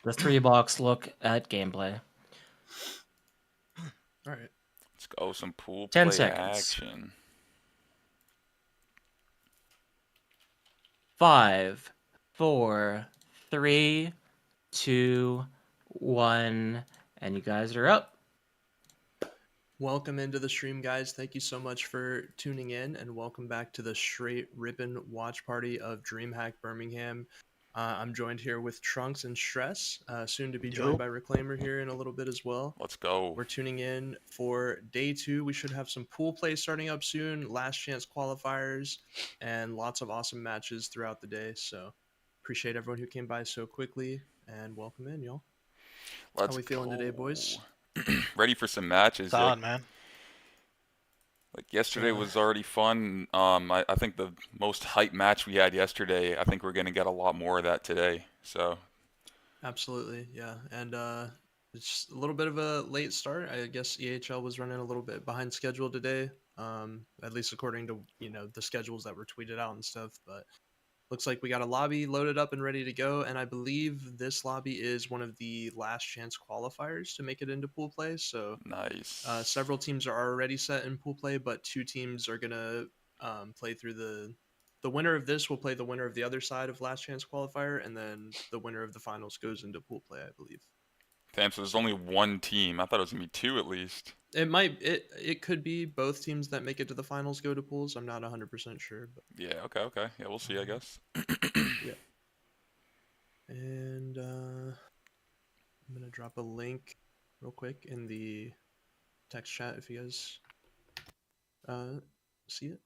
the 3-box look at gameplay. All right. Let's go some pool 10 play seconds. action. 5, 4, 3, 2, 1, and you guys are up. Welcome into the stream, guys. Thank you so much for tuning in, and welcome back to the Str8 Rippin watch party of Dreamhack Birmingham. I'm joined here with Trunks and Stress, soon to be joined by Reclaimer here in a little bit as well. Let's go. We're tuning in for day 2. We should have some pool play starting up soon, last chance qualifiers, and lots of awesome matches throughout the day. So appreciate everyone who came by so quickly, and welcome in, y'all. Let's How we feeling today, boys? Ready for some matches. Solid, man. Like yesterday was already fun. I think the most hype match we had yesterday, I think we're gonna get a lot more of that today. So Absolutely, yeah. And it's a little bit of a late start. I guess EHL was running a little bit behind schedule today. At least according to, the schedules that were tweeted out and stuff, but looks like we got a lobby loaded up and ready to go, and I believe this lobby is one of the last chance qualifiers to make it into pool play. So nice. Several teams are already set in pool play, but 2 teams are gonna play through the winner of this will play the winner of the other side of last chance qualifier, and then the winner of the finals goes into pool play, I believe. Damn, so there's only one team. I thought it was gonna be 2 at least. It could be both teams that make it to the finals go to pools. I'm not 100% sure, but Yeah, okay. Yeah, we'll see, I guess. yeah. And I'm gonna drop a link real quick in the text chat if you guys see it.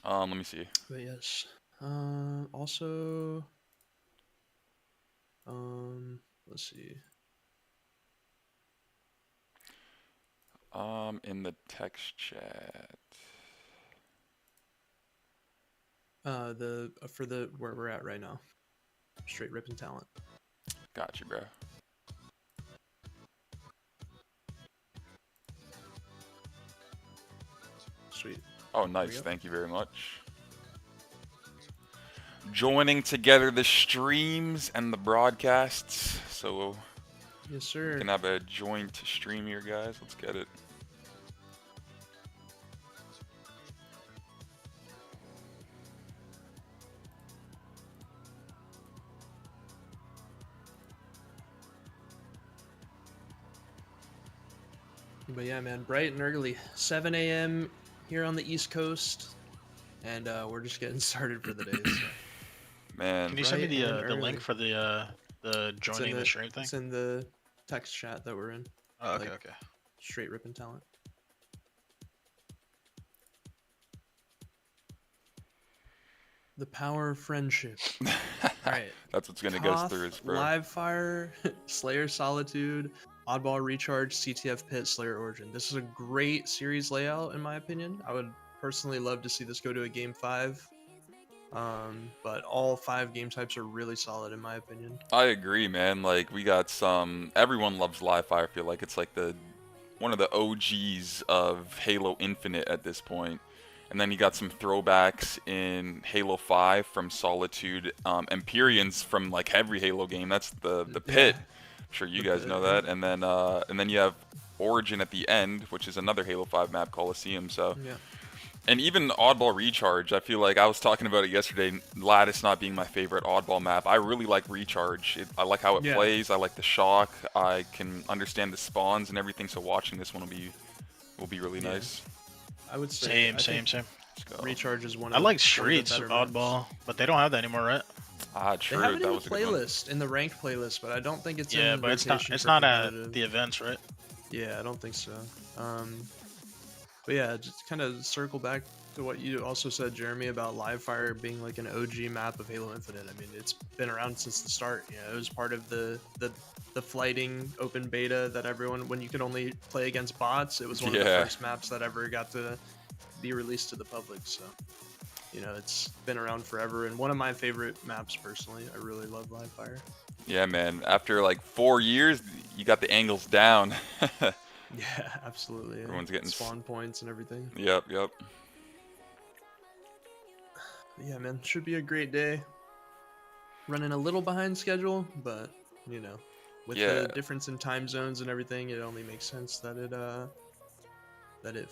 Let me see. But yes. Also, let's see. In the text chat. For the where we're at right now, Str8 Rippin talent. Got you, bro. Sweet. Oh, nice. Thank you very much. Joining together the streams and the broadcasts. So yes, sir. we can have a joint stream here, guys. Let's get it. But yeah, man, bright and early, 7 a.m. here on the East Coast, and we're just getting started for the day. So. Man, can you send me the link for the joining the stream thing? It's in the text chat that we're in. Oh, okay, okay. Str8 Rippin talent. The power of friendship. All right. That's what's gonna go through his bro. Live Fire, Slayer Solitude, Oddball Recharge, CTF Pit, Slayer Origin. This is a great series layout in my opinion. I would personally love to see this go to a game 5. But all 5 game types are really solid in my opinion. I agree, man. Like we got some. Everyone loves Live Fire. I feel like it's like one of the OGs of Halo Infinite at this point. And then you got some throwbacks in Halo 5 from Solitude, Empyreans from like every Halo game. That's the pit. I'm sure you guys know that. And then you have Origin at the end, which is another Halo 5 map, Coliseum. So. Yeah. And even Oddball Recharge, I feel like I was talking about it yesterday, Lattice not being my favorite Oddball map. I really like Recharge. I like how it plays, I like the shock, I can understand the spawns and everything, so watching this one will be really nice. I would say same. Recharge is one of I like Streets Oddball, but they don't have that anymore, right? Ah, true. They have it that in was the playlist, in the ranked playlist, but I don't think it's in but it's not at the events, right? Yeah, I don't think so. But yeah, just kind of circle back to what you also said, Jeremy, about Live Fire being like an OG map of Halo Infinite. I mean, it's been around since the start. It was part of the flighting open beta that everyone, when you could only play against bots, it was one of the first maps that ever got to be released to the public. So, it's been around forever, and one of my favorite maps personally. I really love Live Fire. Yeah, man. After like 4 years, you got the angles down. Yeah, absolutely. Everyone's getting spawn points and everything. Yep. Yeah, man, should be a great day. running a little behind schedule, but you know, with Yeah. the difference in time zones and everything, it only makes sense that it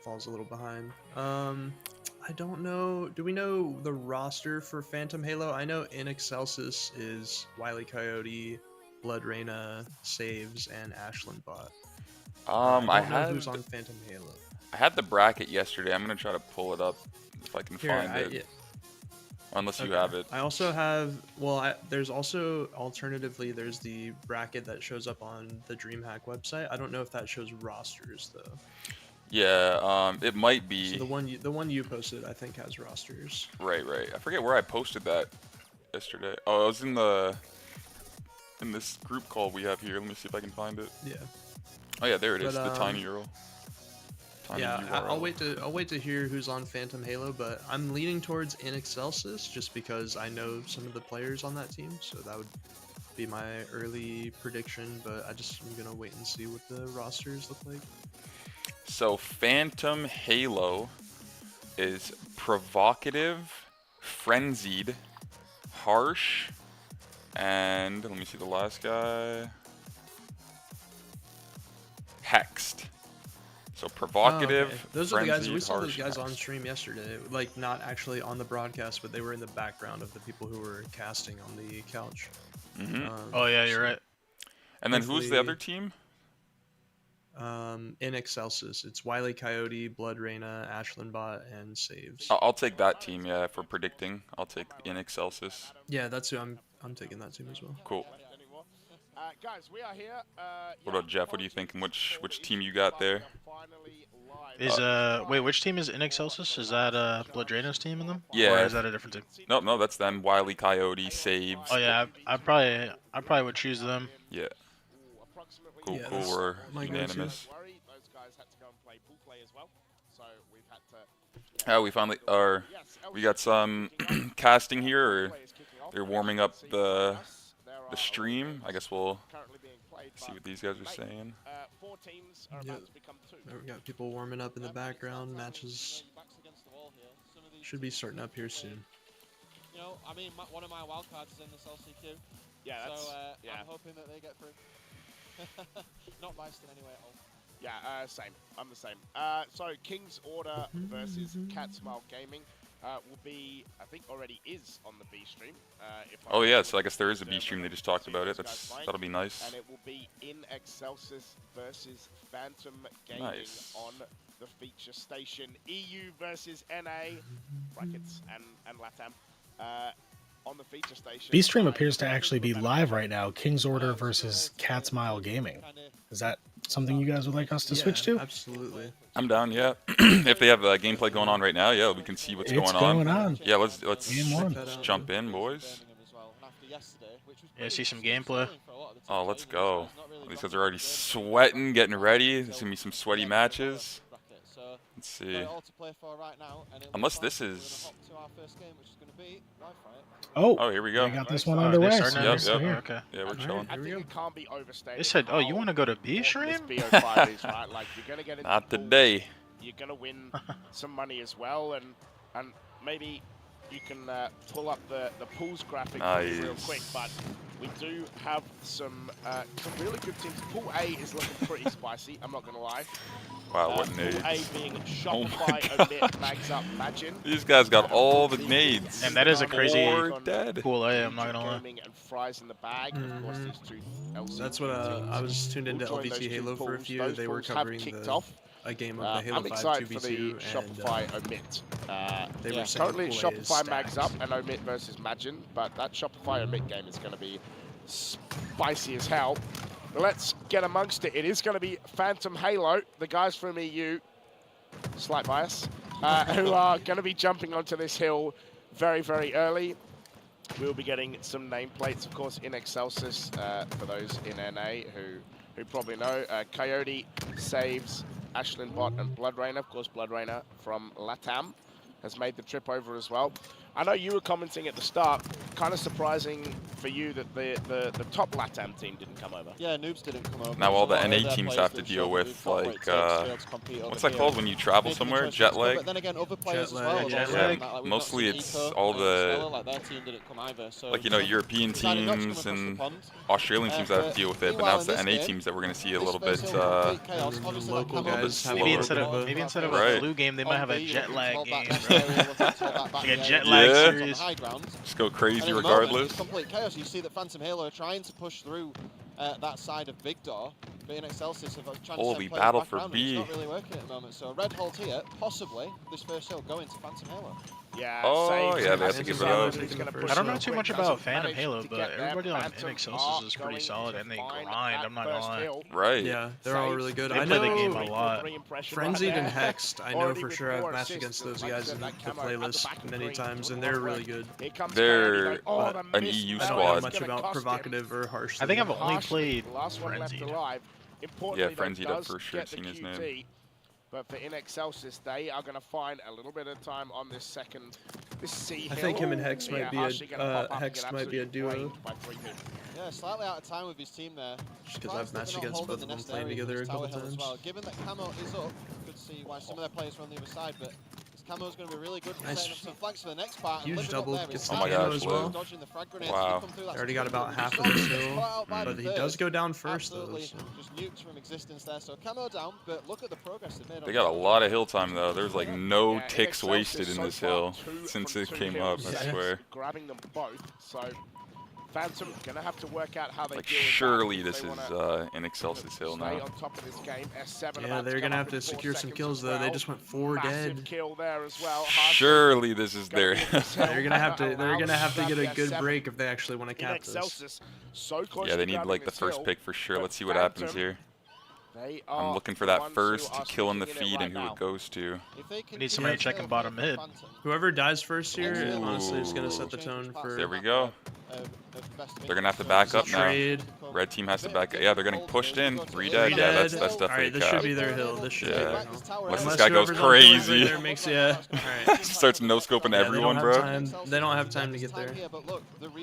falls a little behind. I don't know. Do we know the roster for Phantom Halo? I know in Excelsis is Wile E. Coyote, Blood Reyna, Saves, and Ashland Bot. I don't know who's on Phantom Halo. I had the bracket yesterday. I'm gonna try to pull it up if I can Here, find it. Unless you have it. I also have. Well, there's also alternatively there's the bracket that shows up on the Dreamhack website. I don't know if that shows rosters though. Yeah, it might be. So the one you posted, I think, has rosters. Right. I forget where I posted that yesterday. Oh, it was in this group call we have here. Let me see if I can find it. Yeah. Oh yeah, there it is. But, The tiny URL. Yeah, URL. I'll wait to hear who's on Phantom Halo, but I'm leaning towards in Excelsis just because I know some of the players on that team, so that would be my early prediction. But I'm gonna wait and see what the rosters look like. So Phantom Halo is provocative, frenzied, harsh, and let me see the last guy. Hexed. So provocative. Okay. Those are the guys. We frenzied, saw those harsh, guys on hexed. stream yesterday. Like not actually on the broadcast, but they were in the background of the people who were casting on the couch. Oh yeah, you're right. And then who's the other team? In Excelsis, it's Wile E. Coyote, Blood Reyna, Ashland Bot, and Saves. I'll take that team. Yeah, for predicting. I'll take in Excelsis. Yeah, that's who I'm taking that team as well. Cool. Guys, we are here. What about Jeff? What do you think? Which team you got there? Is wait, which team is in Excelsis? Is that Blood Reyna's team in them? Yeah. Or is that a different team? No, that's them. Wile E. Coyote, Saves. Oh yeah, I probably would choose them. Yeah. Cool, Yeah, cool. that's We're my go-to. unanimous. Those guys had to go and play pool play as well, so we've had to. We finally are. We got some casting here, or they're warming up the stream. I guess we'll see what these guys are saying. 4 teams are about to become 2. We got people warming up in the background. Matches should be starting up here soon. You know, I mean, one of my wildcards is in this LCQ. Yeah, that's, so yeah. I'm hoping that they get through. Not biased in any way at all. Yeah, same. I'm the same. So King's Order versus Catsmile Gaming will be, I think, already is on the B stream. Oh yeah, so I guess there is a B stream. They just talked about it. That'll be nice. And it will be in Excelsis versus Phantom Gaming on the feature station. EU versus NA brackets and LATAM. On the feature station. B-Stream appears to actually be live right now. King's Order versus Catsmile Gaming. Is that something you guys would like us to switch to? Absolutely. I'm down. Yeah. If they have gameplay going on right now, yeah, we can see what's It's going on. Yeah, let's Game one. jump in, boys. Yeah, see some gameplay. Oh, let's go. These guys are already sweating, getting ready. There's gonna be some sweaty matches. Let's see. Unless this is. Oh, here we go. I got this one Oh, underway. they're starting so Yep, we're yep. here. Okay. Yeah, we're chilling. I think it can't be overstated. They said, oh, you want to go to B This stream? BO5 is, right? Like, you're gonna get into Not the pool, today. You're gonna win some money as well, and maybe you can pull up the pools graphic real quick. But we do have some really good teams. Pool A is looking pretty spicy. I'm not gonna lie. Wow, what Pool nades. A being Shopify, God. Omit, Mags Up, Magin. These guys got all the nades. And that is a crazy Or dead. pool A, I'm not gonna lie. Gaming and Fries in the bag. Of course, these two LCQ That's what teams I was tuned into will join those LVT two Halo for a pools. few. Those They were pools have covering kicked off. a game of the Halo I'm 5 excited for the 2v2 Shopify and Omit. they were saying Currently, Pool A is Shopify Mags stacked. Up and Omit versus Magin, but that Shopify Omit game is going to be spicy as hell. Let's get amongst it. It is going to be Phantom Halo, the guys from EU, slight bias, who are going to be jumping onto this hill very, very early. We'll be getting some nameplates, of course, in Excelsis for those in NA who probably know. Coyote, Saves, Ashland Bot, and Blood Reyna. Of course, Blood Reyna from LATAM has made the trip over as well. I know you were commenting at the start, kind of surprising for you that the top LATAM team didn't come over. Yeah, Noobs didn't come over. Now all There's a the lot of NA their teams players have to that deal showed with, what it like, takes to be able to compete over what's that here. called when you travel Making the somewhere? choice Jet to go, lag? But then again, other players Jet as well. lag, have jet also lag. done that. Like, we've not Mostly seen it's Eco all and the- Stella, like their team didn't come either. So Like, you know, European decided not to come teams across the and pond. Australian teams that have to deal with it, but now it's the Meanwhile, in NA this teams that we're going to see a this little first bit, hill, complete chaos. Obviously, that local camo guys was have a Maybe little instead bit of- of a maybe instead of Right. a flu game, they might on have a B, jet looking to lag hold that game. next area, looking to hold that back Like a area. jet lag On the series. high ground. just go And crazy in the moment, regardless. it's complete chaos. You see that Phantom Halo are trying to push through that side of Big Door, but in Excelsis have trying Holy to send players battle back for around, and B. it's not really working at the moment. So a red hold here, possibly this first hill going to Phantom Halo. Yeah, Oh, saves yeah, and they have to Phantom give it Halo up. is gonna I push I don't it know up too quick, much doesn't about Phantom manage Halo, to but get there. everybody on Phantom Excelsis is are pretty going solid to and they find grind, that I'm not gonna first lie. hill. Right. Yeah, they're all Saves. really good. They I play the know game a lot. Frenzied and Hexed, I know Already for with sure I've 4 matched assists, against and those like I guys said, in that the camo at the playlist back of the many green times, doing and a lot they're of really work. good. Here comes They're Kennedy, oh, but the an miss EU I spell don't know squad. much is gonna about cost him. provocative or harsh. I think I've League. only Harshly, played last one left Frenzied. alive. Importantly, Yeah, though, Frenzied, I've does for sure get the seen his QT, name. But for In Excelsis, they are going to find a little bit of time on this C I hill. think him and Hex might be Harshly gonna pop up and Hex get might be a absolutely duo. brained by 3 people. Yeah, slightly out of time with his team there. Just because I've matched against both of them playing together a couple times. Well. Given that Camo is up, you could see why some of their players are on the other side, but this Camo's going to be really good for Nice. setting up some flanks for the next part. And Huge living double, up there gets is Oh my Sam, gosh, as well. Liv. dodging the frag grenades. Wow. You come through, that's Already got triple. about half He's of this got hill, caught out by but the he does first. go down first though. Absolutely So. just nuked from existence there. So Camo down, but look at the progress they've made. They got a lot of hill time though. There's like no Yeah, In ticks Excelsis wasted in so this far, hill 2 since from it 2 came up, hills. I swear. Grabbing them both, so Phantom gonna have to work out how they Like deal with that surely if this they is wanna an Excelsis hill stay now. on top of this game. S7 Yeah, about they're come gonna up have to in 4 secure some seconds kills as though. They well. just went 4 Massive dead. kill there as well. Harshly Surely this is gonna their. be in this hill. They're gonna have to. They're Allows gonna have to get a grab good the S7 break if they actually want to in cap this. Excelsis. So close Yeah, to they need grabbing like the this first hill, pick for sure. but Let's see what happens Phantom, here. They I'm are looking for the that ones who first are kill in the sneaking in feed right and who now. it goes to. If they We need somebody checking bottom mid. Whoever dies first here, Ooh. honestly, is gonna set the tone for. There we go. They're gonna have to back up now. Trade. Red team has to back up. Yeah, they're getting pushed in. 3 dead. Three Yeah, that's dead. definitely Alright, this a should cap. be their hill. This should be Yeah. their hill. Unless this guy goes whoever's on pillars right crazy. there makes, yeah. Alright. Starts no scoping Yeah, everyone, they bro. don't have time. They don't have time to get there.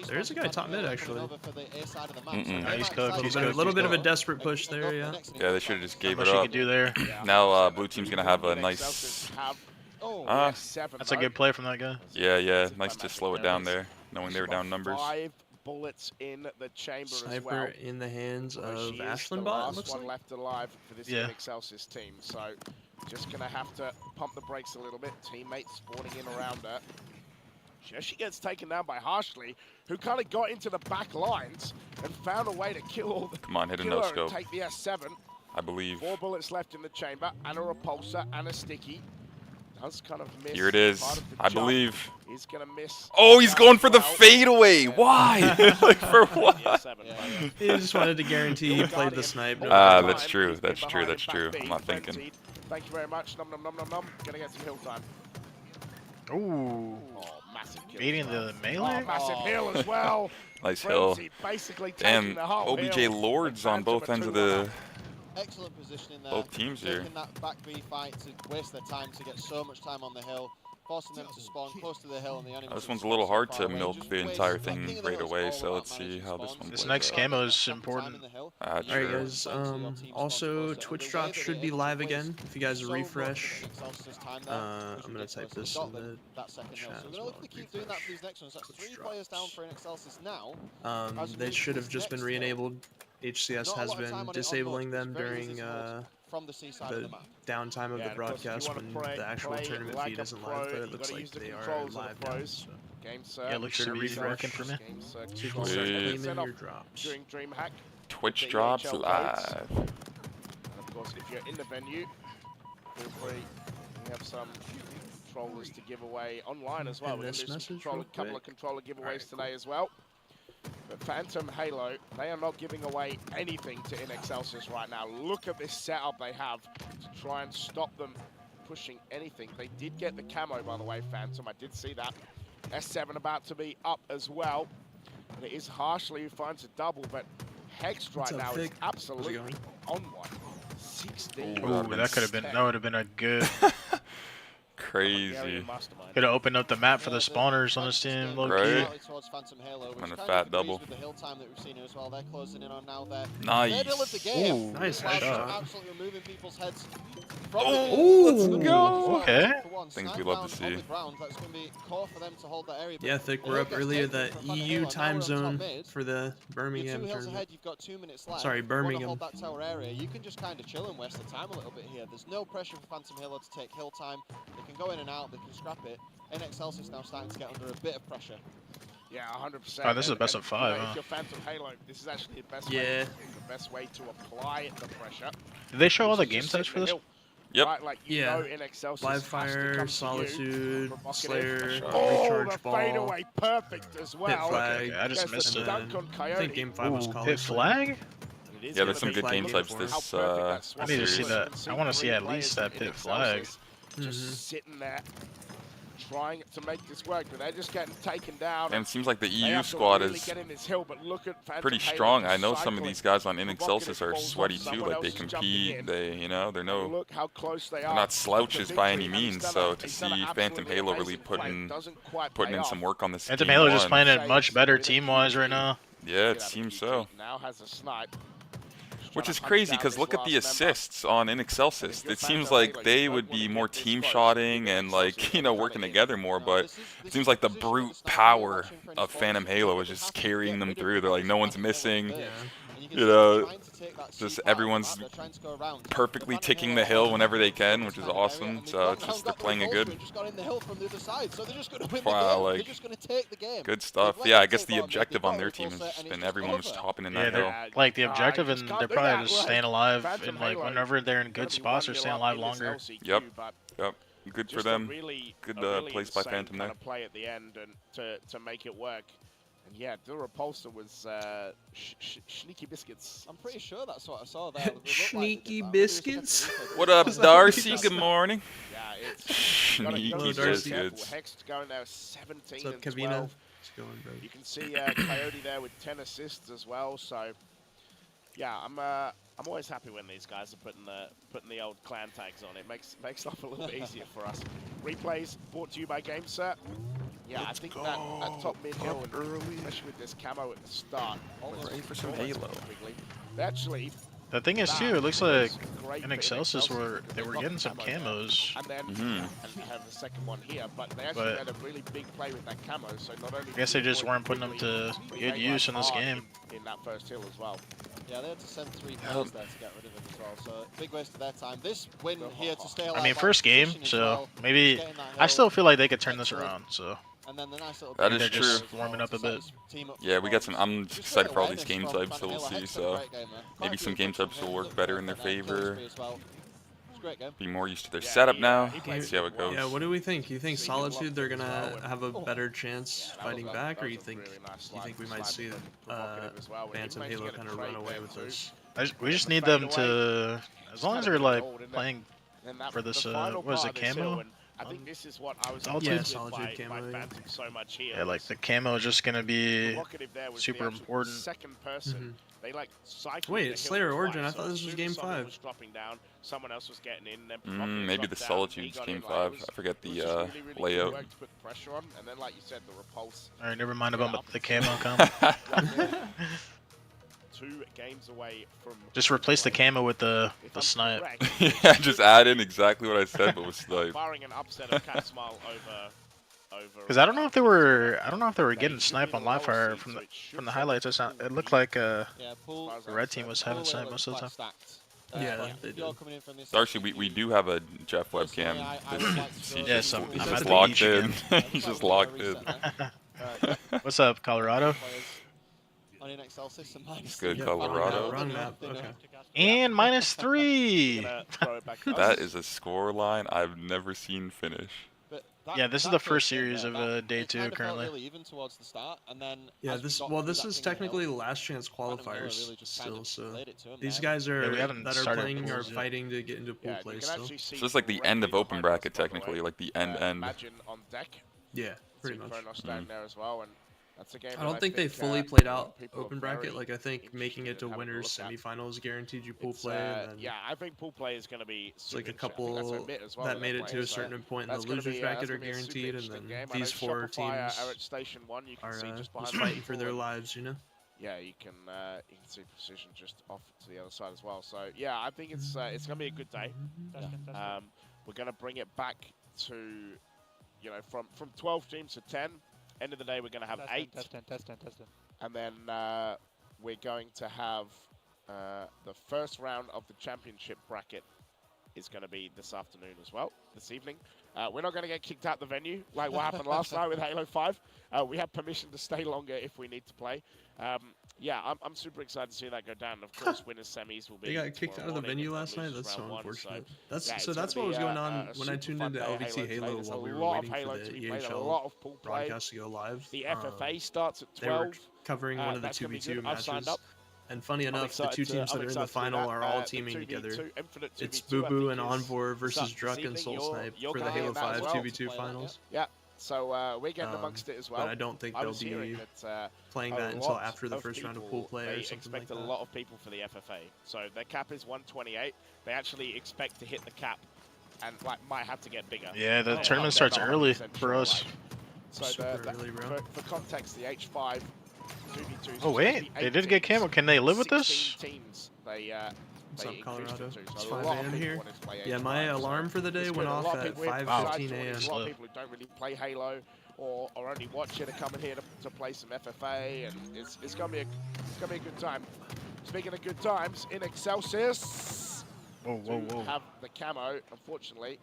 There is a guy top mid actually. Mm-mm. He's cooked, he's A cooked, little he's bit of a cooked. desperate push there, yeah. Yeah, they should have just gave Not it much you up. can do there. Now blue team's gonna have a nice. That's a good play from that guy. Yeah. Nice to slow it down there, knowing they were down numbers. 5 bullets in the chamber as well. Sniper in the hands Well, of she is the Ashland bot. last Looks one like. left alive for this Yeah. Excelsis team. So just gonna have to pump the brakes a little bit. Teammates spawning in around her. She gets taken down by Harshly, who kind of got into the back lines and found a way to kill all the Come on, hit a kill no her and scope. take the S7. I believe. 4 bullets left in the chamber, and a repulsor and a sticky. Does kind of miss. Here it is. part of the I jump. believe. He's gonna miss. Oh, he's that going as for the well. fadeaway. Why? Like for what? The S7, He just wanted to guarantee he played the snipe. No Ah, matter that's what. true. He's been That's true. behind That's back true. B, I'm not thinking. frenzied. Thank you very much. Nom nom nom nom nom. Gonna get some hill time. Ooh. Oh, massive kill. Beating as well. the melee? Oh, massive hill as well. Nice hill. Frenzy basically Damn, taking the whole OBJ hill. Lords on Phantom both a ends of 2-1 the Excellent positioning there. both teams here. Taking that back B fight to waste their time to get so much time on the hill, forcing them to spawn close to the hill, and the enemy. This one's a little hard to milk the entire thing right away, so let's see how this one This plays next out. camo is important. Alright True. guys, also Twitch drop should be live again. If you guys refresh, I'm gonna type this in the chat as well. Keep doing that for these next ones. That's 3 players down for an Excelsis now. They should have just been re-enabled. HCS has been disabling them during from the seaside of the the map. downtime of Yeah, the of course, if you broadcast wanna when the actual play tournament like feed a isn't pro, live, but you it looks gotta like use the they are controls of the live now. pros. So Game Yeah, it looks to be refresh. working for me. Game so you can Sweet. start Sweet. claiming your drops. During Dreamhack. Twitch the drops EHL live. And of course, if you're in the venue, feel free. We have some controllers to give away online as well. And We're going this to do some message couple real of controller giveaways Alright, today as well. But Phantom Halo, they are not giving away anything to In Excelsis right now. Look at this setup they have to try and stop them pushing anything. They did get the camo, by the way, Phantom. I did see that. S7 about to be up as well. And it is Harshly who finds a double, but Hex right up, now is Fig? absolutely going? on one. 16. Ooh, Ooh, that could have been. That would have been a good. crazy. Could have opened up the map for the spawners on this team, low Right. key. And a fat double. With the hill time that we've seen as well, they're closing in on now their Nice. middle of the game. Ooh, nice Cloud headshot. absolutely removing people's heads. Oh, let's go. Okay. Things we love to see. That's going to be core for them to hold that area. Yeah, Thick, we're up earlier that EU time zone for the You're Birmingham 2 hills tournament. ahead, you've got 2 minutes left. Sorry, You wanna Birmingham. hold that tower area. You can just kind of chill and waste the time a little bit here. There's no pressure for Phantom Halo to take hill time. They can go in and out, they can scrap it. NXL's is now starting to get under a bit of pressure. Yeah, 100%. Oh, this is a best of 5, If huh? you're Phantom Halo, this is actually the best way to apply the pressure. Did they show all the Which is game just types sit for in the this? hill. Yep. Right, like, you Yeah. know, in Excelsis Live has to fire, come to you, solitude, provocative. Slayer, Oh, recharge the ball, fadeaway, perfect as well. hit flag. Okay, I just There's the missed it. dunk on I Coyote. think game 5 was Ooh, college. hit flag? And it is Yeah, gonna there's some be good game flag types for this how perfect that swap I need to is. see You that. can see I want to see 3 at least players that in pit flag. Excelsis just sitting there, trying to make this work, but they're just getting taken down. And it seems like the They EU have to squad really is get in this hill, but look at Phantom pretty Halo strong. just I know some of cycling. these guys on In Provocative Excelsis are balls sweaty off, too. someone Like they else is jumping compete. in. They, you know, they're And no, look how close they they're are. not slouches by any Victory, and means. he's So done to he's done an see Phantom absolutely Halo really amazing play. putting Doesn't quite in pay some off. work on this Phantom game Halo just one. playing it much better team-wise right now. Yeah, it seems so. Now has a snipe. Which is crazy because look at the assists on In Excelsis. It seems like they would be more team shotting and like, you know, working together more, but it seems like the brute power of Phantom Halo is just carrying them through. They're like, no one's missing. You know, just everyone's perfectly ticking the hill whenever they can, which is awesome. So it's just they're playing it good. Wow, like good stuff. Yeah, I guess the objective on their team has just been everyone was hopping in Yeah, that hill. they're like the objective, and they're probably just staying alive. And like whenever they're in good spots, they're staying alive longer. Yep. Yep. Good for Just a them. really- Good a really place by insane Phantom there. kind of play at the end and to make it work. And yeah, the repulsor was sneaky biscuits. I'm pretty sure that's what I saw there. Sneaky biscuits. What up, Darcy? Good morning. Yeah, it's Sneaky Hello, Darcy. biscuits. Hex going there 17 What's up, and Kavina? 12. It's going, bro. You can see Coyote there with 10 assists as well. So yeah, I'm always happy when these guys are putting the old clan tags on. It makes life a little bit easier for us. Replays brought to you by GameSet. Yeah, I think that top mid hill, and especially with this camo at the start, Ready for some Halo. They actually. The thing is too, it looks like Great in for Excelsis they were getting some camos. And then and we have the second one here, but they actually had a really big play with that camo. So not only I guess they just weren't putting them to good use in this game. in that first hill as well. Yeah, they had to send 3 players there to get rid of him as well. So big waste of their time. This win here to stay alive. I mean, by first game, position as so well, maybe getting that I hill. still feel like they could turn this around. So And then the nice little That bit is of true. as Just warming up a to set bit. his team up for Yeah, we got some. I'm Just excited great for all these awareness game from types, so we'll Phantom Halo. see. Hex's a So great gamer. maybe Quite some a game few types will touchdowns work better in their and kills favor. free as well. It's a great game. Be more used to their Yeah, setup he, now. he played See how it goes. Yeah, what do we think? You think Single Solitude they're locked as gonna well, have a better chance That fighting was back, or that you was a think really nice slide we from might see Sniper, provocative as well, and he Phantom managed to Halo get a kind of trade run away there with too. this? we just need them to, as long as they're like playing And that, for this, the final what is part it, of this hill, camo? and I think this is what I was Solitude? impressed Yeah, with Solitude by camo, yeah. Phantom so much here. Yeah, like was the camo is just gonna be provocative there was super the actual important. second person. They like cycled Wait, the it's hill Slayer twice, Origin. I so thought as this was soon game as someone 5. was dropping down, someone else was getting in, then provocative Maybe the dropped down, he Solitude's got game in, like, 5. it was- I forget it was the just really, really good layout. work to put pressure on, and then like you said, the repulse. All right, never mind about the camo combo. 2 games away from Just replace the camo with the if I'm snipe. correct, Yeah, just add in exactly what I said, but with snipe. barring an upset of Cat Smile over Because I don't know if they were getting snipe on live fire from the highlights. It looked like Yeah, Pool, the red team was having snipe most of the time. stacked. Yeah, but they if you're did. coming in from this Darcy, section, we you- do have a Jeff personally, webcam. I would like to He go Yes, just, I'm he's at just the locked beach in. again. He's just locked in. What's up, Colorado? On in Excelsis and minus Good, three. Colorado. Wrong map. Okay. And -3. Gonna throw it back to That us. is a score line I've never seen finish. But that- Yeah, this is that the first first game series there, of day it 2 kind of felt currently. really even towards the start, and then Yeah, as we this got well, through this that is thing in the hill, technically last chance Phantom Halo qualifiers really just kind still. of So laid it to 'em these there. guys are we haven't that are started playing are pools yet. fighting to get into pool Yeah, you play can still. actually see So it's like the end of directly open behind bracket, us, by the technically, way. like the end. Imagine on deck. Yeah, pretty much. Kronos down there as well, and That's a game. I that don't think they fully a played lot of out people are open bracket. very Like I think making it interested to in having a winners look at. semifinals guaranteed you pool It's, play, and then yeah, I think pool play is going to be it's like super a interesting. I think that's couple Omit as well that made they're it to playing, a so certain point in the that's gonna losers be, bracket that's are gonna be a super guaranteed, and interesting then game. I know these 4 Shopify are at teams Station 1. You can are see just behind just the fighting for people, their and lives, you know. yeah, you can see Precision just off to the other side as well. So yeah, I think it's going to be a good day. We're going to bring it back to, you know, from 12 teams to 10. End of the day, we're going to have 8. And then we're going to have the first round of the championship bracket is going to be this afternoon as well, this evening. We're not going to get kicked out the venue like what happened last night with Halo 5. We have permission to stay longer if we need to play. Yeah, I'm super excited to see that go down. Of course, winners semis will be. They got kicked out of the morning, venue and last night. losers That's so round 1, unfortunate. yeah, So that's what was going on when I tuned into LVT Halo while we were waiting for the EHL broadcast to go live. The FFA starts at 12. They were covering one of the That's gonna be 2v2 good. I've signed matches. up. And funny enough, the 2 teams that are in the final are all teaming together. It's Boo Boo and Envor versus Druck and Soul Snipe for the Halo 5 2v2 finals. Yeah, so we're getting amongst it as well. But I don't think they'll be playing that until after the first round of pool play or something like that. They expect a lot of people for the FFA. So their cap is 128. They actually expect to hit the cap and might have to get bigger. Yeah, the tournament starts early for us. So early, bro. For context, the H5 2v2. Oh wait, they did get camo. Can they live with this? Teams, they What's up, Colorado? It's so 5 a.m. here. Yeah, my alarm for the day went off at 5:15 a.m. A lot of people who don't really play Halo or only watch it are coming here to play some FFA, and it's gonna be a good time. Speaking of good times, in Excelsis, have the camo, unfortunately,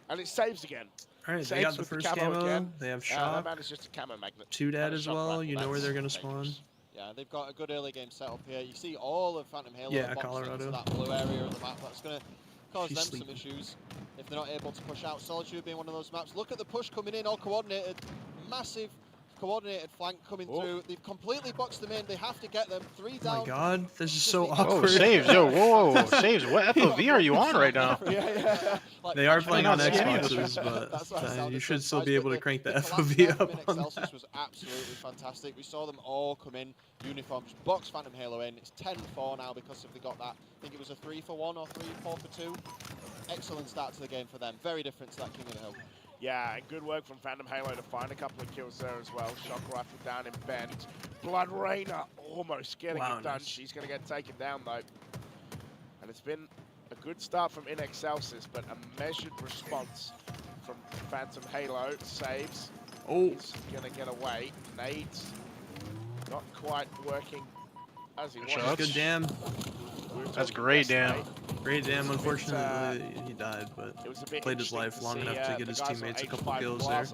and it saves again. All right, they got the first camo. Again. They have Shock. That is just a camo magnet. 2-Dad as well. You know where they're gonna spawn. Yeah, they've got a good early game setup here. You see all of Phantom Halo Colorado. into that blue area of the map. That's going to cause them some issues if they're not able to push out. Solitude being one of those maps. Look at the push coming in, all coordinated. Massive coordinated flank coming through. They've completely boxed them in. They have to get them. 3 down. Oh my god, this is so Oh, awkward. Saves, yo, whoa, Saves, what FOV are you on right now? Yeah. They are playing on not seeing Xboxes, but you should still be able to crank the FOV up on that. Was absolutely fantastic. We saw them all come in, uniforms, box Phantom Halo in. It's 10-4 now because if they got that. I think it was a 3-for-1 or 3-4-for-2. Excellent start to the game for them. Very different to that King of the Hill. Yeah, and good work from Phantom Halo to find a couple of kills there as well. Shock rifle down in Bend. Blood Rainer almost getting it done. She's going to get taken down though. And it's been a good start from In Excelsis, but a measured response from Phantom Halo. Saves. Oh, he's going to get away. Nades not quite working as he wants. Good damn. That's great, damn. Great damn. Unfortunately, he died, but played his life long enough to get his teammates a couple kills there.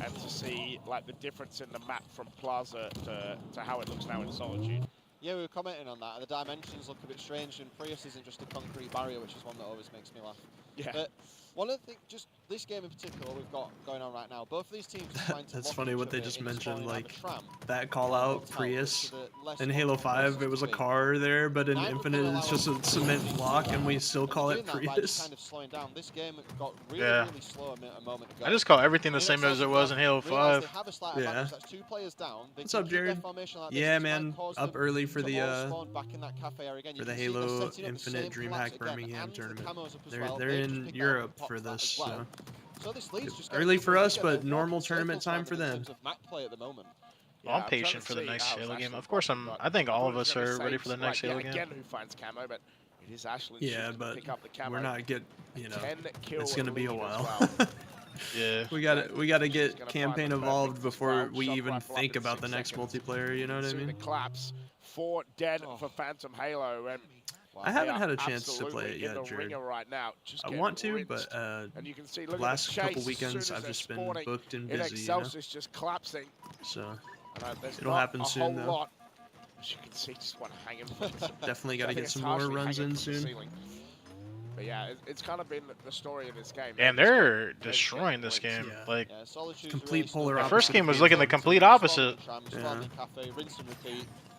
And to see the difference in the map from Plaza to how it looks now in Solitude. Yeah, we were commenting on that. The dimensions look a bit strange, and Prius isn't just a concrete barrier, which is one that always makes me laugh. Yeah. But one of the things, just this game in particular, we've got going on right now. Both of these teams are trying to. That's funny what they just mentioned, like tram, that call out Prius in Halo 5. It was a car there, but in Infinite it's just a cement block, and we still call it Prius. Kind of slowing down. This game got really slow a moment ago. I just call everything the same as it was in Halo 5. Yeah. That's 2 players down. What's up, Jared? Yeah, man, up early for the Halo Infinite Dreamhack Birmingham tournament. They're in Europe for this, so early for us, but normal tournament time for them. Yeah, I'm patient for the next Halo game. Of course, I think all of us are ready for the next Halo game. Who finds camo, but it is Ashland's but pick up the camo. we're not it's gonna be a while. Yeah. We gotta get campaign evolved before we even think about the next multiplayer. You know what I mean? The collapse, 4 dead for Phantom Halo, and I haven't had a chance to play it yet, Jared. Right now, I want to, but and you can see, look last at the couple weekends I've just been booked and busy. You know? Just collapsing. So it'll happen soon, though. Lot. As you can see, just one hanging. Definitely got to get some more runs in soon. But yeah, it's kind of been the story of this game. And they're destroying this game. Yeah. Like, complete polar opposite. The first game was looking the complete opposite. Yeah.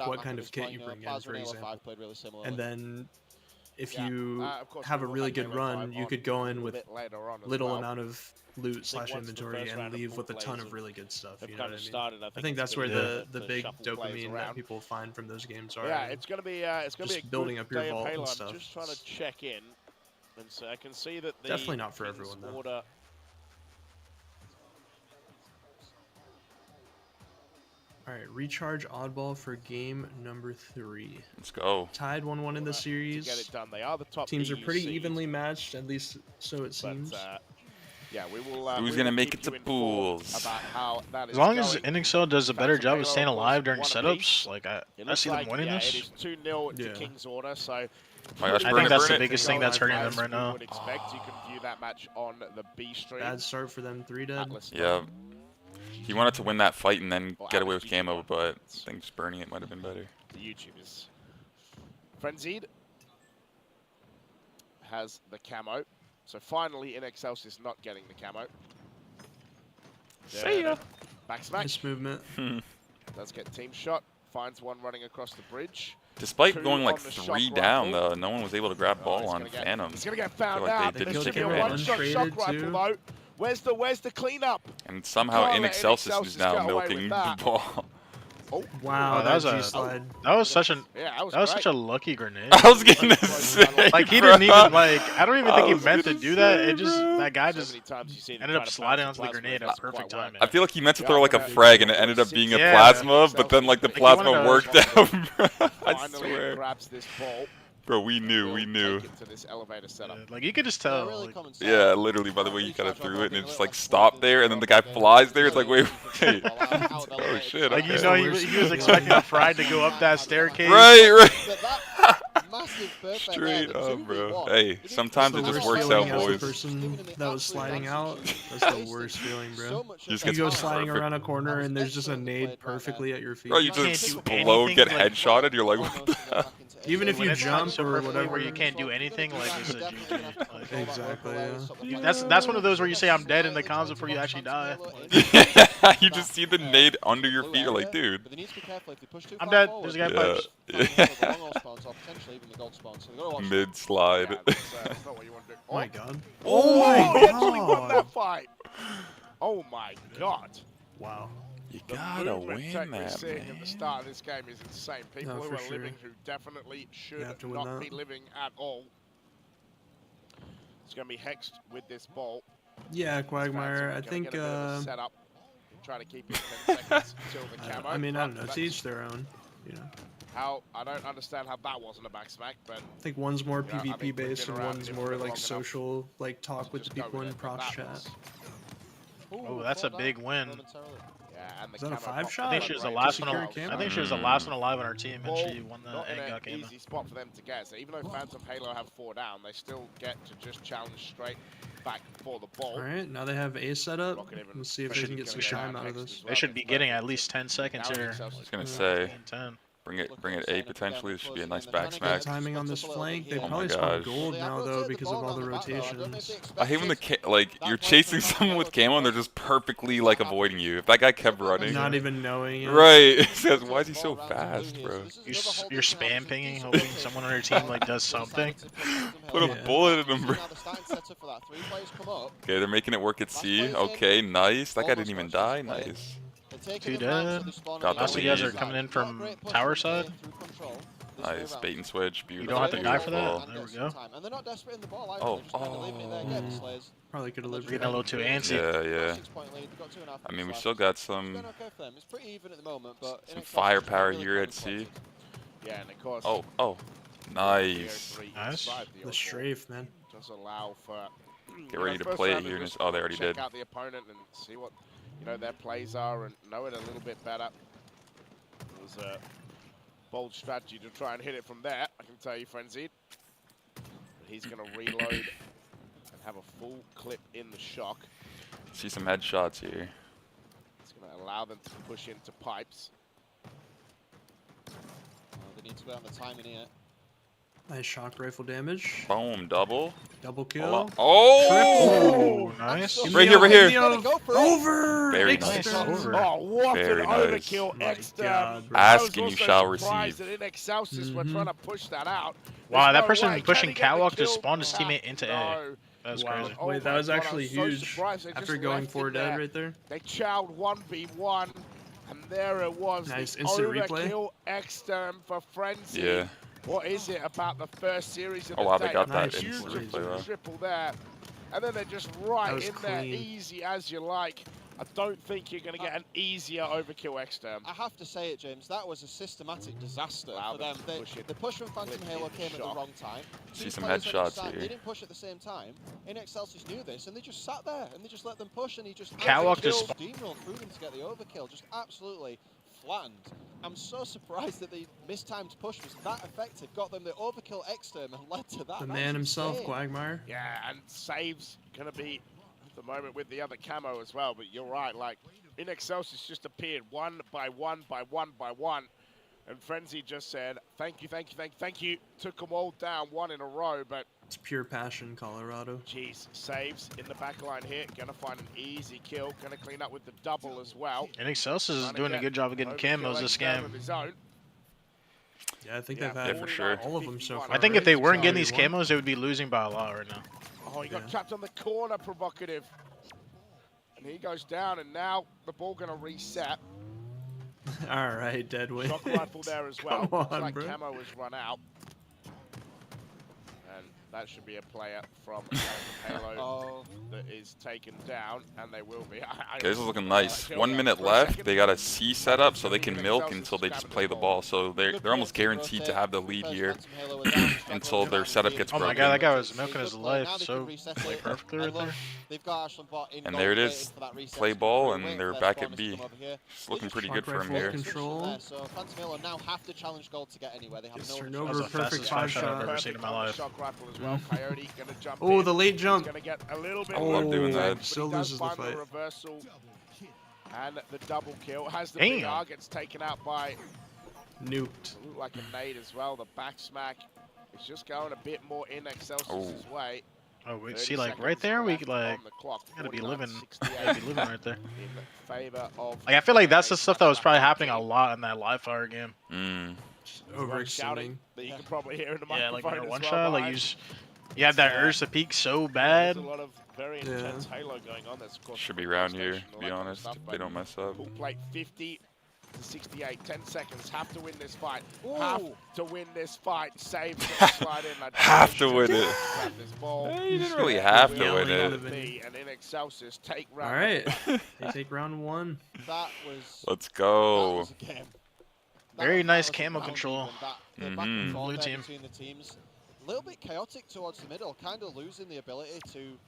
figured out what map kind at of this kit point, you bring in, Plasma for and Halo example. 5 played really similarly. And then if Yeah, you of course have we a will really have good Halo run, 5 you on could go in a with bit later on as little well. amount of loot slash once the inventory first and round of leave pool with a ton plays of really good stuff. have You know kind what I of mean? started, I think it's that's gonna where be the to big shuffle players dopamine around. that people find from those games are. Yeah, and it's gonna be a just good building up your day of vault and Halo. I'm stuff. just trying to check in, and so I can see that the Definitely not for King's everyone, though. Order. All right, recharge oddball for game number 3. Let's go. Tied 1-1 in the To series. get it done. They are the top Teams are EU pretty seed, evenly matched, at least so it but seems. yeah, we will. Who's we gonna will make keep it to you informed pools? About how that As is long as going. NXL does a better Phantom job Halo, of staying of course, alive during one setups, apiece. like It I looks see them like, winning yeah, this. It is 2-0 to Yeah. King's Order, so My gosh, I burn think it, that's burn the it. biggest thing that's hurting them as right we now. would expect. You can view that match on the B stream. Bad start for them, 3 dead. Atlas Yeah. He wanted to win that fight and then Well, get away Atlas with camo, GG1. but I think just burning it might have been better. The YouTubers. Frenzied has the camo. So finally, NXL is not getting the camo. See ya. Back smack. Nice movement. Does get team shot. Finds one running across the bridge. Despite Two going like on the 3 shock down, rifle. though, no one was able to grab ball he's on gonna get- Phantom. He's gonna get found like out. they There did should be take a advantage. one-shot shock Traded rifle too. though. Where's the cleanup? And somehow Can't let Inexcelsis Inexcelsis is now get away with milking the that. ball. Wow, Oh, that was that a was a- slide. That was such an Yeah, that was such great. a lucky grenade. I was gonna say, Like he bro. didn't even like. I don't even I think he was meant to gonna do that. say, It just bro. that guy So just many times you see them ended try up to sliding bounce onto the plasma, grenade it at doesn't perfect quite timing. I feel like he meant to Yeah, throw like a I'm gonna- frag and it ended up being a Yeah. plasma, but then like the Like, he wanted plasma to- worked out, bro. I Finally swear. grabs this ball. Bro, we knew, Will we knew. take it to this elevator setup. Like you could just Yeah, tell. really like, common sense. Yeah, literally by the way you kind of Recharge threw it and being it a just little like less stopped forward there and then the guy than flies there. It's like, wait, Really wait. out of the Oh elevator. shit, like you okay. know, he was expecting a frag to go up that staircase. Right, right. But that massive perfect there, Straight the up, 2v1, bro. he Hey, didn't sometimes even it just have works to out, go as the boys. person that was sliding out. That's the worst feeling, bro. So much You just of get You go the time. sliding perfect. around a corner and there's just a nade perfectly at your feet. Bro, you can't just do explode, anything, get like, headshotted, you're like, what the hell? Even if When you it's jump so or perfectly whatever. where you can't do anything, like it's a GG. Like, Exactly, yeah. that's one of those where you say I'm dead in the comms before you actually die. Yeah, you just see the nade under your feet, you're like, dude. But they need to be careful if they push too I'm far dead. forward, There's a guy Yeah. pipes. the long spawns or potentially even the gold spawn. So they gotta watch Mid slide. Yeah, that's not what you want to do. Oh my god. Oh, my he actually won God. that fight. Oh my god. Wow. You The gotta movement win tech we're that, seeing at the man. start of this game is insane. People No, who for are sure. living who definitely should have to win not that. be living at all. It's going to be hexed with this ball. Yeah, Quagmire. I think. Set up. Try to keep it 10 seconds until the camo. I mean, I don't know. That's To each their own. You know. How I don't understand how that wasn't a back smack, but I think one's more Yeah, I think PvP we've based been and around one's here more for long like enough. social, like talk with just the go people with in it. But prox that chat. was- Oh, that's a big win. Yeah, and the Is that a camo 5 popped shot? I think the she was blood the rate last to one. Secure zero. camo? I think she was the last one alive on our team, and Ball she won the not in and an got camo. easy spot for them to get. So even though Phantom Halo have 4 down, they still get to just challenge straight back for the ball. All right, now they have A set up. Rocket even- Let's see if Should they can be get some gonna get time out of next this. as They well. should be It's getting perfect. at least 10 seconds Now here. NXL I was is gonna gonna say, 10. bring it A potentially. This should be a nice Good back Good smack. timing on this flank. They Oh my probably spawned gosh. gold now though because of all the rotations. I hate when like you're chasing someone with camo and they're just perfectly like avoiding you. If that guy kept running, Not even knowing it. right? It says, why is he so fast, bro? You're spam pinging, hoping someone on your team like does something. Put a Yeah. bullet in him, bro. Okay, Okay, they're making it work at C. Okay, nice. That guy didn't even die. Nice. Two dead. Got the Last two guys are lead. coming in from tower side. Nice bait and switch. You Beautiful. don't have to die for beautiful. that. There we go. And they're not desperate in the ball either. Oh, They're just kind of leaving it there again, the Slayers. Probably could have lived. We're getting a little too antsy. Yeah, yeah. 6-point lead, they've got 2.5 I mean, we minutes still left. got It's going some okay for them. It's pretty even at the moment, but some NXL firepower really here kind at of C. Yeah, and of course. Oh, nice. Nice. The strafe, man. Does allow for. Get ready to play it here in this. Oh, they already check did. out the opponent and see what their plays are and know it a little bit better. It was a bold strategy to try and hit it from there. I can tell you, Frenzied. But he's going to reload and have a full clip in the shock. See some headshots here. It's going to allow them to push into pipes. They need to go on the timing here. Nice shock rifle damage. Boom, double. Double Hold kill. on. Oh! Oh, nice. Right here, right here. Over. Very Big nice. stun. Over. Oh, what Very an nice. overkill. My Extra. God, bro. Ask and you shall Surprised receive. that NXL were trying to push that out. Wow, There's that no person way. pushing Can he get the catwalk just kill? spawned his teammate into A. No. That was Wow. crazy. Oh Wait, that my was God, actually I'm so huge. surprised they After just going left 4 it dead there. right there. They chowed 1v1, and there it was. Nice the instant replay. overkill extern for Frenzy. Yeah. What is it about the first series of Oh, the wow, day? they got that Huge instant into replay, the though. triple there. And then they're just right was in there, clean. easy as you like. I don't think you're going to get an easier overkill exterm. I have to say it, James. That was a systematic disaster Wow, for them. The push from Phantom Halo came at the wrong time. See Two some players on each headshots side, here. They didn't push at the same time. Inexcelsis knew this, and they just sat there, and they just let them push, and he just Catwalk just steamrolled through them to get the overkill. Just absolutely flattened. I'm so surprised that the mistimed push was that effective. Got them the overkill exterm and led to that. The That man was himself, insane. Quagmire. Yeah, and saves going to be at the moment with the other camo as well. But you're right, like, Inexcelsis just appeared one by one by one by one. And Frenzy just said, thank you, thank you, thank you, thank you. Took them all down one in a row, but... It's pure passion, Colorado. Jeez, saves in the back line here. Gonna find an easy kill. Gonna clean up with the double as well. And Excelsis is doing a good job of getting camos this game. Yeah, I think they've had for sure. all of them so far. I think if they right? weren't getting these 61. camos, they would be losing by a lot right now. Oh, he got trapped on the corner, provocative. And he goes down, and now the ball gonna reset. All right, Deadwin. Shock rifle there as well. Come Looks on, like bro. camo has run out. And that should be a player from Halo that is taken down, and they will be. Okay, this is looking nice. 1 minute left. They got a C set up so they can milk until they just play the ball. So they're almost guaranteed to have the lead here until their setup gets Oh broken. my god, that guy was milking his life so like perfectly right there. And there it is. Play ball, and they're back at B. It's looking pretty good for him here. Control. So Phantom Halo now have to challenge gold to get anywhere. They have Gets no turned choice. over. That was the Perfect fastest 5 shot I've shot. ever seen in my life. Shock rifle as well. Coyote gonna jump Oh, in. the late jump. He's gonna get a little bit I love more doing contact, that. but Still he does loses the find fight. reversal and the double kill. Has the Damn. BR, gets taken out by Nuked. look like a nade as well. The back smack is just going a bit more in Excelsis' Oh. way. Oh, wait, 30 see, like seconds right there, we left could like on the clock. gotta be 49, living, 68 gotta be living right there. in favor of. Like I feel like that's the stuff that was probably happening a lot in that live fire game. Mm. Shouting that you can probably hear in the Yeah, microphone like in a as one well shot, like behind. you had that urge to peak so bad. There's a lot of very intense Halo going on. There's, of course, Should be the round station here, and to all be that kind of honest. stuff, If but they don't mess up. full plate 50 to 68, 10 seconds. Have to win this fight. Ooh. Have to win this fight. Save to slide in. I Have don't to win think it. should grab this ball. You didn't really have to win Yelling it. B and in Excelsis take All round. right. They take round 1. That was. Let's That go. was a game. Very nice was a camo round control. even. The back and Mhm. forth Blue there team. between the teams. A little bit chaotic towards the middle, kind of losing the ability to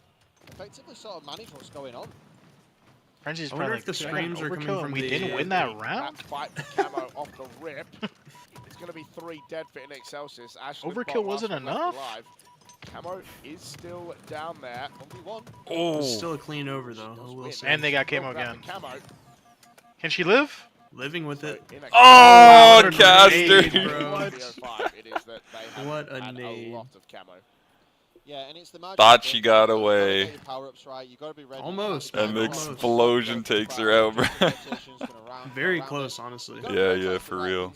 effectively sort of manage what's going on. Frenzy's I wonder probably if the like, "Should I get an screams are coming overkill?" from and we the- didn't win that round. That fight for camo off the rip. It's going to be 3 dead for in Excelsis. Ashland Overkill got wasn't last one left enough? alive. Camo is still down there. 1v1. Oh, It's still a clean over though. I will say. And they got Will camo grab again. the camo. Can she live? Living with it. So in Oh, What a Caster. nade, bro. What? It is that they have What a had nade. a lot of camo. Yeah, and it's the magic. Thought of she it. got You gotta away. get your power-ups right. You gotta be ready. Almost, And the Almost. explosion takes her out, bro. Very close, honestly. Yeah, for real.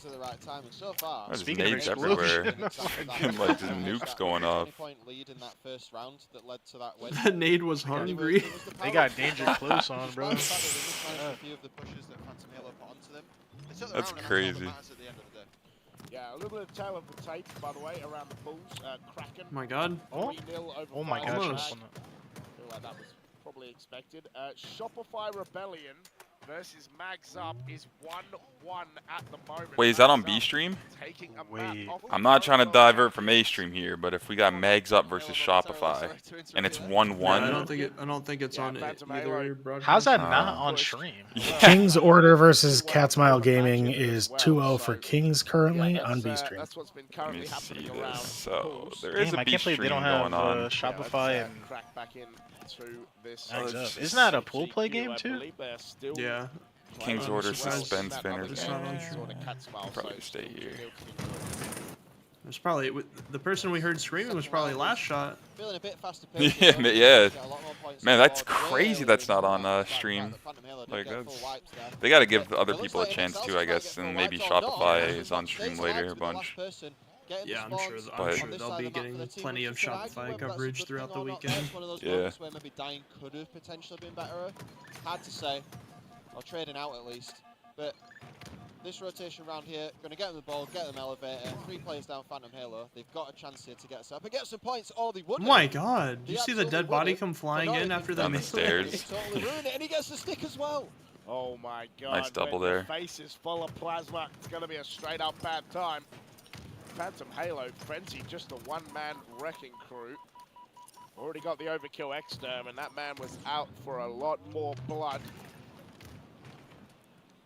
So far, There's Speaking of nades explosion. everywhere. Fucking, like, just nukes going off. 20-point lead in that first round that led to that win. The nade was It was hungry. the They power got ups. danger close on, bro. Despite the fact that they missed managed a few of the pushes that Phantom Halo put onto them. They took the That's round, and crazy. all that matters at the end of the day. Yeah, a little bit of tail of the tape, by the way, around the Bulls. Kraken. Oh my god. Oh. 3-0 over Oh my Fire gosh. Almost. Mag. Feel like that was probably expected. Shopify Rebellion versus Mags Up is 1-1 at the moment. Wait, is that on Mags B Up stream? taking a Wait. map off I'm the not trying to Photo divert from A stream here, but if we got Mags Up versus Shopify, and it's 1-1. Yeah, I don't think it's on Phantom either Halo. broadcast. How's that Uh, not on stream? King's Order versus Catsmile Gaming is 2-0 for Kings currently Yeah, on that's, B-Stream. that's what's been Let me currently see happening around this. So Bulls. there is Damn, a I B can't believe they stream don't have going on. Shopify and crack back in to this. Mags Oh, Up. it's Isn't that a GQ, pool play game I too? believe they're still Yeah. playing King's Order as well. suspense That finish. other It's not on game, stream. sort of cat smile, Probably so stay still here. There's probably the person we heard screaming was probably last shot. Feeling a bit faster Yeah, paced, ma- yeah. Get a lot more points Man, on that's board. Way crazy early that's in not the on fact stream. that Phantom Halo did Like, get full that's- wipes there. They got to give But other it looks people a like chance Inexcelsis too, I might guess, get full and maybe wipes or not. Shopify Because is on they stream select later to a be the last bunch. person getting the Yeah, I'm spawns sure But- on they'll this be side of the map getting for the team, plenty which of you could argue Shopify whether that's a coverage good throughout thing the or not. weekend. That's one of those Yeah. moments where maybe dying could have potentially been better. Hard to say. Or trading out at least. But this rotation round here, going to get them the ball, get them elevator. 3 players down Phantom Halo. They've got a chance here to get us up and get some points. Oh, they would. Oh my god. Did you see the absolutely dead body would've, come but flying not in even after the Down the melee? stairs. Totally ruined it, and he gets the stick as well. Oh my god. Nice double when there. Your face is full of plasma. It's going to be a straight up bad time. Phantom Halo, Frenzy, just a one-man wrecking crew. Already got the overkill exterm, and that man was out for a lot more blood.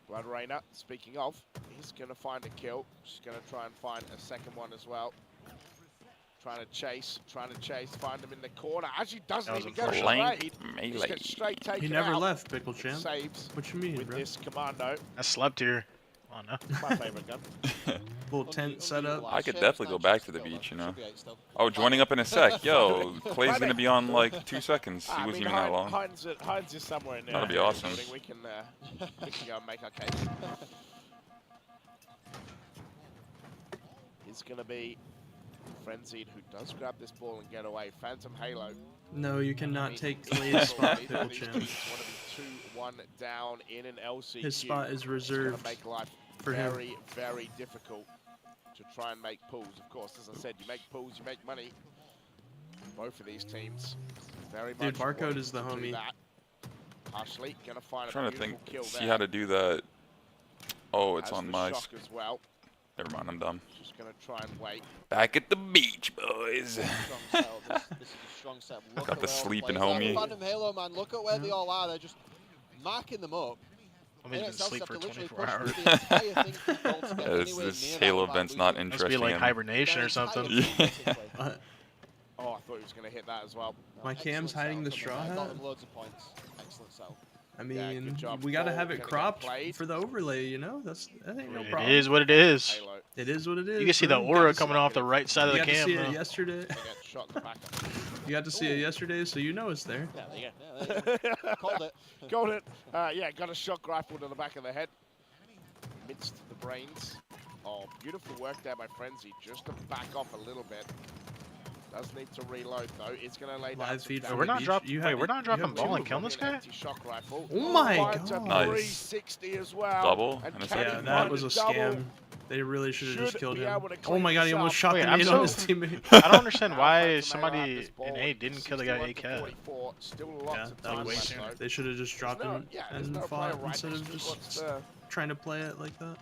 Blood Rainer, speaking of, he's going to find a kill. She's going to try and find a second one as well. Trying to chase, find him in the corner. Actually doesn't even get a flank raid. melee. Just gets straight taken He never out. left, Pickle Champ. Saves What you mean, with bro? this commando. I slept here. Oh no. My favorite gun. Little tent setup. I could definitely go back to the beach, you know. Oh, joining up in a sec. Yo, Clay's gonna be on like 2 seconds. He wasn't even that long. Heinz is somewhere in there. That'd be awesome. We can go and make our case. It's gonna be Frenzied, who does grab this ball and get away. Phantom Halo. No, you cannot take Clay's spot, Pickle Champ. Want to be 2-1 down in an LCQ. His spot is It's reserved gonna make life for him. very, very difficult to try and make pulls. Of course, as I said, you make pulls, you make money. Both of these teams very much. Dude, Barcode want is the to do homie. that. Ashley gonna find I'm trying a to think, beautiful kill see there. how to do that. Oh, it's Has on the my. shock as well. Never mind, I'm dumb. Just gonna try and wait. Back at the beach, boys. Strong setup. This is a strong setup. Look Got at the where all sleeping players are. homie. Phantom Halo, man, look at where they all are. They're just marking them up. I'm gonna NXL sleep have for to literally 24 push hours. through the entire thing for the goal to get Yeah, anywhere this near Halo that without event's not losing. Must be interesting. like him. hibernation or Their something. entire team, basically. Oh, I thought he was gonna hit that as well. My cam's Excellent hiding the setup straw from them. Got hat. them loads of points. Excellent setup. I Yeah, mean, good job. we gotta Ball have it gonna get cropped played. for the overlay, you know? That ain't no It problem. is what it is. Halo It is what it is. You can see the bro. aura coming off the right side of You the got to see cam. it though. yesterday. gonna get shot in the back. You got to see it yesterday, so you know it's there. Yeah, there you Yeah, there you go. Called it. Got it. Yeah, got a shock rifle to the back of the head. Midst the brains. Oh, beautiful work there by Frenzy. Just to back off a little bit. Does need to reload though. It's gonna lay down Live some feed damage. from We're the not beach. dropping. You Wait, have- we're not you dropping have ball two and of killing them. this guy. Anti-shock rifle. Oh my Finds a god. Nice. 360 as well. Double And and a can second. he Yeah, find that was a double? scam. They really should have just Should killed be him. able to Oh clean my god, he this almost up. shot Wait, the I'm nade so- on his teammate. I don't understand Now why Phantom Halo somebody have this ball. in A didn't kill the guy 61 to AK. 44. Still Yeah, lots of that time was left, way though. They should have just dropped him There's and no fought player right instead next of to just what's, trying to play it like that.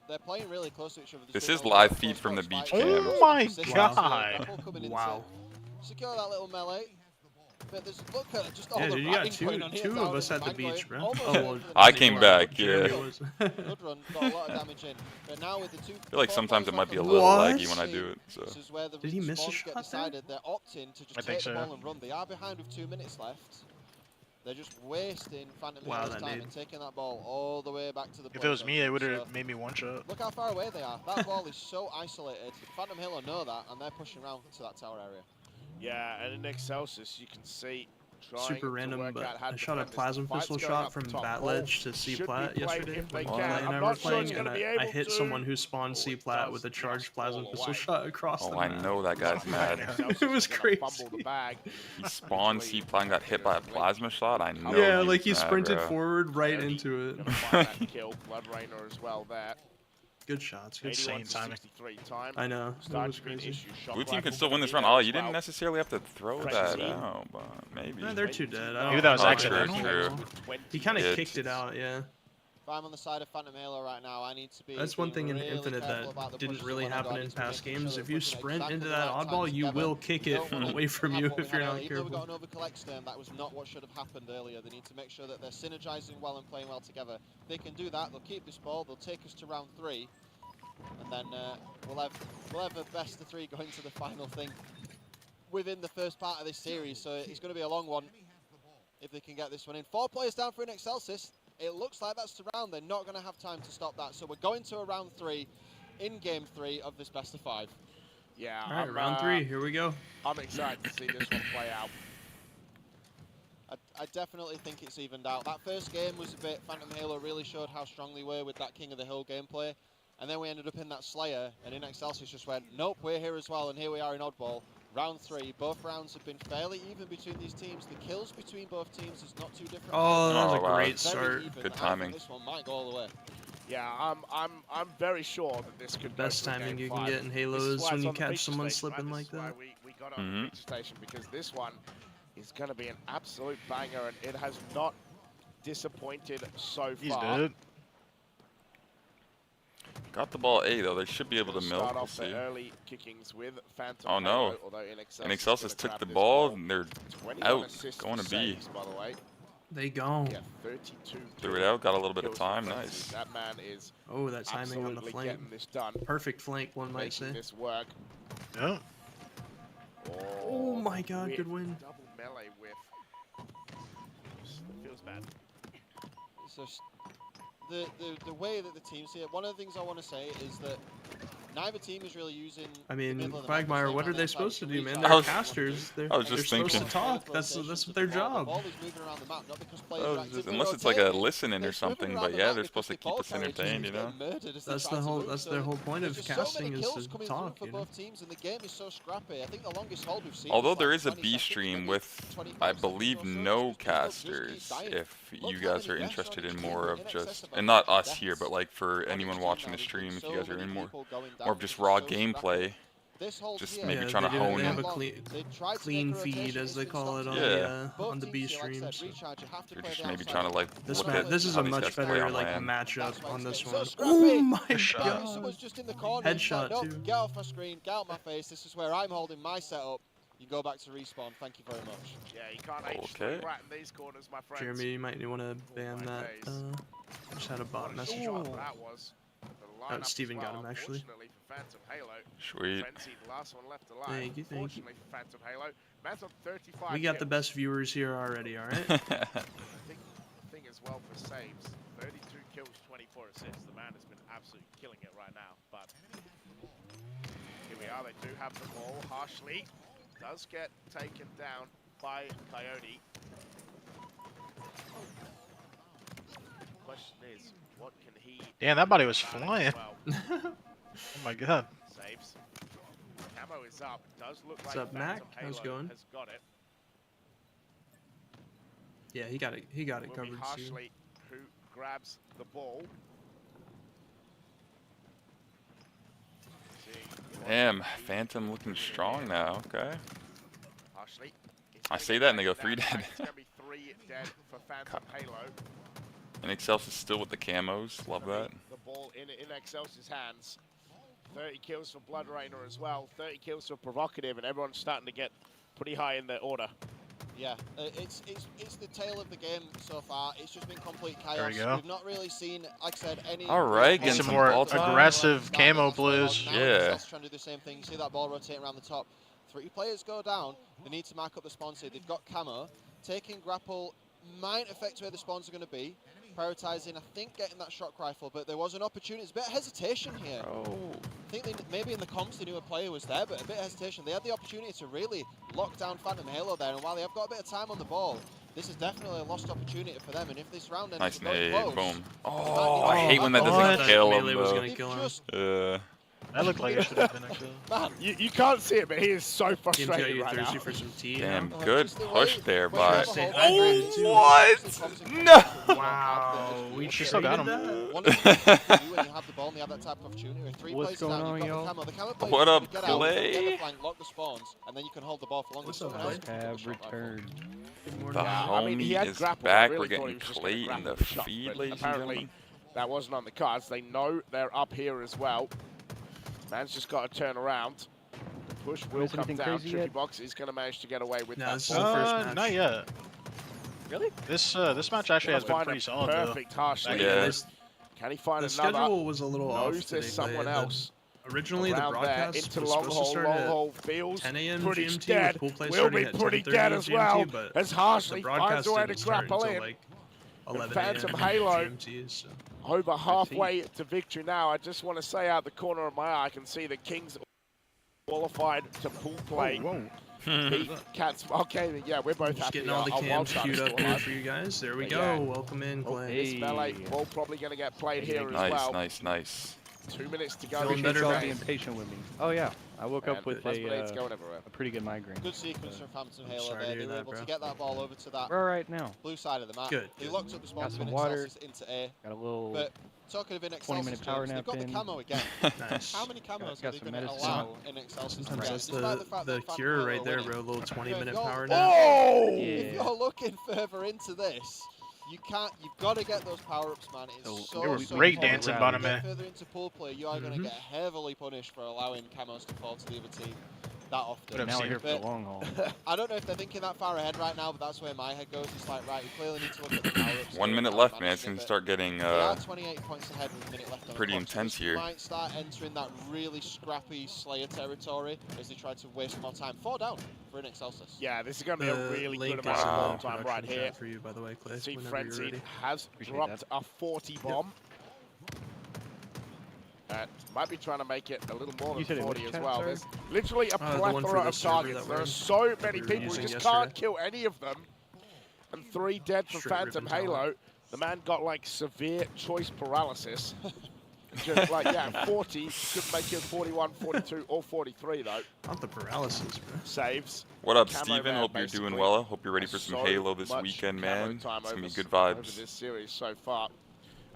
They're playing really close to each other. This There's is been live close feed from the fights. beach cam. Oh my God. Wow. Secure that little melee. But there's look at just all Yeah, the dude, you got ratting going on here. two of us Thousands at the of man beach, going bro. almost Oh, ready well, for the I next came one. back, Jeremy yeah. was. Good run, got a lot of damage in. But now with the two. I feel like four sometimes it players might be a back little on What? laggy when I do it. So This is where the Did he miss a respawns shot get there? decided. They're opting to just I think take the so. ball and run. They are behind with 2 minutes left. They're just wasting Phantom Wow, Halo's that time nade. and taking that ball all the way back to the If it was play me, it would zone. have made me one shot. Look how far away they are. That ball is so isolated. Phantom Halo know that, and they're pushing around to that tower area. Yeah, and in Excelsis, you can see trying Super to random, work but out how I to shot a defend this. plasma The fight's pistol going shot up from top. Bat Ball Ledge to C should be plat played yesterday if they when can. Clay and I'm I not were sure playing, it's and gonna be I able hit to. someone who spawned Oh, C it plat does with a just charged plasma fall pistol away. shot across the oh, I map. know that guy's mad. It was crazy. Fumble the bag. He spawned C-Plat and got hit by a plasma shot. I know. Yeah, he like was he mad, sprinted bro. forward right Gonna into it. find that kill. Blood Rainer as well there. Good shots. Good 81 Insane to timing. 63 time. I know. That Starting was to be an crazy. issue. Shock Blue team rifle can still win this be run. there Oh, as you didn't well. necessarily have to throw Fresh that team. out, but maybe. Yeah, they're too dead. I Maybe don't that was know. accidental. True. He kind of It's- kicked it out, yeah. If I'm on the side of Phantom Halo right now, I need to be. That's one being thing in really Infinite careful that about the didn't pushes really when I go. happen I in need to be past making games. sure If that you we're pushing sprint exactly into the that right oddball, time you together. will kick We it don't wanna away from have you what we if you're had not earlier. Even though we careful. got an overkill extern, that was not what should have happened earlier. They need to make sure that they're synergizing well and playing well together. If they can do that, they'll keep this ball. They'll take us to round 3, and then we'll have a best of 3 going to the final thing within the first part of this series. So it's going to be a long one if they can get this one in. 4 players down for an Excelsis. It looks like that's the round. They're not going to have time to stop that. So we're going to a round 3 in game 3 of this best of 5. Yeah. All right, I'm, round 3. Here we go. I'm excited to see this one play out. I definitely think it's evened out. That first game was a bit, Phantom Halo really showed how strong they were with that King of the Hill gameplay. And then we ended up in that Slayer, and in Excelsis just went, nope, we're here as well, and here we are in Oddball. round 3. Both rounds have been fairly even between these teams. The kills between both teams is not too different. Oh, that was Oh, a wow. great Very start. even. Good I think timing. this one might go all the way. Yeah, I'm very sure that this could go Best to a timing game you can 5. get in Halo This is why when it's you on the catch feature someone station, slipping right? like This is why that. we got it on the feature station, because this one is going to be an absolute banger, and it has not disappointed so He's far. dead. Got the ball A though. They should be able to Gonna milk. start We'll off the see. early kickings with Phantom Oh, no. Halo, although And Excelsis took the this ball, and they're 21 out, assists going for to B. saves, by the way. They go. Yeah, 32 Threw it out, got a little bit of kills for time. Frenzy. Nice. That man is Oh, that timing on the absolutely flank. getting this done, Perfect flank, one might making say. this work. Yeah. Oh my god, with good win. Double melee whiff. Feels bad. So the way that the teams see it, one of the things I want to say is that neither team is really using. I the mean, middle of the map, Quagmire, same what are on the they outside supposed to do, man? recharge. They're was- casters. I was They're just supposed thinking. to talk. That's Rotations of their the ball. The job. ball is moving around the map, not because players Oh, are actively unless it's like a rotating. listening or They're swimming something, around but the yeah, map they're because supposed to the keep ball us carrier just entertained, you keeps know? getting murdered as they That's try the to whole. move. That's So their whole point there's of just so casting many is kills to coming talk. through You for know. both teams, and the game is so scrappy. I think the longest hold we've seen. Although is there like is a 20 B seconds, stream maybe with, 25 I seconds believe, or so. no Just people just keep casters. dying. If Look you how guys many are deaths interested on in each more team, of in excess just, of and not 100 us here, but deaths like for on anyone each watching team the now. stream, There's if been you guys so are in many more, people going down. more of This just is raw so gameplay, scrappy. This hold just here, maybe Yeah, trying to they hone have in. a clean, they tried to clean make a rotation, feed, as it's they been call it stopped on here. Yeah. the Both B teams here, like I streams. said, recharge, you have to You're play just the maybe outside trying to like This look One at of this is how a these much guys play better on like land. That's matchup why on it's this getting so one. scrappy. Oh my Good shot. Yeah, god! someone's just in the corner. It's Headshot like, nope, too. get off my screen, get out my face. This is where I'm holding my setup. You go back to respawn. Thank you very much. Yeah, you can't H3 Okay. right in these corners, my friends. Jeremy, you might want to ban my that. days. I just had a What bot a message. shot that was. The lineup as Steven got well, him, actually. unfortunately for Phantom Halo. Sweet. Frenzy, the last one left alive. Thank you, thank you. Unfortunately for Phantom Halo. Man's on 35 We got the kills. best viewers here already. All right. I think the thing as well for saves, 32 kills, 24 assists. The man has been absolutely killing it right now. But here we are. They do have the ball. Harshly does get taken down by Coyote. Question is, what can he Damn, that body was do about it flying. as well? Oh my god. Saves. Camo is up. Does look What's like up, Mac? Phantom How's it Halo going? has got it. Yeah, he got it. He got it Will be covered. Too. Harshly who grabs the ball. Damn, Phantom looking strong now. Okay. Harshly. I say that and they go 3 dead. It's going to be 3 dead for Phantom Halo. And Excelsis is still with the camos. Love that. The ball in Excelsis' hands. 30 kills for Blood Rainer as well. 30 kills for Provocative, and everyone's starting to get pretty high in their order. Yeah, it's the tail of the game so far. It's just been complete chaos. There we go. We've not really seen, like I said, any. All right, getting some some more ball time. aggressive camo blues. Yeah. Trying to do the same thing. You see that ball rotating around the top. 3 players go down. They need to mark up the spawns here. They've got camo. Taking grapple might affect where the spawns are going to be. Prioritizing, I think, getting that shock rifle, but there was an opportunity. There's a bit of hesitation here. Oh. I think maybe in the comps they knew a player was there, but a bit of hesitation. They had the opportunity to really lock down Phantom Halo there, and while they have got a bit of time on the ball, this is definitely a lost opportunity for them. And if this round ends Nice up going nade. close, Boom. might Oh, be I hate when that close. doesn't That kill melee him, was though. gonna kill him. Just, That looked like it should have been actually. man, You can't see it, but he is so Game's got frustrated you right thirsty now. for some tea. Damn, now? good just the push way- there when you by. have a Stay whole hydrated, too. too. What? No. No. Wow, we She still got him. One of the things you do when you have the ball and you have that type of opportunity, with 3 What's players going down, on, you've got y'all? the camo. The camo players What can up, get out, Clay? get the flank, lock the spawns, and then you can hold the ball for longer. What's up, Someone else Clay? can get Have the shot rifle. returned. Good morning. The Yeah, I mean, he homie had is grapple. I back. really We're thought getting he was just gonna Clay in grapple the shot, feed, but ladies and apparently gentlemen. that wasn't on the cards. They know they're up here as well. Man's just got to turn around. The push will Is come anything down. crazy Tricky yet? Box is going to manage to get away with No, that this is ball. the first match. Not yet. Really? This match actually has been Find pretty a solid though. perfect Harshly. Yeah. Can he find The another? schedule was a little off Knows today, there's someone Clay. else. Originally, the around there broadcast into was long supposed to hole. start Long at hole feels 10 a.m. pretty GMT, dead. with pool play Will starting be at pretty 10:30 dead as GMT, well. but As the Harshly finds broadcast a way to didn't start grapple until in. like 11 Phantom a.m. Halo. GMT, so. Over halfway to victory now. I just want to say out the corner of my eye, I can see the Kings qualified to pool play. Whoa. Beat Cats. Okay, yeah, we're both Just happy. getting all the Our cams Wildcard queued is up still here alive. for you guys. There we But go. yeah. Welcome in, Oh, Clay. this melee ball probably going to get played here as Nice, well. nice, nice. 2 minutes to go. Feeling Appreciate better, y'all Mac? being patient with me. Oh yeah, I woke up with Buzzblade's going everywhere. a pretty good migraine. Good sequence from Phantom I'm Halo sorry to there. hear They were that, able bro. to get that ball over to that We're all right now. blue side of the map. Good, They good. locked up the spawn Got for some InXelsis water. into A. Got a little But talking of InXelsis, 20-minute power they've got nap the in. camo again. Nice. How many camos got are they some going to medicine. allow InXelsis to Sometimes get? that's Despite the fact the that Phantom cure Halo right are there, winning. bro. A little You know, 20-minute if you're- power nap. Oh! If Yeah. you're looking further into this, you can't. You've got to get those power-ups, man. It's So, so they were so break important. dancing If bottom you get man. further into pool play, you are going to get heavily punished for allowing camos to fall to the other team that often. I've Now we're seen here for But the long haul. I don't know if they're thinking that far ahead right now, but that's where my head goes. It's like, right, we clearly need to look at the power-ups. 1 minute left, man. It's gonna start getting They are 28 points ahead with a minute left on the pretty clock, so intense this here. might start entering that really scrappy Slayer territory as they try to waste more time. 4 down for InXelsis. Yeah, this is going to be a really good link amount is in of the bomb time right production here. chat for you, by the way, Clay. See, Whenever you're Frenzy ready. has Appreciate dropped that. a 40 bomb. Might be trying to make it a little more You than said it 40 which as chat, well. sorry? There's literally a The one for plethora the of server targets. that There are we're- so many we were people who using just yesterday. can't kill any of them. And 3 dead for Str8 Phantom Rippin Halo. talent. The man got like severe choice paralysis. Just like, yeah, 40. Could make it 41, 42, or 43 though. Not the paralysis, bro. Saves. What up, Camo Steven? man, Hope you're doing basically. well. Hope you're ready for some So Halo this much weekend, camo man. time It's gonna be over good over vibes. this series so far.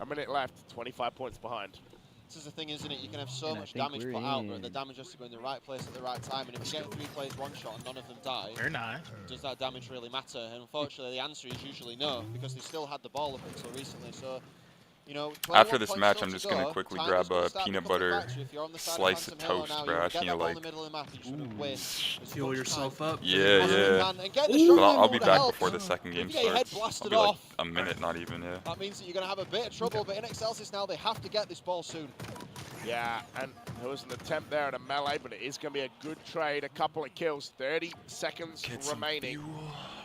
A minute left, 25 points behind. This is the thing, isn't it? You can have so And I much think damage we're put out, but the in. damage has to go in the right place at the right time. And if you get 3 players one shot and none of them die, They're not. does that damage really matter? And unfortunately, the answer is usually no, because they still had the ball up until recently. So, you know, After this match, I'm just gonna quickly grab a peanut butter slice of toast, bro. I just need to like Heal yourself up. Yeah, yeah. But I'll be back before the second game If you get your head starts. I'll blasted be like off, a minute, not even, yeah. that means that you're going to have a bit of trouble. But InXelsis now, they have to get this ball soon. Yeah, and there was an attempt there at a melee, but it is going to be a good trade. A couple of kills, 30 seconds Get some remaining. fuel.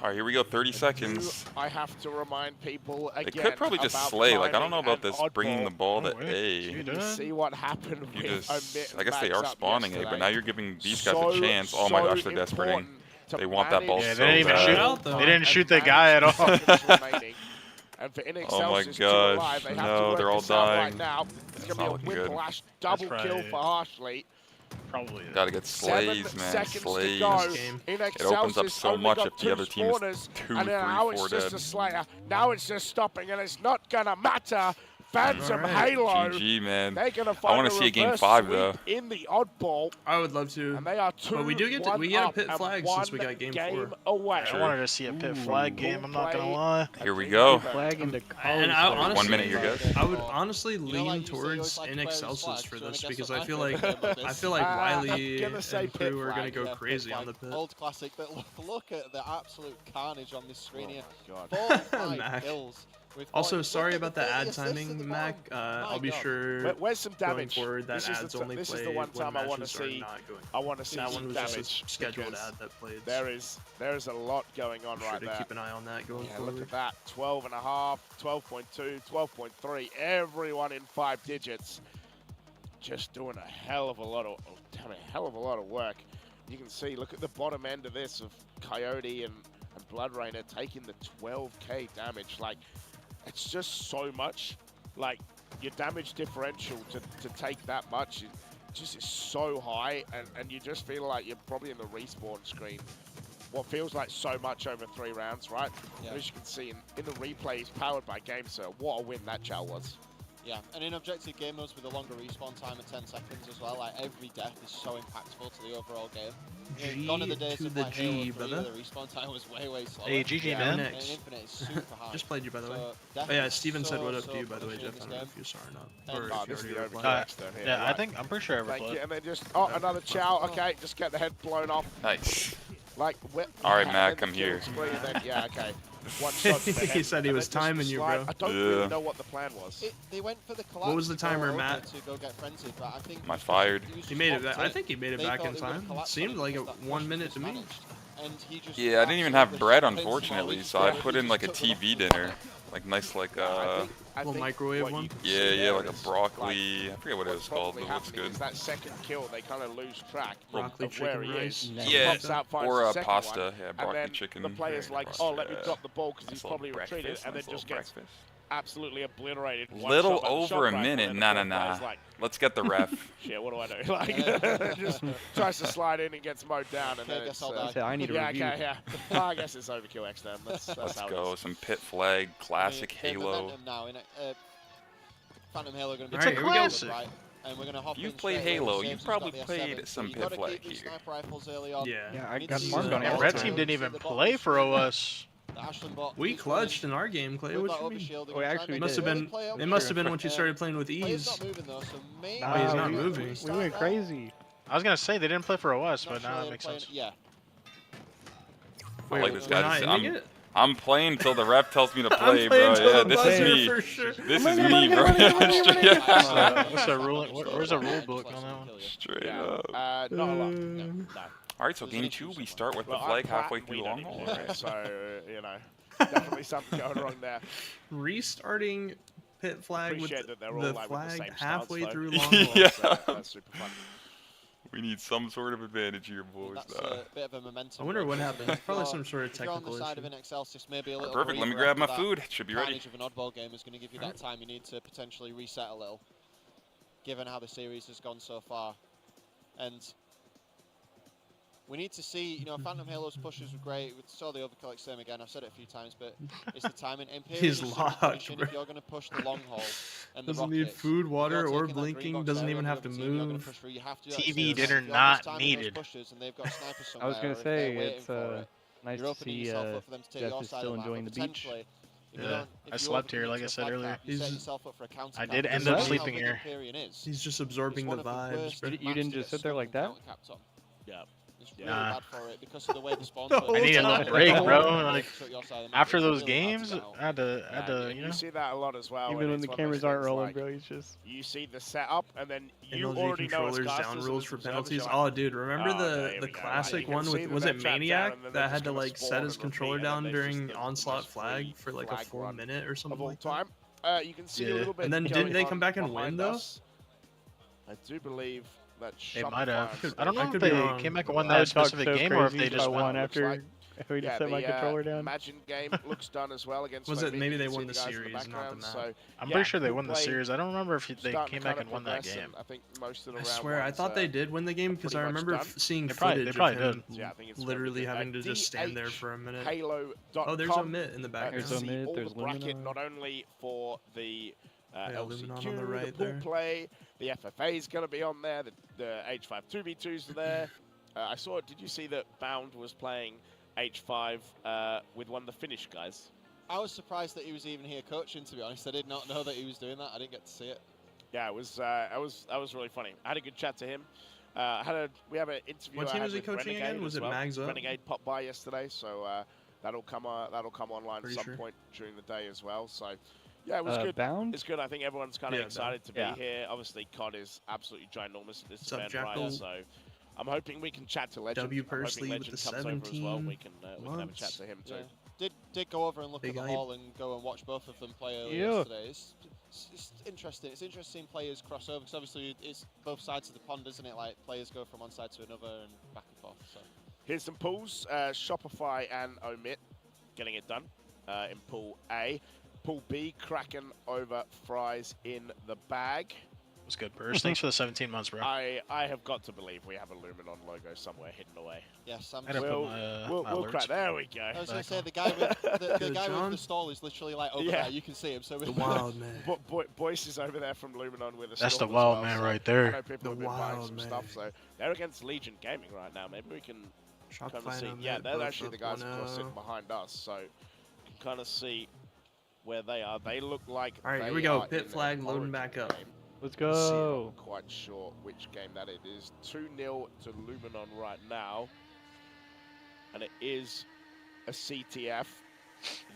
All right, here we go, 30 seconds. I have to remind people They again could probably just about slay. Like, I don't know timing about this and bringing the oddball. ball to Oh, wait. A. You see what happened You with just, Omit I guess they Max are up spawning A, but yesterday. now you're giving these guys So, a chance. Oh my so gosh, they're desperately. important to They want that ball manage Yeah, so they didn't even bad. shoot. Out, though. They didn't and shoot the manage guy at all. seconds remaining. And for InXelsis Oh my to gosh, arrive, they have no, to work they're all this out right dying. now. It's going not to looking be a good. whiplash double That's kill right. for Harshly. Probably. Gotta get 7 slays, man. seconds Slays. to go. Game. It opens up InXelsis so only much got if the 2 other team is spawners, 2, and 3, now 4 it's just dead. a Slayer. Now it's just stopping, and it's not gonna matter. Phantom Alright. Halo. GG, man. They're gonna I find wanna a see a game reverse 5, sweep though. in the oddball, I would love to. and they are 2-1 But we do get to- we get a up pit and flag since we 1 got game game 4. away. I wanted to see a pit flag game, I'm not gonna lie. Here we go. Flag into And I college. honestly, 1 minute here, guys. I would honestly know, lean like you say, you towards always like to wear these InXelsis flags, for so I this guess because what I my feel favourite like game about this- Wiley gonna say and pit crew are gonna flag, go Yeah, crazy pit on the flag. pit. Old classic, but look at the absolute carnage on this screen here. God. 45 Mac. kills. with Also, 40. sorry Look at about the 30 ad assists at the timing, Mac. bottom. I'll be My God. sure Where's some going damage? forward that This is ads the, only this play is the one when time I want to matches are see. not going. I want to see That some one was damage. just a scheduled because ad that played. There is a lot going on Sure right to there. keep an eye on that going Yeah, forward. look at that. 12.5, 12.2, 12.3. Everyone in 5 digits. Just doing a hell of a lot of work. You can see, look at the bottom end of this of Coyote and Blood Rainer taking the 12k damage. Like, it's just so much. Like, your damage differential to take that much just is so high, and you just feel like you're probably in the respawn screen. What feels like so much over 3 rounds, right? Yeah. As you can see in the replays powered by GameSir, what a win that chow was. Yeah, and in objective game modes with a longer respawn time of 10 seconds as well, like every death is so impactful to the overall game. G Gone are the days to of the like G, Halo 3, brother. where the respawn time was way slower. Hey, GG, Yeah, man. And Next. Infinite is super high. Just played you, by the way. So Oh death yeah, is Steven said so, what up so to you, by the way, punishing Jeff. I in don't know this if you saw or not. And- Or Oh, if you this is the already overtime replied. stone here. Yeah, right. I'm pretty sure I Thank you, replied. and then just, another chow. Okay, just get the head blown off. Nice. Like, All right, and Mac, then I'm the kill here. spree, and then, yeah, okay. One shot to the He head, said he and was then just timing you, slide. bro. I don't Yeah. really know what the plan was. They went for the collapse. was the to go timer, over Matt? To go get frenzied, but I think Am I fired? was He made it. spot I it. think he made it They back thought in they would've time. collapsed Seemed on it like because that 1 push minute was to me. managed. And he just Yeah, I didn't even have absolutely bread, pinched unfortunately, Molly so I through. put He in just like a took them off TV the dinner. corner. Like nice, like I Little think microwave what one? you can yeah, see yeah, there like a is, broccoli. I forget what it what's was called, probably but it looks happening good. is that second kill, they kind of lose track Broccoli, of where chicken, he rice. is. Nice. He Yeah, pops out, finds or the a second pasta. one, Yeah, and broccoli then chicken. the player's like, Nice, oh, let me yeah. drop the ball because he's Nice little probably retreated, breakfast, and then nice just little gets breakfast. absolutely obliterated. One Little shot, but the over shot a rifle minute. and the Nah, fourth nah. player's like, Let's get the ref. shit, what do I do? Like, just tries to slide in and gets mowed down, and Okay, then guess it's, I'll die. He said, I need a yeah, review. okay, yeah. Well, I guess it's overkill X then. That's Let's how go. it is. Some pit flag, classic I mean, the Halo. momentum now in Phantom Halo going to be It's a very classic. good, right? And we're going to hop If you in played straight away with Halo, saves you who's probably got the played S7. some So pit you've got to flag keep these here. sniper rifles early on. Yeah. Yeah, I need got to marked see on the And all red the team time. didn't even play for OS. The Ashland bot We keeps clutched running in our gameplay. with What that you mean? overshielding We and actually trying to Must have really been. play out It must have for been once you started playing with Player's ease. not moving though, so maybe Oh, he's not we- moving. We went crazy. I was gonna say they didn't play for OS, Not but sure now they're it makes playing- sense. Yeah. I like this we're guy. not This- ending it? I'm playing until the ref tells me to I'm play, playing bro. till Yeah, the this is buzzer me. for sure. This is running, me, bro. Yeah. What's the rule? Where's the rule book on that one? Straight Yeah, up. not a lot. No. All right, so game 2, we start with the Well, I'm flag Pratt halfway and through we long don't haul. even All play, right. so, you know, definitely something going wrong there. Restarting pit flag with Appreciate that they're all the like with the flag same stance, halfway though. through long Yeah. haul. That's super fun. We need some sort of advantage here, boys. That's a bit of a momentum. I wonder what break. happened. If Probably you're- some sort of if you're on the technical side of issue. an Excelsis, maybe a little Perfect. Let me breather grab my after that food. It should be ready. carnage of an oddball game is going to give you that time you need to potentially reset a little, given how the series has gone so far. And we need to see, you know, Phantom Halo's pushes were great. We saw the overkill XM again. I've said it a few times, but it's the timing. Imperial He's is locked, finishing bro. if you're going to push the long haul and the Doesn't need rockets. food, If water, you're or taking that green blinking. box Doesn't area even and the have to other team, you're gonna move. push through, you have to do that TV as soon as dinner you're not timing those needed. pushes and they've got snipers I was somewhere, gonna or if they're say waiting it's for it, nice you're to opening see yourself up for them to take Jeff your is side still of the map, enjoying but the beach. potentially, if you Yeah, don't- if I you slept here, overcommit like to I a said flag earlier. cap, you set He's- yourself up for a counter I cap. did end That's up how sleeping big here. Empyrean is. He's just absorbing It's the one of the vibes. worst bro. You maps didn't to just get sit there stuck like and that? counter-capped on. Yeah. It's really Nah. bad for it because of the way the spawn The puts whole I need a time. little break, bro. Like Took your side of the map. after It's those really hard to games, get out. I had to, And you you know. see that a lot as well. Even and when the it's one of those cameras aren't things rolling, like, bro, he's just. you see the setup, and then you MLG already know as controllers casters down and rules as for observers, penalties. you're like, Oh, dude, remember oh, there the we go. classic You can one see with that was they're it trapped down, Maniac and then that they're had just to gonna like spawn set his and controller repeat, and down then there's during just the onslaught most flag free for like a flag full run minute or something of all like that? time. You can see Yeah. a little bit. And then going didn't they on come back and behind win though? us. I do believe that They might Shopify have. is I don't know I if could be they wrong. came back and won I that would talk specific so game, or if crazy they if I just won won. after we just set my controller down. Imagine game looks done as well against. Was it Foamy. maybe You they can won see the guys in series, not the background, map? so, I'm yeah, pretty sure they cool won the play, series. I don't remember if they starting came to back kinda and won that progress, game. and I think most of the I round swear, I ones, thought they did win the game because I pretty much remember done. seeing They probably- footage they probably of him So, yeah, I think it's literally very good. having to just stand there for a minute. Halo.com. Oh, there's Omit in the You background. There's see Omit, all there's the bracket, Lumina. not only for the Yeah, LCQ, Luminon on the right pool there. play, the FFA is going to be on there, the H5 2v2s are there. I saw, did you see that Bound was playing H5 with one of the Finnish guys? I was surprised that he was even here coaching, to be honest. I did not know that he was doing that. I didn't get to see it. Yeah, it was that was really funny. I had a good chat to him. We have an interview. What I team had was he with coaching Renegade again? Was as it well. Mags Up? Renegade popped by yesterday, so that'll come online Pretty at some sure. point during the day as well. So yeah, it was good. Bound? It's good. I think everyone's kind of Yeah, excited to be Yeah. here. Obviously, COD is absolutely ginormous at this What's up, event, right? Jackal? So I'm hoping we can chat to Legend. W I'm hoping Pursley with Legend the comes over as well. 17 We can have a chat months. to him too. Yeah. Did go over and look Big at the hype. hall and go and watch both of them play earlier Yeah. yesterday. It's interesting. It's interesting players cross over because obviously it's both sides of the pond, isn't it? Like players go from one side to another and back and forth. So Here's some pools. Shopify and Omit getting it done in Pool A. Pool B, Kraken over Fries in the bag. It was good, Burst. Thanks for the 17 months, bro. I have got to believe we have a Luminon logo somewhere hidden away. yes, I had to put We'll, my, we'll, my we'll alerts. crack. There we go. I was going back to say on. the guy with the Good, guy with John. the stall is literally like over Yeah. there. You can see him. So The wild man. Boyce is over there from Luminon with a That's stall the as wild well, man so right there. I know people The have been buying wild some man. stuff, so they're against Legion Gaming right now. Maybe we can kind of Shopify see. and Yeah, Omit they're both actually the up guys, of course, 1-0. sitting behind us, so you can kind of see where they are. They look like. All right, they here we go. are Pit in flag an loading Origin back up. game. Let's Let's see, I'm go. not quite sure which game that it is. 2-0 to Luminon right now. And it is a CTF.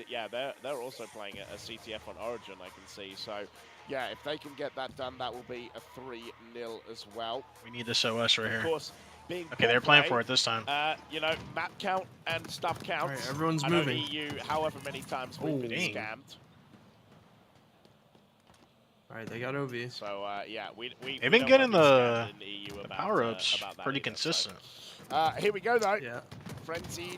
Yeah, they're also playing a CTF on Origin, I can see. So, yeah, if they can get that done, that will be a 3-0 as well. We need this OS right Of here. course, being Okay, they're playing play, for it this time. you know, map count and stuff counts. All right, everyone's I know moving. EU, however many times we've been dang. scammed. All right, they got OV. So, yeah, we They've been don't getting wanna be scammed in the EU about, power-ups about that pretty either, so. consistent. Here we go, though. Yeah. Frenzy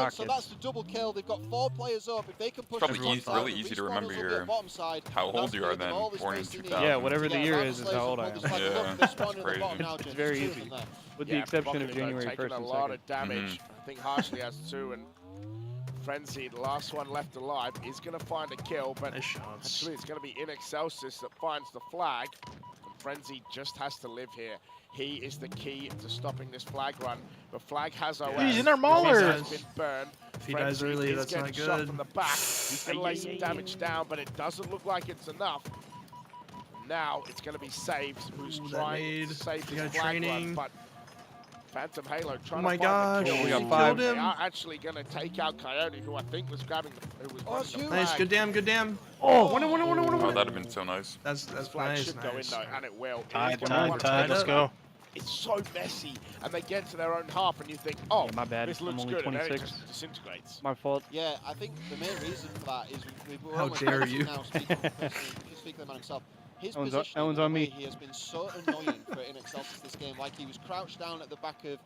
round, so rockets. that's the double kill. They've got 4 players up. If they can push Probably the top easy- side, really the easy to respawners remember will be your- at bottom side, how and old that's you gonna are give them then, all the born in space they need. 2000. Yeah, whatever the Yeah, year Raven is Slaves how will old I pull this am. flag. Yeah, Look, they're spawning at the crazy. bottom now, It's James. very Two of easy. them there. With the Yeah, exception Rocket of though January taking 1st a and lot 2nd. of damage. I think Harsley has 2, and Frenzy, the last one left alive, is going to find a kill, but Nice shots. actually it's going to be In Excelsis that finds the flag. And Frenzy just has to live here. He is the key to stopping this flag run. The flag has OS. He's in our The mauler. has been burned. If he dies Frenzy early, is that's getting not shot good. from the back. He's going to lay some damage down, but it doesn't look like it's enough. Now it's going to be Saves who's Ooh, that trying nade. to save We this got flag run, training. but Phantom Halo trying my to find the gosh, kill. we got he five. killed They him. are actually going to take out Coyote, who I think was grabbing who was running it's the huge. flag. Nice, good damn, good damn. Oh, One, Oh, that'd have been so nice. That's This flag nice, should go in nice. though, and it will. It is Tied, gonna tied, be tied. Let's go. It's so messy, and they get to their own half, and you think, oh, Yeah, my bad. this I'm looks only good, and then it 26. just disintegrates. My fault. Yeah, I think the main reason for that is we're How almost dare mentioned you. now, speaking of the man himself. His That one's position, on the way me. he has been so annoying for In Excelsis this game. Like he was crouched down at the back of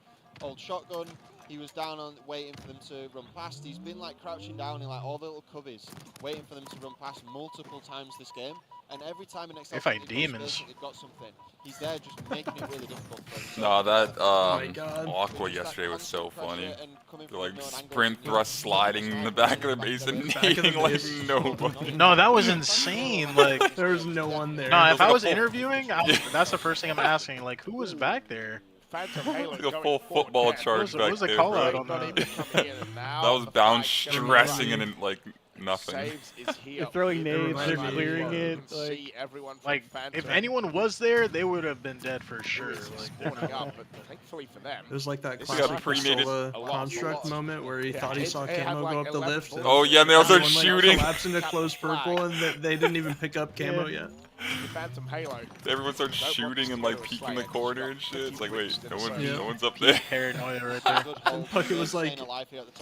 old shotgun. He was down on waiting for them to run past. He's been like crouching down in like all the little covers, waiting for them to run past multiple times this game. And every time In Excelsis fight demons. they've got something. He's there just making it really difficult for them. So No, that my God. Aqua just that yesterday was so constant funny. pressure and coming They're from like unknown angles sprint and thrust sliding in the back of their base and nading like nobody. No, that was insane. Like, There's no one there. no, if I like a was full- interviewing, that's the first thing I'm asking. Like, who was back there? Phantom Halo Like a going full forward football again. charge What was back the there, call bro. out on Not that? even coming in, and now That was the bound flag's gonna stressing run. and like nothing. Saves is here. They're throwing They nades, reminded they're me of clearing one. it. You can Like, see everyone from Like, Phantom if anyone was there, they would have been dead for sure. is Like, spawning up, but thankfully for them, It was like that This got classic pre-mated- Sola a lot. construct moment where he Yeah, thought he it- saw it had camo like go up the 11 lift. and bullets. Oh yeah, and they all start everyone, like, shooting. collapsed into close purple, and they didn't even pick up camo yet. the Phantom Halo. Everyone starts Don't shooting watch and the like video peeking the slide, corner just and got shit. It's like, wait, pretty no much no one's up there. paranoia right there. And Puckett was like,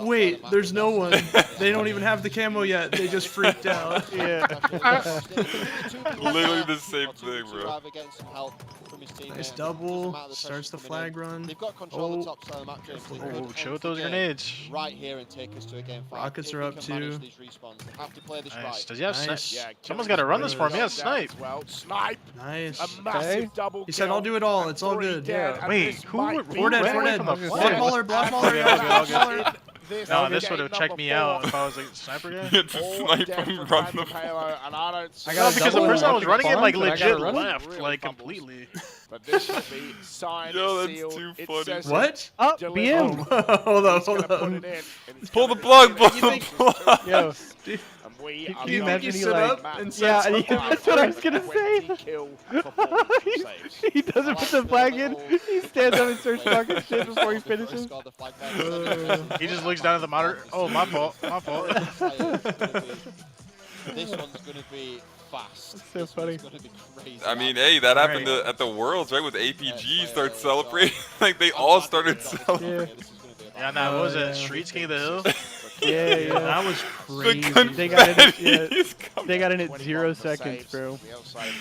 wait, there's no one. They don't even have the camo yet. They just freaked out. Yeah. Literally the same thing, bro. Nice double. Starts the flag run. They've got control of the Oh. top side of the map, James. They Oh, could show end with those the game grenades. right here and take us to a game five. Rockets if are we up can manage too. these respawns. They have to play this Nice. right. Does he have Nice. snipe? Yeah, Someone's killing got to run this is for me. down Yeah, as snipe. well. Snipe. Nice. A massive double He said, kill. "I'll do it all. It's all Three good." dead, and Wait, this who might would- be Four dead, ran four away dead. from the Block flag? mauler, block mauler. Okay, guys, okay, block okay. mauler. No, game this would have checked number me 4. out if I was a sniper guy. You had to All snipe dead him for run Phantom the Halo, and I don't see I No, got a because the double person I was electric running in like farm, so I legit gotta run. left, Really like fumbles. completely. But this will be signed, Yo, that's sealed. too It funny. says What? Oh, Deliver. BM. Hold on, He's gonna hold put on. it in, and he's Pull gonna the plug, be pull in. the It's plug. Yo. And we Can are you going imagine to he, sit like- up and Yeah, set and something? that's what I was gonna say. 20 kill performance from Saves. He doesn't put the flag in. He stands up and starts talking shit before he finishes. He just looks down at the monitor. Oh, my fault. My fault. This one's going to be fast. That's so This funny. one's gonna be crazy. I mean, hey, that happened at the Worlds, right? With APG start celebrating. Like they all started celebrating. Yeah, nah, what was Oh, it? yeah. Streets King of the Hill? Yeah, yeah. That was The crazy. They got in it, confetti yeah. is coming. They got in at 21 0 for seconds, saves. bro. The outside is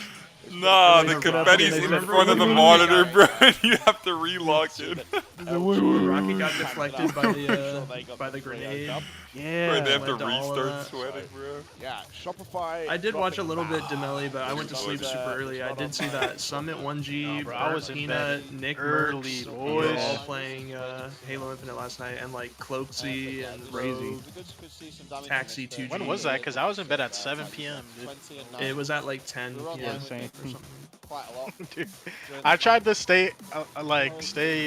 Nah, They the put it up confetti's and in they said, front of the "Remember monitor, when bro. You have to relock it. Rocky got deflected by the grenade. Yeah. Right, they have to Led to all of restart that. sweating, bro. Yeah, Shopify. I did watch a dropping little bit back. Demelli, but I went to sleep super early. I did see that Summit 1G, No, bro, I was in Peanut, bed Nick early, Merckx, boys. were all playing Halo Infinite last night, and like Cloaksy and Rogue. Taxi 2G. When was that? Because I was in bed at 7 p.m., dude. It was at like 10 We're on p.m. line same. with Nick for quite a lot. Dude, I tried to stay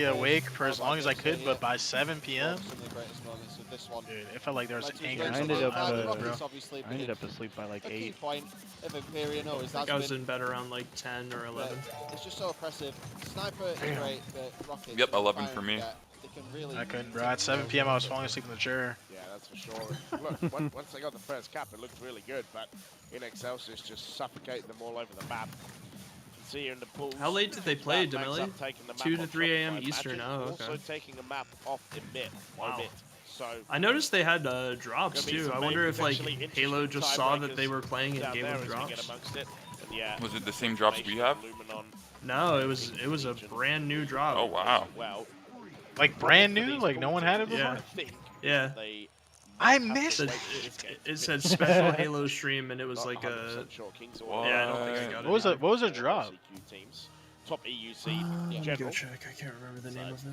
awake for as long as I could, but by 7 p.m., Some of the greatest moments of this one. dude, it felt like there was Like, anger. I in ended my up, eyes, the bro. Rockets obviously I ended been up asleep by like a key 8. point of Imperial is that's I was been, in bed around like 10 or 11. it's just so oppressive. Sniper is great, but Rockets. Yep, they 11 fire for and me. forget. They can really I couldn't, bro. At 7 p.m., I was falling asleep in the chair. Yeah, that's for sure. Look, once they got the first cap, it looked really good, but In Excelsis just suffocated them all over the map. See you in the pools. How late did they play, Max Demelli? up taking the map 2 to off 3 a.m. Shopify Eastern, Matches, oh, Also okay. taking a map off Emit. Wow. Omit. So I noticed they had drops Gonna be too. some I wonder if like potentially Halo interesting just saw that they tiebreakers were playing in down game there of as we get drops. amongst it. And yeah, Was it the same drops we have? Luminon No, it was a brand new drop. Oh wow. well. Like, brand new? Like, no one had it before? Yeah. I think Yeah. they I have to missed It, wait for this game. it said special Halo stream, and it was Not like a. 100% sure. Kings What? Order, Yeah, I don't think I got it. What was a drop? CQ teams. Top EUC Let me go general. check. I can't remember the name of it.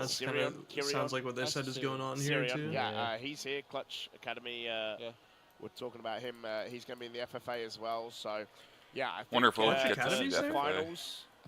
That's kind of sounds like what they said is going on here Sirion, too. yeah, he's here. Clutch Academy. We're talking about him. He's going to be in the FFA as well. So, yeah, I think Wonder if we'll get to see Academy's that there? finals. I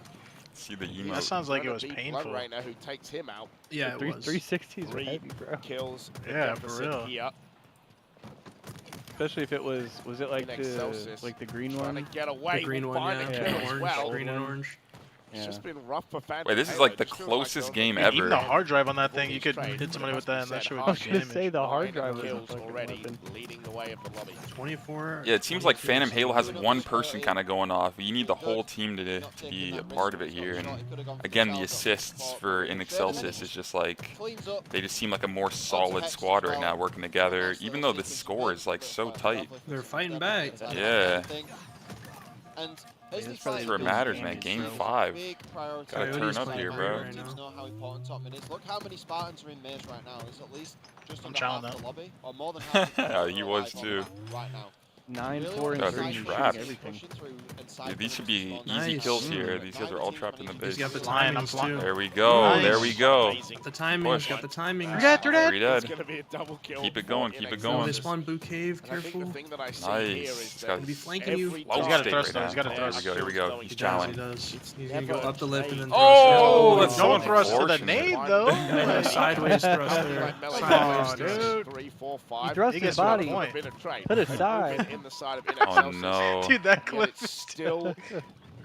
See the That emote. sounds like it Gonna was be painful. Blood Rainer who takes him out. Yeah, it was. 360s are Three heavy, bro. kills the Yeah, for deficit real. here. Especially if it was it like In Excelsis, the green Trying one? to get away. The green Will one, find yeah. a Yeah. kill as Orange, well. green and orange. It's just been rough for Phantom. Wait, this is Halo. like the Just feels closest those game are ever. Even the hard drive on that all thing, you these could trades, hit somebody but with that, as and that we shit said, would I do was gonna damage. say the hard 9 drive was a kills fucking already, weapon. leading the way of the lobby. 24. Yeah, it seems like 22, Phantom Halo has 17. one person kind of going off. You need the whole team to be a part of it here. And again, the assists for In Excelsis is just like, they just seem like a more solid squad right now working together, even though the score is like so tight. They're fighting back. Yeah. And That's where it matters, man. Game 5. Gotta turn up here, bro. Teams know how important top minutes. Look how many Spartans are in maze right now. There's at least just under challenging half that. the lobby, or more than half the Yeah, teams he are was alive on too. the map right now. 9, Really 4, and want 3. they're You're trapped. shooting everything. Dude, these should be easy Nice. kills here. These guys are all trapped in the He's base. got the Flying, I'm timings flying. too. There we go. There we go. Got the timings. Push. Got the timings. You're dead, you're dead. 3 It's dead. going to be a double kill. Keep it going, for keep it In going. They Excelsis. spawn Boo Cave. And I think Careful. the thing that I see Nice. here is He's that gotta Gonna be flanking you. every Low He's gotta state thrust right though, he's now. gotta thrust. Here we go. He's challenging. He does. It's He's gonna go never up the lift and then Oh, thrust. that's Going so for us with a unfortunate. nade though. Yeah, sideways thrust there. Like melee Sideways players, thrust. dude. 3, 4, He 5. thrust He his gets to a body. point. Been a trade. Put it Moving aside. in the side of In Oh Excelsis. no. Dude, that Yet clip it's is still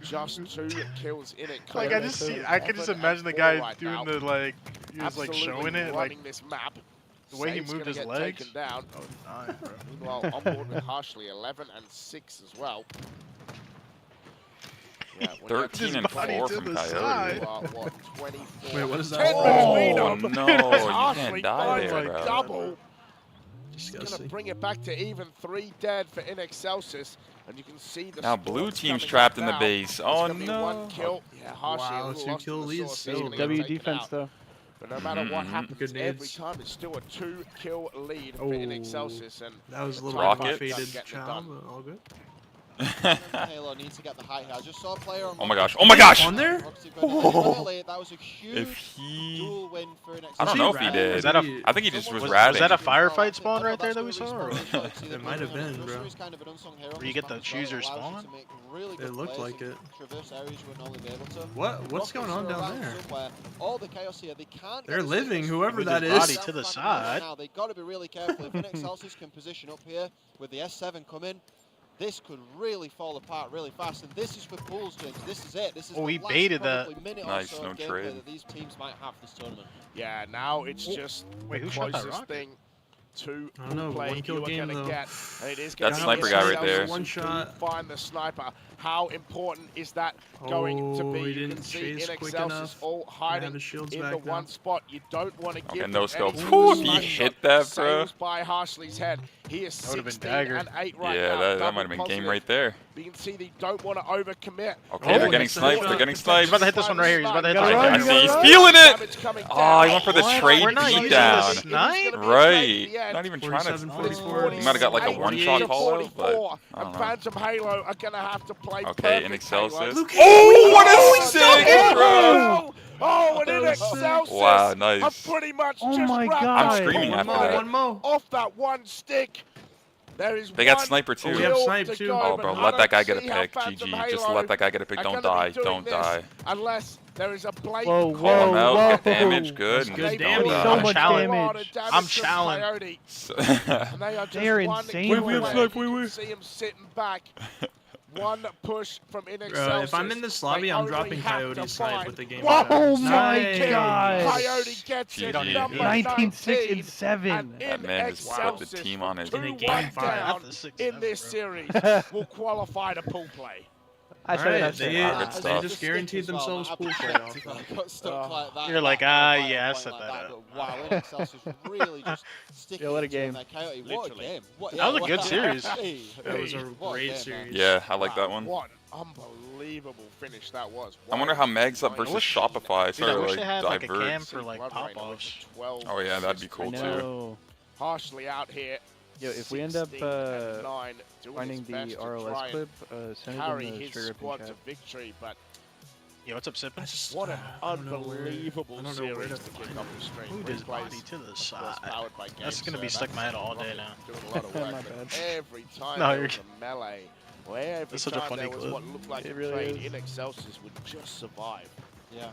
just 2 kills in it. like I just see, I can just imagine the guy doing the like, he was like Absolutely showing it, like running this map. the way he Save's moved gonna his get legs. taken down. Oh, nice, bro. Meanwhile, on board with Harshly, 11 and 6 as well. Yeah, when you have 13 His and body 4 to from the Coyote. side. you are, what, 24. Wait, what is that? 10 Oh between them. no, you Harshly can't die finds there, a bro. double. He's going to Disgusting. bring it back to even 3 dead for In Excelsis. And you can see the Now blue storms team's coming trapped up in the now. base. It's Oh gonna be 1 no. kill. Yeah, Harshly Wow, a little 2 lost kill in the lead source. still. He's gonna W get taken defense out. though. But no matter what Mhm. happens, Good every nades. time it's still a 2-kill lead for In Excelsis. And That was a little Rocket. faded Getting it child, done. but all good. Halo needs to get the height here. I just saw a player on Oh my gosh. Oh my gosh. On there? That was a huge If he, dual win for an I don't know if he rat? did. Was that a- I think he just was Was ratting. that a firefight spawn right there that we saw? Or? It might have been, bro. Where you get to choose your spawn? It looked like it. Traverse areas you would normally be able to. What's going on down there? All the chaos here, they can't. They're living, whoever With that his is. body to the side. Now they got to be really careful. If Excelsis can position up here with the S7 coming, this could really fall apart really fast. And this is for pools, James. This is it. This is Oh, the he last baited probably that. minute or Nice, so no of gameplay trade. that these teams might have this tournament. yeah, now it's just Wait, the who shot that closest rocket? thing to I don't know, play one kill you are game, gonna though. get. And it is That gonna be sniper guy right Excelsis there. who One do shot. Find the sniper. How important is that going to Oh, be? he You can didn't see chase In quick Excelsis enough. all Have hiding his shields in back the now. one spot. You don't want to give Okay, them no scope. any Ooh, sniper he shot. hit that, bro. Sails by Harshly's head. He is That would've been 16 dagger. and 8 right Yeah, now. that Double might have been game positive. right there. But you can see they don't want to overcommit. Okay, they're getting nice sniped. shot. They're getting He's sniped. about to hit this one right here. He's about to hit Gotta this run, one. I you see. gotta He's run. feeling it. Damage coming Oh, down. he went for the What? trade We're not using beatdown. the snipe? Right. Not even trying to. 47, He 44. might have got like a one-shot call out, but I and don't know. Phantom Halo are gonna have to play Okay, in perfect Excelsis. Halo. Oh, what a Oh, sick, bro! Oh, and in That was sick. Excelsis Wow, have nice. pretty much Oh just my wrapped God. up I'm screaming one after more that. One more. off that one stick. There is They got one sniper too. Oh, we have kill snipe to too. go, Oh, but bro, I let that guy don't get a see how pick. Phantom GG. Just Halo let that guy get a pick. are Don't gonna die. be doing Don't this die. Unless there is a blatant Whoa, call. Call him out. Get whoa. damage. Good. That's And good just damage. don't So die. much challenged. damage. I'm challenged. Coyote, and they are just They're one insane. kill We have away. snipe, You can see him sitting back. One push from In Excelsis. Bro, if I'm in this lobby, They I'm only dropping have Coyote to snipe find with the game. one Oh Nice. my God. Coyote gets it. GG. Number 19, 6, 19. and 7. And That In man just put the Excelsis team on his. In a 2-1 game 5. down That's a 6-7, in this bro. series will qualify to pool play. I said Alright, that. they, Wow, good they stuff. just guaranteed themselves pool play off that. Got stuck like that. You're like, at ah, a final yeah, I point set like that up. But wow, In Excelsis really just sticking Yeah, what a it to game. their Coyote. What a Literally. game. What, That was a good series. Hey, That was a what great game, series. Yeah, I like that one. What an unbelievable finish that was. I wonder how Meg's up versus wish- Shopify. Dude, I Sort wish of they had like like a cam diverge. for like pop-offs. Oh, yeah, that'd be cool, I too. know. Harshly out here. Yo, if we end up 16 and 9, doing finding his best the to try RLS and clip, send it carry in the his Str8 Rippin squad chat. to victory, but Yo, what's up, Sippin? what an I don't know where- unbelievable I don't know where series to to find kick off the stream. Moved his Replays, body to the of course, side. powered by That's games, gonna be so stuck in my head that's all day Rocket now. Doing a lot of My work, but bad. every time No, there you're was a melee, or every That's such a time funny there was clip. what looked like It a really trade, is. In Excelsis would just survive. Yeah.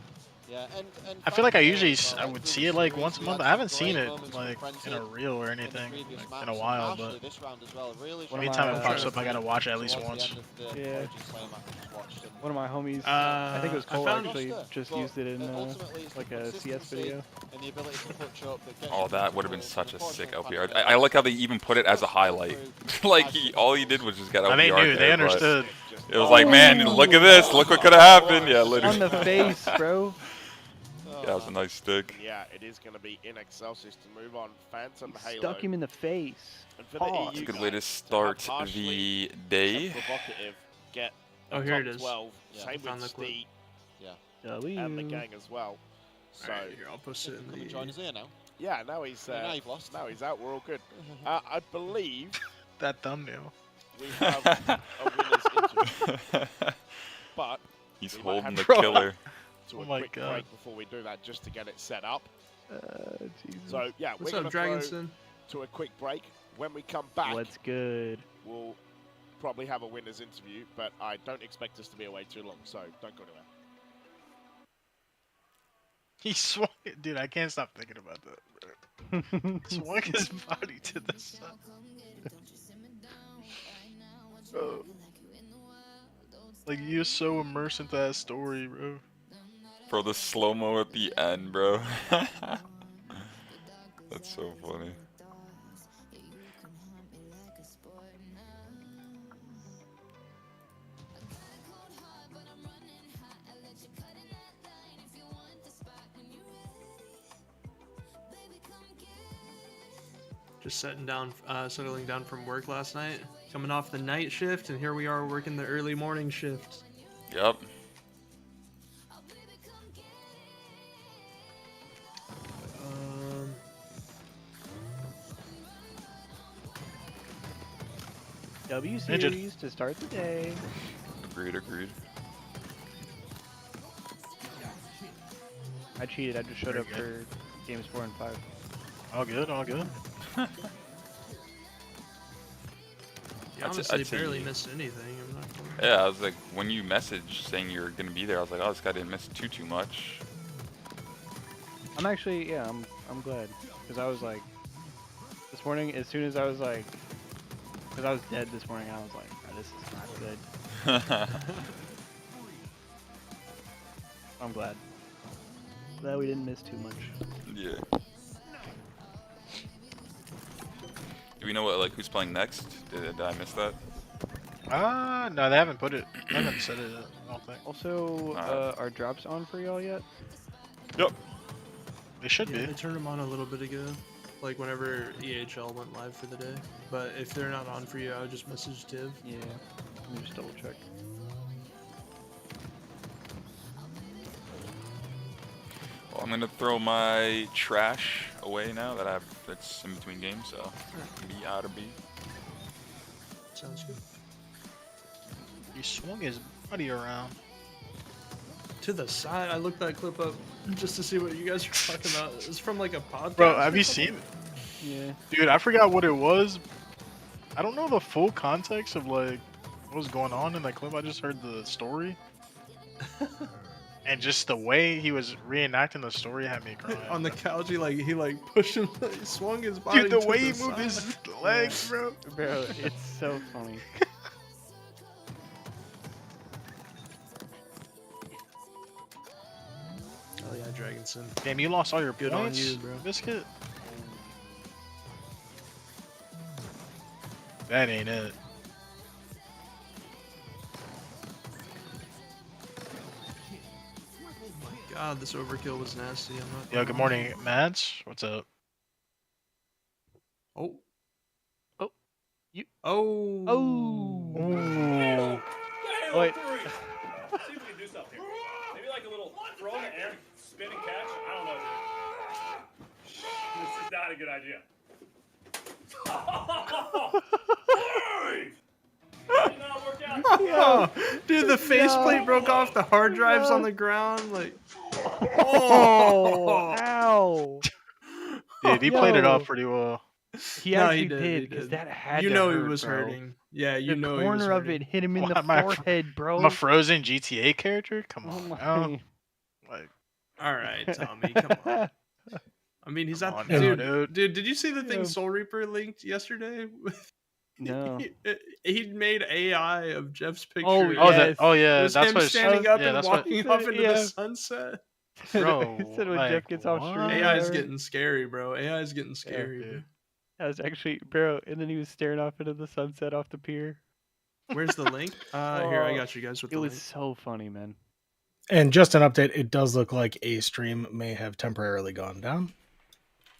Yeah, and I feel like I Frank's usually as well, I right would through see the it like series, once a we month. had I haven't some seen great it moments like from in a Frenzy reel or in the anything previous like, maps, in a and while, partially but this round as well. Really One of anytime my, it pops up, I gotta watch it at least towards once. the end of the Yeah. Origin Slay map we just watched. And One of my homies, I think it was I Cole, found actually Roster, just but used it in ultimately it's like the a CS consistency video. and the ability to clutch up that gets Oh, you that would have been wins. such And a sick unfortunately, LPR. I like how they even put it as a Just going highlight. through Like five all he singles. did was just get Now they LPR knew, they there, but understood. it was like, man, look at this, look what could have happened. Yeah, On the literally. face, bro. Yeah, that was a nice stick. Yeah, it is going to be in Excelsis to move on. Phantom He Halo. stuck him in the face. And for the Hard. EU It's a good guys way to have start partially the day. provocative get a Oh, here top it is. 12. Yeah, Same found with the clip. Steve W. and the gang as well. So Alright, here, I'll post it Come in and join us the... here now. yeah, now he's Now you've lost. now he's out. We're all good. I believe That thumbnail. we have a winner's interview, but He's we might holding have the to killer. to Oh a my quick God. break before we do that, just to get it set up. Jesus. So yeah, What's we're up, going to Dragonson? to a quick break. When we come back, What's good? we'll probably have a winner's interview, but I don't expect us to be away too long, so don't go anywhere. He swung it, dude. I can't stop thinking about that. Bro. Swung his body to the side. Bro. Like you're so immersed into that story, bro. Bro, the slow-mo at the end, bro. That's so funny. Just settling down from work last night. Coming off the night shift, and here we are working the early morning shift. Yep. W Midget. series to start the day. Agreed, agreed. I cheated. I just showed Very up good. for games 4 and 5. All good, all good. You I'd say- honestly I'd say barely you- missed anything. I'm not gonna... Yeah, I was like, when you messaged saying you were gonna be there, I was like, oh, this guy didn't miss too much. I'm actually, yeah, I'm glad, because I was like, this morning, as soon as I was like, because I was dead this morning, I was like, oh, this is not good. I'm glad. Glad we didn't miss too much. Yeah. Do we know what who's playing next? Did I miss that? No, they haven't put it. They haven't said it. I don't think. Also, are drops on for y'all yet? Yep. They should Yeah, be. they turned them on a little bit ago. Like whenever EHL went live for the day. But if they're not on for you, I would just message Tiv. Yeah. Let me just double check. Well, I'm gonna throw my trash away now that it's in between games, so be out of B. Sounds good. He swung his body around. To the side, I looked that clip up just to see what you guys were talking about. It's from like a podcast. Bro, have or you something? seen it? Yeah. Dude, I forgot what it was. I don't know the full context of like what was going on in that clip. I just heard the story. And just the way he was reenacting the story had me crying. On the couch, he pushed him, he swung his body. Dude, the to way the he moved side. his legs, bro. Bro, it's so funny. Oh yeah, Dragonson. Damn, you lost all your Good on points, you, bro. Biscuit. That ain't it. God, this overkill was nasty. I'm not. Yo, gonna good lie. morning, Mads. What's up? Oh. Oh. You. Oh. Oh. Ooh. Wait. See if we can do something here. Maybe like a little throw in the air, spin and catch. I don't know, dude. This is not a good idea. Did not work out. Oh, dude, the faceplate broke off. The hard drive's on the ground. Like. Oh. Ow. Dude, he played it off Yo. pretty well. He No, actually he did, because that had You to know hurt, he was bro. hurting. Yeah, you The know he was corner of hurting. it hit him in Why the am I forehead, bro. I'm a frozen GTA character? Come Oh on, my. now. Like, All right, Tommy, come on. I mean, he's Come at on dude, now, dude. Did you see the thing Yeah. Soul Reaper linked yesterday? No. He made AI of Jeff's picture. Oh, Oh, yes. oh It yeah, was that's him what. standing up Yeah, and that's what. walking He off said, into yeah. the sunset. Bro, He said when Jeff like, gets off stream. or what? AI is whatever. getting scary, bro. AI is getting scary. dude. Bro. That was actually, bro. And then he was staring off into the sunset off the pier. Where's the link? Here, I Oh, got you guys with It the was link. so funny, man. And just an update, it does look like a stream may have temporarily gone down.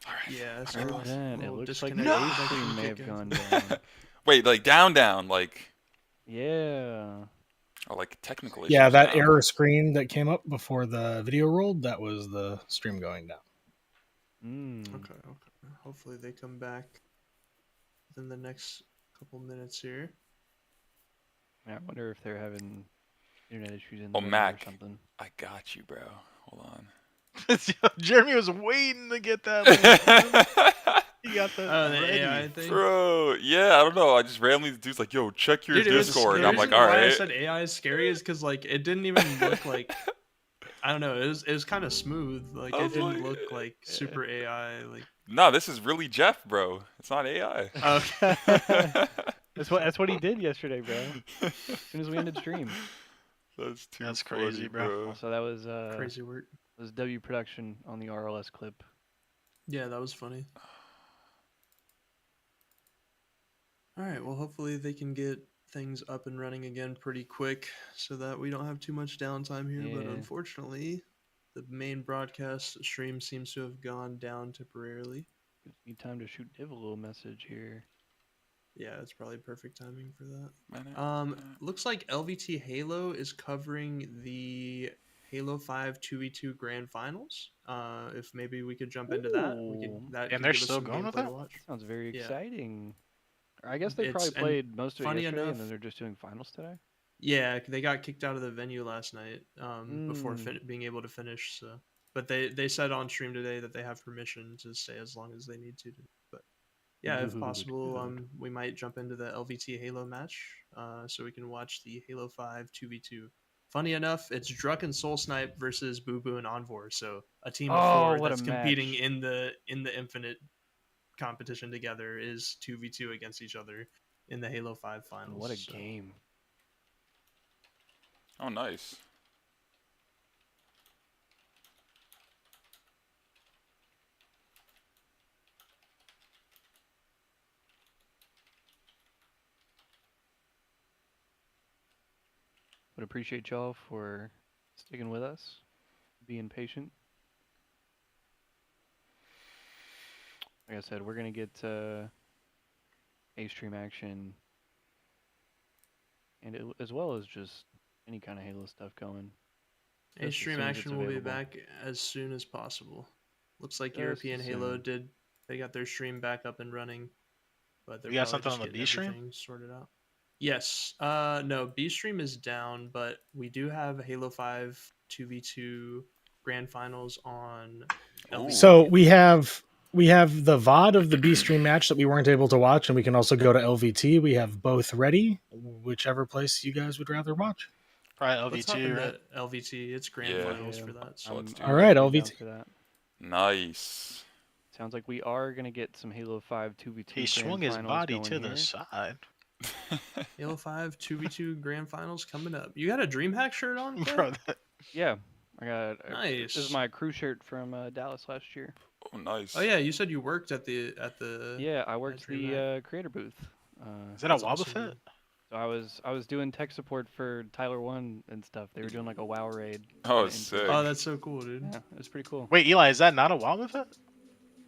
All right. Yeah, so Heard that. It we'll looks like disconnect the the A connection stream may have kick gone in. down. Wait, like down, like Yeah. oh, like technical issues. Yeah, that now. error screen that came up before the video rolled, that was the stream going down. Okay. Hopefully they come back within the next couple minutes here. I wonder if they're having internet issues in Oh, there Mac. or something. I got you, bro. Hold on. Jeremy was waiting to get that. Link. He got that. Oh, the ready. AI thing. Bro, yeah, I don't know. I just randomly the dude's like, "Yo, check your Dude, it was Discord." scary. I'm like, The "All reason why I right." said AI is scary is because like it didn't even look like. I don't know. It was kind of smooth. Like I it was didn't like, look like super AI. Like No, this is really Jeff, bro. It's not AI. okay. That's what he did yesterday, bro. As soon as we ended stream. That's too That's funny, crazy, bro. Also, that was Crazy work. was W production on the RLS clip. Yeah, that was funny. All right. Well, hopefully they can get things up and running again pretty quick, so that we don't have too much downtime here. But Yeah. unfortunately, the main broadcast stream seems to have gone down temporarily. Gives me time to shoot Div a little message here. Yeah, it's probably perfect timing for that. Looks like LVT Halo is covering the Halo 5 2v2 Grand Finals. If maybe we could jump into that, we Ooh. could. That And could they're give us still some going with gameplay to that? watch. Sounds very Yeah. exciting. I guess they It's- probably and played most of it funny yesterday, and enough- then they're just doing finals today. Yeah, they got kicked out of the venue last night before Mm. being able to finish. So, but they said on stream today that they have permission to stay as long as they need to. But yeah, if Good, possible, good. we might jump into the LVT Halo match, so we can watch the Halo 5 2v2. Funny enough, it's Druck and Soul Snipe versus Boo Boo and Envor, so a team of Oh, four what a that's competing match. in the Infinite competition together is 2v2 against each other in the Halo 5 finals. What a so. game. Oh, nice. Would appreciate y'all for sticking with us, being patient. Like I said, we're gonna get A stream action, and as well as just any kind of Halo stuff going. A just as stream soon as it's action will be available. back as soon as possible. Looks like Just European as Halo soon. they got their stream back up and running, but they're You got probably something just on the getting B stream? everything sorted out. Yes. No, B stream is down, but we do have Halo 5 2v2 grand finals on LVT. So we have the VOD of the B stream match that we weren't able to watch, and we can also go to LVT. We have both ready, whichever place you guys would rather watch. Probably Let's hop LVT, right? into LVT. It's grand Yeah. finals Yeah. for that. So So let's do All right, definitely down LVT. for that. Nice. Sounds like we are gonna get some Halo 5 2v2. He grand swung his finals body going to the here. side. Halo 5 2v2 grand finals coming up. You got a Dreamhack shirt on, Kev? Bro, Yeah, I got. Nice. This is my crew shirt from Dallas last year. Oh, nice. Oh yeah, you said you worked at the Yeah, I worked the Dreamhack. creator booth. is that a That's Wobble awesome, Fit? dude. So I was doing tech support for Tyler One and stuff. They were doing like a WoW raid. Oh, in- sick. Oh, that's so cool, dude. Yeah, it was pretty cool. Wait, Eli, is that not a Wobble Fit?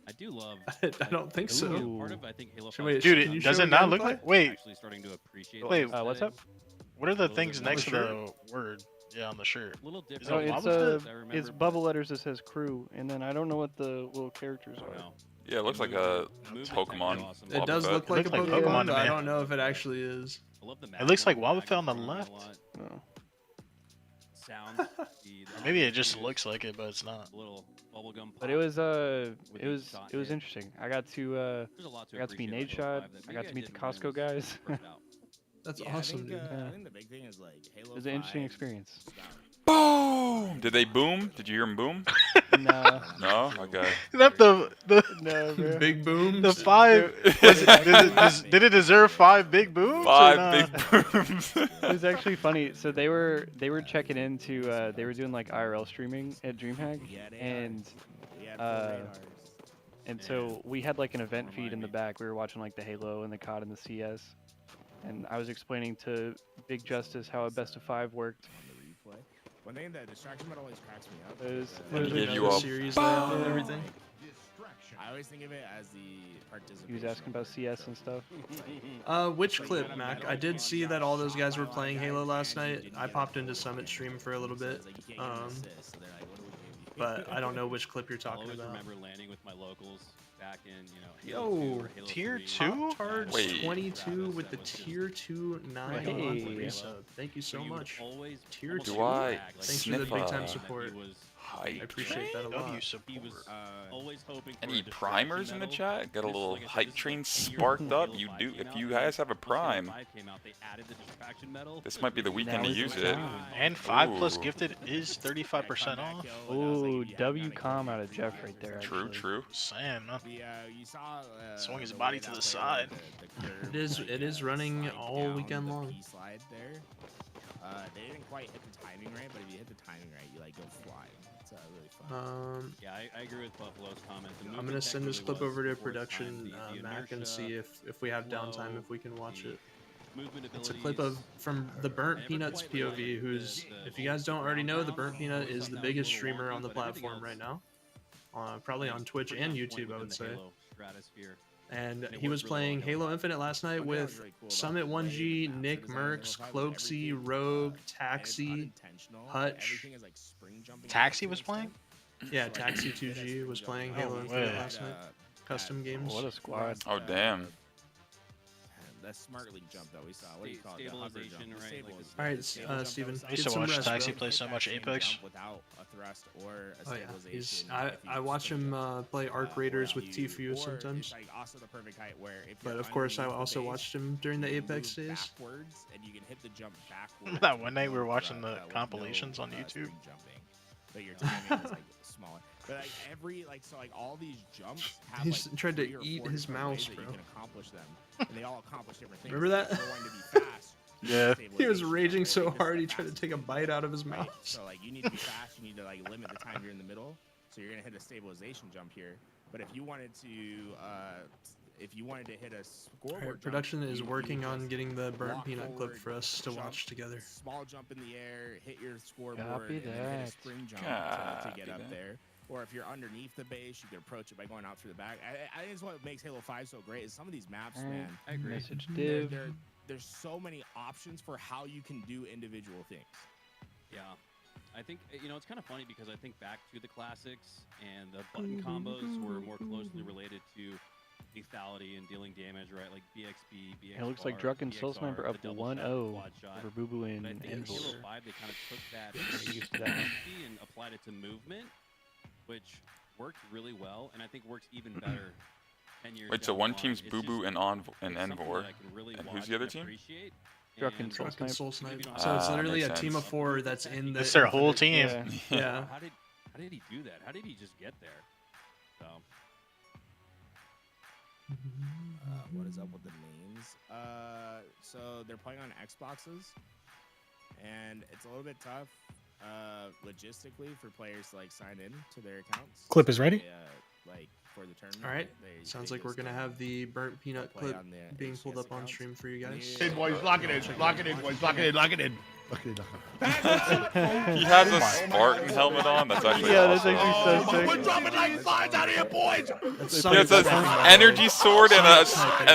I do love. I don't think so. Ooh. Part of I think Halo. So 5 wait, is Dude, can you does show it not look gameplay? like? Wait, actually starting to appreciate. Wait, the what's up? aesthetic. what are the little things bit next to more the word? Yeah, on the shirt. A little different. Is So it a it's Wobble Fit? I remember, it's but bubble letters that says crew, and then I don't know what the little characters I don't are. know. Yeah, it looks like a Pokemon. Awesome. It does Wobbuffet. look like a looks like Pokemon, Pokemon to but I me. don't know if it actually is. I love the It looks like magic Wobbuffet on the dragon left. a lot. Oh. Sounds. Maybe it just looks like it, but it's not. A little bubblegum. But it was with it each shot was hit. interesting. I got to There's a lot to I got to be appreciate nade about Halo shot. 5 that I maybe got to meet the didn't when it Costco was guys. first out. That's Yeah, awesome, I think, dude. I think the big thing is like Halo. It was an interesting 5 experience. is about Boom! Did they boom? Did you hear them boom? No, No? Okay. That the no, bro. Big boom. the 5 was it, did it deserve 5 big booms or 5 nah? big booms. It was actually funny. So they were checking into they were doing like IRL streaming at Dreamhack, and so we had like an event feed in the back. We were watching like the Halo and the COD and the CS, and I was explaining to Big Justice how a best of 5 worked. One thing that distraction mode always cracks me up. He gave you the a series layout and everything. I always think of it as the participation. He was asking about CS and stuff. Which clip, Mac? I did see that all those guys were playing Halo last night. I popped into Summit stream for a little bit. But I don't know which clip you're I'll talking always about. remember landing with my locals back in, Halo 2 Yo, or Halo tier 3. two? Tards Wait. 22 with the tier 2 9 Hey. month resub. Thank you so You would much. always Tier almost 2? Do I brag, like, Thanks for the sniff big time a support. He was I appreciate that a lot. W He support. was always hoping for Any a distraction primers in the medal. chat? Got a This, little like I said, hype this is train like a year sparked before up. Halo You 5 do came if out, you and guys have a once Halo prime. 5 came out, they added the distraction medal. This might be the weekend Now to is use the it. time. And 5 plus Ooh. gifted is 35% off. Ooh, W com out of Jeff right there. True, actually. true. Saying, man. You saw Swing his body to the side. It is running all weekend long. Slide there. They didn't quite hit the timing right, but if you hit the timing right, you like go flying. It's really fun. Yeah, I agree with Buffalo's comment. The I'm movement gonna tech send this really clip was over to the force production, behind the Mac, and inertia, see if we have downtime, flow, if we can watch the it. movement It's a clip of abilities. from the Burnt I never Peanuts quite liked POV, who's, the if you guys don't already know, the Burnt Peanut is the biggest little streamer wonky, on the but everything platform else right now. Probably on Twitch Pretty and on point YouTube, I within would the say. Halo stratosphere. And it he was worked really playing well. Halo Infinite last night One thing that was with really cool about Summit the way 1G, maps are Nick designed in Mercs, Halo 5 is Cloaksy, everything, Rogue, and it's Taxi, unintentional, Hutch. everything is, like, spring jumping Taxi to was an playing? extent. Yeah, Taxi 2G was playing Oh, Halo Infinite way. last night. Custom that- games. What a squad. Oh, damn. That smart league jump that we saw. What do you call it? The hover Stabilization, jump. The right? Like stabilization. All right, Stable jump that Steven, we saw. I used get to some watch rest, Taxi bro. play so much Hit that Apex. same jump without a thrust or a Oh yeah, he's, stabilization I if you I watch spin him jump. play Arc Raiders with Or Tfue it's, sometimes. like, also the perfect height where if But you're of course, I underneath the also base, watched him during the you Apex move days. backwards and you can hit the jump backwards. That one night we were with, watching the with compilations on no, YouTube. spring jumping, but your timing is like smaller. But like every so like all these jumps have He's like tried to 3 or eat 4 his different ways mouse, that bro. You can accomplish them, and they all accomplish different things. Remember that? If you're wanting to be fast, you Yeah. need He was stabilization, raging right? so Like, this is hard the he tried to fastest take a you can bite go, out of his right? mouth. So like you need to be fast. You need to like limit the time you're in the middle. So you're gonna hit a stabilization jump here. But if you wanted to hit a scoreboard Alright, jump, production is you working on just getting the Burnt walk Peanut clip forward, for us to jump, watch together. Small jump in the air, hit your scoreboard, Copy and then hit a that. spring jump to Copy get up that. there. Or if you're underneath the base, you can approach it by going out through the back. I think it's what makes Halo 5 so great is some of these maps, man. I agree. Message There- div. there- there's so many options for how you can do individual things. Yeah. I think, it's kind of funny because I think back to the classics and the button combos were more closely related to lethality and dealing damage, right? Like BXB, BXR, It looks like Drunken Soul BXR, Sniper the up double 1-0 shot, quad shot. over Boo Boo But I and think in Envil. Halo 5, they kind of took that Get used to that. efficiency and applied it to movement, which worked really well, and I think works even better 10 years Wait, so down one the line. team's It's Boo Boo just- and it's something Envor. that I can really And watch who's the other and team? appreciate, Drunken and Soul Drunken Snipe. Soul maybe Snipe. not So it's Ah, literally a makes team sense. of 4 that's in the. It's their whole Infinite- team. Yeah. Yeah. How did he do that? How did he just get there? So What is up with the names? So they're playing on Xboxes, and it's a little bit tough logistically for players to like sign in to their accounts. Clip is ready? They, like for the tournament. All right. they- Sounds they like we're just, gonna have the Burnt Peanut play clip on the being pulled HCS up on accounts. stream for you guys. Hey, boys, lock it in, lock it in, boys, lock it in, lock it in. He has a Spartan helmet on. That's actually Yeah, that's awesome. actually so sick. We're dropping like flies out here, boys. That's He has an energy sword and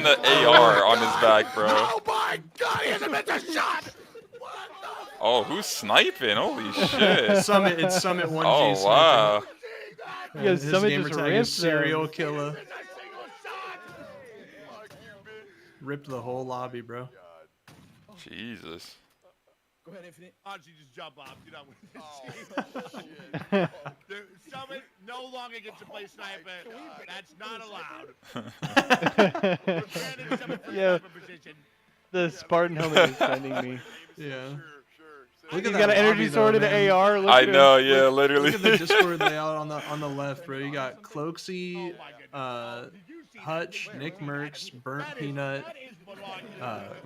an AR on his back, bro. Oh my God, he hasn't missed a shot. Oh, who's sniping? Holy shit. Summit, it's Summit 1G. Oh, wow. Yeah, His Summit gamer just tag ripped is serial them. killer. Ripped the whole lobby, bro. Jesus. Go ahead, Infinite. Honestly, just jump off. You're not winning this game. Summit no longer gets to play sniper. That's not allowed. We're banning Summit from Yeah. sniper position. The Spartan helmet is sending me. Yeah. Look He's at got that an energy lobby, sword though, and man. an AR. Look I at him. know, yeah, literally. Look at the Discord layout on the left, bro. You got Cloaksy, Hutch, Nick Merckx, Burnt Peanut,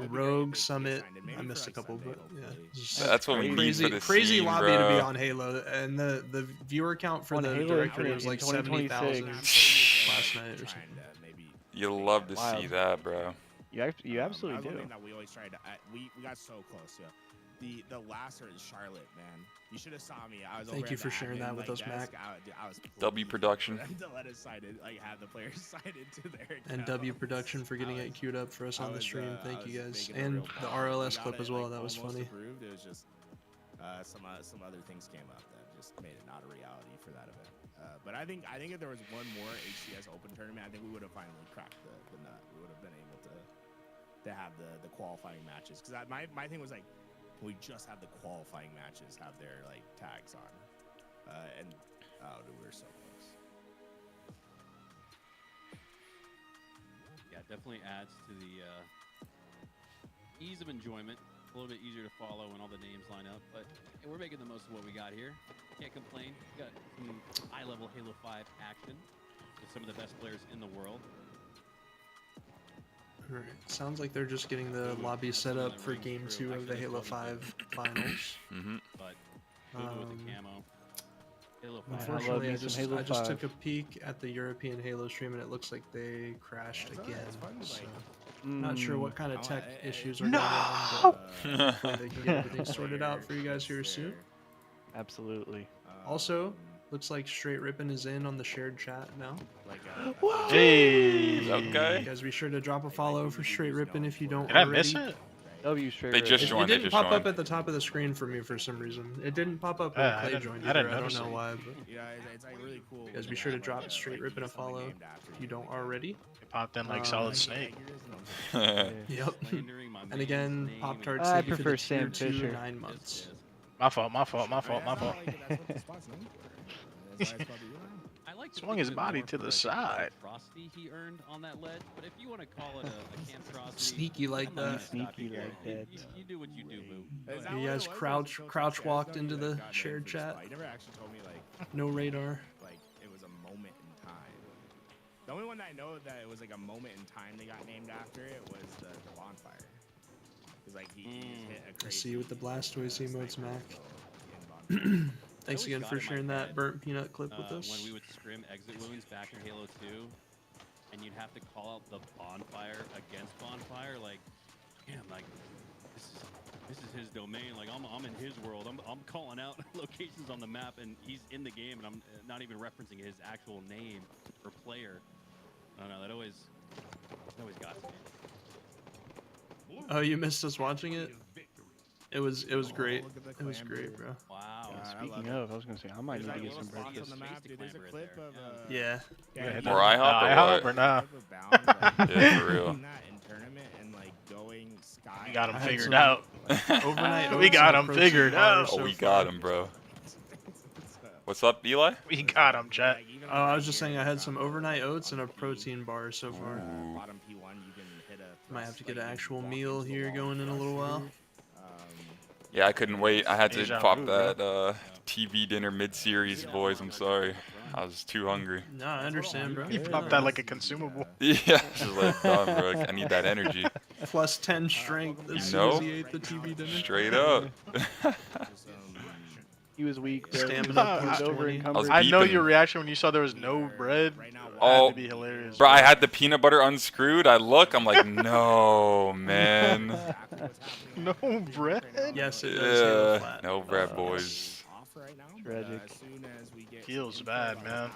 Rogue Summit. I missed a couple, but yeah. That's what we need for the crazy scene, lobby to be bro. on Halo, and the viewer count for On the Halo directory in was like 2026. 70,000 last night or something. You'll love to Wild. see that, bro. You absolutely That was one do. thing that we always tried to. We got so close. Yeah. The last one is Charlotte, man. You should have saw me. I was. Thank over you at for the sharing admin, that with us, Mac. I was W Production. to let us sign it, like have the players sign into their. And W Production for getting it queued up for us on the stream. Thank you guys, and the RLS clip as well. That was funny. Approved. It was just some other things came up that just made it not a reality for that event. But I think if there was one more HCS Open tournament, I think we would have finally cracked the nut. We would have been able to have the qualifying matches. Because my thing was like, can we just have the qualifying matches have their like tags on? And dude, we were so close. Yeah, definitely adds to the ease of enjoyment. A little bit easier to follow when all the names line up, but hey, we're making the most of what we got here. Can't complain. Got some high-level Halo 5 action with some of the best players in the world. All right. Sounds like they're just getting the lobby set up for Game 2 of the Halo 5 finals. But with the camo. Halo 5. Unfortunately, I just Halo took 5. a peek at the European Halo stream, and it looks like they crashed again. So, not sure what kind of tech issues are going on, but hopefully they can get everything sorted out for you guys here soon. Absolutely. Also, looks like Str8 Rippin is in on the shared chat now. Hey. Okay. You guys be sure to drop a follow for Str8 Rippin if you don't Did I already. miss it? W straight. They just joined. It didn't pop up at the top of the screen for me for some reason. It didn't pop up when Clay joined either. I don't know why, but Yeah, it's like really cool. you guys be sure to drop Str8 Rippin a follow if you don't already. It popped in like Solid Snake. Yep. And again, Pop-Tarts, I thank you for prefer the Sam tier 2 Fisher. 9 months. My fault. I like to Swung think his of it body more to for, the like, side. Frosty he earned on that ledge, but if you want to call it a camp Sneaky like I'm not gonna that. stop you Sneaky here. like that. You do what you do, boo. You guys crouch walked into the shared chat. You never actually told me like No radar. like it was a moment in time. The only one that I know that it was like a moment in time they got named after it was the bonfire. Cause like he just hit a I crazy. see you with the Blastoise emotes, Mac. in bonfire. Thanks again for sharing that burnt peanut clip with us. When we would scrim exit wounds back in Halo 2, and you'd have to call out the bonfire against bonfire, like, damn, like, this is his domain. Like, I'm in his world. I'm calling out locations on the map, and he's in the game, and I'm not even referencing his actual name or player. I don't know. That always got to me. Oh, you missed us watching it? It was great. It was great, bro. Wow. Speaking of, I was gonna say I might need to get some spots breakfast. on the map, dude. There's a clip of Yeah. More IHOP or IHOP what? or nah? Yeah, for real. In tournament and like going sky. We got him I had figured some out. Overnight We oats got and a him protein figured bar out. so Oh, we far. got him, bro. What's up, Eli? We got him, chat. Oh, I was just saying I had some overnight oats and a protein bar so far. Bottom P1, you can hit a. Might have to get an actual meal here going in a little while. Yeah, I couldn't wait. I had to Deja pop vu, that TV dinner mid-series, boys. I'm sorry. I was too hungry. No, I understand, bro. You popped that like a consumable. Yeah, just like, done, bro. I need that energy. Plus 10 strength as You soon know? as he ate the TV dinner. Straight up. He was weak, bro. Stamina He was plus over 20. encumbered. I know beeping. your reaction when you saw there was no bread. Oh, Had to be hilarious. Bro, I had the peanut butter unscrewed. I look, I'm like, no, man. No bread. Yes, it does. Halo Yeah, flat. no bread, boys. Tragic. Feels bad, man.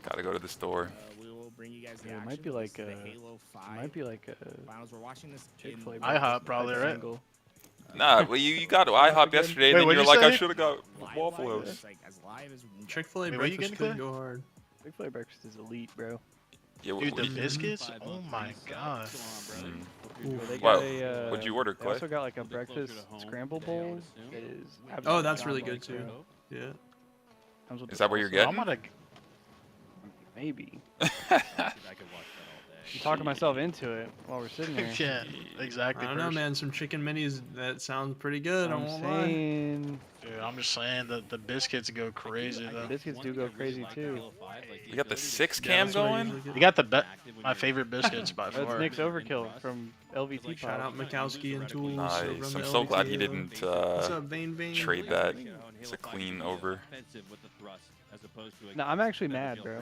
Gotta go to the store. We will bring you guys the Yeah, it action might be like for the a. Halo 5 Might be like a finals. We're watching this in Chick-fil-A. IHOP probably, right? Angle. Nah, well, you got IHOP yesterday, and Wait, then you're what'd like, you I say? should have got live Waffle live, House. it's like as live as Chick-fil-A Wait, what you breakfast getting, could Clay? go hard. Chick-fil-A breakfast is elite, bro. Yeah, Dude, the what- biscuits? Oh my god. They Wow. got a, What'd you order, They Clay? also got like a A bit closer breakfast to home scramble today, I would bowl assume. that is. Oh, absolutely that's really godlike, good too. bro. Yeah. Comes with Is the that what you're salsa. getting? I'm gonna. Maybe. I could watch that all day. I'm talking myself into it while we're sitting here. Yeah, exactly. I don't know, man. Some chicken minis that sounds pretty good. I I'm won't lie. saying Dude, I'm just saying that the biscuits go crazy though. biscuits do go crazy too. We got the 6 Yeah, cam that's what I going. usually get. You got my favorite biscuits by That's far. Nick's Overkill from LVT Shout Pop. out Mikowski and Tools. Nice. over on I'm the so glad he LVT. didn't What's up, Vane Vane? trade that. It's a clean over. No, I'm actually mad, bro.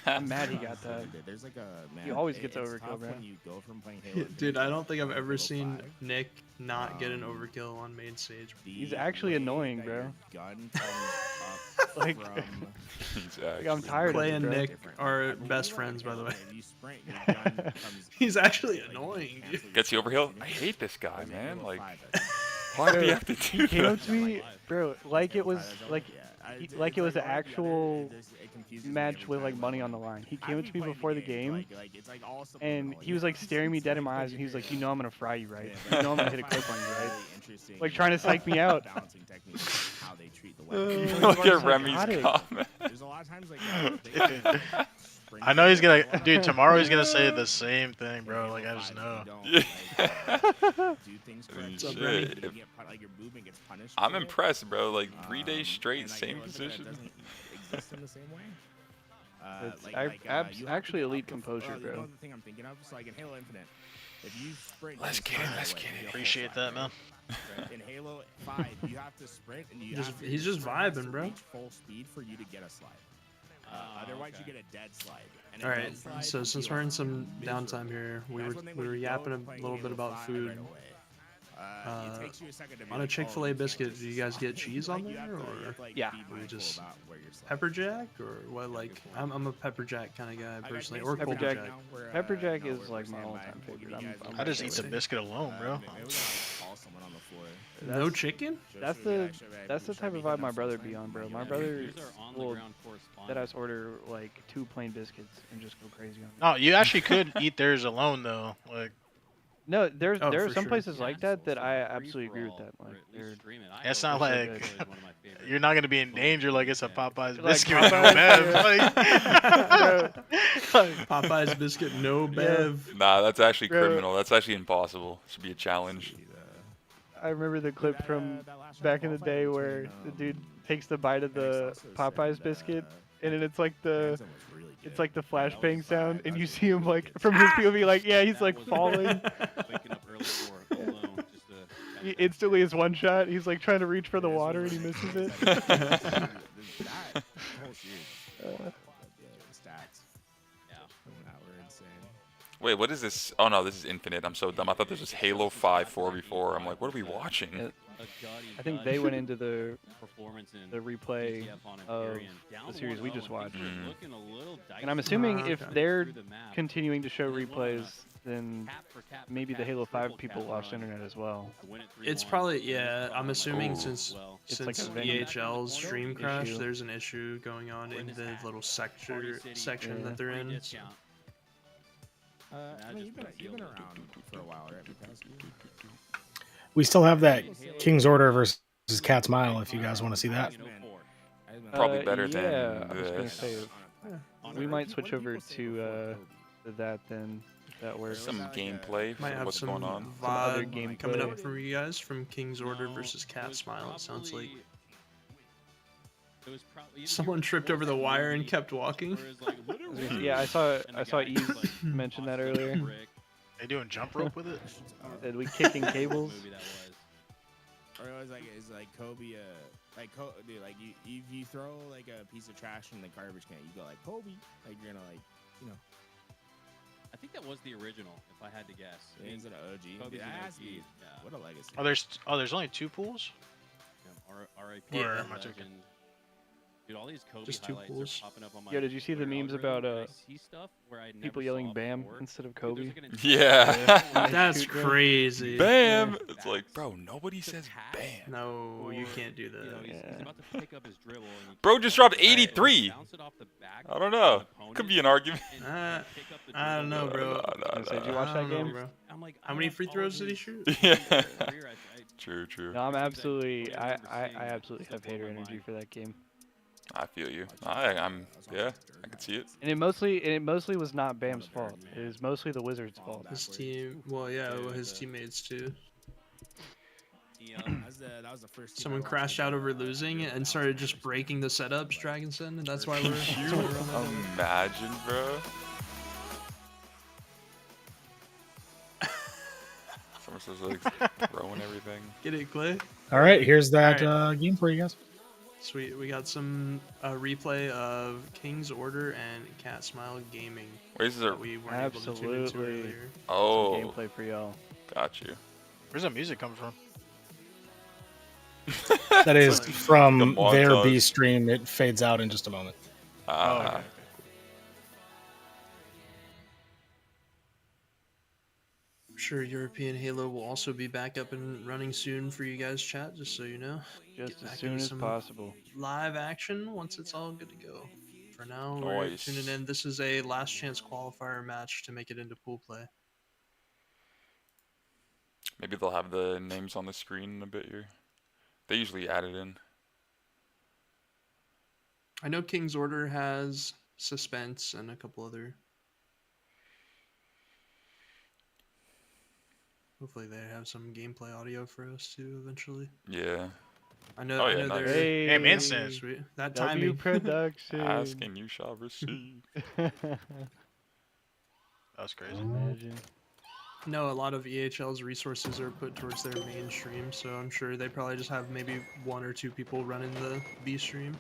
I'm mad he got that. There's like a man. He always gets it's overkill, tough bro. when you go from playing Halo Dude, I don't think I've to ever Halo seen 5. Nick not get an overkill on main stage. He's actually annoying, that bro. your gun comes up Like- from Like, I'm tired Clay of it, and bro. Nick are I believe best on friends, by the Halo, way. if you sprint, your gun comes He's actually like, annoying, cancel dude. Gets the your overkill. speed. I hate this guy, Whereas in man. Halo Like, 5, that's- why do Bro, you have to He do came that? up to me, bro, like it was like Yeah, like it was an like, actual it confuses me match every with like time, money on the line. He came I've up to been me playing before the game, like, it's like all and subliminal, he was like staring me dead in my eyes, and he was like, "You know I'm gonna fry you, right? Yeah, You know I'm gonna hit a clip on you, right?" Like trying to psych me out. Balancing techniques, how they treat the weapon. Look at Psychotic. Remy's comment. There's a lot of times like I know he's gonna, dude. Tomorrow he's gonna say the same thing, bro. Like I just know. Yeah. Do things correctly. Shit, You if- get like your movement gets punished. I'm for it. impressed, bro. Like 3 days straight, and, like, same Halo Infinite position. doesn't exist in the same way. It's you abs- have to actually get elite up to- composure, you bro. know the thing I'm thinking of? It's like in Halo Infinite, if you sprint, Let's you get it, sprint let's away, get it. you full Appreciate slide, that, man. right? In Halo 5, you have to sprint and you Just- have to, he's your just sprint has to vibing, bro. reach full speed for you to get a slide. Otherwise, you get a dead slide. And a All right, dead slide so since we're in some feels downtime here, we That's were one thing we when were you go yapping a playing little bit Halo about 5 food. right away, it takes you a second to be On a like, Chick-fil-A oh, you can't biscuit, just do you guys get slide. cheese on Like, you there, have to- you or have to, like, Yeah. be or you mindful just about where you're sliding. pepper jack, or what? Like I'm a pepper jack kind of guy I got personally, case or of cold Pepper jack. jack. now where, Pepper Jack you know, is we're like my standing all-time by, we'll give favorite. you guys I'm I just a eat the rating. biscuit alone, bro. Maybe we gotta call someone on the floor. No That's- chicken? That's that's the type of vibe my brother be on, bro. My brother will that us order like 2 plain biscuits and just go crazy on it. No, you actually could eat theirs alone though. Like No, there Oh, are for some sure. places like that that I absolutely agree with that. Like, they're it's not they're so like good. you're not gonna be in danger like it's a Popeyes Like biscuit with no Popeyes, bev. Like, Popeyes biscuit, no bev. Nah, that's actually Bro. criminal. That's actually impossible. Should be a challenge. I remember the clip from back in the day where the dude takes the bite of the Popeyes biscuit, and then it's like the flashbang sound, and you see him like from his POV, like he's like falling. He instantly is one shot. He's like trying to reach for the water and he misses it. Wait, what is this? Oh no, this is Infinite. I'm so dumb. I thought this was Halo 5 4v4. I'm like, what are we watching? I think they went into the replay of the series we just watched. And I'm assuming if okay. they're continuing to show replays, then maybe the Halo 5 people lost internet as well. It's probably, yeah. I'm assuming Ooh. since It's like a vendor EHL's stream crash, issue. there's an issue going on in the little section Yeah. that they're in. I mean, you've been around for a while, right? Mikowski? We still have that King's Order versus Cat's Mile if you guys want to see that. Probably better than Yeah, I was gonna this. say we might switch over to that then. If that works. Some gameplay Might for have what's some going on. other vibe coming gameplay. up for you guys from King's Order versus Cat Smile. It sounds like someone tripped over the wire and kept walking. Yeah, I saw Eve mention that earlier. they doing jump rope with it? That we kicking cables. Or it was like, is like Kobe, dude, like if you throw like a piece of trash in the garbage can, you go like Kobe, like you're gonna like, you know. I think that was the original, if I had to guess. I mean, Is it an OG? Kobe's That an has to OG, be- yeah. What a legacy. There's only 2 pools. R.I.P. Or legend. am I joking? Dude, all these Kobe Just 2 highlights pools. are popping up on my Yo, did you see the Twitter memes algorithm, about, and I see stuff where I never People yelling saw "Bam" before. instead of Dude, there's Kobe? like an entire Yeah. Nice That's shoot, bro. crazy. Bam! It's like, bro, nobody says bam. No, you can't do You know, that. he's Yeah. about to pick up his dribble. And he Bro just dropped 83. bounce it off the back I don't of know. an opponent Could be an argument. and pick up the I don't know, dribble. bro. I was gonna say, did you I watch that don't know, game? bro. I'm like, How I many don't free follow throws did he his shoot? Yeah. career. True, true. No, I'm absolutely. I absolutely have hater energy for that game. I feel you. I'm yeah, I can see it. And it mostly was not Bam's fault. It was mostly the Wizards' fault. His team, well, yeah, well, his teammates too. That was the first team I Someone watched crashed with, out over losing and started just breaking the setups, Dragonson, and that's why Can we're. you imagine, bro? Someone's just like throwing everything. Get it, Clay? All right, here's that All game for you guys. Sweet. We got some replay of King's Order and Cat Smile Gaming. Where's there? We weren't able to tune into Absolutely. earlier. Oh, Some gameplay for y'all. got you. Where's that music coming from? That is Like from a their montage. B stream. It fades out in just a moment. Oh, okay. I'm sure European Halo will also be back up and running soon for you guys, chat, just so you know. Just Get as back soon into as some possible. live action once it's all good to go. For now, we're Nice. tuning in. This is a last chance qualifier match to make it into pool play. Maybe they'll have the names on the screen in a bit here. They usually add it in. I know King's Order has Suspense and a couple other. Hopefully they have some gameplay audio for us too eventually. Yeah. I know. Oh, I yeah, know nice. they're Damn instant. sweet. That W timing. production. Asking you shall receive. That's crazy. Imagine. No, a lot of EHL's resources are put towards their main stream, so I'm sure they probably just have maybe 1 or 2 people running the B stream.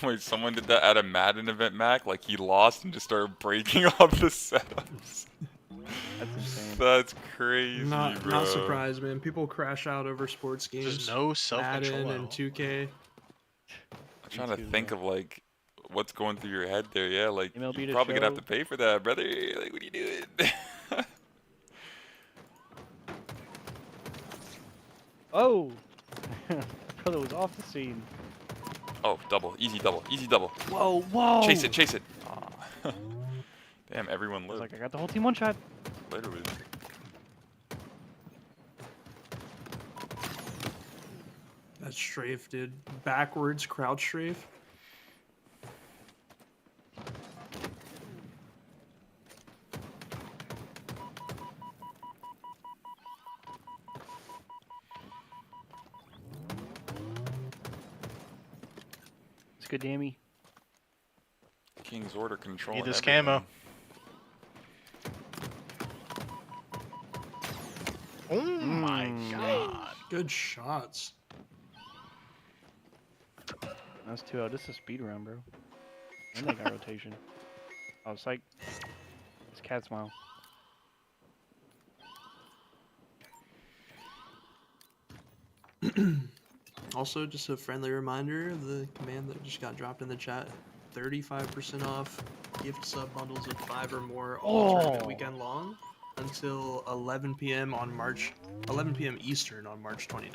Wait, someone did that at a Madden event, Mac? Like he lost and just started breaking all the setups. That's insane. That's crazy, Not bro. not surprised, man. People crash out over sports games. There's no self-control Madden at and all. 2K. I'm trying to too, think bro. of like what's going through your head there. Yeah, like MLB you're to probably gonna have show. to pay for that, brother. Like, what are you doing? Oh! Brother was off the scene. Oh, double, easy double, easy double. Whoa, whoa! Chase it, chase it. Aw. Damn, everyone I was lived. like, I got the whole team one shot. Literally. That strafe did backwards crouch strafe. It's good, Dammy. King's Order control. Need this camo. Oh my god. Good shots. That's 2-0. This is a speed round, bro. And they got rotation. Oh, psych. It's Cat Smile. Also, just a friendly reminder of the command that just got dropped in the chat. 35% off gift sub bundles of 5 or more all tournament weekend long until 11 p.m. on 11 p.m. Eastern on March 29th.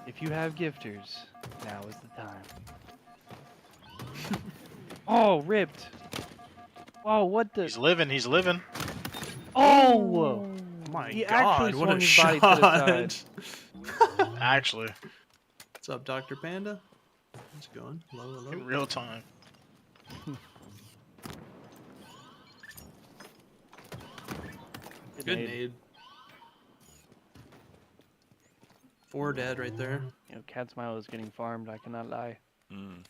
If you have gifters, now is the time. Oh, ripped. Oh, what the? He's living, he's living. Oh! My He God, actually what a swung his body to the shot! Actually, What's up, Dr. Panda? How's it going? Hello, hello. in real time. Good nade. 4 dead right there. You know, Cat Smile is getting farmed, I cannot lie. Mm.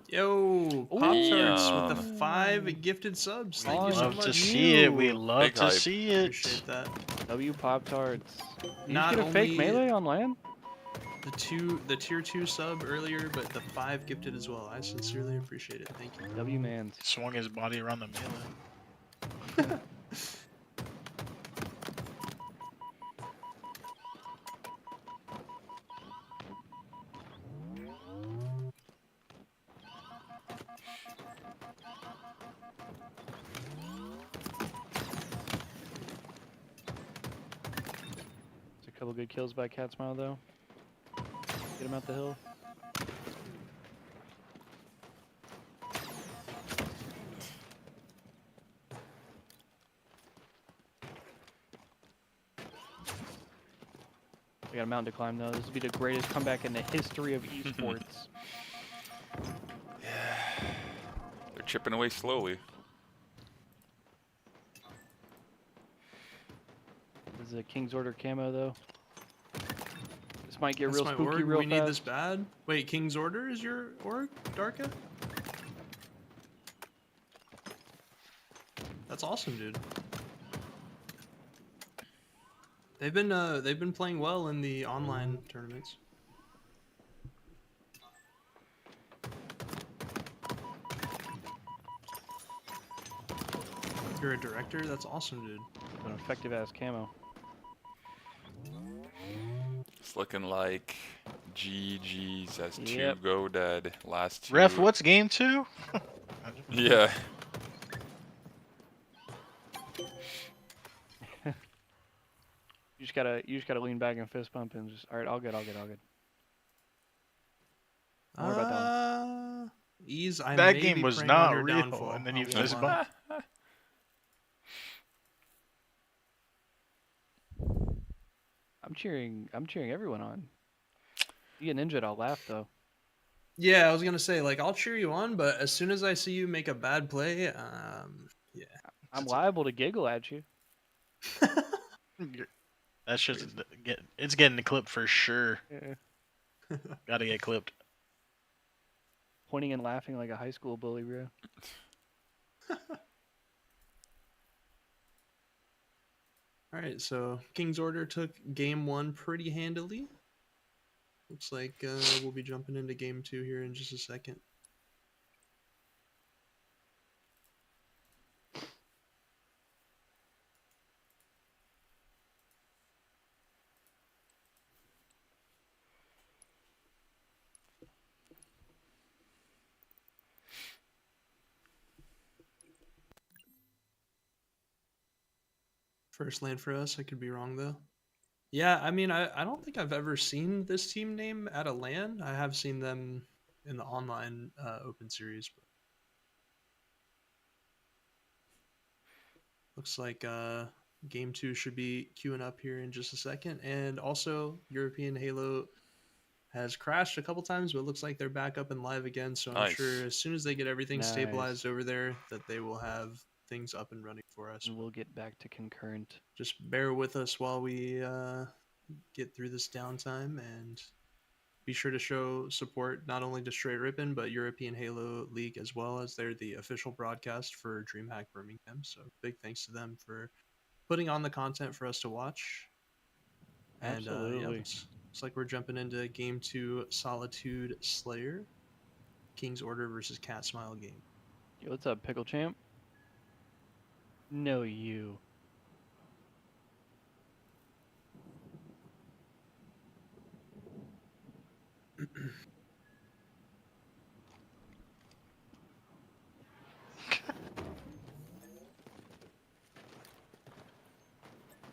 Yo, Pop-Tarts with the Damn. 5 gifted subs. Thank you so Love much. to see it. We love Big to hype. see it. Appreciate that. W Pop-Tarts. Did you Not just get a fake only- melee on land? The tier 2 sub earlier, but the 5 gifted as well. I sincerely appreciate it. Thank you. W man. Swung his body around the melee. It's a couple good kills by Cat Smile though. Get him out the hill. We got a mountain to climb though. This would be the greatest comeback in the history of esports. They're chipping away slowly. This is a King's Order camo though. This might get That's real my spooky org. real We fast. need this bad. Wait, King's Order is your org, Darka? That's awesome, dude. They've been playing well in the online tournaments. You're a director? That's awesome, dude. An effective ass camo. It's looking like GG's as Yep. two go dead. Last two. Ref, what's game 2? Yeah. You just gotta lean back and fist bump and just alright, all good. Don't worry about that one. Ease, I That may game be was preying not on your real, downfall. and then you I'll be fist honest. bump. I'm cheering everyone on. You get ninja, I'll laugh though. Yeah, I was gonna say, like, I'll cheer you on, but as soon as I see you make a bad play, yeah. I'm liable to giggle at you. That's just it's getting clipped for sure. Yeah. Gotta get clipped. Pointing and laughing like a high school bully, bro. All right, so King's Order took game 1 pretty handily. Looks like we'll be jumping into game 2 here in just a second. First land for us. I could be wrong though. Yeah, I mean, I don't think I've ever seen this team name at a LAN. I have seen them in the online open series. But looks like game 2 should be queuing up here in just a second. And also, European Halo has crashed a couple times, but it looks like they're back up and live again. So I'm sure as soon as they get everything stabilized over there, that they will have things up and running for us. And we'll get back to concurrent. Just bear with us while we get through this downtime, and be sure to show support not only to Str8 Rippin, but European Halo League as well, as they're the official broadcast for Dreamhack Birmingham. So big thanks to them for putting on the content for us to watch. And Absolutely. yeah, looks like we're jumping into game 2, Solitude Slayer, King's Order versus Cat Smile game. Yo, what's up, Pickle Champ? No, you.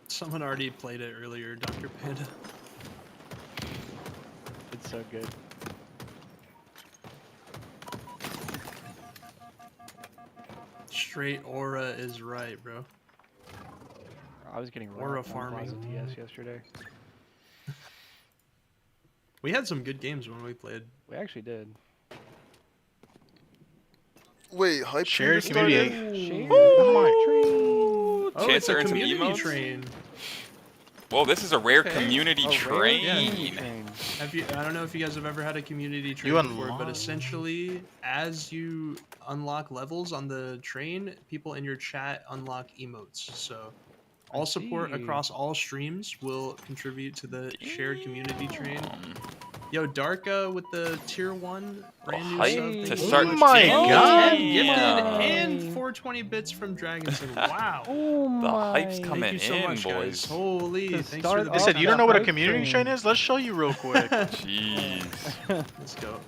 Someone already played it earlier, Dr. Panda. It's so good. Straight aura is right, bro. I was getting Aura rocked on farming. Plaza TS yesterday. We had some good games when we played. We actually did. Wait, hype Shared train community. Share Oh, Chance it's a to earn some community emotes? train. Whoa, this is a rare Okay. community Oh, train. yeah. Have you? I don't know if you guys have ever had a community train You before, but unlock- essentially, as you unlock levels on the train, people in your chat unlock emotes. So, all support see. across all streams will contribute to the shared community train. Yo, Darka with the tier 1 brand new hype sub. to Thank you start so much. my Oh, God. 10 gifted Yeah. and 420 bits from Dragonson. Wow. Oh The my. hype's coming Thank you so in, much, boys. guys. Holy, To thanks for start the They off said, big you don't know what a hype community train. train is? Let's show you real quick. Jeez. Let's go.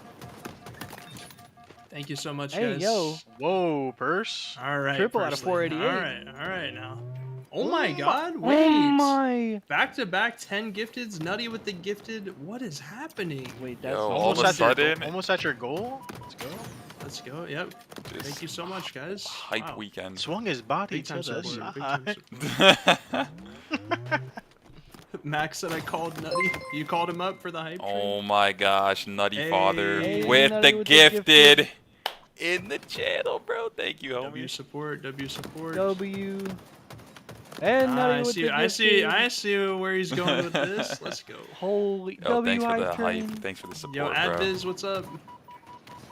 Thank you so much, Hey, guys. yo. Whoa, purse. All right. Triple out of Persley. 488. All right now. Oh my God! Wait. Oh my. Back-to-back 10 gifteds. Nutty with the gifted. What is happening? Wait, that's Yo, not all of a at your sudden- almost at your goal. Let's go. Let's go. Yep. Just Thank you so much, guys. hype Wow. weekend. Swung his body Big to time the support. Big side. time support. Max said I called Nutty. You called him up for the hype train? Oh my gosh, Nutty Father Hey, with Nutty the with the gifted in the channel, bro. Thank you, W homie. support, W support. W. And Ah, Nutty I with see, the I see, gifted. I see where he's going with this. Let's go. Holy Yo, W thanks for the hype train. hype. Thanks for the support, Yo, bro. Adviz, what's up?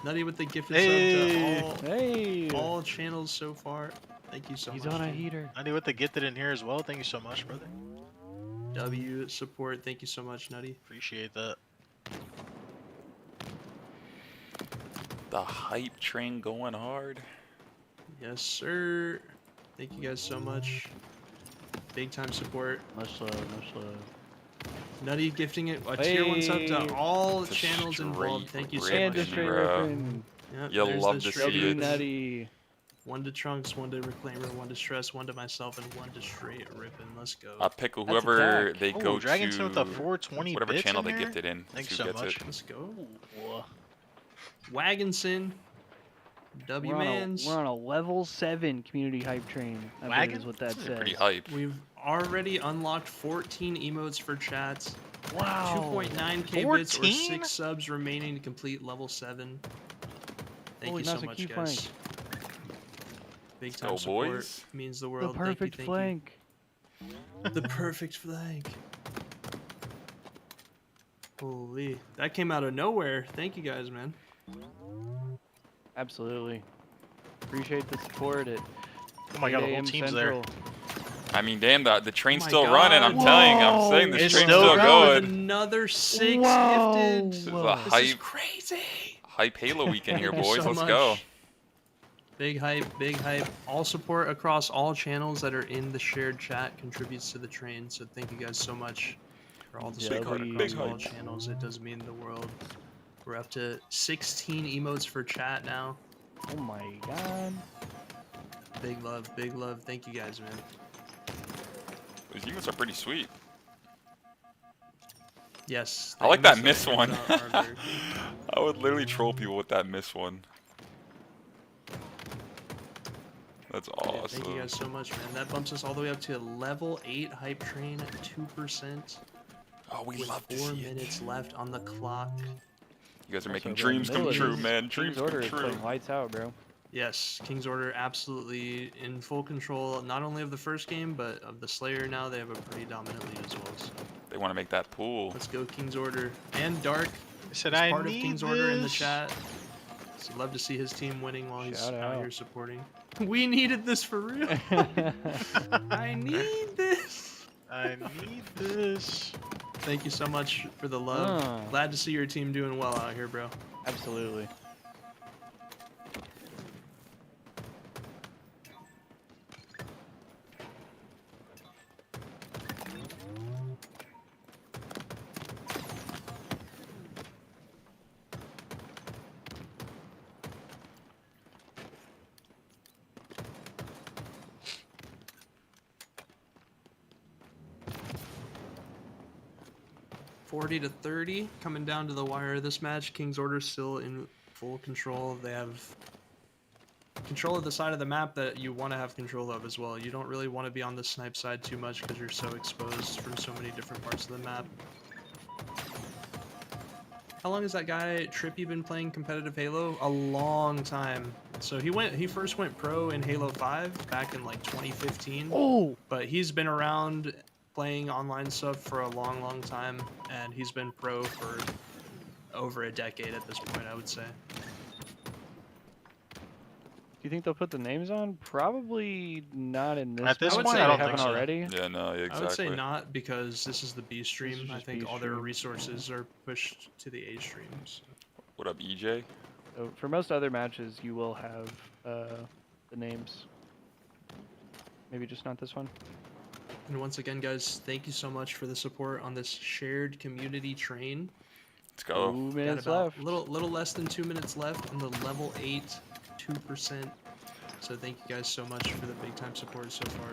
Nutty with the gifted Hey. sub to Hey. all channels so far. Thank you so He's much. on a dude. heater. Nutty with the gifted in here as well. Thank you so much, brother. W support. Thank you so much, Nutty. Appreciate that. The hype train going hard. Yes, sir. Thank you guys so much. Big time support. Much love, much love. Nutty gifting it a tier 1 sub to all It's a channels involved. straight Thank you so rip, And much. a straight bro. ripping. Yep, You'll there's love the to straight see W it. Nutty. 1 to Trunks, 1 to Reclaimer, 1 to Stress, 1 to myself, and 1 to Straight Rippin. Let's go. Pickle That's whoever attack. they Oh, go Dragon's to, with the 420 whatever bits channel in they there? gifted in. Thanks Who so gets much. it. Let's go. Ooh. Wagonson. W We're on, Mans. we're on a level 7 community hype train. I believe Wagon? is what that says. Pretty hype. We've already unlocked 14 emotes for chats. Wow. 2.9k bits or 14? 6 subs remaining to complete level 7. Thank Holy you so mouse, a much, key guys. flank. Big Let's time go, support boys. means the The world. perfect thank flank. you. The perfect flank. Holy, that came out of nowhere. Thank you guys, man. Absolutely. Appreciate the support at Oh my god, the 8 whole a.m. team's Central. there. I mean, damn, the train's Oh my still running. I'm God. telling you. I'm saying the It's train's still still going. With going. another 6 Whoa. gifted. This is a This is hype, crazy. hype Halo weekend here, Thank you boys. so Let's much. go. Big hype, big hype. All support across all channels that are in the shared chat contributes to the train. So thank you guys so much for all the support Big across all hype. channels. It does mean the world. We're up to 16 emotes for chat now. Oh my god. Big love, big love. Thank you guys, man. Those emotes are pretty sweet. Yes. I like the that emotes miss I one. handed out are very cool. I would literally troll people with that miss one. That's Yeah, awesome. thank you guys so much, man. That bumps us all the way up to a level 8 hype train at 2%. Oh, we With love to 4 see it. minutes left on the clock. You guys are Also, making bro, dreams come middle true, is- man. King's Dreams Order come is true. playing lights out, bro. Yes, King's Order absolutely in full control, not only of the first game, but of the Slayer now. They have a pretty dominant lead as well. So They want to make that pool. let's go King's Order. And Dark I said is I part of need King's Order in the this. chat. So love to see his team winning while he's Shout out out. here supporting. We needed this for real. I need this. I need this. Thank you so much for the love. Ah. Glad to see your team doing well out here, bro. Absolutely. $40 to $30 coming down to the wire. This match, King's Order still in full control. They have control of the side of the map that you want to have control of as well. You don't really want to be on the snipe side too much because you're so exposed from so many different parts of the map. How long has that guy Trippy been playing competitive Halo? A long time. So he first went pro in Halo 5 back in like 2015. Oh! But he's been around playing online stuff for a long time, and he's been pro for over a decade at this point, I would say. Do you think they'll put the names on? Probably not in this. At this match. point, They I don't haven't think so. already. Yeah, no, yeah, exactly. I would say not, because this is the B stream. is I just think B all their stream. resources are pushed to the A streams. What up, EJ? So for most other matches, you will have the names. Maybe just not this one. And once again, guys, thank you so much for the support on this shared community train. Let's go. 2 Got minutes about left. little less than 2 minutes left on the level 8, 2%. So thank you guys so much for the big time support so far.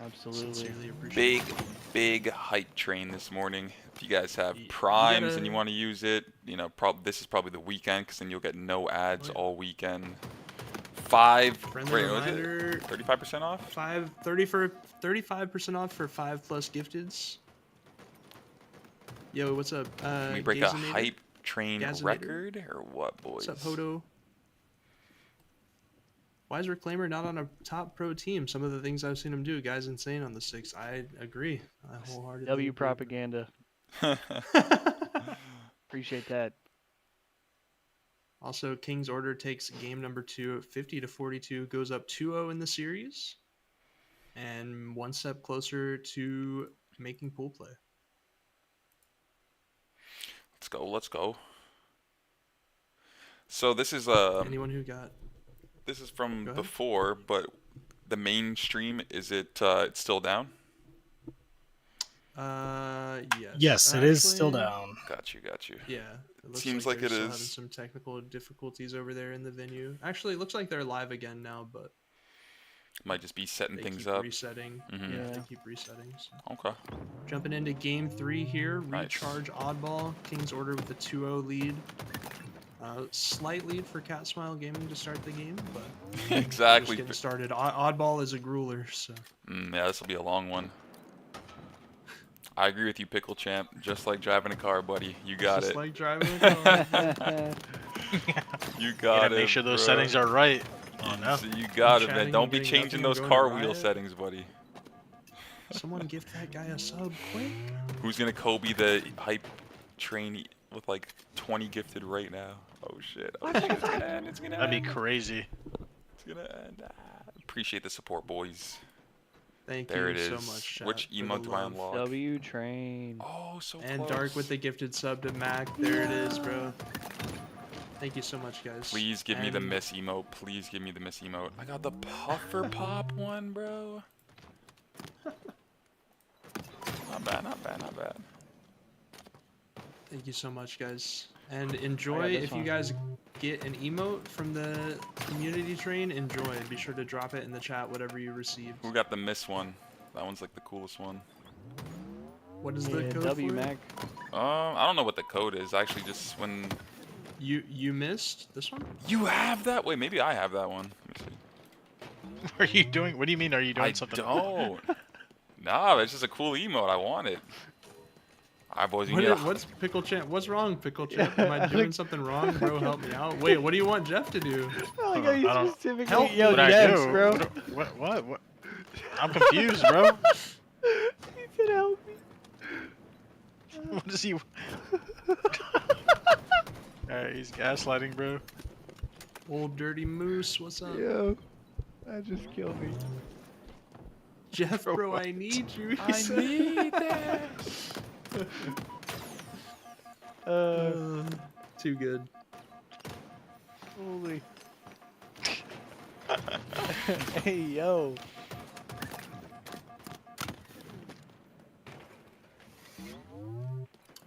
Absolutely. Sincerely appreciate it. Big hype train this morning. If you guys have You primes gotta- and you want to use it, you know, this is probably the weekend because then you'll get no ads Oh, yeah. all weekend. Friendly Wait, was it reminder, 35% off? 35% off for 5+ gifteds. Yo, what's up? Can we break a Gazinator? hype train Gazinator? record or what, boys? What's up, Hodo? Why is Reclaimer not on a top pro team? Some of the things I've seen him do, guy's insane on the 6. I agree. I wholeheartedly W agree. propaganda. Appreciate that. Also, King's Order takes game number 2 at 50-42, goes up 2-0 in the series, and one step closer to making pool play. Let's go. Let's go. So this is Anyone who got this is from Go ahead. before, but the main stream, is it it's still down? Yes. Yes, it is still Actually, down. Got you. Yeah. It looks Seems like like they're it still having is. some technical difficulties over there in the venue. Actually, it looks like they're live again now, but Might just be setting they things keep up. resetting. Mhm. Yeah, Yeah. they keep resetting. So. Okay. Jumping into game 3 here. Nice. Recharge oddball. King's Order with a 2-0 lead. Slight lead for Cat Smile Gaming to start the game, but Exactly. just getting started. Oddball is a grueler, so Yeah, this will be a long one. I agree with you, Pickle Champ. Just like driving a car, buddy. You got just it. like driving a car. You got Gotta it. make sure those bro. settings are right. Oh no. So you got it, man. Chatting Don't and be getting changing nothing those going car to wheel riot. settings, buddy. Someone gift that guy a sub quick. Who's gonna Kobe the hype train with like 20 gifted right now? Oh shit. Oh shit. It's gonna end. It's gonna That'd be end. crazy. It's gonna end. Appreciate the support, boys. Thank There you it is. so much, chat, Which for the emote do I love. unlock? W train. Oh, so And close. Dark with the gifted sub to Mac. There it is, bro. Thank you so much, guys. Please give me the And miss emote. Please give me the miss emote. I got the puffer pop one, bro. Not bad, not bad, not bad. Thank you so much, guys. And enjoy. this If you one. guys get an emote from the community train, enjoy. Be sure to drop it in the chat, whatever you received. Who got the miss one? That one's like the coolest one. What is the Yeah, code W for it? Mac. I don't know what the code is. Actually, just when You missed this one? you have that. Wait, maybe I have that one. Let me see. What are you doing? What do you mean? Are you doing I something? don't. Nah, it's just a cool emote. I want it. Alright, boys. You need a What's Pickle Champ? What's wrong, Pickle Champ? Am I doing something wrong, bro? Help me out. Wait, what do you want Jeff to do? I like how you how I you don't- specifically Help me. yelled What I yes, do? bro. What? I'm confused, bro. He said help me. What is he? Alright, he's gaslighting, bro. Old Dirty Moose, what's up? Yo, that just killed me. Jeff, bro, I need you. he I said. need that. Too good. Holy. Hey, yo.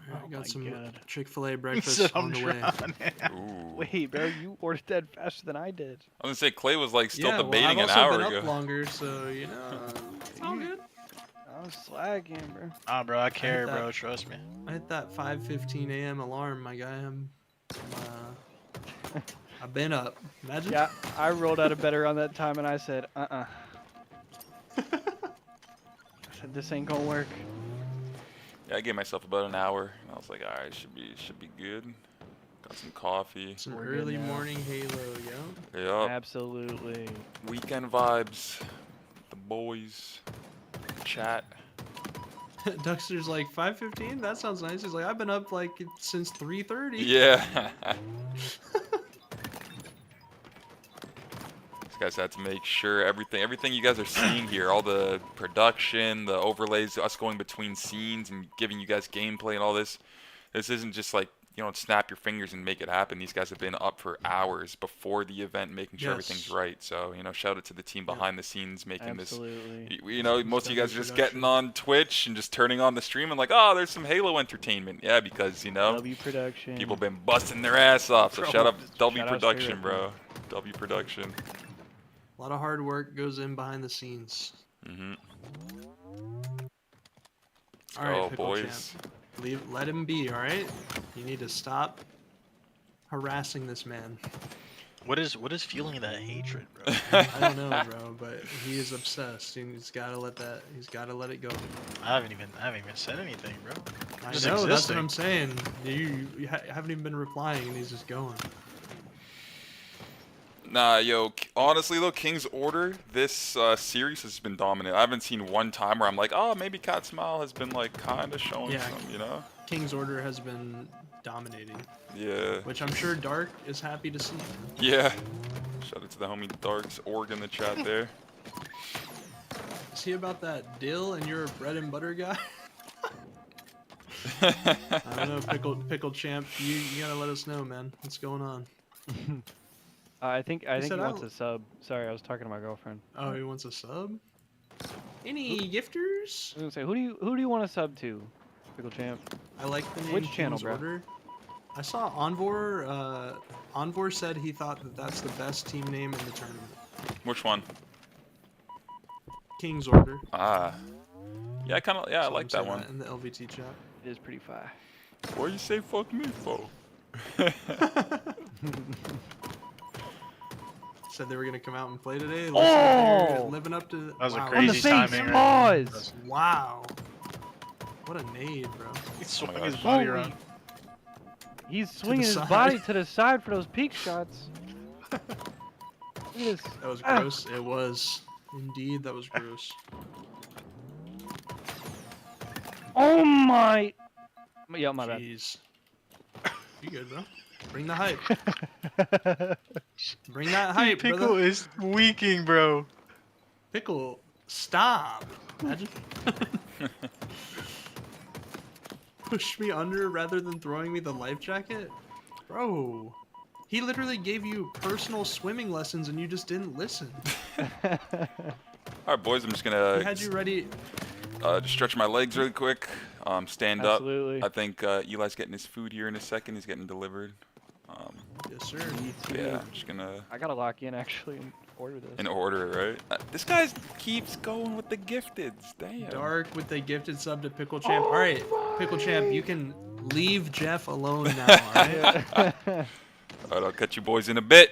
Alright, Oh got my some God. Chick-fil-A He breakfast said on I'm the way. drowning. Ooh. Wait, bro, you ordered that faster than I did. I was gonna say Clay was like still Yeah, debating well, I've an also hour been ago. up longer, so you know, it's all good. I was slacking, bro. Nah, bro, I care, that. bro. Trust me. I hit that 5:15 a.m. alarm, my guy. I've been up. Imagine. Yeah, I rolled out of bed around that time and I said, I said, this ain't gonna work. Yeah, I gave myself about an hour. And I was like, alright, should be good. Got some coffee. Some We're good early now. morning Halo, yo. Yup. Absolutely. Weekend vibes. The boys. Chat. Duxter's like 5:15. That sounds nice. He's like, I've been up like since 3:30. Yeah. These guys had to make sure everything you guys are seeing here, all the production, the overlays, us going between scenes and giving you guys gameplay and all this. This isn't just like, you know, snap your fingers and make it happen. These guys have been up for hours before the event, making sure everything's Yes. right. So, you know, shout out to the team behind the scenes making Absolutely. this. You know, most of you guys are just production. getting on Twitch and just turning on the stream and like, oh, there's some Halo entertainment. Yeah, because, you know, W production. people been busting their ass off. So Bro, shout out W shout out Production, Str8 bro. W Production. A lot of hard work goes in behind the scenes. Mhm. All right, Oh, Pickle boys. Champ. Let him be. All right. You need to stop harassing this man. What is fueling that hatred, bro? I don't know, bro, but he is obsessed. And he's gotta let it go. I haven't even said anything, bro. I Just know, that's what existing. I'm saying. You haven't even been replying, and he's just going. Nah, yo, honestly though, King's Order, this series has been dominant. I haven't seen one time where I'm like, oh, maybe Cat Smile has been like kind of showing Yeah. some, you know? King's Order has been dominating. Yeah. Which I'm sure Dark is happy to see. Yeah. Shout out to the homie Dark's org in the chat there. See about that dill and you're a bread and butter guy? I don't know, pickle champ. You gotta let us know, man. What's going on? I think he said wants a sub. Sorry, I was talking to my girlfriend. Oh, he wants a sub? Any gifters? I was gonna say, who do you want to sub to, Pickle Champ? I like the name Which channel, King's bro? Order. I saw Envor. Envor said he thought that that's the best team name in the tournament. Which one? King's Order. Ah. Yeah, I Saw like him say that one. in the LVT chat. It is pretty fire. What you say fuck me for? Said they were gonna come out and play today. Oh! Living up to That was a wow. On the crazy face, timing right there. Maz! Wow. What a nade, bro. He's Oh my swinging his gosh. body Holy- around. He's swinging his side. body to the side for those peak shots. Look at this. That was Ah. gross. It was. Indeed, that was gross. Oh my! Yeah, my bad. Jeez. You good, bro? Bring the hype. Bring that hype, Pickle brother. is tweaking, bro. Pickle, stop. Imagine. Push me under rather than throwing me the life jacket? Bro. He literally gave you personal swimming lessons and you just didn't listen. Alright, boys, I'm just He gonna had you ready. just stretch my legs really quick. Stand Absolutely. up. I think Eli's getting his food here in a second. He's getting delivered. Yes, sir. Me too. Yeah, I'm just gonna I gotta lock in actually and order this. in order, right? This guy keeps going with the gifteds. Damn. Dark with the gifted sub to Pickle Champ. Alright, Pickle Champ, you can leave Jeff alone now, alright? Alright, I'll catch you boys in a bit.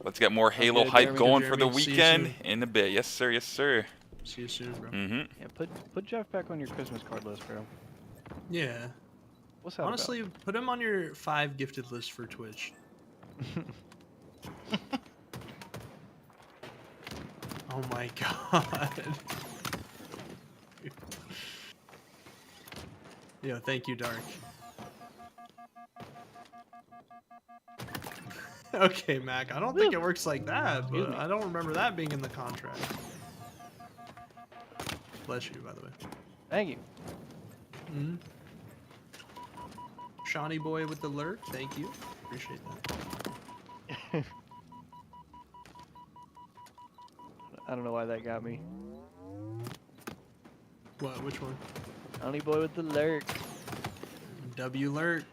Let's get more Halo good, hype Jeremy. going Good, for the Jeremy. See you weekend soon. in a bit. Yes, sir. Yes, sir. See you soon, bro. Mm-hmm. Yeah, put Jeff back on your Christmas card list, bro. Yeah. What's that Honestly, put him on your 5 gifted list for Twitch. Oh my god. Yo, thank you, Dark. Okay, Mac, I don't think it works like that, but I don't remember that being in the contract. Bless you, by the way. Thank you. Mm-hmm. Shawnee boy with the lurk, thank you. Appreciate that. I don't know why that got me. What? Which one? Honey boy with the lurk. W lurk.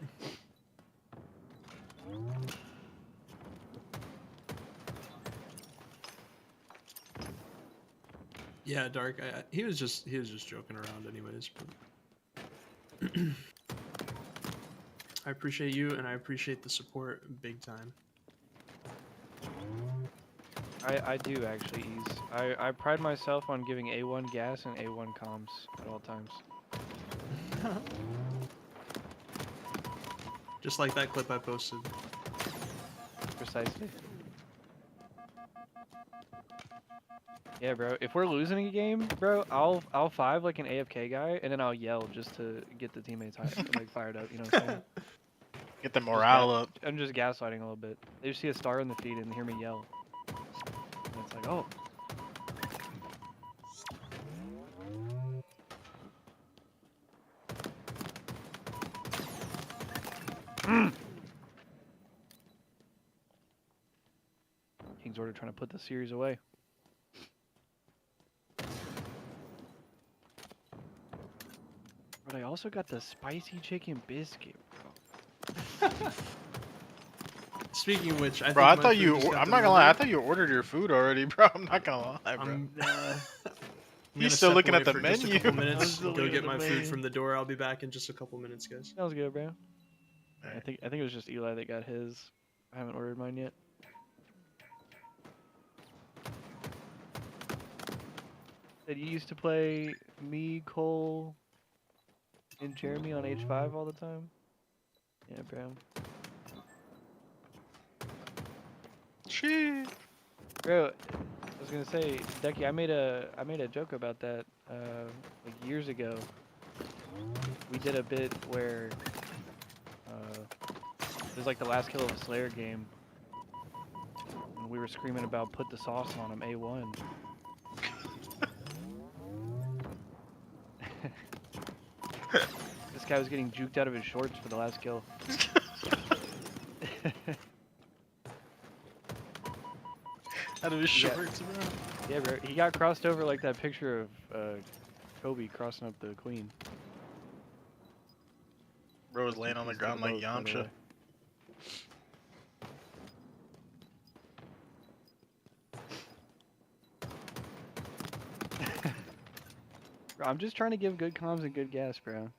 Yeah, Dark. He was just joking around, anyways. But I appreciate you, and I appreciate the support big time. I do actually, Ease. I pride myself on giving A1 gas and A1 comms at all times. Just like that clip I posted. Precisely. Yeah, bro. If we're losing a game, bro, I'll 5 like an AFK guy, and then I'll yell just to get the teammates like fired up. You know what I'm saying? Get the morale up. I'm just gaslighting a little bit. They just see a star in the feed and hear me yell. And it's like, oh. King's Order trying to put the series away. But I also got the spicy chicken biscuit, bro. Speaking of which, Bro, I thought you. I'm not gonna lie. I thought you ordered your food already, bro. I'm not gonna lie, bro. He's still looking at the Just a menu. couple minutes. I'm still Go looking get at the my food menu. from the door. I'll be back in just a couple minutes, guys. Sounds good, bro. I think it was just Eli that got his. I haven't ordered mine yet. Said you used to play me, Cole, And Jeremy on H5 all the time. Yeah, bro. Shit. Bro, I was gonna say, Decky, I made a joke about that like years ago. We did a bit where it was like the last kill of a Slayer game, and we were screaming about put the sauce on him, A1. This guy was getting juked out of his shorts for the last kill. Out of his shorts, bro. Yeah, bro. He got crossed over like that picture of Kobe crossing up the queen. Bro was laying on the ground like Yamcha. Bro, I'm just trying to give good comms and good gas, bro.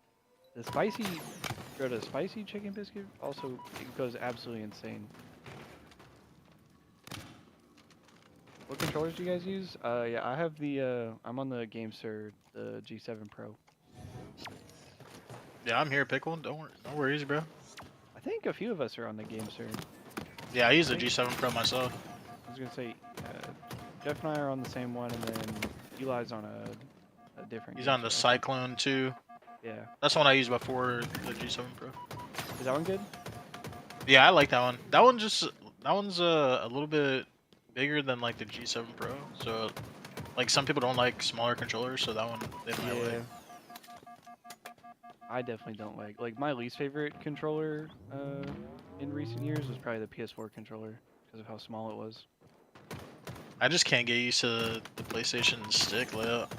The spicy chicken biscuit also it goes absolutely insane. What controllers do you guys use? Yeah, I have the I'm on the GameSir, the G7 Pro. Yeah, I'm here, Pickle. Don't worry, no worries, bro. I think a few of us are on the GameSir. Yeah, I use the G7 Pro myself. I was gonna say, Jeff and I are on the same one, and then Eli's on a different. He's on the Cyclone 2. Yeah. That's the one I used before the G7 Pro. Is that one good? Yeah, I like that one. That one's a little bit bigger than like the G7 Pro. So, like some people don't like smaller controllers, so that one they might like. I definitely don't like my least favorite controller in recent years was probably the PS4 controller because of how small it was. I just can't get used to the PlayStation stick layout.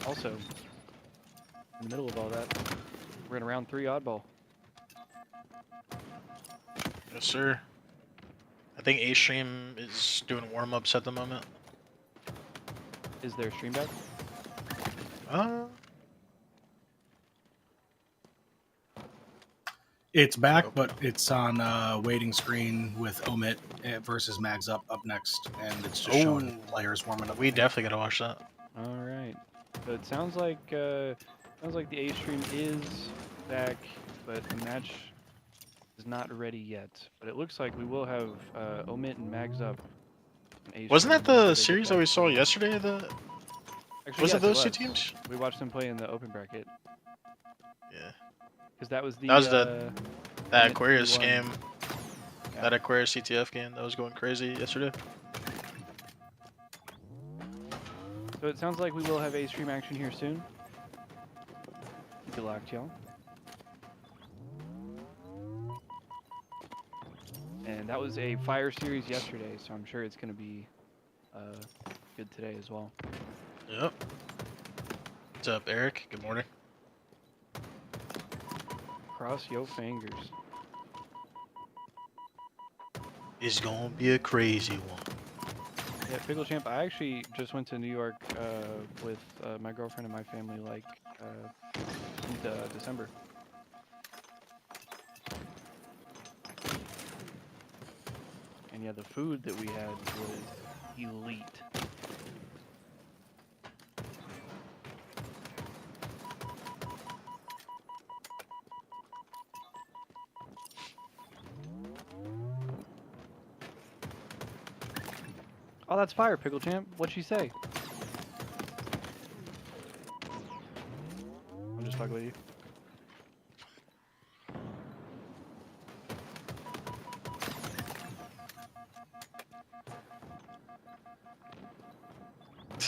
Also, in the middle of all that, we're in round 3 oddball. Yes, sir. I think A-Stream is doing warm-ups at the moment. Is there stream back? It's back, but it's on waiting screen with Omit versus Mags up next, and it's just showing players warming up. We definitely gotta watch that. All right. So it sounds like the A stream is back, but the match is not ready yet. But it looks like we will have Omit and Mags up. Wasn't that the series that we saw yesterday? Actually, was yes, it those two was. teams? We watched them play in the open bracket. Yeah. Because that was the that Aquarius game. Yeah. That Aquarius CTF game that was going crazy yesterday. So it sounds like we will have a stream action here soon. Keep it locked, y'all. And that was a fire series yesterday, so I'm sure it's going to be good today as well. Yep. What's up, Eric? Good morning. Cross your fingers. It's gonna be a crazy one. Yeah, Pickle Champ, I actually just went to New York with my girlfriend and my family like in December. And yeah, the food that we had was elite. Oh, that's fire, Pickle Champ. What'd she say? I'm just fucking with you.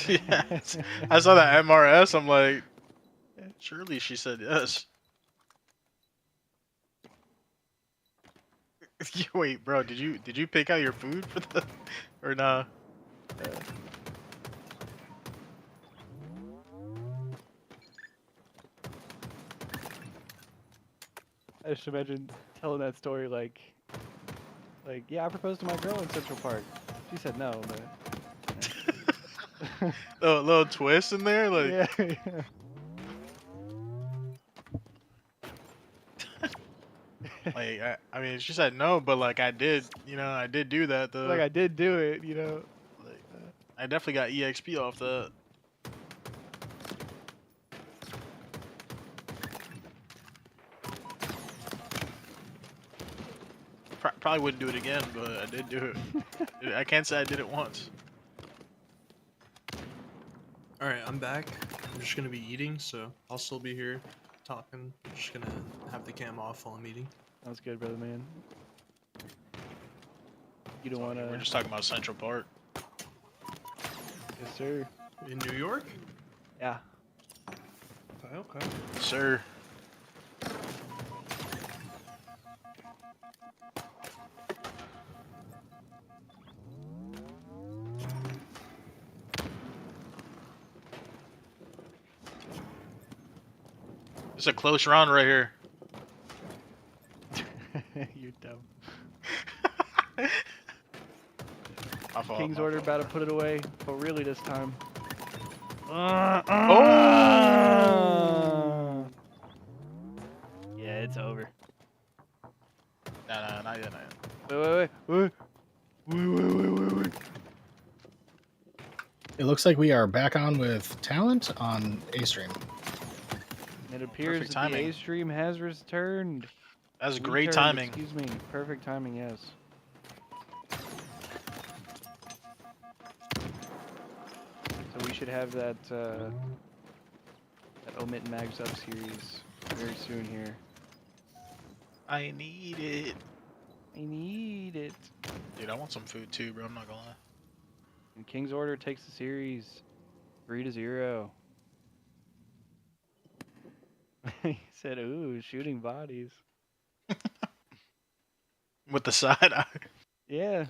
Yeah, I saw that MRS. I'm like, surely she said yes. Wait, bro, did you pick out your food for the or nah? I just imagine telling that story like, yeah, I proposed to my girl in Central Park. She said no, but. Little twist in there, like. Yeah. Yeah. Like I mean, she said no, but like I did, I did do that though. Like I did do it, you know. Like, I definitely got EXP off that. Probably wouldn't do it again, but I did do it. I can't say I did it once. All right, I'm back. I'm just gonna be eating, so I'll still be here talking. I'm just gonna have the cam off while I'm eating. Sounds good, brother, man. You don't want to. We're just talking about Central Park. Yes, sir. In New York? Yeah. Okay. Sir. It's a close round right here. You're dumb. My fault, King's my Order fault. about to put it away, but really this time. Oh! Yeah, it's over. Nah, not yet, not yet. Wait. It looks like we are back on with talent on A-Stream. It appears Perfect that the timing. A-Stream has returned. That's great Returned, timing. Excuse me. Perfect timing, yes. So we should have that that Omit Mags Up series very soon here. I need it. I need it. Dude, I want some food too, bro. I'm not gonna lie. And King's Order takes the series 3-0. He said, ooh, shooting bodies. With the side eye. Yeah.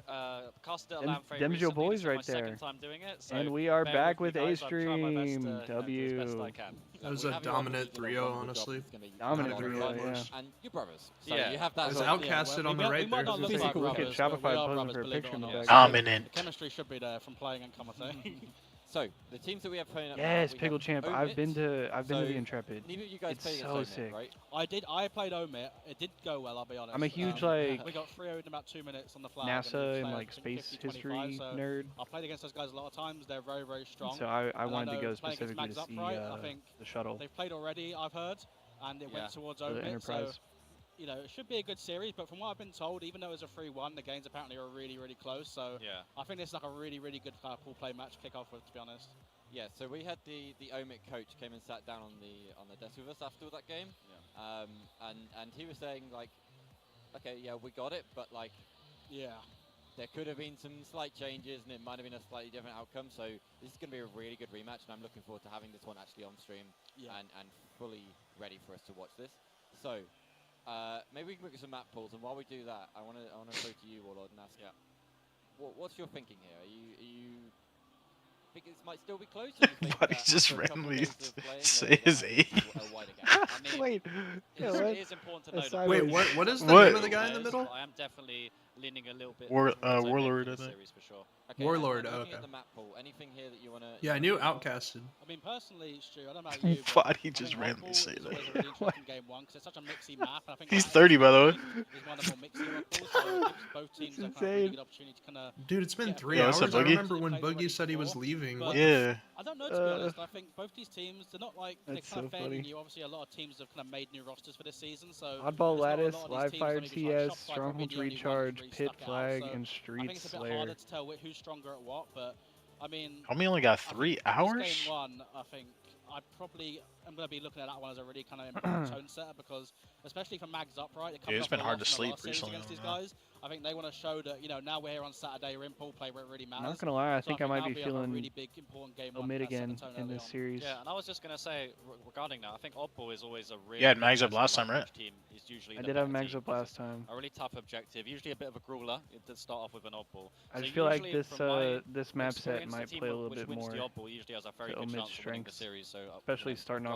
Casted Them- Lamb them's your boys right my there. second time doing it, so And we are bear back with with me, guys. I'm trying my best A-Stream. to, do as best I can. That was a dominant 3-0, honestly. Dominant Not even 3-0, close. yeah. And your brothers. So Yeah. you have that. It's sort of- outcasted well, on the we right might there. not look It's like cool. Look at brothers, but Shopify we are posing brothers, for a believe it picture or in the not. back. So Dominant. The chemistry should be there from playing and commentating. So the teams that we have playing up Yes, now, we Pickle have Champ. I've Omit. been to the So, Intrepid. Neither of you guys It's played so against sick. Omit, right? I played Omit. It did go well, I'll be honest. I'm a huge we got 3-0 in about 2 minutes on the flag. NASA and we like played, I think, space 50-25, history so nerd. I played against those guys a lot of times. They're very, very strong. So I And wanted to know go playing against specifically Mags to Up, see right? I think the shuttle they've played already, I've heard, and it went towards for the Omit. So Enterprise. you know, it should be a good series, but from what I've been told, even though it was a 3-1, the games apparently are really, really close. So Yeah. I think it's like a really, really good pool play match kick off with, to be honest. Yeah, so we had the Omit coach came and sat down on the desk with us after that game. Yeah. And he was saying like, okay, yeah, we got it, but like, yeah, there could have been some slight changes, and it might have been a slightly different outcome. So this is going to be a really good rematch, and I'm looking forward to having this one actually on stream and fully ready for us to watch this. So maybe we can look at some map pulls, and while we do that, I want to go to you, Warlord, and ask, what's your thinking here? Are you think this might still be close? Or you think But he that just after a couple randomly days of playing, say they're his gonna age. have a wider gap? I mean, Wait. Yeah, what? it is important to know that. Wait, what is the What? name of the guy in the middle? I am definitely leaning a little bit Warlord, towards Omit Warlord, in I the think. series for sure. Okay, Warlord, and looking okay. at the map pool, anything here that you want to... Yeah, I knew Outcasted. I mean, personally, Stu, I don't know about you, but Why'd he I just think randomly Oddball say is that? always a really interesting game one because it's such a mixy map. And I think He's that 30, by the way. is one of the more mixy Oddballs, so it gives both teams a kind of really insane. good opportunity to kind of... Dude, it's been Yeah, 3 Yo, what's hours. up, I Boogie? remember when Boogie said he was leaving. What the Yeah. I don't know, to be honest. I think both these teams, they're not like, they're That's kind of so fairly funny. new. Obviously, a lot of teams have kind of made new rosters for this season, so... Oddball there's not a Lattice, lot of these Live teams Fire that maybe like TS, Shopify Strongholds probably the only one Recharge, who's really Pit stuck out, Flag, so and I Street think it's a bit Slayer. harder to tell who's stronger at what, but I mean... Homie only got I 3 think hours? This game one, I think I probably am going to be looking at that one as a really kind of important tone setter because, especially for Mags Up, right? Yeah, it's been hard to sleep recently recently against these on that. guys. I think they want to show that, you know, now we're here on Saturday, we're in pool play where it really I'm matters. not gonna lie, I So think I might that'll be like a feeling really big, important game one Omit to set the again tone in early this on. series. Yeah, and I was just going to say regarding that, I think Oddball is always a really... You had Mags Up last time, right? Team is usually I the did have better Mags team. Up last time. A really tough objective, usually a bit of a grueler. It did start off with an Oddball. I So just feel like usually, this from my this map set experience, the might team play a little which bit wins more the Oddball usually has a very to good Omit's chance of winning the strengths, series. So, especially starting off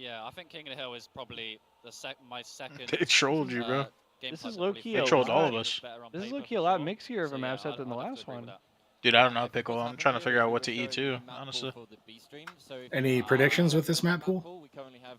Yeah, I think King of the Hill is probably my second. They trolled you, bro. This gameplay is that low probably key They a trolled all lot. of us. better on This is paper low key for a lot sure. mixier of a So, map yeah, set than the I'd have to last agree with one. that. Dude, I don't know, If it Pickle. does I'm happen trying to here, figure out we what were to eat showing too, the map pool honestly. for the B stream. So if Any you predictions check with this the map pool? We currently have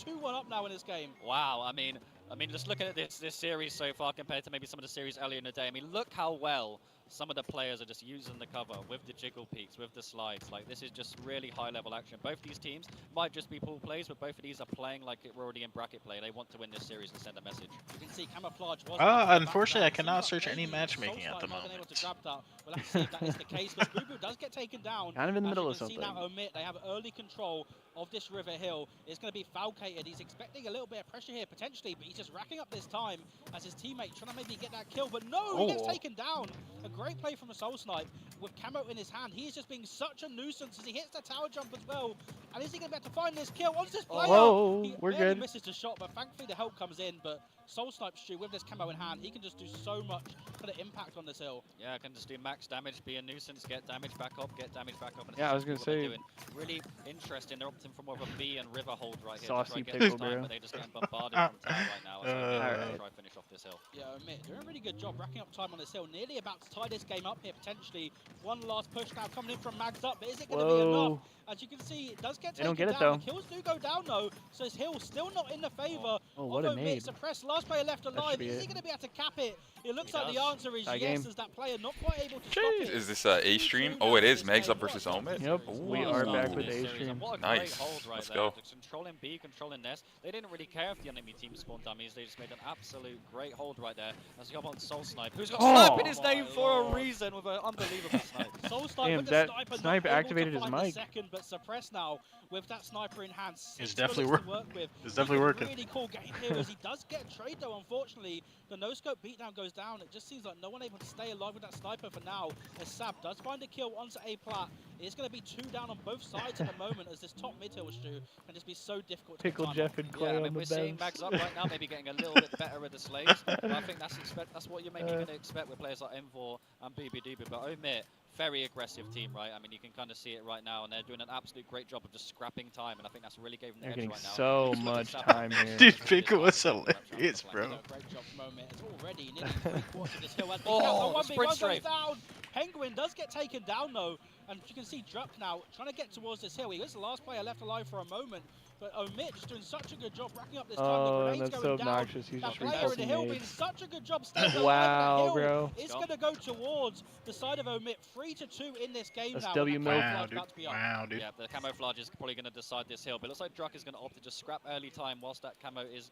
2-1 up now in this game. Wow, I mean, just looking at this series so far compared to maybe some of the series earlier in the day. I mean, look how well some of the players are just using the cover with the jiggle peaks, with the slides. Like, this is just really high-level action. Both these teams might just be pool plays, but both of these are playing like we're already in bracket play. They want to win this series and send a message. You can see Camouflage was Unfortunately, I cannot search any matchmaking at the moment. Able to grab that. We'll have to see if that is the case, but Boo Boo does get taken down. Kind of in the middle of something. something. See now, Omit, they have early control of this River Hill. It's going to be Falcated. He's expecting a little bit of pressure here, potentially, but he's just racking up this time as his teammate trying to maybe get that kill, but no, he gets taken down. A great play from a Soul Snipe with Camo in his hand. He is just being such a nuisance as he hits the tower jump as well. And is he going to be able to find this kill? What's this player? Whoa, He we're barely good. misses the shot, but thankfully the help comes in. But Soul Snipe Stu with this Camo in hand, he can just do so much for the impact on this hill. Yeah, can just do max damage, be a nuisance, get damage back up, get damage back up. And Yeah, I was gonna what they're say. doing. Really interesting. They're opting for more of a B and River hold right here. Saucy to try and get pickle, this time, bro. but they just getting bombarded from tower right now. So Alright. try and finish off this hill. Yeah, Omit doing a really good job racking up time on this hill. Nearly about to tie this game up here, potentially. One last push now coming in from Mags Up, but is it going to be enough? As you can see, it does get They taken don't get it, down. though. The kills do go down, though, so his hill still not in the favor. Oh, what a Omit. nade. Suppressed, last player left should alive. be Is he it. going to be able to cap it? It looks He like does. the answer is Tie yes, game. as that player not quite able to stop it. Is this a stream? Oh, it is. Mags Up versus Omit. Yep, we What are start back to with this A series, stream. and what a Nice. great hold right Let's there. go. Just controlling B, controlling Nest. They didn't really care if the enemy team spawned dummies. They just made an absolute great hold right there. As we come on Soul Snipe, who's got Snipe in his name for a reason with an unbelievable snipe. Soul Snipe Damn, with the that sniper snipe not able activated to his find the mic. second, but suppressed now with that sniper in hand. It's 6 definitely bullets to work with. It's definitely He working. can Really cool game here as he does get trade though. Unfortunately, the no scope beatdown goes down. It just seems like no one able to stay alive with that sniper for now. As Sab does find a kill onto A plat. It's going to be 2 down on both sides at the moment as this top mid hill Stu can just be so difficult to Pickle get Jeff and Clay Yeah, I on mean, the we're seeing bench. Mags Up right now, maybe getting a little bit better with the slaves. But I think that's what you're maybe going to expect with players like M4 and BBDB. But Omit, very aggressive team, right? I mean, you can kind of see it right now, and they're doing an absolute great job of just scrapping time, and I think that's really gave them the They're edge getting right now. so Just look at much Sab time and here. Dude, Pickle was hilarious, bro. Great job from Omit. It's already nearly 3/4 of this hill. As Oh, the the sprint 1v1 goes strafe. down. Penguin does get taken down though, and you can see Druck now trying to get towards this hill. He was the last player left alive for a moment, but Omit just doing such a good job racking up this time. Oh, the grenades that's going so down. obnoxious. He's That just player in the hill doing nades. such a good job staying alive. Wow, The hill bro. is going to go towards the side of Omit. 3-2 in this game That's now. W and mode. that Wow, camouflage dude. about to be up. Wow, dude. Yeah, the camouflage is probably going to decide this hill, but it looks like Druck is going to opt to just scrap early time whilst that camo is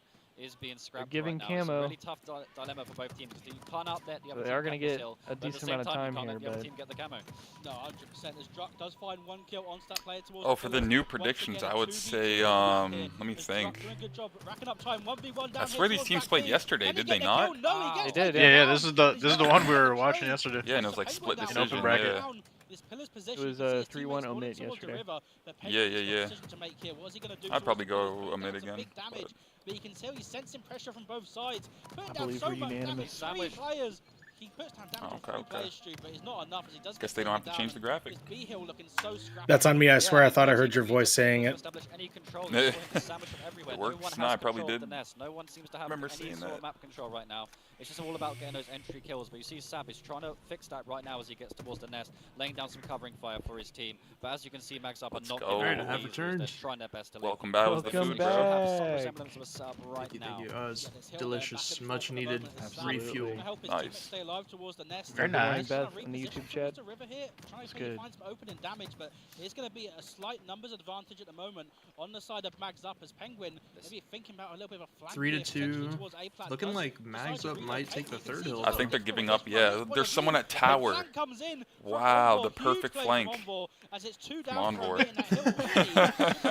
being scrapped giving right now. It's a camo. really tough dilemma for both teams because you can't outlet the other They team are gonna cap this get hill, a but at the decent same amount of time, time you can't let here, the other but- team get the camo. No, 100%. As Druck does find 1 kill onto that player towards Oh, for the pillars. new Once predictions, again, I would 2v2 say, right here. let me As Druck think. doing a good job racking up time. 1v1 down That's here where these towards teams back played B. yesterday, Can he did get they the not? kill? No, he gets They did, taken yeah. Yeah, down. this is the He's one we were got watching trade. yesterday. Yeah, and it was like Penguin split now decision. open bracket. Yeah. down this pillar's position. It was You can see his 3-1 teammates rolling Omit towards the yesterday. river, but Yeah, Penguin's yeah, got a yeah. decision to make here. What is he going to do? I'd probably towards the go pillar? Omit That's a again, big damage, but you can tell he's sensing pressure from both sides. Putting I down believe so we're much damage. unanimous. 3 Sandwich. players. He puts down damage on Okay, 3 okay. players, Stu, but it's not enough as he does Guess get they don't have taken to change down, the graphic. and This B-Hill looking so scrappy. That's on me. I swear. I Yeah, thought I both heard your teams voice saying to it. establish any control. Yeah. They're putting sandwich from everywhere. It No worked. one has No, I probably control of did. the nest. No one seems to have Remember any seeing sort of that. map control right now. It's just all about getting those entry kills. But you see Sab is trying to fix that right now as he gets towards the nest, laying down some covering fire for his team. But as you can see, Mags Up are Let's not go. giving Alright, up I have easily. returned. They're trying their best to live. Welcome back with the Welcome food, They bro. have some back. resemblance of a sub right Thank you, now. thank you. It's Yeah, this hill there, delicious, back and much forth at the needed moment as Sam refuel. trying to help his Nice. teammates stay alive towards the nest. Very He's nice. trying Beth to in the reposition YouTube chat. towards the river here, trying It's to maybe good. find some opening damage, but it's going to be a slight numbers advantage at the moment on the side of Mags Up as Penguin maybe thinking about a little bit of a flank 3-2. here, potentially towards A-plat. Looking Does like decide Mags to Up might relocate, take but the you can third see hill. I think they're just giving from up. this Yeah, point of there's view, someone at the tower. flank comes in from Wow, Envor. the Huge perfect play flank. from Envor as it's 2 Come down on, for Vor. Omit in that hill already.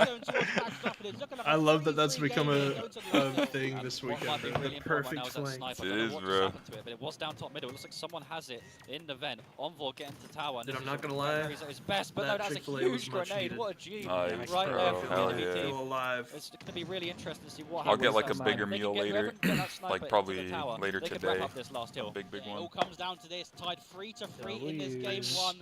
Going towards Mags Up, and it's looking like I a love that that's 3-3 become game a, here, going to the last hill. thing And this what weekend. might be bro. really The important right now perfect is that flank. sniper. It I don't know is, what bro. just happened to it, but it was down top middle. It looks like someone has it in the vent. Envor getting to tower. and Dude, this I'm is not gonna right lie, where he's at his best, but no, that that's a Chick-fil-A was huge much grenade. needed. What a G Nice, right bro. there from the Hell enemy yeah. team. Still alive. It's going to be really interesting to see what I'll happens. get like a with that bigger sniper. They meal can get later, Revan, get that sniper like into probably the tower. later They could wrap today. up this last A hill. big Yeah, it one. all comes down to this, tied 3-3 in this game one.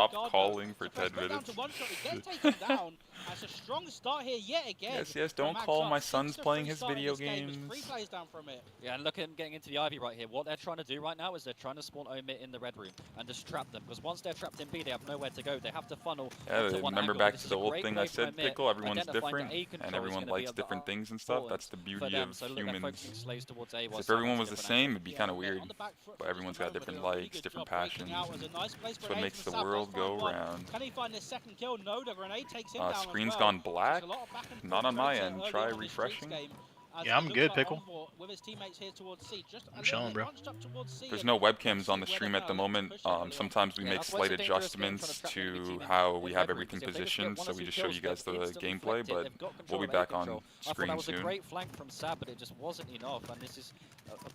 stop guard, calling for Surprise 10 right down minutes. to one shot, we get taken down. That's a strong start here yet again. Yes, yes, don't from call Axar. my son's 6-3 playing his start in video this game with games. 3 plays down from it. Yeah, and look at him getting into the Ivy right here. What they're trying to do right now is they're trying to spawn Omit in the red room and just trap them. Because once they're trapped in B, they have nowhere to go. They have to funnel Yeah, into one remember angle. back This to is the a old great thing way I for said, Omit, Pickle, everyone's identifying different, that A control and is everyone gonna be likes of the different things and stuff. importance That's the for beauty them. of So look, they're humans. focusing slaves towards A. 'Cause while if everyone Silence was the different same, it'd be kind of on weird. the back foot But for everyone's just a got moment, different doing a really likes, good different job breaking passions. out as a nice place That's for what an makes ace the from South. world Let's go find one. round. Can he find his second kill? No, the grenade takes him down Screen's as well. gone black. There's a lot of back and Not forth on my created end. early Try on in the Streets refreshing. game. Yeah, I'm good, Pickle. With his teammates here towards C, just I'm chilling, bro. There's no webcams on the stream at the moment. Sometimes we make slight adjustments to how we have everything positioned, so we just show you guys the gameplay, but we'll be back on screen that was soon. a great flank from Sab, but it just wasn't enough, and this is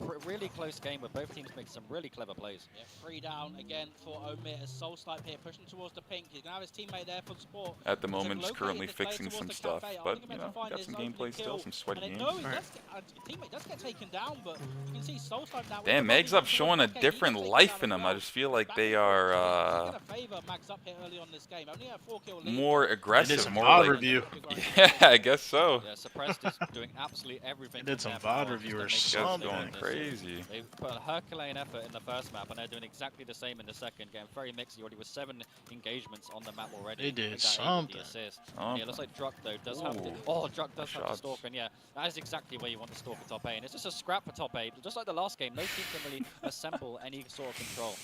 a really close game where both teams make some really clever plays. Yeah, 3 down again for Omit as Soul Snipe here pushing towards the pink. He's going to have his teammate there for support. At the moment, just currently fixing some stuff, but you know, got some gameplay still, some sweaty games. Teammate does get taken down, but you can see Soul Snipe now. Damn, Mags Up showing a different life in them. I just feel like they are more aggressive, more like, review. Yeah, I guess so. Yeah, Suppressed is doing absolutely everything. Did some VOD reviewers something. Going crazy. They put a Herculean effort in the first map, and they're doing exactly the same in the second game. Very mixy already with 7 engagements on the map already. They did something. Yeah, it looks like Druck though does have to. Oh, Druck does have to stalk, and yeah, that is exactly where you want to stalk for top 8. And it's just a scrap for top 8, just like the last game. No team can really assemble any sort of control.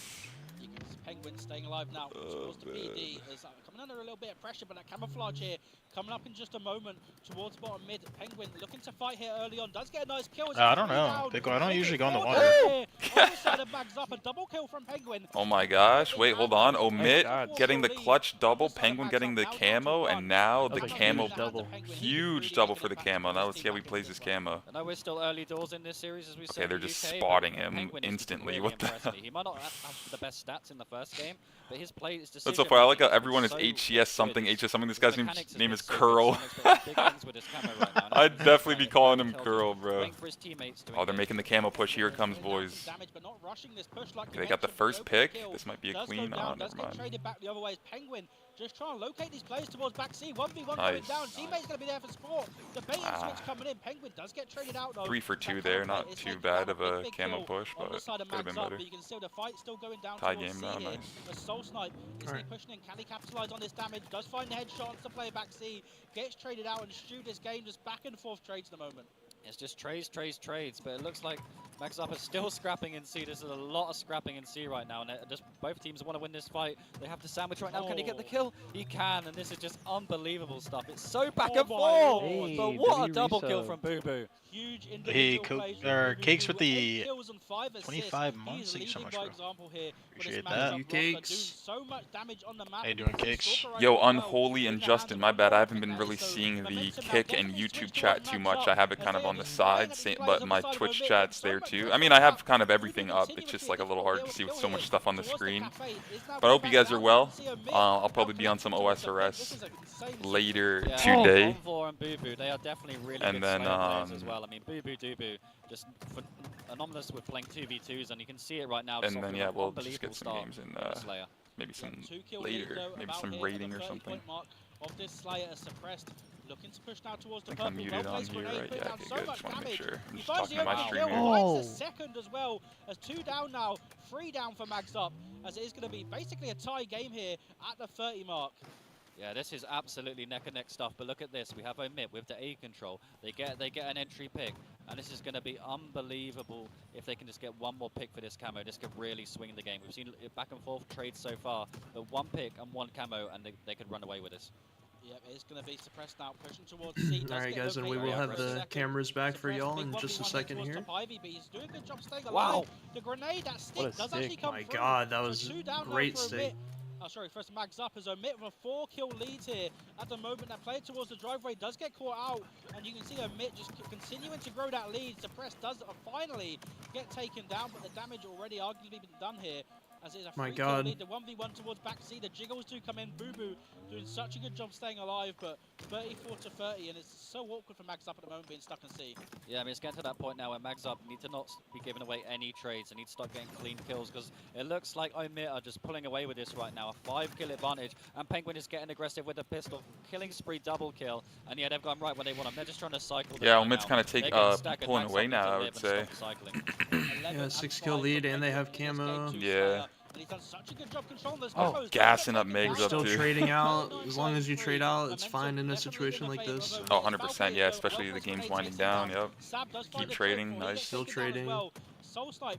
Penguin staying alive now towards the BD is coming under a little bit of pressure, but that camouflage here coming up in just a moment towards bottom mid. Penguin looking to fight here early on, does get a nice kill. I don't know, Pickle, I don't usually go in the water. A double kill from Penguin. Oh my gosh, wait, hold on. Omit getting the clutch double, Penguin getting the camo, and now the camo double. Huge double for the camo. Now let's see how he plays his camo. I know we're still early doors in this series, as we said. Okay, they're just spotting him instantly. What the? He might not have the best stats in the first game, but his play is That's so far. I like how everyone is HCS something, HS something. This guy's name is Curl. I'd definitely be calling him Curl, bro. Oh, they're making the camo push. Here it comes, boys. Okay, they got the first pick. This might be a queen. Oh, never mind. Penguin just trying to locate these players towards back C. 1v1 going down. Teammates going to be there for support. The bait and switch coming in. Penguin does get traded out though. 3 for 2 there. Not too bad of a camo push, but could have been better. You can see the fight still going down. Tie game now, nice. The Soul Snipe is pushing in. Can he capitalize on this damage? Does find the headshot on the player back C. Gets traded out, and Stu this game just back and forth trades at the moment. It's just trades, but it looks like Max Up is still scrapping in C. There's a lot of scrapping in C right now, and just both teams want to win this fight. They have the sandwich right now. Can he get the kill? He can, and this is just unbelievable stuff. It's so back and forth, but what a double kill from Boo Boo. Huge Cakes with the 25 months. Thank you so much, bro. Appreciate that. You Cakes. How you doing, Cakes? Yo, Unholy and Justin, my bad. I haven't been really seeing the Kick and YouTube chat too much. I have it kind of on the side, but my Twitch chat's there too. I mean, I have kind of everything up. It's just like a little hard to see with so much stuff on the screen. But I hope you guys are well. I'll probably be on some OSRS later today. They are definitely really and then as well. I mean, Boo Boo Doo Boo just anomalous with playing 2v2s, and you can see it right now. And then yeah, we'll just get some games in maybe some later, maybe some rating or something. Of this Slayer is suppressed, looking to push now towards the purple. I'm muted on here, right? Yeah, okay, good. Just want to make sure. I'm just talking to my stream here. A second as well, as 2 down now, 3 down for Mags Up, as it is going to be basically a tie game here at the 30 mark. Yeah, this is absolutely neck and neck stuff, but look at this. We have Omit with the A control. They get an entry pick, and this is going to be unbelievable if they can just get one more pick for this camo. This could really swing the game. We've seen back and forth trades so far, but 1 pick and 1 camo, and they could run away with this. Yep, it's going to be suppressed now, pushing towards C. Alright guys, and we will have the cameras back for y'all in just a second here. He's doing a good job staying alive. The grenade, that stick does actually come through. My god, that was great stick. Oh, sorry, first Mags Up as Omit with a 4-kill lead here. At the moment, that play towards the driveway does get caught out, and you can see Omit just continuing to grow that lead. Suppressed does finally get taken down, but the damage already arguably been done here. As it's a 3-kill lead, the 1v1 towards back C. The jiggles do come in. Boo Boo doing such a good job staying alive, but 34 to 30, and it's so awkward for Mags Up at the moment being stuck in C. Yeah, I mean, it's getting to that point now where Mags Up need to not be giving away any trades. They need to start getting clean kills, because it looks like Omit are just pulling away with this right now. A 5-kill advantage, and Penguin is getting aggressive with the pistol. Killing spree, double kill, and yeah, they've gone right when they want them. They're just trying to cycle. Yeah, Omit's kind of pulling away now, I would say. Yeah, 6-kill lead, and they have camo. Yeah. He's done such a good job controlling those combos. Gassing up Megs up still trading out. As long as you trade out, it's fine in a situation like this. Oh, 100%, yeah, especially the game's winding down, yep. Keep trading, nice. Still trading. Soul Snipe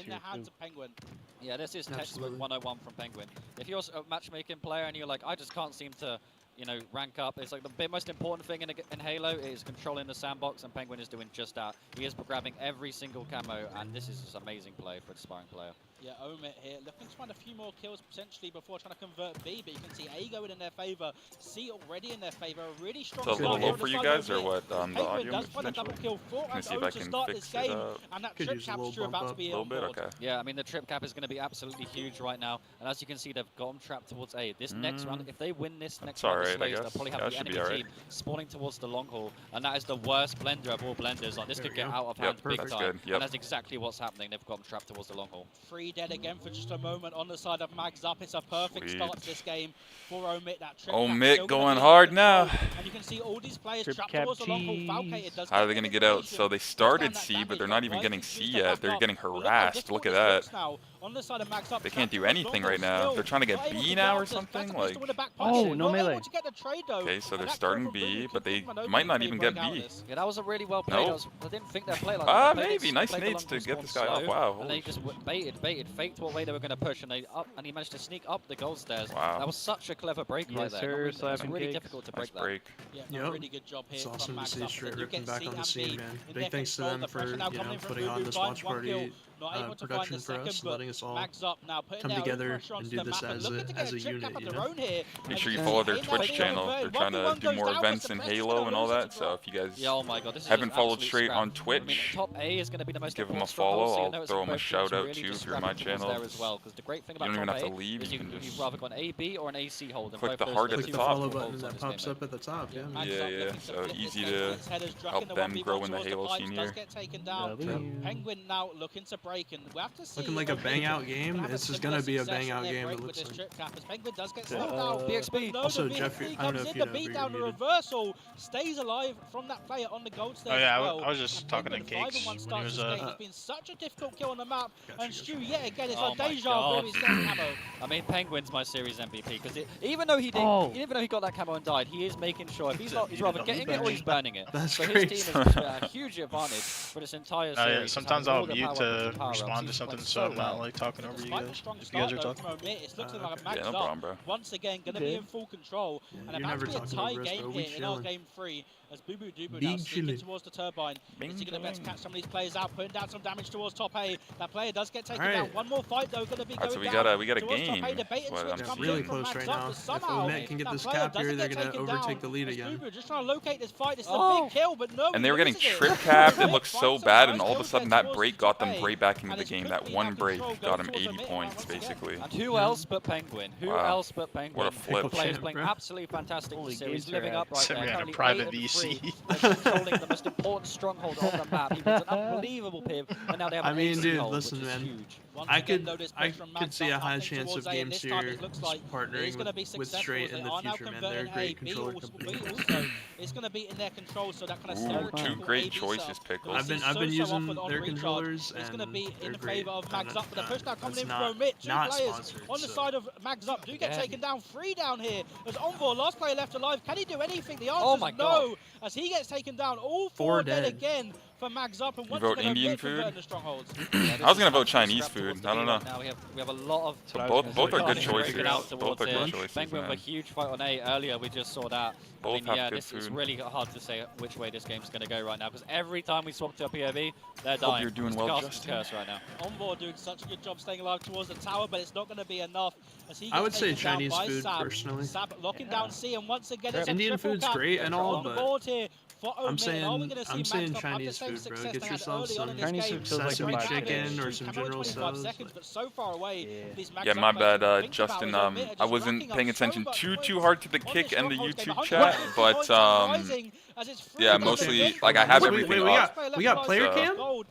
in the hands of Penguin. Yeah, this is textbook 101 from Penguin. If you're a matchmaking player and you're like, I just can't seem to, you know, rank up, it's like the most important thing in Halo is controlling the sandbox, and Penguin is doing just that. He is grabbing every single camo, and this is just amazing play for a sparring player. Yeah, Omit here looking to find a few more kills potentially before trying to convert B, but you can see A going in their favor, C already in their favor. A really strong So a little low for you guys, or what? The audio does find a double kill for Let me see O if I to can start fix this game, it up. and that Could trip use a little capture bump about up. to be A little on bit, board. okay. Yeah, I mean, the trip cap is going to be absolutely huge right now, and as you can see, they've got them trapped towards A. This next round, if they win this next round of alright, I Slays, they'll guess. probably Yeah, have it the should enemy be alright. team spawning towards the long haul, and that is the worst blender of all blenders. Like, this There could we get go. out of hand big that's time, good. Yep. and that's exactly what's happening. They've got them trapped towards the long haul. 3 free dead again for just a moment on the side of Mags Up. It's a perfect start to this game for Omit. That trip Omit going hard now. And you can see all these players trapped towards the long haul. Falcated does How are they going to get out? So they started C, but they're not even getting C yet. They're getting harassed. Look at that. On the side of Mags Up, They can't do anything right now. They're trying to get B now or something. Like, oh, no melee. Okay, so they're starting B, but they might not even get B. Yeah, that was a really well played. I didn't think they'd play like Ah, that. maybe. Nice nades to get this guy off. Wow. And they just baited, faked what way they were going to push, and and he managed to sneak up the gold stairs. Wow. That was such a clever break right there. It was really difficult to break that. Yeah, really good job here. It's awesome to see Str8 Rippin back on the scene, man. Big thanks to them for putting on this watch party production for us, letting us all come together and do this as a unit. You know? Make sure you follow their Twitch channel. They're trying to do more events in Halo and all that. So if you guys haven't followed Str8 on Twitch, give them a follow. I'll throw them a shout out too if you're on my channel. You don't even have to leave. You can just click the heart at the top. Follow button that pops up at the top. Yeah. So easy to help them grow in the Halo scene here. Penguin now looking to break, and we have to see. Looking like a bang out game. This is gonna be a bang out game. It looks like. Penguin does get slowed down. BXB. Also, Jeffrey, I don't know if you know. The beatdown, the reversal stays alive from that player on the gold stage. Oh yeah, as well. I was just talking to Cakes when he was It's been such a difficult kill on the map, and Stu yet again it's a deja vu. He's getting camo. I mean, Penguin's my series MVP because even though he got that camo and died, he is making sure if he's not, he's rather getting it or he's burning it. That's so great. his team is a huge advantage for this entire series. Yeah, sometimes I'll mute to respond to something, so I'm not like talking over you guys. If you guys are talking. It's looking like Mags no problem, bro. once again going to be in full control, and about to be a tie game here in our game 3. As Boo now sneaking towards the turbine. Is he going to be able to catch some of these players out, putting down some damage towards top A? That player does get taken down. One more fight though, going to be going down. We got a game. It's really close right now. If Omit can get this cap here, they're going to overtake the lead again. Just trying to locate this fight. It's a big kill, but no. And they were getting trip capped. It looked so bad, and all of a sudden that break got them right back into the game. That one break got them 80 points, basically. And who else but Penguin? Who else but Penguin? What a flip. The player's playing absolutely fantastic this series, living up right there. Currently private VC. Controlling the most important stronghold on the map. He was an unbelievable piv, and now they have an dude, hold, listen, which is man. huge. I could see a high chance of games here partnering with Str8 in the future, man. They're a great controller company. It's going to be in their control, so that kind of two great choices, Pickles. I've been using their controllers, it's going to be in they're favour of Mags Up, but the push now coming in not, from Omit. Two players sponsored, on the side of Mags Up do get taken down. 3 down here. As Envoy, last player left alive. Can he do anything? The answer is no. As he gets taken down, all 4 dead again for Mags Up, and once vote again, Indian food? the strongholds. I was gonna vote Chinese food. I don't know. Now we have a lot of so both are good choices. Both are good choices. Penguin with a huge fight on A earlier. We just saw that. Both have good this food. is really hard to say which way this game's going to go right now because every time we swap to a POV, they're dying. Hope you're doing well, Justin. Curse right now. Envoy doing such a good job staying alive towards the tower, but it's not going to be enough. As he I would say Chinese food personally. Sab locking down C, and once again it's Indian food's great and all, but I'm saying Chinese food, bro. Get yourself some sesame chicken or some General Tso's. But so far away, yeah, my bad, Justin. I wasn't paying attention too hard to the kick and the YouTube chat, but yeah, mostly like I have everything off. We got player cam.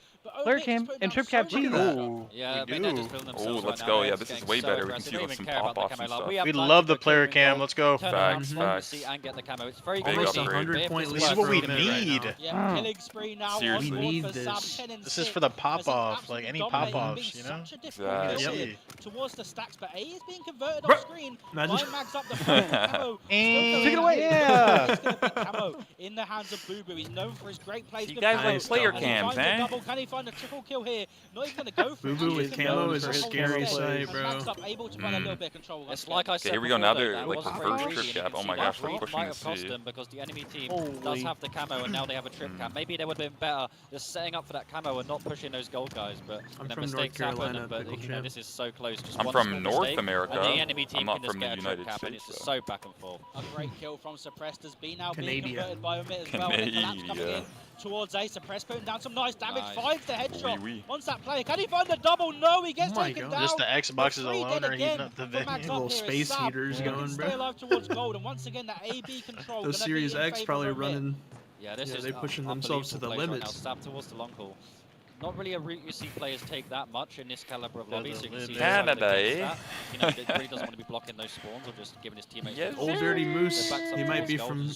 Player cam and trip cap G. Yeah, let's go. Yeah, this is way better. We can see some pop-offs and stuff. We love the player cam. Let's go. Facts. And get the camo. It's very big almost upgrade. 100-point lead. This is what we need. Yeah, killing spree now. Seriously. We need this. This is for the pop-off, like any pop-offs, you know? Exactly. Towards the stacks, but A is being converted off screen. Imagine. Mags Up the camo. And take it away. Yeah. It's going to be camo in the hands of Boo Boo. He's known for his great plays. You guys like player cams, eh? Can he find a triple kill here? Not even going to go for Boo Boo with camo is a scary sight, bro. Able to run a little bit of control. It's like I said. Okay, here we go. Now they're that like the wasn't first very trip cap. easy. Oh my gosh, we're pushing might the have cost C. them because the enemy team does have the camo and now they have a trip cap. Maybe they would have been better just setting up for that camo and not pushing those gold guys. But mistakes happen. But this is so close. Just I'm from North America. And the enemy team I'm not can just from the get a trip United cap, and it's States. just so back and forth. A great kill from Suppressed has been now being Canadian. converted by Omit as well. And the collapse coming in towards A. Suppressed putting down some nice damage. Finds the headshot. Once that player, can he find the double? No, he gets taken down. Just the Xboxes alone are heating up the venue. Little space heaters going, bro. Stay alive towards gold, and once again that AB control. Those Series X probably running. Yeah, this is they pushing themselves to the limits. Stab towards the long haul. not really a route you see players take that much in this caliber of lobby. So you can see Canada, that. You know, that really doesn't want to be blocking those spawns or just giving his teammates. Yes, Old Dirty Moose. He might be from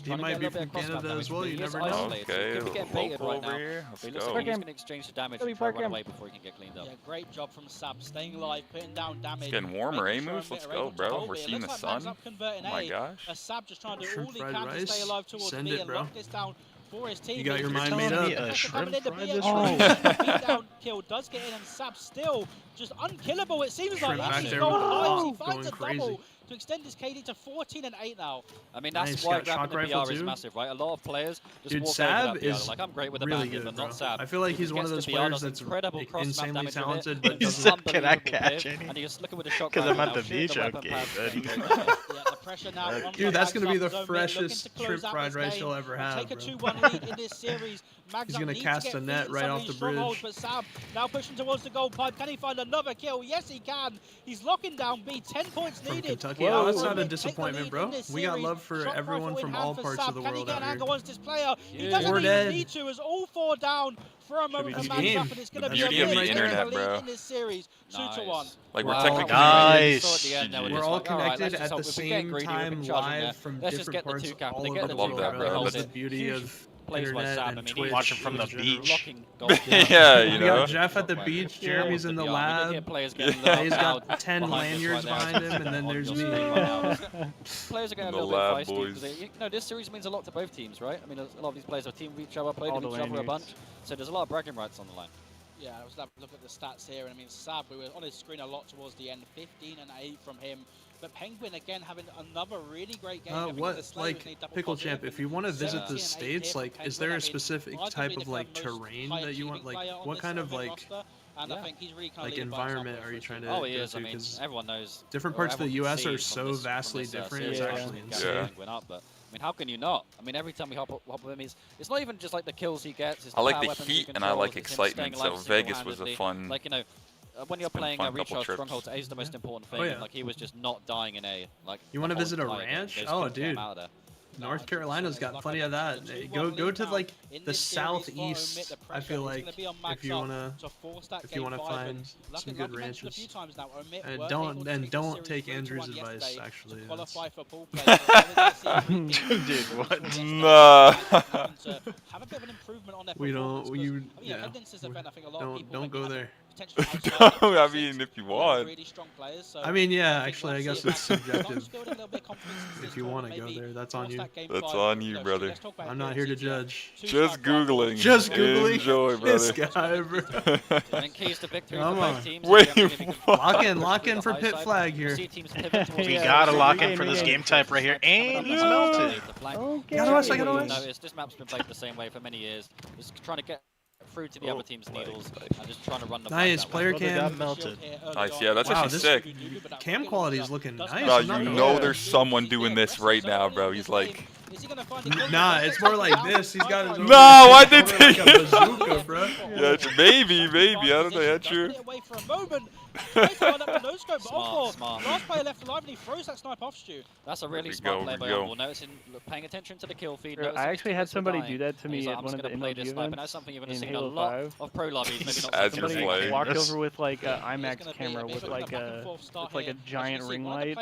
Canada as well. You never know. Okay, local over here. Let's go. He's going to exchange the damage and try to run away before he can get cleaned up. Yeah, great job from Sab, staying alive, putting down damage. It's getting warmer, eh, Moose? Let's go, bro. We're seeing the sun. Oh my gosh. Sab just trying to do all he can to stay alive towards B and lock this down for his team. You got your mind made up. A shrimp fried this Beatdown kill does get in, and Sab still just unkillable. It seems like he's gold highs. He finds a double to extend his KD to 14 and 8 now. I mean, that's why grabbing the BR is massive, right? A lot of players just walk Sab over that BR. Like, I'm great with the really bandit, good, but not Sab. I feel like he's one of those players that's insanely talented, but doesn't. Can I catch any? And he's looking with a shot. Because I'm at the beach, okay. Dude, that's going to be the freshest shrimp fried rice you'll ever have, Take a bro. 2-1 lead in this series. He's going to cast a net right off the bridge. But Sab now pushing towards the gold pipe. Can he find another kill? Yes, he can. He's locking down B. 10 points needed. Kentucky. Oh, that's not a disappointment, bro. We got love for everyone from all parts of the world out here. This player. He doesn't even need to, as all 4 down for a moment of match up, and it's going to be a the internet, bro. in this series. 2-1. Like, we're technically nice. We're all connected at the same time live from different parts all over the world, bro. That's the beauty of internet and Twitch. Watching from the beach. Yeah, you We know. got Jeff at the beach, Jeremy's in the lab. He's got 10 lanyards behind him, and then there's me. Players are getting a little bit feisty. Because you know, this series means a lot to both teams, right? I mean, a lot of these players have teamed with each other, played with each other a bunch. So there's a lot of bragging rights on the line. Yeah, I was having a look at the stats here, and I mean, Sab, we were on his screen a lot towards the end, 15 and 8 from him. But Penguin, again, having another really great game. What, like, Pickle Champ, if you want to visit the States, like, is there a specific type of, like, terrain that you want? Like, what kind of, like, And I think he's really kind like environment are you trying to Oh, he go is. to? I mean, everyone knows. Different parts of the U.S. are so vastly different. It's actually insane. But I mean, how can you not? I mean, every time we hop with him, it's not even just like the kills he gets. It's I like the the heat and I like excitement. So Vegas was a fun. Like, you know, when you're playing a recharge stronghold, A is the most important thing. And, like, he was just not dying in A. Like, you want to visit a ranch? Oh, dude. North Carolina's got plenty of that. Go to like the southeast. I feel like if you wanna find some good ranches. And don't take Andrew's advice. Actually, dude, what? Nah. We don't. Yeah. Don't go there. I mean, if you want. I mean, yeah. Actually, I guess it's subjective. If you want to go there, that's on you. That's on you, brother. I'm not here to judge. Just googling. Just googling. Enjoy, brother. This guy, bro. Come on. Wait. Lock in for pit flag here. We gotta lock in for this game type right here, and he's melted. Okay. This map's been played the same way for many years. Just trying to get through to the other team's needles and just trying to run the nice player cam melted. Nice, yeah, that's actually sick. Cam quality is looking nice. Bro, you know there's someone doing this right now, bro. He's like, nah, it's more like this. He's got his no, why did like a bazooka, bro. Yeah, maybe, I don't know. Yeah, true. Smart. Last player left alive, and he throws that snipe off Stu. That's a really smart play by Humble. Noticing, paying attention to the kill feed. I actually had somebody do that to me at one of the invite events and that's something you're going to in see a Halo lot 5. of pro lobbies. Maybe not As you're somebody playing. walked over with like an IMAX camera with like a giant ring light,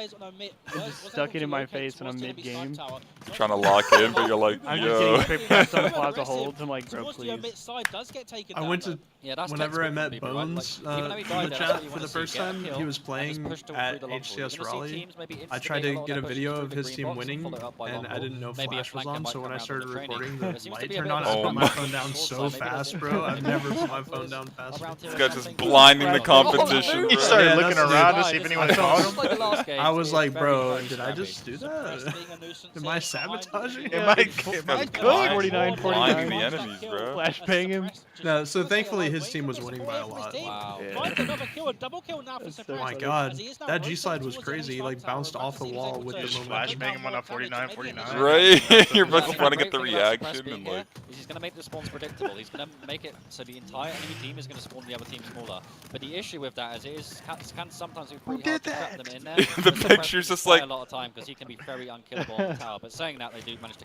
stuck it in my face in a mid-game. You're trying to lock in, but you're like, I'm yo. just getting pressed on plaza holds. I'm like, bro, please. I went to whenever I met Bones in the chat for the first time. He was playing at HCS Raleigh. I tried to get a video of his team winning, and I didn't know Flash was on. So when I started recording, the light turned on. I put my phone down so fast, bro. I've never put my phone down faster. This guy's just blinding the competition. He started looking around to see if anyone saw him. I was like, bro, did I just do that? Am I sabotaging? Am I good? 49, Blinding the enemies, bro. Flashbang him. No, so thankfully his team was winning by a lot. Wow. Oh my god, that G slide was crazy. He like bounced off the wall with the momentum. Flashbang him went up 49. Right? You're about to try to get the reaction and like. He's going to make the spawns predictable. He's going to make it so the entire enemy team is going to spawn the other team smaller. But the issue with that is can sometimes be pretty hard to trap them in there. The picture's just like a lot of time because he can be very unkillable on the tower. But saying that, they do manage to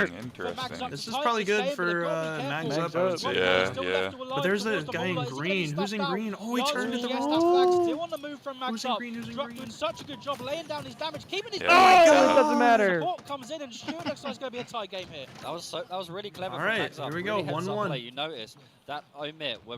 Interesting. This is probably good for Mags up, I would say. Yeah. But there's a guy in green. Who's in green? Oh, he turned to the Yes, wrong. that's Flag still on the move from Mags Who's in up. green? Who's in Drop green? doing such a good job laying down his damage, keeping his Yeah. Oh my God. It doesn't matter. Support comes in and Str8 looks like it's going to be a tie game here. That was really clever. All from right, Mags up. here we go, Really heads up 1-1. play. You notice that omit. We're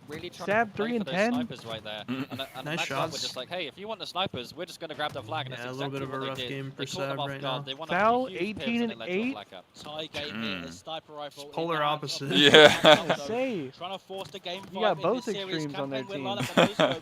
really trying Sab to play 3 for and those 10. snipers right there. And Nice Mags up shots. were just like, hey, if you want the snipers, we're just going to grab the flag. And Yeah, that's a little bit exactly of a what rough they did. game for They caught them Sab off right guard. now. They won Foul, a huge 18 and and led to a 8. flag up. Tie game here. The sniper rifle. It's polar opposite. Yeah. Say. Trying to force the game. You got in both this series. extremes on their Campaign team. win lineup and also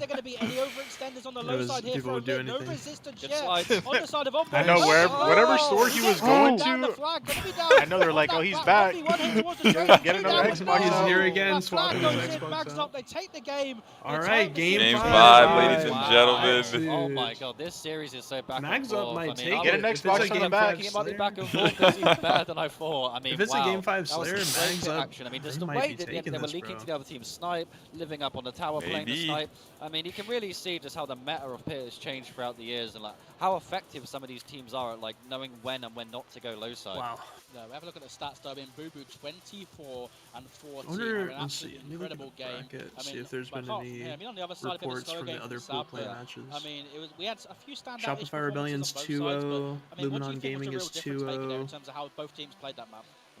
there going to be any overextenders on the low side here for a bit? No resistance yet. On the side of Ombre. I know whatever store he was going to. I know they're like, oh, he's back. Get another Xbox. He's here again, That swapping flag his goes in, Xbox Mags out. up, they take the game. All right, Game 5, 5, ladies and gentlemen. Oh my god, this series is so back Mags and up forth. might I mean, take I it. Get an If it's Xbox a on the game back. 5 it might be Slayer. back and forth. This is better than I thought. I mean, If it's a wow, game 5 that was Slayer, some great Mags hit up, action. I mean, just they the might way be that taking they were this, leaking bro. to the other team's snipe, living up on the tower, playing the Maybe. snipe. I mean, you can really see just how the meta of Pit has changed throughout the years and like how effective some of these teams are at like knowing when and when not to go low side. Wow. No, we have a look at the stats though. In Boo Boo, 24 and 14. Wonder, An let's absolutely see, let me look at incredible the game. bracket, I mean, see if there's been apart from any here, I mean, on the other side, a bit of a reports slower from game the for other pool South, play but, matches. I mean, we had a few standout Shopify Rebellion's 2-0, I mean, what do you Luminon think was Gaming the real is difference maker there in 2-0. terms of how both teams played that map? I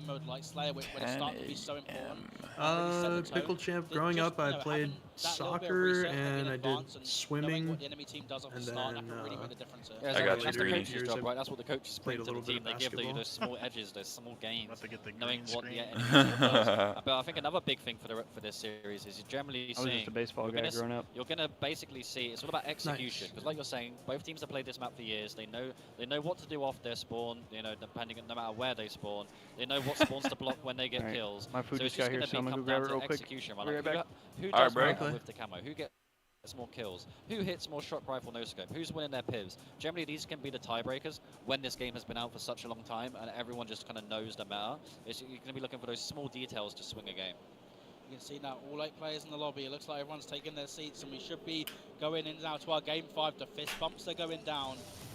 game mode like Slayer, when it's starting to be so important. Really set the tone. Pickle Champ. That Growing just, up, I you know, played having that little bit of soccer research maybe in and I did advance and knowing swimming. what the enemy team does off the And start, that then, can really make a difference here. Yeah, I got that's you, the Greeny. coach's job, right? That's what the coaches Played bring a to the little bit team. of They give you basketball. those small edges, those small gains, About to get the knowing green what the screen. enemy team does. But I think another big thing for this series is you're generally I was seeing just a baseball guy growing up. you're gonna basically see it's all about execution, because like you're saying, both teams have played this map for years. They know what to do off their spawn. You know, depending on no matter where they spawn, they know what spawns to block when they get Alright, kills. my food so it's just got just here, gonna so be I'm gonna come go grab down it to real quick. execution. Be right back. Who Alright, does bro. better with the camo? Who gets more kills? Who hits more shock rifle no scope? Who's winning their pivs? Generally, these can be the tiebreakers when this game has been out for such a long time and everyone just kind of knows the meta. You're going to be looking for those small details to swing a game. You can see now all 8 players in the lobby. It looks like everyone's taking their seats, and we should be going in now to our game 5. The fist bumps are going down.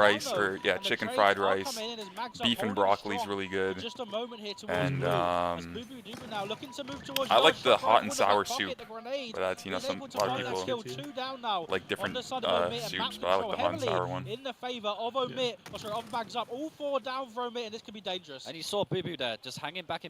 rice, or yeah, chicken fried rice. Beef and broccoli is really good. Just a moment here And now looking to move towards I like the Josh, hot and right sour in the soup. back pocket, the grenade. But that's, you know, He's some able to a lot find of that people skill. 2 down now like different on the side of Omit, and soups, map but I like control the hot and sour heavily one. in the favour of Omit. Oh, sorry, of Bags Up. All 4 down for Omit, and this could be dangerous. And you saw Boo Boo there, just hanging back in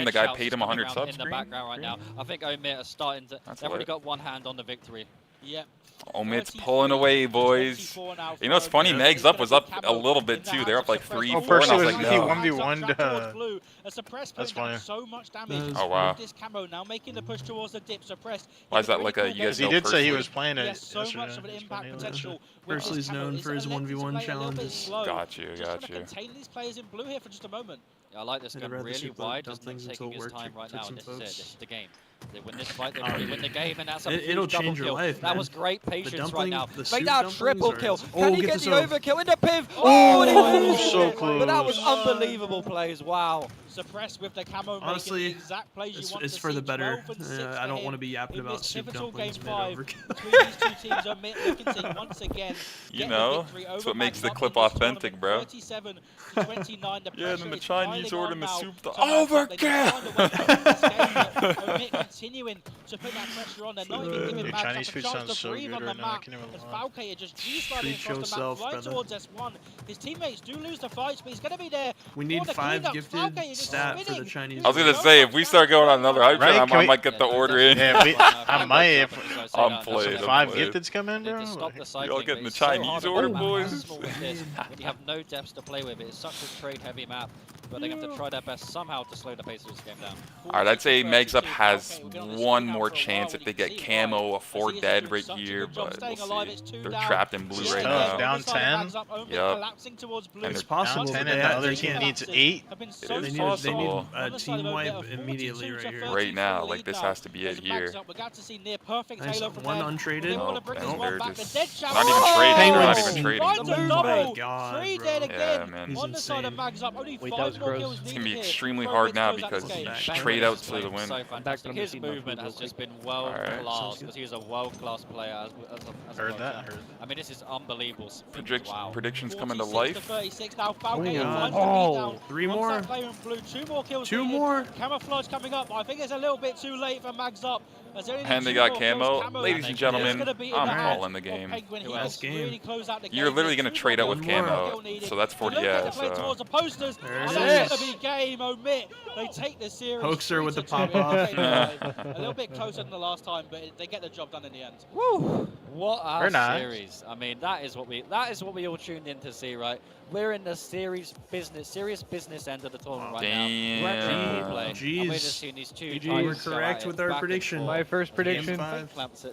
and the dead guy shouts paid him coming 100 around subs. in the Green? background right now. I think Omit are starting to. That's They've already lit. got one hand on the victory. Yep. Omit's pulling away, boys. You know what's funny? Megs up was up a little bit too. They're up like 3-4, Oh, first and I he was was like, he no. 1v1'd. That's funny. So much damage That is Oh, wow. with this camo now making the push towards the dip. Suppressed. Why is that like a you guys He know did say he personally? was playing He it has so yesterday. much of an It's impact funny, potential. Personally, he's known for his 1v1 challenges. Got you, Just got trying to you. contain these players in blue here for just a moment. Yeah, I like this I'd gun rather really see wide, dump just things taking until his work time right took now, some and this is it, folks. this is the game. They win this fight, they probably win the game, and that's a It'll huge double change your kill. life, That man. was great The patience right dumpling- now. the Make soup that dumplings triple are- kill. Oh, Can he get get this the over. overkill into Piv? Oh, and he finishes so it. But that was close. unbelievable plays, wow. Suppressed with the camo, Honestly, making the exact plays you want it's to for see. the better. 12 and 6 I for don't him want to be yapping in about this soup pivotal dumplings game mid 5 overkill. between these two teams. Omit looking to once again You get know, the victory that's over what makes the Magnum clip in this authentic, tournament. bro. 37 to 29. The Yeah, and then pressure the is Chinese piling ordering on the now soup to to Magnum. They need to overkill. find a way to win this game, but Omit continuing to put that pressure on. They're not even giving Dude, Magnum Chinese a food chance sounds to so breathe good on the right now. I map. can't even As lie. Valkyrie just G-sliding Treat across the map yourself, right brother. towards S1. His teammates do lose the fights, but he's going to be there. We need for the 5 cleanup. gifted Valkyrie just stat for the spinning. Chinese. I was gonna say, if we start going on another hype Right, train, can I we- might get the order in. Yeah, I might. say that. Unplayed, That's 5 unplayed. gifteds come in, Need bro? to stop the Y'all cycling. getting but the it's so Chinese hard on a order, map boys? as small as this, when you have no depths to play with. It is such a trade-heavy map, but they have to try their best somehow to slow the pace of this game down. Alright, I'd say Megs Up has one more chance if they get camo, a 4 dead right here, but we'll see. They're trapped in blue right now. Down 10. Yep. It's And they're possible, Down 10 but and they, the other they team can't. needs 8. It They is need possible. a team wipe immediately right here. Right now, like this has to be it here. Nice, one untraded. Oh, nope. they're just not even trading. They're not even trading. Oh my god, bro. Yeah, man. He's insane. Wait, that was gross. It's gonna be extremely hard now because you trade out to the win. So fantastic. His movement has just been world Alright. class because he is a world class player. As a Heard world that, champ. heard I mean, this is unbelievable. Wow. Predictions coming to life. 36 now. Falcon God. finds the lead down. 3 One more. side player in blue, 2 more kills. 2 needed. more. Camouflage coming up. I think it's a little bit too late for Mags Up. As they only need And they 2 got more kills. camo. Ladies and gentlemen, I'm calling the game. Last game. You're literally gonna trade out with camo, so that's 40 yeah. Towards the posters. There And it that's is. going to be game. Omit. They take the series. Hoaxer with the 3-2. pop-off. A little bit closer than the last time, but they get the job done in the end. Woo! What a Very nice. series! I mean, that is what we all tuned in to see, right? We're in the serious business end of the tournament right now. We're actually Damn. play, and Jeez. we're just seeing these two. GGs. giants We're go correct at it with our back and prediction. forth. My first prediction. Game 5. Claps in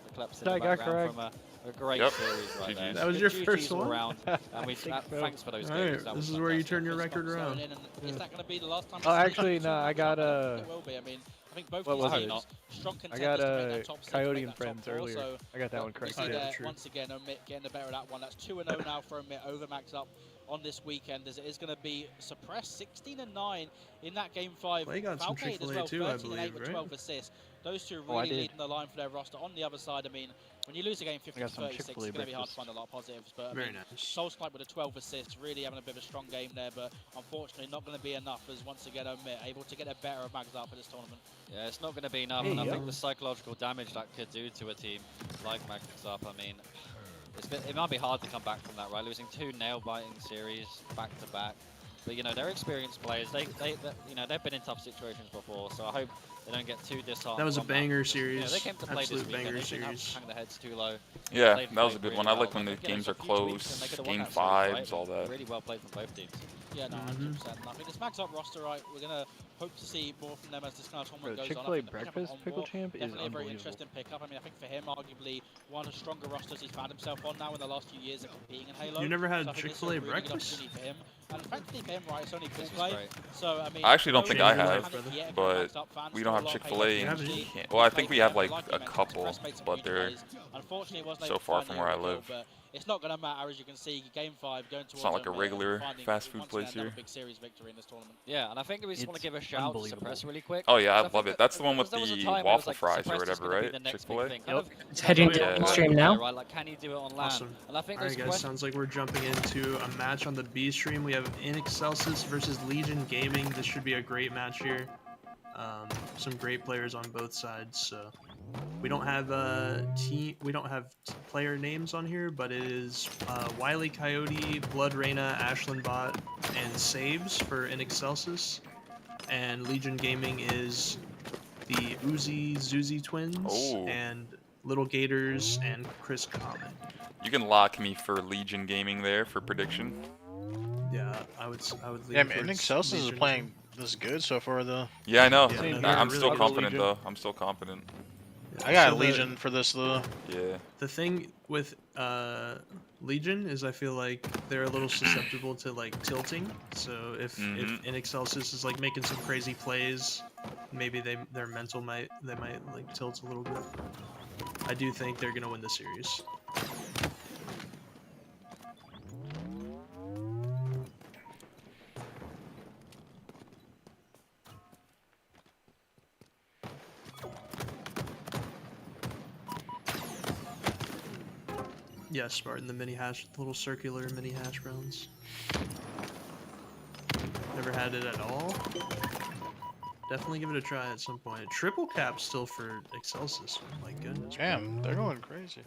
I the got background correct. from a great Yep. series right there. GGs. That was Good your GGs first all one? around, and we think so. thanks for those Alright, games. That this was is where you fantastic. turn your record around. Is that going to be the last time? Oh, actually, no, I got It will be. I mean, I think both What these was teams it? are strong I got contenders to make that top 6, Coyote make and that top Friends 4, earlier. so I got that one we correct. see Oh, yeah, there, true. once again, Omit getting the better of that one. That's 2-0 now for Omit over Max Up on this weekend, as it is going to be suppressed 16-9 in that game 5. Well, he got some Falcate as Chick-fil-A well, too, I 13-8 believe, with right? 12 assists. Those two Oh, I really did. leading the line for their roster. On the other side, I mean, when you lose a game I got some 50-36, it's Chick-fil-A going to be hard to breakfast. find a lot of positives. But I Very mean, nice. Soulsnipe with a 12 assists, really having a bit of a strong game there, but unfortunately not going to be enough, as once again Omit able to get a better of Mags Up for this tournament. Yeah, it's not going to be enough, Hey, and I yo. think the psychological damage that could do to a team like Max Up, I mean, it might be hard to come back from that, right? Losing 2 nail-biting series back to back, but you know they're experienced players. They you know they've been in tough situations before, so I hope they don't get too disheartened. That was a from banger because, you know, series. they came to play Absolute this weekend. banger They shouldn't have series. to hang their heads too low. Yeah, Played that was a good really one. I well. like when the Again, games it's are a few tweaks and they close, could've won game that series, right? 5s, all that. Really well played from both teams. Yeah, no, 100%. I think this Mags Up roster, right, we're going to hope to see more from them as this kind of tournament Bro, goes on. I Chick-fil-A think the pickup breakfast on pickle War, champ is definitely a very unbelievable. interesting pickup. I mean, I think for him, arguably one of the stronger rosters he's found himself on now in the last few years of competing in Halo. You never had So I think this is a Chick-fil-A really good breakfast? opportunity for him. And thankfully for him, right, it's only This is play. great. So, I mean, I actually don't think I Change your have, life, brother. yet, but Mags Up fans we still don't have love Chick-fil-A. Halo You haven't? community. Well, I think we have like Like you a mentioned, couple, Express made some but huge they're plays. Unfortunately, it wasn't so able to far find from the where I overkill, live. but it's not going to matter, as you can see, game 5 going towards not like a Omit, regular finding, fast food once place again, another here. big series victory in this tournament. Yeah, and I think we just want to It's give a shout to unbelievable. Suppress really quick. Oh yeah, I think love it. that- That's the one with because there was a the time where it was waffle like fries or Suppress is whatever, gonna be right? the next big Chick-fil-A. thing. Kind of It's heading to like, stream now. Right? Like, can you do it on land? Awesome. And I think Alright those guys, questions. sounds like we're jumping into a match on the B stream. We have Inexcelsis versus Legion Gaming. This should be a great match here. Some great players on both sides. So we don't have player names on here, but it is Wily Coyote, Blood Reyna, Ashland Bot, and Saves for Inexcelsis. And Legion Gaming is the Uzi Zuzi twins Oh. and Little Gators and Chris Common. You can lock me for Legion Gaming there for prediction. Yeah, I would. Yeah, lean man, towards Excelsis is Legion. playing this good so far, though. Yeah, I know. Yeah, no, I'm they're still really good. confident Legion. though. I'm still confident. I got So Legion for this, though. Yeah. The thing with Legion is I feel like they're a little susceptible to like tilting. So if Inexcelsis is like making some crazy plays, maybe their mental might like tilt a little bit. I do think they're gonna win the series. Yeah, Spartan, the little circular mini hash browns. Never had it at all. Definitely give it a try at some point. Triple cap still for Excelsis. Oh my goodness. Damn, they're going crazy.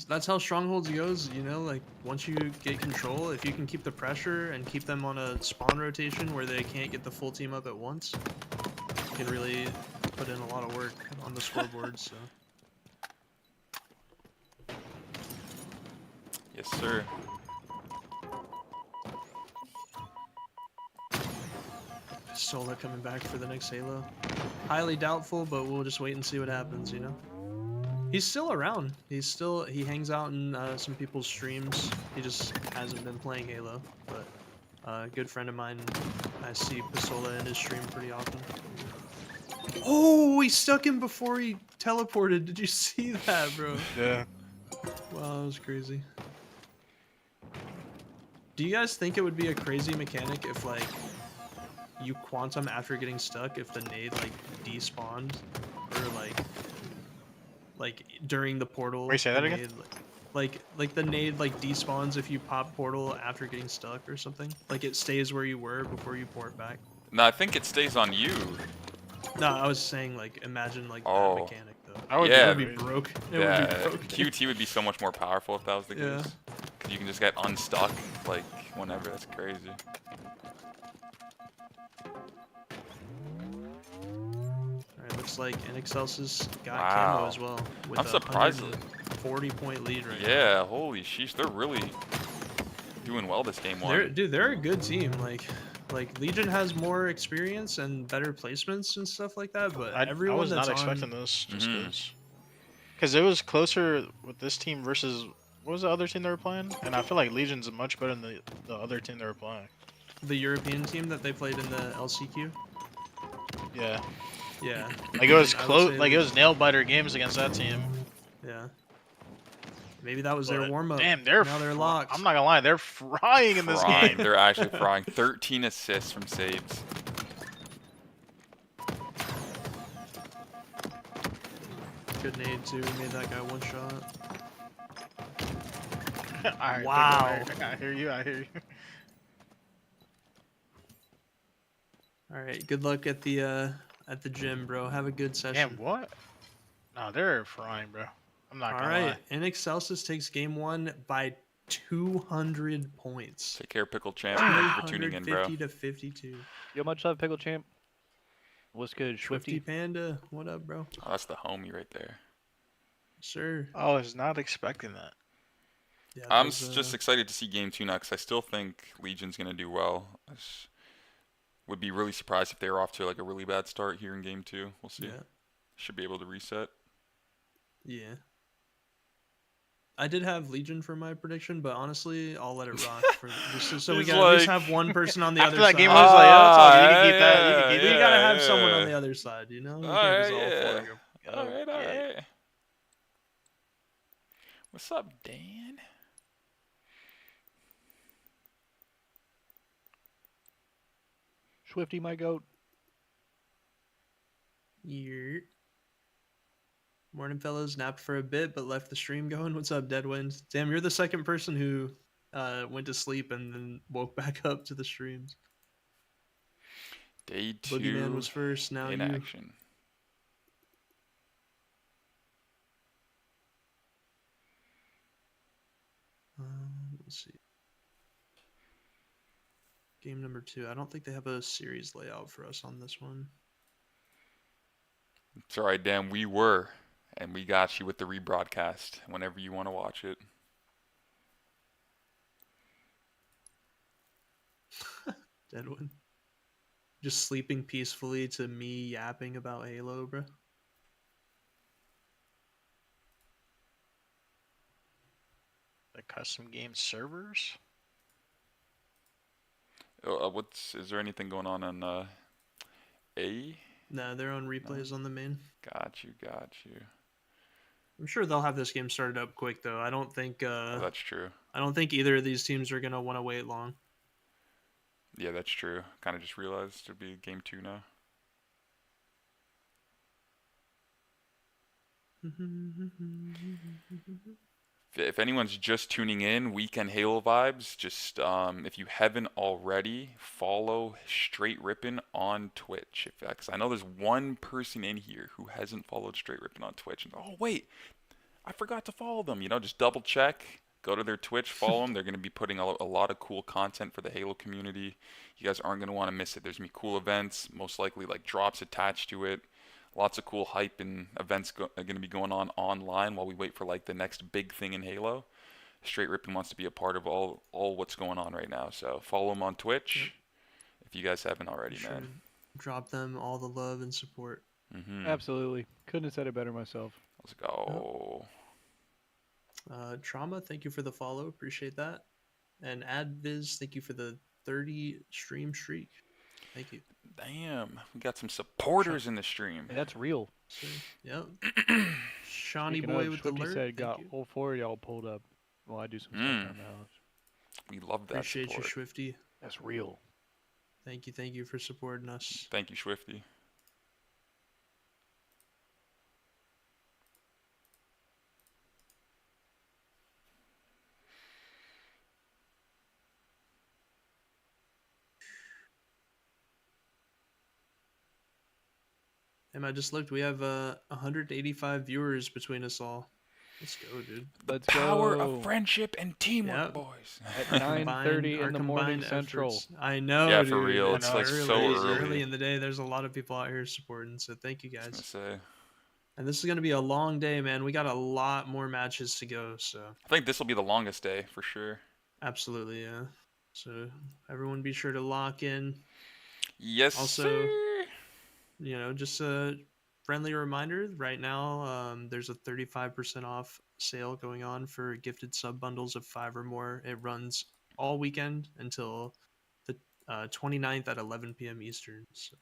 That's how Strongholds goes, you know, like once you get control, if you can keep the pressure and keep them on a spawn rotation where they can't get the full team up at once, you can really put in a lot of work on the scoreboard, so. Yes, sir. Sola coming back for the next Halo. Highly doubtful, but we'll just wait and see what happens, you know? He's still around. He hangs out in some people's streams. He just hasn't been playing Halo, but a good friend of mine, I see Pasola in his stream pretty often. Oh, he stuck him before he teleported. Did you see that, bro? Yeah. Wow, that was crazy. Do you guys think it would be a crazy mechanic if, like, you quantum after getting stuck if the nade, like, despawned? Or, like during the portal? Wait, say that again? Nade, like the nade, like, despawns if you pop portal after getting stuck or something? Like, it stays where you were before you port back? No, I think it stays on you. No, I was saying, like, imagine, like, that Oh. mechanic, though. Yeah. It would be broke. It Yeah, would be broken. QT would be so much more powerful if that was the Yeah. case. 'Cause you can just get unstuck, like, whenever. That's crazy. Alright, looks like NXL's got Wow. camo as well. With I'm surprised. 40-point lead right now. Yeah, holy sheesh. They're really doing well this game one. They're a good team. Like Legion has more experience and better placements and stuff like that, but I everyone was that's not expecting on, this, just because it was closer with this team versus what was the other team they were playing, and I feel like Legion's much better than the other team they were playing. the European team that they played in the LCQ. Yeah, Yeah. like it was I would close, say like it was nail biter games against that team. Yeah. Maybe that was But, their warm up. damn, now they're locked. I'm not gonna lie, they're frying in this game. They're actually frying. 13 assists from Sabes. Good nade too. Made that guy one shot. Alright, Wow. I hear you. I hear you. All right. Good luck at the gym, bro. Have a good session. Damn, what? No, they're frying, bro. I'm not All gonna right. lie. NXL's takes game one by 200 points. Take care, Pickle Champ. Thank you for tuning in, bro. 250 to 52. Yo, much love, Pickle Champ. What's good, Swifty Swifty? Panda, what up, bro? Oh, that's the homie right there. Sure. I was not expecting that. Yeah, I'm there's, just excited to see game 2 now because I still think Legion's going to do well. Would be really surprised if they were off to like a really bad start here in game 2. We'll see. Yeah. Should be able to reset. Yeah. I did have Legion for my prediction, but honestly, I'll let it rock for just so we He's can at least like- have one person on the other After that side. game, I was like, oh, it's all good. You can keep that. You yeah, can keep We that. gotta have someone on the other side, you know? We can't Alright, just all yeah. four go. Alright, Okay. alright. What's up, Dan? Swifty, my goat. Yeah. Morning, fellas. Napped for a bit, but left the stream going. What's up, Deadwind? Damn, you're the second person who went to sleep and then woke back up to the streams. Day 2 Boogeyman was first, now in you. action. Let's see. Game number 2. I don't think they have a series layout for us on this one. It's alright, Dan. We were. And we got you with the rebroadcast whenever you want to watch it. Deadwind. Just sleeping peacefully to me yapping about Halo, bro. The custom game servers. Is there anything going on A? Nah, they're on replays on the main. Got you. I'm sure they'll have this game started up quick though. I don't think That's true. I don't think either of these teams are gonna want to wait long. Yeah, that's true. Kind of just realized it'd be game 2 now. If anyone's just tuning in, Weekend Halo Vibes, just if you haven't already, follow Str8 Rippin on Twitch. Because I know there's one person in here who hasn't followed Str8 Rippin on Twitch. And, oh, wait, I forgot to follow them. You know, just double check. Go to their Twitch, follow them. They're going to be putting a lot of cool content for the Halo community. You guys aren't going to want to miss it. There's going to be cool events, most likely like drops attached to it. Lots of cool hype and events are going to be going on online while we wait for like the next big thing in Halo. Str8 Rippin wants to be a part of all what's going on right now. So follow him on Twitch if you guys haven't already, man. Drop them all the love and support. Absolutely. Couldn't have said it better myself. Let's go. Trauma, thank you for the follow. Appreciate that. And AdViz, thank you for the 30 stream streak. Thank you. Damn, we got some supporters in the stream. Hey, that's real. Yep. Shawnee Speaking boy of, with the Swifty alert. said got all 4 of y'all pulled up while I do some stuff around the house. We love that Appreciate support. you, Swifty. That's real. Thank you for supporting us. Thank you, Swifty. And I just looked. We have 185 viewers between us all. Let's go, dude. Let's Power go. of friendship and teamwork, boys. At 9:30 in the morning central. I know, Yeah, dude. for real. It's like early, so it's early. early in the day. There's a lot of people out here supporting, so thank you guys. I was gonna say. And this is gonna be a long day, man. We got a lot more matches to go, so. I think this will be the longest day for sure. Absolutely, yeah. So everyone, be sure to lock in. Yes. Also, sir. you know, just a friendly reminder. Right now, there's a 35% off sale going on for gifted sub bundles of 5 or more. It runs all weekend until the 29th at 11 p.m. Eastern. So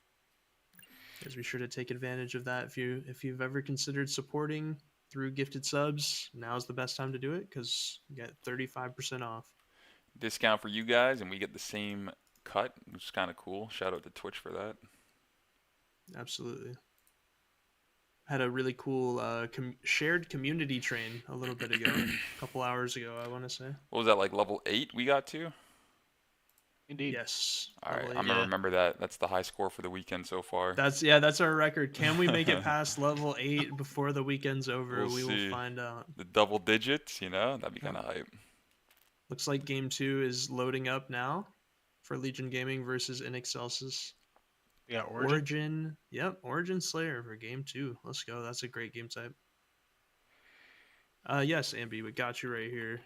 guys, be sure to take advantage of that. If you've ever considered supporting through gifted subs, now's the best time to do it because you get 35% off. Discount for you guys, and we get the same cut, which is kind of cool. Shout out to Twitch for that. Absolutely. Had a really cool shared community train a little bit ago, a couple hours ago, I want to say. What was that, like level 8 we got to? Indeed. Yes. All right, level I'm 8. gonna remember that. That's the high score for the weekend so far. That's our record. Can we make it past level 8 before the weekend's over? We'll we see. will find out. The double digits, you know, that'd be kind of hype. Looks like game 2 is loading up now for Legion Gaming versus InExcelsis. Yeah, Origin. Yep, Origin Slayer for game 2. Let's go. That's a great game type. Yes, Ambi, we got you right here.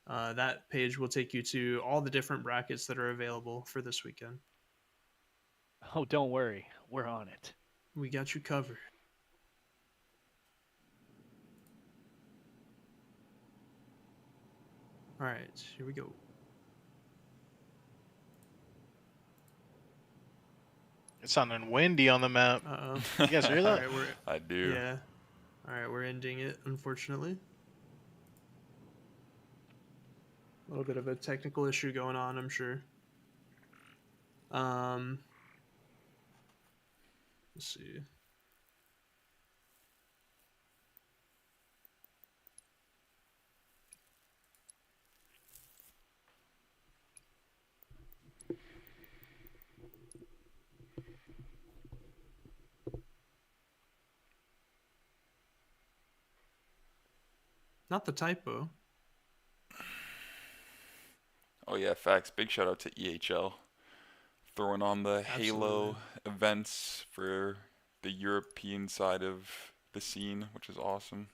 That page will take you to all the different brackets that are available for this weekend. Oh, don't worry. We're on it. We got you covered. All right, here we go. It's sounding windy on the map. Uh-oh. You guys hear that? All right, I do. Yeah. All right, we're ending it, unfortunately. A little bit of a technical issue going on, I'm sure. Let's see. Not the typo. Oh yeah, facts. Big shout out to EHL. Throwing on the Halo events for the European side of the scene, which is awesome.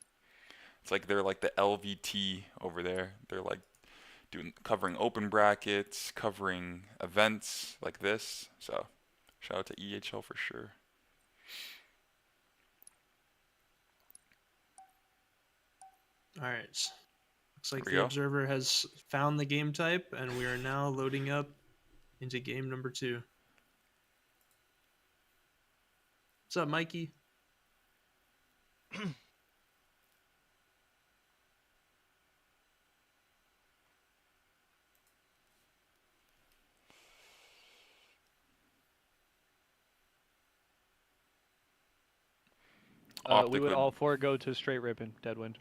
It's like they're like the LVT over there. They're like covering open brackets, covering events like this. So shout out to EHL for sure. All right. Looks like There we the go. observer has found the game type, and we are now loading up into game number 2. What's up, Mikey? We would all 4 go to Str8 Rippin, Deadwind.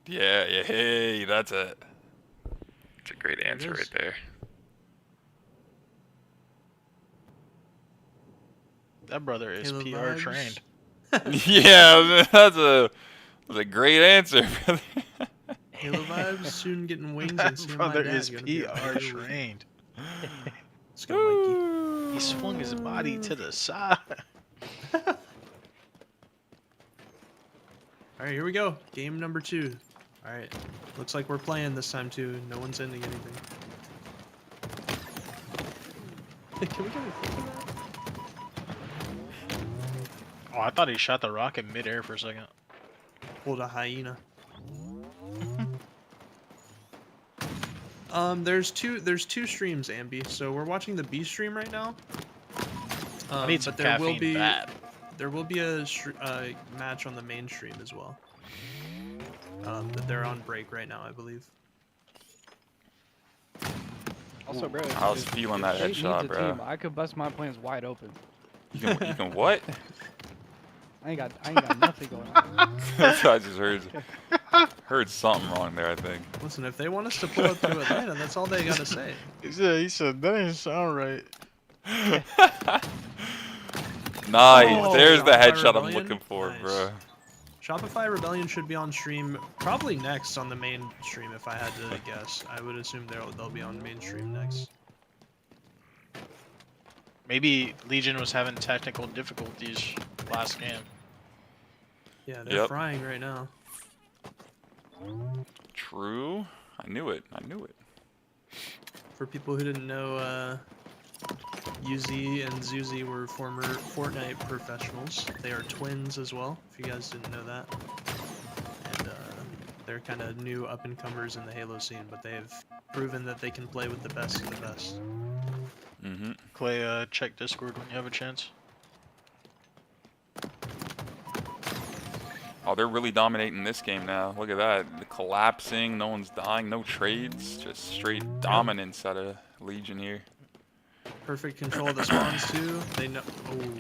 Yeah, hey, that's it. That's a great answer right there. That brother is Halo PR vibes. trained. Yeah, that's a great answer. Halo vibes, soon getting wings and That seeing brother my dad is gonna be PR able to- trained. Let's go, Mikey. He swung his body to the side. All right, here we go. Game number 2. Alright. Looks like we're playing this time too. No one's ending anything. Can we get a clip of that? Oh, I thought he shot the rocket midair for a second. Pulled a hyena. There's two streams, Ambi. So we're watching the B stream right now. I need some but there will caffeine be bad. there will be a match on the main stream as well. But they're on break right now, I believe. Also, bro, I was feeling that Str8 headshot, needs a bro. team. I could bust my plans wide open. You can what? I ain't got nothing going on. That's what I just heard. Heard something wrong there, I think. Listen, if they want us to pull up to Atlanta, that's all they gotta say. He said that didn't sound right. Nice. Oh, There's the Shopify headshot I'm Rebellion? looking for, Nice. bro. Shopify Rebellion should be on stream probably next on the main stream. If I had to guess, I would assume they'll be on main stream next. Maybe Legion was having technical difficulties last game. Yeah, they're frying right now. True. I knew it. I knew it. For people who didn't know, UZ and Zuzi were former Fortnite professionals. They are twins as well, if you guys didn't know that. And they're kind of new up-and-comers in the Halo scene, but they have proven that they can play with the best of the best. Mm-hmm. Clay, check Discord when you have a chance. Oh, they're really dominating this game now. Look at that. The collapsing, no one's dying, no trades. Just straight dominance out of Legion here. Perfect control of the spawns too. They know.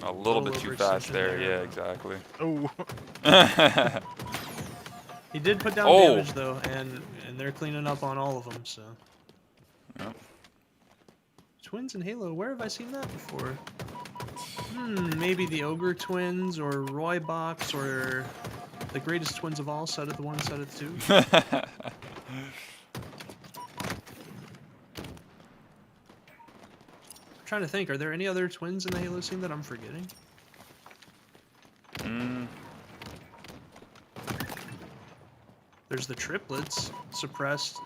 Oh, A little bit too fast overextension there, yeah, exactly. Oh. He did put down Oh. damage though, and they're cleaning up on all of them. So. Yep. Twins in Halo. Where have I seen that before? Maybe the Ogre Twins or Roy Box or the Greatest Twins of All, set of the 1, set of the 2. I'm trying to think, are there any other twins in the Halo scene that I'm forgetting? There's the triplets, Suppressed,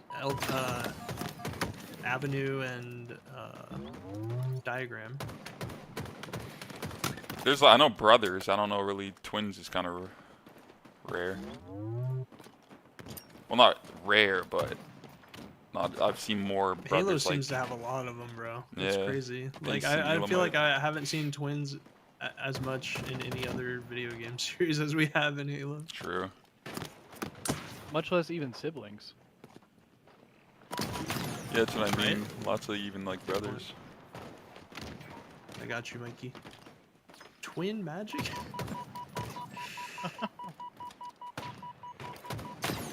Avenue, and Diagram. There's, I know brothers. I don't know really. Twins is kind of rare. Well, not rare, but not. I've seen more brothers. Halo like, seems to have a lot of them, bro. That's Yeah. crazy. Didn't Like see I them, feel like- like I haven't seen twins as much in any other video game series as we have in Halo. True. Much less even siblings. Yeah, that's what I mean. Lots of even like brothers. I got you, Mikey. Twin magic?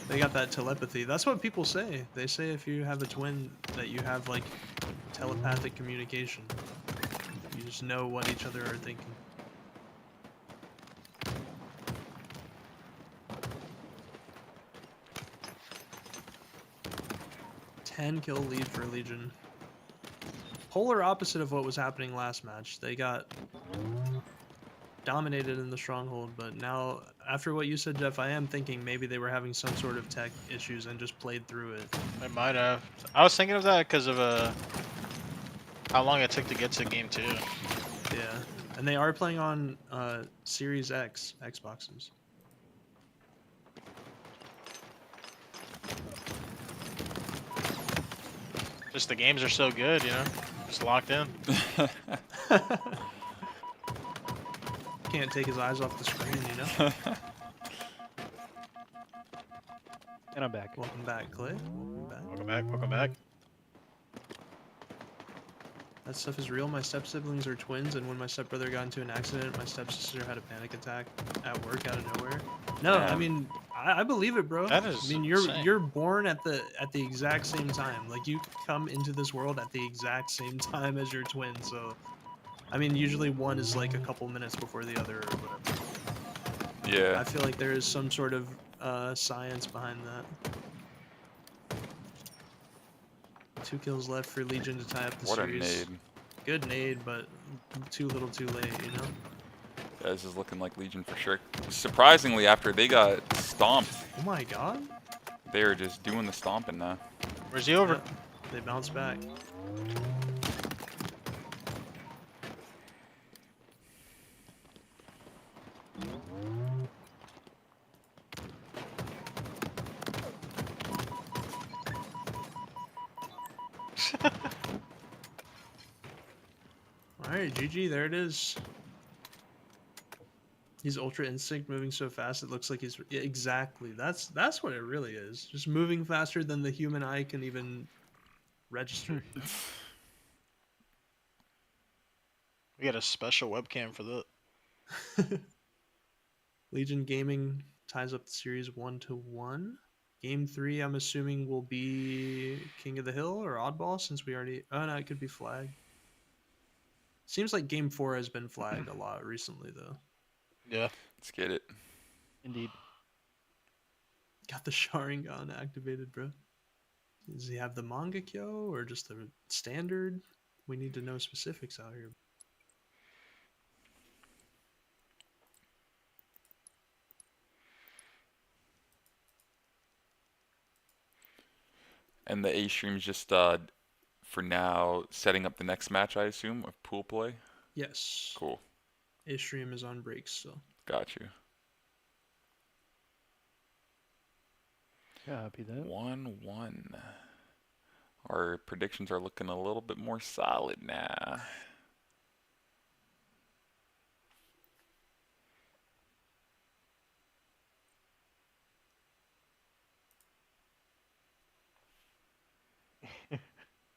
They got that telepathy. That's what people say. They say if you have a twin that you have like telepathic communication. You just know what each other are thinking. Kill lead for Legion. Polar opposite of what was happening last match. They got dominated in the stronghold, but now, after what you said, Jeff, I am thinking maybe they were having some sort of tech issues and just played through it. They might have. I was thinking of that because of how long it took to get to game 2. Yeah, and they are playing on Series X Xboxes. Just the games are so good, you know? Just locked in. Can't take his eyes off the screen, you know? And I'm back. Welcome back, Clay. Welcome back. Welcome back, welcome back. That stuff is real. My step-siblings are twins, and when my stepbrother got into an accident, my stepsister had a panic attack at work out of nowhere. No, Yeah. I mean, I believe it, bro. That is I mean, insane. you're born at the exact same time. Like, you come into this world at the exact same time as your twin, so... I mean, usually one is like a couple minutes before the other or whatever. Yeah. I feel like there is some sort of science behind that. 2 kills left for Legion to tie up the What a series. nade. Good nade, but too little too late, you know? Yeah, this is looking like Legion for sure. Surprisingly, after they got stomped. Oh my god. They're just doing the stomping now. Where's he over? Yep. They bounce back. Alright, GG, there it is. He's Ultra Instinct moving so fast it looks like he's... Yeah, exactly. That's what it really is. Just moving faster than the human eye can even register. We got a special webcam for that. Legion Gaming ties up the series 1-1. Game 3, I'm assuming, will be King of the Hill or Oddball, since we already... Oh, no, it could be Flag. Seems like Game 4 has been flagged a lot recently, though. Yeah. Let's get it. Indeed. Got the Sharingan activated, bro. Does he have the Mangekyo or just the standard? We need to know specifics out here. And the A stream's just for now setting up the next match, I assume, of pool play. Yes. Cool. A stream is on breaks, so. Got you. Copy that. 1-1. Our predictions are looking a little bit more solid now.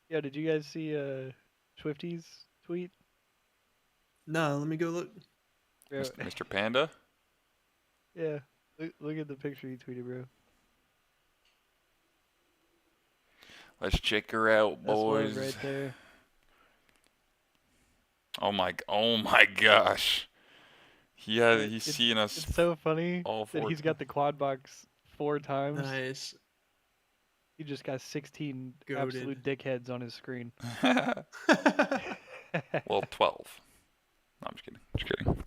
Yeah, did you guys see Swifty's tweet? No, let me go look. Bro, Mr. Panda? yeah, look at the picture he tweeted, bro. Let's check her out, That's boys. right there. Oh my gosh. He's seeing us. It's so funny all that four he's got the quad box 4 times. Nice. He just got 16 Goated. absolute dickheads on his screen. Well, 12. No, I'm just kidding. Just kidding.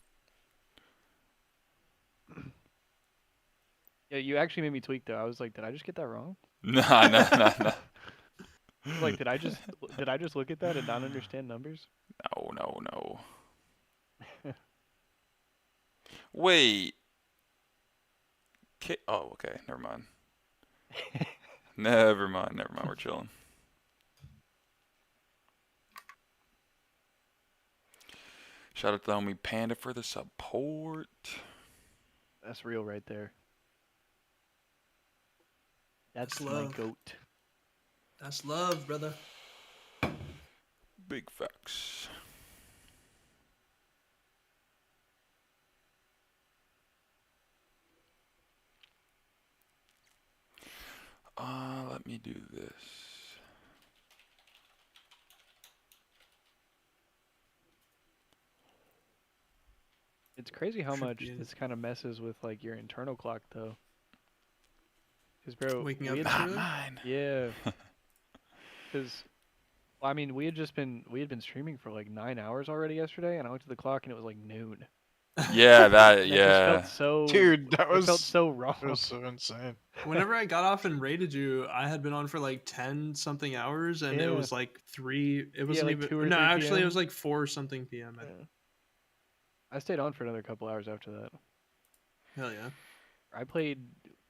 Yeah, you actually made me tweak though. I was like, did I just get that wrong? Nah. Like, did I just look at that and not understand numbers? No. Wait. Oh, okay. Never mind. Never mind. We're chilling. Shout out to the homie Panda for the support. That's real right there. That's my love. goat. That's love, brother. Big facts. Let me do this. It's crazy how much this kind of messes with like your internal clock though. Because bro, Waking up we this had- early? Mine. Yeah. Because, well, I mean, we had been streaming for like 9 hours already yesterday, and I looked at the clock and it was like noon. Yeah, that. And Yeah. It just felt so, Dude, that it was felt so wrong. That was so insane. Whenever I got off and raided you, I had been on for like 10 something hours, and it Yeah. was like 3. It wasn't like even. 2 or No, 3 actually, it PM. was like 4 something PM. Yeah. I stayed on for another couple hours after that. Hell yeah.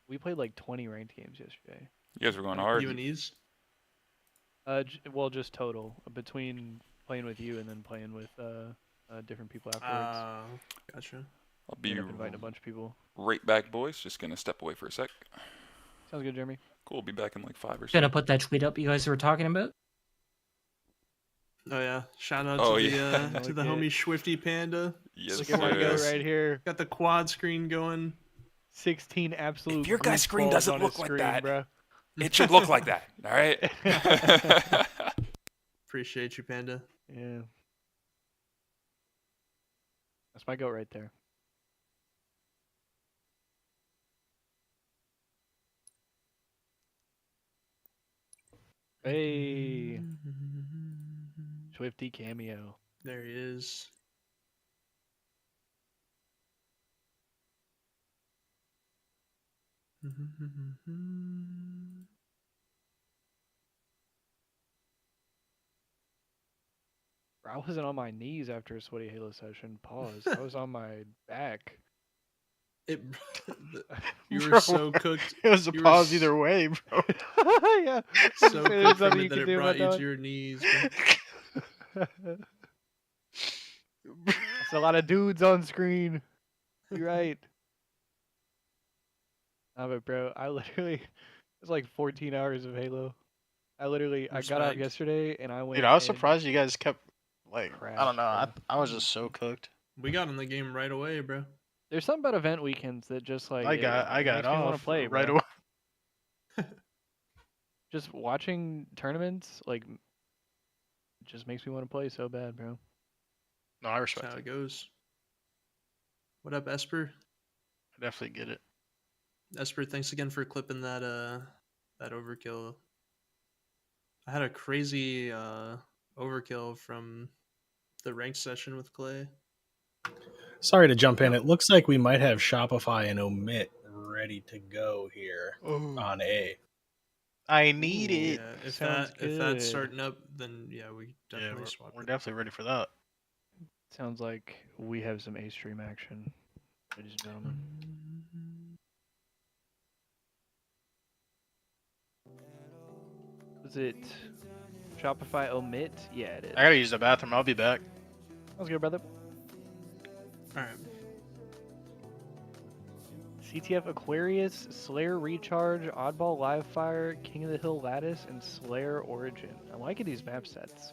We played like 20 ranked games yesterday. You guys were going hard. You and Ease? Well, just total between playing with you and then playing with different people afterwards. Gotcha. I'll be Ended up inviting a bunch of people. right back, boys. Just gonna step away for a sec. Sounds good, Jeremy. Cool. Be back in like 5 or so. Gonna put that tweet up you guys were talking about. Oh yeah! Shout out Oh, to yeah. the to the homie Swifty Panda. Yes, Look at my go sir. right here. Got the quad screen going. 16 absolute. If your guy's goofballs screen doesn't on look his like screen, that, bro. It should look like that. All right. Appreciate you, Panda. Yeah. That's my goat right there. Hey. Swifty cameo. There he is. I wasn't on my knees after a sweaty Halo session. Pause. I was on my back. You were Bro, so cooked. It was a you were pause either way, bro. Yeah. So There's cooked from nothing it you that can it do brought about you that to your knees. It's a lot of dudes on screen. You're right. Nah, but bro, I literally, it was like 14 hours of Halo. I got out Respect. yesterday and I went. Dude, I was and surprised you guys kept like. I don't know. crashed, I was just so cooked. We got in the game right away, bro. There's something about event weekends that just like I got makes me want off to play right bro. away. Just watching tournaments like just makes me want to play so bad, bro. No, I respect That's how it. it goes. What up, Esper? I definitely get it. Esper, thanks again for clipping that overkill. I had a crazy overkill from the ranked session with Clay. Sorry to jump in. It looks like we might have Shopify and Omit ready to go here on A. I need it. Yeah, if Sounds if that's good. starting up, then yeah, we definitely swap. We're definitely ready for that. Sounds like we have some A stream action, ladies and gentlemen. Was it Shopify Omit? Yeah, it is. I gotta use the bathroom. I'll be back. Sounds good, brother. All right. CTF Aquarius, Slayer Recharge, Oddball Livefire, King of the Hill Lattice, and Slayer Origin. I'm liking these map sets.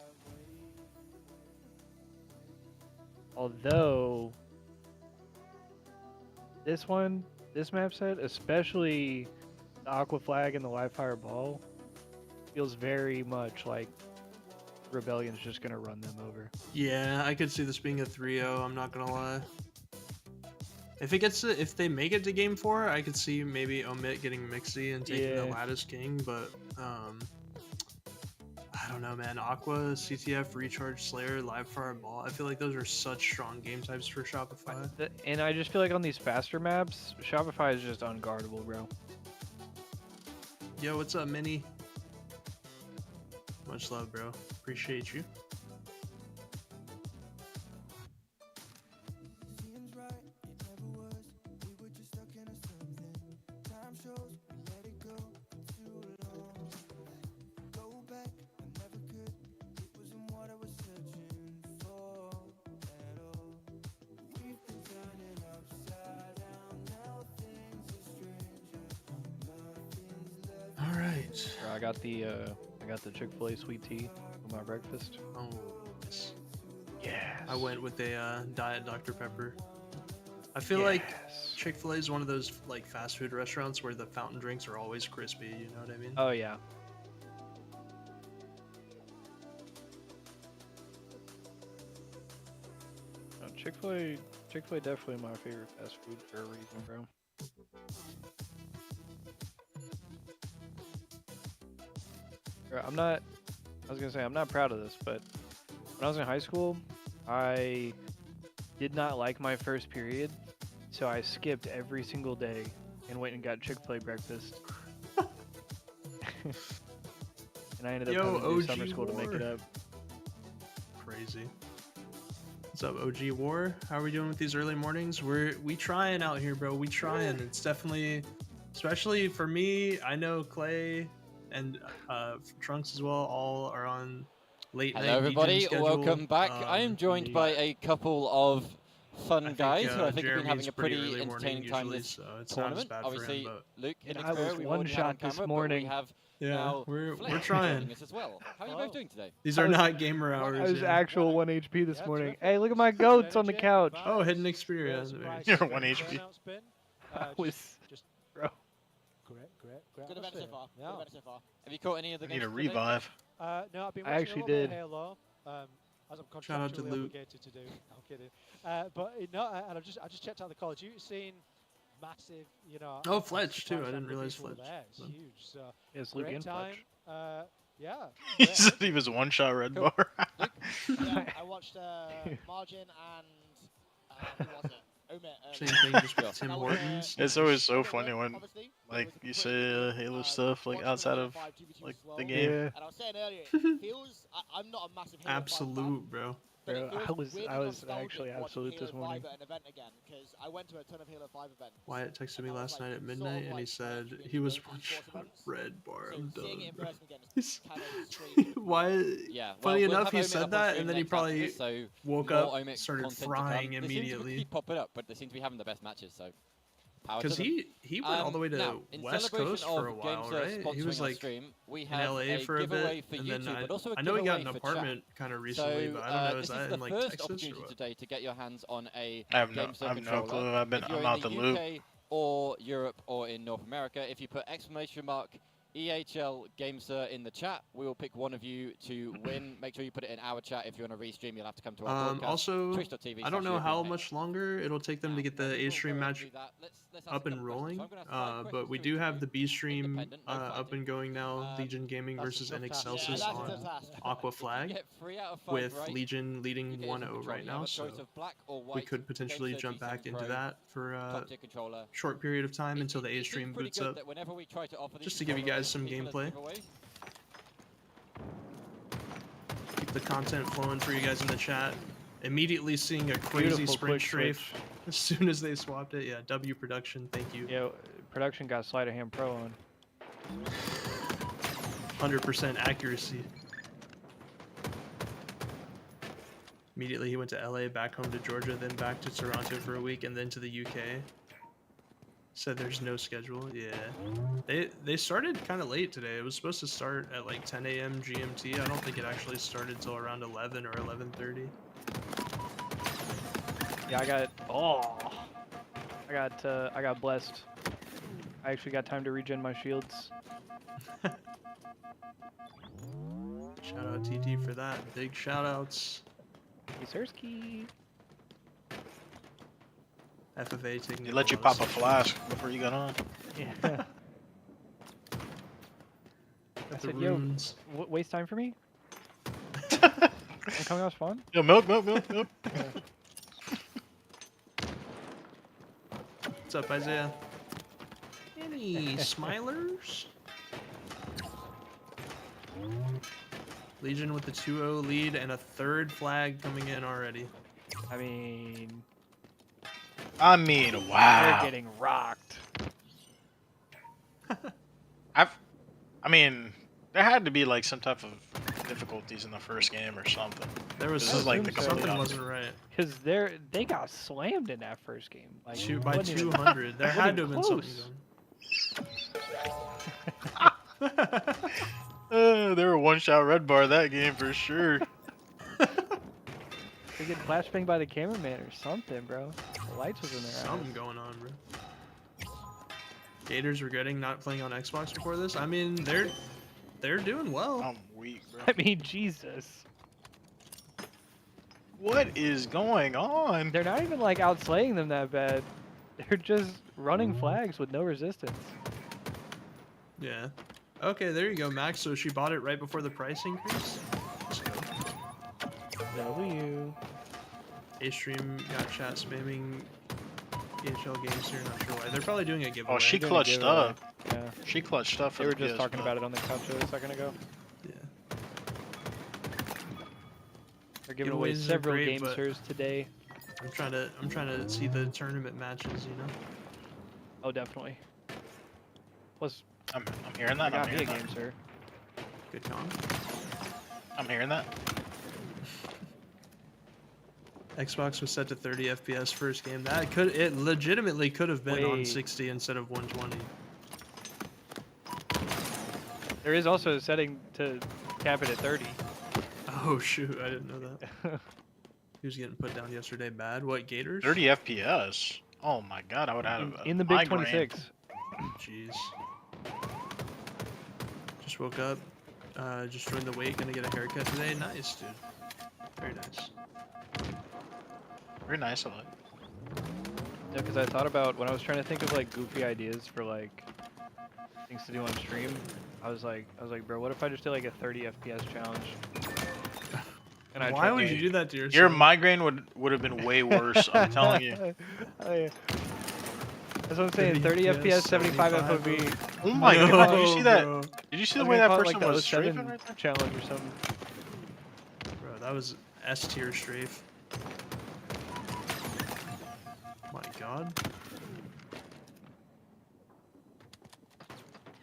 Although, this map set, especially the Aqua Flag and the Livefire Ball, feels very much like Rebellion's just going to run them over. Yeah, I could see this being a 3-0. I'm not gonna lie. If they make it to game 4, I could see maybe Omit getting Mixie and taking the Lattice King, but I don't know, man. Aqua, CTF, Recharge, Slayer, Livefire, Ball. I feel like those are such strong game types for Shopify. And I just feel like on these faster maps, Shopify is just unguardable, bro. Yo, what's up, Minnie? Much love, bro. Appreciate you. I got the Chick-fil-A sweet tea for my breakfast. Oh, yes. Yes. I went with a Diet Dr. Pepper. I feel like Chick-fil-A is one of those like fast food restaurants where the fountain drinks are always crispy. You know what I mean? Oh yeah. Chick-fil-A definitely my favorite fast food for a reason, bro. I'm not proud of this, but when I was in high school, I did not like my first period, so I skipped every single day and went and got Chick-fil-A breakfast. And I ended up having to do summer school to make it up. Crazy. What's up, OG War? How are we doing with these early mornings? We trying out here, bro. We trying. It's definitely, especially for me. I know Clay and Trunks as well. All are on late night. Hello, everybody. schedule. Welcome back. I am joined by a couple of fun guys who I think have been having a pretty entertaining time this tournament. Obviously, Luke and I was one shot this morning. Yeah, we're trying. As well. How are you both doing today? These are not gamer hours. I was actual 1 HP this morning. Hey, look at my goats on the couch. Oh, hidden experience. You're 1 HP. I was, bro. Great. Good event so far. Yeah. Good event so far. Have you caught any of the games? Need a revive. No, I've been I watching actually a lot did. of Halo, as I'm Shout out to contractually Luke. obligated to do. I'm kidding. But no, and I just checked out the Call of Duty scene. Massive, you know. Oh, Fletch too. I didn't realize Fletch. There. It's huge. So yes, Luke great and time. Fletch. Yeah. He said he was one shot red bar. Yeah, I watched Margin and who was it? Omit. Same thing, just with Tim Hortons. It's always so funny when Like you say, Halo stuff, like outside of like the game. And I was saying earlier, it feels. I'm not a massive Halo 5 fan, Absolute, bro. but it Bro, feels weirdly I was nostalgic actually watching absolute Halo this morning. 5 at an event again, because I went to a ton of Halo 5 events. Wyatt texted me and that was, last like, night at sort midnight, of and he like said being he was in one esports shot events. red bar. So I'm seeing done, it in bro. person again is kind of strange. Wyatt. Yeah, Funny we'll enough, have he Omid said up on that, stream and then he next after probably this, so woke more up, Omid started content to frying come. They seem to immediately. keep popping up, but they seem to be having the best matches. So power to Because them. he went all the way to now, in West celebration Coast for a of while, Games right? He sponsoring was our like stream, we in have LA a for a giveaway bit, for and YouTube, then but also a I know he got giveaway an for apartment chat. kind of recently, So, but I don't know, is this that is the in like first Texas opportunity or what? today to get your hands on a I have no GameStar controller. clue. I'm If you're out in the the loop. UK or Europe or in North America, if you put exclamation mark EHL GameStar in the chat, we will pick one of you to win. Make sure you put it in our chat. If you want to restream, you'll have to come to our broadcast. Also, Twitch.tv I don't know how /European much longer it'll take them to get the A stream match up and rolling, but we do have the B stream up and going now. Legion Gaming versus NXLSys on Aqua Flag, with Legion leading 1-0 right now, so we could potentially jump back into that for a short period of time until the A stream boots up, just to give you guys some gameplay. Keep the content flowing for you guys in the chat. Immediately seeing a crazy Beautiful sprint quick strafe as soon as they swapped it. Yeah, W production, thank you. Yeah, production got Sleight of Hand Pro on. 100% accuracy. Immediately he went to LA, back home to Georgia, then back to Toronto for a week, and then to the UK. Said there's no schedule. Yeah, they started kind of late today. It was supposed to start at like 10 a.m. GMT. I don't think it actually started till around 11 or 11:30. Yeah, I got blessed. I actually got time to regen my shields. Shout out TT for that. Big shout outs. Sirski. FFA taking. They let you pop a flask before you got on. Yeah. I said, runes. yo, waste time for me? I'm coming off spawn? Yo, milk. What's up, Isaiah? Any smilers? Legion with the 2-0 lead and a third flag coming in already. I mean, wow. They're getting rocked. I mean, there had to be like some type of difficulties in the first game or something. There was something wasn't right. Because they got slammed in that first game. Like, By 200. There had to have been something going. They were one-shot red bar that game for sure. They get flashbanged by the cameraman or something, bro. The lights was in there. Something going on, bro. Gators regretting not playing on Xbox before this. I mean, they're doing well. I'm weak, bro. I mean, Jesus. What is going on? They're not even like outslaying them that bad. They're just running flags with no resistance. Yeah. Okay, there you go, Max. So she bought it right before the price increase. Let's go. W. A-Stream got chat spamming EHL games here, not sure why. They're probably doing a giveaway. Oh, she clutched up. Yeah. She clutched stuff. They were just talking about it on the couch a second ago. Yeah. They're giving away Giveaways are several great, GameStars today. I'm trying to see the tournament matches, you know. Oh, definitely. Plus, I'm hearing that. Got me a GameStar. Good con. I'm hearing that. Xbox was set to 30 FPS first game. It legitimately could have been on 60 instead of 120. There is also a setting to cap it at 30. Oh shoot, I didn't know that. He was getting put down yesterday bad. What, Gators? 30 FPS. Oh my god, I would have in the Big 26. Jeez. Just woke up. Just joined the wait. Gonna get a haircut today. Nice, dude. Very nice. Very nice, I like. Yeah, because I thought about when I was trying to think of like goofy ideas for like things to do on stream. I was like, bro, what if I just did like a 30 FPS challenge? And why would you do that to yourself? Your migraine would have been way worse. I'm telling you. That's what I'm saying. 30 FPS, 75 FOV. Oh my god! Did you see that? Bro. Did you see I the was way gonna that call it, person like, the was 07 strafing right there? challenge or something. Bro, that was S tier strafe. My god.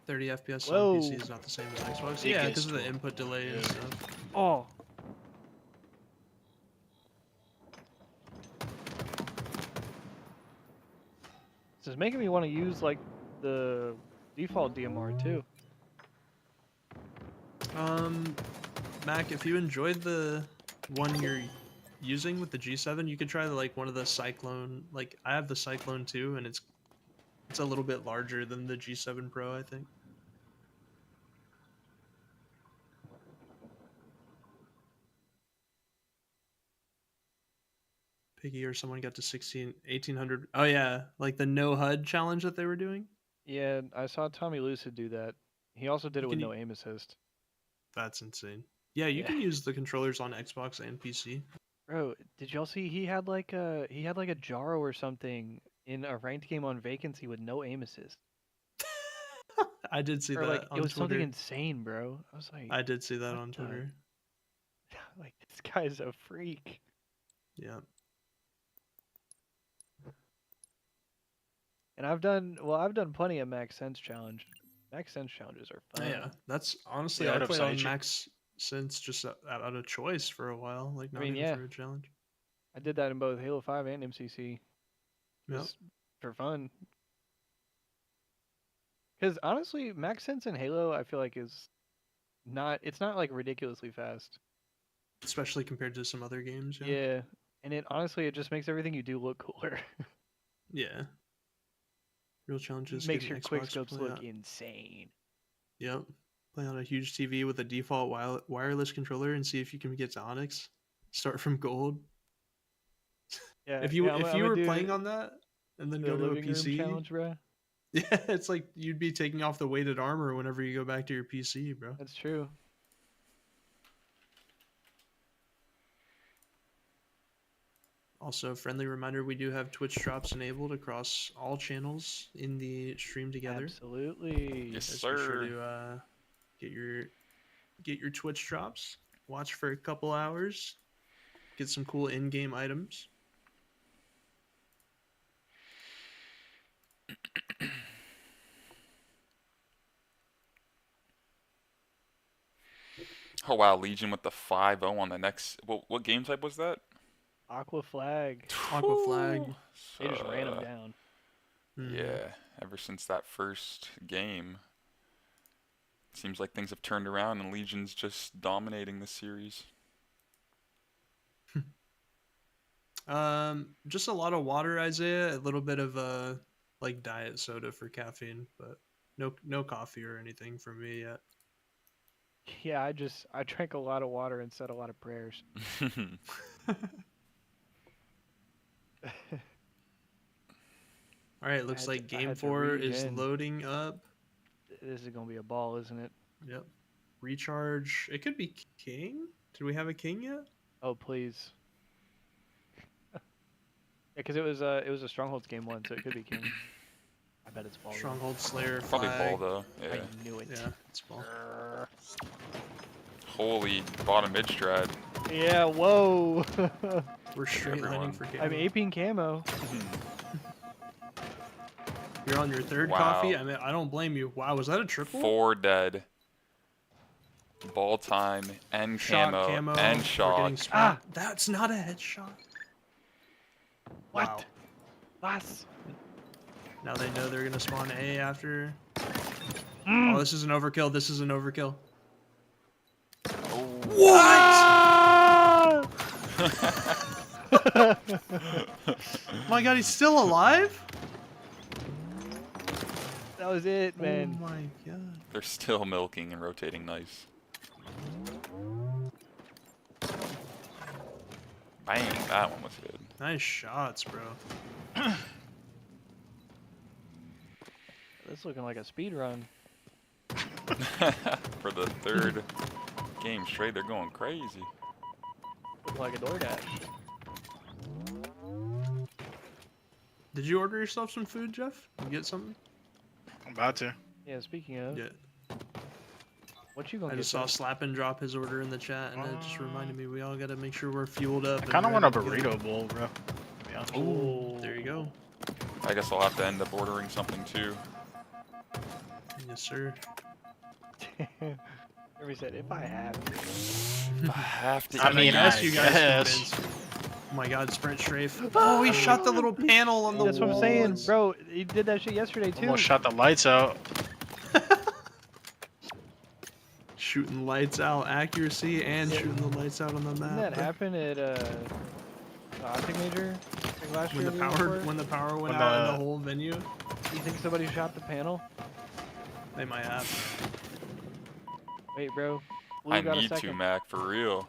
30 FPS Whoa. on PC is not the same as Xbox. Yeah, because of the input delay and stuff. Oh. This is making me want to use like the default DMR too. Mac, if you enjoyed the one you're using with the G7, you could try like one of the Cyclone. Like I have the Cyclone 2, and it's a little bit larger than the G7 Pro, I think. Piggy or someone got to 1800. Oh yeah, like the no HUD challenge that they were doing. Yeah, I saw Tommy Lucid do that. He also did it with Can no aim assist. That's insane. Yeah, you can use the controllers on Xbox and PC. Bro, did y'all see he had like a Jaro or something in a ranked game on vacancy with no aim assist? I did see Or that like on it was something Twitter. insane, bro. I was like, I did see that what on the- Twitter. like this guy's a freak. Yeah. And I've done plenty of Max Sense challenge. Max Sense challenges are fun. Yeah, that's honestly Yeah, I out of played on sight. Max since just out of choice for a while, like not mean, even yeah. for a challenge. I did that in both Halo 5 and MCC. Yep. Just for fun. Because honestly, Max Sense in Halo, I feel like it's not like ridiculously fast. Especially compared to some other games. Yeah. Yeah, and it honestly just makes everything you do look cooler. Yeah. Real challenges. Makes get your an Xbox quickscopes play look on- insane. Yep. Play on a huge TV with a default wireless controller and see if you can get to Onyx. Start from gold. Yeah. If you yeah, I'm were gonna playing do on that and then the go to a living room PC, challenge, bro. yeah, it's like you'd be taking off the weighted armor whenever you go back to your PC, bro. That's true. Also, friendly reminder: we do have Twitch drops enabled across all channels in the stream together. Absolutely. Yes, Just be sure sir. to get your Twitch drops. Watch for a couple hours. Get some cool in-game items. Oh wow, Legion with the 5-0 on the next. What game type was that? Aqua Flag. Aqua Flag. They just ran him down. Yeah, ever since that first game, seems like things have turned around and Legion's just dominating the series. Just a lot of water, Isaiah. A little bit of like diet soda for caffeine, but no coffee or anything for me yet. Yeah, I drank a lot of water and said a lot of prayers. All right, looks like I game had to 4 read is in. loading up. This is gonna be a ball, isn't it? Yep. Recharge. It could be king. Did we have a king yet? Oh please. Yeah, because it was a Strongholds game 1, so it could be king. I bet it's ball. though. Stronghold Slayer. Probably flag. ball though. Yeah. I knew it. Yeah, it's ball. Holy bottom mid strat. Yeah. Whoa. We're straight Everyone. lining for camo. I'm aping camo. You're on your third Wow. coffee. I mean, I don't blame you. Wow, was that a triple? 4 dead. Ball time and Shock camo, and We're getting shock. spawned. That's not a headshot. What? Wow. Was? Now they know they're gonna spawn A after. Oh, this is an overkill. This is an overkill. Oh. What? My God, he's still alive? That was it, man. Oh my God. They're still milking and rotating nice. Bang, that one was good. Nice shots, bro. This looking like a speed run. For the third game straight, they're going crazy. Looking like a DoorDash. Did you order yourself some food, Jeff? You get something? I'm about to. Yeah, speaking of. Yeah. What you gonna I get? just saw Slappin' drop his order in the chat, and it just reminded me we all gotta make sure we're fueled up. I kind of want a burrito bowl, bro. Oh, there you go. I guess I'll have to end up ordering something too. Yes, sir. Jeremy said, if I have to. If I have to. I mean, unless you guys guess. convince me. Oh my God, Str8. Oh, he shot the little panel on the That's what I'm saying, bro. He did that shit yesterday too. Almost shot the lights out. Shooting lights out, accuracy, and shooting the lights out on the map. Didn't that happen at Optic Major like last When year? the power went out in the whole venue? Do you think somebody shot the panel? They might have. Wait, bro. I need to, Mac, for real.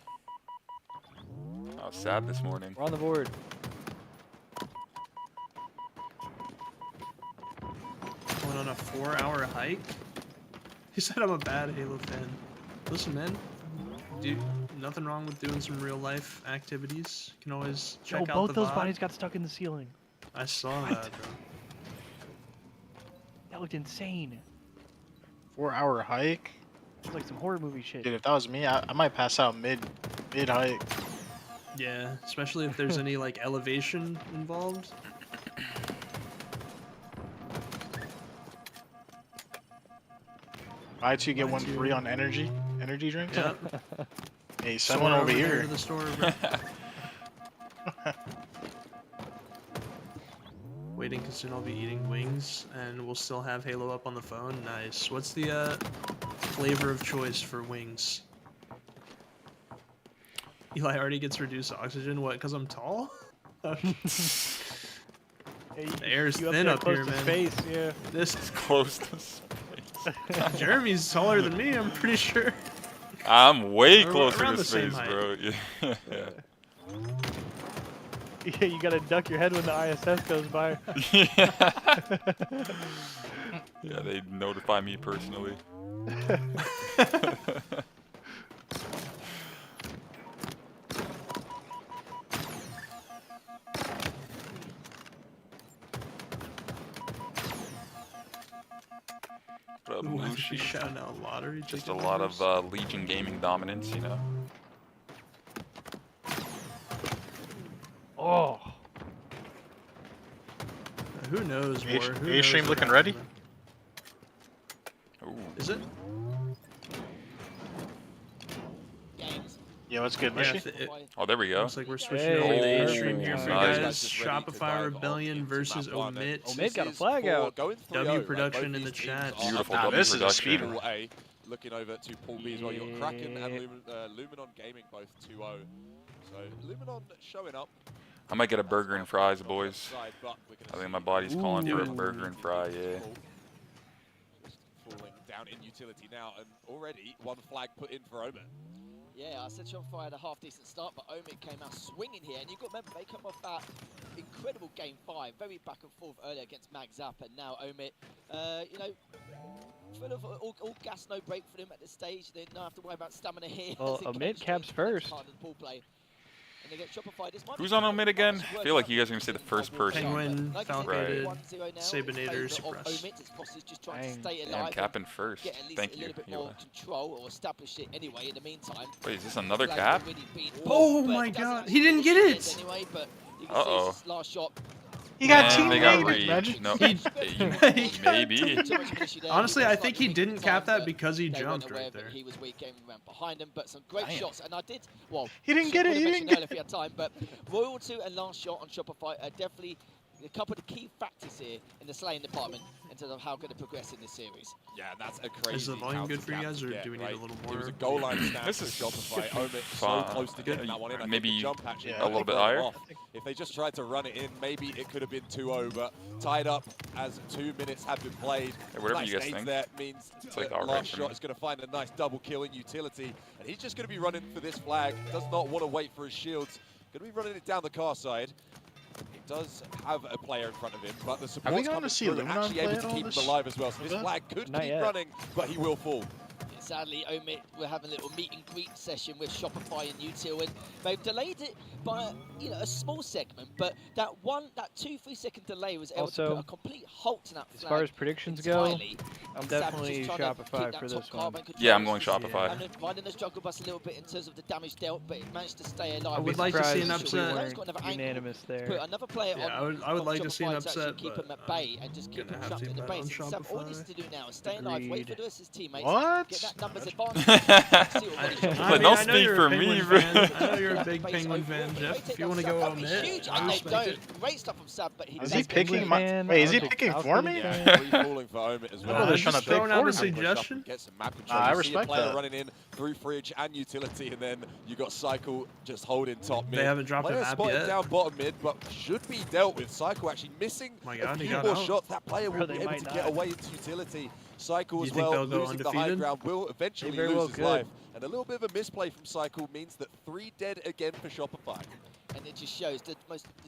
I was sad this morning. We're on the board. Going on a 4-hour hike? He said I'm a bad Halo fan. Listen, man. Dude, nothing wrong with doing some real life activities. You can always check out both the those VOD. bodies got stuck in the ceiling. I saw that, bro. That looked insane. 4-hour hike? It's like some horror movie shit. Dude, if that was me, I might pass out mid hike. Yeah, especially if there's any like elevation involved. Buy two, get one free on energy drinks. Yep. Hey, someone over there here. to the store, bro. Waiting, because soon I'll be eating wings, and we'll still have Halo up on the phone. Nice. What's the flavor of choice for wings? Eli already gets reduced oxygen. What? Because I'm tall? The air's thin up here, man. Space, yeah. This is Close to space. Jeremy's taller than me, I'm pretty sure. I'm way We're closer around to the same space, height. bro. Yeah. Yeah, you gotta duck your head when the ISS goes by. Yeah, they notify me personally. What up, Ooh, I think Lucy? we shouting out lottery. Just a ticket lot numbers. of Legion gaming dominance, you know. Oh. Who knows more? Who A knows stream what looking happened? Ooh. Is it? Yeah, what's good, Yeah, Mushy? Oh, there we go. Looks like we're switching Hey, over to the A perfect. stream here for you Nice. guys. Shopify Rebellion versus Omit. Omid got a flag out. W production in the chat. Beautiful Nah, W this is a production. speed. A, looking over to Pool B as well. You've got Kraken and Luminon Gaming both 2-0. So Luminon showing up. I might get a burger and fries, boys. I think my body's calling for a Ooh. burger and fry, yeah. Just falling down in utility now, and already one flag put in for Omit. Yeah, I said Shopify had a half-decent start, but Omid came out swinging here. And you've got to remember, they come off that incredible Game 5, very back and forth earlier against Mag Zap, and now Omid, you know, full of all gas, no break for them at this stage. They don't have to worry about stamina here. Well, as it Omid goes caps straight into the first. part of the pool play. And they get Shopify. This might Who's be on Omid again? I worth feel like you guys are noting. going to say the first person. Penguin, Like Falcated, 1-0 now in Sabinator, favour of Suppress. Omid. His boss is just trying to Dang. stay Damn, alive. capping first. Get at least Thank a you. little bit more control, or establish it anyway in the meantime. Wait, is this another Flag cap? already been Oh pulled, but my it doesn't God, actually he didn't finish get the it! Anyway, but you can Uh-oh. see it's his last shot. He got Man, they got teammated, rage. man. No, maybe. Honestly, I think he didn't cap that because he jumped right there. He was weak, came around behind him, but some great Damn. shots. And I did, well, He didn't get it, he didn't get if he had time, but Royal 2 and last shot on Shopify are definitely a couple of the key factors here in the slaying department in terms of how going to progress in this series. Yeah, that's a crazy. Is the volume good for you guys, or do we need a little more? It was a goal line stand This for is Shopify. Omid so fine. close to getting that one in. I think Maybe the jump actually a little bit got higher. off. If they just tried to run it in, maybe it could have been 2-0, but tied up as 2 minutes have been played. Hey, whatever you guys Nice think. There means It's like the all right last for shot me. is going to find a nice double kill in utility, and he's just going to be running for this flag. Does not want to wait for his shields. Going to be running it down the car side. He does have a player in front of him, but the Are we support's going coming to see through and Luminon actually play able at to all keep this- him alive as well. So this that? flag could Not keep yet. running, but he will fall. Yes, sadly, Omit were having a little meet and greet session with Shopify and Util, and they've delayed it by a small segment. But that 2-3 second delay was able to Also, put a complete halt to that as flag far as predictions entirely. go, I'm And Sav was definitely just trying to keep Shopify that for top this car one. bank Yeah, I'm control. going Shopify. And finding the struggle bus a little bit in terms of the damage dealt, but it managed to stay alive. I would like to see an Surprised we upset. weren't unanimous there. Put another player Yeah, on. I would like to see an Shopify to actually upset, keep but him at bay and just keep him gonna have trapped to in the bet on base. And Sav, all he needs Shopify. to do now is stay alive, wait for the rest of his teammates, What? get that numbers advantage. But don't speak for me, bro. I know you're a big Penguin fan, Jeff. If you want to go Omit, Huge I update, respect it. great stuff from Sav, but he Is does he get picking killed. my? Wait, is he picking for me? Yeah, free falling for Omit as well. Oh, they're trying to just pick throwing out for a me. suggestion. Get some map control. I You see a respect player that. running in through Fridge and Utility, and then you got Cycle just holding top mid. They haven't dropped a player map spotted yet. down bottom mid, but should be dealt with. Cycle actually missing My a God, he few got more out. shots. That player Bro, will they be able might to not. get away into Utility. Cycle You as think well, they'll go losing the high undefeated? ground, will eventually very lose well his could. life. And a little bit of a misplay from Cycle means that 3 dead again for Shopify. And it just shows the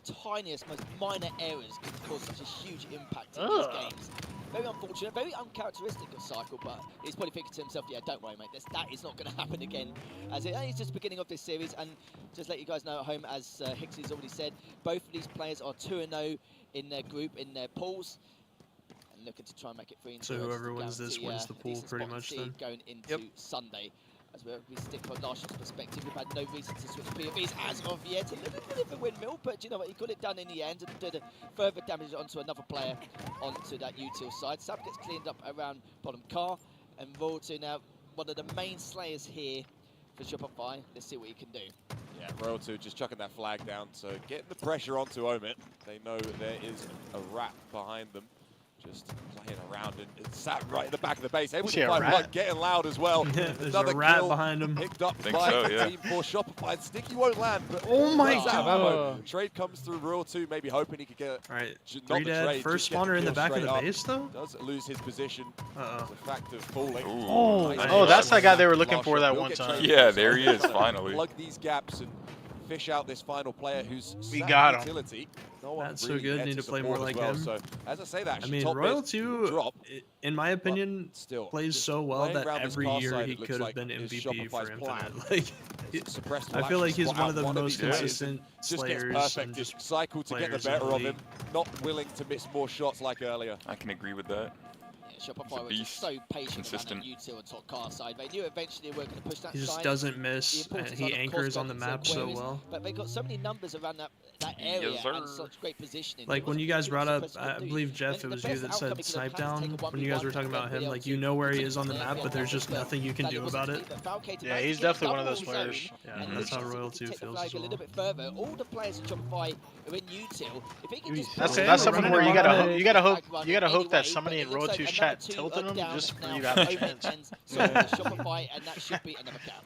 tiniest, most minor errors can cause such a huge impact in these games. Very unfortunate, very uncharacteristic of Cycle, but he's probably thinking to himself, yeah, don't worry, mate, that is not going to happen again. As it's just the beginning of this series, and just let you guys know at home, as Hixley's already said, both of these players are 2-0 in their group, in their pools, and looking to try and make it 3-2. So whoever wins this wins the pool, pretty much, then. Going into Sunday. As we stick from last shot's perspective, we've had no reason to switch POVs as of yet. A little bit of a windmill, but you know what, he got it done in the end and did further damage onto another player onto that Util side. Sav gets cleaned up around bottom car, and Royalty now one of the main slayers here for Shopify. Let's see what he can do. Yeah, Royal 2 just chucking that flag down, so getting the pressure onto Omit. They know there is a rat behind them. Just playing around and sat right in the back of the base. Able to find one, getting loud as well. There's Another a rat kill behind him. picked up Think by so, the yeah. team for Shopify. Sticky won't land, but Oh my runs out of ammo. God. Trade comes through Royal 2, maybe hoping he could get All right, not 3 the dead. trade, First just get the spawner in the kill back of straight the up. base, though. Does lose his position. Uh-oh. The fact of falling. Ooh. Oh, Nice Oh, that's shot. that guy they were looking Last for shot that will one get time. traded. Yeah, there he So is, finally. Plug these gaps and fish out this final player who's We sat got in him. utility. No one That's so really good. there Need to play support more as like well. him. So as I say that, I actually, mean, top Royal mid 2, drop. in my opinion, Still plays just so well playing that around this every far year side, he it looks could have like been is MVP for Shopify's plan. Infinite. Like, Suppressed I will feel like actually he's spot one of out the of most these players consistent and just gets slayers perfect. and just Cycle to get the players in better the of him. league. Not willing to miss more shots like earlier. I can agree with that. Shopify was just so patient Consistent. around that Util and top car side. They knew eventually they were going to push that He just side. doesn't The miss, and importance he of course, anchors on the going into map so queries, well. But they got so many numbers around that area Yes, and sir. such great positioning. Like It when wasn't you guys really brought up, suppressed I to do. believe Jeff, And it was the you best that outcome said he could snipe have had is down. take a When you guys were talking about him, like you know where he is on the map, but there's just nothing you can do about it. Yeah, he's definitely one of those players. Yeah, that's how Royal 2 feels as A little well. bit further. All the players in Shopify are in Util. If he can just That's something where you gotta hope that anyway, somebody but in it Royal looks 2's like chat another two tilted him down just for now you to have a for chance. Omit and so Shopify, and that should be another count.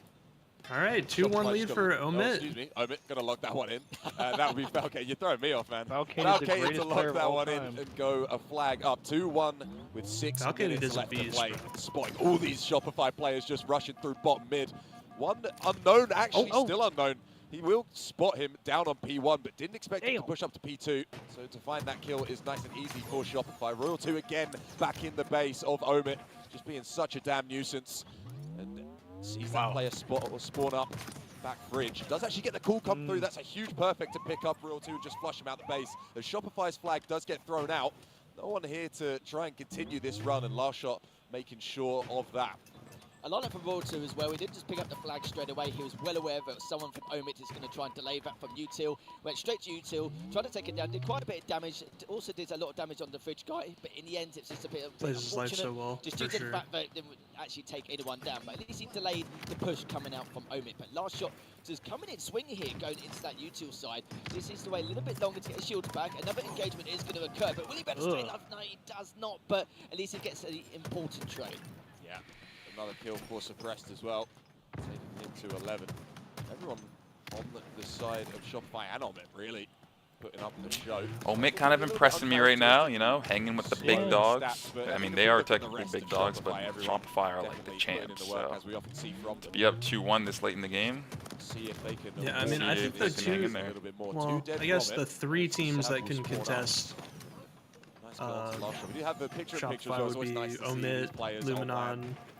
All right, 2-1 lead for Omit. Excuse me, Omit gonna lock that one in. That would be Falcate. You're throwing me off, man. Falcate is the to greatest player lock of that all one in time. and go a flag up 2-1 with 6 Falcate minutes is a left to beast, play. bro. Spotting all these Shopify players just rushing through bottom mid. One unknown, actually still unknown. He will spot him down on P1, but didn't expect him to push up to P2. So to find that kill is nice and easy for Shopify. Royal 2 again back in the base of Omit, just being such a damn nuisance. And sees that player spawn up. Back Fridge. Does actually get the call come through. That's a huge perfect to pick up Royal 2 and just flush him out the base. The Shopify's flag does get thrown out. No one here to try and continue this run, and last shot making sure of that. A lot of from Royal 2 as well. He didn't just pick up the flag straight away. He was well aware that someone from Omit is going to try and delay that from Util. Went straight to Util, tried to take it down, did quite a bit of damage. Also did a lot of damage on the Fridge guy, but in the end it's just a bit Plays his life so well, just for due to sure. the fact that it didn't actually take anyone down. But at least he delayed the push coming out from Omit. But last shot is coming in swinging here, going into that Util side. This needs to wait a little bit longer to get his shields back. Another engagement is going to occur, but will he better stay alive? No, he does not, but at least he gets an important trade. Yeah. Another kill for Suppressed as well, taking him to 11. Everyone on the side of Shopify and Omit really putting up the show. Omit kind of impressing me right now, you know, hanging with the big dogs. I mean, they are technically big dogs, but Shopify are like the champs. So to be up 2-1 this late in the game. See if they can. Yeah, I mean, I think the two, well, I guess the 3 teams that can contest We do have the picture-in-picture as well. Shopify It's would always be nice to see these Omit, players on Luminon,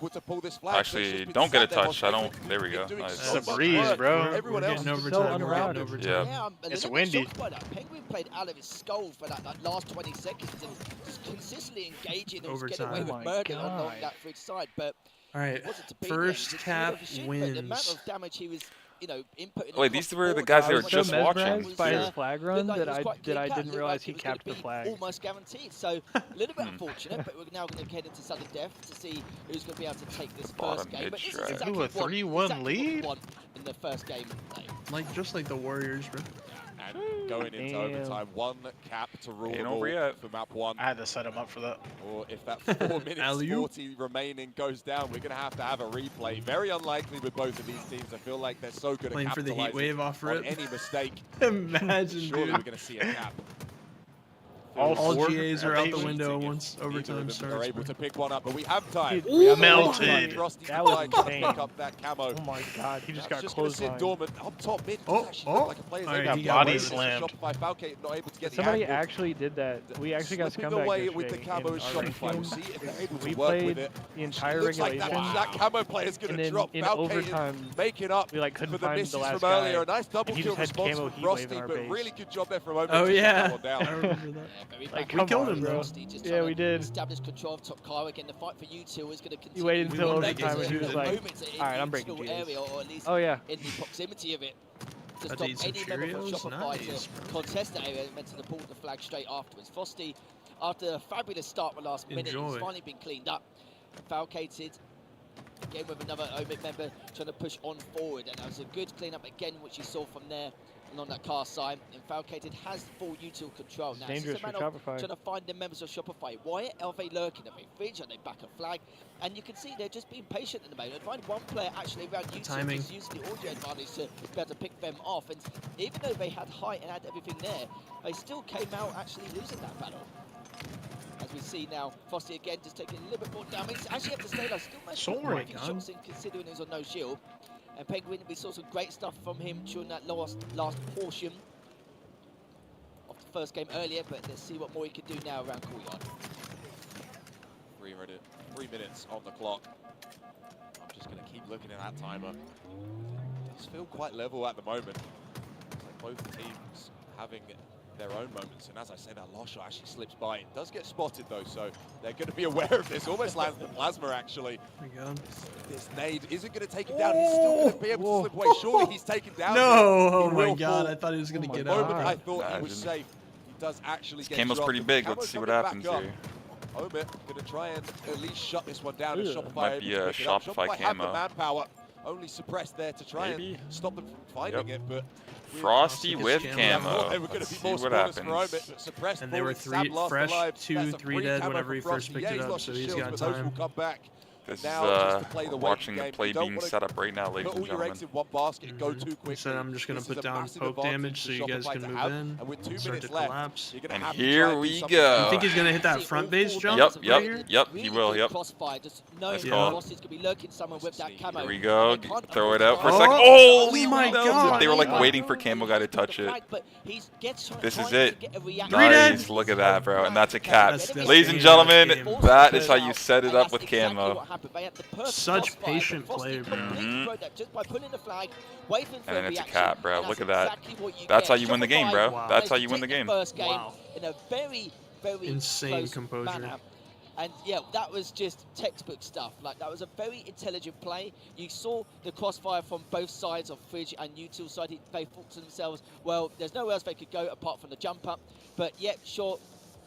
able to pull this flag. Actually, don't get a touch. I don't. There we go. Nice. It's a breeze, bro. Everyone else getting is overtime. Yeah. It's windy. Penguin played out of his skull for that last 20 seconds and just consistently engaging and was getting away Overtime. with murder on that fridge side. But All right, it wasn't to be first there. He cap just should, but the amount wins. of damage he was you know, inputting. Wait, these were the guys that were just watching. By his flag run like that I didn't realize he capped the flag. Almost guaranteed. So a little bit unfortunate, but we're now going to head into sudden death to see who's going to be able to take this first game. But this is exactly a 3-1 lead in the first game. Like just like the Warriors, bro. And going into overtime, 1 cap to rule Ain't them over all yet. for map 1. I had to set him up for that. Or if that 4 minutes 40 remaining goes down, we're going to have a replay. Very unlikely with both of these teams. I feel like they're so good Playing at for the heat capitalizing wave off on rip. any mistake. Imagine, Surely dude. we're going to see a cap. All GAs are out the window once overtime They're starts. able to pick one up, but we have time. Ooh, We have melted. Frosty That was trying to insane. pick up that camo. Oh my god, he just got Just going to sit clotheslined. dormant up top mid. Oh, Actually looked like a player's Alright, able he to got get body away with it. slammed. Shopify Falcate not able to get the Somebody angle. actually did that. We actually got Slipping scumbag away yesterday with the camo in our ranked Shopify. We'll game. see if they're able to We work with played it. the entire Looks like regulation. that camo player's going And to then drop. in Falcate overtime, making up we like couldn't for the find misses the last from earlier. guy. A nice double and he kill just had response camo from heat wave Frosty, in our but base. really good job there from Omen. Oh to keep yeah, that one down. I remember that. Like, we killed him, bro. Yeah, we did. Establish control of top car again. The fight for you two is going to continue. He waited until won't overtime make and he it. was like, Moments in alright, the I'm breaking install GAs. area, or at least Oh yeah. in the proximity of it. To About stop to eat some any member from Cheerios? Shopify Nice, to bro. contest that area and meant to pull the flag straight afterwards. Frosty, after a fabulous start the last minute, Enjoy. he's finally been cleaned up. Falcated. Again with another OMIC member trying to push on forward, and that was a good clean-up again, which you saw from there and on that car side. And Falcated has full util control. Now, it's dangerous just a for matter of Shopify. trying to find the members of Shopify. Why are they lurking? Are they fridge? Are they back a flag? And you can see they're just being patient at the moment. I find one player actually around util timing. just using the audio advantage to be able to pick them off. And even though they had height and had everything there, they still came out actually losing that battle. As we see now, Frosty again just taking a little bit more damage. Actually have to stay like still managed to put quite a few shots in considering he was on no shield. And Penguin, we saw some great stuff from him during that last portion of the first game earlier, but let's see what more he can do now around Courtyard. 3 minutes on the clock. I'm just going to keep looking at that timer. It's feel quite level at the moment. It's like both teams having their own moments, and as I say, that last shot actually slips by. It does get spotted though, so they're going to be aware of this. Almost lands the plasma actually. This nade isn't going to take him down. He's still going to be able to slip away. Surely he's taken down. No! Oh my will god, fall. I thought he was going to get The moment out. I thought he was safe, he does actually get Camo's dropped. pretty And big. Camo's Let's see what coming happens back up. here. Omit going to try and at least shut this one down. If Shopify Might be able to a pick it up. Shopify have the camo. manpower, only suppressed there to try Maybe. and stop them from finding it, but Frosty with they camo. were going to Let's be see more what spawners for happens. Omit, but suppressed. And they were Sam lost fresh, alive. 2, That's a 3 free dead camo whenever from he first Frosty. picked Yeah, it he's up, lost so his he's shields, got but those will time. come back. This is Now, just to play the waiting watching the game. play You don't being wanna set up right now, ladies Put all and your gentlemen. eggs in one basket, go too quickly. Said I'm just going to This is put a down massive poke advantage damage so for you guys Shopify can to move have, in, and with 2 start minutes to left, collapse. you're gonna And have to here try and do we something go. about You think it. he's going to hit that front base jump? Yep, right here? yep, he will, yep. Crossfire, just no Nice call. Frosty is going to be lurking somewhere with that camo. Here we go. They can't Throw it afford out for a to second. Oh, Holy my melted. God. They were like Yeah. waiting for Camo Guy to touch it. But he's This is trying to it. get a reaction. Nice. Look at that, bro. And that's a cap. That's Ladies and game. gentlemen, That's game. that is how you set it And up that's with exactly Camo. what happened. They had the perfect Such crossfire, patient but Frosty play, bro. completely broke that just by pulling the flag, waiting for And then a it's a reaction, cap, bro. and Look that's at that. exactly what you That's get. how you win the game, Shopify bro. Wow. That's how managed you to win the take game. First game Wow. in a very, very Insane close composure. manner. And yeah, that was just textbook stuff. Like, that was a very intelligent play. You saw the crossfire from both sides of Fridge and Util side. They thought to themselves, well, there's nowhere else they could go apart from the jump up. But yeah, sure,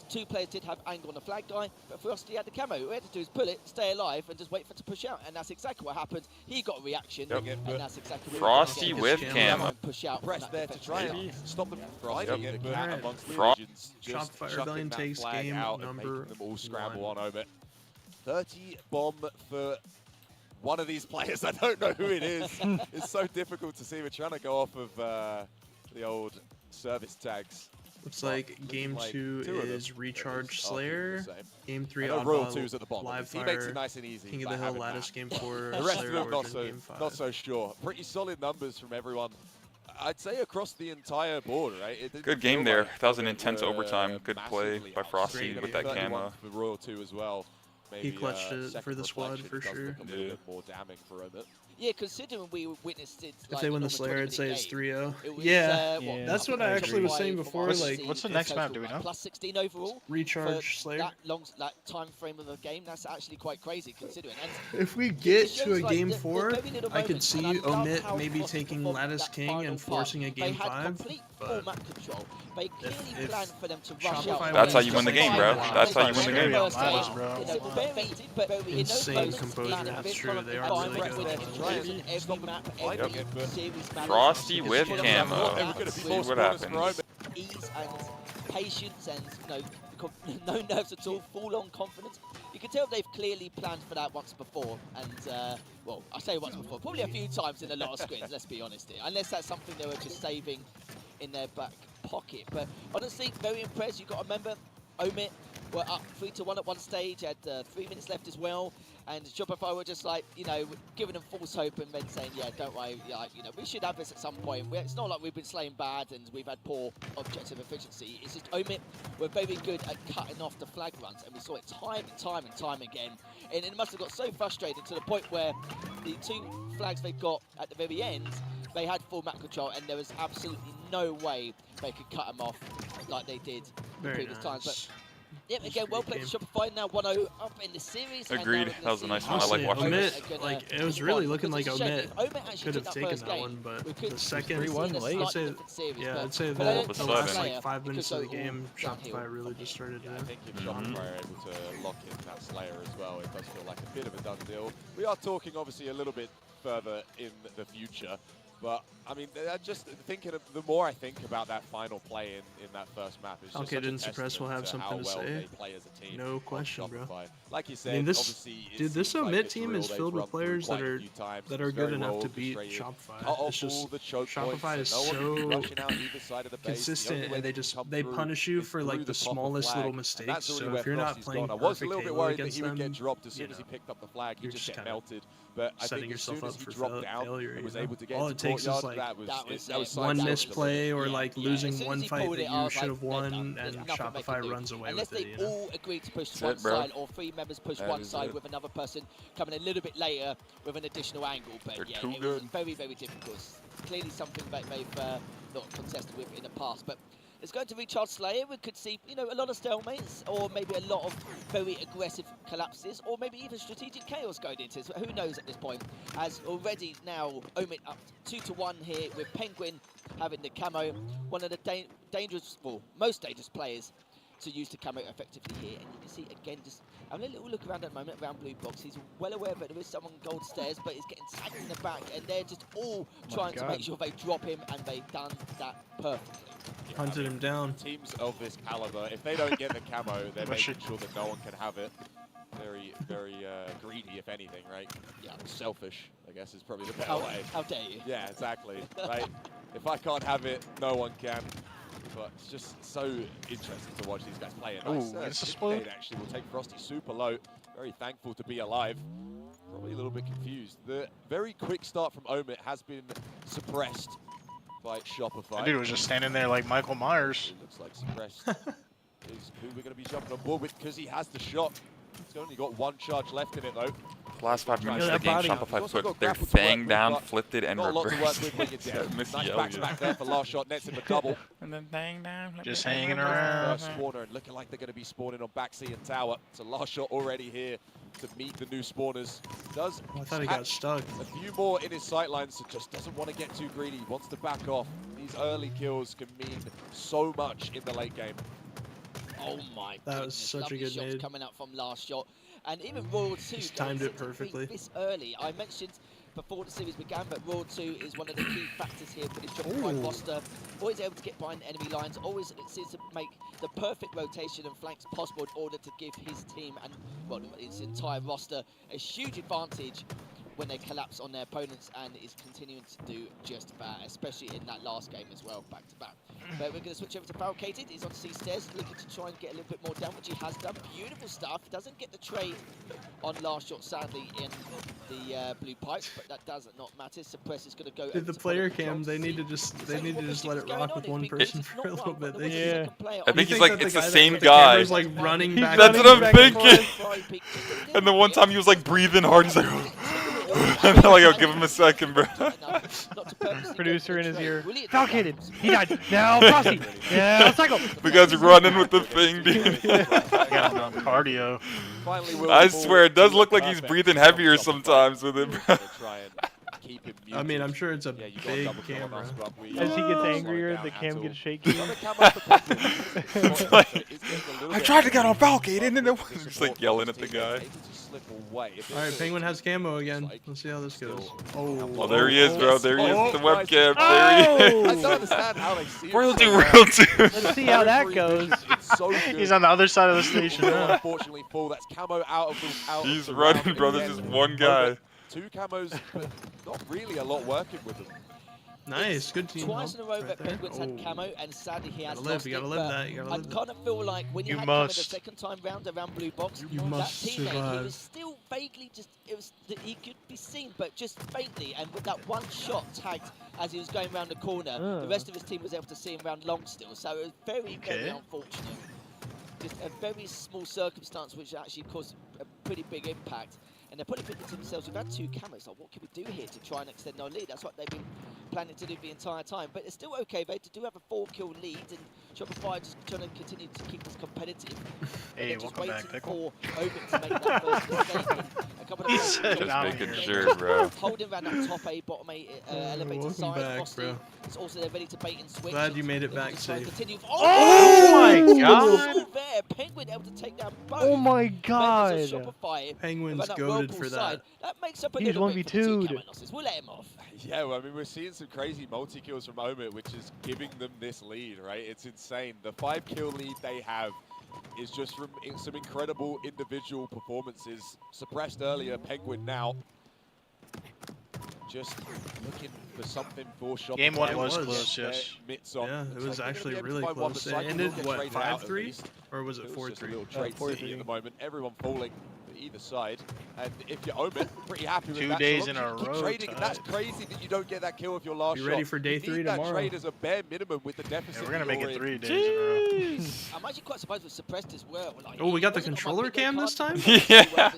2 players did have angle on the flag guy, but Frosty had the camo. All he had to do is pull it, stay alive, and just wait for it to push out. And that's exactly what happened. He got a reaction, and that's exactly what Frosty he with camo. push out. Press there to try and stop them from finding it, but Alright. amongst the Frost- regions, just Shopify chucking Rebellion that takes flag game out and number making them all scramble 1. on Omit. 30 bomb for one of these players. I don't know who it is. It's so difficult to see. We're trying to go off of the old service tags. Looks like game like 2 2 of them. is Recharge Arguably Slayer. the same. Game 3 I know Royal Oddball 2's at the bottom. Live He makes it Fire, nice and easy. King of by the Hill having Lattice that. game 4. The rest of Slayer them not Origin so game 5. not so sure. Pretty solid numbers from everyone. I'd say across the entire board, right? It didn't Good game feel there. like That was an they intense were overtime. Good play massively by Frosty outstanding. with that 31 camo. for Royal 2 as well. maybe clutched it second for the squad reflection, for it does sure. look a little bit more damning for Omit. Yeah, considering we witnessed it. If they win the Slayer, I'd say it's 3-0. That's what I I actually was saying before. Like, what's the next map? Do we know? Plus 16 overall. Recharge Slayer. That time frame of the game, that's actually quite crazy considering. And if we get to a game 4, I could see Omit maybe taking Lattice King and forcing a game 5. But control. They clearly planned for them to rush out. That's how you win the game, bro. That's how you win the game. Insane composure. That's true. They are really good. Frosty with camo. See what happens. Ease and patience and no nerves at all, full-on confidence. You can tell they've clearly planned for that once before, and well, I say once before, probably a few times in a lot of screens. Let's be honest here, unless that's something they were just saving in their back pocket. But honestly, very impressed. You've got to remember, Omit were up 3-1 at one stage, had 3 minutes left as well, and Shopify were just like, giving them false hope and then saying, yeah, don't worry, we should have this at some point. It's not like we've been slaying bad and we've had poor objective efficiency. It's just Omit were very good at cutting off the flag runs, and we saw it time and time again. And it must have got so frustrated to the point where the 2 flags they got at the very end, they had full map control, and there was absolutely no way they could cut them off like they did the previous times. But yeah, again, well played to Shopify, now 1-0 up in the series. Agreed. That was a nice one. I like watching Omit, it was really looking like Omit could have taken that one, but the second, I'd say the last like 5 minutes of the game, Shopify really just started to... I think if Shopify are able to lock in that Slayer as well, it does feel like a bit of a done deal. We are talking obviously a little bit further in the future, but I mean, just thinking of the more I think about that final play in that first map, it's just Didn't Suppress will have something to say. No question, bro. Like you said, I mean, this like Omit team is filled with players that are good enough to beat Shopify. It's just Shopify is so consistent, and they punish you for like the smallest little mistakes. So if you're not playing perfect Halo against them, get dropped as soon as he picked up the flag. He just get melted. But I think as soon as he dropped down and was able to get into courtyard, that was one misplay or like losing one fight that you should have won, and Shopify runs away with it. Unless they all agree to push one side, or 3 members push one side with another person coming a little bit later with an additional angle. But yeah, it was very, very difficult. Clearly something that they've not contested with in the past. But it's going to recharge Slayer. We could see, a lot of stalemates, or maybe a lot of very aggressive collapses, or maybe even strategic chaos going into this. Who knows at this point? As already now, Omit up 2-1 here with Penguin having the camo. One of the most dangerous players to use the camo effectively here. And you can see again, just having a little look around at the moment around blue box. He's well aware that there is someone gold stairs, but he's getting tagged in the back, and they're just all trying to make sure they drop him, and they've done that perfectly. Hunted him down. Teams of this caliber, if they don't get the camo, they're making sure that no one can have it. Very, very greedy, if anything, right? Yeah, selfish, I guess, is probably the better way. How dare you? Yeah, exactly. Right? If I can't have it, no one can. But it's just so interesting to watch these guys play. Nice actually will take Frosty super low. Very thankful to be alive. Probably a little bit confused. The very quick start from Omit has been suppressed by Shopify. That dude was just standing there like Michael Myers. It looks like suppressed is who we're going to be jumping on board with, because he has the shot. He's only got 1 charge left in it though. Last 5 minutes of the game, Shopify put their thing down, flipped it, and reversed. Nice back there for last shot, nets him a double. And then thing down. Just hanging around. First spawner, and looking like they're going to be spawning on backseat and tower. So last shot already here to meet the new spawners. I thought he got stuck. A few more in his sightlines, so just doesn't want to get too greedy. He wants to back off. These early kills can mean so much in the late game. Oh my goodness. That was such a good nade. Coming out from last shot. And even Royal 2 just timed it perfectly. This early. I mentioned before the series began, but Royal 2 is one of the key factors here for this Shopify roster. Always able to get behind enemy lines, always seems to make the perfect rotation and flanks possible in order to give his team and, well, his entire roster a huge advantage when they collapse on their opponents, and is continuing to do just that, especially in that last game as well, back to back. But we're going to switch over to Falcated. He's on C-Stairs, looking to try and get a little bit more down, which he has done. Beautiful stuff. Doesn't get the trade on last shot, sadly, in the blue pipes, but that does not matter. Suppress is going to go. With the player cam, they need to just let it rock with one person for a little bit. Yeah. I think he's like it's the same guy. Camera's like running back. That's what I'm thinking. And the one time he was like breathing hard, he's like, and I'm like, I'll give him a second, bro. Producer in his ear. Falcated. He died. Now Frosty. Now Cycle. The guy's running with the thing, dude. Got him on cardio. I swear, it does look like he's breathing heavier sometimes with it, bro. I mean, I'm sure it's a big camera. As he gets angrier, the cam gets shaky. I tried to get on Falcade, and then it was just like yelling at the guy. Alright, Penguin has camo again. Let's see how this goes. Oh, there he is, bro. There he is, the webcam. There he is. I don't understand how they see it. Real two. Let's see how that goes. It's so good. He's on the other side of the station. Unfortunately, Paul, that's camo out of the He's running, bro. There's just one guy. 2 camos, but not really a lot working with them. Nice, good team. Twice in a row that Penguins had camo, and sadly he has lost You gotta live that. You gotta live I kind of feel like when you had camo the second time round around blue box, that teammate, he was still vaguely just, he could be seen, but just faintly, and with that one shot tagged as he was going around the corner, the rest of his team was able to see him around long still, so it was very, very unfortunate. Just a very small circumstance which actually caused a pretty big impact. And they're probably thinking to themselves, we've had 2 cameras, like what can we do here to try and extend our lead? That's what they've been planning to do the entire time. But it's still okay, they do have a 4-kill lead, and Shopify just trying to continue to keep this competitive. Hey, welcome back, Pickle. For Omen to make that first mistake. A couple of just making sure, bro. Holding around that top A, bottom A elevator side. Back, bro. It's also they're ready to bait and switch. Glad you made it back safe. Oh my god! There, Penguin able to take down both. Oh my god! Penguin's goaded for that. That makes up a He's little bit for the 2 1v2'd. camo losses. We'll let him off. Yeah, well, I mean, we're seeing some crazy multi-kills from Omit, which is giving them this lead, right? It's insane. The 5-kill lead they have is just from some incredible individual performances. Suppressed earlier, Penguin now. Just looking for something for Shopify. Game 1 was close, yes. Yeah, it was actually really close. It ended, what, 5-3? Or was it 4-3? 4-3 at the moment. Everyone falling to either side. And if you're Omen, pretty happy with 2 that. days so in a keep row. trading, and that's crazy that you don't get that kill with your last shot. You ready for day 3 need tomorrow? That trade as a bare minimum with the deficit. Yeah, we're gonna make it 3 days in a row. I'm actually quite surprised with Suppressed as well. Like, oh, we got the controller cam this time? Yeah.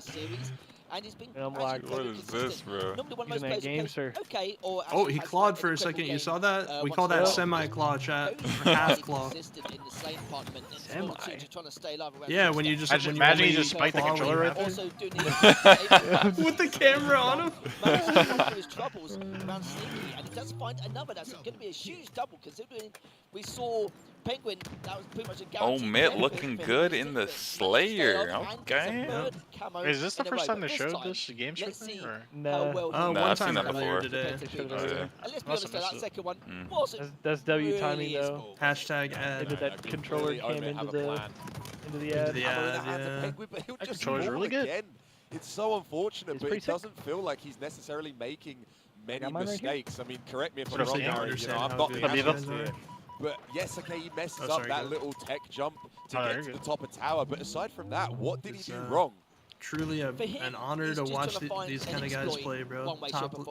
And he's been What is this, bro? He's in that game, sir. Okay, or oh, he clawed for a second. You saw that? We call that semi-claw, chat. Or half-claw. Yeah, when you just... Imagine you just spike the controller right there. With the camera on him? His troubles around Sneaky, and he does find another. That's going to be a huge double, considering we saw Penguin, that was pretty much a guarantee. Oh, Mitt looking good in the Slayer. Okay. Is this the first time they showed this game strictly? No. One time I've seen that earlier before. today. And let's be honest, that second one wasn't That's W really timing his though. fault. Hashtag They ad. did that controller came into the ad. Yeah. That controller's really good. Again. It's so unfortunate, It's but pretty it sick. doesn't feel like he's necessarily making many Got mine right here? mistakes. I mean, correct me if I'm What if wrong, they don't Harry, understand I'm how not good the he is? analyst, but yes, okay, he messes Oh, up sorry, that go. little tech jump to Oh, get you're to the good. top of tower. But aside from that, what did he It's, do wrong? Truly an honor to watch these kind of guys play, bro.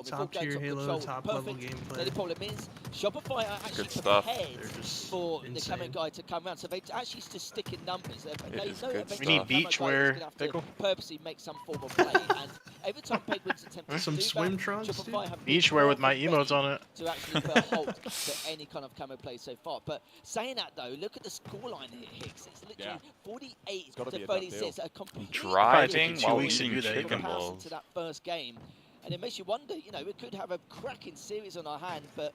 Top tier Halo, top level The gameplay. problem is Shopify are actually Good stuff. prepared They're just for the insane. camo guy to come around, so they actually just stick in numbers. They is know good eventually We need the camo guy is beachwear, gonna have to Pickle. purposely make some form of play, and every time Penguins attempt Some to do swim that, trunks, Shopify have Beachwear with my perfect emotes on it. to actually put a halt to any kind of camo play so far. But saying that though, look at the scoreline here, Hicks. It's literally 48 gotta to be a done 36. A complete Driving two while weeks to eating do that, chicken comparison balls. to that first game, and it makes you wonder. You know, we could have a cracking series on our hand, but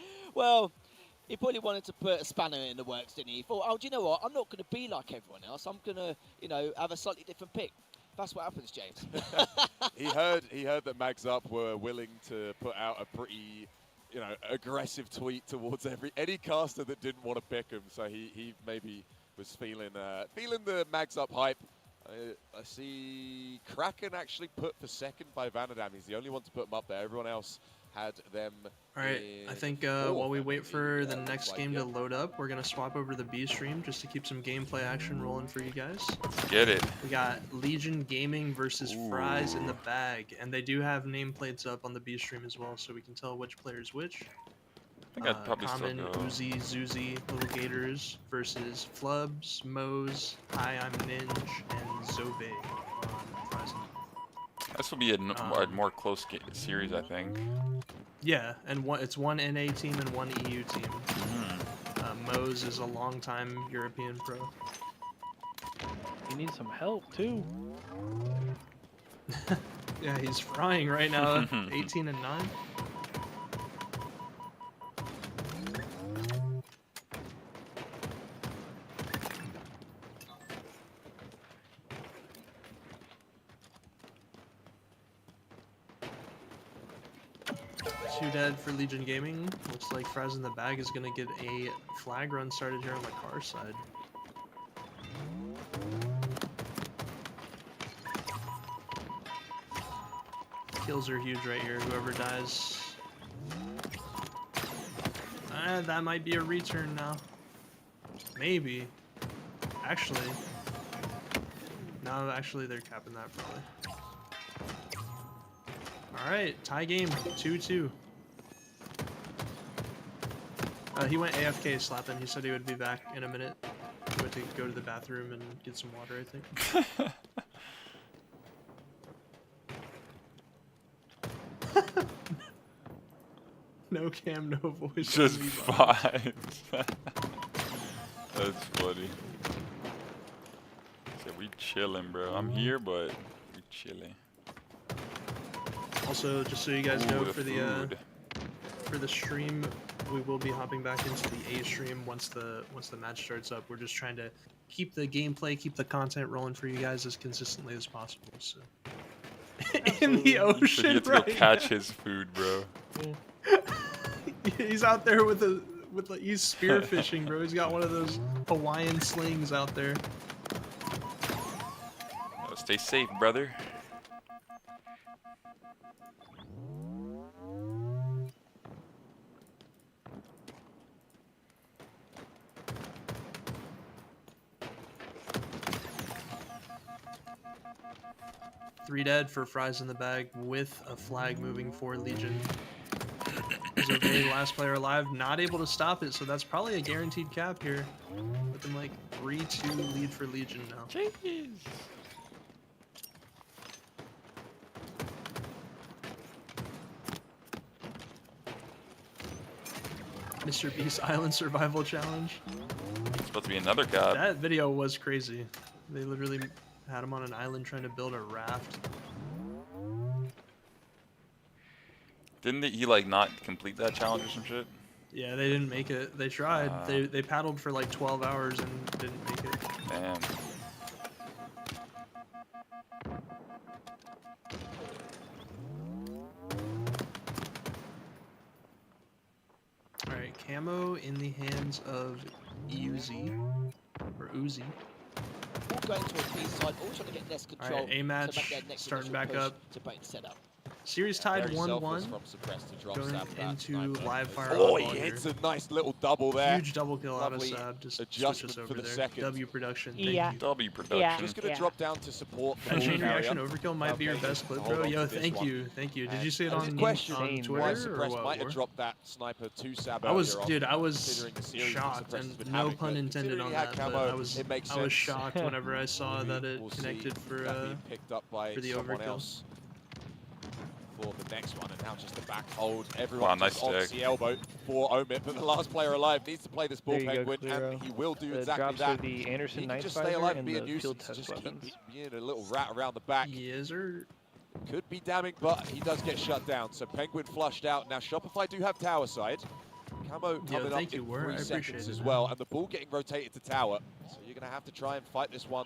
Well, he probably wanted to put a spanner in the works, didn't he? He thought, oh, do you know what? I'm not going to be like everyone else. I'm going to, you know, have a slightly different pick. That's what happens, James. he heard that Mags Up were willing to put out a pretty, you know, aggressive tweet towards any caster that didn't want to pick him. So he maybe was feeling the Mags Up hype. I see Kraken actually put for second by Vanadam. He's the only one to put him up there. Everyone else had them. All right, I think while we wait for the next game to load up, we're gonna swap over to the B stream just to keep some gameplay action rolling for you guys. Let's get it. We got Legion Gaming versus Fries in the bag, and they do have nameplates up on the B stream as well, so we can tell which player's which. I think I'd probably Common, still go. Uzi, Zuzi, Little Gators versus Flubs, Moe's, Hi, I'm Ninja, and Zobe on Fries. This will be a more close series, I think. Yeah, and it's one NA team and one EU team. Moe's is a long-time European pro. You need some help too. Yeah, he's frying right now. 18 and 9. Two dead for Legion Gaming. Looks like Fries in the bag is going to get a flag run started here on the car side. Kills are huge right here. Whoever dies. That might be a return now. Maybe. Actually. No, actually they're capping that probably. Alright, tie game. 2-2. He went AFK slapping. He said he would be back in a minute. He went to go to the bathroom and get some water, I think. No cam, no voice. Just vibes. That's funny. So we chilling, bro. I'm here, but we chilling. Also, just so you guys know, for the stream, we will be hopping back into the A stream once the match starts up. We're just trying to keep the gameplay, keep the content rolling for you guys as consistently as possible. So, in the ocean, You have to go catch his food, bro. He's out there with he's spearfishing, bro. He's got one of those Hawaiian slings out there. Stay safe, brother. Three dead for Fries in the bag with a flag moving for Legion. Zobe, last player alive, not able to stop it, so that's probably a guaranteed cap here. Looking like 3-2 lead for Legion now. Jeez. Mr. Beast Island Survival Challenge. It's supposed to be another cap. That video was crazy. They literally had him on an island trying to build a raft. Didn't he like not complete that challenge or some shit? Yeah, they didn't make it. They tried. They paddled for like 12 hours and didn't make it. Damn. Alright, camo in the hands of Uzi. Or Uzi. All going towards B side, all trying to get less control. Alright, A match starting back up. To Bane set up. Series tied 1-1. Going into live fire. Oh, he hits a nice little double there. Huge double kill out of Sab. Just adjustment over for the there. second. W production. Thank Yeah. you. W production. Yeah. Just gonna drop down to support the That ball chain carrier. reaction overkill might be your best clip, bro. Yo, thank you. Thank you. Did you see it on Twitter or Suppressed might have what? dropped that sniper to Sab. I was, earlier dude, on, I was considering the series that shocked, Suppressed and has been no having, pun but intended considering on he had that, but camo, I was it makes I was sense. shocked whenever I saw that it We'll see connected for that being picked up by the someone overkill. else for the next one, and now just a back hold. Everyone Wow, just nice on stick. the elbow for Omid, but the last player alive needs to play this ball There you go, penguin, Clearo. and he will do The exactly drops that. are the Anderson He can Nice just stay Visor alive and and be a the nuisance, field test just weapons. keep being a little rat around the back. Yes, sir. Could be damning, but he does get shut down. So Penguin flushed out. Now Shopify do have tower side. Camo coming thank up you, in War. 3 I seconds appreciate as it. well, and the ball getting rotated to tower. So you're going to have to try and fight this one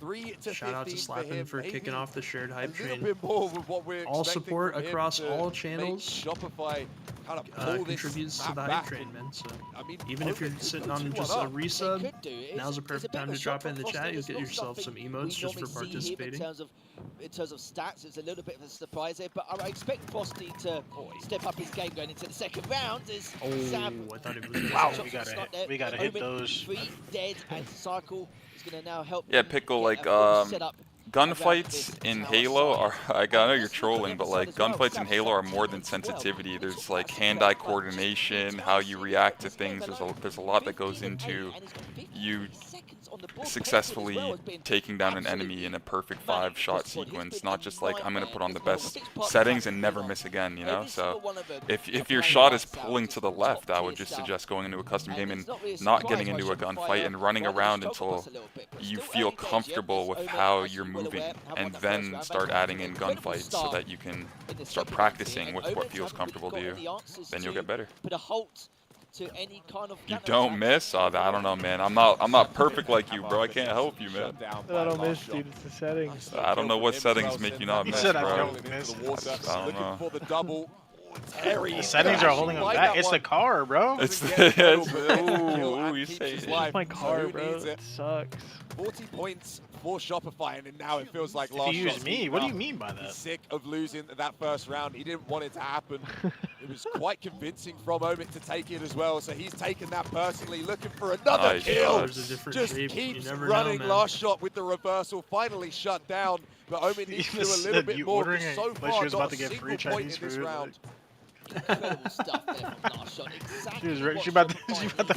3 to Shout out to 15 for Slappin him. for kicking Maybe off the shared a hype little train. bit more of what we're All expecting support from him across to all make channels. Shopify kind of pull this Contributes to map the hype back. train, man. So I mean, even if you're Omen could sitting go on 2-1 just a up. resub, They could do. now's a It's perfect bit of time a to shot drop in from the chat. Frosted. You'll It's get not yourself some something emotes we just for normally see him in participating. terms of in terms of stats, it's a little bit of a surprise here, but I expect Frosty to step up his game going into the second round. As Sam, I thought it was Wow, we gotta hit those. 3 dead, and Cycle is going to now help. Yeah, Pickle, like, gunfights in Halo are, I know you're trolling, but like gunfights in Halo are more than sensitivity. There's like hand-eye coordination, how you react to things. There's a lot that goes into you successfully taking down an enemy in a perfect 5-shot sequence. Not just like I'm gonna put on the best settings and never miss again, you know. So if your shot is pulling to the left, I would just suggest going into a custom game and not getting into a gunfight and running around until you feel comfortable with how you're moving, and then start adding in gunfights so that you can start practicing with what feels comfortable to you. Then you'll get better. Put a halt to any kind of You don't miss? Oh, I don't know, man. I'm not perfect like you, bro. I can't help you, man. I don't miss, dude. It's the settings. I don't know what settings make you not miss, bro. I don't miss. I don't know. The settings are holding him back. It's the car, bro. It's the Ooh, you say It's my car, bro. It sucks. 40 points for Shopify, and now it feels like last If you use shot's me, heating what do up. you mean by that? He's sick of losing that first round. He didn't want it to happen. It was quite convincing from Omid to take it as well, so he's taken that personally, looking for another Nice kill. shot. Just keeps running. Last shot with the reversal, finally shut down, but Omid needs to do a little bit more. But so far, not a single point in this round. Incredible stuff there from last shot. Exactly She about to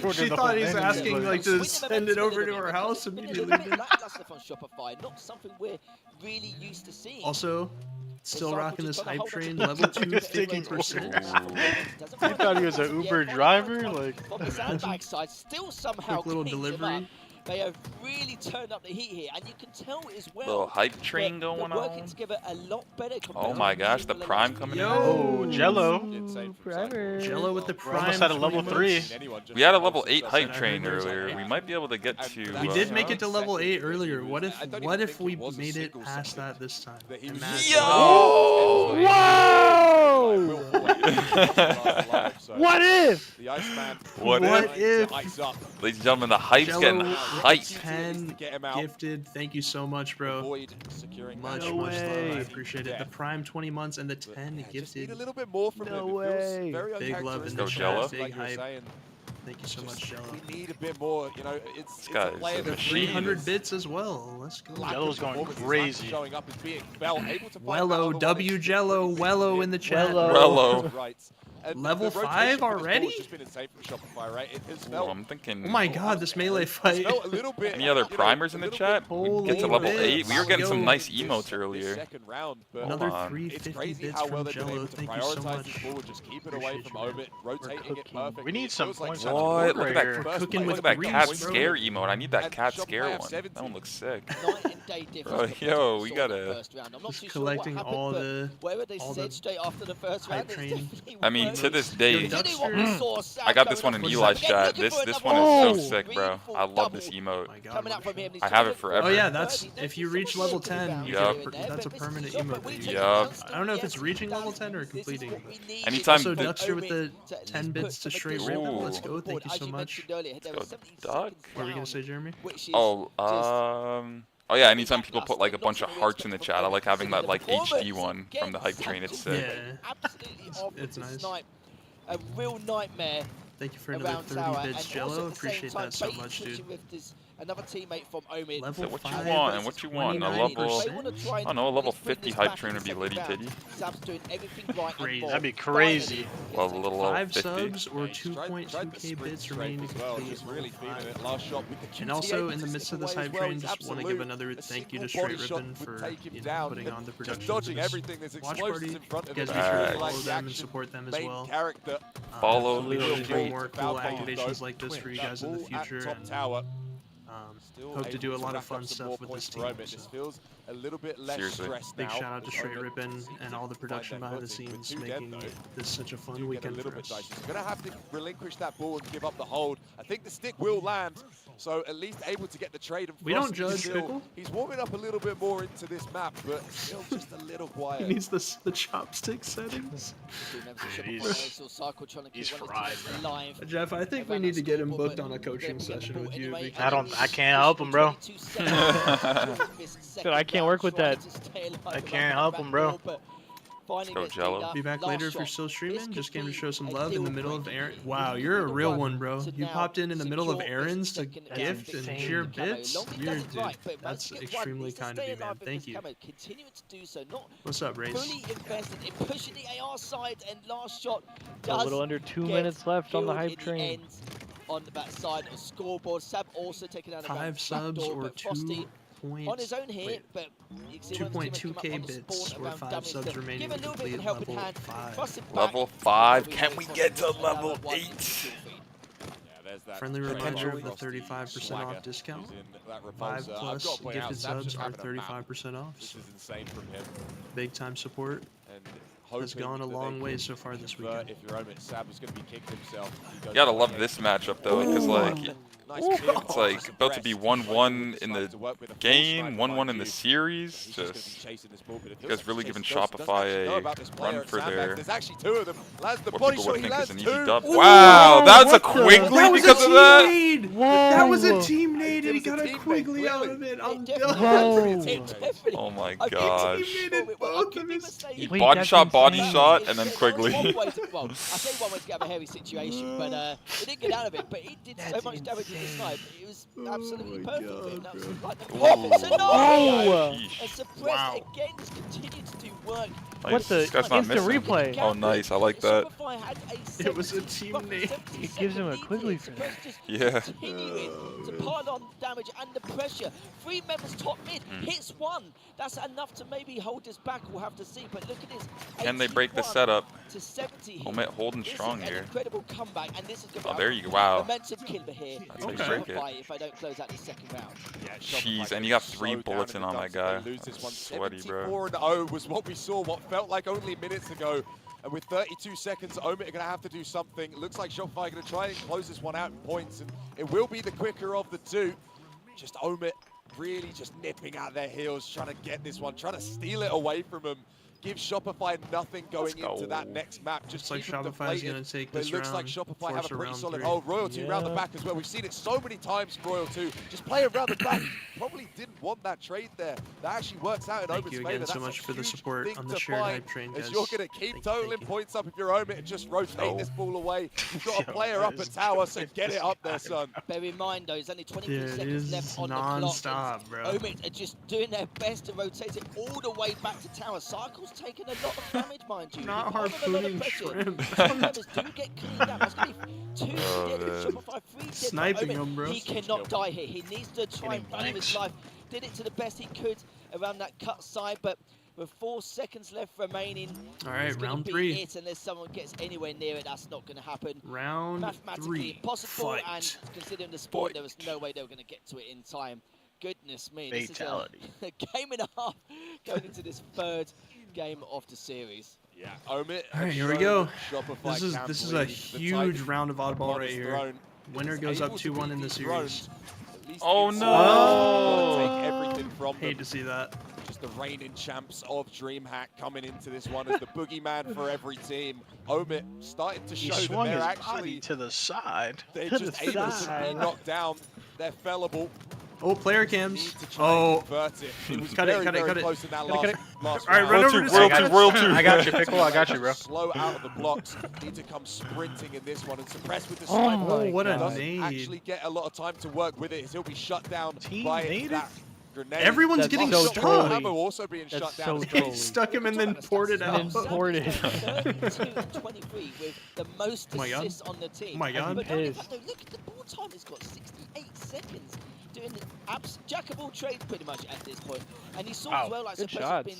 order She the thought whole he was menu, asking but- like to send it over to our house immediately. Lackluster from Shopify, not something we're really used to seeing. Also, still rocking this hype train, level 2, 50%. You thought he was an Uber driver? Like, From the sandbag side, still somehow Quick little keeps him delivery. up. They have really turned up the heat here, and you can tell as well. Little hype train that going they're working on. together a lot better. Oh my gosh, the prime coming in. oh, Jello. Jello with the We're prime. almost at a level 3. We had a level 8 hype train earlier. We might be able to get to. We did make it to level 8 earlier. What if we made it past that this time? Yo! Whoa! What if? The Iceman. What if? Ladies and gentlemen, the hype's getting Jello hyped. 10 gifted. Thank you so much, bro. Much love. I appreciate it. The prime 20 months and the 10 gifted. A little bit more from him. It feels very Big love in the Let's go, Jello. chat. Big like you're hype. saying. Thank you so much, Jello. We need a bit more, you know, it's guy a player is a that machine. 300 bits as well. Let's go. Jello's going crazy. Showing up as being able to find Wello, W Jello, Wello in the chat. Wello. Right. And Level the rotation 5 for this ball already? has just been insane from Shopify, right? It has Ooh, felt I'm thinking. Oh my god, this melee fight. felt a little bit. Any other primers in the chat? We get to level 8. We were getting some nice emotes This earlier. second round, but Another Hold on. 350 it's crazy bits how from well they've been Jello. able to Thank you so prioritize this much. ball, just keep it away from Omid, rotating it perfectly. We need It some feels like points such on the a What? board Look right at here. that. Cooking Look with at that cat grease, bro. scare emote. I need that And cat Shopify scare have one. 17. That one looks sick. Night and day difference Bro, between yo, what we saw in the gotta- first round. I'm not Just too sure what collecting happened, all but the whatever they all said the straight after the first round, hype it's train. definitely I mean, to this day, Considering what we saw Sam I got this going one in up for Eli's again, chat. looking This for this another one is one. so sick, bro. I love this emote. my god. Coming out from him. I have it forever. Oh yeah, that's if you reach level 10, you Yup. get that's a permanent emote. that you get. Yup. I don't know if it's reaching level 10 or completing. But Anytime. also, Duckster with the 10 bits to straight rip. Ooh. Let's go. Thank you so much. Let's go, Duck. What were we gonna say, Jeremy? Oh, oh yeah. Anytime people put like a bunch of hearts in the chat, I like having that like HD one from the hype train. It's sick. Yeah, it's nice. A real nightmare. Thank you for another 30 bits, Jello. Appreciate that so much, dude. Another teammate from Omid. Level So what you 5, want? What you want? A level? I don't know. A level 50 hype train would be litty titty. Sam's doing everything right and Crazy. more. That'd be crazy. Well, a little 5 50. subs or 2.2k bits remain to complete just really level feeling 5. it. Last shot with the And QT also, able in the to midst stick of this away hype as well train, is just want to give absolute. another A thank you to single body Str8 shot Rippin would for take him you know, down. putting on the Just production. dodging for this everything. There's watch explosives party. in front of You guys him. make sure to Really follow like the them and action. support them as Main well. character. Follow Hopefully we'll the do more cool Falcon activations though. like this for you That guys in the ball at future. top And, tower. hope to do a lot of rack fun up some stuff more with points this for team. Omid. So. This feels a little bit less Seriously. stressed Big now. shout out to as Str8 Omid Rippin seems to and all the find production their behind the footing. With scenes, 2 dead, making though, this such a do fun get a weekend little for bit us. dicey. He's going to have to relinquish that ball and give up the hold. I think the stick will land, so at least able to get the trade. And We don't Frost judge still, Pickle. He's warming up a little bit more into this map, but still just a little quiet. He needs the chopstick settings. He's fried, bro. Jeff, I think we need to get him booked on a coaching session with you. I don't I can't help him, bro. Dude, I can't work with that. I can't help him, bro. Let's go, Jello. Be back later if you're still streaming. Just came to show some love in the middle of Aaron. Wow, you're a real one, bro. You popped in the middle of errands to gift and cheer bits. Dude, that's extremely kind of you, man. Thank you. What's up, Race? Fully invested in pushing the AR side, and last shot A little under 2 minutes left on the hype train. On the back side of the scoreboard. Sab also taking out 5 subs or 2 on his own here, but 2.2k bits or 5 subs remaining to complete level 5. Level 5. Can we get to level 8? Friendly reminder of the 35% off discount. 5 plus gifted subs are 35% off. This is insane from him. Big time support. Has gone a long way so far this weekend. If you're Omit, Sab is going to be kicking himself. You gotta love this matchup though, because like it's like about to be 1-1 in the game, 1-1 in the series. Just you guys really giving Shopify a run for their There's actually 2 of them. Lands the what body people shot. would He think lands is an 2. easy dub. Wow, that's a Quigley because of that. That was a team nade and he got a Quigley out of it. I'm done. Oh my gosh. He body shot, and then Quigley. Well, I say one way to get out of a hairy situation, but he didn't get out of it. But he did so much damage in the snipe. It was absolutely perfect for him. That was like the perfect scenario. And Suppressed again just continued to do work. What the instant replay? Oh, nice. I like that. It was a team nade. It gives him a Quigley for that. Yeah. Continuing to pile on damage and the pressure. 3 members top mid, hits 1. That's enough to maybe hold us back. We'll have to see. But look at this. Can they break the setup? To 70. Omit holding strong here. Incredible comeback, and this is going to Oh, there you go. Wow. momentum killer here. That's how you break it. If I don't close out the second round. Jeez, and you got 3 bullets in on that guy. Sweaty, bro. 74-0 was what we saw, what felt like only minutes ago. And with 32 seconds, Omit are going to have to do something. It looks like Shopify are going to try and close this one out in points, and it will be the quicker of the 2. Just Omit really just nipping at their heels, trying to get this one, trying to steal it away from them. Give Shopify nothing going into that next map. Just like Shopify's going to take but this it looks round, like Shopify have a pretty solid 3. hold. Royal 2 round the back as well. We've seen it so many times, Royal 2. Just play around the back. Probably didn't want that trade there. That actually works out in Omit's favor. Thank you again so That's much a for the huge support thing on the to shared find, hype train, guys. as you're going to keep totaling points up if you're Omit and just rotate this ball away. You've got a player up at tower, so get it up there, son. Bear in mind, though, there's only 23 seconds left on the non-stop, clock. bro. Omit are just doing their best to rotate it all the way back to tower. Cycle's taking a lot of damage, mind you. Not harpooning shrimp. Members do get cleaned up. That's going to be 2 dead with Shopify, 3 dead. Sniping him, bro. He cannot die here. He needs to try and value his life. Did it to the best he could around that cut side, but with 4 seconds left remaining, all right, round 3. It unless someone gets anywhere near it, that's not going to happen. Round Mathematically 3. impossible, Fight. and considering the sport, there was no way they were going to get to it in time. Goodness me, Fatality. This is a game and a half going into this 3rd game of the series. Yeah, Omit. All right, here we go. This is a huge round of oddball right here. Winner goes up 2-1 in the series. Oh no! Take everything from Hate to see that. Just the reigning champs of Dreamhack coming into this one as the boogeyman for every team. Omit starting to He show that swung they're his actually body to the side. They're To just the able to side. be knocked down. They're fellable. Oh, player cams. Oh, Oh, it was cut very, it, very cut it. close in that All last right, round. run over to Royal 2. I got you, Pickle. I got you, bro. Slow out of the blocks. Need to come sprinting in this one and suppress with the Oh sniper. my what a Doesn't nade. actually get a lot of time to work with it as he'll be shut down by naded? that grenade. Everyone's That's getting so stuck. trolly. Hammer also being That's shut down. so as well. trolly. Stuck him and then poured it out. And then poured it. 32-23 with the most Oh my God. assists on the team. Oh my God. But not only Pissed. that, though, look at the ball time. He's got 68 seconds. Doing the jack of all trades pretty much at this point. And you saw Wow, as well, like good Suppress has been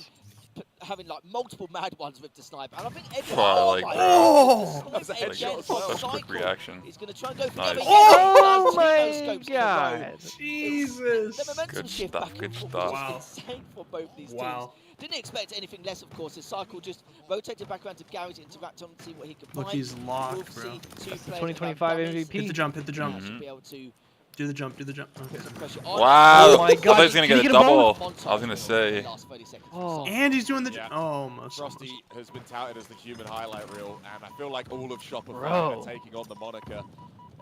shots. having like multiple mad ones with the sniper. And I think everyone. Wow, I like my that. God, That was a the sniper headshot again as well. from Such quick Cycle. reaction. He's going to try and go for Nice. the other. Oh Yes, my Tino scopes in a row. God. Jesus. The momentum Good shift stuff, back good and forth stuff. was Wow. insane for both these Wow. teams. Didn't expect anything less, of course. His Cycle just rotated back around to Gary to interact on, see what he could find. Look, he's locked, We'll bro. see 2 players 2025 without dummies. MVP. Hit the jump, hit the jump. Should be able to Do the jump, do the jump. Okay. put some pressure on. Wow! Oh my I God. thought he was gonna Did get he a get a double. Montage I was gonna say. last 30 seconds. Oh. And he's doing the Yeah. almost. Frosty has been touted as the human highlight reel, and I feel like all of Shopify Bro. are taking on the moniker.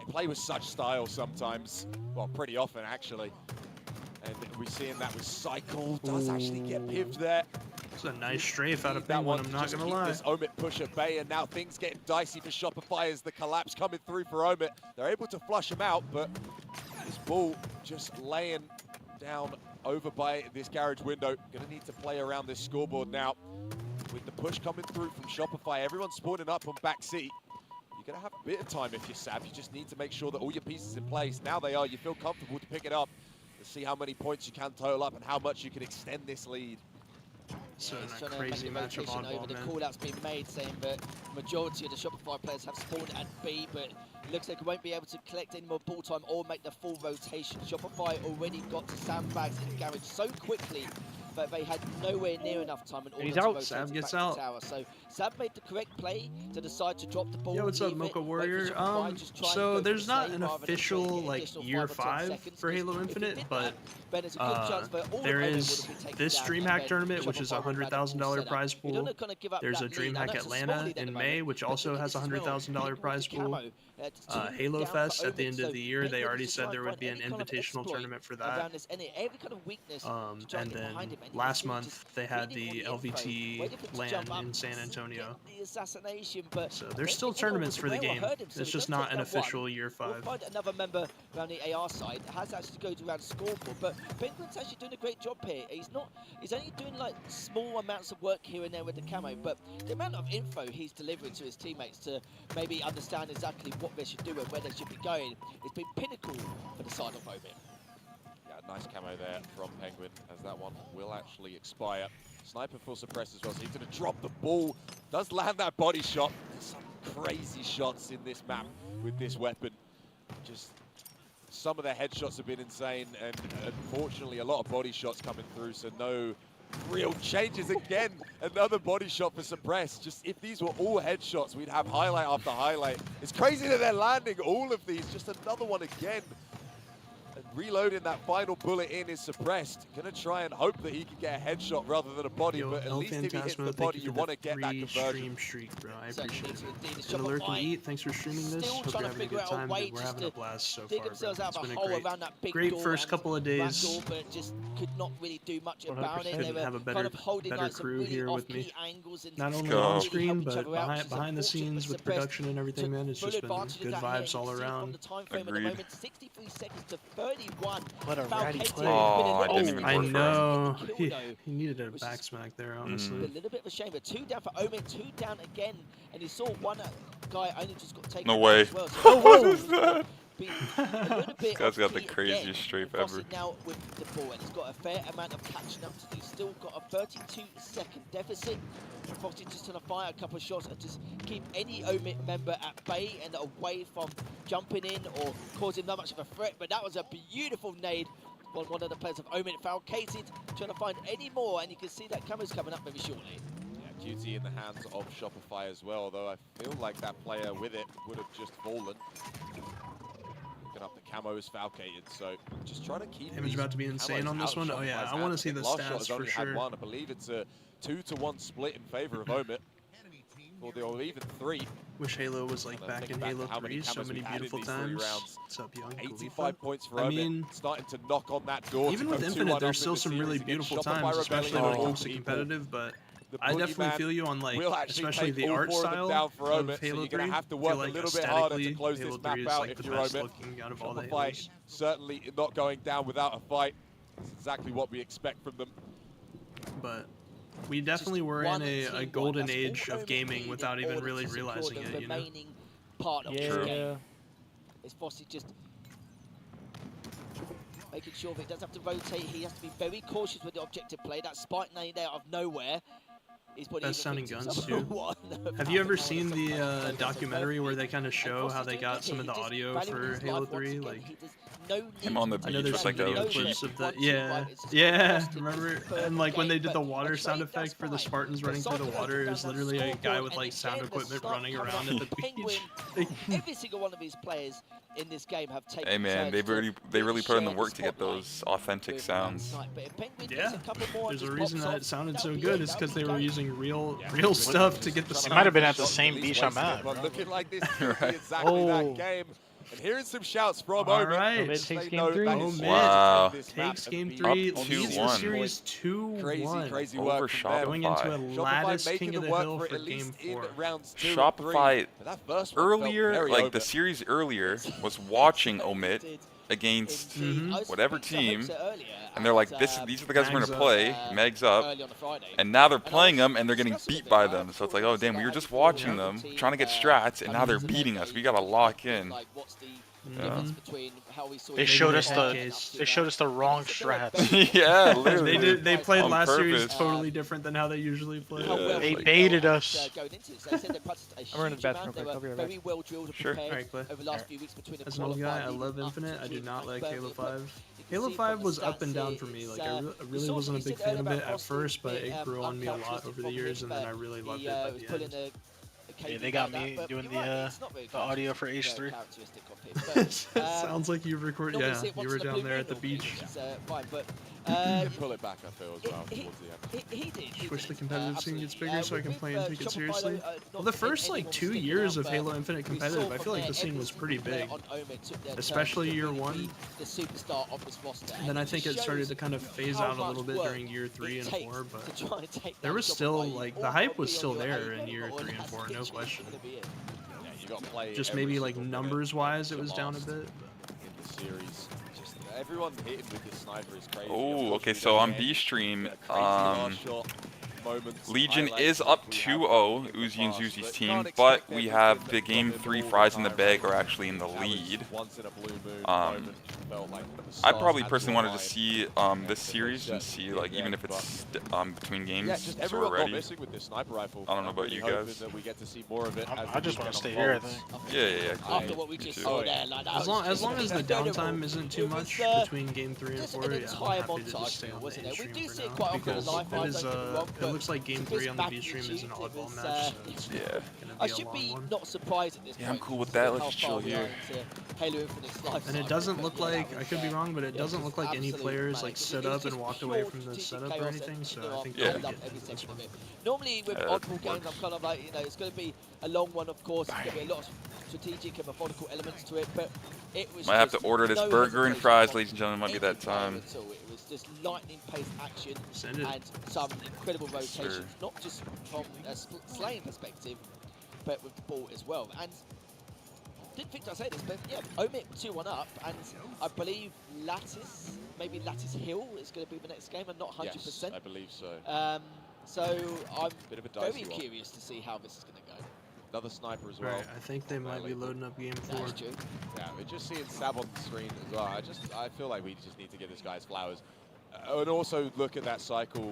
They play with such style sometimes. Well, pretty often, actually. And we're seeing that with Cycle. Does actually get pived there. It's a nice strafe out of That Penguin, one I'm to not just going to keep lie. this Omit push at bay, and now things getting dicey for Shopify as the collapse coming through for Omit. They're able to flush him out, but this ball just laying down over by this garage window. Gonna need to play around this scoreboard now. With the push coming through from Shopify, everyone's spawning up on back seat. You're gonna have a bit of time if you're Sav. You just need to make sure that all your pieces in place. Now they are. You feel comfortable to pick it up. To see how many points you can total up and how much you can extend this lead. So he's in a trying crazy to make the matchup rotation on over. The man. call-out's been made saying that majority of the Shopify players have spawned at B, but it looks like it won't be able to collect any more ball time or make the full rotation. Shopify already got to sandbags in the garage so quickly that they had nowhere near enough time in order to rotate Sav it gets back out. to tower. So Sav made the correct play to decide to drop the ball. Yo, what's up, leave Mocha it, Warrior? wait for Shopify, just try and So go for there's the not save an rather than try and official get like additional year 5 or 10 5 seconds, for 'cause Halo if he Infinite, did but that, then there's a good chance that all there of Omen is would have been taken this down, Dreamhack and tournament, which Shopify is a would have had a full $100,000 setup. prize You don't pool. wanna kinda give up There's a that lead. I know Dreamhack it's a small Atlanta lead at the in moment, May, which but also look at has a this as well. $100,000 People prize with the pool. camo, it's 2 Halo down for Fest at the Omen, end of so the year, they Penguin already needs to said try there and would be an find any kind of invitational exploit tournament for that. around this, every kind of weakness to try And and get then behind him. And last you see month just they had reading the all the info, LVT waiting for it to LAN jump up, in San Antonio. the assassination, but So I there's think still if anyone tournaments was for the aware or game. heard him, so It's he just does not take an that one. official year We'll 5. find another member around the AR side has actually to go around the scoreboard, but Penguin's actually doing a great job here. He's only doing like small amounts of work here and there with the camo, but the amount of info he's delivering to his teammates to maybe understand exactly what they should do and where they should be going, it's been pinnacle for the side of Omen. Yeah, nice camo there from Penguin, as that one will actually expire. Sniper full suppress as well, so he's going to drop the ball. Does land that body shot. Some crazy shots in this map with this weapon. Just some of the headshots have been insane, and unfortunately a lot of body shots coming through, so no real changes. Again, another body shot for suppress. Just if these were all headshots, we'd have highlight after highlight. It's crazy that they're landing all of these. Just another one again. And reloading that final bullet in is suppressed. Gonna try and hope that he can get a headshot rather than a body, Yo, but at El least if he hits Phantasmo, the thank body, you you for want the to get that 3 conversion. stream streak, bro. I appreciate it. Indeed, And Alert Shopify Eat, thanks for streaming this. still Hope trying you're to having a figure good out a time. way Dude, we're just having a to blast so dig far, themselves bro. out It's of been a a hole great, around that big great door first and couple of days. Randall, but just could not really do much about it. They 100%. were Have a kind of holding better like some crew really here with me. off-key angles and Not only couldn't on really screen, help each but other out, which is behind the unfortunate, scenes but with Suppressed production and everything, man. It's full just been advantage of good that here. vibes You all can see around. from the time frame at the moment, 63 seconds to 31. What a ratty Falcated play. Oh, I didn't even I go for him. know. Kill, He though, needed a which back is smack there, a honestly. little bit of a shame, but 2 down for Omen, 2 down again, and he saw one guy only just got taken No down way. as well. So What is that? been a little bit This guy's got the off-key craziest again. strafe Fossett ever. now with the ball, and he's got a fair amount of catching up to do. Still got a 32-second deficit. Fossett just trying to fire a couple of shots and just keep any Omen member at bay and away from jumping in or causing that much of a threat. But that was a beautiful nade. One of the players of Omen Falcated, trying to find any more, and you can see that cameras coming up very shortly. Yeah, duty in the hands of Shopify as well, though I feel like that player with it would have just fallen. Looking up, the camo is Falcated, so just trying to keep Image about to be insane camos on this out of one. Oh yeah, Shopify's I want to hands. see the Last shot stats has for only had sure. one. I believe it's a 2-to-1 split in favor of Omit. Or even 3. Wish Halo was like back in Halo 3 so many beautiful times. What's up, young? 85 points for I Omit, mean, starting to knock on that door. even to with go Infinite, 2-1 there's up still in the some really series beautiful against Shopify times, especially Rebellion when it of comes to all competitive. But The I definitely Boogeyman feel you on like, will actually especially take the all art 4 of them style down for of Omit, so Halo you're 3. going to have to I work feel like a little bit harder to aesthetically, close Halo this 3 map is out like if the you're best Omit. looking out of all the Shopify Halos. certainly not going down without a fight. That's exactly what we expect from them. But we definitely were in a golden age of gaming without even really realizing it, you know? Part of this True. game. Is Fossey just making sure that he doesn't have to rotate. He has to be very cautious with the objective play. That spike nade out of nowhere is what Best sounding he guns too. Have you ever seen the documentary where they kind of show how they got some of the audio for Halo 3? Like him on the I know beach there's with some like video a clips of the yeah, remember? And like when they did the water sound effect for the Spartans running through the water, it was literally a guy with like sound equipment running around at the beach. Every single one of these players in this game have taken. Hey man, they really put in the work to get those authentic sounds. Yeah, there's a reason that it sounded so good. It's because they were using real stuff to get the It sound. might have been at the same beach I'm at. But looking like this Right. exactly that game. And hearing some shouts from All Omid. right. Omid takes They game know 3. that is Wow. to take this map Takes and game be 3, Up leads the 2-1. series 2-1. Crazy Over work from them. Going into a Shopify. lattice Shopify king making of it the work hill for for at least game in 4. rounds 2 Shopify and 3. But that first one felt earlier, very like over. the series earlier, was watching Omid against whatever team, and they're like, these are the guys we're gonna play, Megs up, and now they're playing them and they're getting beat by them. So it's like, oh damn, we were just watching them, trying to get strats, and now they're beating us. We gotta lock in. Yeah. They showed us the wrong strats. Yeah, literally. They played On last series purpose. totally different than how they usually play. Yeah. They baited us. I'm running the bathroom real quick. I'll be right back. Sure. Alright, Clay. As an old guy, I love Infinite. I do not like Halo 5. Halo 5 was up and down for me. Like I really wasn't a big fan of it at first, but it grew on me a lot over the years, and then I really loved it by the end. Yeah, they got me doing the audio for Ace 3. Sounds like you recorded. Yeah, you were down there at the beach. You can pull it back, I feel, as well, towards the end. Just wish the competitive scene gets bigger so I can play and take it seriously. Well, the first like 2 years of Halo Infinite competitive, I feel like the scene was pretty big, especially year 1. And then I think it started to kind of phase out a little bit during year 3 and 4, but there was still like the hype was still there in year 3 and 4, no question. Just maybe like numbers wise, it was down a bit. In the series, just everyone hitting with this sniper is crazy. Oh, okay, so on B stream, moments, Legion highlights is up from 2-0, Uzi and Zuzi's team, but we have the game 3 fries in the bag are actually in the lead. I probably personally wanted to see this series and see like even if it's between games, yeah, just so everyone we're got ready. missing with this sniper rifle. I don't know about really you hoping guys. that we get to see more of it. I just want to stay here, I think. Yeah. After what we just saw there, like that As long as the downtime isn't too much between game 3 and 4, yeah, I'm happy to just stay on the A stream for now, because it looks like game 3 on the B stream is an oddball match, so it's I gonna should be a be long one. not surprised at this Yeah, I'm point. cool with that. Let's how just chill far we are here. into Halo Infinite's life And it cycle, doesn't but look yeah, like, that I could be was, wrong, but it doesn't look like any absolute players like manic. stood It was up and just walked pure away from the strategic setup or chaos anything, and, so you know, I think I they'll love get every this second of one. it. Normally with oddball games, I'm kind of like, you know, it's going to be a long one, of course. It's going to be a lot of strategic and methodical elements to it, but it was Might have to just order this no burger and hesitation fries, from ladies and gentlemen. Might be that any player time. at all. It was just lightning-paced action Send it. and some incredible rotations, Sir. not just from a slaying perspective, but with the ball as well. And didn't think I'd say this, but yeah, Omid 2-1 up, and I believe Lattice, maybe Lattice Hill is going to be the next game, and not 100%. Yes, I believe so. So I'm Bit of a very dicey one. curious to see how this is going to go. Another sniper as well. Right, I think they might be loading up game 4. That's true. Yeah, we're just seeing Sab on the screen as well. I feel like we just need to give this guy his flowers. And also look at that cycle.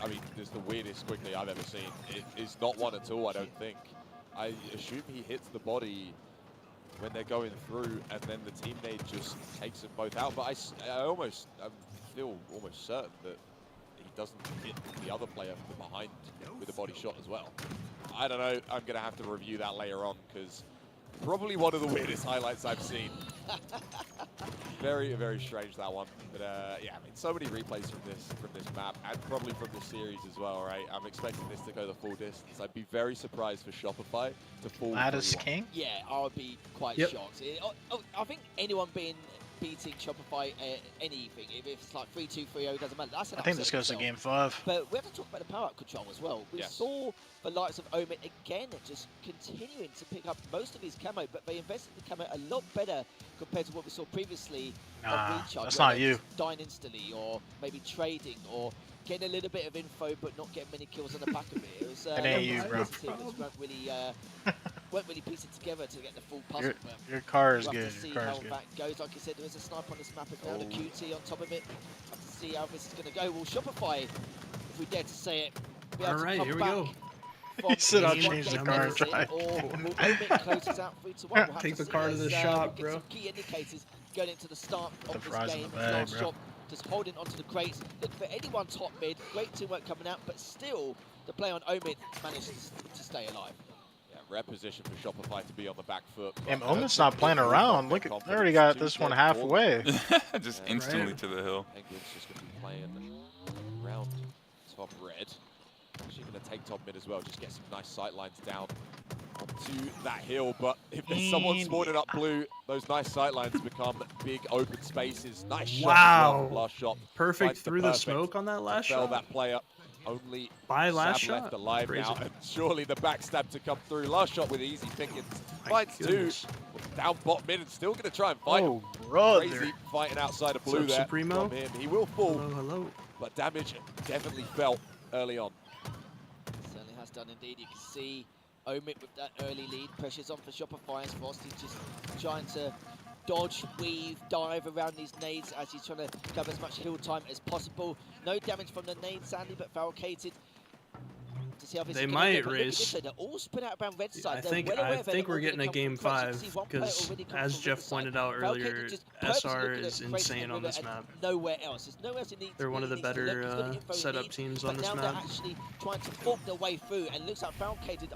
I mean, it's the weirdest quickly I've ever seen. It is not one at all, I don't think. I assume he hits the body when they're going through, and then the teammate just takes them both out. But I feel almost certain that he doesn't hit the other player from behind with a body shot as well. I don't know. I'm going to have to review that later on, because probably one of the weirdest highlights I've seen. Very, very strange, that one. But yeah, I mean, so many replays from this map, and probably from the series as well, right? I'm expecting this to go the full distance. I'd be very surprised for Shopify to fall. Lattice King? Yeah, I would be quite shocked. I think anyone beating Shopify anything, if it's like 3-2, 3-0, doesn't matter. That's an I think this goes to game 5. But we have to talk about the power-up control as well. We saw the likes of Omid again just continuing to pick up most of his camo, but they invested the camo a lot better compared to what we saw previously on Recharge. That's not you. Dying instantly, or maybe trading, or getting a little bit of info but not getting many kills on the back of it. It was It ain't you, bro. weren't really piecing together to get the full puzzle. Your car is we'll good. have to see Your car how is good. that goes. Like I said, there is a sniper on this map and down a QT on top of it. Have to see how this is going to go. Will Shopify, if we dare to say it, be able to come here we back go. He said I'll from change the one car and deficit, drive. or will Omid close us out 3-1? We'll have Take to the see. car to the There's, shop, we'll get bro. some key indicators going into the start The of this fries in game. the bag, Last bro. shot, just holding onto the crates. Look for anyone top mid. Great teamwork coming out, but still the play on Omid managed to stay alive. Rare position for Shopify to be on the back foot. And Omid's not playing around. Look, they already got this one halfway. Just instantly to the hill. Penguin's just going to be playing around top red. Actually going to take top mid as well. Just get some nice sight lines down on to that hill, but if there's someone spawning up blue, those nice sightlines become big open spaces. Nice shot as well from last shot. Perfect Finds through the smoke on that last fell shot. that player. Only last Sab shot. left alive Crazy. now, and surely the backstab to come through. Last shot with easy pickings. Finds goodness. two. Down bot mid and still going to try and fight him. Brother. Crazy fighting outside of What's blue up, there Supremo? from him. He will fall, Hello. but damage definitely felt early on. Certainly has done indeed. You can see Omit with that early lead. Pressure's on for Shopify as Frosty just trying to dodge, weave, dive around these nades as he's trying to cover as much heal time as possible. No damage from the nade, sadly, but fabricated. To see how this They is might go. But look at this, race. though, they're all spread out around red side. I They're think well aware I of think anyone we're getting a gonna come game from red side. You 5 can see one player because, already come as from Jeff red side. pointed out Fabricated earlier, just purposely SR looking is at Crazy insane and on this River map. and nowhere else. There's nowhere else it needs. They're one of the needs to look. He's got the better info he setup needs, teams but on this now map. they're actually trying to fork their way through, and looks like Fabricated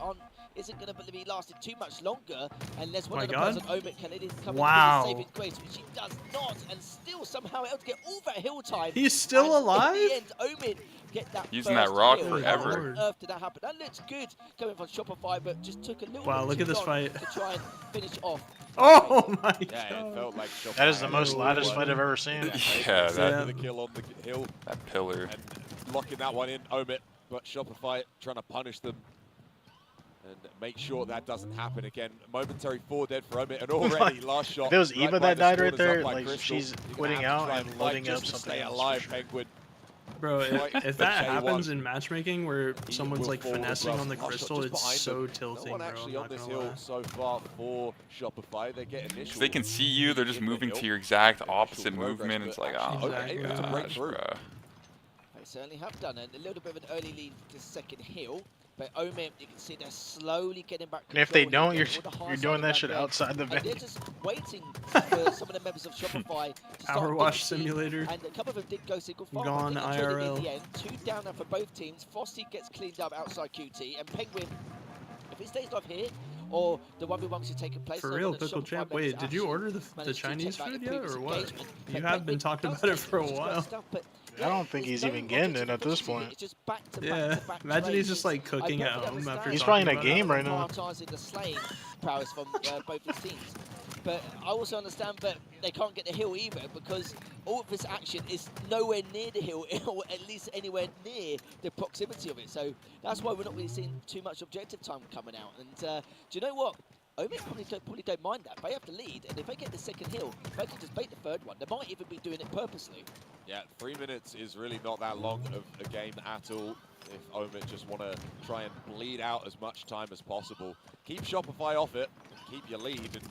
isn't going to be lasting too much longer unless one My of the God. players on Omit can come Wow. in with saving grace, which he does not, and still somehow able to get all that hill time. He's still and alive? In the end, Omid get that Using that first rock kill. forever. How on earth did that happen? That looks good coming from Shopify, but just took a little Wow, bit look too at this long fight. to try and finish off. Oh my god. Yeah, it felt like That is the Shopify most had loudest one. fight I've ever seen. Yeah, The kill on the hill. That pillar. And locking that one in, Omit, but Shopify trying to punish them and make sure that doesn't happen again. Momentary 4 dead for Omit, and already last shot. If it was right Eva by that the died right scorers there, up by like Crystal. she's You're gonna quitting have to out try and fight loading just up to something stay else. alive, for sure. Penguin. Bro, if that happens in matchmaking where He someone's will like fall as finessing well. on the Last shot crystal, just it's behind so them. tilting, No one bro. actually I'm on not this gonna hill lie. so far for Shopify. They get initial. They can see you, they're just in the moving hill. to your exact Initial opposite progress, movement. It's but like, actually oh my able to break gosh, through. bro. They certainly have done it. A little bit of an early lead to second hill, but Omit, you can see they're slowly getting back And if they control don't, here, you're getting all the high you're side doing of that shit red. outside the And venue. they're just waiting for some of the members of Shopify to start Power wash finishing, simulator. and a couple of them did go single file. Gone but didn't trade it in IRL. the end. 2 down now for both teams. Frosty gets cleaned up outside QT, and Penguin, if he stays live here, or the 1v1 is taking place. For so real, one of the Pickle Shopify Champ. members Wait, did you actually order the managed to Chinese check back food the yet, previous or what? engagement. You But have been Penguin talking does about it take for a some good while. stuff, but I don't think there's he's no even getting objective it at this efficiency here. point. It's just back to Yeah, back to back imagine he's trades. just like I cooking at perfectly home after understand He's talking probably in a about it. game right now. prioritising the slaying prowess from both his teams. But I also understand that they can't get the hill either, because all of this action is nowhere near the hill, or at least anywhere near the proximity of it. So that's why we're not really seeing too much objective time coming out. And do you know what? Omit probably don't mind that. They have to lead, and if they get the second hill, they can just bait the third one. They might even be doing it purposely. Yeah, 3 minutes is really not that long of a game at all. If Omit just want to try and bleed out as much time as possible. Keep Shopify off it, keep your lead, and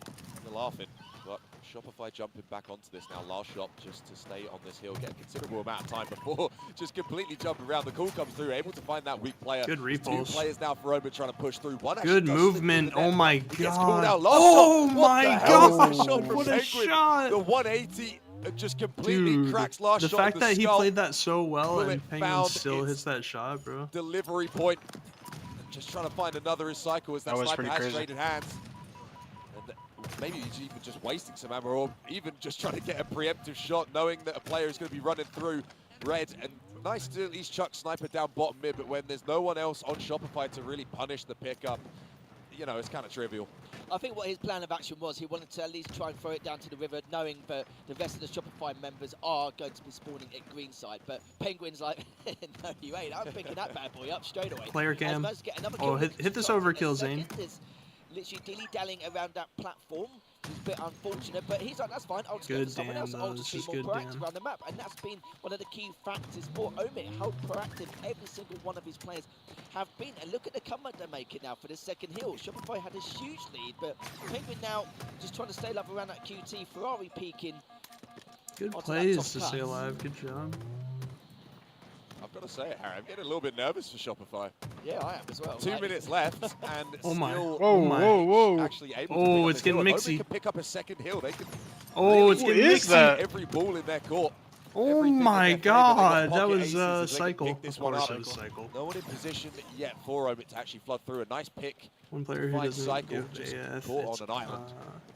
you're laughing. But Shopify jumping back onto this now. Last shot just to stay on this hill, get a considerable amount of time before just completely jumping around. The call comes through, able to find that weak player. Good There's 2 repulse. players now for Omit trying to push through. One actually Good does slip movement. through the Oh net. my He gets called god. out. Last Oh shot. What my the hell was that shot god. from What a Penguin? shot. The 180 just completely Dude, cracks last the shot fact in the that he skull. played that so well Will and it Penguin found still its hits that shot, bro. delivery point. Just trying to find another recycle as that That was sniper pretty has crazy. traded hands. And maybe he's even just wasting some ammo, or even just trying to get a preemptive shot, knowing that a player is going to be running through red. And nice to at least chuck sniper down bottom mid, but when there's no one else on Shopify to really punish the pickup, you know, it's kind of trivial. I think what his plan of action was, he wanted to at least try and throw it down to the river, knowing that the rest of the Shopify members are going to be spawning at green side. But Penguin's like, no, you ain't. I'm picking that bad boy up straight away. Player cam. As get another Oh, kill. hit this Shot in a overkill, second. Zane. There's literally dilly-dallying around that platform. It's a bit unfortunate, but he's like, that's fine. I'll just go Good for someone damn, else. though. I'll just This be is more good proactive damn. around the map. And that's been one of the key factors for Omit, how proactive every single one of his players have been. And look at the comeback they're making now for the second hill. Shopify had a huge lead, but Penguin now just trying to stay alive around that QT. Ferrari peaking. Good onto that plays top to cut. stay alive. Good job. I've got to say it, Harry, I'm getting a little bit nervous for Shopify. Yeah, I am as well. 2 minutes left, and Oh my. still Oh my. Whoa. actually able to Oh, pick up it's the hill. getting If Omit mixy. can pick up a second hill, they can Oh, really it's getting see mixy. every ball in their court. Oh everything in my their favour. They got god, that pocket was aces as they can cycle. pick this Of one course up. it was cycle. No one in position yet for Omit to actually flood through. A nice pick. One player who Find doesn't Cycle give just a if caught it's, on an island.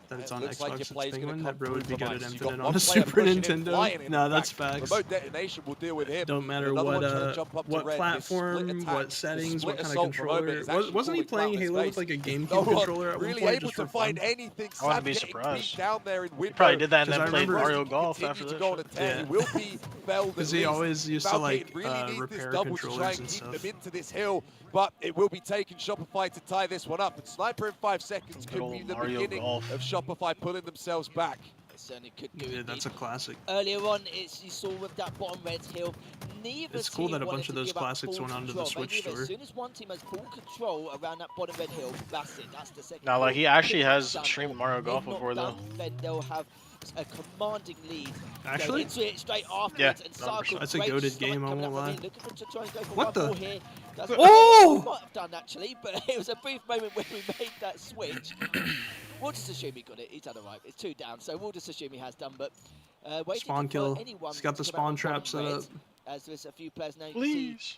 that it's It on looks like Xbox, your it's play's gonna Penguin. come That bro would be through good at providers. You've got Infinite one on a player Super pushing in, Nintendo. flying in. Nah, In that's fact, facts. Remote detonation will deal with him. Don't matter Another what one trying to jump up to what red. This split platform, attack, what this settings, split what kind of assault from Omit controller. is actually Wasn't he falling playing flat on Halo his with like a face. GameCube No one controller at one really point able just for to find fun? anything. I wouldn't Sam be getting surprised. beat down there in window. He probably did that and Because then I played remember- Mario He Golf continues after to go on a that. 10. He will be felled at Because he least. always used to Valkyrie like really needs this repair double to try controllers and and keep stuff. them into this hill, but it will be taking Shopify to tie this one up. And Sniper in 5 seconds Good could old be the Mario beginning Golf. of Shopify pulling themselves back. It certainly could do. Yeah, that's a classic. Earlier on, it's you saw with that bottom red hill. Neither It's cool team that a wanted bunch of to those give up classics full went onto the control. They Switch knew that store. As soon as one team has full control around that bottom red hill, that's it. That's the second. Now, like, hill. he actually Pretty much has done. streamed Mario If Golf not before, though. done, then they'll have a commanding lead. Actually? Going into it straight afterwards, Yeah, and Cycle, That's a great goated snipe game, I coming won't up from lie. in, looking to try and go for What one the? ball here. Oh! Might have done actually, but it was a brief moment when we made that switch. We'll just assume he got it. He's done all right. It's 2 down, so we'll just assume he has done. But waiting Spawn for kill. anyone He's got the to come out spawn with trap bottom set red, up. As there's a few players now. You can see Please.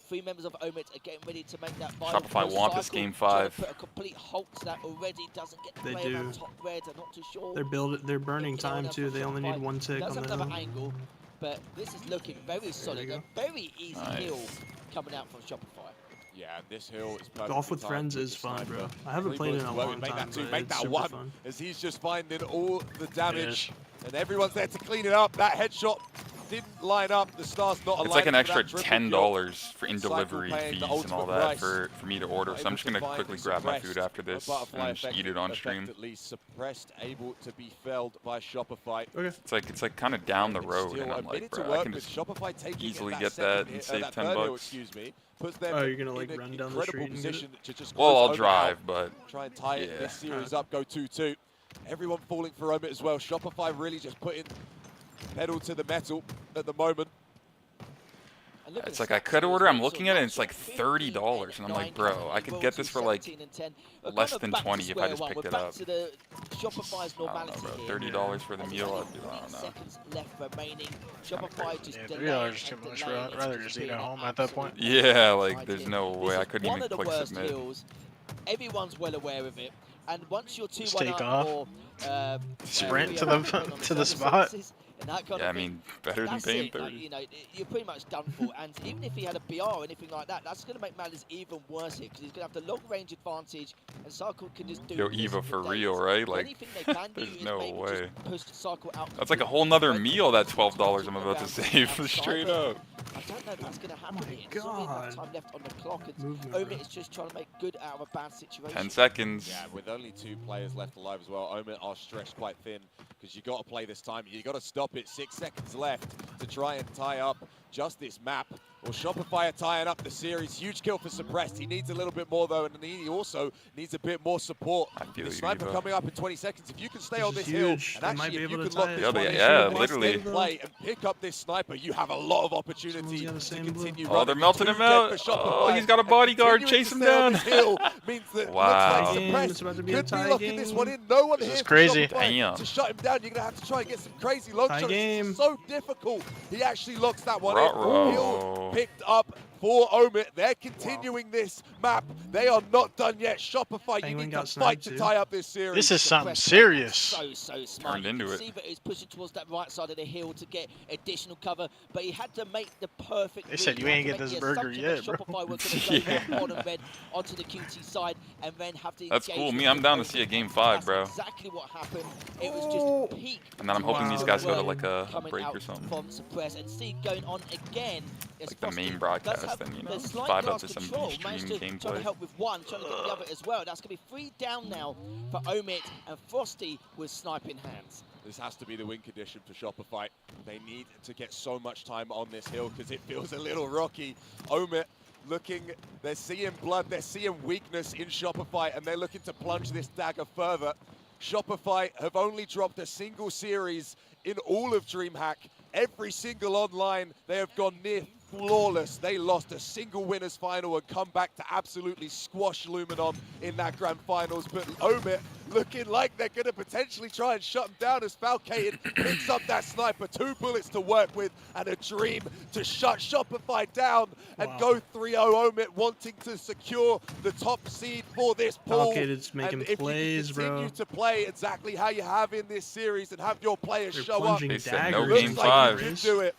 3 members of Omit are getting ready to make that vital Shopify push. want this Cycle game trying to 5. Put a complete halt to that already. Doesn't get the They player do. on top red. I'm not too sure. They're burning If time anyone else too. from They only Shopify need 1 tick does on have the another hill. angle, but this is looking very solid. A very easy Nice. hill coming out from Shopify. Yeah, this hill is perfectly Golf with timed friends with is the fun, sniper. bro. I haven't 3 played in bullets a to Owen. long Make time, that 2, but make it's that super 1, fun. as he's just finding all the It damage, and everyone's there to clean it up. That headshot didn't line up. The star's not aligned. It's like an for extra that triple $10 kill. for in Cycle delivery paying fees the and all ultimate that price. for me to order. So I'm just gonna quickly grab my food after this and just eat it on stream. At least suppressed, able to be felled by Shopify. Okay. It's like kind of down the road, Still and a I'm like, minute to bro, I work can with just Shopify taking easily that get second that hit- and save that 10 third hill, bucks. excuse me, puts them Oh, you're gonna like in an run down the incredible street and get position to just Well, close I'll Omit drive, out. but Try and tie yeah. this series up, go 2-2. Everyone falling for Omit as well. Shopify really just putting pedal to the metal at the moment. It's like I could order. I'm looking at it, and it's like $30, and I'm like, bro, I could get this for like less than 20 if I just picked it up. Shopify's I don't normality know, bro. here. $30 for the meal. I don't know. Seconds left remaining. Shopify just Yeah, delaying $3 is too and much. delaying. I'd It's rather just just eat been at an home at that point. absolute Yeah, like fight there's here. no This way I is couldn't one even of the click worst submit. hills. Everyone's well aware of it. And once you're 2-1 Steak up off. or Sprint to 3-0 the on to the spot. circumstances and that kind Yeah, I of thing, mean, better than that's paying it. Like, 30. you know, you're pretty much done for. And even if he had a BR or anything like that, that's going to make matters even worse here because he's going to have the long range advantage, and Cycle can just do. Yo, this Eva, for for days. real, right? The Like, only thing they can do there's is no maybe way. just push Cycle out. That's like a whole nother meal, that $12 I'm about to save, straight up. I don't know if that's going to happen here. There's not really enough time left on the clock, and Movement, Omit is just trying to make good out of a bad situation. 10 seconds. Yeah, with only 2 players left alive as well, Omit are stretched quite thin because you got to play this time. You got to stop it. 6 seconds left to try and tie up just this map. Well, Shopify are tying up the series. Huge kill for Suppressed. He needs a little bit more though, and he also needs a bit more support. The sniper coming up in 20 seconds. If you can stay on this hill, and actually if you can lock this one in, literally. play and pick up this sniper, you have a lot of opportunity to continue. Oh, they're running. melting him out. Oh, he's got a bodyguard. Chase him down. Means that Wow. Suppressed could be locking this one in. No one This here is for crazy. Shopify Damn. to shut him down. You're gonna have to try and get some crazy long Tie shots. game. It's so difficult. He actually locks that one Ruh-roh. in. Hill picked up for Omit. They're continuing this map. They are not done yet. Shopify, you Penguin need to got fight sniped to too. tie up this series. This is something serious. So smart. Turned into you can it. see that he's pushing towards that right side of the hill to get additional cover, but he had to make the perfect. They said read. you He had ain't to get make this the burger assumption yet, that bro. Shopify were going to go that bottom red onto the QT side and then have to. That's engage cool. Me, with I'm down to the see a game 5, bro. That's exactly what happened. It was just peak. And then I'm hoping these guys go to like a coming break out or something. From Suppress and see going on again. Like the main broadcast, then, you know, vibe up to some B-stream Trying to gameplay. help with one, trying to get the other as well. That's going to be 3 down now for Omit and Frosty with sniping hands. This has to be the win condition for Shopify. They need to get so much time on this hill because it feels a little rocky. Omit looking, they're seeing blood, they're seeing weakness in Shopify, and they're looking to plunge this dagger further. Shopify have only dropped a single series in all of Dreamhack. Every single online, they have gone near flawless. They lost a single winners final and come back to absolutely squash Luminon in that grand finals. But Omit looking like they're going to potentially try and shut them down as Falcated picks up that sniper. 2 bullets to work with and a dream to shut Shopify down and go 3-0. Omit wanting to secure the top seed for this pool. Falcated's making and if plays, you can continue bro. to play exactly how you have in this series and have your players They're show up, They said no looks game like 5. you can do it.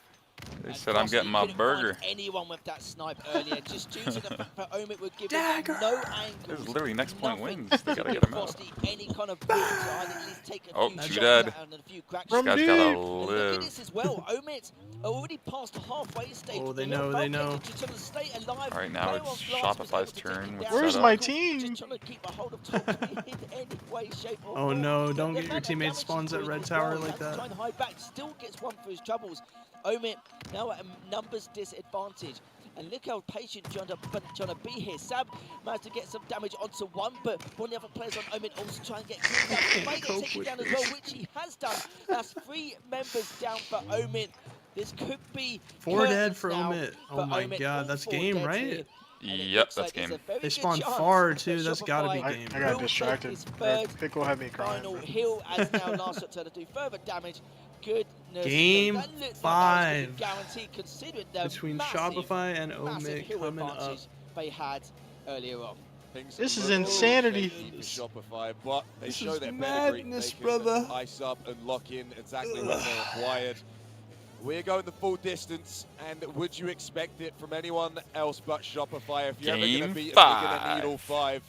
They said I'm getting my burger. Anyone with that snipe earlier, just due to the fact that Omit would give him no This angles. is literally next point wins. They gotta give get him out. Frosty any kind of room to at least take a Oh, few 2 shots dead. and a few cracks. This guy's gotta And look at live. this as well. Omit are already past the halfway stage. Oh, they You know, know, they Falcated know. just trying to stay alive. All right, now Player it's on glass was able Shopify's to take turn. it What's down. Where's that my up? team? Just trying to keep a hold of top in any way, shape, or Oh form. no, don't The get your amount of teammate damage spawns he's at doing red as tower well, like has to that. try and hide back, still gets one for his troubles. Omit now at a numbers disadvantage. And look how patient trying to be here. Sab managed to get some damage onto one, but one of the other players on Omit also trying to get killed down. He might get taken down as well, which he has done. That's 3 members down for Omit. This could be 4 dead curtains for now Omit. Oh for my Omit. god, All that's 4 game, dead right? here. Yep, that's game. They spawned far too. That's gotta be game. I got distracted. Pickle had me crying. Final hill as now last shot to do further damage. Goodness. Game that looks like 5 that was guaranteed considering the between massive, Shopify and massive Omit hill coming up. advantage they had earlier on. This is insanity. For Shopify, but they This show is their pedigree. madness, They can brother. ice up and lock in exactly what they're required. We're going the full distance, and would you expect it from anyone else but Shopify? If you're ever going to Game beat 5. them, you're going to need all 5.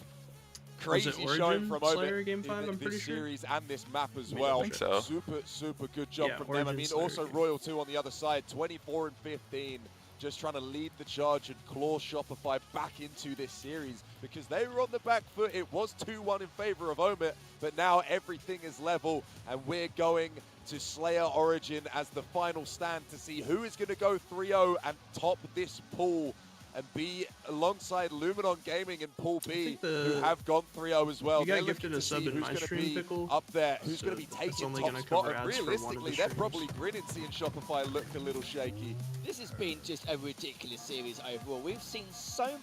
Was it Crazy showing Origin from Slayer Omit game 5, in I'm pretty this sure? series and this map as I mean, I well. think so. Super good job Yeah, from them. I Origin mean, Slayer also game. Royal 2 on the other side, 24 and 15. Just trying to lead the charge and claw Shopify back into this series because they were on the back foot. It was 2-1 in favor of Omit, but now everything is level and we're going to Slayer Origin as the final stand to see who is going to go 3-0 and top this pool and be alongside Luminon Gaming and Pool B, who have gone 3-0 as well. You got They're gifted looking a to sub see in who's my going to stream, be Pickle. up there, who's So going to be that's taking only top gonna spot. cover And ads for one of the realistically, they're streams. probably grinning seeing Shopify look a little shaky. This has been just a ridiculous series overall. We've seen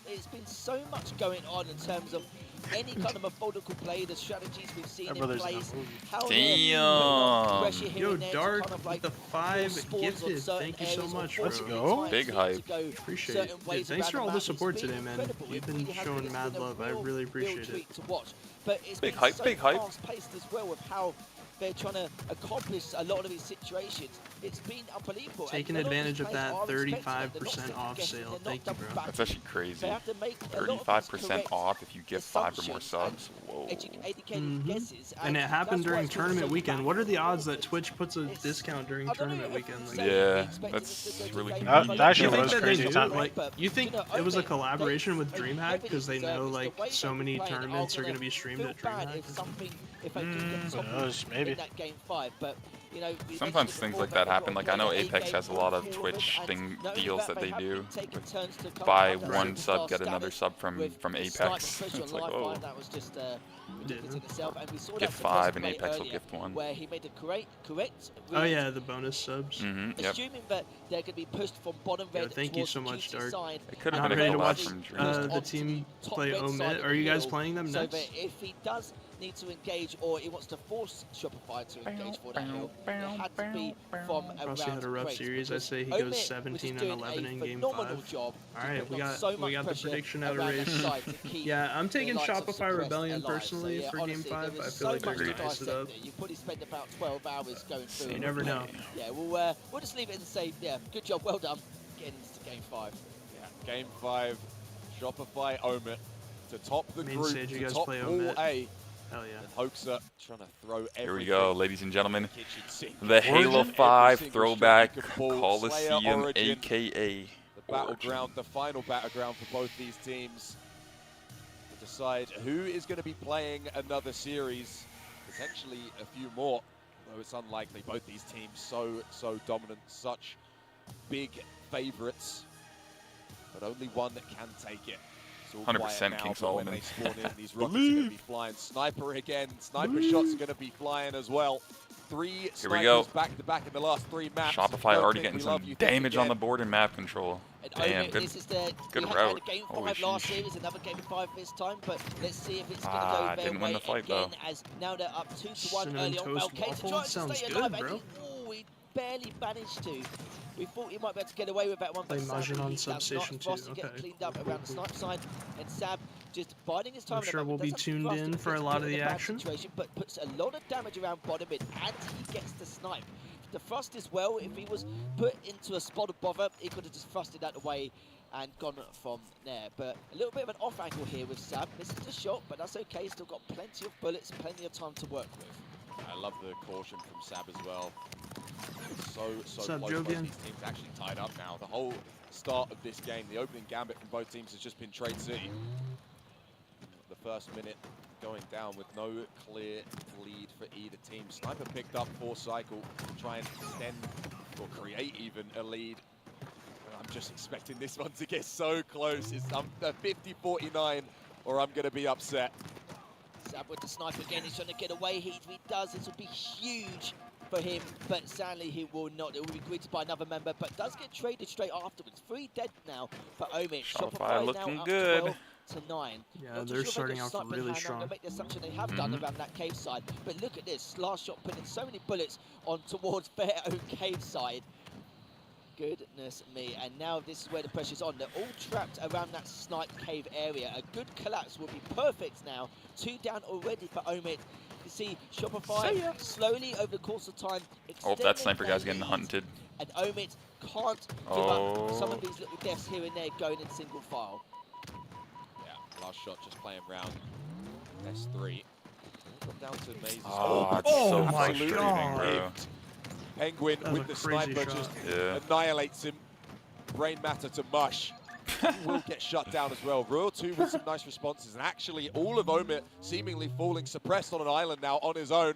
it's been so much going on in terms of any kind of methodical play, the strategies we've seen in brother's place, not how Damn. pressure here Yo, and there Dark to kind of like with the 5 gifted. Thank you so much, bro. Let's go. Big hype. Appreciate it. Dude, thanks for all the support today, man. You've been showing mad love. I really appreciate it. to watch. But it's Big been hype, so big hype. fast-paced as well with how they're trying to accomplish a lot of these situations. It's been unbelievable. Taking And a lot of advantage these of that players are expecting it. They're not 35% second off guessing, sale. they're not Thank you, double bro. backing. That's actually crazy. They have to make a lot of these 35% correct off if you get 5 or more assumptions subs. Whoa. educated guesses. And it happened that's why during it's been tournament so weekend. What are the odds that backwards. Twitch puts a discount during tournament weekend? Like, Yeah, that's really That actually you was think that crazy. you think it was a collaboration with Dreamhack because they know like so many tournaments are going to be streamed at Dreamhack? If I do get top maybe. in that game 5, but you know, we Sometimes mentioned it things before like about that happen. they've Like I know got Apex has a lot of forward, Twitch and thing knowing deals that that they have do. been taking turns to come Buy up that one sub, superstar get another status sub from with Apex. sniper It's pressure on like, live oh. fire. That was just ridiculous in itself, and we saw Get that 5 and play Apex will earlier, gift 1. where he made a correct Oh read, yeah, the bonus subs. Yep. assuming that they're going to be pushed from bottom Yo, red thank you towards so the much, QT Dark. side. It could have Not been a ready to collab watch from the Dream. team top play red side Omit. of Are the you guys hill, playing them so next? that if he does need to engage or he wants to force Shopify to engage for that hill, it had to be from Frosty around had a rough breaks, series. I because say he Omit goes was 17 and doing 11 a in game phenomenal 5. job All to right, put on so much we got the pressure prediction out around of that race. side to keep Yeah, I'm the taking likes of Shopify Suppressed Rebellion alive. personally So, yeah, for game honestly, 5. there I is feel so like much they're to gonna ice it up. dissect. You probably spend about 12 hours going through. You never know. Yeah, we'll just leave it and say, yeah, good job, well done, getting into game 5. Yeah, game 5, Shopify Omit to top the Main group, stage, you to guys top play Pool Omit. A. Hell yeah. And Hoaxer trying to throw everything. Here we go, ladies and gentlemen. Kitchen sink. The Halo Origin, 5 every single throwback streak of ball, Coliseum, Slayer Origin, aka the battleground, the final battleground for both these teams to decide who is going to be playing another series, potentially a few more, though it's unlikely. Both these teams so dominant, such big favorites, but only one that can take it. It's all 100% quiet now, King but when Solomon. they spawn in, these rockets are going to be flying. Sniper again. Sniper shots are going to be flying as well. 3 Here snipers we go. back to back in the last 3 maps. Shopify Don't already think getting we love some you, think damage on again. the board and map control. And Damn, Omit, good, this is the good we route. had game 5 Holy last sheesh. series, another game 5 this time, but let's see if it's going to go their Didn't win way the fight, again, though. as now they're up 2-1 Cinnamon early on. toast Valkator waffle? trying to Sounds stay good, alive, bro. and he barely managed to. We thought he might be able to get away with that one, but Play sadly Majin on that's not. Substation 2. Frosty Okay. getting cleaned up around the snipe side, and Sab just biding his time. I'm sure we'll be tuned in for a lot of the action. Situation, but puts a lot of damage around bottom mid, and he gets the snipe. The thrust as well, if he was put into a spot of bother, he could have just thrusted that away and gone from there. But a little bit of an off angle here with Sab. Misses the shot, but that's okay. Still got plenty of bullets, plenty of time to work with. I love the caution from Sab as well. So Sab close. Both Jovian. these teams actually tied up now. The whole start of this game, the opening gambit from both teams has just been Trade City. The first minute going down with no clear lead for either team. Sniper picked up for Cycle to try and extend or create even a lead. I'm just expecting this one to get so close. It's 50-49 or I'm going to be upset. Sab with the sniper again, he's trying to get away. If he does, this will be huge for him, but sadly he will not. It will be greeted by another member, but does get traded straight afterwards. 3 dead now for Omit. Shopify looking now good. up 12-9. Yeah, Not too they're sure starting if off they've got really sniper in hand. I'm strong. gonna make the assumption they have done around that cave side, but look at this. Last shot putting so many bullets on towards their own cave side. Goodness me, and now this is where the pressure's on. They're all trapped around that snipe cave area. A good collapse will be perfect now. 2 down already for Omid. You see Shopify slowly over the course of time. Oh, that sniper guy's getting hunted. And Omid can't give up some of these little deaths here and there going in single file. Yeah, last shot just playing round S3. Got down to Maze's. Oh my absolutely God, bro. ripped. Penguin That was with a the crazy sniper shot. just Yeah. annihilates him. Brain matter to mush. He will get shut down as well. Royal 2 with some nice responses, and actually all of Omit seemingly falling suppressed on an island now on his own.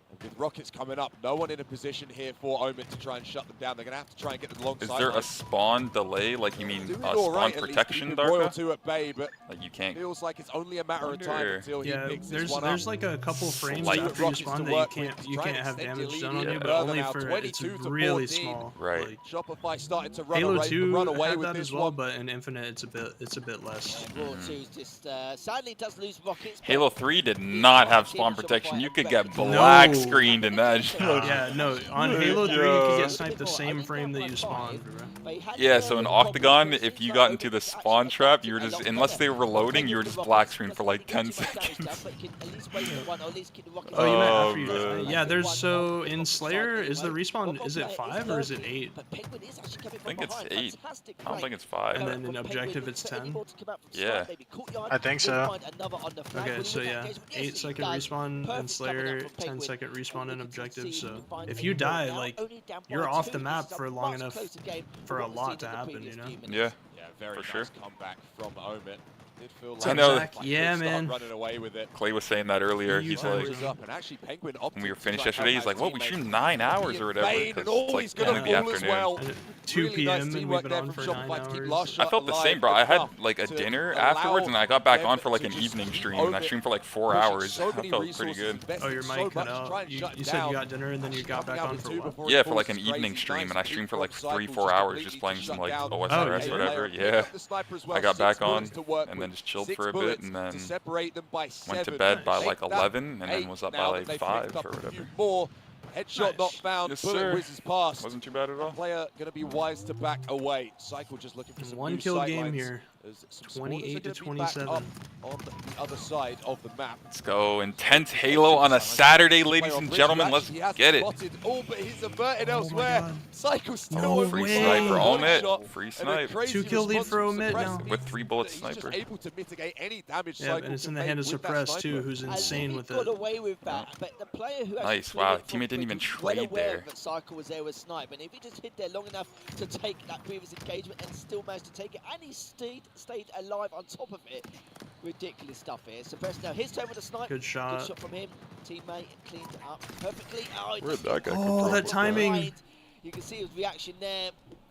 And with rockets coming up, no one in a position here for Omit to try and shut them down. They're going to have to try and get them along Is sideline. there a spawn delay? Like, you mean Doing a all spawn right, at least, protection, keeping Royal Darka? 2 at bay, but Like, you can't. feels like it's only a matter of time Wonder. until he Yeah, picks this one there's up. like a couple frames Slight after you rockets spawn to that you work can't with, you try can't and have extend your damage lead done on even you, but further only now, for it's 22 to really 14. small. Right. Like, Shopify starting to run Halo away, 2 run away had with that this as well, one. but in Infinite it's a bit less. Raw 2's just sadly does lose rockets. but Halo 3 did not have spawn protection. You could get No. black screened in that. Yeah, no. On Halo 3 you could get sniped the same frame that you spawned, bro. Yeah, so in Octagon, if you got into the spawn trap, you were just, unless they were reloading, you were just black screened for like 10 seconds. Oh, you meant after you man. die. Yeah, there's so in Slayer, is the respawn, is it 5 or is it 8? I think it's 8. I don't think it's 5. And then in objective it's 10? Yeah. I think so. Okay, so yeah, 8-second respawn in Slayer, 10-second respawn in objective, so if you die, like, you're off the map for long enough for a lot to happen, you know? Yeah. Yeah, very For nice sure. comeback from Omit. Did feel I like know. Zach Yeah, could start man. running away with it. Clay was saying that earlier. He's like, Powers up, and actually Penguin when we were opted to finished try and yesterday, help he's like, out "Well, we his shoot teammates. 9 hours or whatever." Bane, 'cause and all it's he's like gonna 1 in the fall as afternoon. well. 2 Really p.m. nice and we've teamwork been there on from for 9 Shopify to keep hours. last I shot felt the alive, same, bro. I but had enough like a to dinner allow afterwards, and I got back them on for like to an just evening keep stream, and I Omit streamed for like 4 pushing hours. so I many felt pretty resources, good. investing Oh, your so mic much cut to out. try and You shut said down. you got dinner and then you got back on for what? Yeah, for like an evening stream, and I streamed for like 3-4 hours just playing some like OSRS or whatever. Yeah. I got back on and then just chilled for a bit, and then went to bed by like 11, and then was up by like 5 or whatever. More headshot not found. Yes, Bullet sir. whizzes past. Wasn't too bad at all. Player going to be wise to back away. Cycle just looking for some One new kill sight game lines. here. As some 28 to spawners are gonna be back 27. up on the other side of the map. Let's go. Intense Halo on a Saturday, ladies and gentlemen. Let's get it. Oh, but he's averted elsewhere. Cycle still No on way. Sniper Omit. shot, Free and a snipe. crazy 2 kill lead response for from Omit Suppress. now. With 3 bullets He's sniper. just able to mitigate any damage. Yeah, Cycle and it's in can the make hand of with that Suppress too, sniper. who's And insane he with got it. away with that, but the player who actually Nice. cleared Wow, it from teammate didn't even was well trade aware there. that Cycle was there with snipe, and if he just hid there long enough to take that previous engagement and still managed to take it, and he stayed alive on top of it. Ridiculous stuff here. Suppress now his turn with a snipe. Good shot. Good shot from him. Teammate cleaned it up perfectly. Oh, Where'd that guy come Oh, from? that timing. You can see his reaction there.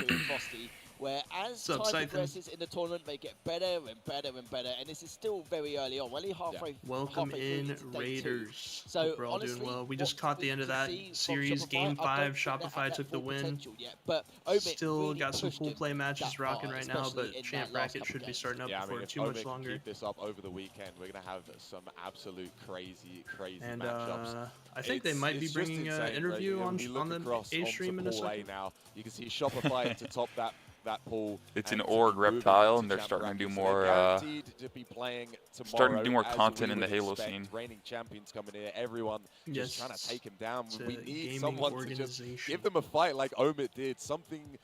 P2 and Frosty where as What's up, time Scythen? progresses in the tournament, they get better and better and better, and this is still very early on. We're only halfway Welcome halfway in, through into day 2. Raiders. So Hope we're all honestly, doing well. We just caught the end of we that see from series, Shopify, Game I 5. don't think they Shopify have that took the full win. potential yet, but Omid Still really got some pushed pool them play matches that far, rocking right now, especially but in champ that last bracket couple should be games. starting up Yeah, I before mean, if too much Omid can longer. keep this up over the weekend, we're going to have some absolute crazy And matchups. I think they might be It's just bringing an insane, interview right? on We look the across A onto stream in a Pool A second. now. You can see Shopify to top that pool. It's an and to org be moving reptile, into and they're champ starting to do bracket, so more. they're guaranteed to be playing Starting to do more tomorrow, as content we in the would Halo expect. scene. Reigning champions coming here, everyone just Yes. trying to take him down. It's We a need gaming someone to just give them a fight like Omid did. Something.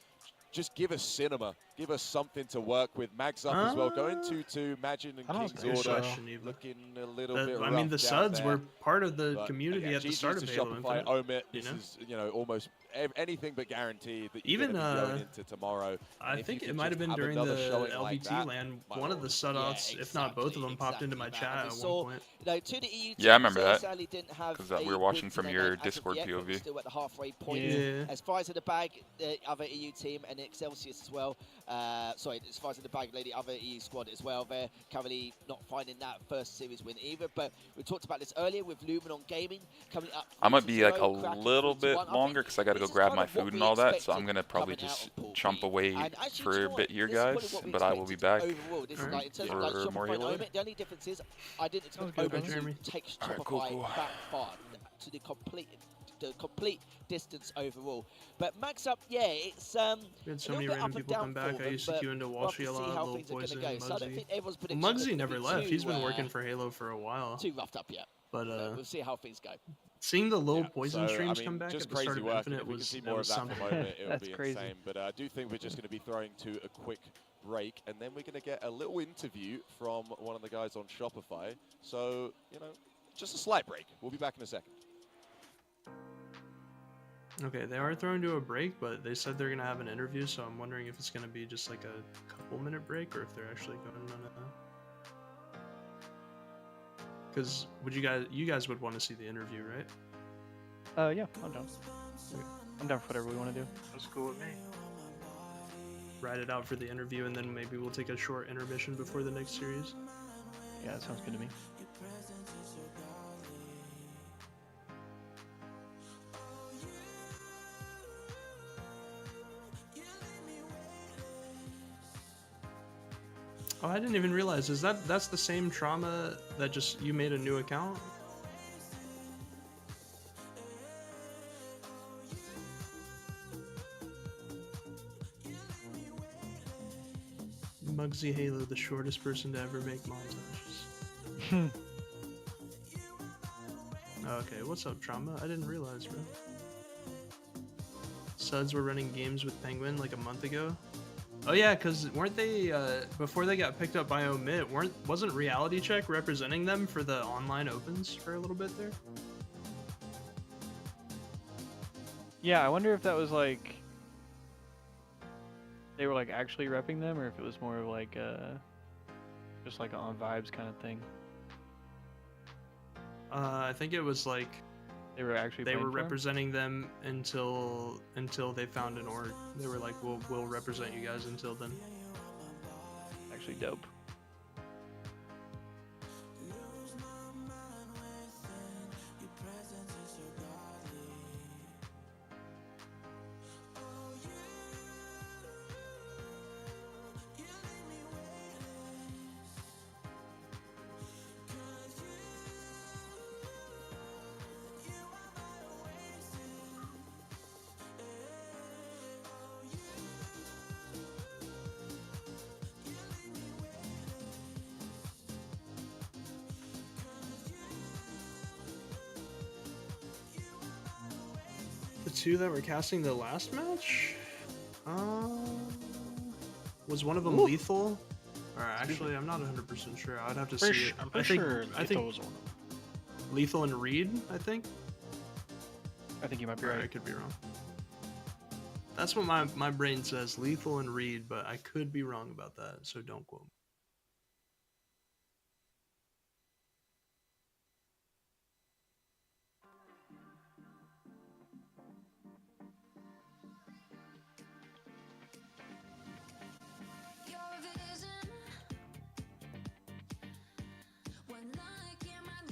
Just give us cinema. Give us something to work with. Mags up as well. Going 2-2. Magin and I don't King's think so. Order Question, Eva. looking a little bit rough I mean, the down Suds there. were part of the But community again, at the GG's start to of Halo Shopify. Infinite. Omid, You this know? is almost anything but guaranteed that you're Even going to be going into tomorrow. I And if think you it could might have just been during another the showing like LVT that, land. my One of the Sudouts, if not both of them, popped into my chat at one point. You know, to the EU Yeah, I teams, remember that. sadly didn't have Because we a were watching win to from their your name as of Discord yet, but we're POV. still at the halfway point. Yeah. As far as in the bag, the other EU team and Excelsior as well. Sorry, as far as in the bag, the other EU squad as well. They're currently not finding that first series win either. But we talked about this earlier with Luminon Gaming coming up. I might be like a 3-0, Kraken little bit 3-1. I longer because I got to go this is grab kind my of what food and we all that, so expected I'm going to probably coming out just of Pool jump B. away And actually, do for you a know bit what? here, This is probably guys, what we but I will be back expected overall. This is like in terms of like for more Shopify and Halo. Omid, the only difference is I didn't expect good, Omid Jeremy. to take Alright, Shopify cool. that far to the complete distance overall. But Max Up, yeah, it's We had so a many little bit random up and people down come back. for I them, used to but queue into we'll have Walshy to a see lot, how Little things are going to Poison, go. So I don't Muggsy. think everyone's Well, predictions Muggsy are gonna never be left. He's been too, working for Halo for a while. too roughed up yet. But We'll see how things go. seeing the Lil Yeah, Poison so, streams I mean, come back just at the start crazy of work. Infinite If we can was see that more was of that something. from Omid, it'll That's be crazy. insane. But I do think we're just going to be throwing to a quick break, and then we're going to get a little interview from one of the guys on Shopify. So, just a slight break. We'll be back in a second. Okay, they are throwing to a break, but they said they're gonna have an interview, so I'm wondering if it's gonna be just like a couple-minute break or if they're actually going on a. Because you guys would want to see the interview, right? Yeah, I'm down. I'm down for whatever we want to do. That's cool with me. Ride it out for the interview, and then maybe we'll take a short intermission before the next series. Yeah, that sounds good to me. Oh, I didn't even realize. That's the same trauma that just you made a new account? Muggsy Halo, the shortest person to ever make montages. Okay, what's up, Trauma? I didn't realize, bro. Suds were running games with Penguin like a month ago. Oh yeah, because weren't they, before they got picked up by Omid, wasn't Reality Check representing them for the online opens for a little bit there? Yeah, I wonder if that was like they were like actually repping them, or if it was more of like just like on vibes kind of thing. I think it was like they were actually they were playing for 'em? representing them until they found an org. They were like, we'll represent you guys until then. Actually dope. The two that were casting the last match? Was one of them Lethal? Or actually, I'm not 100% sure. I'd have to see it. I'm pretty sure Lethal was one of them. Lethal and Reed, I think? I think you might be Or right. I could be wrong. That's what my brain says, Lethal and Reed, but I could be wrong about that, so don't quote me.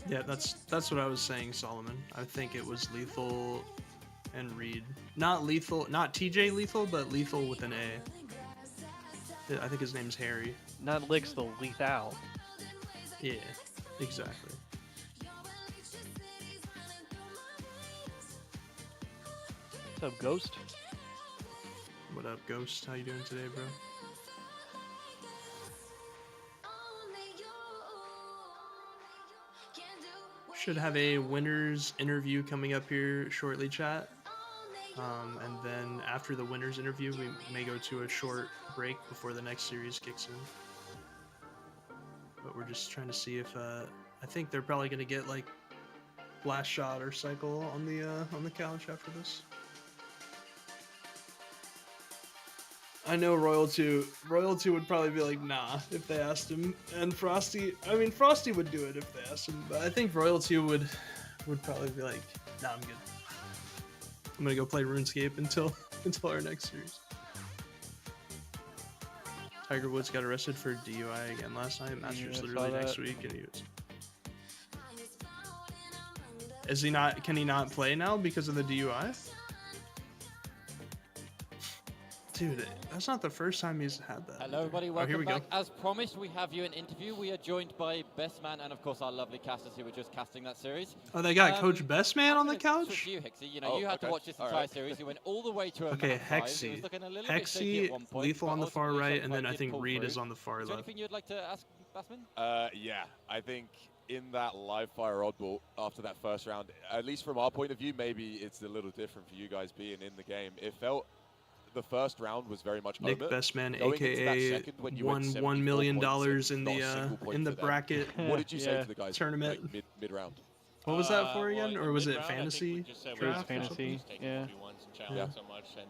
Yeah, that's what I was saying, Solomon. I think it was Lethal and Reed. Not Lethal, not TJ Lethal, but Lethal with an A. I think his name's Harry. Not Lethal, Lethal. Yeah, exactly. What's up, Ghost? What up, Ghost? How you doing today, bro? Should have a winners interview coming up here shortly, chat. And then after the winners interview, we may go to a short break before the next series kicks in. But we're just trying to see if I think they're probably gonna get like Last Shot or Cycle on the couch after this. I know Royalty would probably be like, nah, if they asked him. And Frosty would do it if they asked him, but I think Royalty would probably be like, nah, I'm good. I'm gonna go play RuneScape until our next series. Tiger Woods got arrested for DUI again last night. Masters literally next week, and he was. Is he not? Can he not play now because of the DUI? Dude, that's not the first time he's had that. Hello, everybody. Here Welcome we back. go. As promised, we have you an interview. We are joined by Bestman and, of course, our lovely casters who were just casting that series. Oh, they got Coach Bestman on the couch? Switch you, Hexy. You know, you had to watch this entire series. You went all the way to a Okay, map 5. It was looking a little bit shaky at one point, Lethal but on the far ultimately right, and then Shopify I did think pull Reed through. is on the far Is there left. anything you'd like to ask Bestman? Yeah, I think in that live fire oddball after that first round, at least from our point of view, maybe it's a little different for you guys being in the game. It felt the first round was very much Nick Omet. Bestman, Going into that aka second when you went won 74 $1 million points in and not a single point the for them. bracket. What did you say to the guys tournament? like, mid round? What was that for Well, again, in or the was it mid-round, I think fantasy? we just said we draft? have to Fantasy, just take yeah. what we want and challenge Yeah. so much, and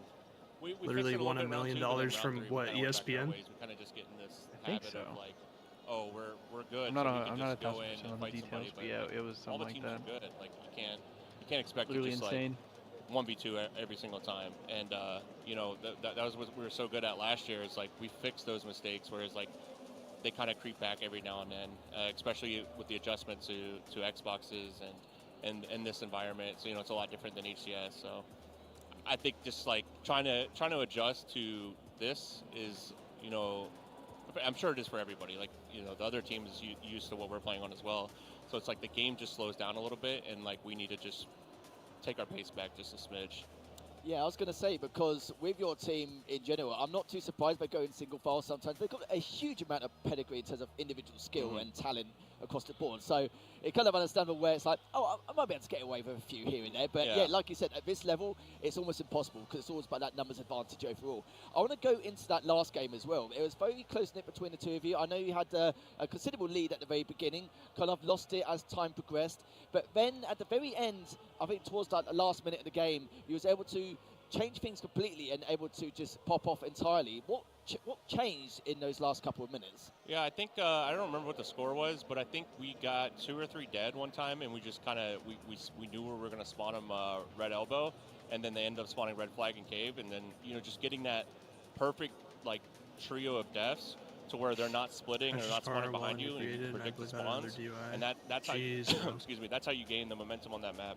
we Literally fixed it a won little $1 bit round million two, but then round from three, we what, kinda went back our ESPN? ways. We kind of just get in this I think habit of so. like, oh, we're good. I'm not so we can I'm not just go 1,000% in on and the fight details, somebody, but yeah, it was all the something teams like are that. good. Like you can't expect Literally to just insane. like 1v2 every single time. And you know that was what we were so good at last year. Is like we fixed those mistakes, whereas like they kind of creep back every now and then, especially with the adjustment to Xboxes and this environment. So you know it's a lot different than HCS. So I think just like trying to adjust to this is, you know, I'm sure it is for everybody. Like, you know, the other team is used to what we're playing on as well. So it's like the game just slows down a little bit, and like we need to just take our pace back just a smidge. Yeah, I was going to say, because with your team in general, I'm not too surprised by going single file sometimes. They've got a huge amount of pedigree in terms of individual skill and talent across the board. So it kind of understandable where it's like, oh, I might be able to get away with a few here and there. But yeah, like you said, at this level, it's almost impossible because it's always about that numbers advantage overall. I want to go into that last game as well. It was very close-knit between the two of you. I know you had a considerable lead at the very beginning, kind of lost it as time progressed. But then at the very end, I think towards like the last minute of the game, you was able to change things completely and able to just pop off entirely. What changed in those last couple of minutes? Yeah, I think I don't remember what the score was, but I think we got 2 or 3 dead one time, and we just kind of we knew we were going to spawn them red elbow, and then they ended up spawning red flag and cave, and then you know just getting that perfect like trio of deaths to where they're not splitting or not spawning behind you, and you can predict the spawns, and that's how you, excuse me, that's how you gain the momentum on that map.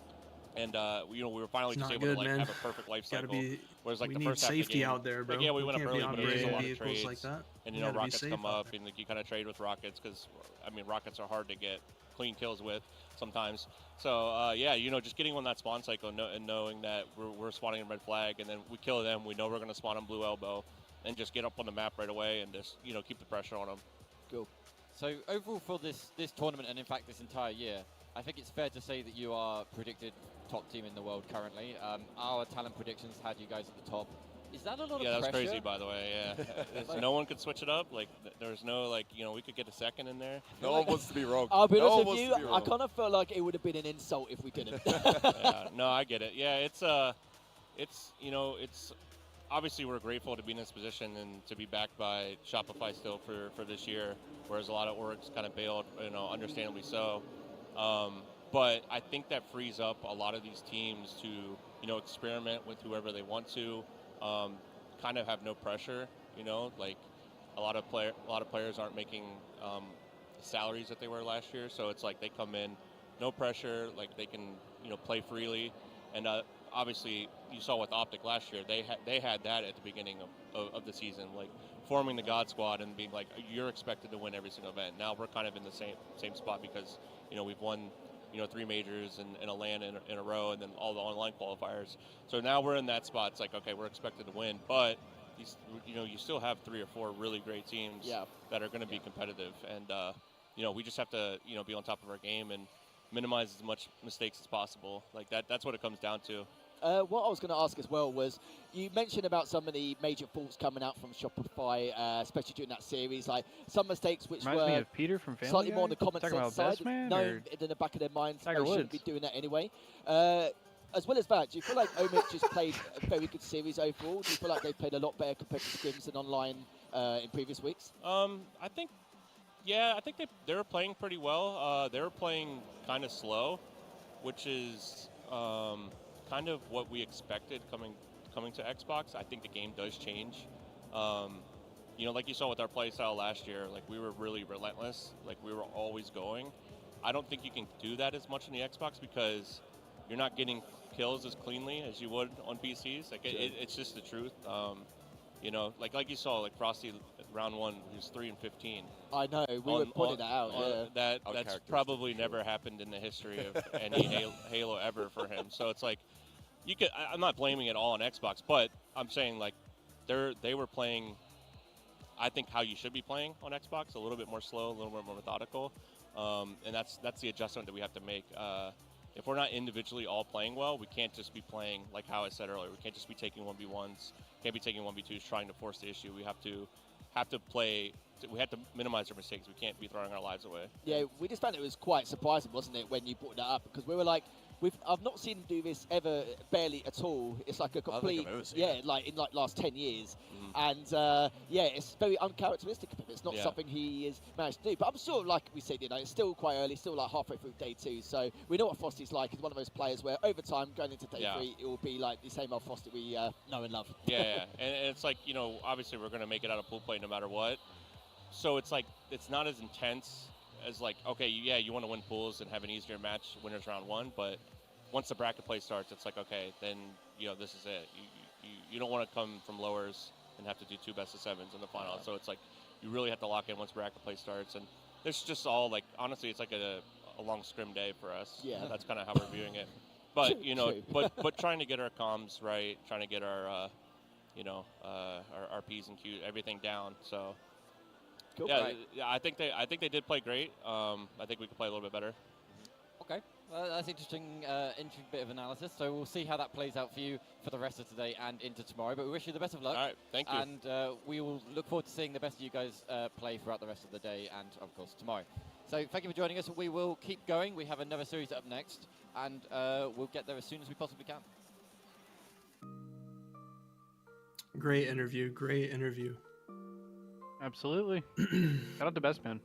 And you know, we were finally just able to like have a perfect life cycle. Whereas like we the need first half of the safety game, out there, bro. like, yeah, we went can't up be early, but it was a operating lot of vehicles trades. like that. And you We know, gotta be rockets safe come out up, and like, you kind of trade with rockets because I mean, rockets are hard to get clean kills with sometimes. So yeah, you know, just getting on that spawn cycle and knowing that we're spawning in red flag, and then we kill them, we know we're going to spawn on blue elbow, and just get up on the map right away and just you know keep the pressure on them. Cool. So overall for this tournament and in fact this entire year, I think it's fair to say that you are predicted top team in the world currently. Our talent predictions had you guys at the top. Is that a lot of pressure? Yeah, that's crazy, by the way. Yeah, no one could switch it up. Like, there's no like, you know, we could get a second in there. No one wants to be wrong. I'll be honest with you, I kind of felt like it would have been an insult if we didn't. Yeah, no, I get it. Yeah, it's you know, it's obviously we're grateful to be in this position and to be backed by Shopify still for this year, whereas a lot of orgs kind of bailed, you know, understandably so. But I think that frees up a lot of these teams to, you know, experiment with whoever they want to, kind of have no pressure, you know, like a lot of players aren't making the salaries that they were last year, so it's like they come in no pressure. Like they can, play freely. And obviously, you saw with Optic last year, they had that at the beginning of the season, like forming the God Squad and being like, you're expected to win every single event. Now we're kind of in the same spot because we've won 3 majors and a LAN in a row, and then all the online qualifiers. So now we're in that spot. It's like, okay, we're expected to win, but you still have 3 or 4 really great teams that are going to be competitive, and we just have to be on top of our game and minimize as much mistakes as possible. Like that's what it comes down to. What I was going to ask as well was, you mentioned about some of the major faults coming out from Shopify, especially during that series, like some mistakes which Reminds were me of Peter from Family slightly Guy. more on the common Talking sense about side, Best Man, knowing or in the back of their minds Tiger they shouldn't Woods? be doing that anyway. As well as that, do you feel like Omid just played a very good series overall? Do you feel like they played a lot better compared to scrims and online in previous weeks? I think they were playing pretty well. They were playing kind of slow, which is kind of what we expected coming to Xbox. I think the game does change. Like you saw with our play style last year, like we were really relentless. Like we were always going. I don't think you can do that as much in the Xbox because you're not getting kills as cleanly as you would on PCs. Like it's just the truth. Like you saw, like Frosty round 1, he was 3 and 15. I know, we were pointing that out. That's probably never happened in the history of any Halo ever for him. So it's like, I'm not blaming it all on Xbox, but I'm saying like they were playing, I think, how you should be playing on Xbox, a little bit more slow, a little bit more methodical, and that's the adjustment that we have to make. If we're not individually all playing well, we can't just be playing like how I said earlier. We can't just be taking 1v1s, can't be taking 1v2s trying to force the issue. We have to play. We have to minimize our mistakes. We can't be throwing our lives away. Yeah, we just found it was quite surprising, wasn't it, when you brought that up? Because we were like, I've not seen them do this ever, barely at all. It's like a complete, like in like last 10 years. And it's very uncharacteristic of him. It's not something he has managed to do. But I'm sure, like we said, it's still quite early, still like halfway through day 2. So we know what Frosty's like. He's one of those players where over time, going into day 3, it will be like the same old Frosty we know and love. Yeah. And it's like, obviously we're going to make it out of pool play no matter what. So it's like, it's not as intense as like, okay, you want to win pools and have an easier match, winners round 1, but once the bracket play starts, it's like, okay, then, this is it. You don't want to come from lowers and have to do 2 best of 7s in the final. So it's like, you really have to lock in once bracket play starts. And there's just all like, honestly, it's like a long scrim day for us. Yeah. That's kind of how we're viewing it. But, but trying to get our comms right, trying to get our, our P's and Q's, everything down. So, cool. I think they did play great. I think we could play a little bit better. Okay, well, that's interesting bit of analysis. So we'll see how that plays out for you for the rest of today and into tomorrow. But we wish you the best of luck. All right, thank you. And we will look forward to seeing the best of you guys play throughout the rest of the day and, of course, tomorrow. So thank you for joining us. We will keep going. We have another series up next, and we'll get there as soon as we possibly can. Great interview. Absolutely. Shout out to Best Man.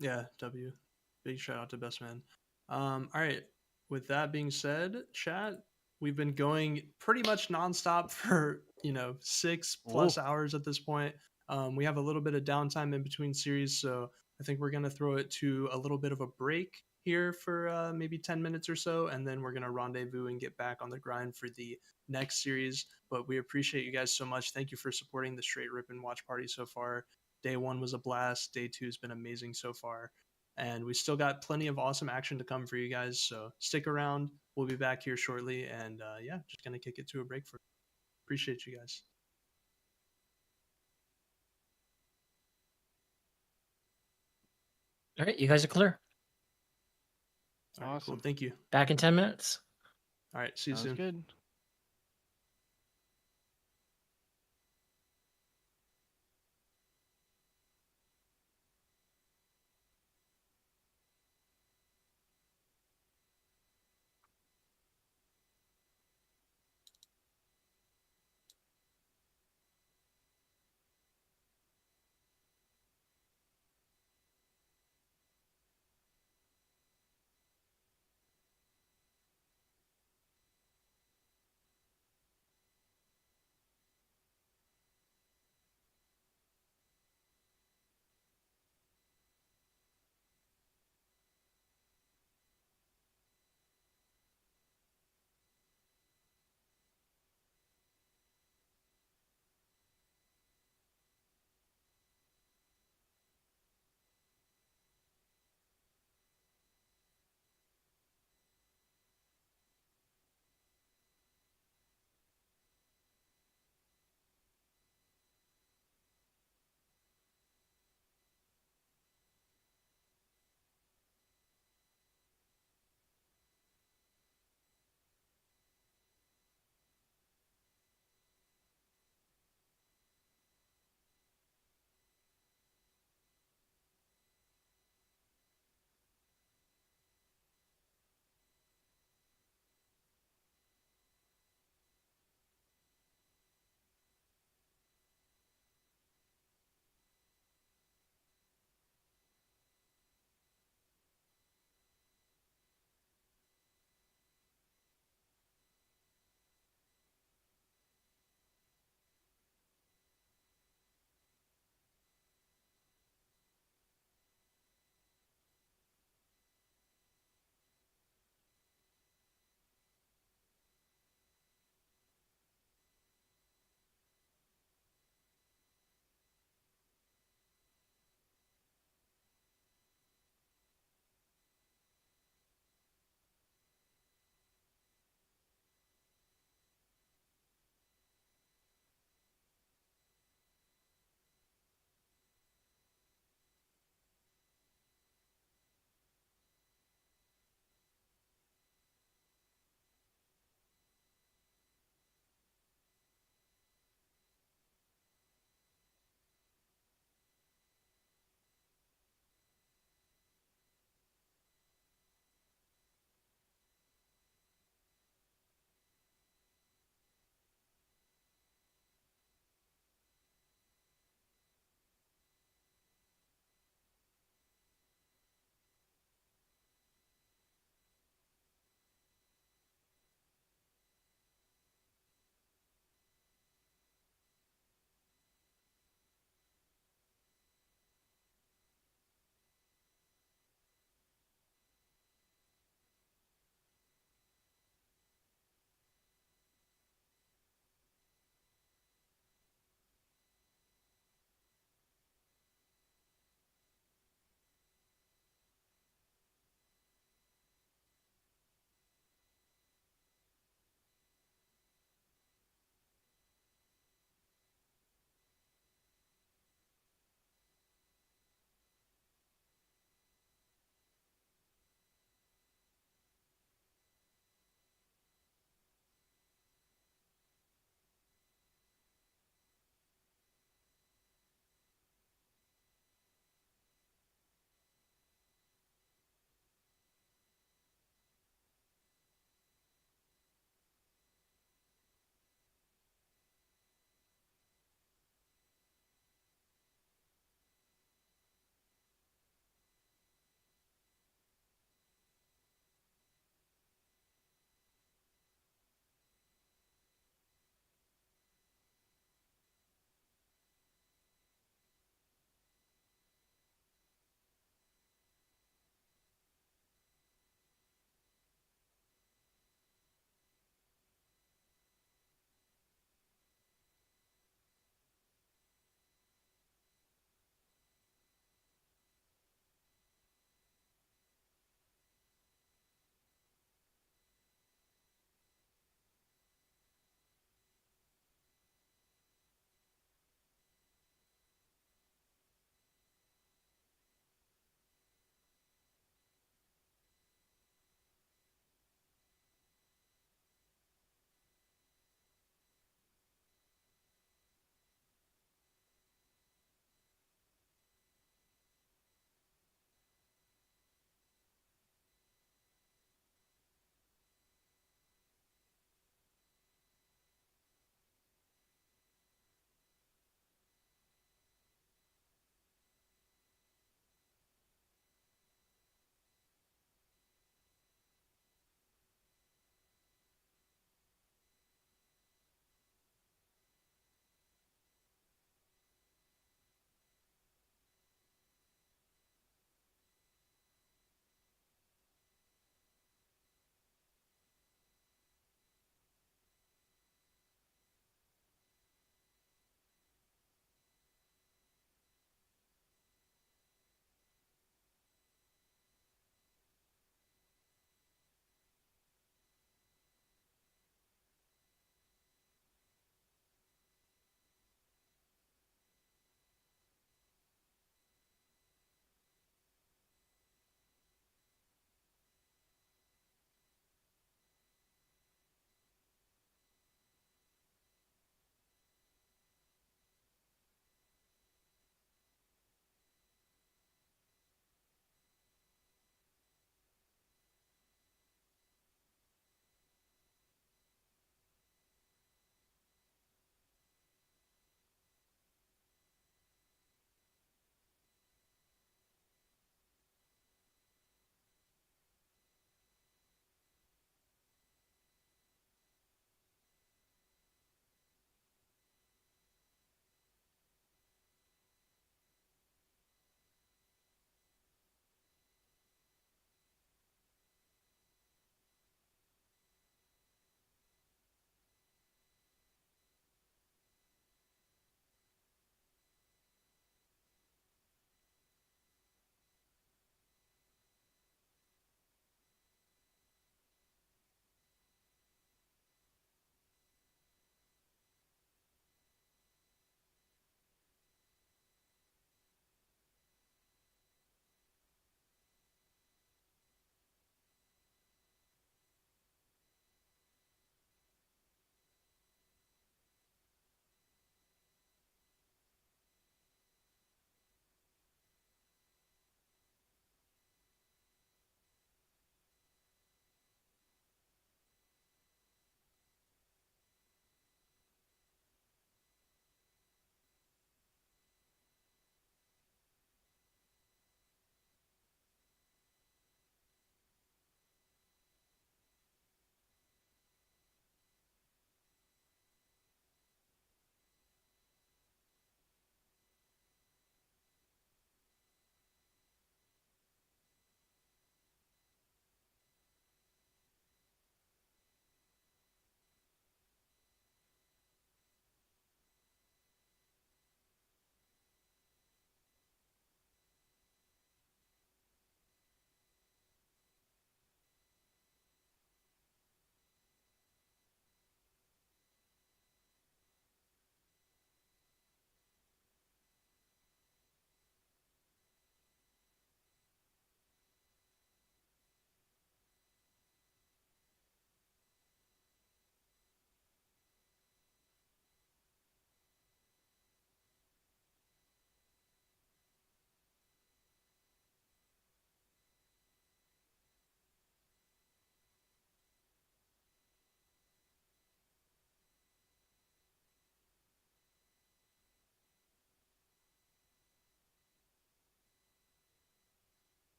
Yeah, W. Big shout out to Best Man. All right. With that being said, chat, we've been going pretty much nonstop for 6+ hours at this point. We have a little bit of downtime in between series, so I think we're gonna throw it to a little bit of a break here for maybe 10 minutes or so, and then we're gonna rendezvous and get back on the grind for the next series. But we appreciate you guys so much. Thank you for supporting the Str8 Rippin watch party so far. Day 1 was a blast. Day 2 has been amazing so far. And we still got plenty of awesome action to come for you guys. So stick around. We'll be back here shortly. And just going to kick it to a break for. Appreciate you guys. All right, you guys are clear. All right, awesome. Cool. Thank you. Back in 10 minutes. All right. See you soon. Good.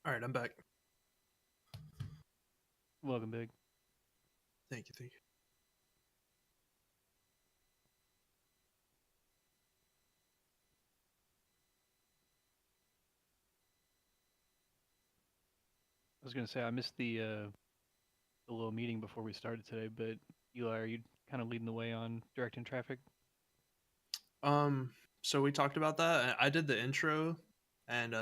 All right, I'm back. Welcome, Big. Thank you, thank you. I was gonna say I missed the little meeting before we started today, but Eli, are you kind of leading the way on directing traffic? So we talked about that. I did the intro, and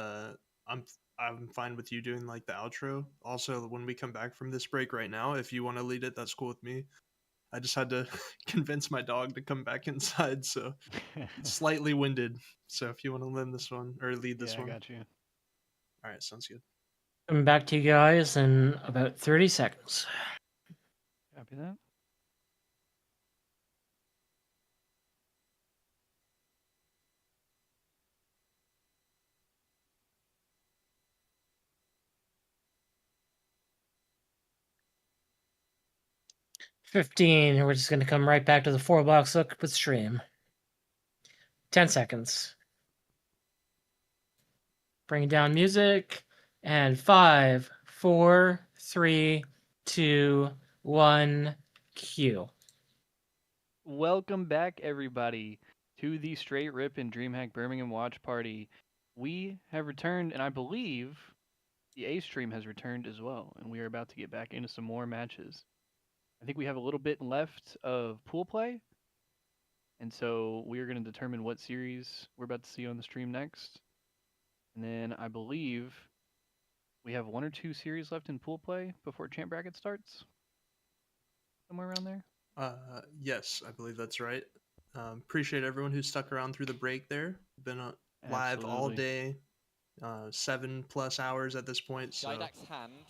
I'm fine with you doing like the outro. Also, when we come back from this break right now, if you want to lead it, that's cool with me. I just had to convince my dog to come back inside, so it's slightly winded. So if you want to lead this one or lead this one, I got you. All right, sounds good. Coming back to you guys in about 30 seconds. Copy that. We're just gonna come right back to the 4-box look with stream. 10 seconds. Bring down music. And 5, 4, 3, 2, 1, cue. Welcome back, everybody, to the Str8 Rippin Dreamhack Birmingham watch party. We have returned, and I believe the A stream has returned as well, and we are about to get back into some more matches. I think we have a little bit left of pool play, and so we are going to determine what series we're about to see on the stream next. And then I believe we have 1 or 2 series left in pool play before champ bracket starts. Somewhere around there. Yes, I believe that's right. Appreciate everyone who stuck around through the break there. Been live all Absolutely. day, 7+ hours at this point. So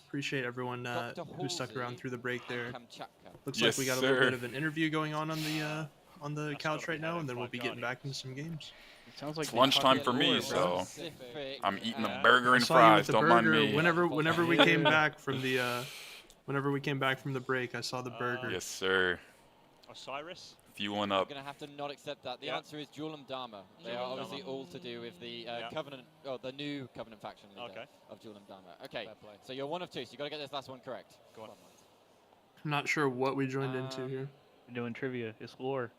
appreciate everyone who stuck around through the break there. Looks like we got a little bit of an interview going on the couch right now, and then we'll be getting back into some games. It sounds like It's lunchtime for me, so I'm eating a burger and fries. Don't mind me. Whenever we came back from the break, I saw the burger. Yes, sir. Osiris? Fueling up. We're going to have to not accept that. The answer is Julam Dharma. They are obviously all to do with the Covenant, or the new Covenant faction leader of Julam Dharma. Okay, so you're 1 of 2, so you got to get this last one correct. Go on. I'm not sure what we joined into here. We're doing trivia. It's lore.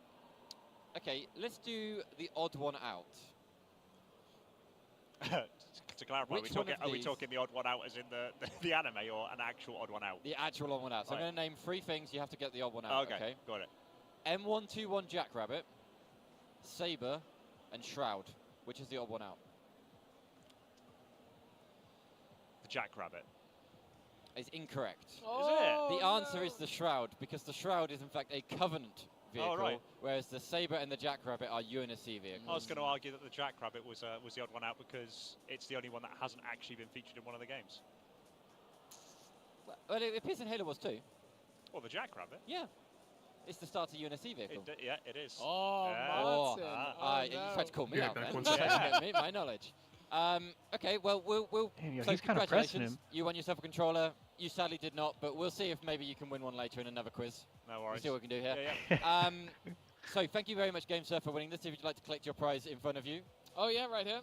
Okay, let's do the odd one out. To clarify, are we talking the odd one out as in the anime or an actual odd one out? The actual odd one out. So I'm going to name 3 things. You have to get the odd one out. Okay, got it. M121 Jackrabbit, Saber, and Shroud. Which is the odd one out? The Jackrabbit. Is incorrect. Oh, is it? The answer is the Shroud, because the Shroud is in fact a Covenant vehicle, whereas the Saber and the Jackrabbit are UNSC vehicles. I was going to argue that the Jackrabbit was the odd one out because it's the only one that hasn't actually been featured in one of the games. Well, it appears in Halo Wars 2. Well, the Jackrabbit? Yeah. It's the starter UNSC vehicle. Yeah, it is. Oh, Martin. You tried to call me out then. My knowledge. Okay, well, we'll Damn, so he's kind of pressing congratulations. him. You won yourself a controller. You sadly did not, but we'll see if maybe you can win one later in another quiz. No worries. We'll see what we can do here. Yeah. So thank you very much, GameSurf, for winning this. If you'd like to collect your prize in front of you. Oh, yeah, right here.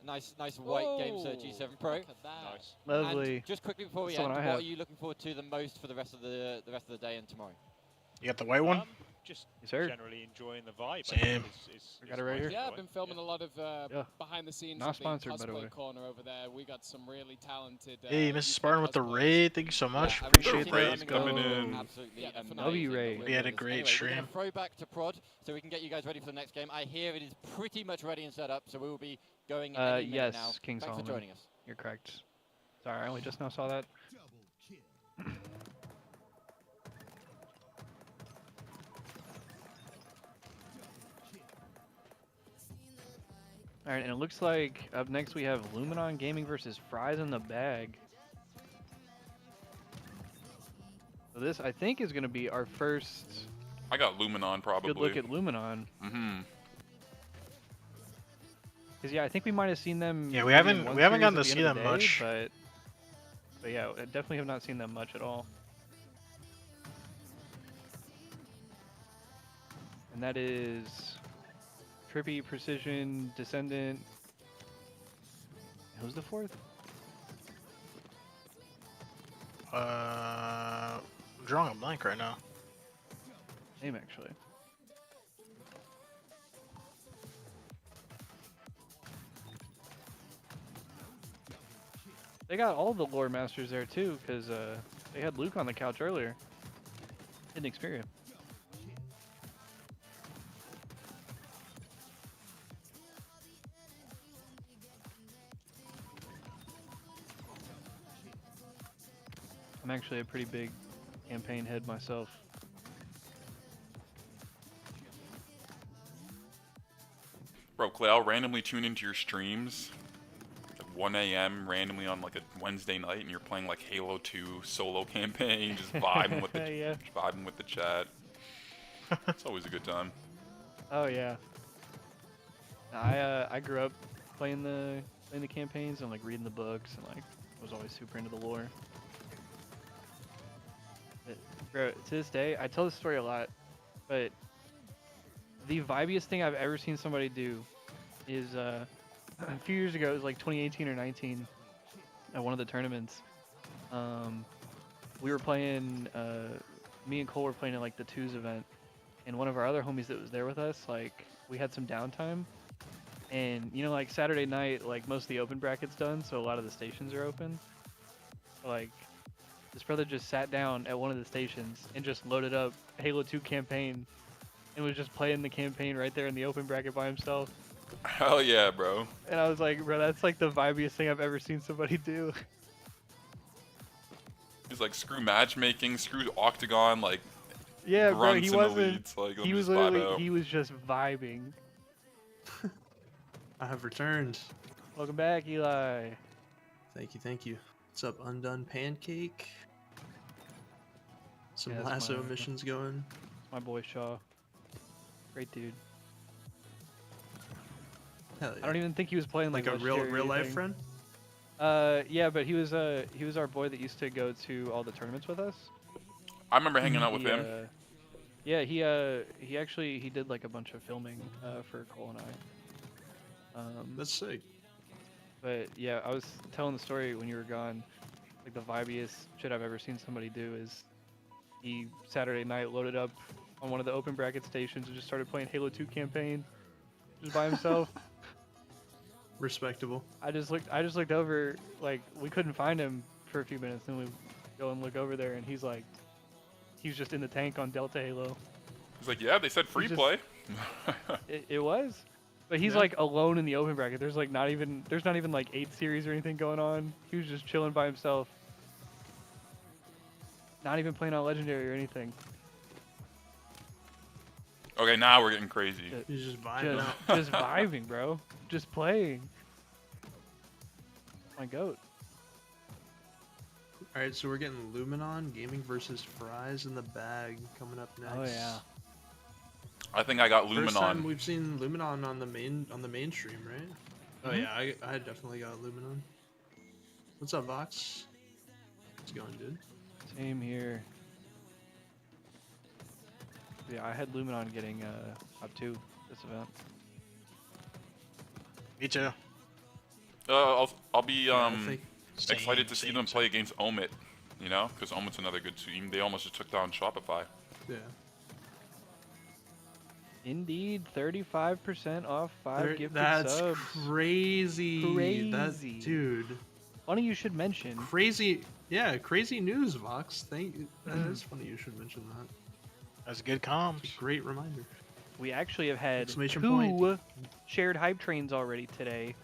Nice white GameSurf G7 Pro. Look at that. Nice. Lovely. And just quickly before we That's end, the one I what have. are you looking forward to the most for the rest of the day and tomorrow? You got the white one? Just Yes, sir. generally enjoying the vibe. Same. I got it right here. Yeah, I've been filming a lot of behind the scenes Not of the sponsored, by the way. cosplay corner over there. We got some really talented. Hey, Mrs. Spartan with the cosplayers. raid. Thank you so much. Yeah, Appreciate Raid's that. coming in. Absolutely amazing. Love you, Ray. We had a great Anyway, stream. We're going to throw back to prod so we can get you guys ready for the next game. I hear it is pretty much ready and set up, so we will be going any minute Yes, now. King Thanks Solomon. for joining us. You're correct. Sorry, I only just now saw that. Alright, and it looks like up next we have Luminon Gaming versus Fries in the Bag. So this, I think, is going to be our first I got Luminon probably. good look at Luminon. Because yeah, I think we might have seen them. Yeah, we maybe in haven't one gotten series to at the see end of them the day, much. But yeah, I definitely have not seen them much at all. And that is Trippy, Precision, Descendant. Who's the fourth? I'm drawing a blank right now. Same actually. They got all the lore masters there too, because they had Luke on the couch earlier. Didn't experience. I'm actually a pretty big campaign head myself. Bro, Clay, I'll randomly tune into your streams at 1 a.m. randomly on like a Wednesday night, and you're playing like Halo 2 solo campaign, just vibing with the Yeah. vibing with the chat. It's always a good time. Oh yeah. I grew up playing the campaigns and like reading the books and like was always super into the lore. But, bro, to this day, I tell this story a lot, but the vibiest thing I've ever seen somebody do is a few years ago. It was like 2018 or 19 at one of the tournaments. We were playing. Me and Cole were playing at like the twos event, and one of our other homies that was there with us, like we had some downtime, and you know, like Saturday night, like most of the open brackets done, so a lot of the stations are open. Like this brother just sat down at one of the stations and just loaded up Halo 2 campaign and was just playing the campaign right there in the open bracket by himself. Hell yeah, bro. And I was like, bro, that's like the vibiest thing I've ever seen somebody do. He's like, screw matchmaking, screw Octagon, like Yeah, bro, grunts he and wasn't. elites, like, let He me was just vibe literally, out. he was just vibing. I have returned. Welcome back, Eli. Thank you, thank you. What's up, Undone Pancake? Some Yeah, that's lasso my- missions going. My boy Shaw. Great dude. Hell yeah. I don't even think he was playing Like a legendary or real life anything. friend? Yeah, but he was our boy that used to go to all the tournaments with us. I remember hanging out with He, him. Yeah, he actually did like a bunch of filming for Cole and I. That's sick. But yeah, I was telling the story when you were gone. Like the vibiest shit I've ever seen somebody do is he Saturday night loaded up on one of the open bracket stations and just started playing Halo 2 campaign just by himself. Respectable. I just looked over, like we couldn't find him for a few minutes, and we go and look over there, and he's just in the tank on Delta Halo. He's like, yeah, they said free just- play. It was, but he's Yeah. like alone in the open bracket. There's not even like 8 series or anything going on. He was just chilling by himself, not even playing on legendary or anything. Okay, now we're getting crazy. He's just vibing out. Just vibing, bro. Just playing. My goat. Alright, so we're getting Luminon Gaming versus Fries in the bag coming up next. Oh yeah. I think I got First time Luminon. we've seen Luminon on the mainstream, right? Oh Mhm. yeah, I definitely got Luminon. What's up, Vox? What's going, dude? Same here. Yeah, I had Luminon getting up 2 this event. Me too. I'll be Yeah, I think excited to see them play against Omit, you know, because Omit's another good team. They almost just took down Shopify. Yeah. Indeed, 35% off 5 gifted That's subs. crazy. Crazy. That, dude. Funny you should mention. Crazy. Yeah, crazy news, Vox. That is funny you should mention that. That's good comms. It's a great reminder. We actually have had Exclamation 2 point. shared hype trains already today.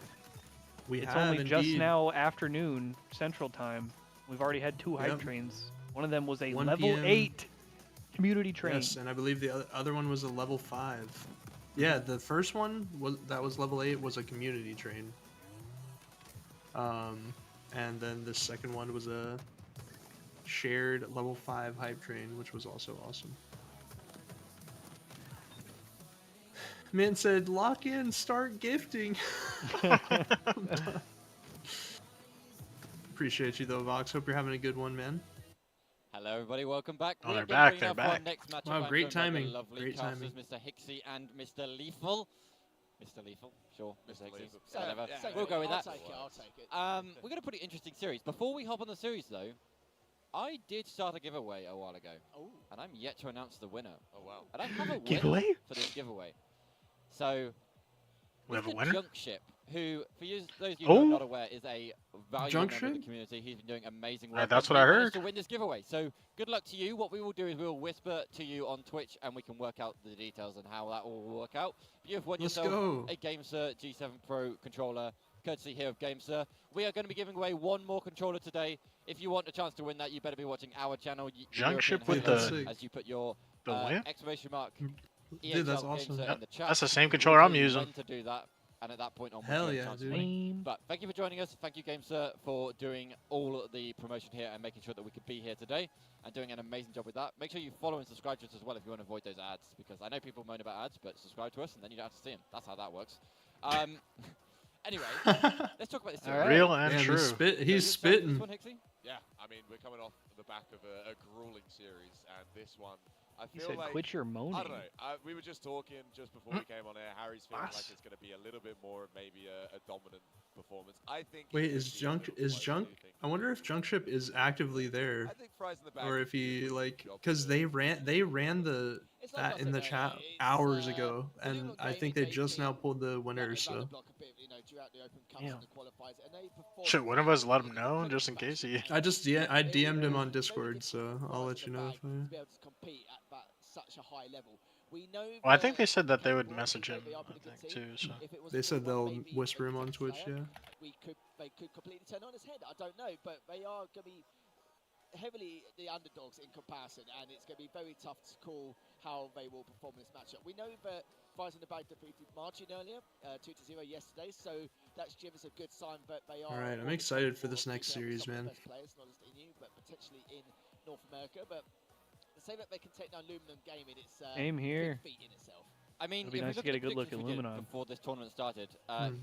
We It's have only just indeed. now afternoon Central Time. We've already had 2 hype Yep. trains. One of them was a 1 level PM. 8 community train. Yes, and I believe the other one was a level 5. Yeah, the first one was level 8 was a community train. And then the second one was a shared level 5 hype train, which was also awesome. Man said, lock in, start gifting. Appreciate you though, Vox. Hope you're having a good one, man. Hello, everybody. Welcome back. Oh, We they're are getting back, ready they're now for our back. next matchup. Wow, I'm great joined by the timing, lovely great casters, timing. Mr. Hixie and Mr. Lethal. Mr. Lethal, sure. Mr. Hixie, So, whatever. yeah, we'll go with I'll that. take it, I'll take it. We've got a pretty interesting series. Before we hop on the series, though, I did start a giveaway a while ago, and I'm yet to announce the winner. Oh wow! And I have a winner Giveaway? for this giveaway. So We have a Mr. winner? Junk Ship, who, for you, those of you who are Oh. not aware, is a valuable Junk member of the Ship? community. He's been doing amazing work. That's and what I he managed heard. to win this giveaway. So good luck to you. What we will do is we will whisper to you on Twitch, and we can work out the details and how that all will work out. But you've won Let's yourself go. a GameSir G7 Pro controller, courtesy here of GameSir. We are going to be giving away one more controller today. If you want a chance to win that, you better be watching our channel. Junk Ship European with Halo, the- as you put your the what? exclamation mark. Dude, that's EHL awesome. GameSir in the chat. That's the same We'll controller I'm tell you using. when to do that, and at that point on, Hell yeah, dude. But thank you for joining us. Thank you, GameSir, for doing all of the promotion here and making sure that we could be here today and doing an amazing job with that. Make sure you follow and subscribe to us as well if you want to avoid those ads, because I know people moan about ads, but subscribe to us and then you don't have to see them. That's how that works. Anyway, let's talk about this. All right. Real and Damn, true. He's spitting. Yeah, I mean, we're coming off the back of a grueling series, and this one, I He feel said, like... "Quit your moaning." I don't know. We were just talking just before we came on air. Harry's feeling like it's going to be a little bit more of maybe a dominant performance. I think... Wait, is Junk? I wonder if Junk Ship is actively there, I think Fry's in the back. or if he like, because they ran that in the chat hours ago, and I think they just now pulled the winners. So Should one of us let him know just in case he? I DM'd him on Discord, so I'll let you know if Well, I think they said that they would message him. I think too. So they said they'll whisper him on Twitch. Yeah. They could completely turn on his head. I don't know, but they are going to be heavily the underdogs in comparison, and it's going to be very tough to call how they will perform in this matchup. We know that Fires in the Bag defeated Marcin earlier, 2-0 yesterday, so that's given us a good sign that they are... All right, I'm excited for this next series, man. Players, not just in EU, but potentially in North America. But to say that they can take down Luminum Gaming, it's Same here. big feat in itself. I mean, It'd be if we nice to look get at a good the look at predictions we did Luminon. before this tournament started,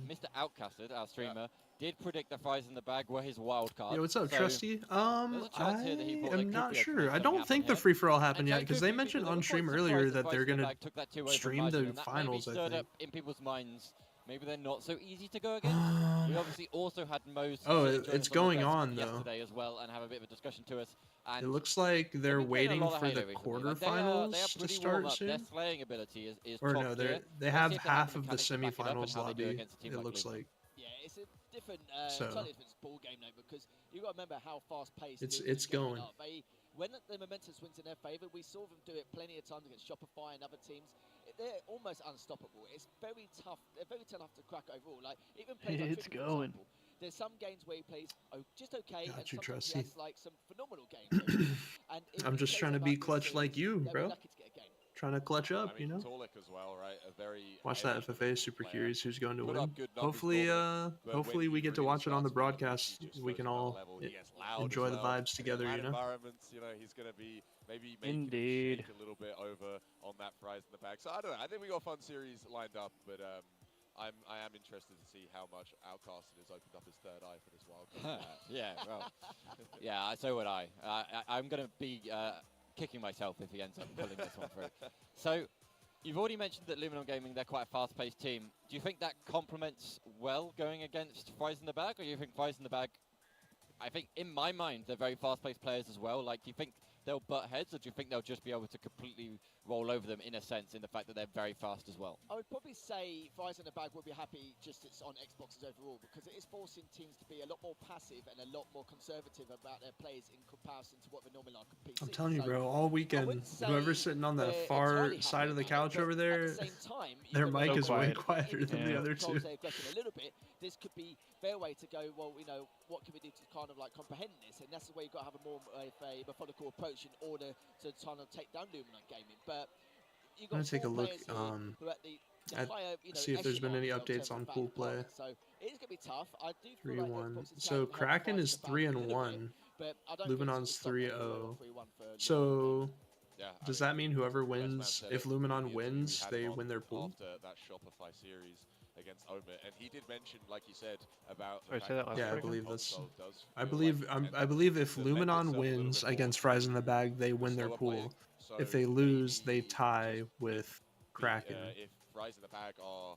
Mr. Outcasted, our streamer, did predict the Fries in the Bag were his wild card. Yo, what's up, so Trusty? there's a chance here that he thought there I'm could not be a sure. close I one don't happen think the here. free for all happened And yet, so because could they be mentioned people on were stream quite earlier surprised that they're Fries in the gonna Bag took that 2 over stream Margin, the and that finals. maybe I stirred think. up in people's minds. Maybe they're not so easy to go against. We obviously also had Mo's Oh, join us it's on the going desk on, though. yesterday as well and have a bit of a discussion to us. And It looks like they're they've been playing a waiting lot of for Halo the recently. Like, they are quarterfinals to pretty start warm up. Their soon. slaying ability is Or top no, tier. they Let's have see if they have half of the mechanics to back it up and semifinals how they do lobby. against a team It like looks Luminum. like. Yeah, it's a different, So- totally different ball game now, because you got to remember how fast-paced It's going. When the momentum swings in their favour, we saw them do it plenty of times against Shopify and other teams. They're almost unstoppable. It's very tough. They're very tough to crack overall. Like even plays like It's Trippin, for going. example, there's some games where he plays just okay, Got and you, sometimes Trusty. he has like some phenomenal games. And if I'm he just plays trying to like be this clutch series, like you, they'll be bro. lucky to get a game. Trying to clutch up, I mean, you know. Torlik as well, right? A very Watch that heavy FFA. Super player. curious who's going to Put win. up good numbers Hopefully, normally, but hopefully when we he get to really watch it on the starts winning, broadcast. he just We goes can to another all level. He gets loud enjoy as the well. vibes together, In you that know. environments, he's going to be maybe making Indeed. it shake a little bit over on that Fries in the Bag. So I don't know. I think we got a fun series lined up, but I am interested to see how much Outcasted has opened up his third eye for this wild card. Yeah, well, yeah, so would I. I'm going to be kicking myself if he ends up pulling this one through. So, you've already mentioned that Luminum Gaming, they're quite a fast-paced team. Do you think that complements well going against Fries in the Bag, or do you think Fries in the Bag, I think in my mind, they're very fast-paced players as well. Like, do you think they'll butt heads, or do you think they'll just be able to completely roll over them in a sense, in the fact that they're very fast as well? I would probably say Fries in the Bag will be happy just it's on Xboxes overall, because it is forcing teams to be a lot more passive and a lot more conservative about their plays in comparison to what they normally like on PC. I'm telling you, So bro. All weekend, wouldn't say whoever's sitting on the they're far entirely side of the happy about couch it, over but there, at the same time, you've their got to mic remember is way that quieter even than if the it other controls two. their aggression a little bit, this could be their way to go, well, what can we do to kind of like comprehend this? And that's the way you've got to have a more of a methodical approach in order to kind of take down Luminum Gaming. But you've I'm got gonna take a four look players here who are at the at higher, see if there's been any echelon in updates terms on of pool value play. department. So it is going to be tough. I do feel like 3-1. Xbox is So carrying the Kraken Fries is in the Bag a little bit, 3-1. but I don't think Luminon's it's gonna stop them 3-0. 3-1 for So Yeah, does that mean whoever wins, said if it Luminon in the interview wins, we had they him on win their pool? after that Shopify series against Omit, and he did mention, like you said, about Sorry, the say that fact last Yeah, I part again? believe this. console does I feel believe like it I tends believe if to lend itself Luminon a little wins bit more against to Fries in the Bag, they win their slower pool. playing. So If they lose, they maybe tie just with Kraken. if Fries in the Bag are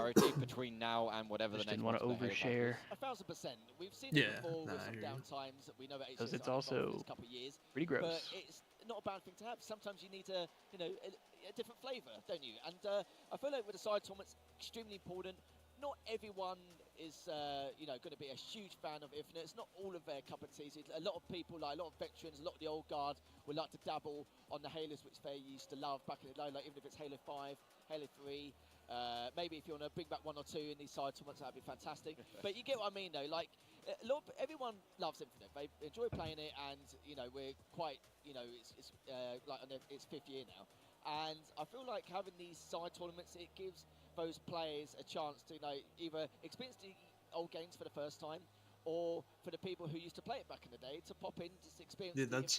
priority between now and whatever Just the next didn't want to one for the Halo overshare. 1,000%. We've seen Yeah, it before nah, with I some hear you. downtimes. We know that Because HCS it's are involved in also this couple of years. pretty But gross. it's not a bad thing to have. Sometimes you need a different flavour, don't you? And I feel like with the side tournaments, extremely important. Not everyone is going to be a huge fan of Infinite. It's not all of their cup of tea. A lot of people, like a lot of veterans, a lot of the old guard, would like to dabble on the Halos, which they used to love back in the day. Like even if it's Halo 5, Halo 3. Maybe if you want to bring back 1 or 2 in these side tournaments, that'd be fantastic. But you get what I mean, though. Like, everyone loves Infinite. They enjoy playing it, and we're quite, it's like on its 5th year now. And I feel like having these side tournaments, it gives those players a chance to either experience the old games for the first time, or for the people who used to play it back in the day to pop in, just experience. Dude, that's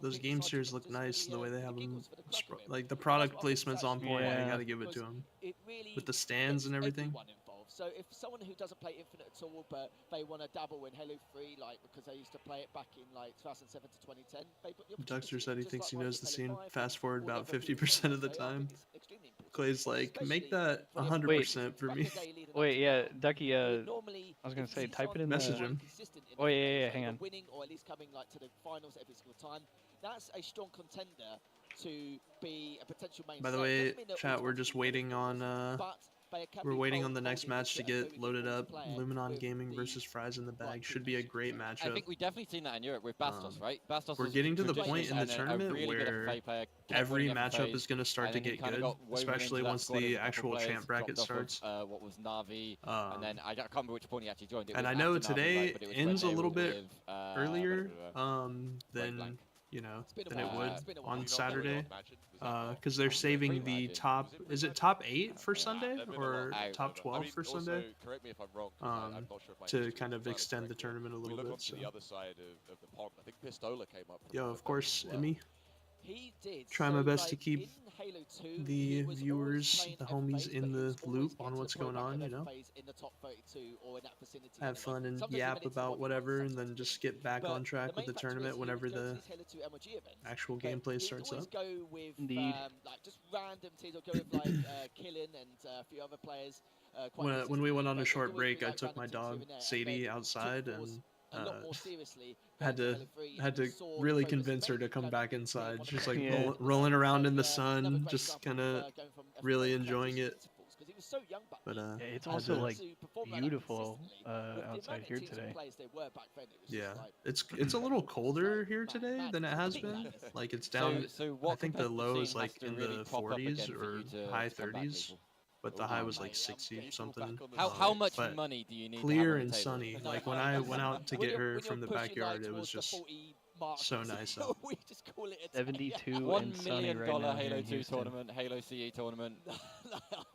those game series look nice the way they have them. Like the product placement's on point. You gotta give it to them. With the stands and everything. So if someone who doesn't play Infinite at all, but they want to dabble in Halo 3, like because they used to play it back in like 2007 to 2010, Duxter said he thinks he knows the scene. Fast forward about 50% of the time. Clay's like, make that 100% for me. Wait, yeah, Ducky. I was gonna say, type it in. Message him. Oh yeah, hang on. Winning or at least coming like to the finals every single time. That's a strong contender to be a potential main. By the way, chat, we're just waiting on we're waiting on the next match to get loaded up. Luminon Gaming versus Fries in the Bag should be a great matchup. I think we've definitely seen that in Europe with Bastos, right? Bastos we're getting to the point in the tournament where every matchup is going to start to get good, especially once the actual champ bracket starts. What was Navi, and then I can't remember which point he actually joined. And I know today ends a little bit earlier than than it would on Saturday, because they're saving the top. Is it top 8 for Sunday or top 12 for Sunday? Correct me if I'm wrong. I'm not sure if to kind of extend the tournament a little bit. So. The other side of the pond. I think Pistola came up. Yo, of course, Emmy. He did. Try my best to keep the viewers, the homies in the loop on what's going on, in the top 32 or in that vicinity. Have fun and yap about whatever, and then just get back on track with the tournament whenever the actual gameplay starts up. Go with Indeed. like just random teams, or go with like Killen and a few other players. When we went on a short break, I took my dog Sadie outside and had to really convince her to come back inside. She's like rolling around in the sun, just kind of really enjoying it. But it's also like beautiful outside here today. Yeah, it's a little colder here today than it has been. Like it's down. I think the low is like in the 40s or high 30s. But the high was like 60 something. How much money do you need? Clear and sunny. Like when I went out to get her from the backyard, it was just so nice out. 72 $1 and sunny million right now Halo in 2 Houston. tournament, Halo CE tournament.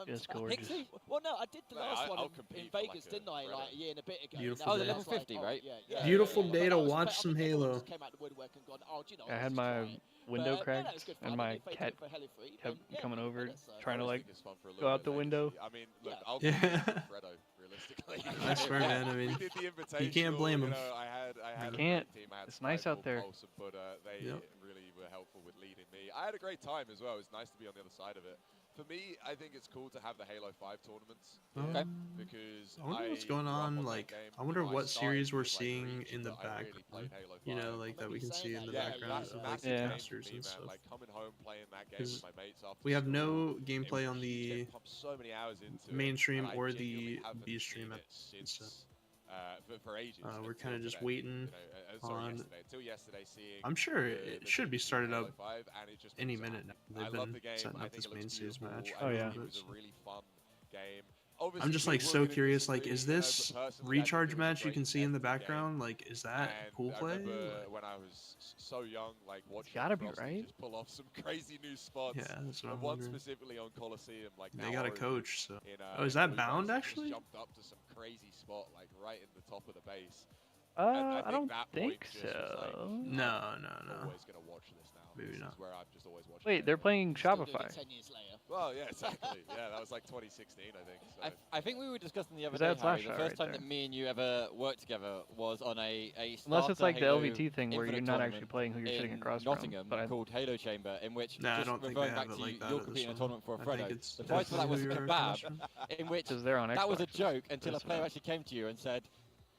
Just gorgeous. Well, no, I did the last one in Vegas, didn't I? Like a year and a bit ago. Beautiful the day. level 50, right? Beautiful day to watch some Halo. I had my window cracked, and my cat kept coming over, trying to like go out the window. I mean, look, I'll Yeah. Fredo, realistically. I swear, man. I mean, you can't blame him. I had You can't. a team. I had It's nice out there. Pulse, but they really were helpful with leading me. I had a great time as well. It was nice to be on the other side of it. For me, I think it's cool to have the Halo 5 tournaments. Okay. Because I wonder what's going grew up on. that Like, game. I wonder You know, what started series we're with, like, seeing Reach, in the but I really background. played Halo You know, 5. like that we can see in the Yeah, background that's of like massive the change casters for me, and man. stuff. Like coming home, playing that game with my mates after We have school, no it gameplay was on just the getting pumped so many hours into it, mainstream and I or genuinely the haven't B seen stream. it since, for ages. We're kind of until just today. waiting Sorry, on. until yesterday, seeing I'm sure the it should be started Halo up 5, and it just any was minute now. I They've love the been game. setting I up think this it looks main series beautiful. match. Oh, yeah. It was a really fun game. I'm Obviously, just like people so are gonna curious. Like, disagree, is this but personally, I think recharge it was a match you great can see in the competitive game. background? Like, is that And pool I play? remember when I was so young, like watching gotta be, Frosty right? just pull off some crazy new spots. Yeah, that's what and I'm one wondering. specifically on Coliseum, like They now got a Origin coach, so. in, Oh, is in that Blue bound Box, actually? Just jumped up to some crazy spot, like right in the top of the base. I don't that think point just was like, so. No. Always gonna watch this now. Maybe This not. is where I've just always watched Wait, it. they're playing Shopify. Well, yeah, exactly. Yeah, that was like 2016, I think. So. I think we were discussing the other Was day, that Harry, the Slashfire first right time there? that me and you ever worked together was on a Unless it's starter like the Halo LVT thing where you're Infinite not actually tournament playing who you're sitting in across from. Nottingham But called Halo Chamber, in which, Nah, I just don't think referring they back have to it like you, that you're at this competing in a one. tournament for a I think Fredo. it's The price for that was a definitely kebab, in which because they're on that was a Xboxes. joke until a That's player what- actually came to you and said,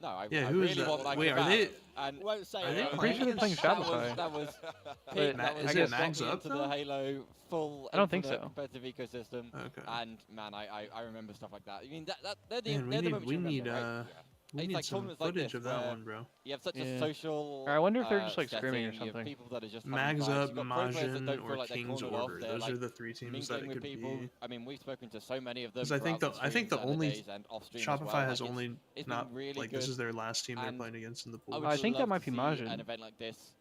"No, I who is really that? want my Wait, kebab." are they? And Won't say Are they it. I'm pretty sure they're playing Shopify. That was But peak. Ma- That was is just it got Mags me up, into though? the Halo full I don't think infinite so. competitive ecosystem. Okay. And man, I remember stuff like that. I mean, they're the, Man, they're the moments we you remember, need right? we It's need like some tournaments like footage this of that where one, bro. You have such a Yeah. social. Or I wonder if they're just like setting. screaming or You have something. people that are just having Mags vibes. Up, You've got pro players that Majin, don't or feel like they're King's cornered off. Order. They're Those like are the three teams that mingling it with could people. be. I mean, we've spoken to so many of them. Because I think throughout I think the streams and only days and off stream as Shopify well. has Like, only it's not been really like good. this is their last team they're And playing against in the I pool. would I think that love might to be see Majin. an event like this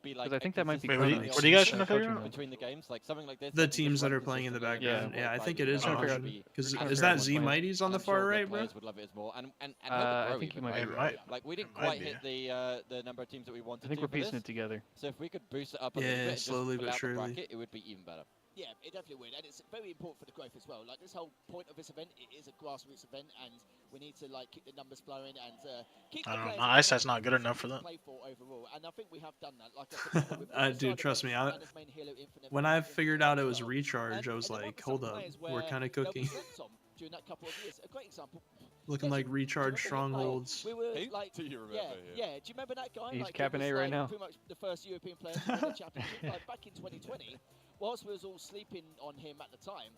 be like. I think that might be. Wait, what are you guys trying to figure out? Between the games, like something like this. The teams that are playing in the background. Yeah, I think it is Asian. Because is that Z Mighties on the far right, bro? Would love it as more, and I think you might be right. Like we didn't quite hit the number of teams that we wanted. I think we're piecing it together. So if we could boost it up a little bit, slowly but surely, bracket, it would be even better. Yeah, it definitely would, and it's very important for the growth as well. Like this whole point of this event, it is a grassroots event, and we need to like keep the numbers flowing and keep. I don't know. My eyesight's not good enough for that. Play for overall, and I think we have done that. Like, dude, trust me. When I figured out it was recharge, I was like, hold up, we're kind of cooking. During that couple of years, a great example. Looking like recharge strongholds. We were like, do you remember yeah. Do you remember that guy? He's like, capping A right now. Pretty much the first European player to win the championship. Like back in 2020, whilst we was all sleeping on him at the time,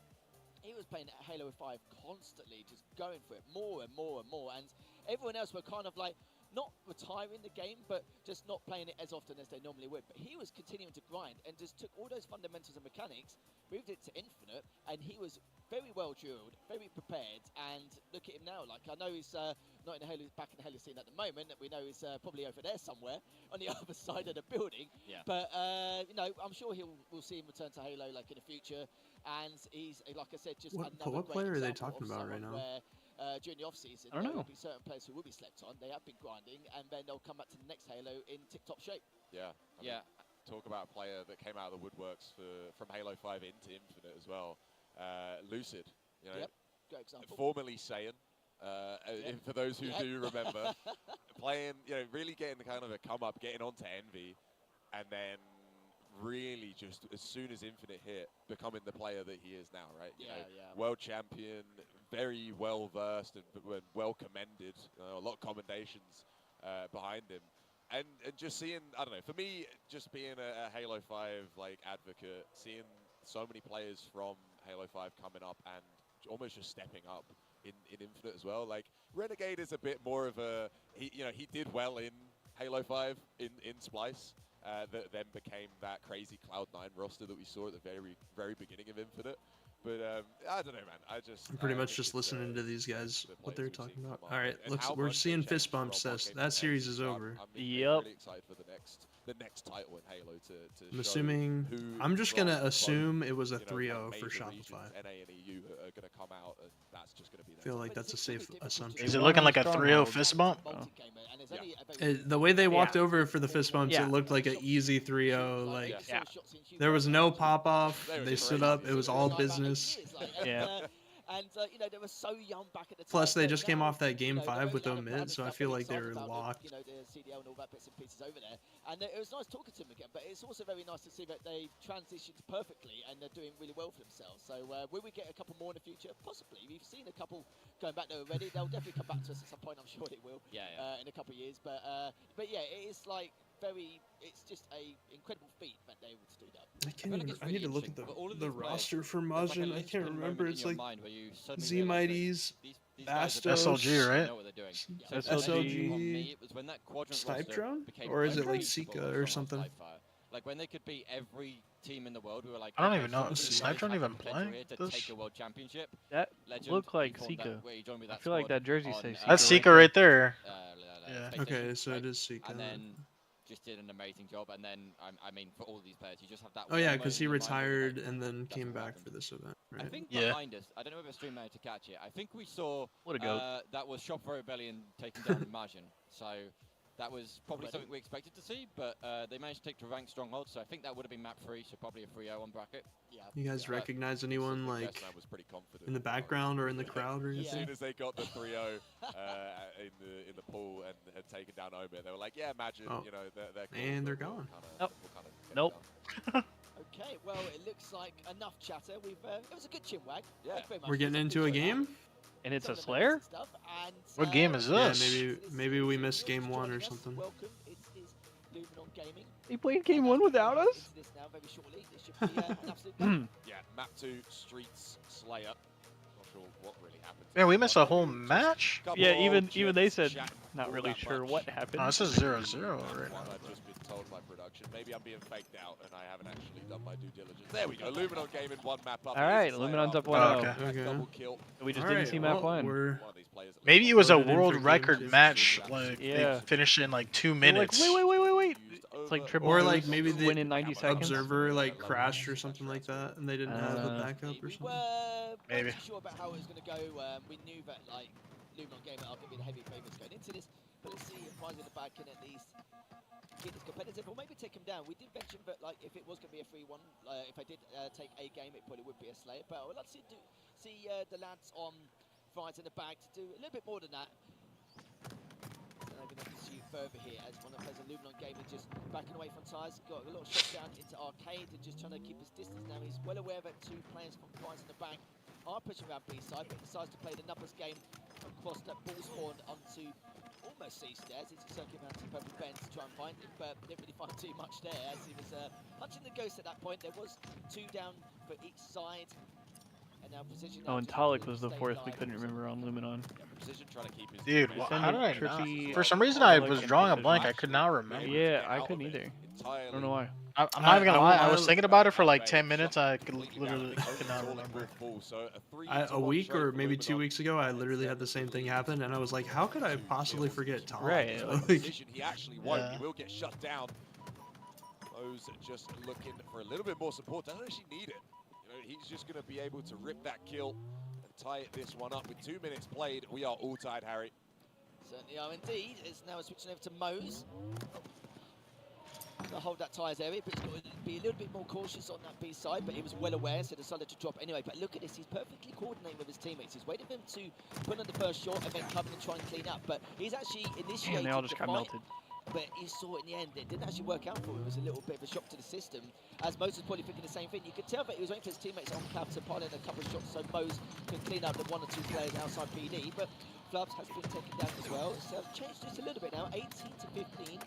he was playing Halo 5 constantly, just going for it more and more and more. And everyone else were kind of like not retiring the game, but just not playing it as often as they normally would. But he was continuing to grind and just took all those fundamentals and mechanics, moved it to Infinite, and he was very well drilled, very prepared. And look at him now. Like I know he's not in the back in the Halo scene at the moment. We know he's probably over there somewhere on the other side of the building. Yeah. But you know, I'm sure we'll see him return to Halo like in the future. And he's like I said, just what another great player are they example talking of about right someone now? Where, during the off season, I don't there know. will be certain players who will be slept on. They have been grinding, and then they'll come back to the next Halo in tip-top shape. Yeah. I mean, talk about a player that came out of the woodworks from Halo 5 into Infinite as well. Lucid. You know, great example. Formerly Saiyan. For those who do remember, playing, you know, really getting the kind of a come up, getting onto Envy, and then really just as soon as Infinite hit, becoming the player that he is now, right? You know, world champion, very well versed and well commended. A lot of commendations behind him, and just seeing, I don't know, for me, just being a Halo 5 like advocate, seeing so many players from Halo 5 coming up and almost just stepping up in Infinite as well. Like Renegade is a bit more of a he did well in Halo 5 in Splice. That then became that crazy Cloud9 roster that we saw at the very beginning of Infinite. But I don't know, man. I'm pretty much just listening to these guys, what they're talking about. All right, we're seeing fist bumps. That series is over. Yep. Really excited for the next title in Halo to I'm assuming. I'm just gonna assume it was a 3-0 for Shopify. NA and EU are gonna come out, and that's just gonna be. I feel like that's a safe assumption. Is it looking like a 3-0 fist bump? The way they walked over for the fist bumps, it looked like an easy 3-0. Like there was no pop off. They stood up. It was all business. Yeah. And you know, they were so young back at the time. Plus, they just came off that game 5 with Omid, so I feel like they were locked. You know, the CDL and all that bits and pieces over there. And it was nice talking to them again, but it's also very nice to see that they transitioned perfectly and they're doing really well for themselves. So will we get a couple more in the future? Possibly. We've seen a couple going back there already. They'll definitely come back to us at some point. I'm sure they will. In a couple of years. But yeah, it is like it's just a incredible feat that they're able to do that. I need to look at the roster for Majin. I can't remember. It's like Z Mighties, Bastos, SLG, right? SLG, Snipe Drone, or is it like Sika or something? Like when they could beat every team in the world, we were like, I don't even know. Is Snipe Drone even playing this? Take a world championship. That looked like Sika. I feel like that jersey says Sika. That's Sika right there. Yeah. Okay, so it is Sika. And then just did an amazing job, and then I mean, for all of these players, you just have that. Oh yeah, because he retired and then came back for this event, right? I think behind us, I don't know if a stream managed to catch it. I think we saw that was Shopify Rebellion taking down Majin. So that was probably something we expected to see, but they managed to take to rank stronghold. So I think that would have been map 3, so probably a 3-0 on bracket. You guys recognize anyone like in the background or in the crowd or anything? As soon as they got the 3-0 in the pool and had taken down Omid, they were like, "Yeah, imagine, you know, they're cool, and they're gone." Nope. Okay, well, it looks like enough chatter. It was a good chinwag. Yeah. We're getting into a game. And it's a Slayer? What game is this? Yeah, maybe we missed game 1 or something. Welcome. It is Luminon Gaming. He played game 1 without us? Into this now very shortly. This should be an absolute game. Yeah, map 2, Streets, Slayer. Not sure what really happened. Man, we missed a whole match? Yeah, even they said not really sure what happened. Oh, this is 0-0 right now. I've just been told by production. Maybe I'm being faked out and I haven't actually done my due diligence. There we go. Luminon Gaming 1 map up. Alright, Luminon's up 1-0. Double kill. We just didn't see map 1. Maybe it was a world record match, like they finished in like 2 minutes. Like, wait. It's like triple Or like boost, maybe the win in 90 seconds. observer like crashed or something like that, and they didn't have a backup or something. Maybe. Weren't too sure about how it was going to go. We knew that like Luminon Gamer are going to be the heavy favourites going into this, but let's see if Rise in the back can at least keep this competitive, or maybe take him down. We did mention that like if it was going to be a 3-1, if I did take a game, it probably would be a Slayer. But I would like to see the lads on Rise in the back to do a little bit more than that. So they're going to pursue further here as one of the players of Luminon Gamer just backing away from Tyres. Got a little shot down into Arcade and just trying to keep his distance now. He's well aware that 2 players from Rise in the back are pushing around B-side, but decides to play the numbers game across that ball spawn onto almost C stairs. It's a circuit around to Purple Ben to try and find him, but didn't really find too much there as he was hunting the ghost at that point. There was 2 down for each side. And now Precision. Oh, and Talik was the 4th we couldn't remember on Luminon. Precision trying to keep his Dude, how did I not? Trippy, For some reason, I was drawing a blank. I could not remember. Yeah, I couldn't either. I don't know why. I'm not even gonna lie. I was thinking about it for like 10 minutes. I could literally could not remember. A week or maybe 2 weeks ago, I literally had the same thing happen, and I was like, "How could I possibly forget Tom?" Right. Precision, he actually won't. He will get shut down. Mo's just looking for a little bit more support. Doesn't actually need it. You know, he's just going to be able to rip that kill and tie this one up with 2 minutes played. We are all tied, Harry. Certainly are indeed. It's now switching over to Mo's. To hold that Tyres area, but he's got to be a little bit more cautious on that B side, but he was well aware, so decided to drop anyway. But look at this, he's perfectly coordinating with his teammates. He's waiting for them to put on the first shot and then come in and try and clean up. But he's actually initiated they all just the got fight, melted. but he saw it in the end. It didn't actually work out for him. It was a little bit of a shock to the system, as Mose was probably thinking the same thing. You could tell that he was waiting for his teammates on cap to pile in a couple of shots so Mose could clean up the 1 or 2 players outside PD. But Flubs has been taken down as well. It's changed just a little bit now, 18 to 15.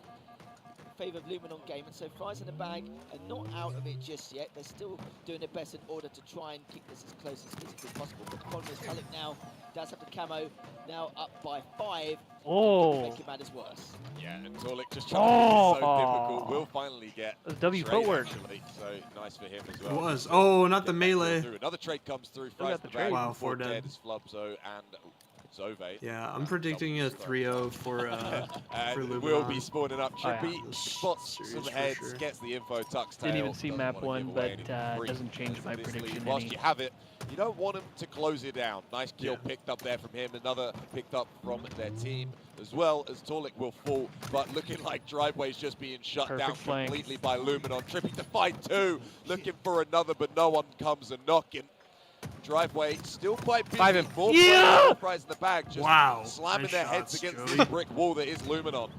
Favour of Luminon Gaming, so Fries in the bag and not out of it just yet. They're still doing their best in order to try and keep this as close as physically possible. But the problem is Talik now does have the camo, now up by 5. Oh! Making matters worse. Yeah, and Torlik just trying to make it so difficult. Will finally get W trade, footwork. actually, so nice for him as It well. was. Oh, not the melee. Another trade comes through. Still got the trade. Wow, 4 dead. Is Flubzo and Zove. Yeah, I'm predicting a 3-0 for Luminon. Will be spawning up. Oh, yeah. Trippy spots some for heads, sure. gets the info, tucks tail. Didn't even see doesn't map wanna give 1, away but anything free doesn't change my this lead. prediction Whilst any. you have it, you don't want him to close it down. Nice kill picked up there from him. Another picked up from their team, as well as Torlik will fall. But looking like Driveway's just being shut Perfect down flank. completely by Luminon. Trippy to fight 2, looking for another, but no one comes a knocking. Driveway still quite busy. 5 him. More Yeah! players in the bag, just slamming Nice their shots, heads against Joey. this brick wall that is Luminon.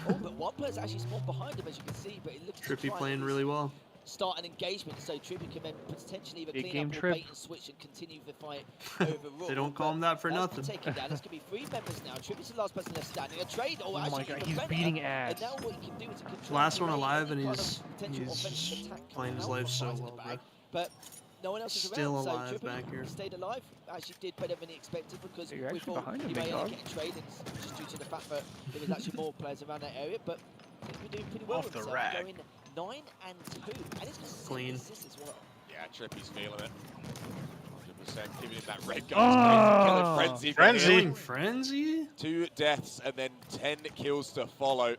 Oh, but one player's actually spawned behind him, as you can see, but it looks to Trippy try playing and really well. start an engagement, so Trippy can then potentially either Big clean game up or Trip. bait and switch and continue the fight overall. They don't call him that for That's nothing. Taken down. It's going to be 3 members now. Trippy's the last person left standing. A trade, Oh my actually god, even he's better. beating ass. And now what he can do is he can try Last and one delay alive, any and kind of he's potential offensive just attack playing his coming life out so from Fries in well, the bro. bag. But no one else is Still around, alive so Trippy back here. stayed alive. Actually did better than he expected because You're we actually thought behind him, he big may dog. get traded just due to the fact that there was actually more players around that area. But he's been doing pretty well Off with the himself, rack. going 9 and 2, and he's got Clean. 6 assists as well. Yeah, Trippy's feeling it. 100% giving him that red guy. Killing Frenzy. Frenzy. Killing Frenzy? 2 deaths and then 10 kills to follow.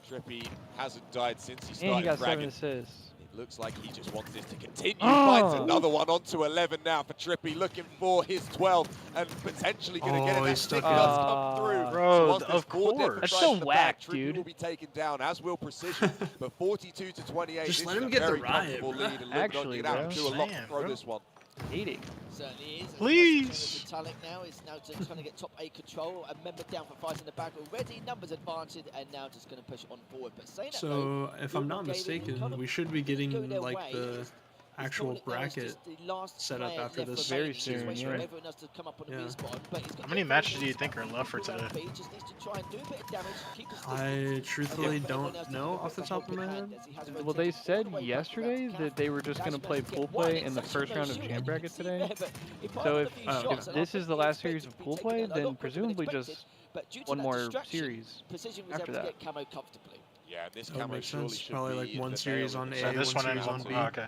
Trippy hasn't died since he And he started got 7 fragging. assists. It looks like he just wants this to continue. Oh. Finds another one onto 11 now for Trippy, looking for his 12 and potentially going to get it. Oh, That he stick stuck it. does come through. Bro, whilst there's of 4 dead course. from That's Fries so in the whack, back, Trippy dude. will be taken down, as will Precision. But 42 to 28. Just this let is him a get the very riot, comfortable bro. lead, and Actually, get out and bro. do a lot to Saying, throw bro. this one. 80. Certainly is. Please. Talik now is now just trying to get top 8 control. A member down for Fries in the back already. Numbers advantage, and now just going to push on forward. But saying that, though, So, if I'm not Luminon Gaming mistaken, kind of we should be getting go their like way. the It's actual Talik now is bracket just the last set up player after left this. Very remaining. He's soon, waiting yeah. for everyone else to come up on the Yeah. respawn, but he's got How many everyone matches do you who's think are left for around today? B, just needs to try and do a bit of damage, keep his I distance, truthfully and everyone don't else to know keep off the the top of my hand head. as he has Well, they rotated all said the way back yesterday around to that they were just going to play pool play in the first round of Jam Bracket today. So if this is the last series of pool play, then presumably just one more series Precision was after able to that. get camo comfortably. Yeah, this That camo makes surely sense. should Probably be like one the series nail on in A, the So coffin. this one series ends on B. B. Okay.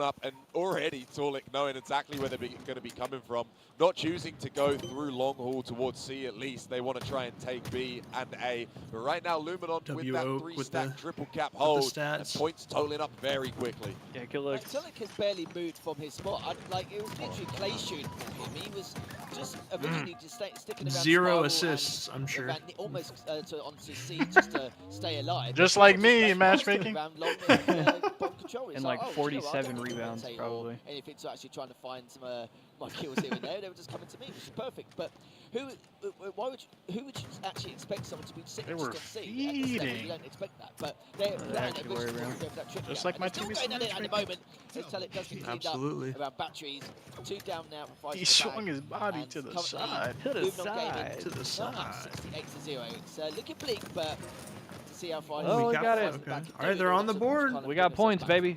drawn up, and already Torlik knowing exactly where they're going to be coming from, not choosing to go through long haul towards C at least. They want to try and take B and A. But right now, Luminon with that Oak 3-stack triple cap with hold, the and stats. points totaling up very quickly. Yeah, good looks. Tonic has barely moved from his spot. It was literally clay shooting for him. He was just originally just sticking around. 0 spiral assists, I'm sure. ran almost onto C just to stay alive. Just But like he me was in matchmaking. around long and, ball control. It's And like oh, do you know what, I 47 don't need to rebounds, rotate or probably. anything to actually trying to find some my kills here and there. They were just coming to me, which is perfect. But who would you actually expect someone to be sitting They just were on C? At this level, you don't expect that. But they're actually worry about. Just like my still team is going at it at the moment. As Telic does get cleaned up Absolutely. around batteries. 2 down now for 5. He swung his body to the side. To the side. To the side. 60x to 0. It's looking bleak, but to see how far Oh, we got it. Okay. All right, they're on the board. We got points, baby.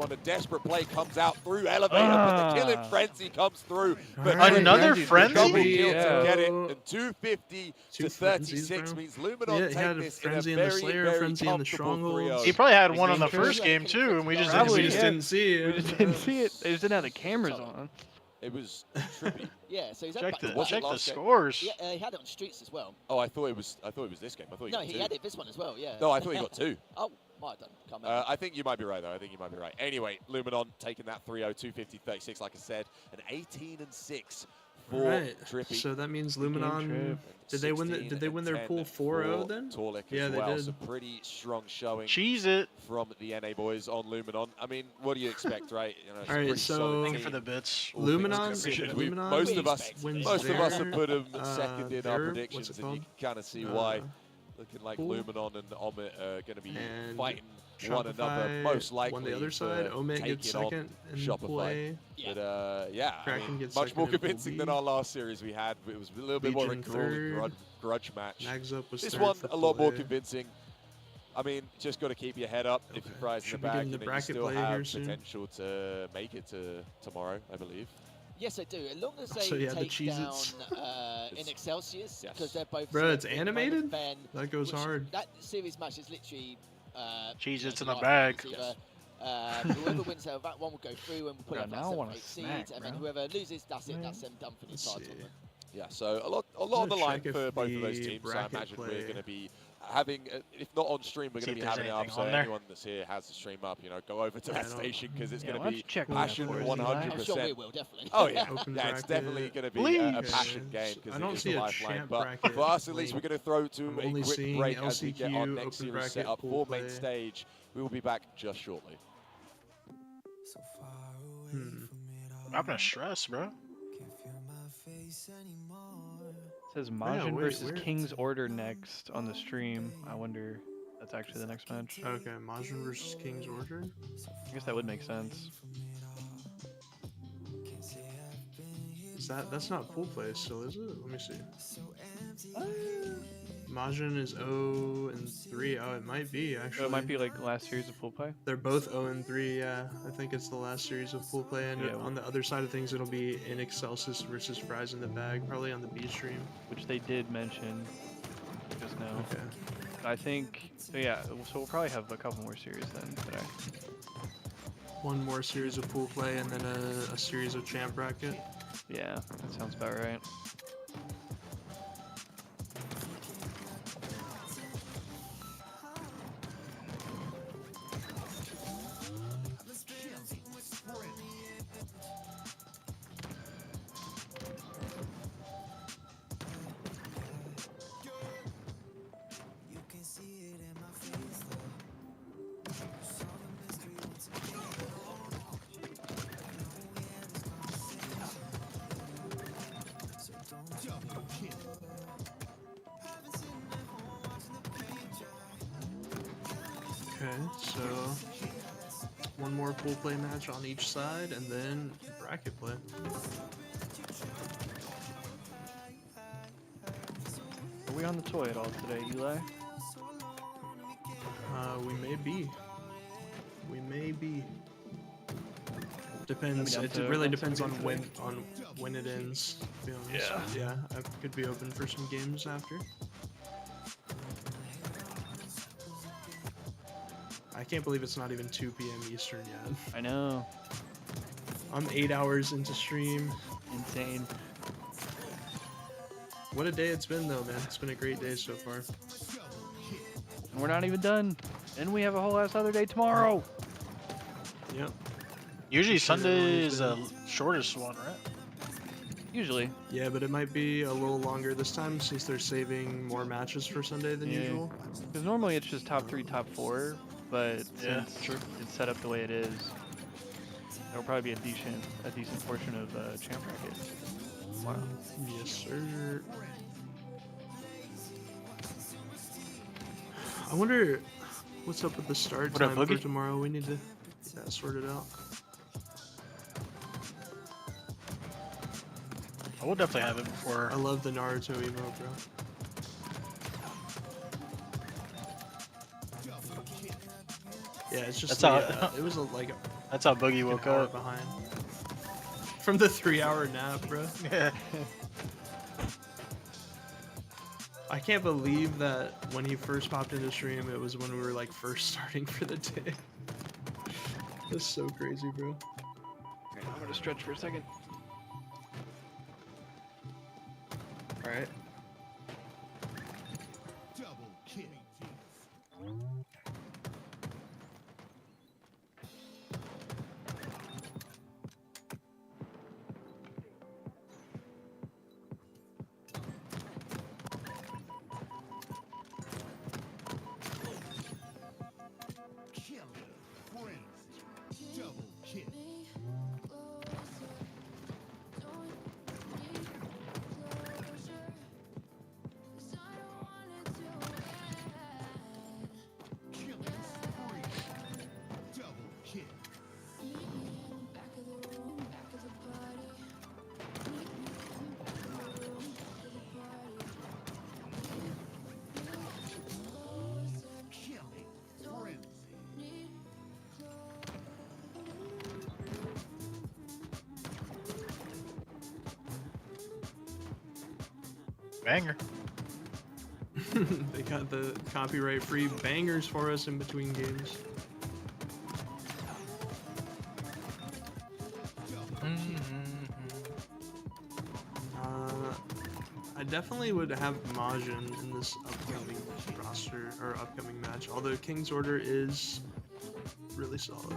one. A desperate play comes out through Elevator, but the killing frenzy comes through. But Another Double frenzy? kill to get it, Yeah. and 250 Two to frenzies, 36 bro. means Luminon Yeah, he take had a this in a frenzy in the very, Slayer, very frenzy in the comfortable Strongholds. 3-0. He probably had one on the first game too, and we just Probably, didn't see it. We just didn't see it. They just didn't have the cameras on. It was trippy. Yeah, so he's had Check back-to-back. the scores. Yeah, he had it on Streets as well. Oh, I thought it was this game. I thought he No, got he 2. had it this one as well. Yeah. No, I thought he got 2. Oh, might have done. Can't remember. I think you might be right, though. I think you might be right. Anyway, Luminon taking that 3-0, 250-36, like I said, an 18-6 for Right. Trippy. So that means Luminon. Did they win? Did they win their pool 4-0 then? Torlik Yeah, as they well. did. So pretty strong showing. Cheese it From the NA boys on Luminon. I mean, what do you expect, right? You know, it's a All right, pretty so solid Thank you for team. the bits. All things Luminon, considered. Luminon Most of us have their, put them second in our their- predictions, what's it and you called? can kind of see why. Looking like pool. Luminon and Omit are going to be And fighting one another, Shopify most likely. won the other for side. Omit gets taking on second in Shopify. pool A. But yeah, I Kraken mean, gets much second more in pool convincing than B. our last series we had. It was a little bit more of a Legion grueling third. grudge match. Mags Up was This third one for a lot pool more A. convincing. I mean, just got to keep your head up. If you prize in Should the be bag, getting you the know, you bracket still play have here soon. potential to make it to tomorrow, I believe. Yes, I do. As long as they So, yeah, the take down Cheez-Its. In Excelsius, Yes. because they're both. Bro, it's selected at the moment, animated? Ben, That goes which- hard. That series match is literally. Cheez-Its in the the bag. Whoever wins that one will go through and we'll put Bro, up now that I 7 wanna 8 seeds, snack, and then bro. whoever loses, that's it. That's them done for the Let's entire see. tournament. Yeah, so a lot on the gonna line check for if both of those the teams. So I bracket imagine we're play- going to be having, if not on stream, we're See going to if be there's having it up. anything So on there. anyone that's here has the stream up. You know, go over to that I don't- station because it's Yeah, going why to don't be you check on that passion for us, 100%. I'm sure we will, definitely. Oh yeah, Open yeah, it's bracket. definitely going to be a Please. passion game because I don't it is see the a lifeline. champ But bracket for us, at least, we're link. going to throw to I'm a only quick seeing break as we get our LCQ, next open series bracket, set up pool for main play. stage. We will be back just shortly. What happened to Stress, bro? It says Majin versus King's Order next on the stream. I wonder if that's actually the next match. Okay, Majin versus King's Order. I guess that would make sense. Is that's not pool play still, is it? Let me see. Majin is 0-3. Oh, it might be actually. So it might be like last series of full play. They're both 0-3. Yeah, I think it's the last series of pool play. And Yeah, on the other side of things, it'll be in Excelsis versus Fries in the bag, probably on the B stream. Which they did mention just now. Okay. I think, so yeah, so we'll probably have a couple more series then today. One more series of pool play and then a series of champ bracket. Yeah, that sounds about right. Okay, so one more pool play match on each side and then bracket play. Are we on the toy at all today, Eli? We may be. We may be. Depends. down It to really run depends some on games when it ends. To be honest. Yeah. I could be open for some games after. I can't believe it's not even 2 p.m. Eastern yet. I know. I'm 8 hours into stream. Insane. What a day it's been though, man. It's been a great day so far. And we're not even done. And we have a whole ass other day tomorrow. Yep. Usually Sure, Sunday always is the shortest one, right? Usually. Yeah, but it might be a little longer this time since they're saving more matches for Sunday than usual. Because normally it's just top 3, top 4, but Yeah, since true. it's set up the way it is, there'll probably be a decent portion of champ bracket. Wow. Yes, sir. I wonder what's up with the start What up, time for Boogie? tomorrow. We need to get that sorted out. I will definitely have it before. I love the Naruto emo, bro. Yeah, it's just That's how- it was like That's how Boogie an woke hour up. behind from the 3-hour nap, bro. Yeah. I can't believe that when he first popped into stream, it was when we were like first starting for the day. That's so crazy, bro. Okay, I'm gonna stretch for a second. right. Double kill. Double kill. Killing spree. Double kill. Killing frenzy. Banger. They got the copyright-free bangers for us in between games. I definitely would have Majin in this upcoming roster or upcoming match, although King's Order is really solid.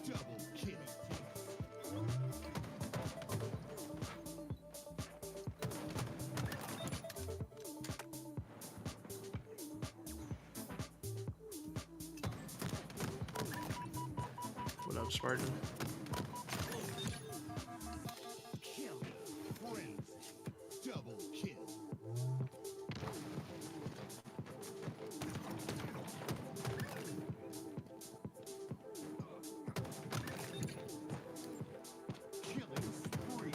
Double kill. What up, Spartan? Killing frenzy. Double kill. Killing spree.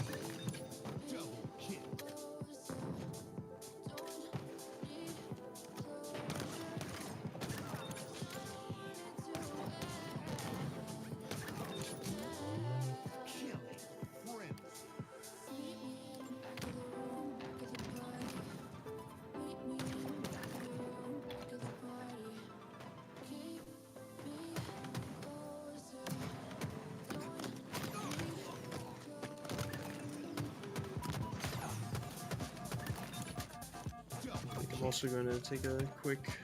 Double kill. Killing frenzy. I'm also going to take a quick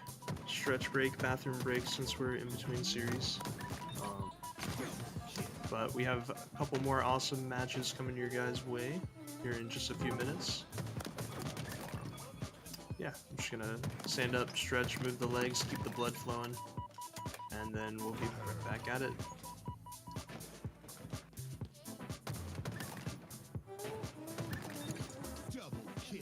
stretch break, bathroom break, since we're in between series. But we have a couple more awesome matches coming your guys' way here in just a few minutes. Yeah, I'm just gonna stand up, stretch, move the legs, keep the blood flowing, and then we'll be right back at it. Double kill.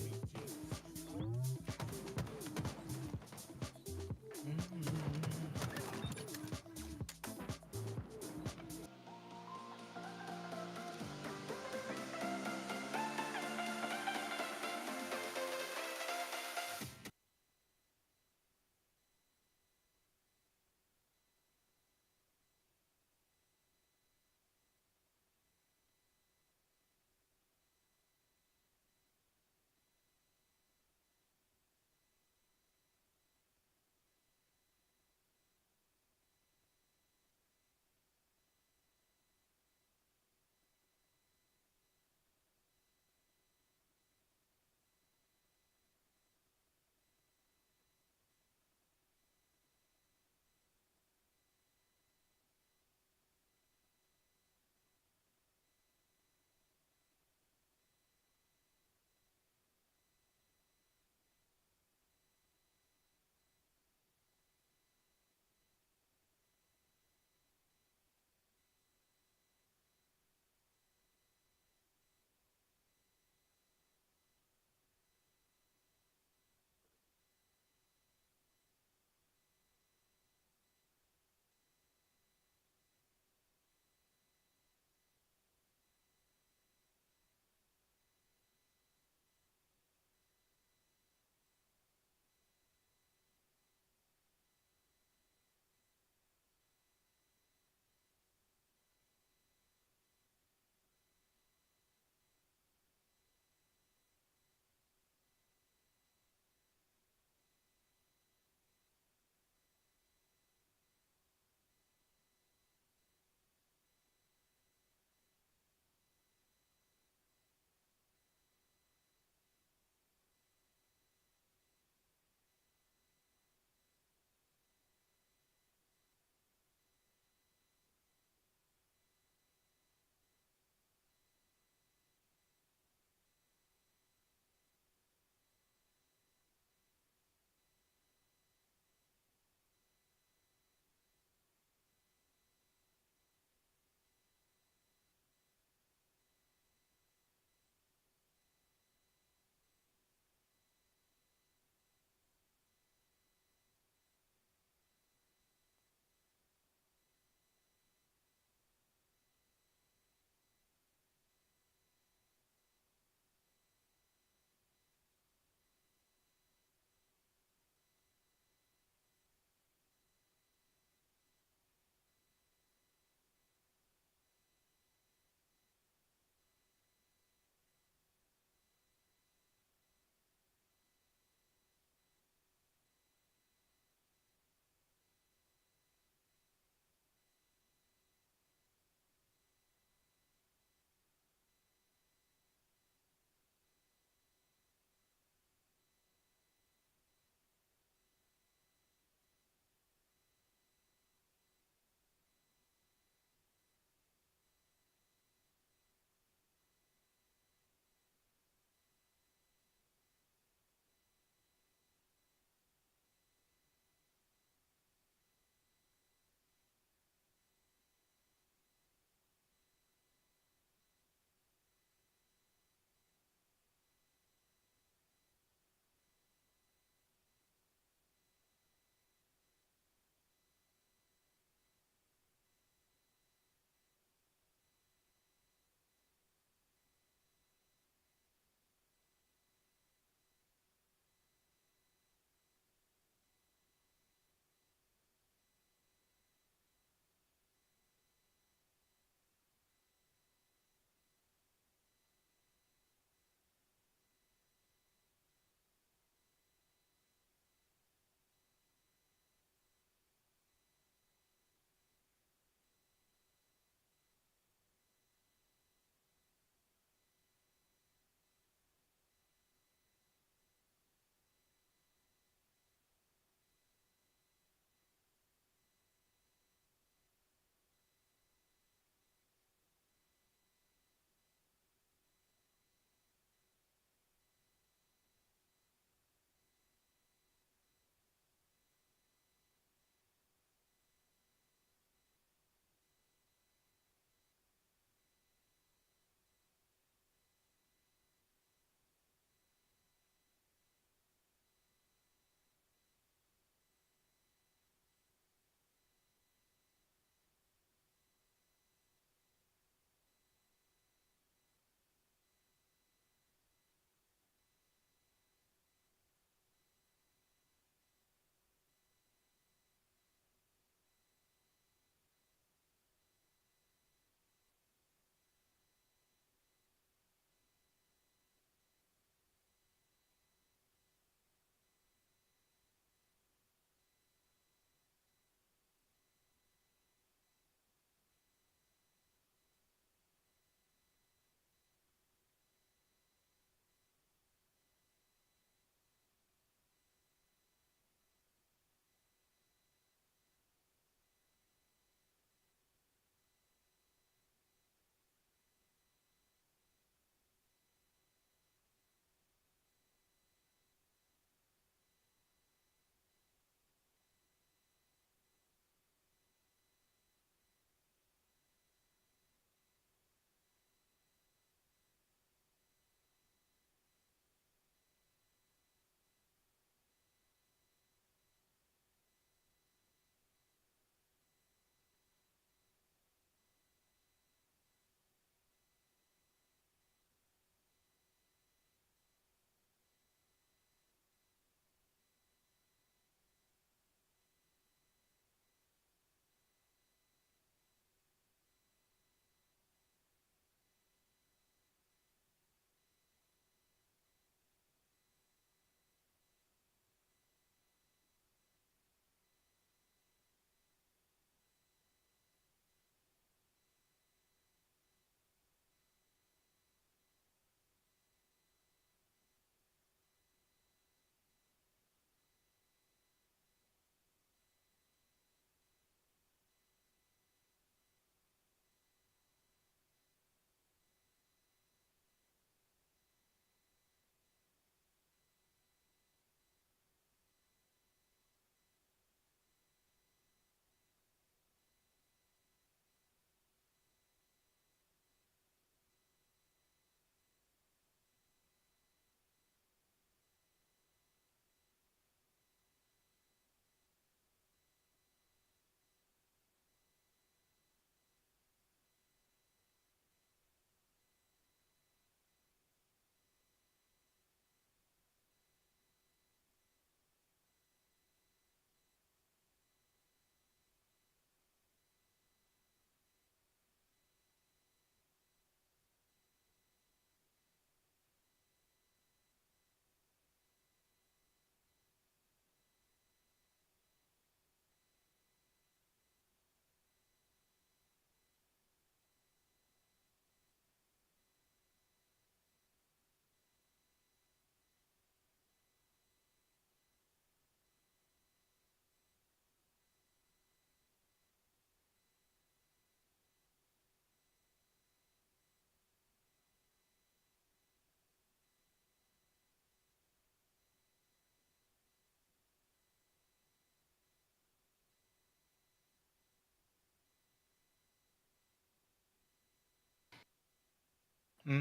Big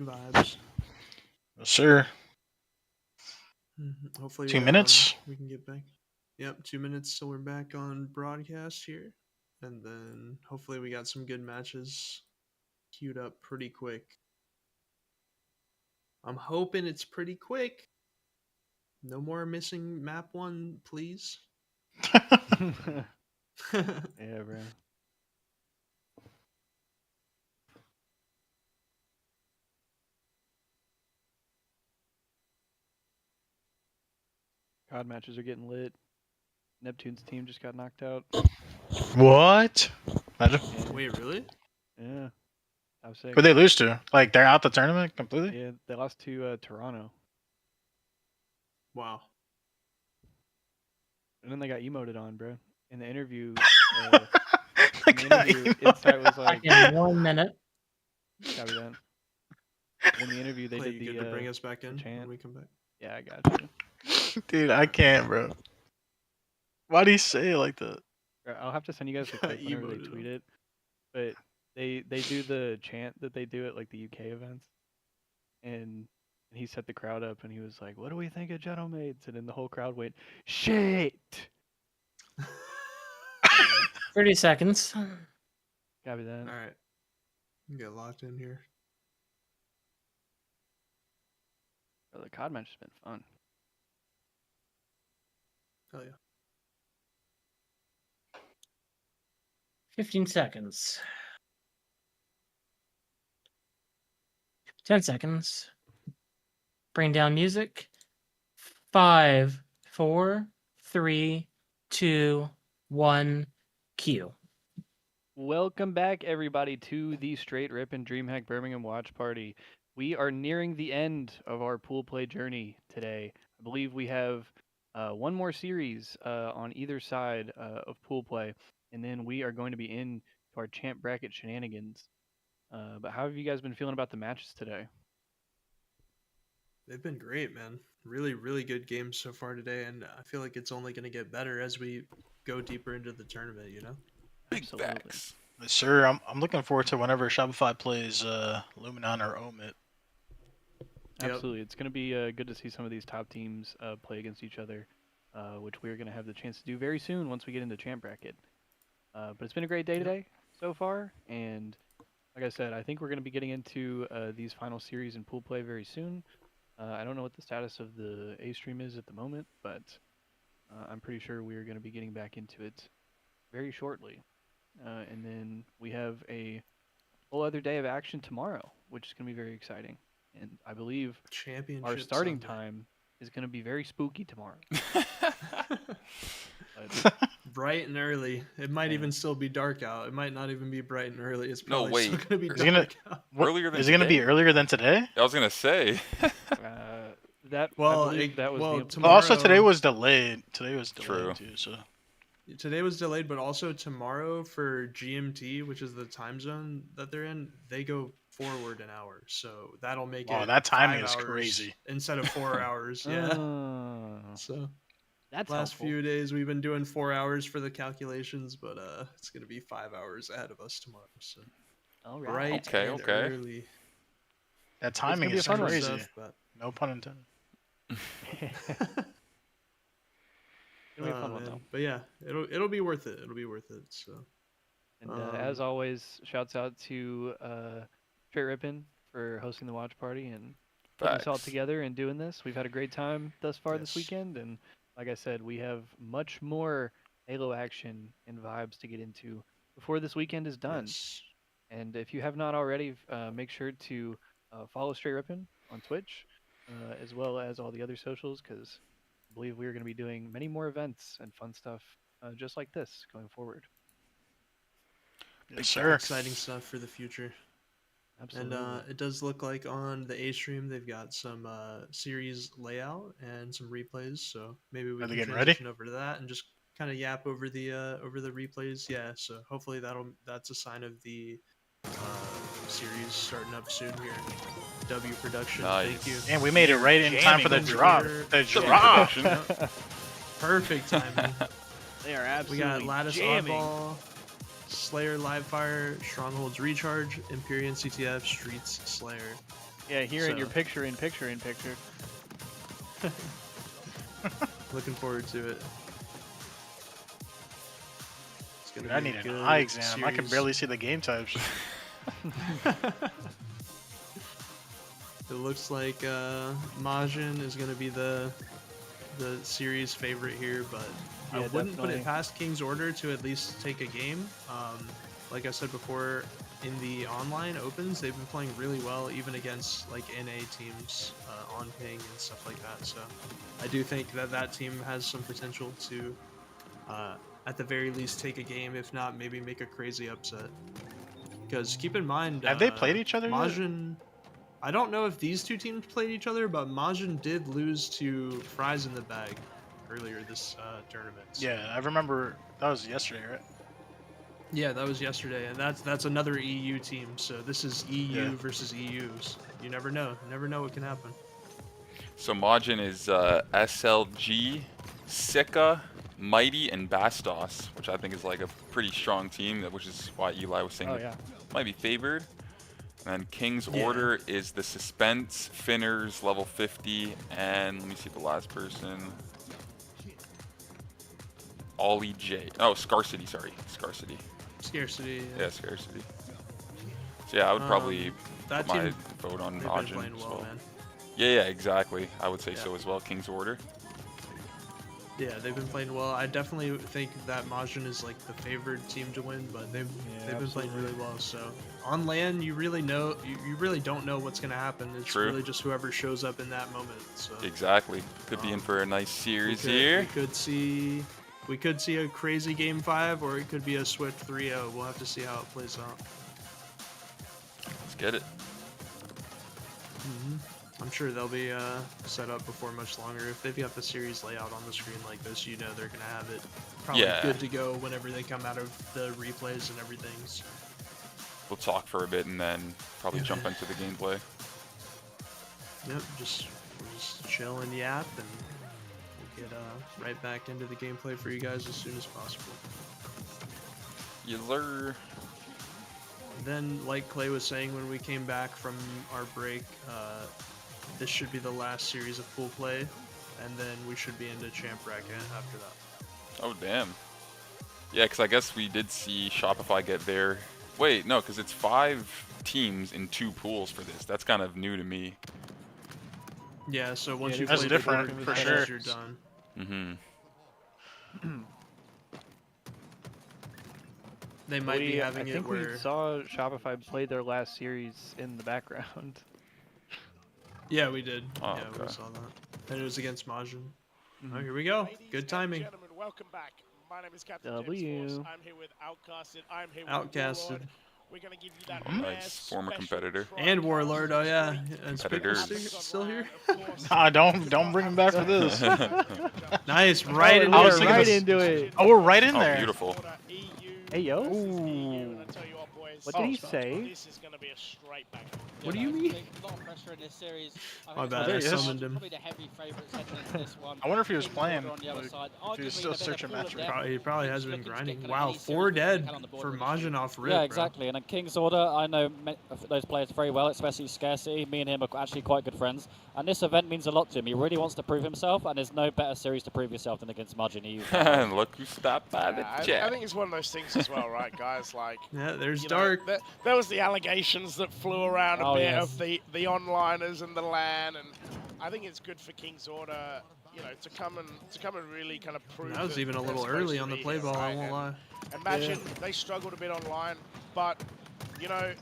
vibes. Yes, sir. Hopefully, 2 minutes. we can get back. Yep, 2 minutes till we're back on broadcast here, and then hopefully we got some good matches queued up pretty quick. I'm hoping it's pretty quick. No more missing map 1, please. Yeah, bro. COD matches are getting lit. Neptune's team just got knocked out. What? Imagine. Yeah. Wait, really? Yeah. I was sick. Who'd they lose to? Like, they're out the tournament completely? Yeah, they lost to Toronto. Wow. And then they got emoted on, bro. In the interview, Insight was like, in 1 minute. Copy that. In the interview, they Clay, did you the good to bring us back in chant. when we come back? Yeah, I got you. Dude, I can't, bro. Why'd he say it like that? I'll have to send you guys the clip whenever they tweet it. But they do the chant that they do at like the UK events, and he set the crowd up, and he was like, "What do we think of Gentlemates?" And then the whole crowd went, "Shit." 30 seconds. Copy that. All right. Get locked in here. Oh, the COD match has been fun. Hell yeah. 15 seconds. 10 seconds. Bring down music. 5, 4, 3, 2, 1, cue. Welcome back, everybody, to the Str8 Rippin Dreamhack Birmingham watch party. We are nearing the end of our pool play journey today. I believe we have one more series on either side of pool play, and then we are going to be in to our champ bracket shenanigans. But how have you guys been feeling about the matches today? They've been great, man. Really, really good games so far today, and I feel like it's only going to get better as we go deeper into the tournament, you know? Big facts. Yes, sir, I'm looking forward to whenever Shopify plays Luminon or Omit. Absolutely. It's going to be good to see some of these top teams play against each other, which we're going to have the chance to do very soon once we get into champ bracket. But it's been a great day today so far, and like I said, I think we're going to be getting into these final series in pool play very soon. I don't know what the status of the A stream is at the moment, but I'm pretty sure we're going to be getting back into it very shortly. And then we have a whole other day of action tomorrow, which is going to be very exciting. And I believe our starting time is going to be very spooky tomorrow. Bright and early. It might even still be dark out. It might not even be bright and early. It's No, probably wait. still gonna be Is it dark gonna- out. Earlier than Is it going to be earlier than today? I was gonna say. That Well, I believe that was the tomorrow, Also, today was delayed. Today was delayed True. too. So Today was delayed, but also tomorrow for GMT, which is the time zone that they're in, they go forward an hour. So that'll make Oh, it that timing 5 is hours crazy. instead of 4 hours. Yeah. So that's last helpful. few days we've been doing 4 hours for the calculations, but it's gonna be 5 hours ahead of us tomorrow. So All right. Okay, and okay. Early. that timing be a is fun one. crazy. Stuff, but No pun intended. It'll be a fun one, though. But yeah, it'll be worth it. It'll be worth it. So. And as always, shouts out to Str8 Rippin for hosting the watch party and putting this all Facts. together and doing this. We've had a great time thus far this Yes. weekend, and like I said, we have much more Halo action and vibes to get into before this weekend is done. Yes. And if you have not already, make sure to follow Str8 Rippin on Twitch, as well as all the other socials, because I believe we are going to be doing many more events and fun stuff just like this going forward. Yes, sir. Exciting stuff for the future. Absolutely. And it does look like on the A stream they've got some series layout and some replays. So maybe we Are they can getting ready? transition over to that and just kind of yap over the replays. Yeah. So hopefully that's a sign of the series starting up soon here. W production. Nice. Thank you. And we made it right in time for the Jamming drop. over The here. drop. Perfect timing. They are We absolutely got Lattice jamming. Oddball Slayer, Livefire, Strongholds Recharge, Empyrean CTF, Streets Slayer. Yeah, here in your So- picture. Looking forward to it. It's gonna Dude, I be a need an good eye exam. I can series. barely see the game types. It looks like Majin is going to be the series favorite here, but I Yeah, wouldn't put definitely. it past King's Order to at least take a game. Like I said before, in the online opens, they've been playing really well, even against like NA teams on ping and stuff like that. So I do think that that team has some potential to, at the very least, take a game. If not, maybe make a crazy upset. Because keep in mind, Have they played each other yet? Majin. I don't know if these two teams played each other, but Majin did lose to Fries in the Bag earlier this tournament. So- Yeah, I remember that was yesterday, right? Yeah, that was yesterday, and that's another EU team. So this is EU Yeah. versus EUs. You never know. You never know what can happen. So Majin is SLG, Sika, Mighty, and Bastos, which I think is like a pretty strong team, which is why Eli was saying Oh, that yeah. might be favored. And then King's Yeah. Order is the Suspense, Finners, level 50, and let me see the last person. Ollie J. Oh, Scarcity, sorry. Scarcity. Scarcity. Yeah, Scarcity. So yeah, I would probably that put my team, vote on they've been Majin playing as well, well. man. Yeah, exactly. I would say Yeah. so as well. King's Order. Yeah, they've been playing well. I definitely think that Majin is like the favored team to win, but they've been playing really well. So on LAN, you really know you really don't know what's gonna happen. It's True. really just whoever shows up in that moment. So Exactly. Could be in for a nice series here. We could see a crazy game 5, or it could be a swift 3-0. We'll have to see how it plays out. Let's get it. I'm sure they'll be set up before much longer. If they've got the series layout on the screen like this, you know they're gonna have it probably Yeah. good to go whenever they come out of the replays and everything. So. We'll talk for a bit and then probably jump into the gameplay. Yep, we'll just chill and yap, and we'll get right back into the gameplay for you guys as soon as possible. Yeller. Then, like Clay was saying when we came back from our break, this should be the last series of pool play, and then we should be into champ bracket after that. Oh, damn. Yeah, because I guess we did see Shopify get there. Wait, no, because it's 5 teams in 2 pools for this. That's kind of new to me. Yeah, so once Yeah, you that's play different, the for quarters, sure. you're done. Mm-hmm. They might be having I it think where... we saw Shopify play their last series in the background. Yeah, we did. Oh, yeah, we okay. saw that. And it was against Majin. Oh, here we go. Good timing. Gentlemen, welcome back. My name is Captain W. James Force. I'm here with Outcasted. I'm here with Outcasted. Warlord. We're gonna give you that Nice. Former competitor. And Warlord, oh yeah. And Competitors. still here? Nah, don't bring him back for this. Nice, right Oh, into we're it. right into it. Oh, we're right in Oh, there. beautiful. Hey, yo. And I tell you what, boys. What did he say? This is gonna be a straight back. What do you mean? A lot of pressure in this series. My think bad, it's I probably- summoned him. Probably the heavy favourites heading into this one. I wonder if he was King's playing, Order on the other like, side. if he was Arguably still the better searching pool of match depth. rate. He probably has been Looking to grinding. get Wow, any 4 series dead back on the board for with this Majin off rip, Yeah, bro. exactly. And in King's Order, I know those players very well, especially Scarcity. Me and him are actually quite good friends. And this event means a lot to him. He really wants to prove himself, and there's no better series to prove yourself than against Majin EU. Look who stopped by the I chat. think it's one of those things as well, right, guys? Like, Yeah, there's you know, Dark. there was the allegations that flew around a Oh, bit yes. of the onliners and the LAN, and I think it's good for King's Order, you know, to come and really kind of prove. That was even a they're little supposed early to on the be play here, ball, I right? won't lie. Imagine they struggled a bit online, but you know,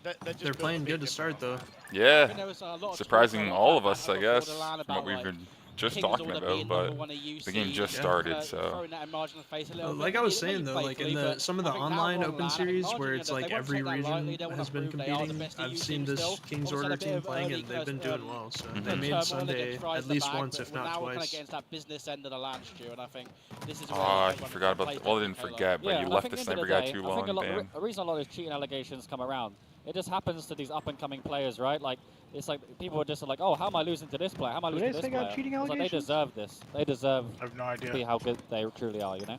they're just They're built a playing bit good to different. start, though. Yeah. There was a lot of Surprising talk all of about us, that I guess, before the LAN from what about, we've like, been just King's talking Order about, being but number one at the game UC, just Yeah. started, so... throwing that in Margin's face a little bit. Like I was Maybe saying though, like in playfully, the but some of the I think online now open on series Margin, where you know, it's they like won't every take that lightly, region they wanna has been prove they are the competing, best I've EU seen team this still. King's Obviously, Order had a bit team of playing early and they've kind been of, doing well, so they Mhm. made turmoil Sunday against Rise at the least Bag, once, but if we're not now kind of twice. against that business end of the LAN, Stu, and I think this is where Oh, I everyone forgot about plays that. Well, I that didn't Halo. forget, but Yeah, you and I left think the at the end sniper of guy day, too I think long, damn. the reason a lot of those cheating allegations come around, it just happens to these up-and-coming players, right? Like, it's like people are just like, oh, how am I losing to this player? How am I Who losing they to this say got player? cheating It's like, they allegations? deserve this. They deserve I have no to idea. be how good they truly are, you know?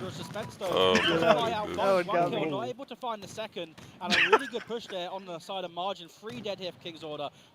Order of suspense though. Oh, Fly out, Oh, one got kill, me. not able to find the second, and a really good push there on the side of margin. 3 dead here for King's Order.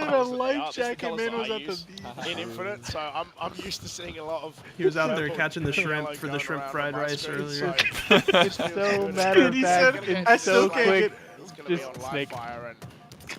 And a life jacket man was at the in Infinite, so I'm used to seeing a lot of. He was out there purple catching the and yellow shrimp for the going shrimp around fried on my rice screen, earlier. It's so matter of fact and so quick. It's gonna be Just on snake. Livefire, and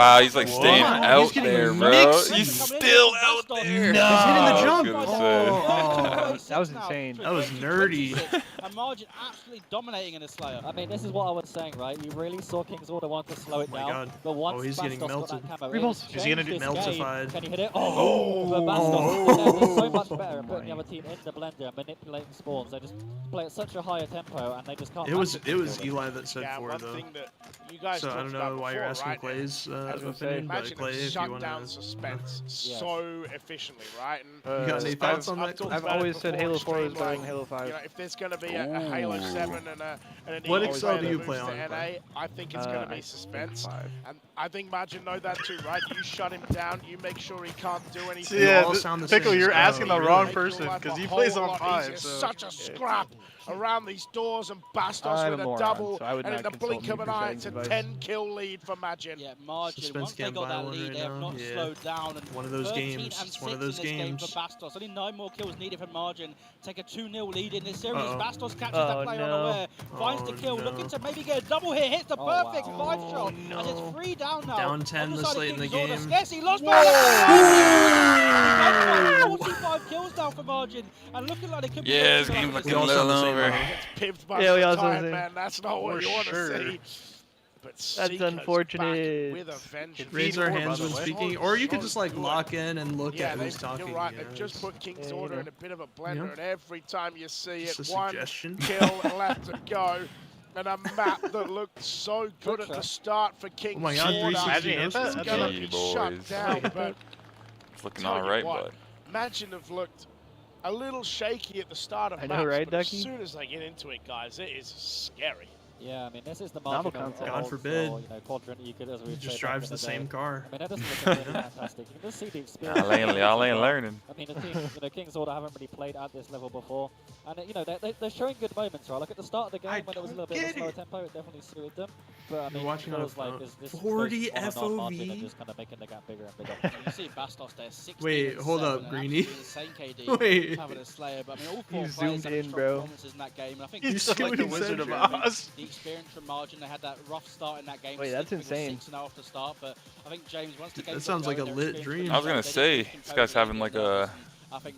Wow, he's like What? staying He's out getting there, bro. mixed. He's still out there. No. He's hitting the I was jump. gonna Oh, say. That was insane. That was nerdy. And Margin absolutely dominating in the Slayer. I mean, this is what I was saying, right? You really saw King's Order want to slow it Oh my down. God. But once Oh, he's getting Bastos got melted. that camo, Reballs. it Is he gonna changed get this game. meltified? Can he hit it? Oh. But Bastos Oh. they're so much better at putting the other team in the blender and manipulating spawns. They just play at such a higher tempo and they just can't. It was match Eli that said Yeah, 4 one though. thing that you guys So I don't talked know about why you're before, asking right? Clay's I was gonna say, opinion, but imagine Clay, a if you want shutdown to suspense. so efficiently, right? And You got any thoughts on that? I've always said Halo 4 is better than Halo 5. You know, if there's going to be a Halo 7 and an What EU XL player do you that play moves to on, NA, I think it's going to be suspense. And I think Majin know that too, right? You shut him down, you make sure he can't do anything. So yeah, Pickle, you're asking the wrong person because he plays on 5. So. Such a scrap around these doors, and Bastos with a double, and in the blink of an eye, it's a 10-kill lead for Majin. Yeah, Margin, once they got that lead, they have not slowed down. And one of those 13 games. and It's one of those 6 in this game games. for Bastos. Only 9 more kills needed for Margin. Take a 2-0 lead in this series. Bastos catches that player unaware, finds the kill, looking to maybe get a double hit, hits the perfect 5-shot, and it's 3 down now. Down 10 this late in the game. Scarcely lost by 45 kills down for Margin, and looking like they could be. Yeah, this game's looking a little over. Pipped by the time, man. That's not what you want to see. But that's unfortunate. With a vengeance. Raise our hands when speaking, or you could just like lock in and look at who's talking. You're right. They've just put King's Order in a bit of a blender, and every time you see it, just a one suggestion. kill left to go. And a map that looked so good at the start for King's Oh my God, Order. 360. It's gonna be shut down, but it's looking alright, but Imagine have looked a little shaky at the start of I maps, know, right, but Ducky? as soon as they get into it, guys, it is scary. Yeah, I mean, this is the Novel margin concept. God forbid. Or, you know, quadrant you could, as we Just drives the same car. I mean, that doesn't look really fantastic. You can just see the experience. Y'all ain't learning. I mean, the team, you know, King's Order haven't really played at this level before, and you know, they're showing good moments, right? Like at the start of the game when it was a little bit of a slower tempo, it definitely suited them. But I mean, it feels like this 40 FOV. Margin and just kind of making the gap bigger and bigger. You see Bastos there, 16 Wait, and hold 7, up, and Greeny. absolutely insane KD, Wait. having a Slayer, but I mean, all 4 You players zoomed had in, strong bro. performances in that game, and I think You just sound like the Wizard of Oz. the experience from Margin, they had that rough start in that game. Wait, that's insane. 6-0 off the start, but I think James, once the game That sounds like a lit dream. I was gonna say, this guy's having like a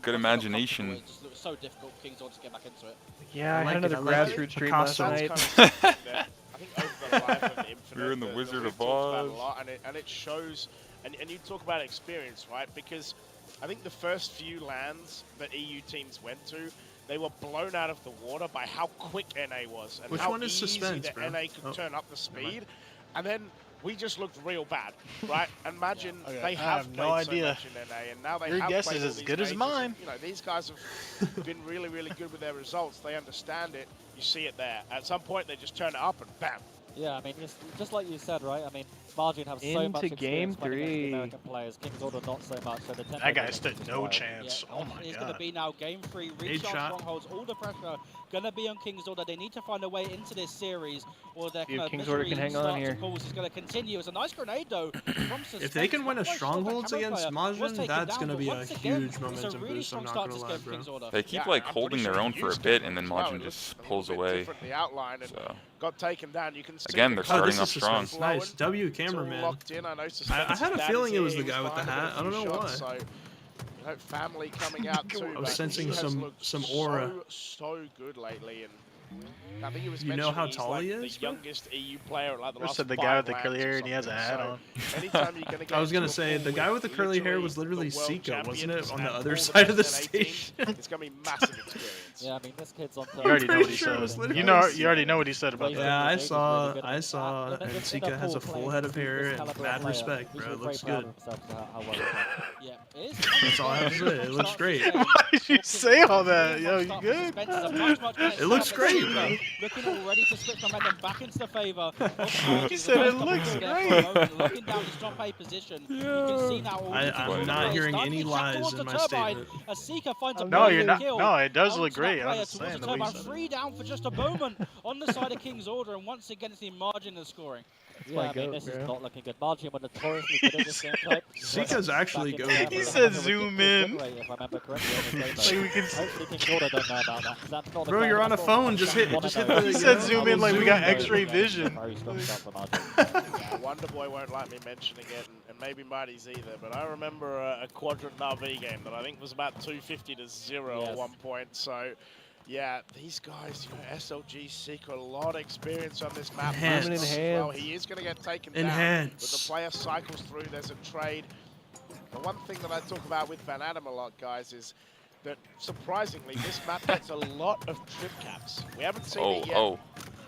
good imagination. It just looks so difficult for King's Order to get back into it. Yeah, I had another grassroots stream last night. I think over the life of Infinite, We're in the Wizard we've of talked about Oz. a lot, and it shows, and you talk about experience, right? Because I think the first few lands that EU teams went to, they were blown out of the water by how quick NA was and Which how one is easy suspense, the bro? NA could turn up the speed, and then we just looked real bad, right? And imagine they I have have played no idea. so much in NA, and now they Your have guess played is all as these good as majors, mine. and, you know, these guys have been really, really good with their results. They understand it. You see it there. At some point, they just turn it up and bam. Yeah, I mean, just like you said, right? I mean, Margin have so much Into game experience playing against the 3. American players. King's Order not so much. So the tempo That guy difference stood is no wild. chance. Oh my It's God. going to be now game 3, reach our strongholds, all the pressure going to be on King's Order. They need to find a way into this series, or their See if kind of King's Order can hang on here. is going to continue. It's a nice grenade though. From If they can win a Suspense, strongholds Camo against player was Majin, taken that's down, gonna but be a once again, huge it's a momentum really boost. strong I'm not start gonna to lie, skip King's bro. Order. They keep Yeah, like I'm holding pretty their sure own he for a used bit, it and then as well. Margin It just was a pulls little bit away. different, the outline, and So got taken down. You can see again, the they're colours starting off strong. flowing. Nice. W It's all cameraman. locked in. I know I had a Suspense's feeling dad it is was the here. guy He with the fired a hat. I don't few know shots, why. So, you know, family coming out too. I but was sensing he has some looked aura. So good lately, and I think it was You know how mentioned he's tall like he is, the bro? youngest EU player, like the Or last said the 5 guy with the lands curly or hair and he has a something. hat So, on. anytime you're gonna get I was gonna into a say pool the guy with the curly hair literally was literally the world Sika, wasn't champions it? On the and other all side of the best NA teams, station. It's gonna be massive experience. Yeah, I mean, this kid's on. You already know what he sure it was said. literally You know, Sika. you already know what he said about that. Yeah, I saw, and Sika has a full head of hair and mad respect, bro. It looks good. Yeah, it is. That's all I have to say. It looks great. Why did you say all that? Yo, you good? It looks great, bro. Looking already to switch momentum back into the favour. He said it looks great. Looking down his top 8 position. You can see now already I'm not hearing any lies in my statement. As Sika finds a No, you're not. kill. No, it does look Onto that great. I player was just towards saying the the way you turbine. said it. 3 down for just a moment on the side of King's Order, and once again it's the margin of scoring. Yeah, I mean, this is not looking good. Margin were notoriously good at this game type. Sika's actually good. He said zoom in. If I remember correctly. Like we can Hopefully King's Order don't know about that. 'Cause that's not the Bro, kind you're of on a score. phone. Just hit the. He said zoom in like we got X-ray vision. Very strong start for Margin. Yeah, Wonderboy won't like me mentioning it, and maybe Marty's either, but I remember a Quadrant RV game that I think was about 250 to 0 at one point, so yeah, these guys, you know, SLG seek a lot of experience on this map. Enhance. Well, he is going to get taken down, but the player cycles through, there's a trade. The one thing that I talk about with Van Adam a lot, guys, is that surprisingly, this map gets a lot of trip caps. We haven't seen it yet.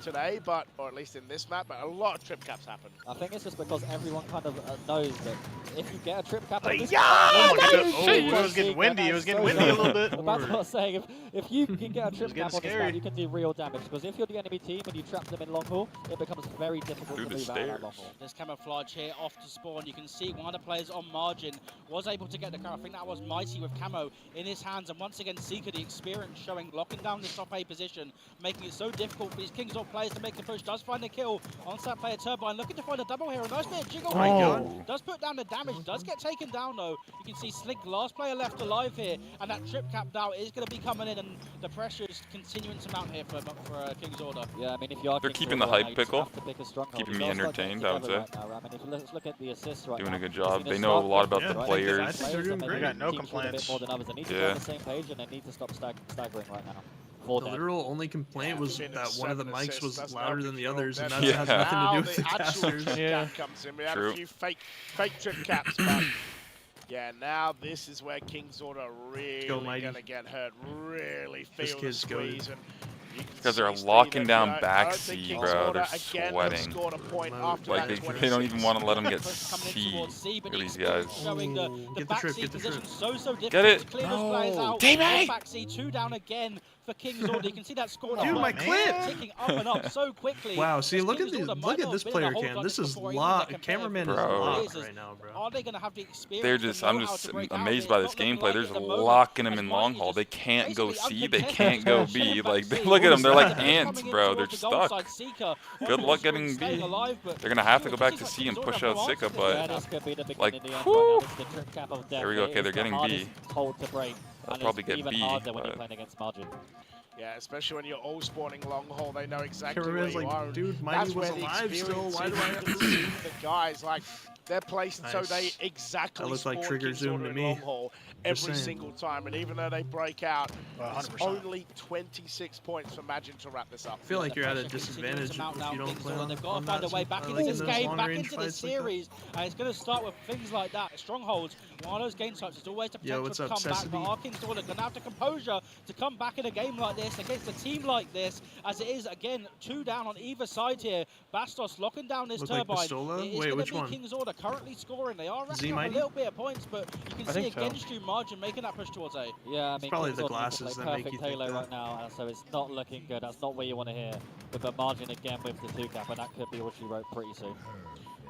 today, but or at least in this map, but a lot of trip caps happen. I think it's just because everyone kind of knows that if you get a trip cap on this Yeah! Oh my god! Oh, it was getting windy. It was getting windy a little bit. That's what I was saying. If you can get a trip cap on this scary. map, you can do real damage. Because if you're the enemy team and you trap them in long haul, it becomes very difficult to move out of that long haul. There's camouflage here off to spawn. You can see one of the players on margin was able to get the camo. I think that was Mighty with camo in his hands. And once again, Seeker, the experience showing, locking down this top A position, making it so difficult for these Kings Or players to make the push. Does find the kill on that player Turbine, looking to find a double here. A nice bit of jiggle. Oh my god. Does put down the damage, does get taken down though. You can see Slink, last player left alive here, and that trip cap now is going to be coming in, and the pressure is continuing to mount here for King's Order. Yeah, I mean, if you are They're keeping the hype, Pickle. Keeping me entertained, I would say. Right now, I mean, if let's look at the assists right Doing now. a good job. They know a lot about the I players. think they're doing great. Got no complaints. More than others. They need to be on the same page, and they need to stop staggering right now. The literal only complaint was that one of the mics was louder than the others, and that Yeah. has nothing to do with the Now the actual casters. trip cap comes in. We had a few fake trip caps, but yeah, now this is where King's Order really gonna get hurt. Really feel the squeeze. Because they're locking down back C, bro. They're sweating. Like, they don't even want to let them get C. Look at these guys. Showing the back C position so difficult Get it? to clear those players out. Teammate! Back C, 2 down again for King's Order. You can see that score Dude, my clip! ticking up and up so quickly. Wow, see, look at King's these, Order look might at not this have been player in a cam. whole This bunch is before, even locked. their Cameraman is Bro. locked right now, bro. Are they going to have the experience? They're just, to I'm know how just to break out amazed of by it? this It's not looking gameplay. like They're at just the moment, locking them as in Mighty long haul. just They can't go basically C. They uncontested can't go showing B. back Like, C. look at them. They're like Coming in ants, bro. They're towards the goal stuck. side, Seeker. Good luck getting B. Alive, but They're going to have to go back to C and push out Sika, Yeah, but this could be the beginning like, of the end whew. right now. This is the trip cap of death. There we go. It Okay, is they're the getting hardest B. hold to break. They'll And probably it's get even B, harder when you're but- playing against Margin. Yeah, especially when you're all spawning long haul, they know exactly Cameraman's where you like, are. dude, Mighty That's was where the alive still. experience Why do I is. have You to can see? see the guys, like, they're placed so Nice. they exactly That looked like spawn trigger King's zoom Order to in me. long haul Just every saying. single time, and even though they break out, it's 100%. only 26 points for Magin to wrap this up. I feel like you're at a Pressure continues disadvantage to mount if now, you don't King's play Order. on, They've got to on find a that, way back into like this in those game, back long-range into this fights like that. series, and it's going to start with things like that. Strongholds, one of those game types, there's always the Yo, potential what's to up, come back, Sesame? but our King's Order going to have the composure to come back in a game like this against a team like this, as it is, again, 2 down on either side here. Bastos locking down this Look like turbine. Pistola? It is Wait, going which to be one? King's Order currently scoring. They are racking up a Mighty? little bit of points, but you can I see think so. against you Margin making that push towards A. Yeah, I mean, probably King's the Order needs to glasses play that make perfect you think Halo that. right now, and so it's not looking good. That's not where you want to hear. With the Margin again with the 2 cap, and that could be all she wrote pretty soon.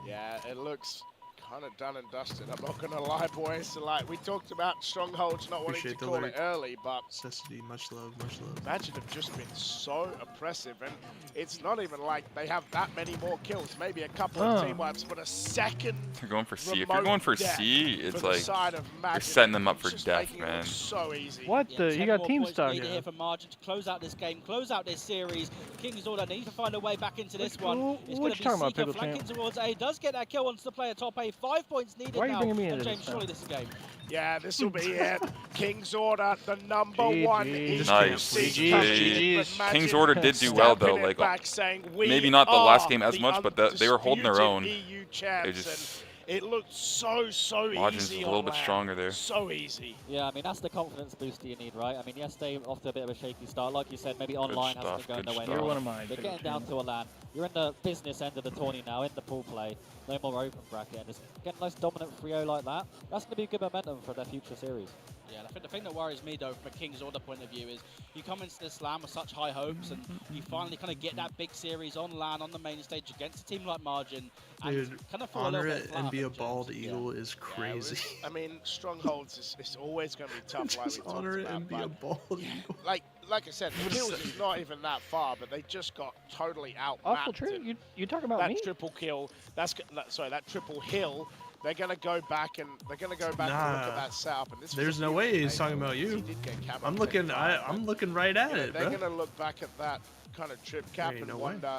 Yeah, it looks kind of done and dusted. I'm not gonna lie, boys. Like we talked about strongholds not wanting to Appreciate the call it lyric. early, but Necessity, much love, much love. Magin have just been so oppressive, and it's not even like they have that many more kills. Maybe a couple of team wipes, but a second. They're going for C. If you're remote going for death C, for it's the like side of you're Magin. setting them up for It's just death, making it man. look so easy. What the? 10 You got more team points stock needed here for Margin to close out this game, close out this series. King's Order need to find a way back into this one. It's going What to you be talking about, Seeker Pickle flanking Champ? towards A. Does get that kill onto the player top A. 5 points needed Why are you now. bringing me And into James, this surely now? this is a game. Yeah, this will be it. King's Order, the number GG. one East Nice. Seed GG. company, but Magin King's Order did do well, though. stepping it Like, back, saying, "We maybe not the last are game as the much, but they were holding their own. undisputed EU champs," They just and it looked so Margin's easy a little on bit land. stronger there. So easy. Yeah, I mean, that's the confidence booster you need, right? I mean, yes, they off to a bit of a shaky start. Like you said, maybe online hasn't stuff, been going good nowhere stuff. You're one of mine. They're Pickle getting down Champ. to a LAN. You're in the business end of the tourney now, in the pool play. No more open bracket. And just getting a nice dominant 3-0 like that, that's going to be good momentum for their future series. Yeah, I think the thing that worries me, though, from a King's Order point of view, is you come into this LAN with such high hopes, and you finally kind of get that big series on LAN, on the main stage, against a team like Margin, and Dude, kind of fall a honor little bit it flat, and I be a think, James. bald eagle is Yeah, crazy. I mean, strongholds is always going to be tough, like we Just talked honor it about. and be a but bald eagle. like I said, the kills is not even that far, but they just got totally Awful outmapped. true. and You talking about that me? triple kill, that triple hill. They're gonna go back and and look at Nah. that setup. And this was There's a no huge way he's mistake, talking about because you. he did get camo I'm taken looking. down, I'm looking right at you know, it, they're bro. gonna look back at that kind of trip cap Ain't and no way. wonder,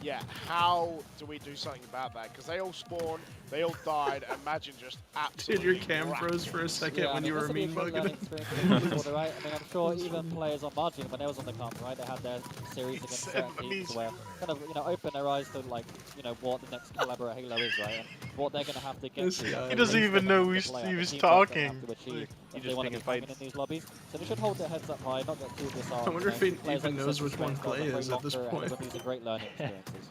yeah, how do we do something about that? Because they all spawn They all died, and Imagine just absolutely. Dude, your cam wrecked froze for a second Yeah, when you were mean bugging. Right? I mean, I'm sure even players on Margin, when they was on the comp, right, they had their series against certain teams where kind of, open their eyes to, like, what the next caliber of Halo is, right, and what they're going to have to get to. He doesn't even know he was talking. If they want to be hanging in these lobbies. So they should hold their heads up high, not get too disarmed. I wonder if he even knows which one Clay is at this point. These are great learning experiences.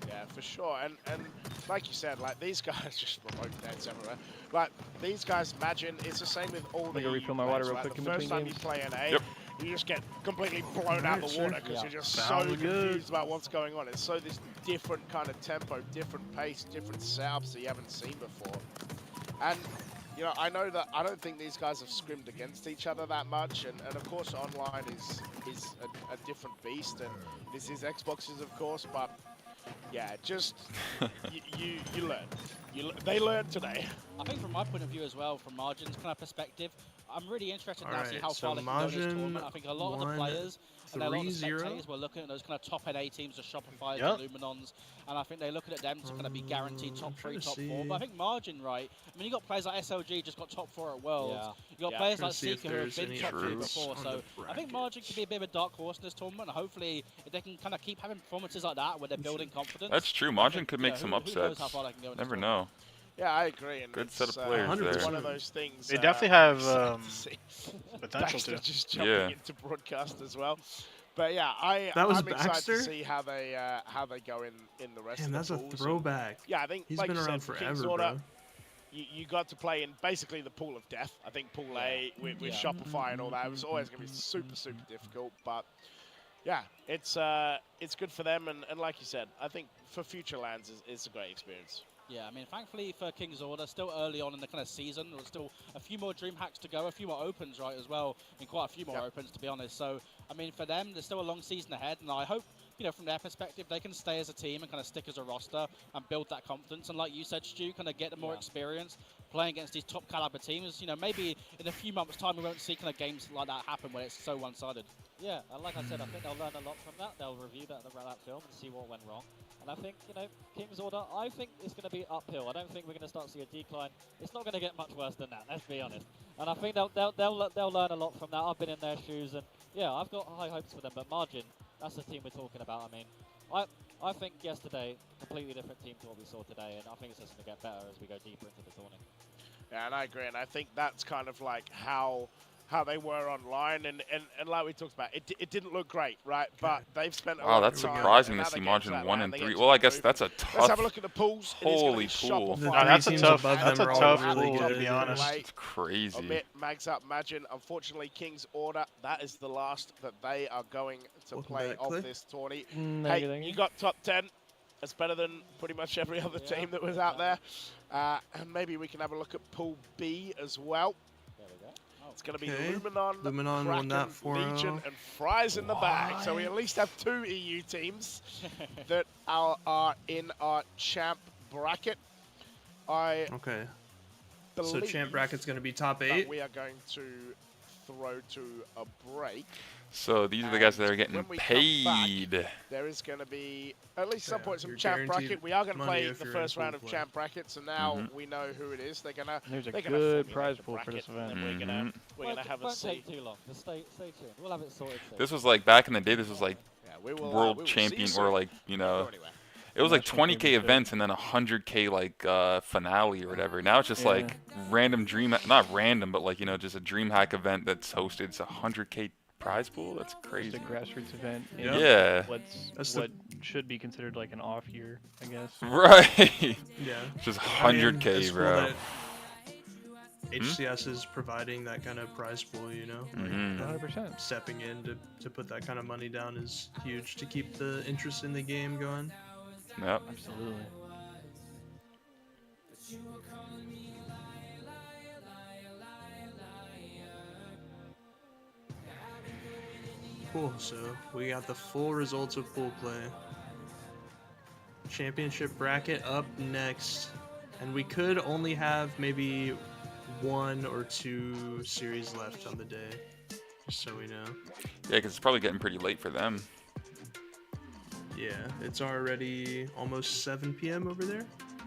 Yeah, for sure. And like you said, like these guys just remote deads everywhere. Like these guys, Imagine it's the same with all the. I'm gonna refill my water real quick The in first between time games. you play an A, you just get completely blown out the water because you're just so confused about what's going on. It's so this different kind of tempo, different pace, different setups that you haven't seen before. And I know that I don't think these guys have scrimmed against each other that much, and of course online is a different beast, and this is Xboxes of course, but yeah, just you learn. They learned today. I think from my point of view as well, from Margin's kind of perspective, I'm really interested now to see Alright, how so far they can go in this Margin tournament. I think a lot of the players and a lot of the 3-0. spectators were looking at those kind of top end A teams, the Shopify's, Yep. the Luminons, and I think they're looking at them to kind of be guaranteed top 3, trying to top 4. see. But I think Margin, right? I mean, you got players like SLG just got top 4 at Worlds. Yeah. You got Yeah. players Trying like to see if Seeker who have there's been any top 3 truths before. on So the I think Margin could be a bit of a dark horse in this tournament. And hopefully, if they can kind of keep having performances like that where they're building confidence. That's true. I Margin think, could you make know, some who knows upsets. how far they can go in this Never tournament. know. Yeah, I agree. And Good set of it's, players It's there. one of those things. They definitely have potential Baxter to. just jumping into broadcast as well. But yeah, That was I'm excited Baxter? to see how they go in the rest Man, of the that's a pools. throwback. Yeah, I think He's like been you around said, for King's forever, Order, bro. you got to play in basically the pool of death. I think Pool A with Shopify and all that, it was always going to be super difficult. But yeah, it's good for them. And like you said, I think for future lands, it's a great experience. Yeah, I mean, thankfully for King's Order, still early on in the kind of season. There's still a few more dream hacks to go, a few more opens, right, as well. I mean, quite a few more opens, to be honest. So, I mean, for them, there's still a long season ahead, and I hope, from their perspective, they can stay as a team and kind of stick as a roster and build that confidence. And like you said, Stu, kind of get the more experience playing against these top caliber teams. Maybe in a few months' time, we won't see kind of games like that happen where it's so one-sided. Yeah, and like I said, I think they'll learn a lot from that. They'll review that film and see what went wrong. And I think, King's Order, I think it's going to be uphill. I don't think we're going to start to see a decline. It's not going to get much worse than that, let's be honest. And I think they'll learn a lot from that. I've been in their shoes, and yeah, I've got high hopes for them. But Margin, that's the team we're talking about. I mean, I think yesterday, completely different team to what we saw today, and I think it's just going to get better as we go deeper into the tournament. Yeah, and I agree, and I think that's kind of like how they were online, and like we talked about, it didn't look great, right? But they've spent a Wow, lot that's of time, surprising and to now see they get Margin to that 1 land, and they 3. get to Well, I the guess group. that's a tough. Let's have a look at the pools. Holy it is pool. going to be No, Shopify. that's a tough. above That's a them are all tough really pool, good, to be yeah. honest. It's crazy. Omit, Mags Up, Imagine. Unfortunately, King's Order, that is the last that they are going to Welcome play back, of Clay. this tourney. Thank you, thank You you. got top 10. That's better than pretty much every other team that was out there. And maybe we can have a look at Pool B as well. There we go. It's going to be Okay. Luminon, won that Kraken, 4-0. Legion, and Fries in the bag. So we at least have 2 EU teams that are in our champ bracket. Okay. So believe champ bracket's going to be top that 8. we are going to throw to a break. So these are the guys that are getting When we come back, paid. there is going to be at least some Yeah, points from you're champ guaranteed bracket. We are going to money play if the you're in first round of pool champ bracket, so now Mhm. we know who it is. They're gonna There's a they're good gonna formulate prize the pool for this bracket, event. and we're gonna have a won't see. take too long. Just stay tuned. We'll have it sorted soon. This was like back in the day. This was like Yeah, we will, we world will see champion soon. or like Don't go anywhere. it was like National 20K championship. events and then 100K like finale or whatever. Now it's just Yeah. like random not random, but like just a DreamHack event that's hosted. It's 100K prize pool. That's crazy. Just a grassroots event. Yeah. Yeah. That's What should be considered like an off year, I guess. Right. Yeah. Just I mean, 100K, it's cool bro. that HCS is providing that kind of prize pool, Like, Mhm. 100%. stepping in to put that kind of money down is huge to keep the interest in the game going. Yep. Absolutely. Cool, so we got the full results of pool play. Championship bracket up next. And we could only have maybe 1 or 2 series left on the day. Just so we know. Yeah, because it's probably getting pretty late for them. Yeah, it's already almost 7 p.m. over there.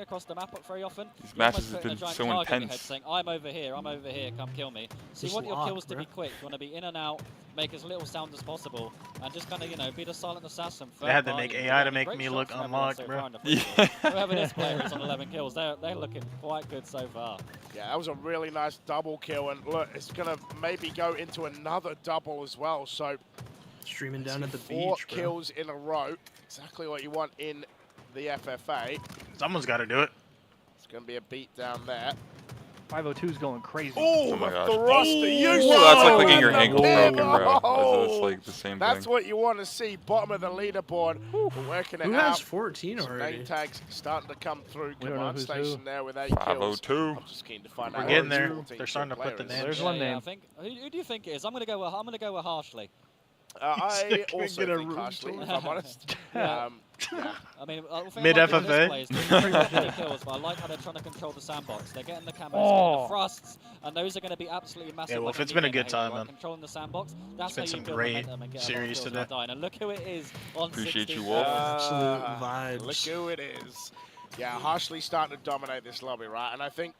going across the map very often. These You're matches almost have putting a been giant so target in your head intense. saying, I'm over here, come kill me. So you Just want your lock, kills to be bro. quick. You want to be in and out, make as little sound as possible, and just kind of, you know, be the silent assassin. They had to make AI to make me look unlocked, bro. Whoever this player is on 11 kills, they're looking quite good so far. Yeah, that was a really nice double kill, and look, it's gonna maybe go into another double as well. So streaming down at the four beach, bro. kills in a row, exactly what you want in the FFA. Someone's got to do it. It's gonna be a beat down there. 502's going crazy. Oh, my gosh. thrust to you. That's like clicking your ankle broken, bro. It's like the same That's thing. what you want to see. Bottom of the leaderboard. We're working it Who out. has 14 Some already? name tags starting to come through. We don't know Command who's station who. there with 8 kills. 502. I'm just keen to find We're out. getting who there. the 14 They're starting to put the player is. names. There's one Yeah, name. I think. Who do you think it is? I'm gonna go with Harshly. I Can we also get a think room Harshly, tour? if I'm honest. Yeah. Yeah. I mean, the thing Mid I like with FFA. this play is they're pretty much many kills, but I like how they're trying to control the sandbox. They're getting the camos, getting the thrusts, and those are going to be absolutely massive. Yeah, well, like if it's in been a mid-game, good time, right? man. Controlling the sandbox, that's been how you some build great momentum and get a lot of series kills today. without dying. And look who it is on Appreciate 16. you, Wolf. Absolute vibes. Look who it is. Yeah, Harshly starting to dominate this lobby, right? And I think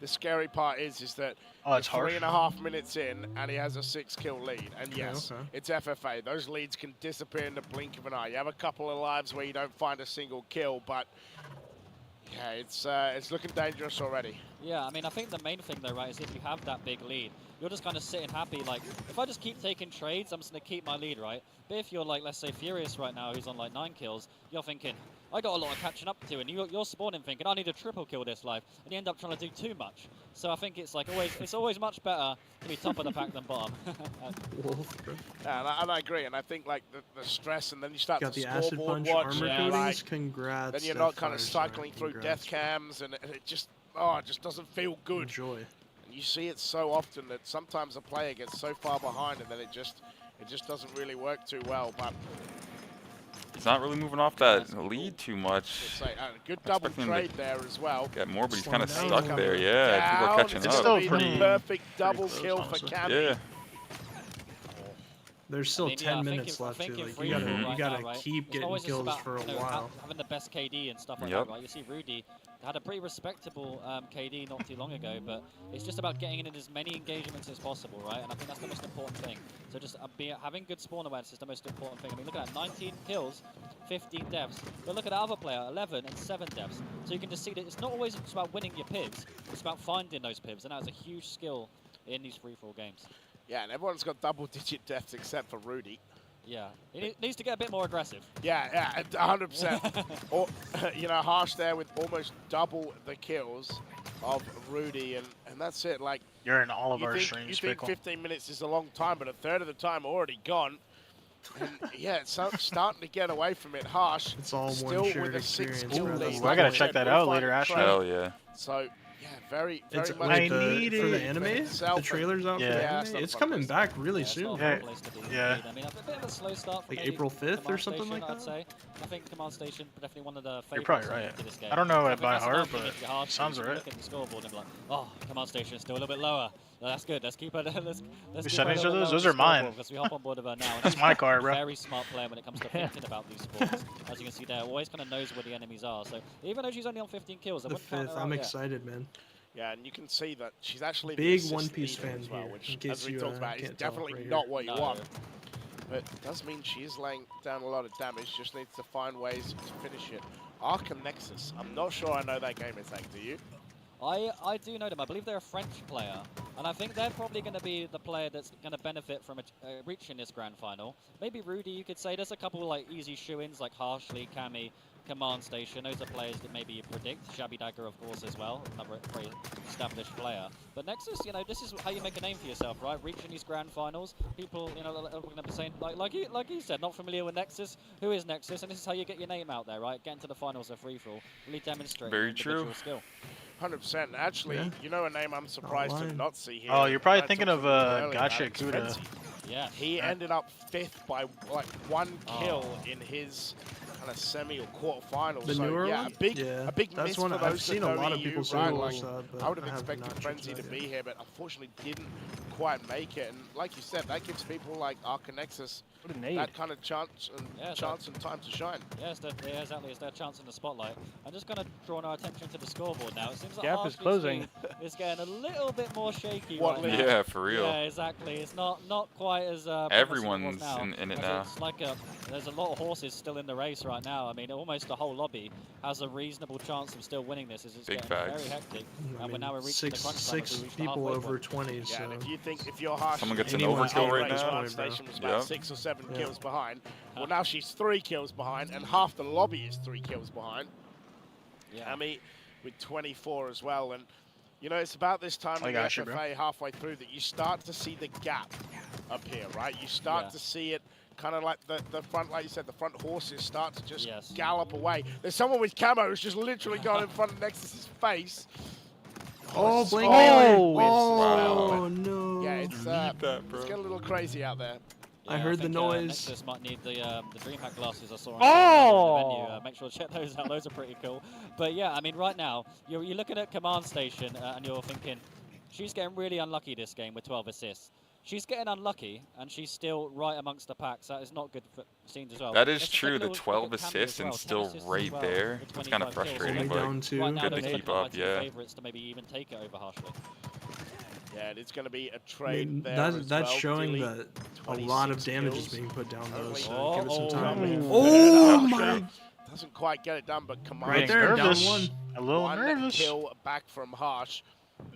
the scary part is that Oh, it's we're harsh. 3.5 minutes in, and he has a 6-kill lead. And yes, okay. it's FFA. Those leads can disappear in the blink of an eye. You have a couple of lives where you don't find a single kill, but yeah, it's looking dangerous already. Yeah, I mean, I think the main thing though, right, is if you have that big lead, you're just kind of sitting happy. Like, if I just keep taking trades, I'm just going to keep my lead, right? But if you're like, let's say Furious right now, who's on like 9 kills, you're thinking, I got a lot of catching up to, and you're spawning thinking, I need a triple kill this life, and you end up trying to do too much. So I think it's like it's always much better to be top of the pack than bottom. Wolf, bro. Yeah, and I agree. And I think like the stress, and then you start Got to the acid scoreboard punch watch. armor yeah, coatings. like, Congrats. then you're not kind of Deathfire, cycling sorry. through death cams, and it just doesn't feel good. Enjoy. And you see it so often that sometimes a player gets so far behind, and then it just doesn't really work too well. But He's not really moving off that lead too much. it's a good double Expecting him trade there as well. Get more, but he's kind of Slowing stuck down. there. Yeah, people are Down. catching It's up. still Still pretty- the perfect double close, kill honestly. for Cammy. Yeah. There's still I mean, 10 yeah, I minutes think left too. in Like free you gotta, roll you right gotta now, right? keep It's getting always just kills about, for a you know, while. having the best KD and stuff like Yep. that, right? You see Rudy had a pretty respectable KD not too long ago, but it's just about getting in as many engagements as possible, right? And I think that's the most important thing. So just having good spawn awareness is the most important thing. I mean, look at that, 19 kills, 15 deaths. But look at the other player, 11 and 7 deaths. So you can just see that it's not always just about winning your pivs, it's about finding those pivs, and that's a huge skill in these free-for-all games. Yeah, and everyone's got double-digit deaths except for Rudy. Yeah, he needs to get a bit more aggressive. Yeah, 100%. Or, you know, Harsh there with almost double the kills of Rudy, and that's it. Like, You're in all of our you streams, think Pickle. 15 minutes is a long time, but a third of the time already gone. And yeah, it's starting to get away from it. Harsh It's all one still shared with a 6 experience, kill bro. lead. That's Ooh, I gotta check that out later, Ashley. Hell yeah. So yeah, very It's much. like need for the it. anime. Itself, The trailer's out Yeah. for the Yeah, anime. it's It's not coming fun. back really It's not soon. a Yeah. bad place to be. Yeah. Indeed. I mean, a bit of a slow start for Like maybe April 5th or Command something Station, like I'd that? say. I think Command Station definitely one of the You're favourites probably right. to this game. I don't know I it think by that's heart, another thing but if you're hard, sounds you right. look at the scoreboard and be like, oh, Command Station is still a little bit lower. That's good. Let's keep it. Let's We keep said it a each little of those? lower Those on are the mine. scoreboard because we hop on board with her now. And That's she's my a car, bro. Very smart player when it comes to thinking about these spawns. As you can see there, always kind of knows where the enemies are. So even though she's only on 15 kills, I The wouldn't count 5th. her I'm out yet. excited, man. Yeah, and you can see that she's actually the Big assist One Piece leader fan as well, here, which, in case as we you, talked about, is can't tell definitely right not here. what you No. want. But it does mean she is laying down a lot of damage, just needs to find ways to finish it. Arca Nexus, I'm not sure I know that gamer tag, do you? I do know them. I believe they're a French player, and I think they're probably going to be the player that's going to benefit from reaching this grand final. Maybe Rudy, you could say. There's a couple like easy shoe-ins like Harshly, Cammy, Command Station. Those are players that maybe you predict. Shabby Dagger, of course, as well, another very established player. But Nexus, you know, this is how you make a name for yourself, right? Reaching these grand finals. People, you know, are going to be saying, like you said, not familiar with Nexus. Who is Nexus? And this is how you get your name out there, right? Getting to the finals of free-for-all, really demonstrating Very individual true. skill. 100%. Actually, Yeah. you know a name I'm surprised to lying. not see here. Oh, you're probably I thinking talked of to you earlier Gotcha about Kuda. Frenzy. Yeah. He ended up 5th by like 1 kill in his kind of semi or quarterfinal. The so newer yeah, one? a big That's miss one for I've those seen that a know lot of EU, people say right? to Like, watch that, but I would have I have expected not checked Frenzy to that be yet. here, but unfortunately didn't quite make it. And like you said, that gives people like Arca Nexus that kind of chance and time to shine. Yeah, exactly. It's their chance in the spotlight. I'm just going to draw our attention to the scoreboard now. It seems like Gap is Harshly's closing. lead is getting a little bit more shaky What right lead? now. Yeah, for real. Yeah, exactly. It's not quite as Everyone's promising as it was in it as now. It's like there's a lot of horses still in the race right now. I mean, almost the whole lobby has a reasonable chance of still winning this. As it's Big getting facts. very hectic, I and mean, we're reaching the crunch time. six as we reach the people halfway over point. 20. Yeah, So and if you're harsh, Someone gets an Anyone's overkill right right now. now. Station was about Yep. 6 or 7 Yeah. kills behind. Well, now she's 3 kills behind, and half the lobby is 3 kills behind. Yeah. Amy with 24 as well, and you know it's about this time in the got you, bro. FFA halfway through that you start to see the gap appear, right? You start to see it kind of like the front, like you said, the front horses start to just gallop away. There's someone with camo who's just literally gone in front of Nexus's face. Oh, it's blink all melee. whiffs as well, Oh, but no. yeah, it's that, bro. it's getting a little crazy out there. I heard the think, noise. Nexus might need the Dreamhack glasses I saw on Oh! the menu. Make sure to check those out. Those are pretty cool. But yeah, I mean, right now you're looking at Command Station and you're thinking she's getting really unlucky this game with 12 assists. She's getting unlucky and she's still right amongst the packs. That is not good for scenes as well. That is Let's just take true. a The little 12 look at Cammy assists as well. and 10 still assists as right well there. with That's kind of 25 kills. frustrating, Only but down two. Right now, good those to look keep like my up. two Yeah. favorites to maybe even take it over Harshly. Yeah, it's going to be a I trade mean, there that's as that's well. showing Dilly, that a lot of 26 damage kills. is being put down though. Only- So give it some time. Oh, Oh my! Doesn't quite get it done, but Command Right there, down nervous. one. A little one nervous. kill back from Harsh.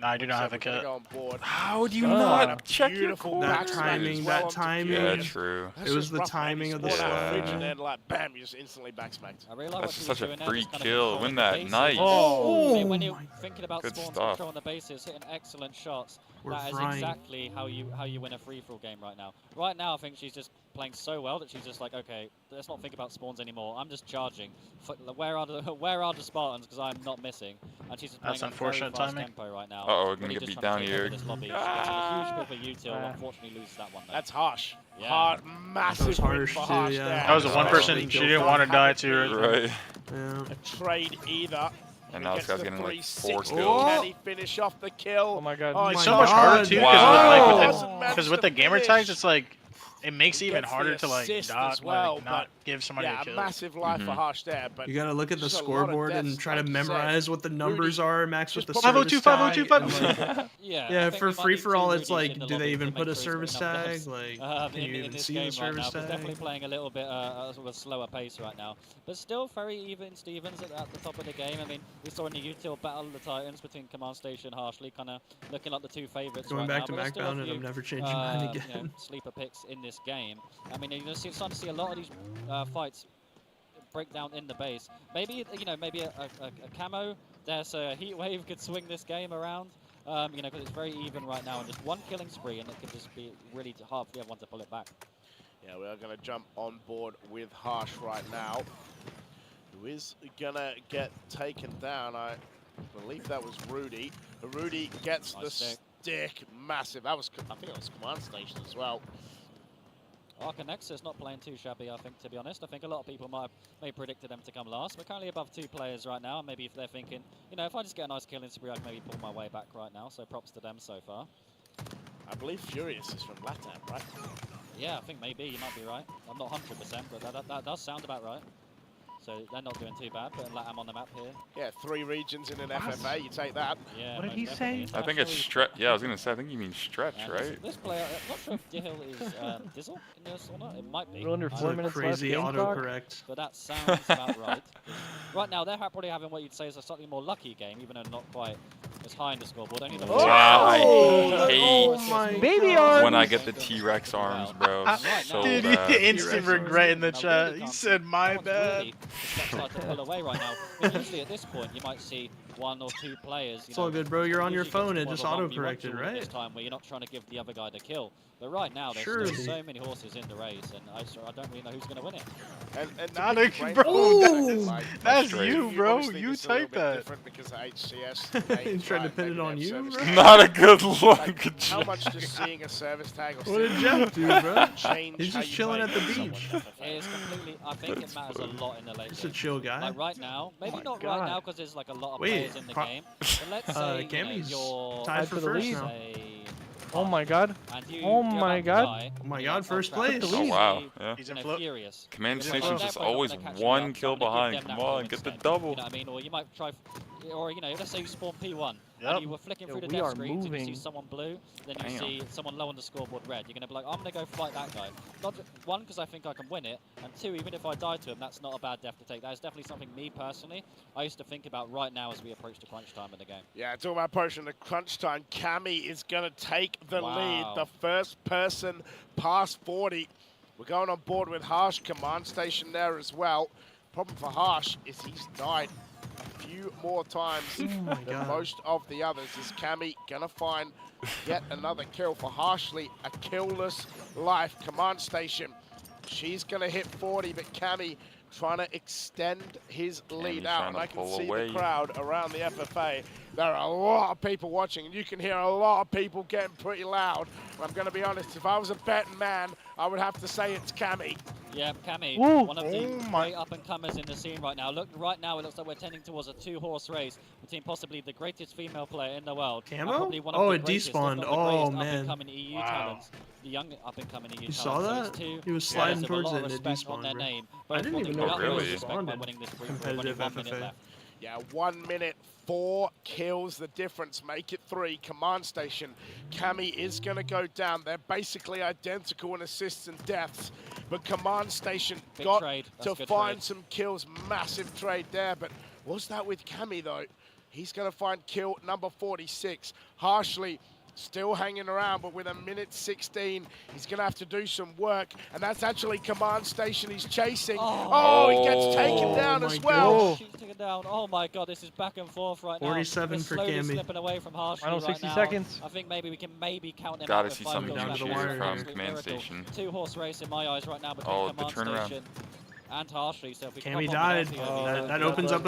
No, I do not So have a we're gonna kit. go on board. How do you Ah, not check your beautiful corner? That backsmack as timing, well that onto timing. Yeah, Furious. true. That's It was just the rough, man. timing He of the spawned out slide. fridge and then like bam, you just instantly backsmacked. I really like That's what she such was a doing there, free just kind of kill. controlling Win the that bases. nice. I mean, when Oh you're my- thinking about Good spawns, stuff. controlling the bases, hitting excellent shots, We're that is frying. exactly how you win a free-for-all game right now. Right now, I think she's just playing so well that she's just like, okay, let's not think about spawns anymore. I'm just charging. Where are the Spartans? Because I'm not missing. And she's just playing That's at a very unfortunate fast timing. tempo right now. Uh-oh, we're Really gonna get just beat trying to down take over here. this lobby. She gets a huge bit for util. Unfortunately, loses that one. Though. That's harsh. Yeah. Hard, That massive was win harsh for too, Harsh yeah. there. That was the one person she didn't want to die to. Right. Yeah. A trade either. And He now gets this guy's the getting like 4 360. kills. Can he finish off the kill? Oh my god. Oh, It's he's so much harder too, Wow. because with the gamer tags, it's like it makes it even harder to like assist not as well, not give somebody yeah, a kill. massive life for Mhm. Harsh there. But You gotta look at the just a lot of scoreboard and deaths, try like to you said. memorize what the numbers are. Max with the just service 502, tag. 502, and, like, Yeah, I yeah, think for we might free need for all, two it's Rudies in like, the do they lobby even to put a make sure he's service got enough tag? deaths. Like, can you in even this see game the right service now, but tag? definitely playing a little bit with a slower pace right now. But still very even Stevens at the top of the game. I mean, we saw in the util battle of the Titans between Command Station and Harshly, kind of looking like the two favourites Going right back now. to But there's still a Macbound, and few, I'm never changing mine you know, again. sleeper picks in this game. I mean, you're starting to see a lot of these fights break down in the base. Maybe maybe a camo. There's a heat wave could swing this game around. Because it's very even right now, and just one killing spree, and it could just be really hard for everyone to pull it back. yeah, we are going to jump on board with Harsh right now, who is going to get taken down. I believe that was Rudy. Rudy gets the stick. Massive. That was, I think it was Command Station as well. Arca Nexus not playing too shabby, I think, to be honest. I think a lot of people may have predicted them to come last. We're currently above 2 players right now, and maybe if they're thinking, if I just get a nice killing spree, I can maybe pull my way back right now. So props to them so far. I believe Furious is from LATAM, right? Yeah, I think maybe. You might be right. I'm not 100%, but that does sound about right. So they're not doing too bad, putting LATAM on the map here. Yeah, 3 regions in an FFA, you take that. Yeah, What did most he say? definitely. I think it's stretch. Yeah, I was gonna say. I think you mean stretch, And right? This player, I'm not sure if Dill is Dizzle in this or not. It might be. We're under I 4 don't- minutes Crazy left. Game clock. autocorrect. But that sounds about right. Right now, they're probably having what you'd say is a slightly more lucky game, even though not quite as high in the scoreboard. Only the Wow, I Oh hate my Baby God. arms. when I get the T-Rex arms, bro. So Dude, bad. instant regret in the chat. He said, "My bad." Really start to pull away right now. I mean, usually at this point, you might see 1 or 2 players. It's all good, bro. You're on your usually phone. gets It just more of a 1v1 auto-corrected, duel at This right? time where you're not trying to give the other guy the kill. But right now, there's Surely. still so many horses in the race, and I don't really know who's going to win it. And Nah, to be Nick, frank, bro, like, that's straight. you, bro. obviously You this is a little typed bit that. different because of HCS. He's trying to pin it on you, bro. Not a good look. Like, Good how job. much does seeing a service tag or What did seeing Jeff do, bro? change He's how just you chilling play at the against someone beach. in FFA? It is completely. I think it matters a lot in the late Just a game. chill guy. Like right now, maybe my not God. right now because there's like a lot of Wait, players in the game. But let's say Cammy's you're tied for first say now. Oh my god. And you, Oh you're my about to god. die, Oh my and God, you're first trapped. place. Oh wow, yeah. He's in You know, float. furious. Command You're Station's like, just "They're probably not always gonna catch me one up, so kill I'm gonna give behind. them that Come kill on, get the instead." double. You know what I mean? Or you might try, or you know, let's say you spawn P1 Yep. and you were flicking through the we death are screens and you see moving. someone blue, then you Damn. see someone low on the scoreboard red. You're gonna be like, I'm gonna go fight that guy. Not one, because I think I can win it, and two, even if I die to him, that's not a bad death to take. That is definitely something me personally I used to think about right now as we approach the crunch time in the game. Yeah, talking about approaching the crunch time, Cammy is going to take the lead. Wow. The first person past 40. We're going on board with Harsh command station there as well. Problem for Harsh is he's died a few more times my than God. most of the others. Is Cammy going to find yet another kill for Harshly? A killless life. Command station. She's going to hit 40, but Cammy trying to extend his lead out. And I can see the crowd around the FFA. There are a lot of people watching, and you can hear a lot of people getting pretty loud. And I'm going to be honest, if I was a betting man, I would have to say it's Cammy. Yeah, Cammy, Woo. one of the great up-and-comers in the scene right now. Look, right now it looks like we're tending towards a two-horse race between possibly the greatest female player in the world. And Camo? probably one of Oh, the it greatest, if despawned. not the Oh, greatest man. up-and-coming EU talents. The young up-and-coming EU You saw talents. So that? it's two He was players sliding with towards a lot it of and it respect on despawned, their bro. name. I Both didn't wanting even know the it utmost really respect spawned by in winning this free for competitive 1 minute FFA. left. Yeah, 1 minute, 4 kills the difference. Make it 3. Command station. Cammy is going to go down. They're basically identical in assists and deaths. But command station Big got trade. to That's good find trade. some kills. Massive trade there. But what's that with Cammy, though? He's going to find kill number 46. Harshly still hanging around, but with a minute 16, he's going to have to do some work. And that's actually command station he's chasing. Oh, he gets taken down as well. She's taken down. Oh my god, this is back and forth right now. 47 It's for slowly Cammy. slipping away from Harshly Final right 60 now. seconds. I think maybe we can count them Gotta out with see 5 something kills. down to the That's an wire from absolute Command miracle. Station. Two-horse race in my eyes right now between Oh, the command turnaround. station and Harshly. So if we can Cammy hop on died. with Effie, That opens up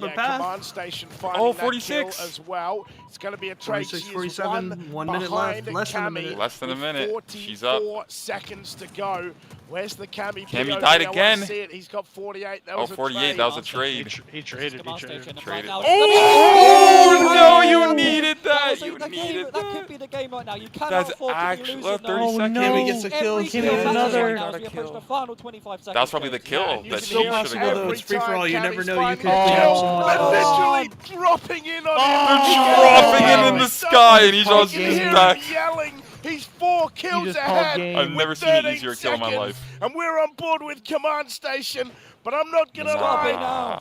a Yeah, path. command station finding Oh, that 46. kill as well. It's going to be a trade. 46, She is 47, 1 minute behind left, less than a Cammy minute. Less than a with minute. 44 She's up. seconds to go. Where's the Cammy? Cammy POV? died I wanna again. see it. He's got 48. That Oh, was a 48. trade. That was a trade. He traded. He traded. Traded. Oh, no, you needed that. You that needed that could be the game right now. You cannot That's afford to be actually losing 30 now. seconds. Cammy gets a kill. Every Cammy kill gets matters another. right now as we approach the final 25 seconds. That's probably the guys. kill. Yeah, That you she can should hear have us got. every It's free for all. You time never Cammy's know. You finding could a get kill. some They're level. literally dropping in on They're him. dropping him in the sky, and he's You on can his hear him back. yelling. He's 4 kills just called ahead. game. I've with never seen an 13 easier kill in my seconds, life. And we're on board with command station. But I'm not gonna Nah. lie,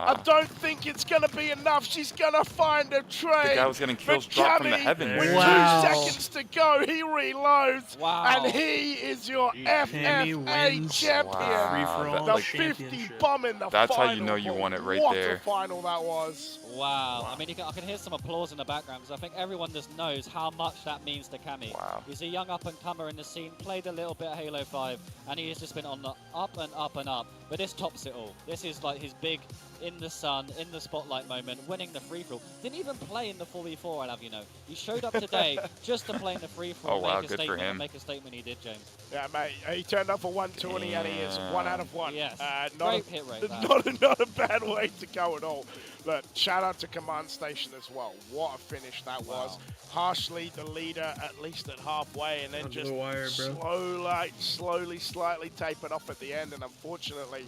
I don't think it's gonna be enough. She's gonna find a trade. The guy was getting kills But dropped from the Cammy, heavens. with Wow. 2 seconds to go, he reloads. Wow. And he is your Cammy FFA wins champion. Wow. free-for-all The Like, 50 championship. bomb in the That's how final. you know you won it right what there. a final that was. Wow. I mean, I can hear some applause in the background because I think everyone just knows how much that means to Cammy. Wow. He's a young up-and-comer in the scene, played a little bit of Halo 5, and he has just been on the up and up and up. But this tops it all. This is like his big in the sun, in the spotlight moment, winning the free-for-all. Didn't even play in the 4v4, I'll have you know. He showed up today just to play in the free-for-all. Oh, wow, make a good for statement, him. Make a statement he did, James. Yeah, mate. He turned up for 120 and he is 1 out of 1. Yes. Not Great a, hit rate, that. not a bad way to go at all. Look, shout out to Command Station as well. What a finish that was. Harshly the leader, at least at halfway, and then Under just the wire, bro. slowly, slightly tapered off at the end. And unfortunately,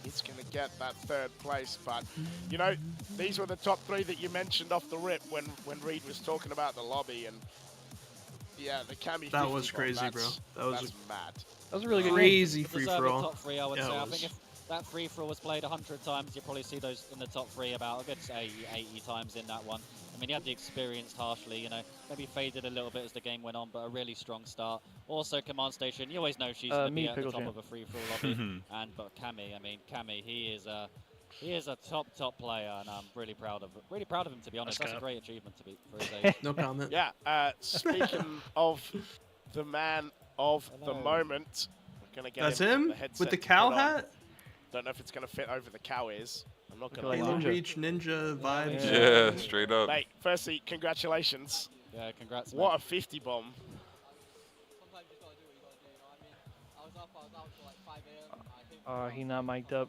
he's going to get that 3rd place. But, you know, these were the top 3 that you mentioned off the rip when Reed was talking about the lobby. And, yeah, the Cammy That 50 was bomb, crazy, bro. that's- That was that's mad. That was a really good crazy Deserving free-for-all. top 3, I would Yeah, say. it I was. think if that free-for-all was played 100 times, you probably see those in the top 3 about a good 80 times in that one. I mean, he had the experience Harshly, you know, maybe faded a little bit as the game went on, but a really strong start. Also, Command Station, you always know she's going to be at the top of a free-for-all lobby. But Cammy, I mean, Cammy, he is a top player, and I'm really proud of him, to be honest. That's a great achievement for his age. No comment. Yeah, speaking of the man of the moment, we're going to get That's him him? the headset With the to cow put on. hat? Don't know if it's going to fit over the cow ears. I'm not going Halo to lie. Reach Ninja vibes. Yeah, straight up. Mate, firstly, congratulations. Yeah, congrats, What mate. a 50 bomb. He not mic'd up.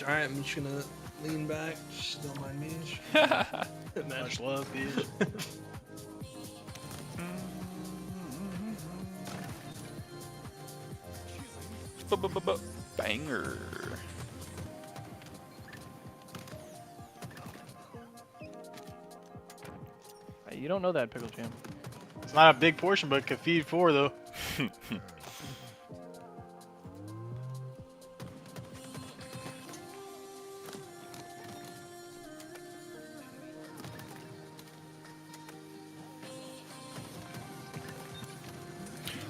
All right, I'm just gonna Lean back. Just don't mind me. Much love, bitch. Banger. Hey, you don't know that, Pickle Champ. It's not a big portion, but could feed 4 though.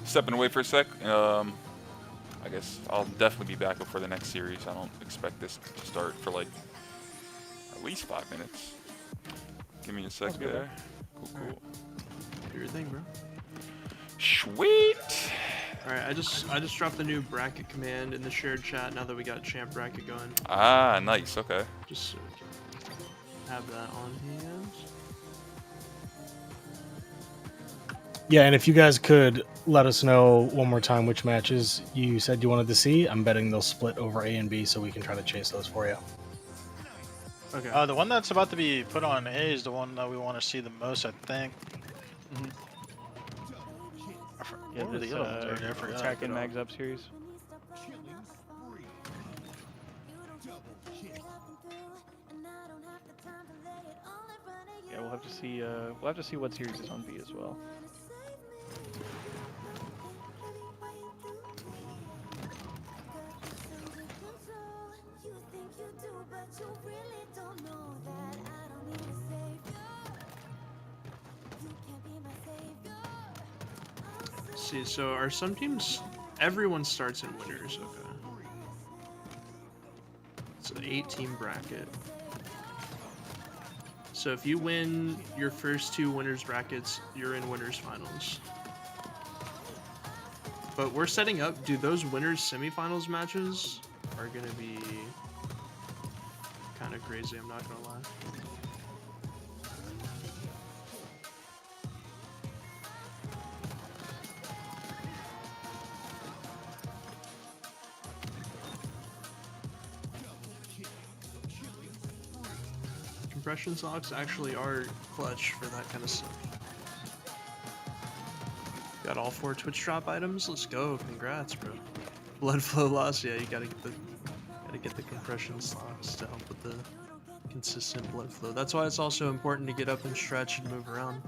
Stepping away for a sec. I guess I'll definitely be back before the next series. I don't expect this to start for like at least 5 minutes. Give me a sec there. Cool, cool. Do your thing, bro. Sweet. All right, I just dropped the new bracket command in the shared chat. Now that we got champ bracket going. Ah, nice. Okay. Just so we can have that on hand. Yeah, and if you guys could let us know one more time which matches you said you wanted to see, I'm betting they'll split over A and B so we can try to chase those for you. Okay. The one that's about to be put on A is the one that we want to see the most, I think. Yeah, What were this the other ones already? I forgot. Attack and Mags Up series. Yeah, we'll have to see. We'll have to see what series is on B as well. Let's see, so are some teams? Everyone starts in winners. Okay. It's an 8-team bracket. So if you win your first 2 winners brackets, you're in winners finals. But we're setting up. Do those winners semifinals matches are gonna be kind of crazy? I'm not gonna lie. Compression socks actually are clutch for that kind of stuff. Got all 4 Twitch drop items. Let's go! Congrats, bro. Blood flow loss. Yeah, you gotta get the compression socks to help with the consistent blood flow. That's why it's also important to get up and stretch and move around.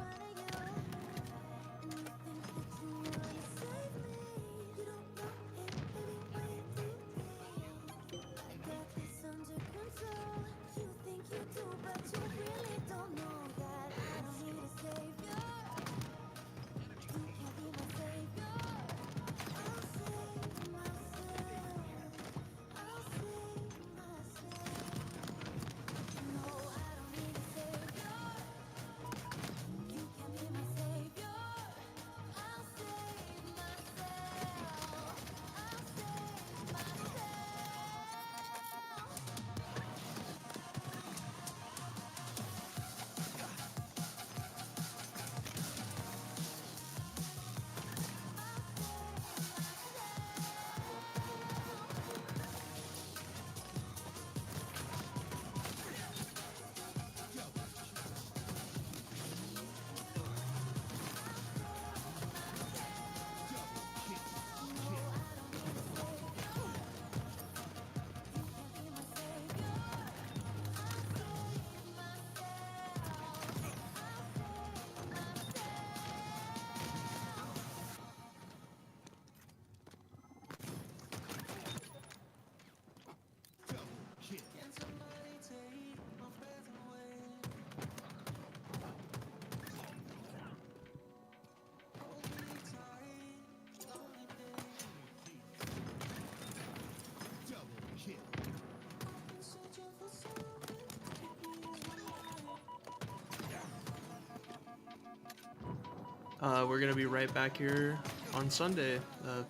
We're gonna be right back here on Sunday,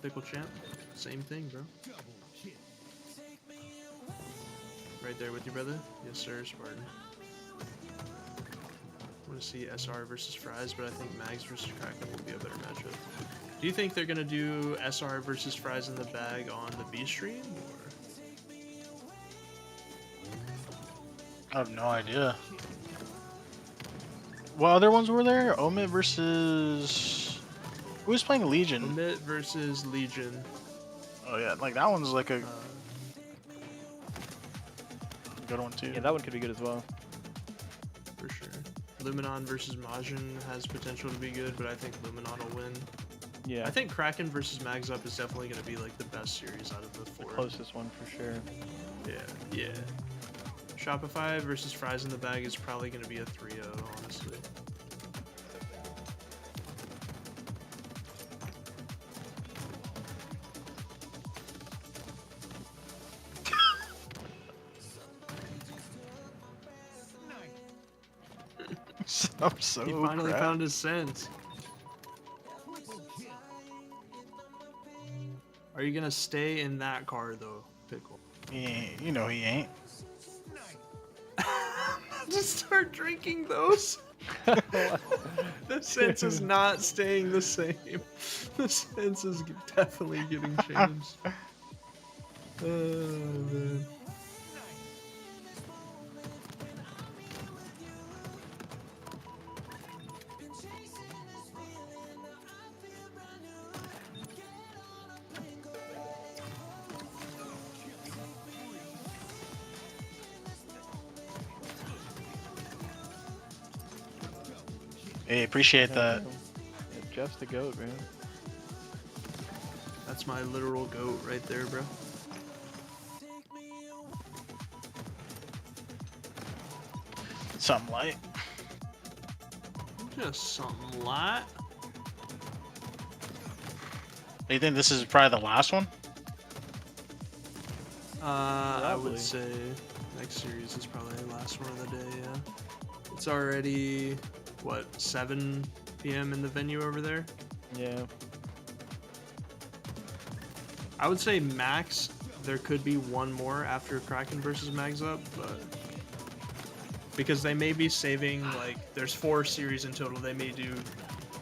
Pickle Champ. Same thing, bro. Right there with you, brother? Yes, sir, Spartan. I want to see SR versus Fries, but I think Mags versus Kraken will be a better matchup. Do you think they're gonna do SR versus Fries in the bag on the B stream, or? I have no idea. What other ones were there? Omit versus... Who was playing Legion? Omit versus Legion. Oh yeah, like that one's like a good one too. Yeah, that one could be good as well. For sure. Luminon versus Majin has potential to be good, but I think Luminon will win. Yeah. I think Kraken versus Mags Up is definitely going to be like the best series out of the four. The closest one for sure. Yeah. Shopify versus Fries in the Bag is probably going to be a 3-0, honestly. I'm so He finally crap. found his sense. Are you gonna stay in that car though, Pickle? You know he ain't. Just start drinking those. The sense is not staying the same. The sense is definitely getting changed. Oh man. Hey, appreciate that. Yeah, Jeff's the GOAT, man. That's my literal goat right there, bro. Something light. Just something light. Do you think this is probably the last one? I would say next series is probably the last one of the day, yeah. It's already, what, 7 p.m. in the venue over there? Yeah. I would say max, there could be one more after Kraken versus Mags Up, but... Because they may be saving, like, there's 4 series in total, they may do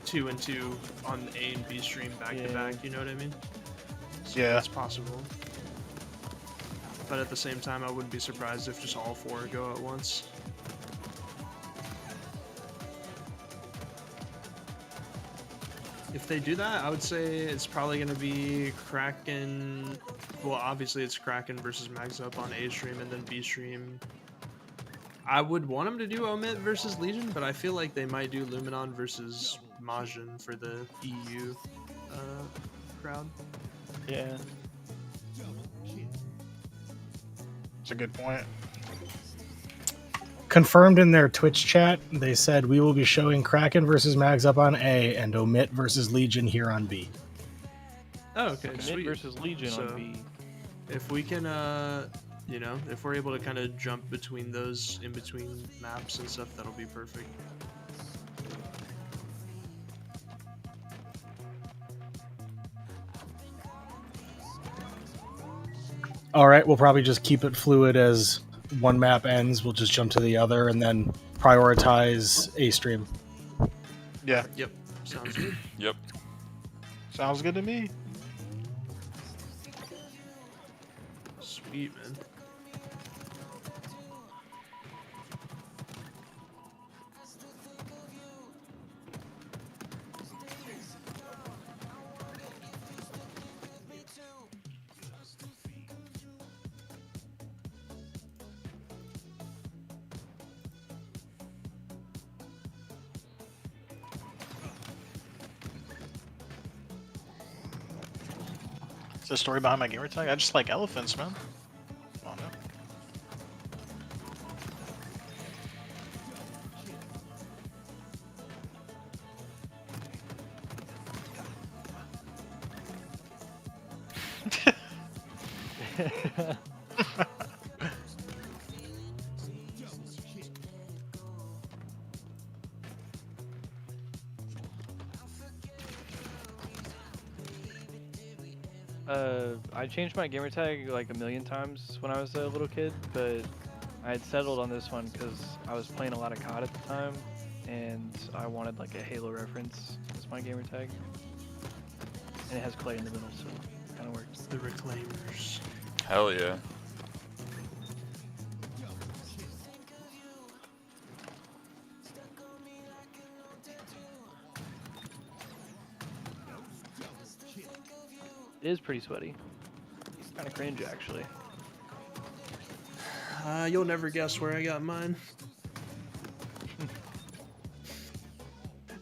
2 and 2 on A and B stream back to back, you know what I mean? So Yeah. it's possible. But at the same time, I wouldn't be surprised if just all 4 go at once. If they do that, I would say it's probably going to be Kraken. Well, obviously it's Kraken versus Mags Up on A stream, and then B stream. I would want them to do Omit versus Legion, but I feel like they might do Luminon versus Majin for the EU crowd. Yeah. It's a good point. Confirmed in their Twitch chat, they said we will be showing Kraken versus Mags Up on A and Omit versus Legion here on B. Oh, okay, Commit sweet. versus Legion So, on B. if we can, you know, if we're able to kind of jump between those, in between maps and stuff, that'll be perfect. All right, we'll probably just keep it fluid as one map ends. We'll just jump to the other and then prioritize A stream. Yeah. Yep. Sounds good. Yep. Sounds good to me. Sweet, man. Is there a story behind my gamertag? I just like elephants, man. Come on, man. I changed my gamertag like a million times when I was a little kid, but I had settled on this one because I was playing a lot of COD at the time, and I wanted like a Halo reference as my gamertag. And it has Clay in the middle, so it kind of works. The Reclaimers. Hell yeah. It is pretty sweaty. It's kind of cringe, actually. You'll never guess where I got mine.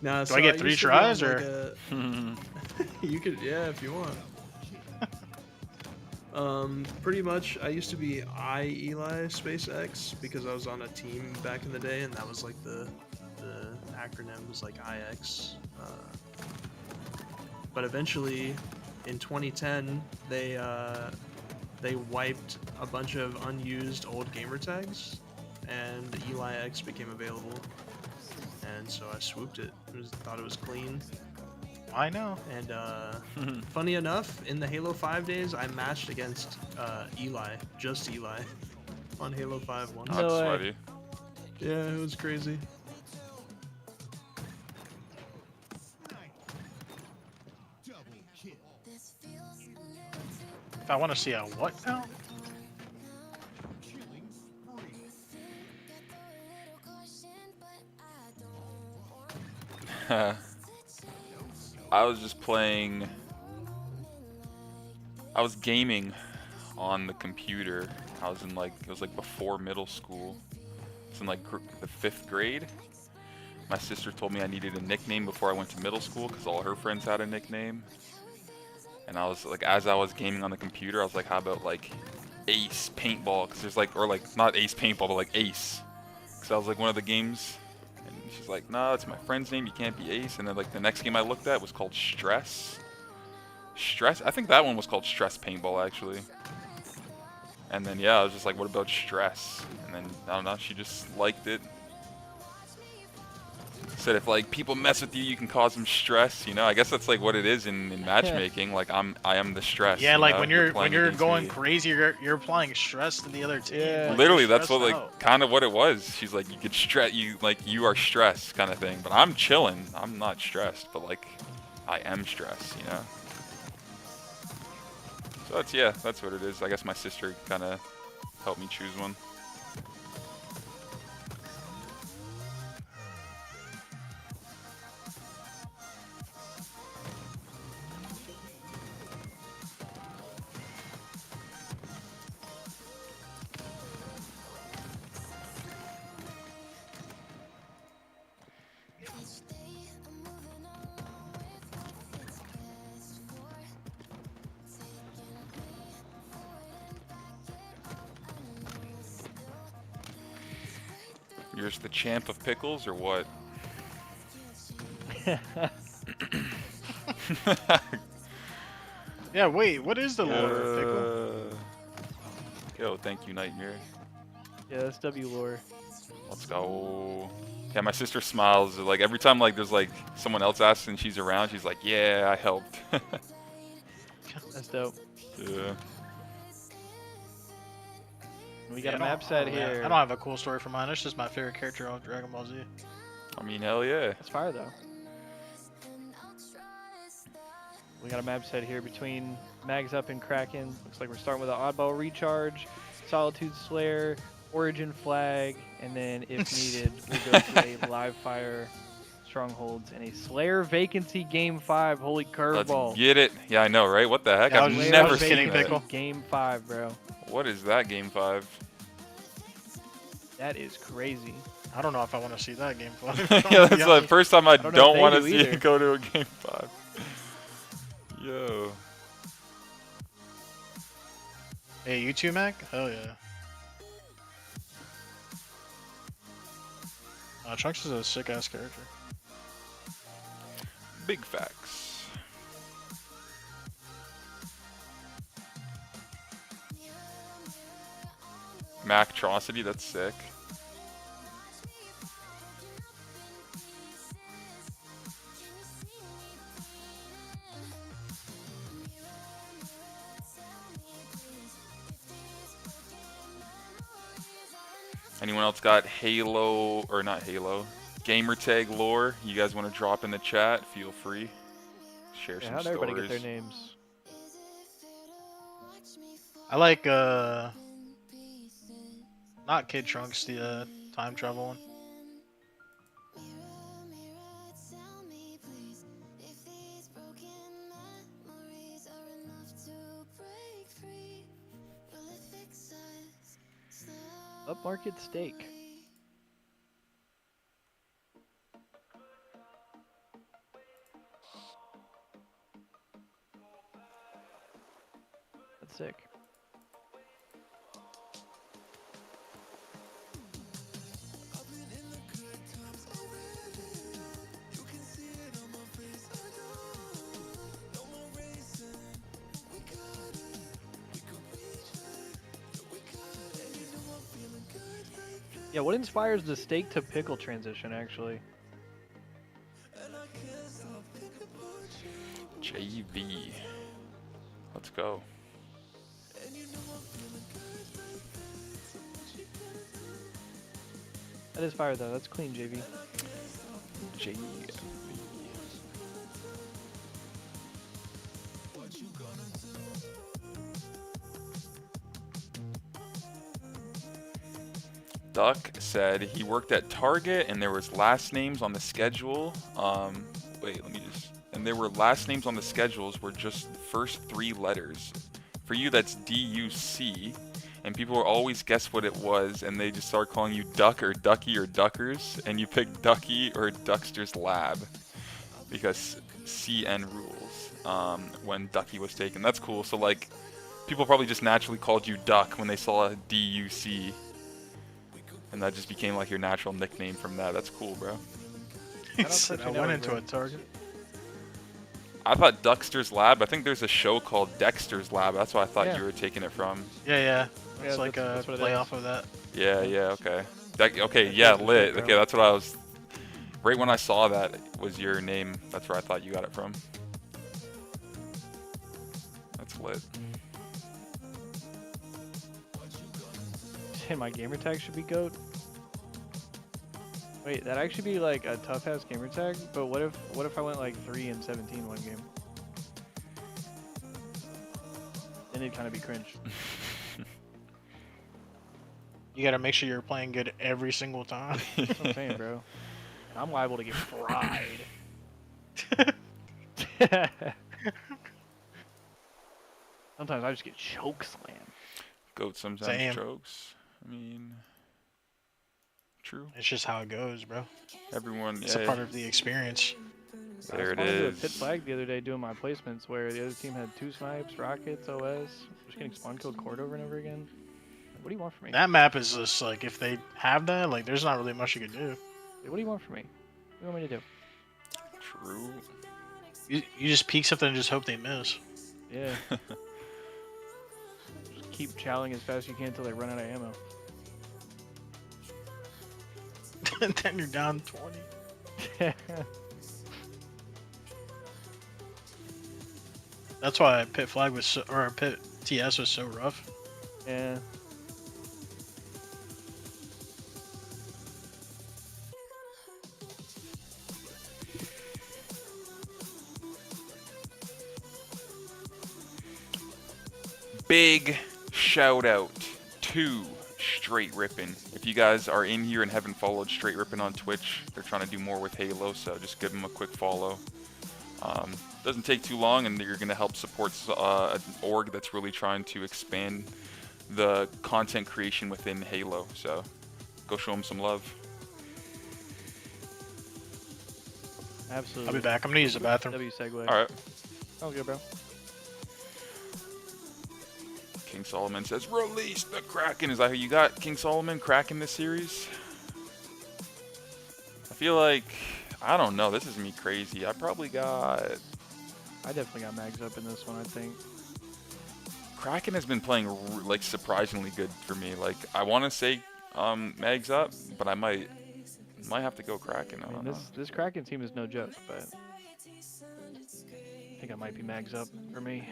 Nah, Do I get 3 used to be tries, on, or? like, you could, yeah, if you want. Pretty much, I used to be Eli SpaceX because I was on a team back in the day, and that was like the acronym was like IX. But eventually, in 2010, they wiped a bunch of unused old gamer tags, and Eli X became available. And so I swooped it. Thought it was clean. I know. And funny enough, in the Halo 5 days, I matched against Eli, just Eli, on Halo 5 once. That's sweaty. Yeah, it was crazy. If I want to see a what now? I was just playing. I was gaming on the computer. I was in like, it was like before middle school. It was in like the 5th grade. My sister told me I needed a nickname before I went to middle school because all her friends had a nickname. And I was like, as I was gaming on the computer, I was like, how about like Ace Paintball? Because there's like, or like not Ace Paintball, but like Ace. Because that was like one of the games. And she's like, no, it's my friend's name. You can't be Ace. And then like the next game I looked at was called Stress. Stress? I think that one was called Stress Paintball actually. And then yeah, I was just like, what about Stress? And then I don't know, she just liked it. Said if like people mess with you, you can cause them stress. You know, I guess that's like what it is in matchmaking. Like I am the stress. Yeah, like know? when you're going me. crazy, you're applying stress to the other team. Yeah. Like, Literally, you're that's what stressed like out. kind of what it was. She's like, you could stress, you are stressed kind of thing. But I'm chilling. I'm not stressed, but like I am stressed. You know. So that's what it is. I guess my sister kind of helped me choose one. You're just the champ of pickles, or what? Yeah, wait, what is the lore of pickle? Yo, thank you, Nightmare. Yeah, that's W lore. Let's go. Yeah, my sister smiles. Like every time, like there's like someone else asks and she's around, she's like, "Yeah, I helped." That's dope. Yeah. We got Yeah, a map set here. I don't have a cool story for mine. It's just my favorite character on Dragon Ball Z. I mean, hell yeah. That's fire though. We got a map set here between Mags Up and Kraken. Looks like we're starting with an Oddball Recharge, Solitude Slayer, Origin Flag, and then if needed, we'll go to a Live Fire Strongholds and a Slayer Vacancy Game 5. Holy curveball. Let's get it. Yeah, I know, right? What the heck? Yeah, I've never seen that. Game 5, bro. What is that, Game 5? That is crazy. I don't know if I want to see that game 5. Yeah, that's the first time I don't know if don't they want to do see either. it go to a Game 5. Yo. Hey, you too, Mac? Hell yeah. Trunks is a sick-ass character. Big facts. Mactrocity, that's sick. Anyone else got Halo, or not Halo, Gamertag lore? You guys want to drop in the chat? Feel free. Share some How'd stories. everybody get their names? I like, not Kid Trunks, the time travel one. Upmarket steak. That's sick. Yeah, what inspires the steak to pickle transition, actually? JV. Let's go. That is fire, though. That's clean, JV. JV. Duck said he worked at Target and there was last names on the schedule. Wait, let me just. And there were last names on the schedules were just the first 3 letters. For you, that's D-U-C. And people will always guess what it was, and they just start calling you Duck or Ducky or Duckers, and you pick Ducky or Duckster's Lab because CN rules when Ducky was taken. That's cool. So like, people probably just naturally called you Duck when they saw a D-U-C. And that just became like your natural nickname from that. That's cool, bro. I went into a Target. I thought Duckster's Lab. I think there's a show called Dexter's Lab. That's what I thought you were taking it from. Yeah. It's like a play off of that. Yeah, okay. Okay, yeah, lit. Okay, that's what I was. Right when I saw that was your name, that's where I thought you got it from. That's lit. Hey, my gamertag should be GOAT. Wait, that'd actually be like a tough ass gamertag. But what if I went like 3-17 one game? Then it'd kind of be cringe. You gotta make sure you're playing good every single time. That's what I'm saying, bro. I'm liable to get fried. Sometimes I just get choke slammed. Goat sometimes chokes. I mean, true. It's just how it goes, bro. Everyone, it's a part of the experience. There it I is. a pit flag the other day doing my placements where the other team had 2 snipes, rockets, OS, just getting spawn killed cord over and over again. What do you want from me? That map is just like, if they have that, like, there's not really much you can do. What do you want from me? What do you want me to do? True. You just peek something and just hope they miss. Yeah. Just keep chowing as fast as you can until they run out of ammo. And then you're down 20. That's why pit flag was so, or pit TS was so rough. Yeah. Big shout out to Str8 Rippin. If you guys are in here and haven't followed Str8 Rippin on Twitch, they're trying to do more with Halo, so just give them a quick follow. Doesn't take too long, and you're going to help support an org that's really trying to expand the content creation within Halo. So go show them some love. Absolutely. I'll be back. I'm going to use the bathroom. W segue. All right. Sounds good, bro. King Solomon says, release the Kraken. Is that who you got, King Solomon? Kraken this series? I feel like, I don't know. This is me crazy. I definitely got mags up in this one, I think. Kraken has been playing like surprisingly good for me. Like, I want to say mags up, but I might have to go Kraken. I don't know. This Kraken team is no joke, but I think I might be mags up for me.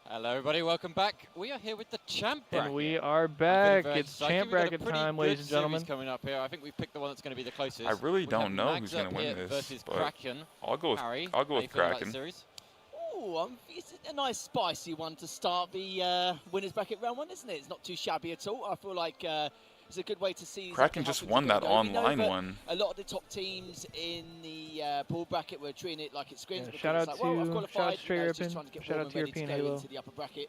Hello, everybody. Welcome back. We are here with the champ bracket. And we are back. It's excited. champ bracket time, ladies and gentlemen. Coming up here. I think we've picked the one that's going to be the closest. I really don't know who's going to win this. Versus but Kraken. I'll go with Harry, Kraken. Oh, it's a nice spicy one to start the winners bracket round 1, isn't it? It's not too shabby at all. I feel like it's a good way to see. Kraken just won that online one. A lot of the top teams in the pool bracket were treating it like it's scrims. Yeah, shout out to I've qualified, Str8 Rippin. Shout out to European Halo. Into the upper bracket.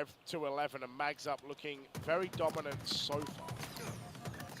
5 to 11, and Mags Up looking very dominant so far.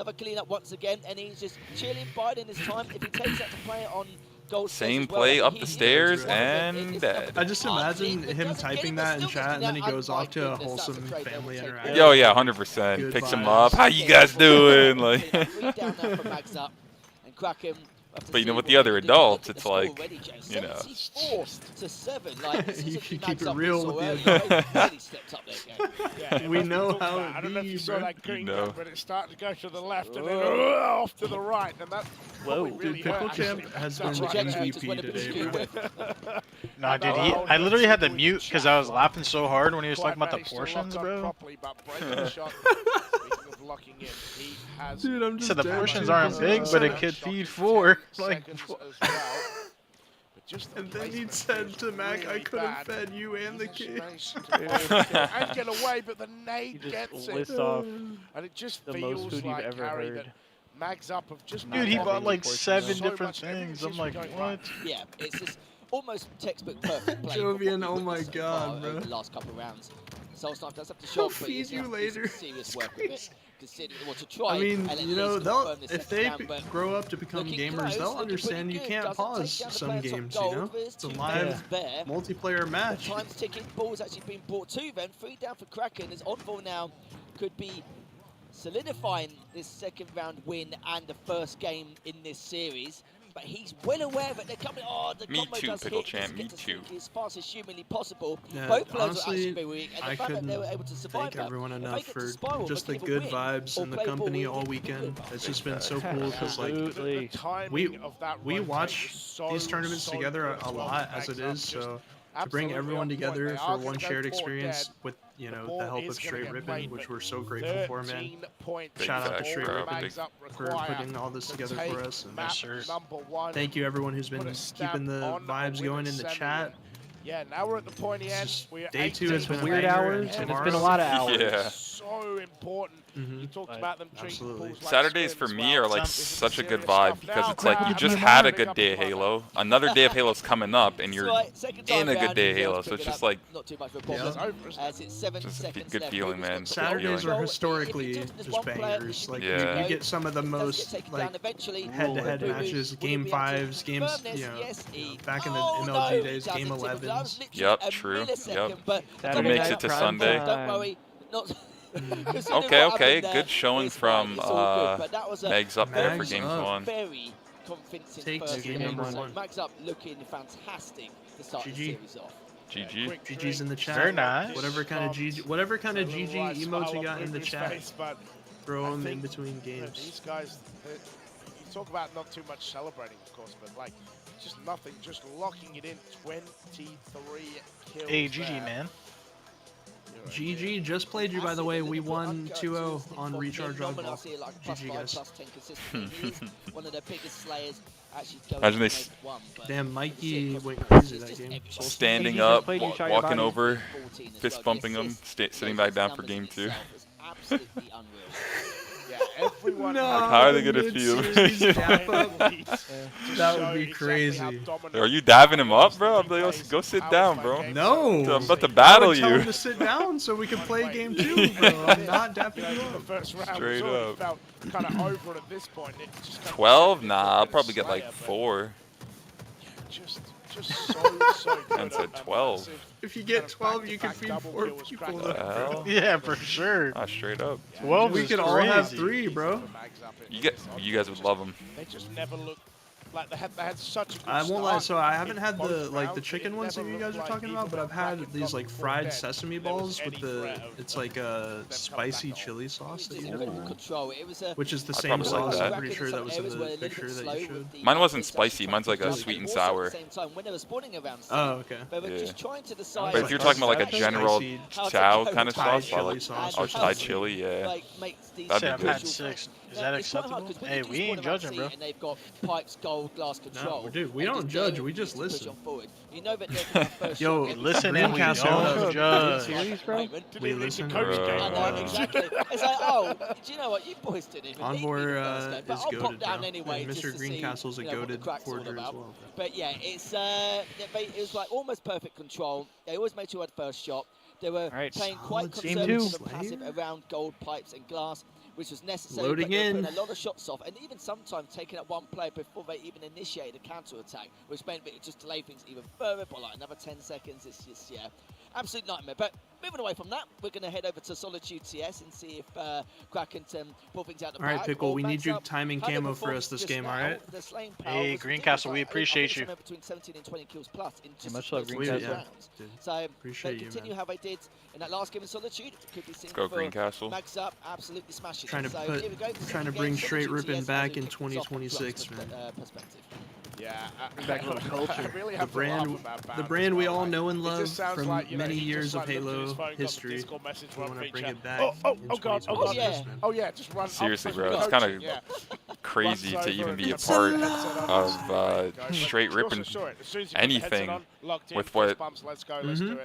Another cleanup once again, and he's just chilling, biding his time. If he takes that to play on gold Same play up the stairs and dead. I just imagine him typing that in chat, and then he goes off to a wholesome family interaction. Yo, yeah, 100%. Picks him up. How you guys doing? Like. But you know, with the other adults, it's like, you know. 74-7. Like, this You isn't can the keep it Mags real up with so the early. adults. They really stepped up their game. We know how I don't know if you saw that green know. gun, but it started to go to the left and then off to the right, and that probably really Dude, Pickle hurt, Champ actually. has been That's the right. MVP today, bro. Nah, dude, I literally had to mute because I was laughing so hard when he was talking about the portions, bro. Dude, I'm just So the dead portions too, aren't 'cause big, it's but it like- could feed 4. Like, And then he said to Mac, I could have fed you and the kid. And get away, but the nade He just gets lists it. off And it just the feels most food like, you've ever Harry, heard. that Mags Up have just dude, he not bought having like the portion. 7 So different much, everything's things. I'm just like, going what? Yeah, it's just almost textbook perfect play. Jovian, oh my god, over bro. the last couple of rounds. Soulstark does have to He'll shot, but feed he's you gonna later. do some serious work with it. Well, to try I mean, and at you know, least they'll confirm this if second they round, but grow up to become looking gamers, close, they'll looking understand pretty you good. can't Doesn't take pause down the some player top games, gold. you know? There's It's a two live players there. multiplayer match. Time's ticking. Ball's actually been brought to them. 3 down for Kraken as Envoy now could be solidifying this second round win and the first game in this series. But he's well aware that they're coming. Oh, the Me combo too, does Pickle hit. Champ, Get me to too. sink as fast as humanly possible. Yeah, Both players honestly, were actually very weak, and I the fact that couldn't they were able to survive thank that, everyone if they enough get to for spiral, just they the can good either vibes win in the or play ball company with all it. weekend. It's just been so Big cool because like The timing of that we rotate watch was so, these tournaments so together good as a well lot from as it Max is, Up. so Just to bring absolutely everyone on point. together They for are one gonna go shared for experience dead. with, you The know, ball the help is of gonna Str8 get Rippin, played, which but we're so grateful for, man. 13 points Shout out to is all Str8 Max Rippin Up for require putting all this to together take for us. And map number 1. thank you everyone who's Put been a stamp keeping the on a vibes going in the winning chat. Yeah, now we're at the pointy end. We're Day 2 has been a weird banger, hours, and and it's tomorrow, been a lot of hours. Yeah. So important. You talked about them drinking pools like Saturdays for swim me as are well. like This is such a good serious stuff. vibe because Now, it's like you just Max had a pick good up day of the Halo. Another day of Halo's coming up, and you're Second in time a good round, day of he's Halo. able to So it's pick it just up. like Not too much of a problem. As it's 7 just a seconds good left. feeling, man. Good Saturdays feeling. are historically just bangers. Like Yeah. you get some of the most like head-to-head matches, game 5s, games, you know, back in the MLG days, game 11s. Yep, true. Yep. Who Saturday makes night it to prime Sunday? time. Don't worry. Not Okay, okay. Good showing it's fine, from it's all good, but that was a Megs up there for Mags games up. 1. very convincing Takes first game game. number So 1. Mags up looking fantastic to start the GG. series off. GG. GG's in the chat. Very nice. Whatever kind of GG emotes you got in the chat, throw them in between games. These guys, you talk about not too much celebrating, of course, but like just nothing, just locking it in. 23 kills. Hey, GG, there. man. GG just played you, by the way. We won 2-0 on Recharge Oddball. GG, guys. One of the biggest slayers actually Imagine they Damn, Mikey went crazy that game. standing just up, played you, shot your walking body. over, fist bumping them, sitting back down for game 2. Absolutely unreal. Yeah, everyone. How are they gonna feel? That would be crazy. Are you dabbing him up, bro? I'm like, go sit down, bro. No. I'm about to I battle would tell him you. to sit down so we can play game 2, bro. I'm not dapping you up. First round Straight was up. kind of over at this point. It just kind of 12? Nah, I'll probably get like 4. just so good. And said 12. If you get 12, you can feed 4 people. What the hell? Yeah, for sure. Ah, straight up. 12 We is could all have crazy. 3, bro. You guys would love them. They just never look like they had such a good I won't lie, start so I in haven't had both the rounds, the chicken it ones that never you guys are looked talking like about, but I've even had these like before fried then, sesame there was balls with any the threat of it's like a spicy chili sauce that you Incredible have, control. It was a which is the I'd same probably like sauce. that. I'm pretty sure that was in the picture that you showed. Mine wasn't spicy. Mine's like a sweet and sour. At the same time, when they were spawning around, Oh, okay. they were Yeah. just trying to decide. But if you're talking about like a general Spicy chow kind of Thai sauce, chili sauce or or Thai something. chili, yeah. Like, makes these That'd be I've good. had 6. Is that It's quite hard acceptable? 'cause when Hey, you do we spawn ain't around judging, sea bro. And they've got pipes, gold, glass control. dude, we and don't just judge, very we just easy to push listen. on forward. You know that they're gonna have first Yo, shot. listen and we Greencastle, don't judge. Serious, bro? We listen. I know, exactly. It's like, oh, do you know what? You boys didn't even need me Envoy the first game, but is I'll pop goated, down bro. anyway And just Mr. to Greencastle's see, a you know, what the goated crack's all forger as about. well. But yeah, it was like almost perfect control. They always made sure had first shot. They were Right, playing quite solid game conservative two. and passive around gold pipes and glass, which was necessary. Loading but they were in. putting a lot of shots off, and even sometimes taking out one player before they even initiated a counter attack, which meant that it just delayed things even further by like another 10 seconds. It's just absolute nightmare. But moving away from that, we're going to head over to Solitude TS and see if Kraken can pull things out the All right, bag. Pickle, or we Max need you up. timing How they camo for performed us this just game, now, all right? the slaying power Hey, was Greencastle, we ridiculous. I think appreciate you. somewhere between 17 and 20 kills plus in just much the love, first Greencastle. two rounds. Dude, So appreciate they you, continue man. how they did in that last game in Solitude. Could be seen Go for Greencastle. Max up, absolutely smashing Trying it. to So put, here we go. trying to Second bring game, Str8 Solitude Rippin TS back in kicks off from Flux 2026, man. perspective. Yeah, Back to the culture. I really The have to laugh brand, about the Bound brand as we well, all like, know and it love just sounds from like, you know, many he years just, of like, looked at Halo his phone, got the history. Discord message We from want to bring feature. it back Oh in God, oh God, 2026, yeah. man. Oh yeah, just run. Seriously, up bro, and it's coach kind it, of yeah. crazy to even be a part of Str8 Rippin anything with what,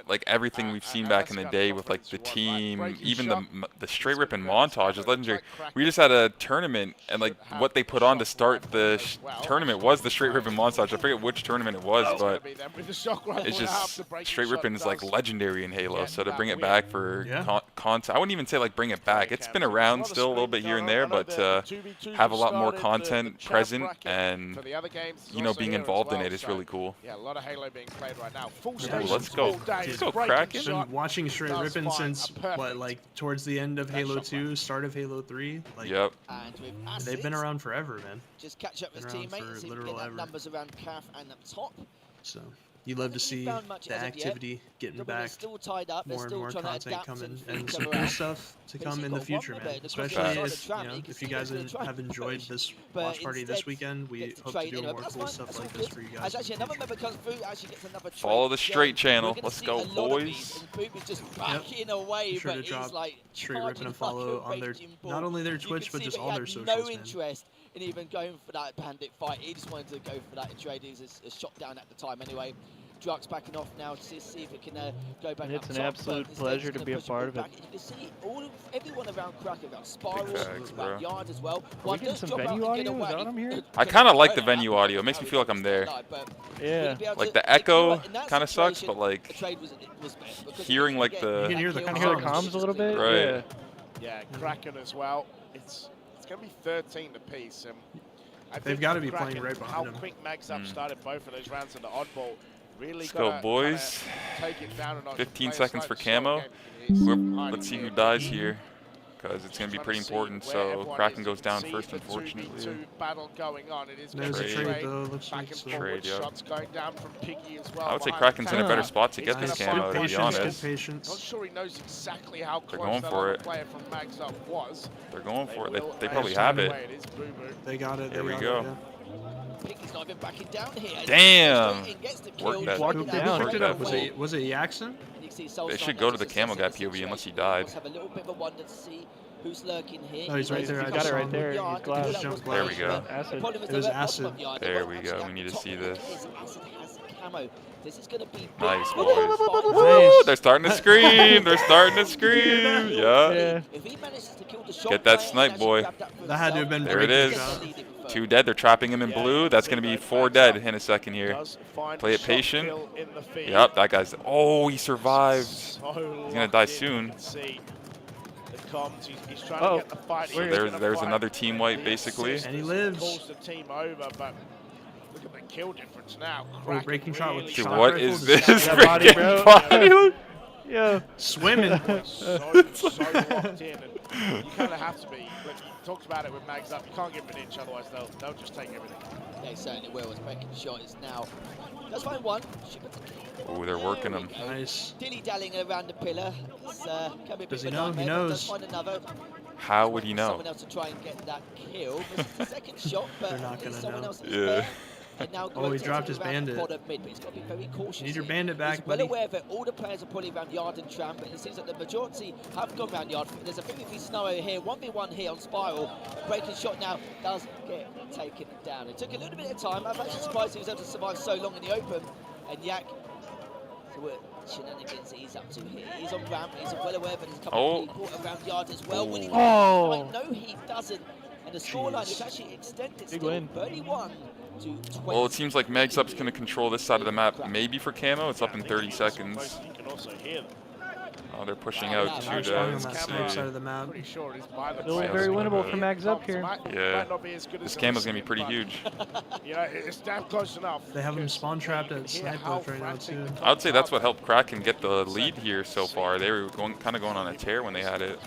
like everything we've seen back in the day with like the team, even the Str8 Rippin montage is legendary. We just had a tournament and like what they put on to start the tournament was the Str8 Rippin montage. I forget which tournament it was, but it's just Str8 Rippin is like legendary in Halo. So to bring it back for content, I wouldn't even say like bring it back. It's been around still a little bit here and there, but have a lot more content present and being involved in it is really cool. Yeah, a lot of Halo being played right now. Let's go. Let's go, Kraken. Been watching Str8 Rippin since what, like towards the end of Halo 2, start of Halo 3. Like, yep. They've been around forever, man. Just catch up with his teammates, see if you get that numbers around Calf and up top. So you love to see the activity getting back, more and more content coming, and some cool stuff to come in the future, man. Especially if you guys have enjoyed this watch party this weekend, we hope to do more cool stuff like this for you guys. Follow the Str8 channel. Let's go, boys. Be sure to drop Str8 Rippin a follow on their, not only their Twitch, but just all their socials, man. And even going for that bandit fight, he just wanted to go for that. Atreides is shot down at the time anyway. Druck's backing off now to see if it can go back. It's an absolute pleasure to be a part of it. You can see everyone around Kraken, around Spiral, around Yard as well. Are we getting some venue audio? Is that what I'm hearing? I kind of like the venue audio. It makes me feel like I'm there. Yeah. Like the echo kind of sucks, but like hearing like the. You can hear the comms a little bit. Right. Yeah, Kraken as well. It's going to be 13 apiece. They've got to be playing right behind how them. quick Magzap started both of those rounds in the oddball. Really Let's go, boys. 15 seconds for camo. Let's see who dies here, because it's going to be pretty important. So Kraken goes down first, unfortunately. There's a trade, though. Looks like trade, yeah. Shots going down from Piggy as well. I would say Kraken's in a better spot to get this camo, to be honest. Not sure he knows exactly how They're close going that for other it. player from Magzap was. They're going for it. They probably have it. They got it. There we go. Piggy's not even backing down here. Damn! Work that. Who picked it up? Was it Jackson? They should go to the camo guy POV unless he died. Have a little bit of a wonder to see who's lurking here. Oh, he's right there. He's got it right there. He's glass. There we go. Acid. It was acid. There we go. We need to see this. Acid has camo. This is going to be nice, boys. Woo! They're starting to scream. They're starting to scream. Yeah. Get that snipe, boy. That had to have been. There it is. 2 dead. They're trapping him in blue. That's going to be 4 dead in a second here. Play it patient. Yep, that guy's. Oh, he survives. He's going to die soon. Oh, so there's another team wipe basically. And he lives. Pulls the team over, but look at the kill difference now. Oh, breaking shot with Dude, shot what rifle is to this? stop body, bro. Body? Yeah. Swimming. so locked in, and you kind of have to be. But you talked about it with Mags up. You can't give an inch, otherwise they'll just take everything. Yeah, he certainly will. His breaking shot is now. Does find one. Oh, they're working him. Nice. Dilly-dallying around the pillar. Does he know? He knows. Does find another. How would he know? Someone else to try and get that kill. The second shot, but they're not gonna someone know. else is there. Oh, he dropped his bandit. Mid, but he's got to be very cautious. You need your bandit back, he's buddy. well aware that all the players are pulling around Yard and Tramp, and it seems that the majority have gone around Yard. There's a 50-50 scenario here, 1v1 here on Spiral. Breaking shot now does get taken down. It took a little bit of time. I'm actually surprised he was able to survive so long in the open. And Yak, so what shenanigans he's up to here. He's on ramp. He's well aware that there's a couple of people around Yard as well. Winning no, he doesn't. And the scoreline is actually extended still. 31 to 20. Well, it seems like Magsup's going to control this side of the map. Maybe for camo, it's up in 30 seconds. Oh, they're pushing out 2 devs. Side of the map. Still very winnable for Mags up here. Yeah. This camo's going to be pretty huge. It's damn close enough. They have him spawn trapped at snipe left right now too. I would say that's what helped Kraken get the lead here so far. They were kind of going on a tear when they had it.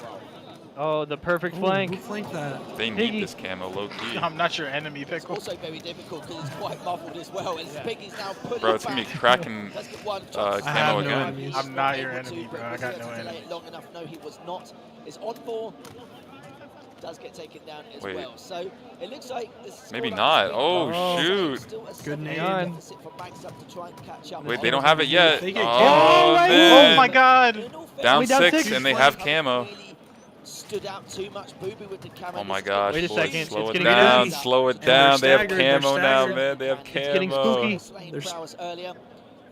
Oh, the perfect flank. Who flanked that? They need this camo low-key. I'm not your enemy, Pickle. It's also very difficult because it's quite muffled as well. And Piggy's now pulling Bro, it's going to be Kraken camo again. I'm not your enemy, bro. I got no enemy. Long enough. No, he was not. It's on 4. Does get taken down as well. So it looks like this. Maybe not. Oh, shoot. Good name. Wait, they don't have it yet. Oh my God. Down 6 and they have camo. stood out too much. Boo Boo with the camo. Oh my gosh, Wait a boys, second, slow it's it getting down, spooky. slow it And they're down. They have staggered, they're camo now, staggered. man. They have camo. It's getting spooky. Slaying prowess earlier.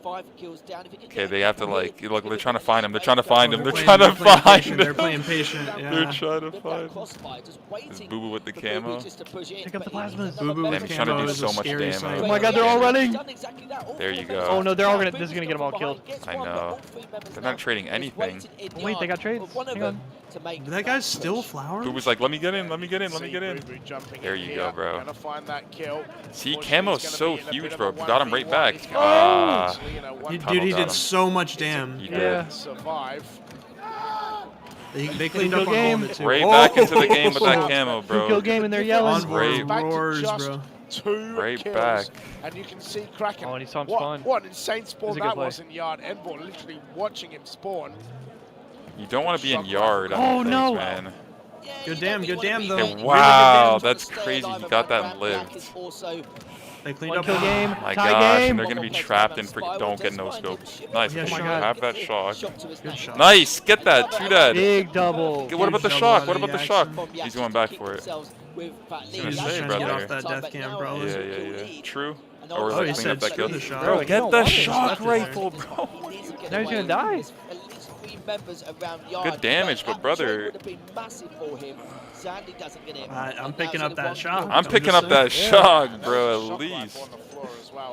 5 kills down. If you can Okay, get they a have to couple like, here, look, if they're it trying to can find him. They're get trying to right find back him. on They're the trying to they're playing find patient, him. they're playing patient, They're yeah. trying to with that find him. crossfire, just Is waiting Boo Boo with the for Boo Boo camo? just to push in, Pick up the but he's plasmas. another Boo Boo member Damn, with he's trying to camo do is so a much scary damage. sight. Oh my god, they're all running! done exactly that. All There four you members go. Oh no, they're all gonna. brings This is gonna it get them all from killed. behind, gets I one, but know. all 3 members They're now not trading is anything. waiting in Oh, wait, they got yard trades. for one of Hang them on. to make Did that guy that steal push. flowers? Boo was like, let me get in, let me get in, let me See get in. Boo Boo jumping There in you here, go, bro. Gonna find that kill. See, Unfortunately, camo's he's so gonna be in a huge, bit of bro. a Got him right 1v1. back. He's gonna Ah. actually, you know, one Dude, Tunnel he got did him. so much damn. He Yeah. did. survive. They cleaned up on game. Ultimate too. Right back into the game with that camo, bro. 2-kill game and they're yelling. Right, roars, bro. 2 right kills, back. and you can see Kraken. Oh, and he saw him spawn. What an insane spawn That's a good that play. was in yard. Envor literally watching him spawn. You don't want to be in yard. I don't think, no. man. Good damn, good damn though. Okay, Really wow, good damn. that's crazy. He got that lived. They cleaned 1 up. kill game. My Tie gosh, game. and they're gonna be trapped in freaking. Don't get no scope. Nice. Yeah, Oh my shock. god, have that shock. Good shot. Nice. Get that. Two dead. Big double. Okay, what about the Huge shock? double What about the action. shock? He's going back for it. With that He's lead. gonna He's say, trying to get brother. off that death cam, probably. Yeah. True. Oh, Or he like clean said up that kill. screw the shock. Bro, Bro, get no, the what is shock that? rifle, bro. Now he's gonna die. At least 3 members around yard. Good damage, but that brother. would have been massive for him. Sadly doesn't get it. I'm picking up that shock. I'm picking up that shock, bro, at least.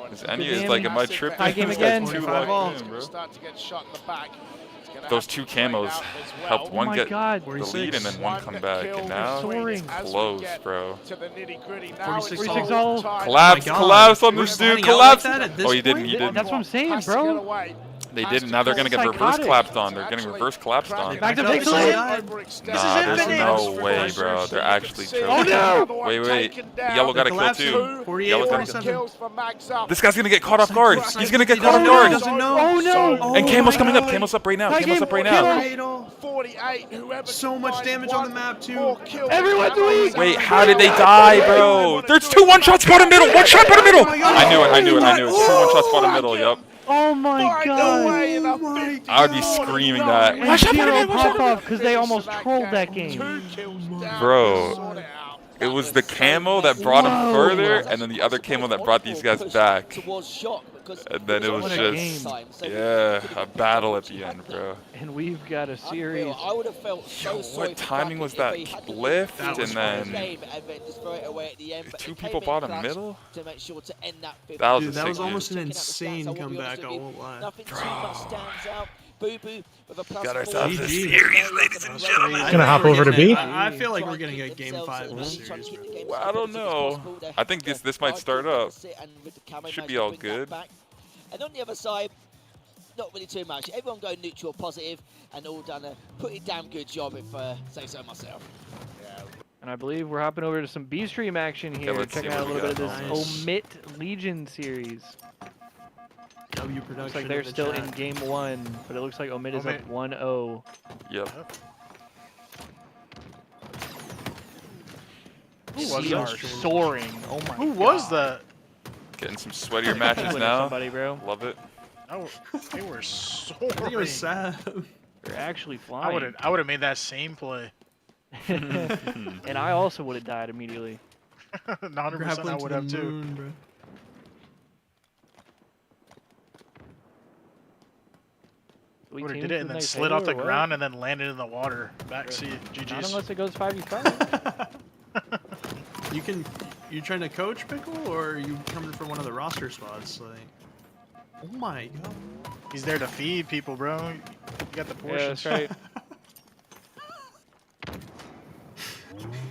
Because any is like, am I tripping? Tie game This again. guy's too 25 all. locked in, bro. Start to get shot in the back. Those 2 camos helped Oh one my get god. the lead and then one come back. And now Soaring. close, bro. To the nitty-gritty. 46 all. Collapse, God. collapse on We're this just dude, finding out like collapse. that at this Oh, he didn't, point? he didn't. That's what I'm saying, bro. They didn't. Now they're gonna get reverse Psychotic. clapped on. They're getting reverse clapped on. Back to Back pixel. up. Nah, there's no way, bro. They're actually choking. Oh no! Wait. Yellow got a kill Collapsing. too. 48, Yellow got a 47. Kills for Max up. This guy's gonna get caught off guard. He's gonna get He caught off doesn't know, guard. doesn't know. Oh no! And Camo's coming up. Camo's up right now. Tie Camo's game. up right now. Fatal. 48. Whoever So much finds damage on the map, too. more kills. Everyone's weak. Wait, how did they die, bro? There's 2 one-shots bottom middle. 1 shot bottom middle. I knew it. 2 1-shots bottom middle. Yup. Oh my god! I would be screaming that. And zero pop off because they almost trolled that game. Bro, it was the camo that brought him further, and then the other camo that brought these guys back. And then it was What a just, yeah, a battle at the end, bro. And we've got a series. I would have felt so sorry What for timing Kraken was if that they had the lift, lead and then game and then just throw it away at the end, but 2 they people came in bottom clutch middle? to make sure to end that fifth. That was Dude, a that sick was almost game. an insane comeback, I won't lie. Nothing too much stands out. Boo Boo with a plus Got 4. ourselves a GG. series, ladies and gentlemen. Gonna hop over to B? I feel like we're getting a game 5 of this series. Well, I don't know. I think this might start up. Should be all good. And on the other side, not really too much. Everyone go neutral, positive, and all done a pretty damn good job, if I say so myself. And I believe we're hopping over to some B stream action here. let's see Checking out a what little we bit of got. this Nice. Omit Legion series. W production. Looks like they're in the still chat. in game 1, but it looks like Omit is up Omit. 1-0. Yep. We are soaring. Oh my god. Who was that? Getting some sweatier matches Winning now. somebody, bro. Love it. They were soaring. I think it was sad. They're actually flying. I would have made that same play. And I also would have died immediately. 100% I would have too. We Would have teamed did it with and then nice slid Halo off the or what? ground and then landed in the water. Backseat. Not GG's. unless it goes 5v5. You trying to coach Pickle or are you coming from one of the roster spots? Like, oh my god. He's there to feed people, bro. You got the Yeah, portions. that's right.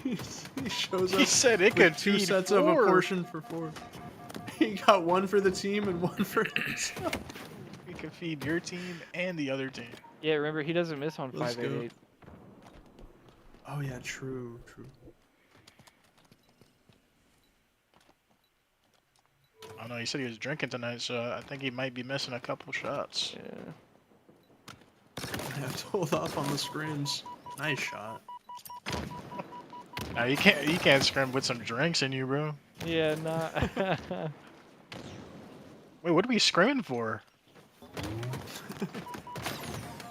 He shows up. He said it with could 2 feed sets of a 4. portion for 4. He got 1 for the team and 1 for himself. He can feed your team and the other team. Yeah, remember, he doesn't miss on Let's go. 588. Oh yeah, true. I don't know. He said he was drinking tonight, so I think he might be missing a couple shots. Yeah. I have to hold off on the scrims. Nice shot. Now you can't scrim with some drinks in you, bro. Yeah, nah. Wait, what are we scrimming for?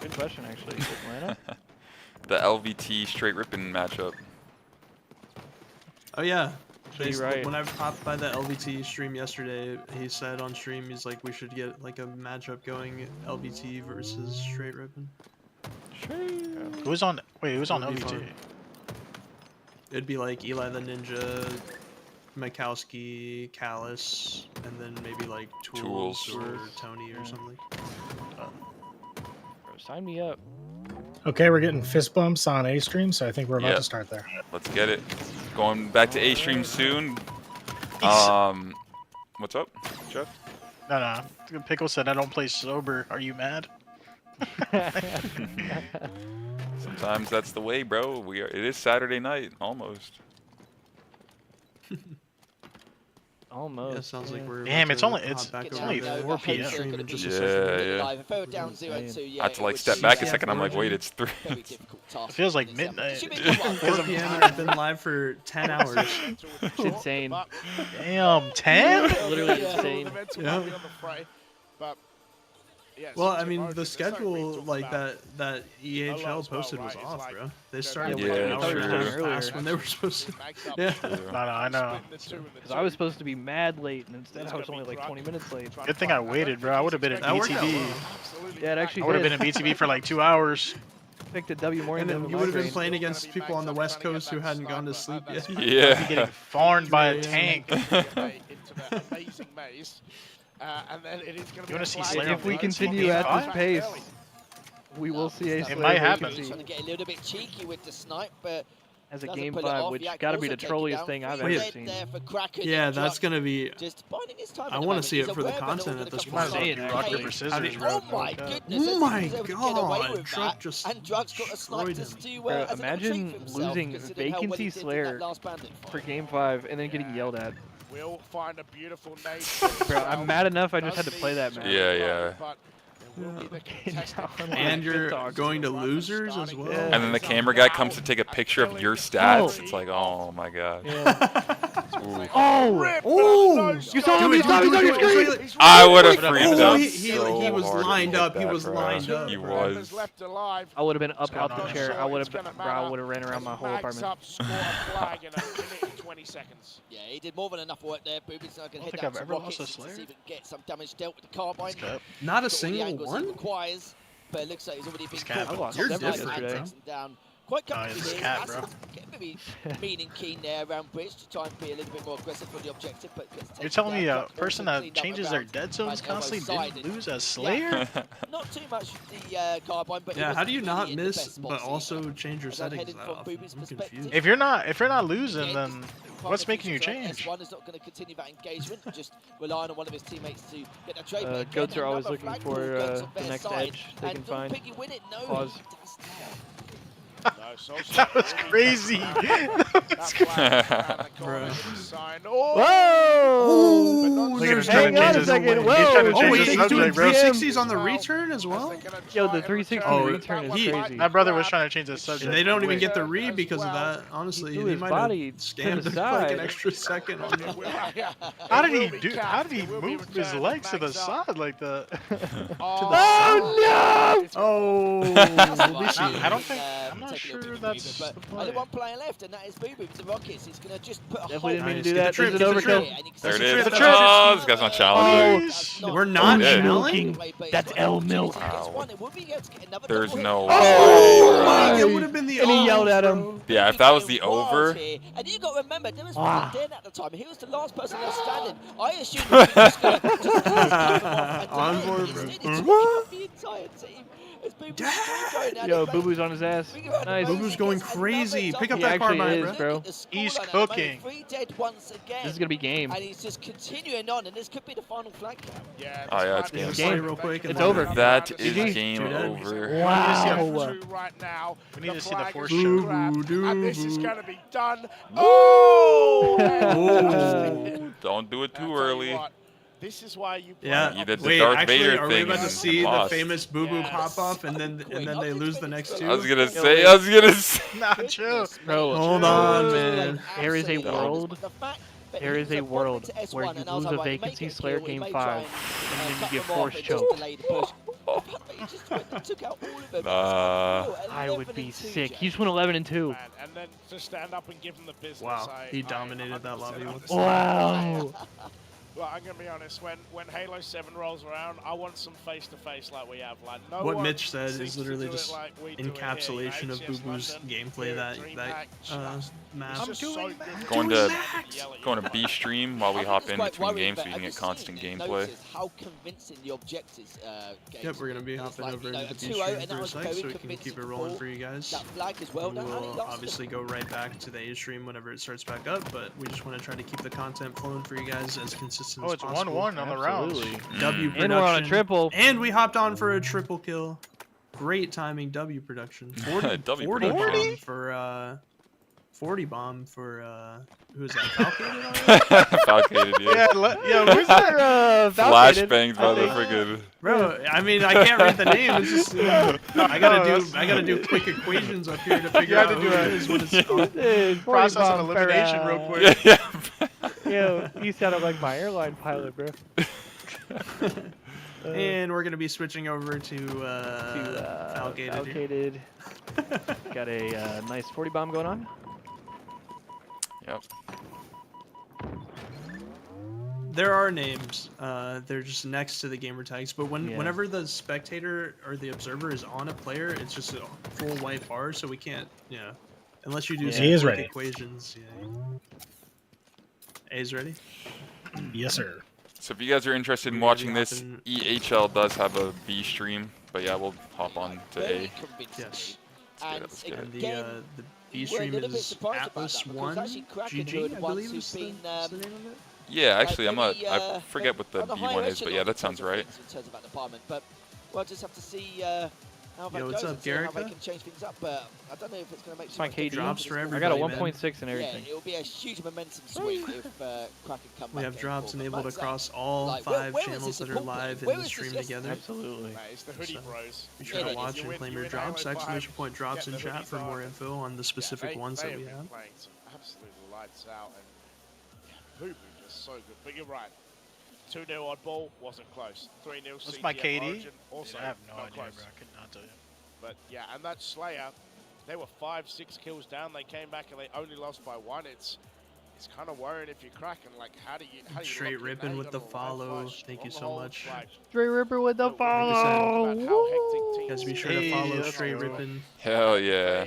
Good question, actually. Atlanta? the LVT Str8 Rippin matchup. Oh yeah. You're right. When I popped by the LVT stream yesterday, he said on stream, he's like, we should get like a matchup going, LVT versus Str8 Rippin. Who's on? Wait, who's on That'd be LVT? fun. It'd be like Eli the Ninja, Mikowski, Callus, and then maybe like Tools. Or Tony or something. Bro, sign me up. Okay, we're getting fist bumps on A stream, so I think we're about to start there. Let's get it. Going back to A stream soon. What's up, Jeff? No. Pickle said I don't play sober. Are you mad? Sometimes that's the way, bro. It is Saturday night, almost. Almost. Yeah, sounds like we're. Damn, it's only 4 p.m. Yeah. I had to like step back a second. I'm like, wait, it's 3. It feels like midnight. 4 p.m. I've been live for 10 hours. It's insane. Damn, 10? Literally insane. Yeah. But Well, I mean, the schedule like that EHL posted was off, bro. They started like an hour past when they were supposed to. Yeah. No, I know. Because I was supposed to be mad late, and instead I was only like 20 minutes late. Good thing I waited, bro. I would have been in BTB. Yeah, it actually I would have did. been in BTB for like 2 hours. Picked a W more And than then you would have been playing against people on the West Coast who hadn't gone to sleep yet. Yeah. Getting farmed by a tank. Amazing maze. And then it is going to be If we continue at this pace, we will see a Slayer might happen. vacancy. Trying to get a little bit cheeky with the snipe, but As a doesn't game pull it 5, off. which Yeah, got to can be the also take it trolliest down. thing I've Free ever dead seen. there for Kraken Yeah, and that's Druck. gonna be. Just biding his time I at the want to moment. see He's it for the aware, but content not at this gonna point. come Say it, back. rock, Hey, paper, scissors, bro. Oh my goodness! Oh my he was able to get away god! with Druck that, just and Druck's got a snipe destroyed just him. to, Bro, as a retrieve imagine for himself, losing considering how well he Vacancy did in that Slayer last bandit for fight. game 5 and then getting yelled at. We'll find a beautiful nade. Bro, I'm mad enough I just had to play that match. Yeah. And you're going to losers as well. And then the camera guy comes to take a picture of your stats. It's like, oh my god. Oh! You saw him! You saw him! On your screen! I would have freaked out. He was lined up. He was lined up. He was. I would have been up out the chair. I would have ran around my whole apartment. Yeah, he did more than enough work there. Booby's now going to head think down I've to ever lost rockets a Slayer. to see if he can get some damage dealt with the carbine. Not a Got all the single angles one? It requires, but it looks like he's already been Cap. caught. lost You're Top right different, hand bro. takes him down. Quite Oh, comfortably this is here. Cap, That's bro. getting maybe mean and keen there around bridge to try and be a little bit more aggressive for the objective, but gets taken You're telling me down. a Druck person also that cleaned up changes their around dead zones by elbow constantly side didn't and- lose as Slayer? Not too much the carbine, but Yeah, how do you not in the miss best but spots also either. change your As I'm settings heading that from often? Booby's I'm perspective, confused. If you're not losing, then what's making you change? S1 is not going to continue that engagement, just relying on one of his teammates to get the trade. Goats are always looking for the next edge they can find. Pause. That was crazy. Whoa! Look at him trying Hang to on change a his. second. He's trying to Whoa! change Oh, wait, his he's subject, doing bro. 360s on the return as well? Yo, the 360 return is crazy. My brother was trying to change the subject. And they don't even Wait. get the read because of that. Honestly, threw he his might body have to scammed the like side. an extra second on you. How did he move his legs to the side like that? Oh Oh, I don't think. I'm not sure that's the Only play. one player left, and that is Boo Boo with the Rockets. He's going to just put a Definitely hole didn't mean to Nice. do Get that. the trip, There's get an the trip. overkill. There it is. The trip. Oh, this guy's not challenging. We're not Yeah. challenging? That's L milk. There's no Oh my, way. it would have been the And he yelled at bro. him. Yeah, if that was the over. And you got to remember, there was one Ah. dead at the time. He was the last person left standing. I assumed he was just going to just On board, bro. the entire team. As Boo Boo's still going at Yo, it, Boo Boo's on his ass. Nice. Boo Boo's going crazy. Pick up He that actually carbine, is, bro. bro. He's cooking. 3 dead once again. This is gonna be game. And he's just continuing on, and this could be the final flag count. Yeah, Oh, yeah, it's Yeah, game. slay real quick. It's and over. That is GG. game over. Wow. Right now, We need to see the flag force is show. grabbed, and this is going to be done. Oh! Don't do it too I'll tell you early. what, this is why you play Yeah. You did the Wait, Darth actually, Vader are we thing about to and see the lost. famous Boo Boo Yes. pop off and then they lose the next two? I was gonna say. Nah, chill. Bro, Hold on, man. there is a Absolutely. world. The fact that There he is was a world to S1, where you and I was lose like, a right, he may vacancy get a Slayer kill, he game may 5, try and then cut you get them off force and just choked. delay the push. He just went and took out all of them. I would be sick. He just went 11 and 2. And then to stand up and give them the business. Wow, he dominated that lobby. Wow. Well, I'm gonna be honest. When Halo 7 rolls around, I want some face-to-face like we have. Like no What one Mitch said seems is to literally do it just like we do it here. encapsulation of HCS Boo Boo's London, gameplay. here That at Dreamhack, map. it's just so good. Going to B stream while we I think hop it's in quite between worrying, games so but we can have get you constant seen and gameplay. noticed how convincing the objectives games Yep, we're gonna be hopping over into a B 2-0, stream and that for a was sec, very so we can convincing keep it to rolling pull for you guys. that flag as well. And Now, we'll obviously go right back to the A stream whenever it starts back up, but we just want to try to keep the content flowing for you guys as consistent as it's possible. 1-1 on the rounds. W production. And we're on a triple. And we hopped on for a triple kill. Great timing, W production. 40 bomb for 40 bomb for who is that? Falcated, yeah. Yeah, who's that? Flashbangs by the friggin'. Bro, I mean, I can't read the name. It's just I gotta do quick equations up here to figure out who it is when it's called. Process of elimination real quick. Yo, you sounded like my airline pilot, bro. And we're gonna be switching over to Falcated. Got a nice 40 bomb going on. Yep. There are names. They're just next to the gamer tags. But whenever the spectator or the observer is on a player, it's just a full white bar, so we can't, unless you do some He is quick ready. equations. A's ready? Yes, sir. So if you guys are interested in watching this, EHL does have a B stream, but yeah, we'll hop on to A. Yes. Let's get it. The B stream is Atlas1 GG, I believe is the name of it. Yeah, actually, I forget what the on the B higher one is, but yeah, echelon that sounds right. in terms of that department, but we'll just have to see how that Yo, goes what's up, and see how they Garrica? can change things up. But I don't know if it's going to make My much difference. KD. Drops for I everybody, got a man. 1.6 and everything. Yeah, it will be a huge momentum swing if Kraken come back. We have going drops forward. enabled Max across Up, all like, 5 where is channels this that are support live play? in Where the is stream this together. Absolutely. It's the hoodie bros. Be sure to watch and claim your drops. Exclamation point drops in chat for more info on the specific ones that we have. Playing some absolute lights out, and Boo Boo just so good. But you're right. 2-0 oddball wasn't close. 3-0 What's CTF my KD? Origin also I have no not idea, close. bro. I could not tell you. But yeah, and that Slayer, they were 5-6 kills down. They came back and they only lost by 1. It's kind of worrying if you're cracking. Like, how do you Straight lock in? Rippin Now with you the got a follow. live Thank you so stronghold, much. like, Str8 Rippin with the follow. Guys, be sure to follow Straight Rippin. Hell yeah.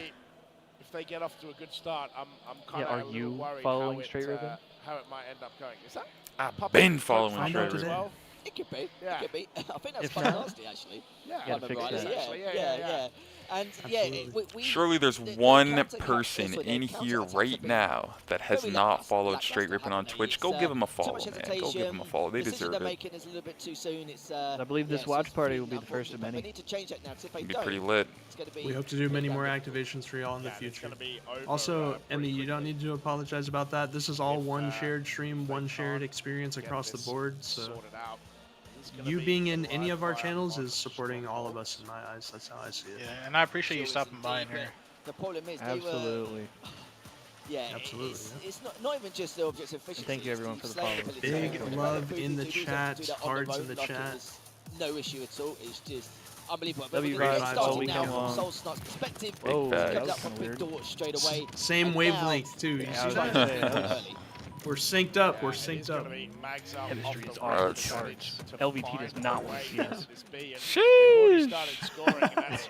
If they get off to a good start, I'm kind Yeah, of are a little you worried following how it, Straight Rippin? How it might end up going. Is that? I've been following Find out Straight today. Rippin. It could be. Yeah. It could be. I think that's If quite not, nasty, actually. Yeah, you gotta fix that. Yeah. And Surely there's one person in here right now that has not followed Straight Rippin on Twitch. Go give him a follow, man. Go give him a follow. They deserve it. Is a little bit too soon. It's, I believe this watch party will be the first of They many. need to change that now. 'Cause if they It'd be don't, pretty lit. it's going to be We hope to do many more activations for y'all in the future. Also, Emmy, you don't need to apologize about that. This is all one shared stream, one shared experience across the board. So you being in any of our channels is supporting all of us in my eyes. That's how I see it. Yeah, and I appreciate you stopping by in here. The problem is, Absolutely. yeah, Absolutely, it's not even just the objects of efficiency. Thank you, everyone, for the follow. Big love in the chat, hearts in the chat. No issue at all. It's just unbelievable. W But we're vibes starting all week now long. from Soul Snark's perspective. Whoa, He that comes was up from kinda big weird. door straight away. Same And wavelength too. You Yeah, I see was that? about to say, that was- We're synced up. We're synced up. Chemistry is Wow, off the it's- charts. LVT does not want to see us. Sheesh.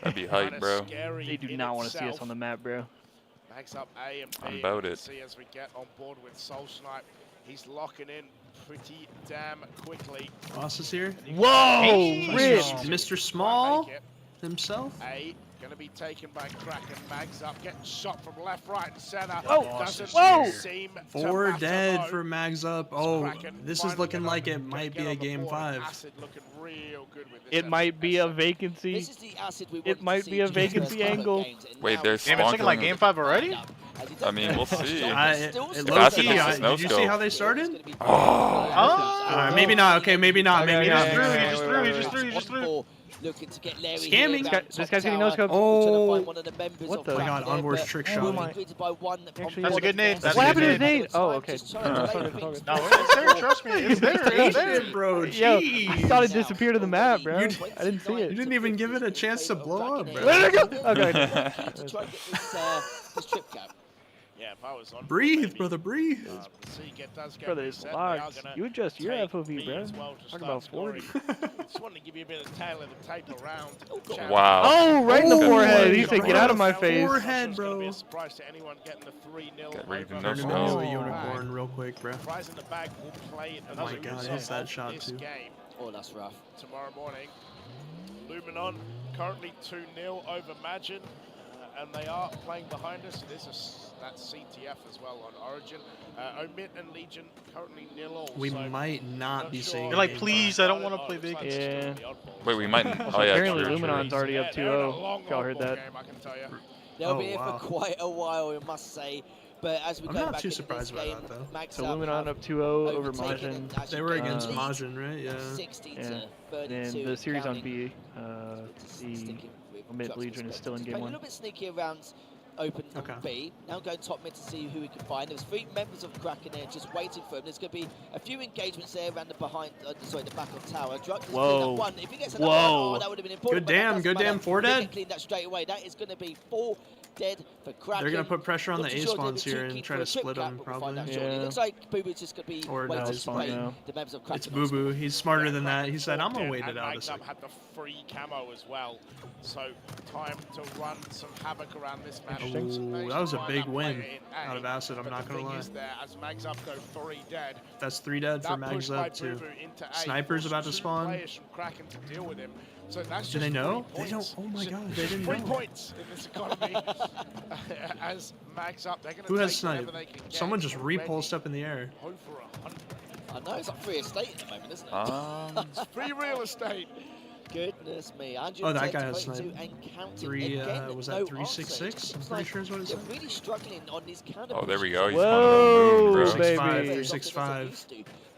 That'd be hype, bro. They do not want to see us on the map, bro. Mags up A and B. I'm about You can it. See as we get on board with Soul Snipe, he's locking in pretty damn quickly. Boss is here. Whoa! Rip! Mr. Small himself. A gonna be taken by Kraken. Mags up, getting shot from left, right, and center. Oh, doesn't whoa! seem to 4 matter dead though. for Mags up. Oh, Kraken this is finally looking get like on- it might get be a on the game board. 5. Acid looking real good with this. It might be a vacancy. This is the acid we It wanted to might see be a during the first vacancy couple of angle. games, and Wait, now there's Damn, it's looking like sponsoring. game 5 already? I mean, we'll see. It low Acid key, makes the did you see snow how they started? Oh. Maybe not. Okay, maybe not. Maybe He not. just threw. He just threw. He just threw. He just threw. looking to get Larry Scamming. here around This top guy's getting tower. no scope. Trying to Oh. find one of the members What of the? Oh my Kraken God, there, Onwards but trick Oh shot. my. greeted by one Actually, That's a good nade. That's What a happened to good his nade. nade? Oh, okay. Just trying to delay Sorry, things. sorry. No, it's there. Trust me. It's there. It's there, bro. Yo, I Jeez. thought it disappeared to the map, bro. You I didn't see it. You didn't even give it a chance to blow up, bro. Where did it go? Okay. To try and get this trip cap. Yeah, if I was on Breathe, brother, breathe. Brother, it's locked. You adjust your FOV, bro. Talk about 40. Just wanted to give you a bit of tail of the tape around. Wow. Oh, right in the Oh forehead. my He said, "Get out of my God. face." Forehead, bro. Be a surprise to anyone getting the 3-0. Got ready to over. no Turn him scope. into a unicorn real quick, bro. Prize in the bag will play Oh my God, hits that shot this too. game Oh, that's rough. tomorrow morning. Luminon currently 2-0 over Magin, and they are playing behind us. It is that CTF as well on Origin. Omit and Legion currently 0-0. We so might not be seeing. You're a like, game please, five. I don't want to play big. Yeah. Wait, we might. Also, Oh yeah, apparently true, true. Luminon's already up 2-0. If y'all heard that. I can tell you. They'll Oh, be here wow. for quite a while, I must say. But as we I'm go not back too into surprised this by game, that, though. Max So up Luminon have up 2-0 over overtaken Majin. and actually They were got against the lead, Majin, right? Yeah. 60 Yeah. to 32. And the series on counting. B, the Sticking with Omid Trucks Legion is still in Perspective. game Playing a 1. little bit sneaky around open Okay. B. Now going top mid to see who we can find. There's 3 members of Kraken there just waiting for him. There's going to be a few engagements there around the behind, the back of tower. Drux has cleaned up one. If he gets another one, oh, that would have been important. Good damn, good damn. 4 They dead. get cleaned up straight away. That is going to be 4 dead for Kraken. They're gonna put pressure on Not the too A sure if spawns they'll be here too and keen try for a to trip split cap, them, but we'll find out probably. shortly. It looks like Boo Boo's just going to be Or waiting no, to spray no. the members of Kraken. It's Boo Boo. He's smarter than that. He said, "I'm gonna wait it out a Mags Up second." had the free camo as well, so time to run some havoc around this map. Ooh, that was a big win out of Acid. I'm not gonna lie. As Mags Up go 3 dead. That's 3 dead for That Mags push by Up too. Boo Boo into A Sniper's forced about to 2 spawn. players from Kraken to deal with him. So that's Do just they know? 3 They don't. points. Oh my So God, they didn't 3 know. points in this economy. As Mags Up, they're going to Who has take snipe? whatever they can get. Someone just Already repulsed up in the air. over 100. I know, it's like free estate at the moment, isn't it? It's free real estate. Goodness me. Oh, that guy has 110 to snipe. 22 and counting. 3, Again, was no that 366? I'm answer. pretty sure is what it They're said. really struggling on these counter Oh, there we pushes. go. He's Whoa, on the moon, bro. baby. 365.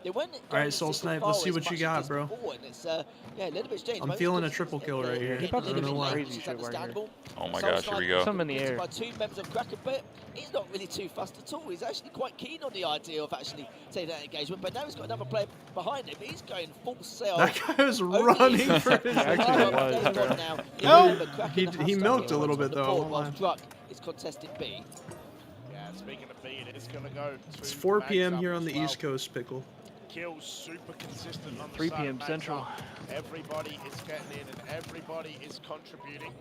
They weren't All right, going Soul super Snipe, far let's see as what you much got, as bro. before, and it's, yeah, a little bit strange. I'm Most feeling a because triple kill they're right here. getting He's about a to little do bit some late, crazy which is shit right here. understandable. Oh my Soul gosh, here we Snipe go. Some in the greeted air. by 2 members of Kraken, but he's not really too fussed at all. He's actually quite keen on the idea of actually taking that engagement, but now he's got another player behind him. He's going full sail. That guy was running for his Actually, life. it was, bro. Now, He milked a little bit though. I won't lie. Druck is contesting B. Yeah, speaking of B, it is going to go to It's 4 Mags p.m. Up here on as the well. East Coast, Pickle. Kills super consistent on the 3 side of p.m. Mags Central. Up. Everybody is getting in and everybody is contributing.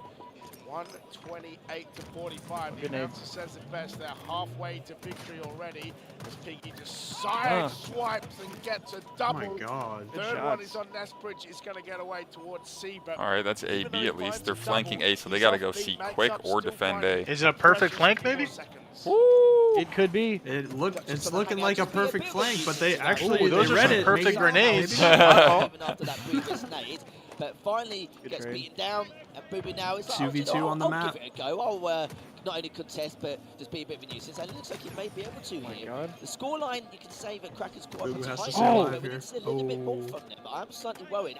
128 to 45. The Good name. announcer says it best. They're halfway to victory already. As Piggy just side swipes and gets a double. Oh my God. Good Third one shots. is on Nestbridge. He's going to get away towards C. But All right, that's A, even though B he at least. finds They're a flanking double, A, so they he's got to off go beat. C Mags quick Up or still defend finding A. Is it a perfect precious flank, 4 maybe? seconds. It could be. It's looking like a perfect flank, but they actually Ooh, they those are read some it. perfect maybe. grenades. Maybe. After that previous nade, but finally Good gets trade. beaten down, and Booby now is like, 2v2 on the I'll map. give it a go. I'll not only contest, but just be a bit of a nuisance. And it looks like he may be able to my here. God. The scoreline, you can say that Kraken's quite Booby has to tight, survive but we here. need to see a little bit more Oh. from them. I'm slightly worried.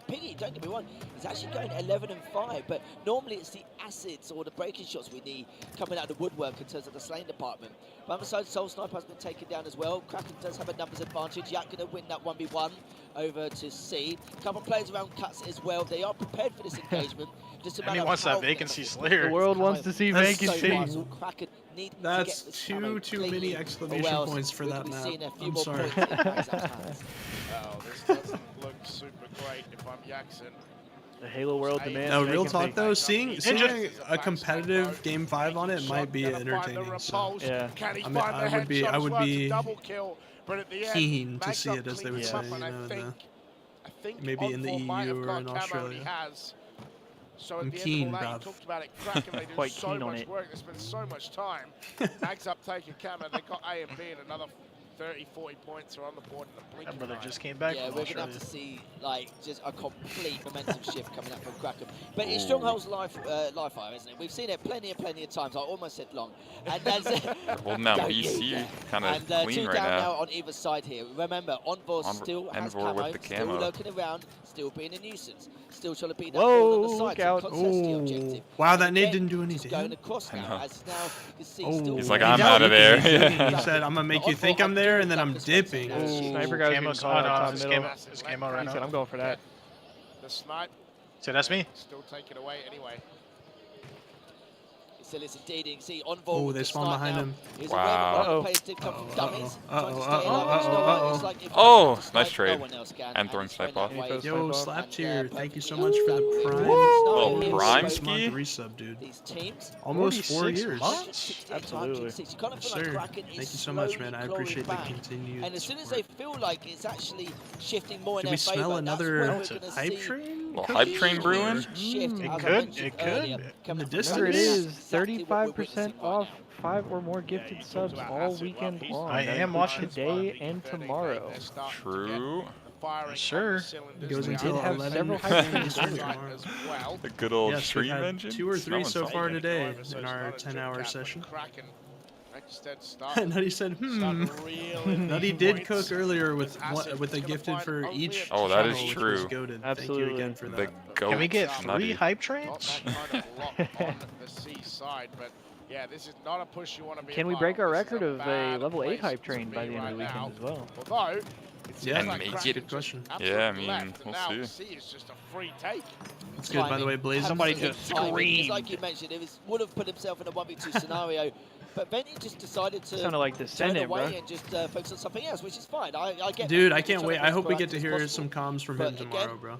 Piggy, don't get me wrong, he's actually going 11 and 5, but normally it's the acids or the breaking shots we need coming out of the woodwork in terms of the slaying department. But on the side, Soul Sniper has been taken down as well. Kraken does have a numbers advantage. Yak going to win that 1v1 over to C. A couple of players around cuts as well. They are prepared for this engagement. Just a And he matter of wants that how vacancy they're slayer. The world wants to see That's vacancy. so far, so Kraken need to That's get this camo too clean, many or exclamation else points for we're that gonna be map. seeing a few I'm more sorry. points in Mags Up's hands. Oh, this doesn't look super great if I'm Jackson. The Halo world demands. No, real vacancy. talk though, seeing a competitive game 5 on it might be entertaining. So Yeah. I would be double kill, but at the end, keen to Mags see Up it, as they would cleans say. up, You and I know, think maybe in the Encore might EU have or got in camo, and Australia. he has. So at I'm the keen, end of all that, bruv. he talked about it. Kraken, they do Quite so keen on much it. work. They spend so much time. Mags Up taking camo. They got A and B in another 30, 40 points are on the board in the blink. That brother just came back. Yeah, from we're going to have Australia. to see like just a complete momentum shift coming up from Kraken. But it's Stronghold's live fire, isn't it? We've seen it plenty of times. I almost said long. And that's holding down BC kind of clean two right down now. on either side here. Remember, Envor still has Envor camo, with the still camo. lurking around, still being a nuisance, still trying to beat that ball on the side. Whoa, To contest the Oh, objective. wow, that And nade again, didn't do just anything. going across now, as now you can see Oh, still He's like, playing I'm down. out of there. He said, I'm gonna make you think I'm there, and then I'm dipping. Sniper guy was getting caught out top middle. It's camo right He said, now. I'm going for that. The snipe. So that's me. Still taken away anyway. Still it's indeed. You can see Envor Oh, with they the spawned snipe behind now. him. He's Wow. aware that one of the Uh-oh. players did come from dummies. Uh-oh. Trying to stay Uh-oh. alive. You know what? Uh-oh. It's like if Oh, one nice snipe, trade. no one else can, And throwing it's going snipe off. that way. Yo, Slap Tier, And, thank you so perfectly much for the good. prime. Little Here, prime so ski? Month resub, dude. These teams, Almost 4 46 years. months? Absolutely. You kind of feel like Sir, Kraken thank you is so much, man. I slowly appreciate the clawing back. continued And as soon as support. they feel like it's actually shifting more in Did their we smell favour, another that's when we're going to hype see train? Little hype train huge brewing? shift, It as I could, mentioned it earlier, could. coming In the from distance. Remember, it Kraken. is Exactly what we're 35% witnessing right off now. 5 or more gifted he talks subs about all acid weekend rock. long. I That am includes watching. today and tomorrow. True. Sure. It goes We until did have 11 several hype trains Eastern earlier. tomorrow. well. The good old Yes, we've stream had engine. 2 or 3 Smelling so something. far today in our 10-hour session. Nutty said, Nutty did cook earlier with a gifted for each. Oh, that is channel, which true. was goated. Thank you Absolutely. again for The that. goat. Can we get 3 Nutty. hype trains? on the seaside, but yeah, this is not a push you want to be. Can we break our record of a level 8 hype train by the end of the weekend as well? Although, it Yeah, seems like make Kraken it. Good question. just Yeah, I absolutely mean, left, and we'll now see. C is just a free take. That's good, by the way, Blaze. Somebody Absolute just timing. It's screamed. like you mentioned, would have put himself in a 1v2 scenario, but then he just decided to Sounded like turn Descendant, away bro. and just focus on something else, which is fine. I get Dude, that. I People can't trying wait. to be I as hope we get proactive to as hear possible. some comms from But him tomorrow, again, bro.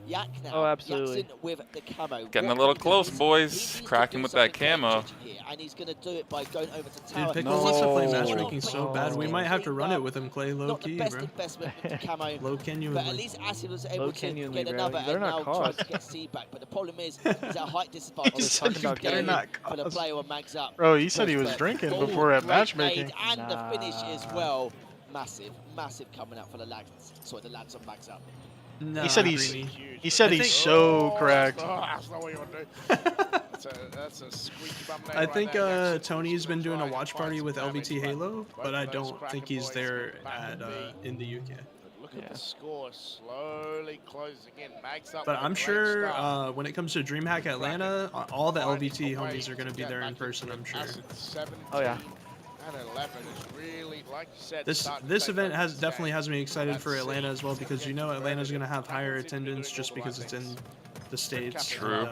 Yak now. Oh, absolutely. Yakson with the camo. Getting What a little he close, does, boys. he needs to Cracking do with that something camo. game-changing here, and he's going to do it by going over to tower. Dude, Pickle Because wants to play he's matchmaking not so bad. We might have to run it with him, Clay, low not the key, best bro. investment with the camo. Low But at genuinely. least Acid was able Low to genuinely, get bro. another They're and not now try cost. to get C back. But the problem is, he's at height disadvantage. He said talking about they're getting not For the cost. player on mags up. Bro, he said he Push was back. drinking Oh, before at great matchmaking. nade and the finish as well. Massive coming out for the lads. Sorry, the lads on mags up. Nah, He said he's so correct. Oh, that's not what you want to do. that's a squeaky bum nade I right think there. Tony's been doing a watch party with damage, LVT Halo, but I both of those don't think Kraken he's boys there back at in B. in the UK. Look at the score slowly closing in. Mags up. But with a I'm great sure start. when it comes to Dreamhack Atlanta, all the LVT homies are going to be there in person, I'm sure. Acid 17 Oh, yeah. and 11 is really, like you said, This starting to this take event over has this definitely game. has me excited That's for it. Atlanta as well, because you know Atlanta's going to have higher attendance just because it's in the States. True.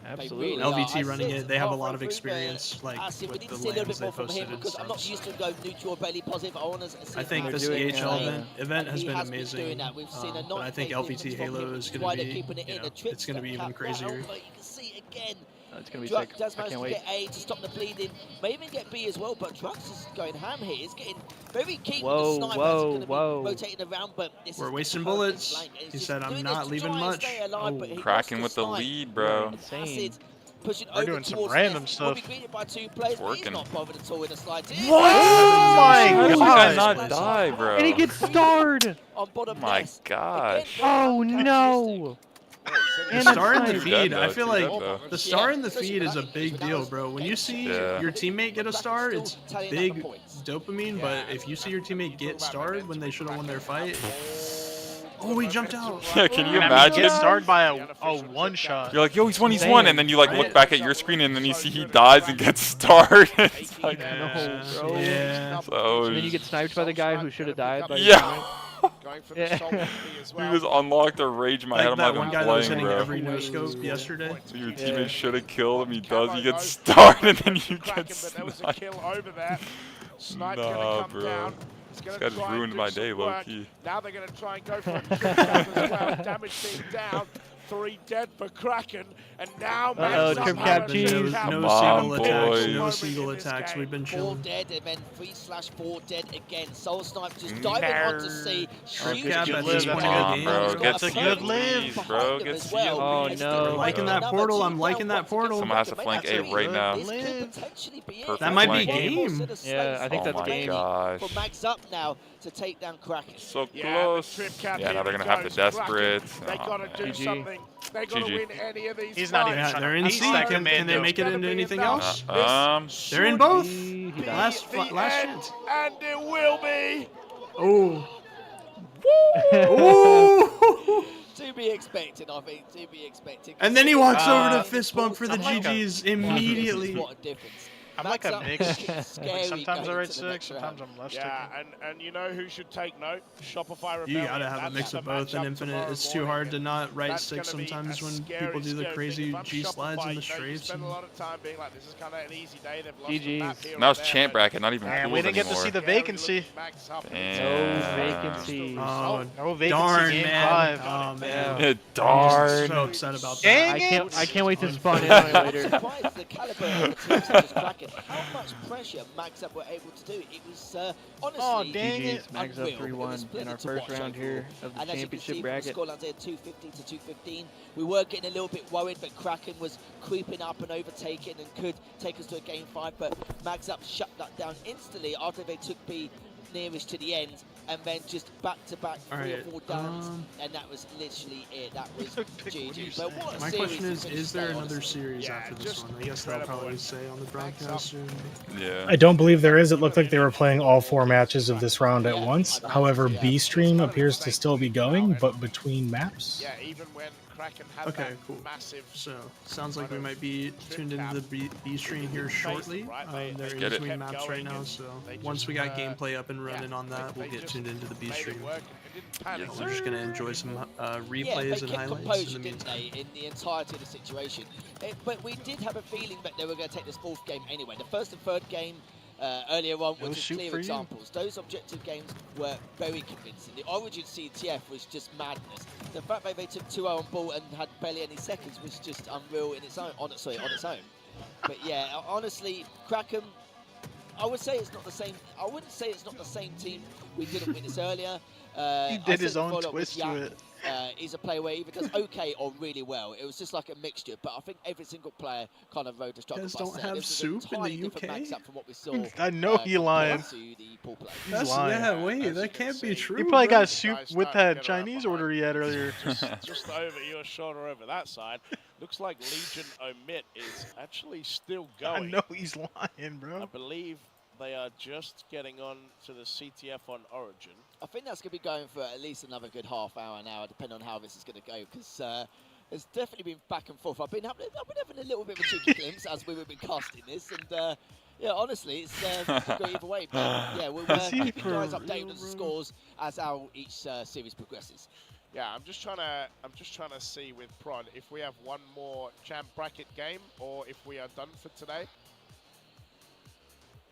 Absolutely. LVT running it, they have a lot of experience like Acid, we with need the to see a little lands bit they more from him posted and because I'm not stuff. used to going neutral or barely positive. I want to see I think how the he's doing CHL today. event has And he been has been amazing, doing that. We've seen a but I think not LVT from him, Halo which is is going why to they're be, keeping it in. The it's going to be even crazier. But you can see again. It's going to be Drux sick. does I manage can't to wait. get A to stop the bleeding. May even get B as well, but Drux is going ham here. He's getting very keen with Whoa, the sniper. whoa, He's going to be whoa. rotating around, but this We're is the wasting perfect bullets. flank. And he's He just said, I'm doing not this to leaving try and much. stay alive, but he Cracking lost with the snipe. lead, bro. Insane. Acid pushing They're over doing some towards random Nest. stuff. Will be greeted by 2 players, but he's working. not bothered at all in the slides. What? Oh my How does god! that not die, bro? And he gets starred! On bottom My Nest. gosh. Oh, no! The And star in it's the like- feed, Dead I though, feel too like dead though. the star in the especially feed with is a that big engagement, that deal, was bro. When you see Yeah. your teammate get a star, it's tallying up big the points. dopamine, but if you see your teammate get starred when they should have won their fight, oh, he jumped out. Yeah, can you And I mean, imagine? get started by a one shot. You're like, yo, he's won, Insane. and then you like look back at your screen, and then you see he dies and gets starred. It's like, No, bro. Yeah. so And then you get sniped by the guy who should have died. By yeah. Going for the Yeah. solid B as He well. just unlocked a rage in my head. Like I'm that not one even guy that was playing, hitting bro. every no scope yesterday. So your Yeah. teammate should have killed him. He does. He gets starred, and then you Kraken, get but there was a sniped. kill over there. Snipe Nah, gonna come bro. down. He's gonna This guy just try and ruined do my some day, work. low-key. Now they're gonna try and go for a trick shot as well. Damage being down. 3 dead for Kraken, and now Uh-oh, Max trim Up cap has cheese. a No cap. seagull attacks. No Moment seagull in this attacks. game. We've been 4 chilling. dead and then 3/4 dead again. Soul Snipe just diving onto C. Shrimp Huge cap at damage. this point in the on, game. bro. He's got Get a sealed, good please, live bro. behind him Get as well. sealed, Oh, please, no. bro. Liking that Number portal. 2 I'm liking down that once portal. Someone has to flank A right now. This could potentially be it. That might be flank. game. Yeah, I think Oh that's my game. gosh. For Max Up now to take down Kraken. So Yeah, close. the trip cap Yeah, now they're here gonna have to goes. desperate. They Oh, gotta do man. GG. something. They gotta GG. win any of these He's not even fights. trying to. They're in And C. so Can they it's make it gonna into be anything enough. else? This They're in should both. be Last the last end, chance. and it will be. Oh. To be expected, I think. To be expected. And then he walks over to Uh, fist bump for the I'm like a- GGs immediately. What a difference. I'm Max like a Up mix. looking scary Sometimes I going ride into the 6, next sometimes round. I'm less Yeah, and you know who should take note? Shopify You Rebellion. gotta have a That's mix the of both and matchup Infinite. tomorrow It's too morning, hard to and not write that's 6 gonna be sometimes a when scary, people do the scary crazy thing. If I'm G slides Shopify, and the you know, you strafes. spend a and- lot of time being like, this is kind of an easy day. They've lost the GGs. map here Now or it's there, champ but bracket, not even Man, pools we didn't get to anymore. see the vacancy. Max Up. No vacancy. Oh, No vacancy darn, game man. 5. Oh, man. Yeah. I'm just so upset about that. I can't wait to spawn in on it later. I'm surprised the caliber of a team such as Kraken, how much pressure Max Up were able to do. It was honestly GG's, Max Up unreal. It was 3-1 in splendid our to first watch round overall. here of the And as you can championship see bracket. from the scorelines here, 250 to 215. We were getting a little bit worried, but Kraken was creeping up and overtaking and could take us to a game 5. But Max Up shut that down instantly after they took B nearest to the end, and then just back-to-back 3 or 4 downs, and that was literally it. That was GG. But what a My series question to is finish there today, another honestly. series after this one? I guess they'll probably say on the broadcast soon. Yeah. I don't believe there is. It looked like they were playing all 4 matches of this round at once. However, B stream appears to still be going, but between maps. Yeah, even when Kraken had Okay, that cool. massive. So, sounds like we might be tuned into the B stream here shortly. They're in between maps right now, so once we got gameplay up and running on that, we'll get tuned into the B stream. Yeah, we're just gonna enjoy some replays and highlights Composure, in the didn't meantime. they, in the entirety of the situation? But we did have a feeling that they were going to take this 4th game anyway. The 1st and 3rd game earlier on No were just shoot clear for you. examples. Those objective games were very convincing. The Origin CTF was just madness. The fact that they took 2-0 on ball and had barely any seconds was just unreal in its own. On its own. But yeah, honestly, Kraken, I would say it's not the same. I wouldn't say it's not the same team. We didn't witness earlier. He did his own twist to it. He's a player where he either does okay or really well. It was just like a mixture, but I think every single player kind of rode the struggle guys bus don't there. have This was soup in entirely the different UK? Max-up from what we saw, I know he lying. compared to the pool play. That's, yeah, wait, that can't be true. He probably bro. got soup with that Chinese order he had earlier. Just over your shoulder over that side. Looks like Legion Omit is actually still I going. know he's lying, bro. I believe they are just getting on to the CTF on Origin. I think that's going to be going for at least another good half hour, an hour, depending on how this is going to go, because there's definitely been back and forth. I've been having a little bit of a cheeky glimpse as we've been casting this, and yeah, honestly, it's could go either way. But yeah, we'll keep you guys updated on the scores as each series progresses. Yeah, I'm just trying to see with Prod if we have one more champ bracket game or if we are done for today.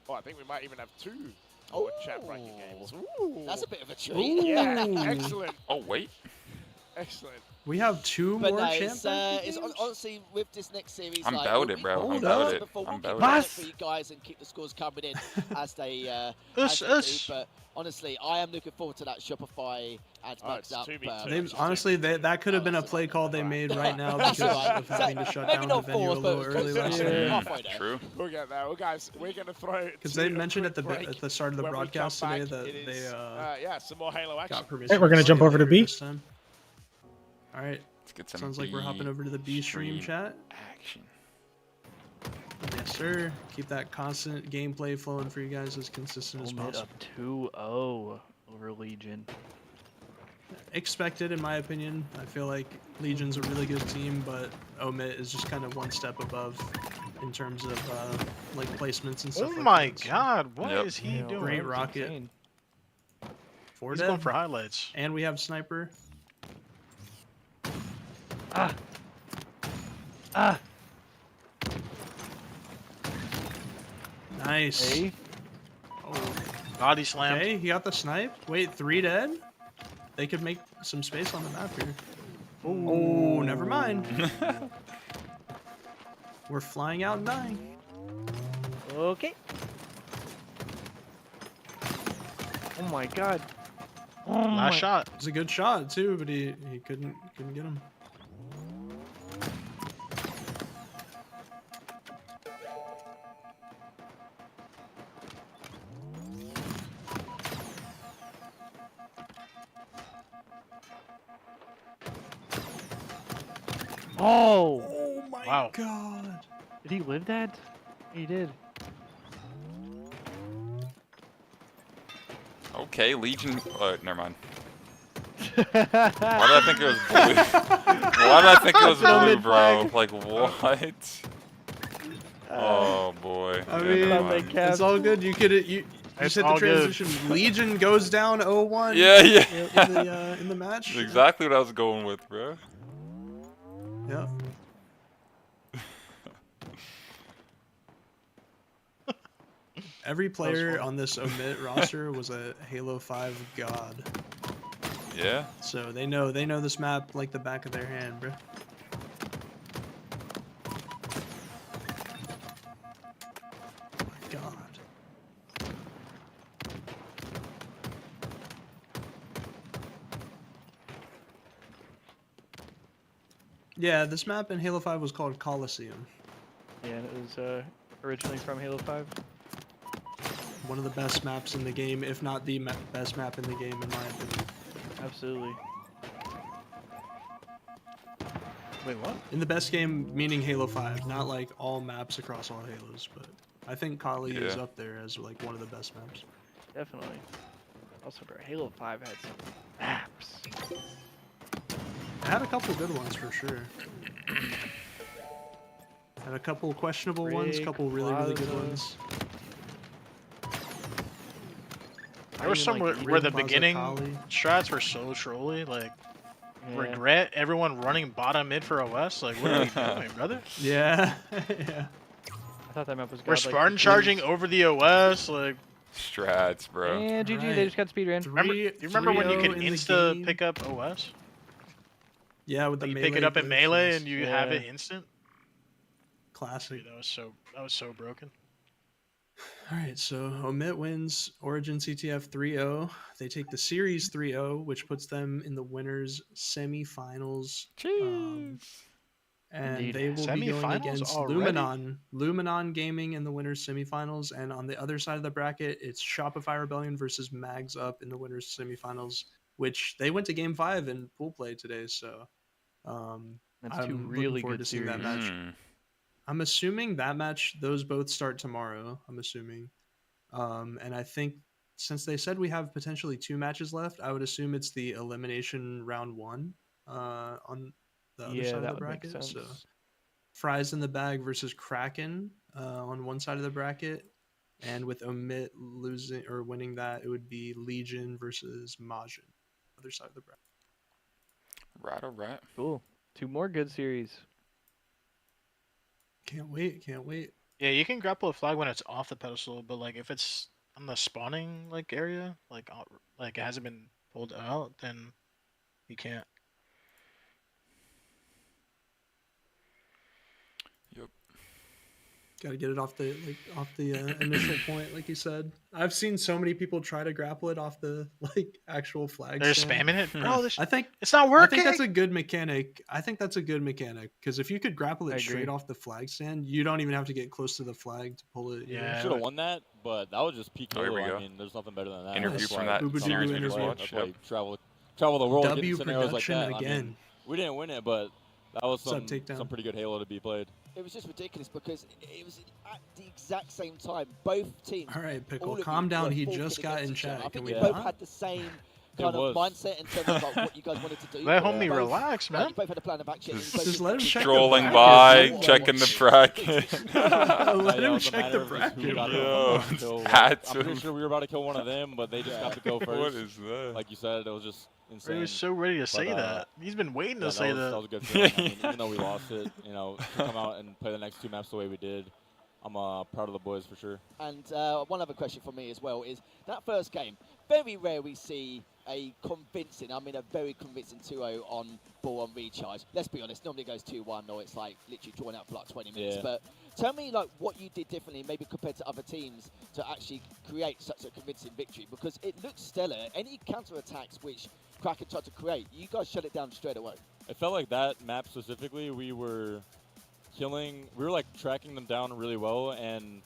Oh, I think we might even have 2 more champ bracket games. Ooh. That's a bit of a treat. Yeah, excellent. Oh, wait. Excellent. We have 2 But more no, champ it's honestly with this next series. I'm like, about it, bro. I'm we'll about keep it. before, I'm we'll keep about it it. for you guys and keep the scores coming in as they Ush, do. ush. But honestly, I am looking forward to that Shopify and Max Up. Honestly, that could have been a play call they made right now because of having to shut down the venue a little early last year. True. We'll get there. Well, guys, we're going to throw. Because they mentioned at the start of the broadcast today that they yeah, some more Halo action. got permission. Hey, we're gonna jump over to B. this time. All right. Let's get some Sounds like we're hopping over to the B stream chat. Action. Yes, sir. Keep that constant gameplay flowing for you guys as consistent as Omit possible. up 2-0 over Legion. Expected, in my opinion. I feel like Legion's a really good team, but Omit is just kind of one step above in terms of like placements and stuff. Oh like my that. So- God, what is he doing? Great rocket. He's dead. going for highlights. And we have sniper. Nice. Hey. Oh. Body slam. Okay, he got the snipe. Wait, 3 dead? They could make some space on the map here. Oh, never mind. We're flying out 9. Okay. Oh my god. Oh Last shot. It's a good shot too, but he couldn't get him. Oh! Oh my Wow. god. Did he live that? He did. Okay, Legion. Never mind. Why did I think it was blue? Why did I think it was blue, bro? Like what? Oh boy. I Yeah, mean, never mind. it's all good. You said the all good. transition. Legion goes down 0-1. Yeah. In the match. That's exactly what I was going with, bro. Yep. Every player on this Omit roster was a Halo 5 god. Yeah. So they know this map like the back of their hand, bro. Oh my god. Yeah, this map in Halo 5 was called Coliseum. Yeah, and it was originally from Halo 5. One of the best maps in the game, if not the best map in the game, in my opinion. Absolutely. Wait, what? In the best game, meaning Halo 5, not like all maps across all Halos, but I think Kali is Yeah. up there as like one of the best maps. Definitely. Also, bro, Halo 5 had some maps. It had a couple good ones for sure. Had a couple questionable ones, couple really good ones. There was some where the beginning strats were so trolly, like regret everyone running bottom mid for OS. Like, what are we doing, brother? Yeah, yeah. I thought that map was We're godlike Spartan for charging blues. over the OS, like. Strats, bro. And GG, they just got speedran. Do you remember when you could 3-0 in the insta game. pick up OS? Yeah, with the Like, you melee. pick it up in glitch, melee yes. and you have it instant. Classic. Dude, that was so broken. All right, so Omit wins Origin CTF 3-0. They take the series 3-0, which puts them in the winners semifinals. And Indeed. they will be going Semifinals against already? Luminon Gaming in the winners semifinals. And on the other side of the bracket, it's Shopify Rebellion versus Mags Up in the winners semifinals, which they went to Game 5 in pool play today. So That's I'm two looking really forward good to seeing that match. Mm. I'm assuming that match, those both start tomorrow. I'm assuming. And I think since they said we have potentially 2 matches left, I would assume it's the elimination round 1 on the other side of that the would make bracket. So sense. Fries in the Bag versus Kraken on one side of the bracket. And with Omit losing or winning that, it would be Legion versus Majin, other side of the bracket. Right, alright. Cool. 2 more good series. Can't wait, can't wait. Yeah, you can grapple a flag when it's off the pedestal, but like if it's on the spawning like area, like it hasn't been pulled out, then you can't. Yep. Got to get it off the initial point, like you said. I've seen so many people try to grapple it off the actual flag. They're stand. spamming it, bro. I think it's not I working. think that's a good mechanic. because if you could grapple I it straight agree. off the flag stand, you don't even have to get close to the flag to pull it. you know? Yeah. Should have won that, but that was just peak Oh, here we Halo. go. I mean, there's nothing better than that. Interview That's from why that Booba series Doo we just interview. watched. That's why Yep. you travel the world to get W in scenarios like production that. I again. mean, we didn't win it, but that was What's up, Takedown? some pretty good Halo to be played. It was just ridiculous because it was at the exact same time. Both teams. All right, all Pickle, of you calm down. were He forking just got against in each other. chat. I Can think we you both not? had the same kind of mindset in terms of what you guys wanted to do. Let but homie both- relax, man. You both had a plan of action. and you both Just let him check the Strolling bracket. by, checking the bracket. Let him the check matter the of just who bracket. got Yo, it. So, had I'm to. pretty sure we were about to kill one of them, but they just got to go first. What is that? Like you said, it was just insane. He was so ready to say But, that. He's been waiting yeah, to say that was a good feeling. I mean, even though we lost it, to come out and play the next 2 maps the way we did, I'm proud of the boys for sure. And one other question for me as well is that first game, very rare we see a convincing, I mean a very convincing 2-0 on ball on recharge. Let's be honest, normally it goes 2-1 or it's like literally drawn out for like 20 minutes. Yeah. But tell me like what you did differently, maybe compared to other teams, to actually create such a convincing victory, because it looks stellar. Any counter-attacks which Kraken tried to create, you guys shut it down straight away. It felt like that map specifically, we were like tracking them down really well, and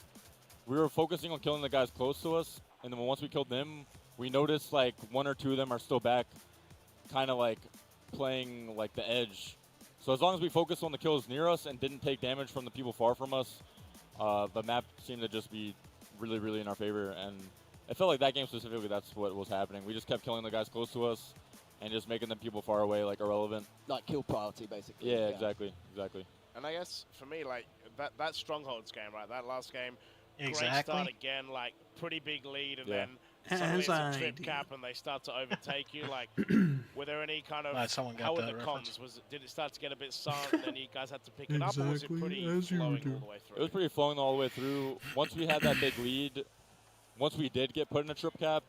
we were focusing on killing the guys close to us. And then once we killed them, we noticed like 1 or 2 of them are still back, kind of like playing like the edge. So as long as we focused on the kills near us and didn't take damage from the people far from us, the map seemed to just be really, really in our favor. And it felt like that game specifically, that's what was happening. We just kept killing the guys close to us and just making them people far away like irrelevant. Like kill priority, basically. Yeah, exactly. And I guess for me, like that Strongholds game, right? That last game, great Exactly. start again, like pretty big lead, and Yeah. then suddenly it's a As I trip do. cap and they start to overtake you. Like, were there any kind of Someone got how were that the reference. comms? Did it start to get a bit silent, and then you guys had to pick it up, or was it pretty flowing all the way through? It was pretty flowing all the way through. Once we had that big lead, once we did get put in a trip cap,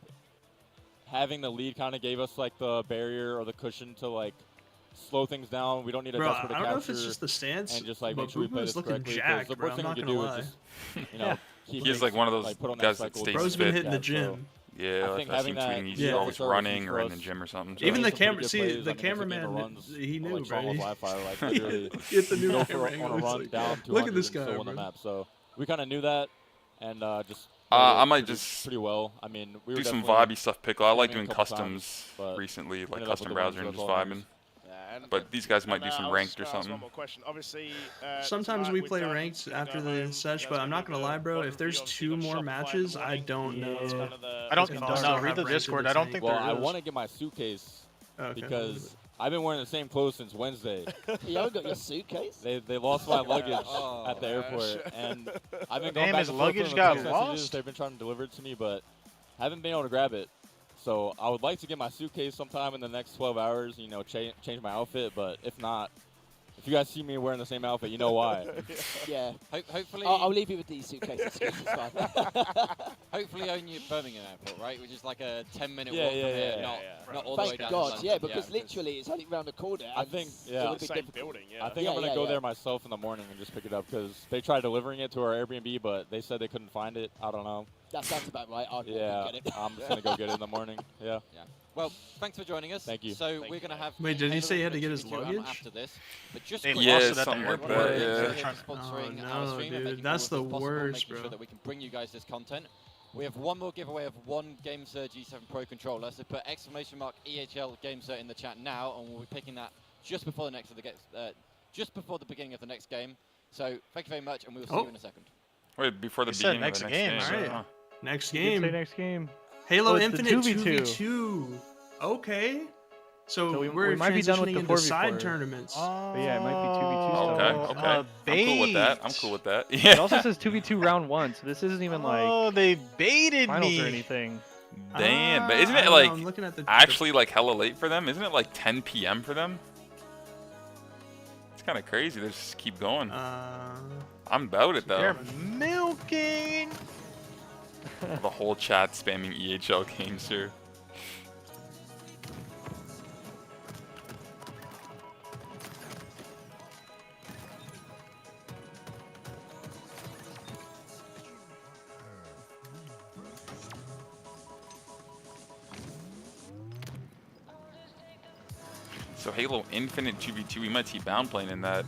having the lead kind of gave us like the barrier or the cushion to like slow things down. We don't need a Bro, desperate I capture. don't know if it's just the stance, and just like but make sure we play Boomer's this looking correctly. 'cause jacked, the bro, worst I'm thing not you gonna can do lie. is just, you know, keep He's like one of those like, put on guys that that cycle. stays Bro's been fit. hitting the gym. Yeah, think I've having seen tweeting. that He's zero always for running service or in for the us. gym or something. So. Even the Some pretty camera, good see, plays. the I mean, if the cameraman, gamer runs, he knew, like Strong bro. of live fire, like literally Get the new go camera on a angle. It's run like, down 200 look at this and guy, still on the bro. map. So we kind of knew that, and just I might pretty, just pretty well. I mean, we were do some definitely vibey stuff. Pickle. I like streaming doing a couple customs times, but recently, like ended up custom with the wins, browser and that's just all that vibing. matters. But these guys might do And, some I was ranked or gonna ask one something. more question. Obviously, Sometimes tonight we we've play done ranked Go after Home. the sesh, That's but I'm not gonna gonna be lie, bro. the If there's obviously 2 got more Shopify in the matches, I morning. don't know. It's kind of the- I don't it's know. gonna start Read the ranked Discord. this I don't week. think Well, there I is. want to get my suitcase Okay. because I've been wearing the same clothes since Wednesday. You haven't got your suitcase? They lost my luggage Oh, at the airport, and I've been Damn, going back his and forth luggage on the got text messages. lost? They've been trying to deliver it to me, but haven't been able to grab it. So I would like to get my suitcase sometime in the next 12 hours, you know, change my outfit. But if not, if you guys see me wearing the same outfit, you know why. Yeah. Hopefully, I'll leave you with these suitcases. It's fine. hopefully only at Birmingham Airport, right? Which is like a 10-minute Yeah, walk yeah, from here, yeah. not all the way Thank down God, to London. yeah, because literally it's only round the corner. I and think, it yeah. would be Same difficult. building, yeah. I think Yeah, I'm gonna yeah, go yeah. there myself in the morning and just pick it up because they tried delivering it to our Airbnb, but they said they couldn't find it. I don't know. That sounds about right. I'll go Yeah, get it. I'm just gonna go get it in the morning. Yeah. Well, thanks for joining us. Thank you. So Thank we're you. going to have. Wait, did he Halo say he had to get Infinite his 2 luggage? after this, but just They quickly, lost Yeah, it at the something like airport. that, we're yeah. here sponsoring Oh, our no, stream, dude, making that's all the of this possible, worst, making sure bro. that we can bring you guys this content. We have one more giveaway of one GameSir G7 Pro controller. So put !EHL GameSir in the chat now, and we'll be picking that just before just before the beginning of the next game. So thank you very much, and we will see you in a second. Wait, before the He said beginning of next the next game, game. right? huh? Next You did say game. next game. Halo Oh, it's the Infinite 2v2. 2v2. Okay. So, we we're might be done with transitioning the into 4v4. side tournaments. But yeah, it might be 2v2 still. Okay, okay. I'm cool with that. I'm cool with that. It Yeah. also says 2v2 round 1, so this isn't even like Oh, they baited finals me. or anything. Damn, but isn't I it don't know, like I'm looking at the actually like hella late for them? Isn't it like 10 p.m. for them? It's kind of crazy. They just keep going. I'm about it though. They're milking. The whole chat spamming EHL games here. So Halo Infinite 2v2, we might see Bound playing in that.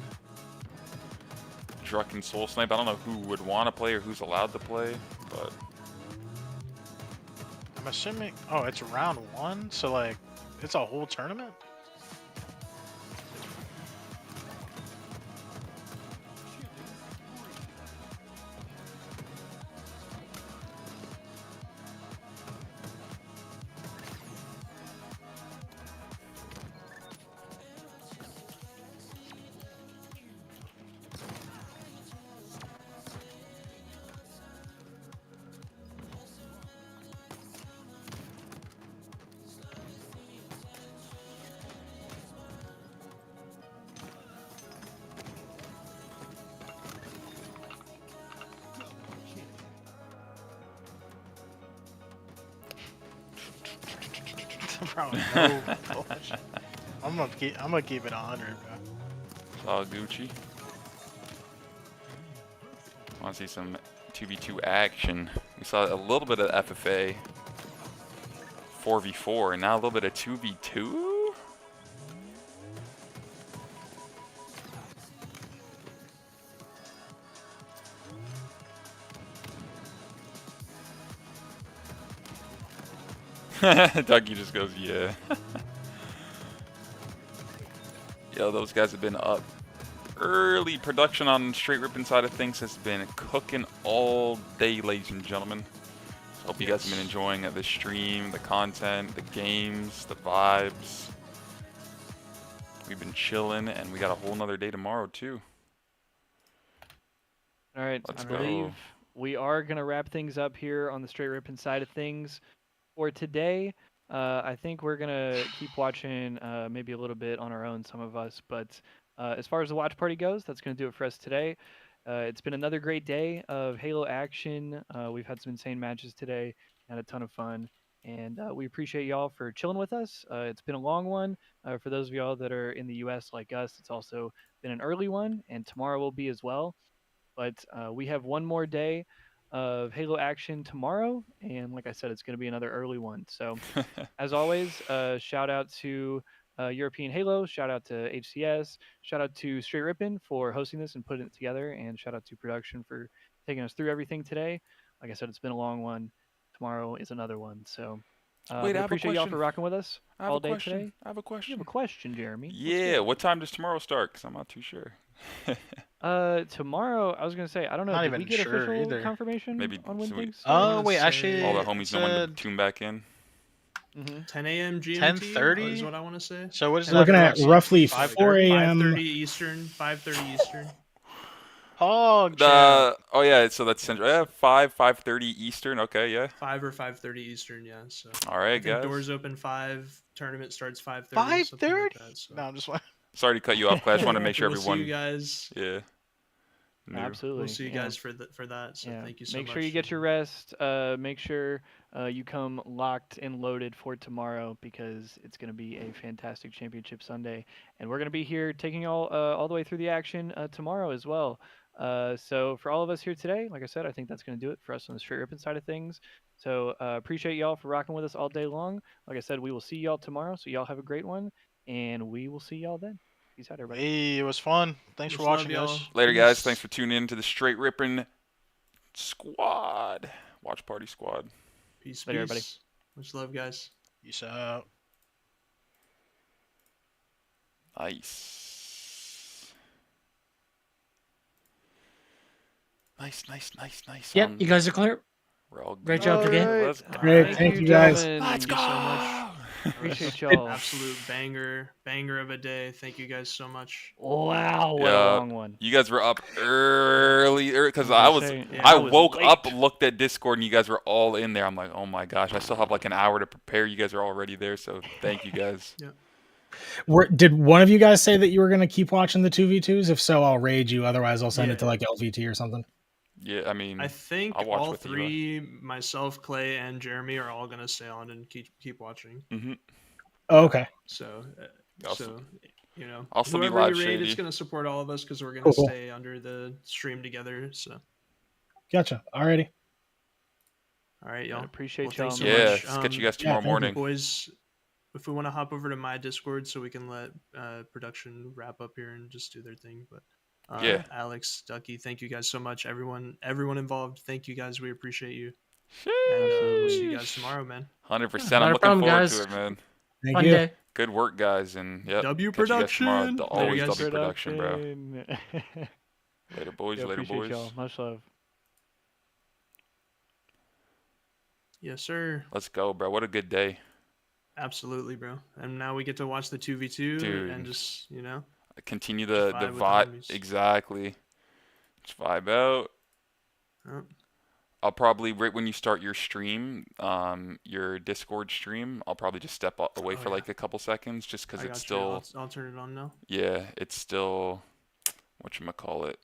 Druck and Soul Snipe. I don't know who would want to play or who's allowed to play, but I'm assuming. Oh, it's round 1, so like, it's a whole tournament. Bro, no bullshit. I'm gonna keep it 100, bro. It's all Gucci. Want to see some 2v2 action. We saw a little bit of FFA 4v4, and now a little bit of 2v2. Dougie just goes, yeah. Yo, those guys have been up early. Production on Str8 Rippin side of things has been cooking all day, ladies and gentlemen. Hope you guys have been enjoying the stream, the content, the games, the vibes. We've been chilling, and we got a whole nother day tomorrow, too. All right, Let's I go. believe we are going to wrap things up here on the Str8 Rippin side of things for today. I think we're going to keep watching maybe a little bit on our own, some of us. But as far as the watch party goes, that's going to do it for us today. It's been another great day of Halo action. We've had some insane matches today, had a ton of fun. And we appreciate y'all for chilling with us. It's been a long one. For those of y'all that are in the U.S. like us, it's also been an early one, and tomorrow will be as well. But we have one more day of Halo action tomorrow, and like I said, it's going to be another early one. So, as always, shout out to European Halo, shout out to HCS, shout out to Str8 Rippin for hosting this and putting it together, and shout out to production for taking us through everything today. Like I said, it's been a long one. Tomorrow is another one. So, Wait, I have a appreciate y'all question. for rocking with us I have all a day question. today. I have a question. You have a question, Jeremy? Yeah, what time does tomorrow start? Because I'm not too sure. Tomorrow, I was gonna say, I don't know. Not Did even we get sure official either. confirmation Maybe on when so we- things start? Oh wait, actually, all the homies know when to said tune back in. 10 a.m. GMT 10:30 is what I want to say. So what is We're looking at roughly 5:30? 4 a.m. 5:30 Eastern. 5:30 Eastern. Hog champ. Oh yeah, so that's central. Yeah, 5:30 Eastern. Okay, yeah. 5 or 5:30 Eastern. Yeah. So. All right, I think guys. doors open 5. Tournament starts 5:30. 5:30? Like that, so. No, I'm just. Sorry to cut you off, Clash. I just want to make sure We'll everyone. see you guys. Yeah. Absolutely. We'll see you yeah. guys for that. So thank you so much. Make sure you get your rest. Make sure you come locked and loaded for tomorrow, because it's going to be a fantastic championship Sunday, and we're going to be here taking all the way through the action tomorrow as well. So for all of us here today, like I said, I think that's going to do it for us on the Str8 Rippin side of things. So appreciate y'all for rocking with us all day long. Like I said, we will see y'all tomorrow. So y'all have a great one, and we will see y'all then. Peace out, everybody. Hey, it was fun. Thanks for watching, y'all. guys. Later, guys. Thanks for tuning in to the Str8 Rippin squad. Watch party squad. Peace, Later, everybody. Much love, guys. Peace out. Nice. Nice. Yep, you guys are clear. We're all Great job today. Let's go. Great, thank you guys. gentlemen. Let's Thank you so go. much. Appreciate y'all. Absolute banger of a day. Thank you guys so much. Wow, what a Yeah, long one. you guys were up early because I I was was. saying, yeah, I I was woke late. up, looked at Discord, and you guys were all in there. I'm like, oh my gosh, I still have like an hour to prepare. You guys are already there, so thank you guys. Yeah. Did one of you guys say that you were going to keep watching the 2v2s? If so, I'll raid you. Otherwise, I'll send it to like LVT or something. Yeah, I mean, I think I'll watch all with you. three, myself, Clay, and Jeremy, are all gonna stay on and keep watching. Mm-hmm. Oh, okay. So, Also- you know, I'll still be whoever live the raid is shady. gonna support all of us because we're gonna Cool. stay under the stream together. So, Gotcha. Alrighty. all right, y'all. Appreciate Well, thanks y'all. so Yeah, much. let's catch you guys tomorrow thank you. morning. Boys, if we want to hop over to my Discord so we can let production wrap up here and just do their thing. But Yeah. Alex, Ducky, thank you guys so much. Everyone involved, thank you guys. We appreciate you. Sheesh. And we'll see you guys tomorrow, man. 100%. Not I'm a looking problem, forward guys. to it, man. Thank Fun you. day. Good work, guys, and yep. W catch you guys tomorrow. production. Always Later, guys. W production, bro. Production. Later, boys. Yeah, Later, appreciate boys. y'all. Much love. Yes, sir. Let's go, bro. What a good day. Absolutely, bro. And now we get to watch the 2v2 Dude. and just, you know, Continue Just the vibe with the vibe. homies. Exactly. Just vibe out. oh, I'll probably right when you start your stream, your Discord stream, I'll probably just step away Oh, for yeah. like a couple seconds, just because I it's got you. still, I'll turn it on now. yeah, it's still, whatchamacallit.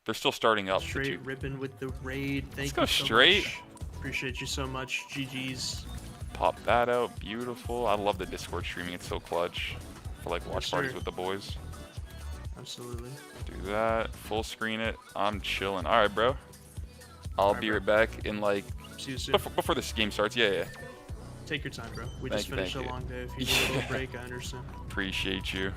They're still starting up. the Straight two- ripping with the raid. Thank go you so straight. much. Appreciate you so much. GG's. Pop that out. Beautiful. I love the Discord streaming. It's so clutch for like watch Yes, parties sir. with the boys. Absolutely. Do that. Full screen it. I'm chilling. All right, bro. I'll be right back in like See you soon. before this game starts. Yeah. Take your time, bro. We Thank just you, finished a thank you. long day. If you need a little break, I understand. Appreciate you.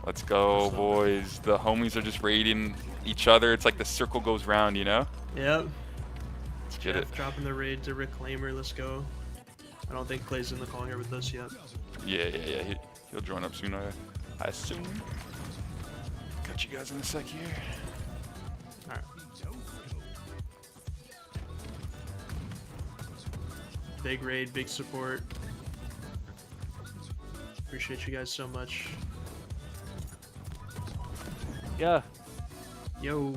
Let's go, boys. The homies are just raiding each other. It's like the circle goes round, you know? Yep. Let's get Jeff it. dropping the raid to Reclaimer. Let's go. I don't think Clay's in the call here with us yet. Yeah. He'll join up soon, I assume. Got you guys in a sec here. Alright. Big raid, big support. Appreciate you guys so much. Yeah. Yo.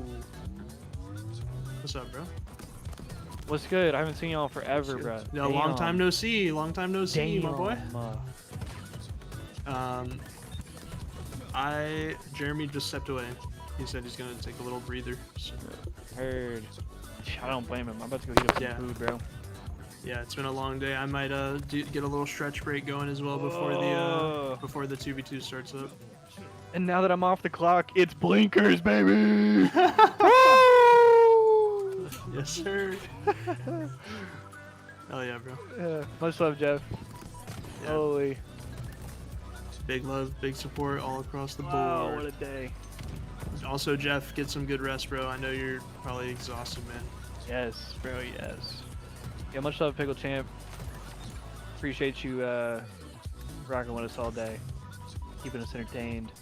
What's up, bro? What's good? I haven't seen y'all forever, bro. No, long time no see. Long time no see, my boy. Jeremy just stepped away. He said he's gonna take a little breather. So. Heard. I don't blame him. I'm about to go heat up some food, bro. Yeah, it's been a long day. I might get a little stretch break going as well before the 2v2 starts up. And now that I'm off the clock, it's blinkers, baby. Yes, sir. Hell yeah, bro. Yeah, much love, Jeff. Yeah. Holy. Big love, big support all across the board. Wow, what a day. Also, Jeff, get some good rest, bro. I know you're probably exhausted, man. Yes, bro, yes. Yeah, much love, Pickle Champ. Appreciate you rocking with us all day. Keeping us entertained.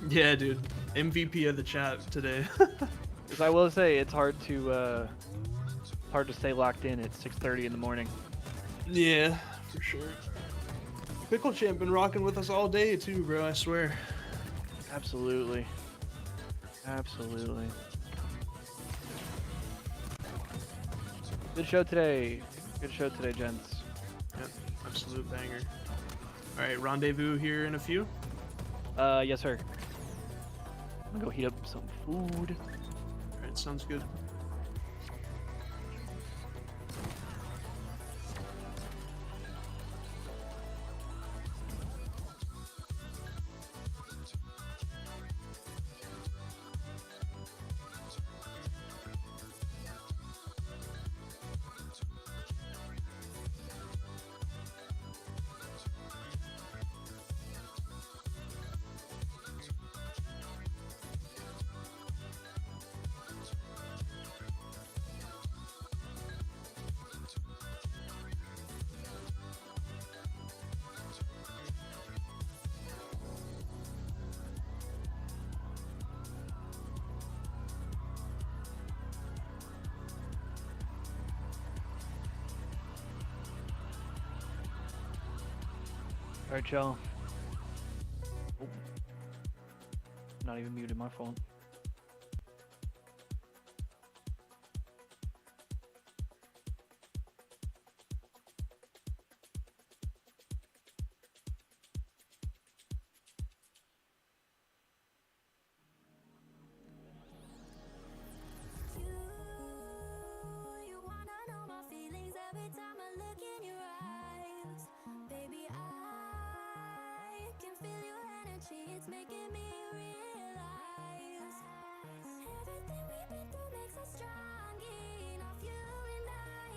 Yeah, dude. MVP of the chat today. Because I will say, it's hard to stay locked in at 6:30 in the morning. Yeah, for sure. Pickle Champ been rocking with us all day too, bro. I swear. Absolutely. Absolutely. Good show today. Good show today, gents. Yep, absolute banger. All right, rendezvous here in a few. Yes, sir. I'm gonna go heat up some food. All right, sounds good. Alright, y'all. Oh. Not even muted my phone. It's making me realize everything we've been through makes us strong enough. You and I.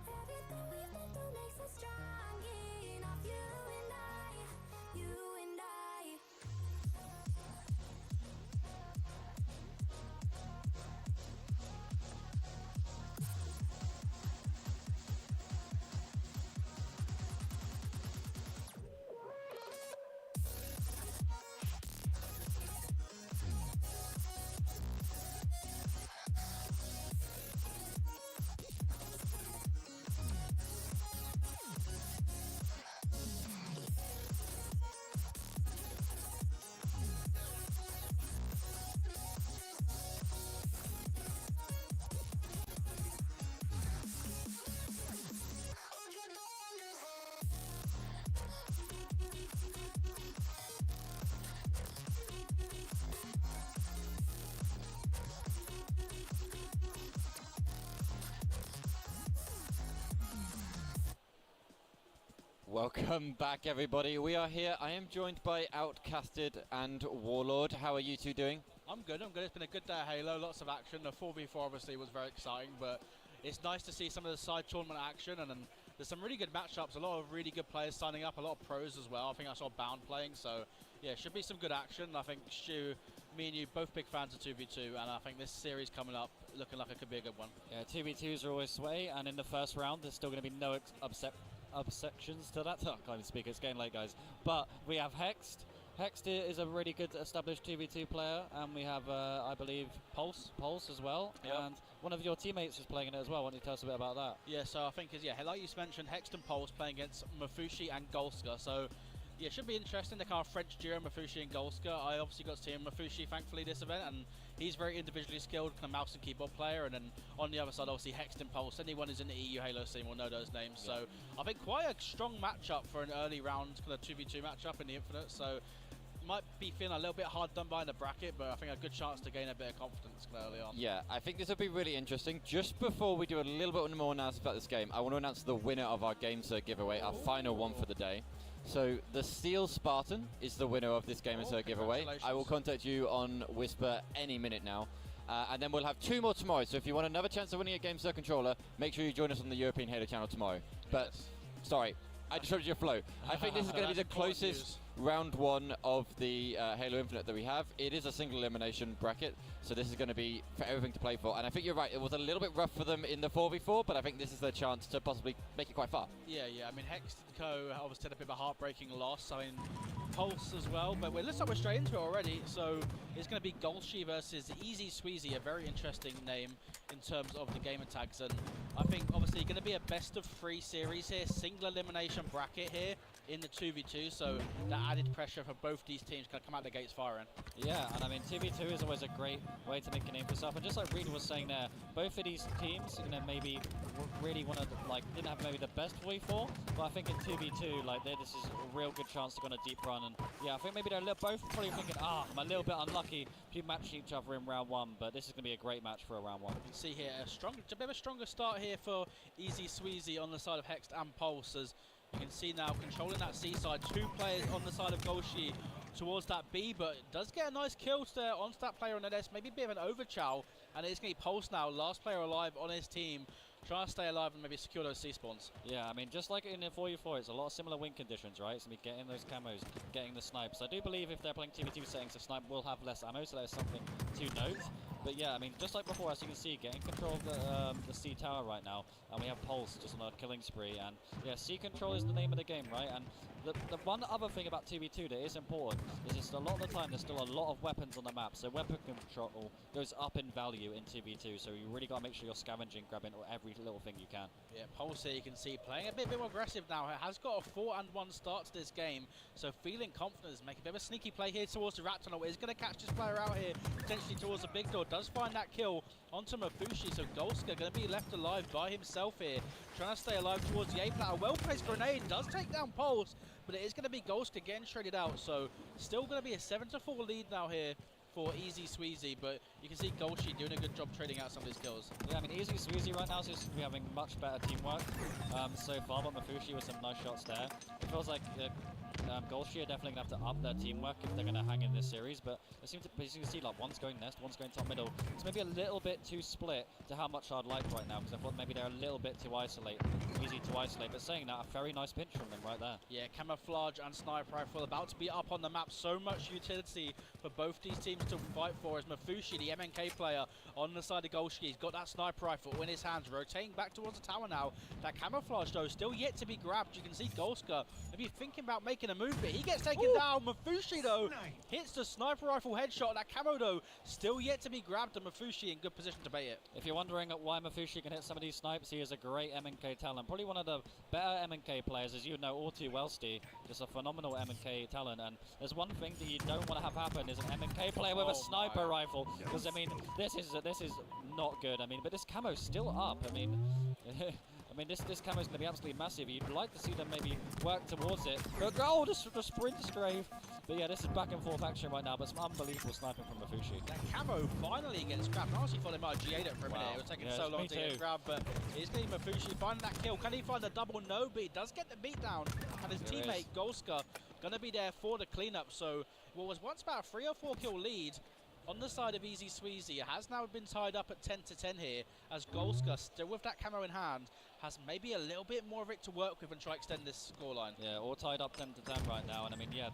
Everything we've been through makes us strong enough. You and I. Welcome back, everybody. We are here. I am joined by Outcasted and Warlord. How are you two doing? I'm good. It's been a good day at Halo. Lots of action. The 4v4 obviously was very exciting, but it's nice to see some of the side tournament action, and then there's some really good matchups. A lot of really good players signing up. A lot of pros as well. I think I saw Bound playing, so yeah, should be some good action. I think Stu, me and you, both big fans of 2v2, and I think this series coming up looking like it could be a good one. Yeah, 2v2s are always sway, and in the first round, there's still going to be no exceptions to that. Oh, I can't even speak. It's getting late, guys. But we have Hexed. Hexed is a really good established 2v2 player, and we have, I believe, Pulse as well. Yep. And one of your teammates is playing in it as well. Why don't you tell us a bit about that? Yeah, so I think, like you mentioned, Hexed and Pulse playing against Mafushi and Golska. So yeah, it should be interesting. The kind of French duo, Mafushi and Golska. I obviously got to see Mafushi, thankfully, this event, and he's very individually skilled, kind of mouse and keyboard player. And then on the other side, obviously, Hexed and Pulse. Anyone who's in the EU Halo scene will know those names. Yeah. So I think quite a strong matchup for an early round kind of 2v2 matchup in the Infinite. So might be feeling a little bit hard done by in the bracket, but I think a good chance to gain a bit of confidence early on. Yeah, I think this will be really interesting. Just before we do a little bit more analysis about this game, I want to announce the winner of our GameSir giveaway, our final one for the day. So the Steel Spartan is the winner of this GameSir giveaway. I will contact you on Whisper any minute now. And then we'll have 2 more tomorrow. So if you want another chance of winning a GameSir controller, make sure you join us on the European Halo channel tomorrow. But, sorry, I disrupted your flow. I think this is going to be the closest round one of the Halo Infinite that we have. It is a single elimination bracket, so this is going to be for everything to play for. And I think you're right, it was a little bit rough for them in the 4v4, but I think this is their chance to possibly make it quite far. Yeah, I mean, Hex and Co. obviously had a bit of a heartbreaking loss. I mean, Pulse as well, but it looks like we're straight into it already. So it's going to be Golshi versus Easy Sweezy, a very interesting name in terms of the gamer tags. And I think obviously going to be a best of 3 series here, single elimination bracket here in the 2v2. So that added pressure for both these teams can come out the gates firing. Yeah, and I mean 2v2 is always a great way to make a name for yourself. And just like Reed was saying there, both of these teams, maybe really want to didn't have maybe the best 4v4, but I think in 2v2, this is a real good chance to go on a deep run. And yeah, I think maybe they're both probably thinking, I'm a little bit unlucky if you match each other in round 1, but this is going to be a great match for a round 1. You can see here a bit of a stronger start here for Easy Sweezy on the side of Hext and Pulse, as you can see now controlling that C side, 2 players on the side of Golshi towards that B, but does get a nice kill there on that player on the S, maybe a bit of an overchow, and it's going to be Pulse now, last player alive on his team, trying to stay alive and maybe secure those C-spawns. Yeah, I mean, just like in the 4v4, it's a lot of similar win conditions, right? So getting those camos, getting the snipes. I do believe if they're playing 2v2 settings, the snipe will have less ammo, so there's something to note. But yeah, I mean, just like before, as you can see, getting control of the C tower right now, and we have Pulse just on a killing spree, and yeah, C control is the name of the game, right? And the one other thing about 2v2 that is important is just a lot of the time there's still a lot of weapons on the map, so weapon control goes up in value in 2v2, so you really got to make sure you're scavenging, grabbing every little thing you can. Yeah, Pulse here you can see playing a bit more aggressive now. It has got a 4-1 start to this game, so feeling confident, making a bit of a sneaky play here towards the rat tunnel. Is going to catch this player out here, potentially towards the big door. Does find that kill onto Mafushi, so Golska going to be left alive by himself here, trying to stay alive towards the A player. Well-placed grenade, does take down Pulse, but it is going to be Golska getting traded out, so still going to be a 7-4 lead now here for Easy Sweezy, but you can see Golshi doing a good job trading out some of his kills. Yeah, I mean, Easy Sweezy right now seems to be having much better teamwork so far, but Mafushi with some nice shots there. It feels like Golshi are definitely going to have to up their teamwork if they're going to hang in this series, but it seems to, as you can see, one's going nest, one's going top middle. It's maybe a little bit too split to how much I'd like right now, because I thought maybe they're a little bit too easy to isolate, but saying that, a very nice pinch from them right there. Yeah, camouflage and sniper rifle about to be up on the map. So much utility for both these teams to fight for, as Mafushi, the MNK player, on the side of Golshi, he's got that sniper rifle in his hands, rotating back towards the tower now. That camouflage, though, still yet to be grabbed. You can see Golska maybe thinking about making a move, but he gets taken down. Mafushi, though, hits the sniper rifle headshot. That camo, though, still yet to be grabbed, and Mafushi in good position to bait it. If you're wondering why Mafushi can hit some of these snipes, he is a great MNK talent. Probably one of the better MNK players, as you know all too well, Steve. Just a phenomenal MNK talent, and there's one thing that you don't want to have happen is an MNK player with a sniper rifle, because I mean this is not good. I mean, but this camo's still up. I mean I mean, this camo's going to be absolutely massive. You'd like to see them maybe work towards it. But, oh, the sprint strafe. But yeah, this is back and forth action right now, but some unbelievable sniping from Mafushi. That camo finally gets grabbed. I honestly thought he might have G8'd it for a minute. It was taking so long to get grabbed, but it's getting Mafushi finding that kill. Can he find the double? No, but he does get the beat down. And his teammate, Golska, going to be there for the cleanup. So what was once about a 3 or 4 kill lead on the side of Easy Sweezy has now been tied up at 10-10 here, as Golska, still with that camo in hand, has maybe a little bit more of it to work with and try to extend this scoreline. Yeah, all tied up 10-10 right now, and I mean, yeah,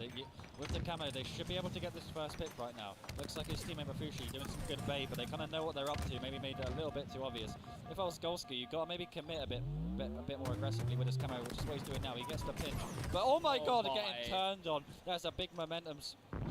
with the camo, they should be able to get this first pick right now. Looks like his teammate Mafushi doing some good bait, but they kind of know what they're up to, maybe made it a little bit too obvious. If I was Golska, you've got to maybe commit a bit more aggressively with his camo, which is what he's doing now. He gets the pinch, but oh my god, getting turned on. That's a big momentum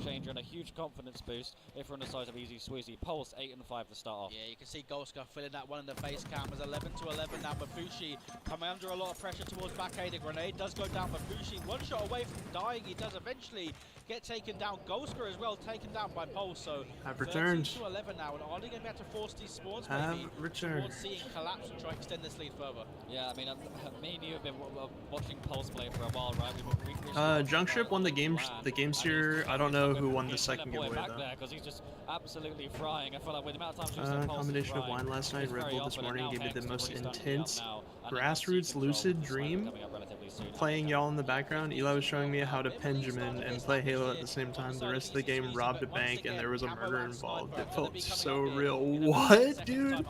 changer and a huge confidence boost if we're on the side of Easy Sweezy. Pulse 8 and 5 to start off. Yeah, you can see Golska filling that one in the face cam as 11-11 now. Mafushi coming under a lot of pressure towards back A. The grenade does go down. Mafushi one shot away from dying. He does eventually get taken down. Golska as well taken down by Pulse. So have returned 13-11 now, and are they going to be able to force these spawns have maybe returned towards seeing collapse and try to extend this lead further? Yeah, I mean, me and you have been watching Pulse play for a while, right? Junkship won the games here. I don't know who won the second giveaway though. Because he's just absolutely frying. I feel like with the amount of times combination of wine last night, Red Bull this morning gave me the most intense grassroots lucid dream. Playing y'all in the background, Eli was showing me how to Benjamin and play Halo at the same time. The rest of the game robbed a bank and there was a murder involved. It felt so real. What, dude?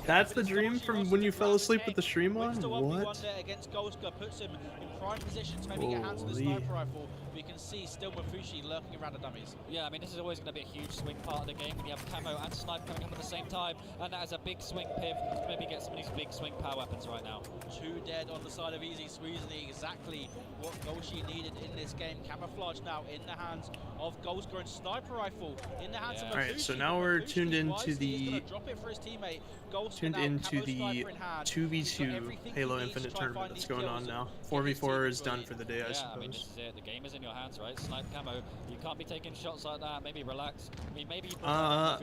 That's the dream from when you fell asleep with the stream on? What? Against Golska puts him in prime position to maybe get hands on the sniper rifle. We can see still Mafushi lurking around the dummies. Yeah, I mean, this is always going to be a huge swing part of the game when you have camo and snipe coming up at the same time, and that is a big swing piv to maybe get some of these big swing power weapons right now. 2 dead on the side of Easy Sweezy, exactly what Golshi needed in this game. Camouflage now in the hands of Golska and sniper rifle in the hands of Mafushi. Alright, so now we're tuned into the 2v2 Halo Infinite tournament that's going on now. 4v4 is done for the day, I suppose. I mean, this is it. The game is in your hands, right? Snipe camo. You can't be taking shots like that. Maybe relax. I mean, maybe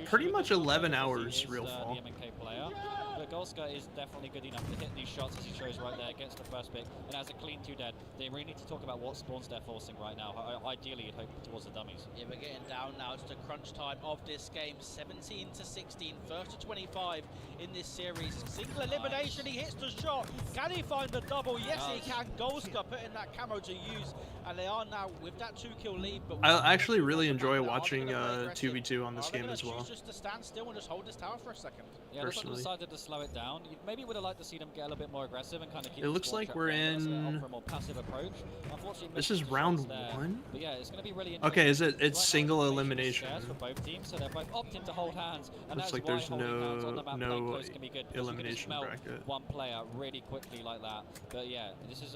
pretty much 11 hours real fall. The MNK player. But Golska is definitely good enough to hit these shots as he shows right there, gets the first pick, and has a clean 2 dead. They really need to talk about what spawns they're forcing right now. Ideally, you'd hope towards the dummies. Yeah, we're getting down now to the crunch time of this game. 17-16, first to 25 in this series. Single elimination, he hits the shot. Can he find the double? Yes, he can. Golska putting that camo to use, and they are now with that 2-kill lead. But I actually really enjoy watching 2v2 on this game as well. Just to stand still and just hold this tower for a second. Yeah, they decided to slow it down. You maybe would have liked to see them get a little bit more aggressive and kind of keep it looks like we're in. For a more passive approach. Unfortunately, this is round 1. But yeah, it's going to be really okay. Is it? It's single elimination. For both teams, so they're both opting to hold hands. And looks like there's no elimination you bracket. One player really quickly like that. But yeah, this is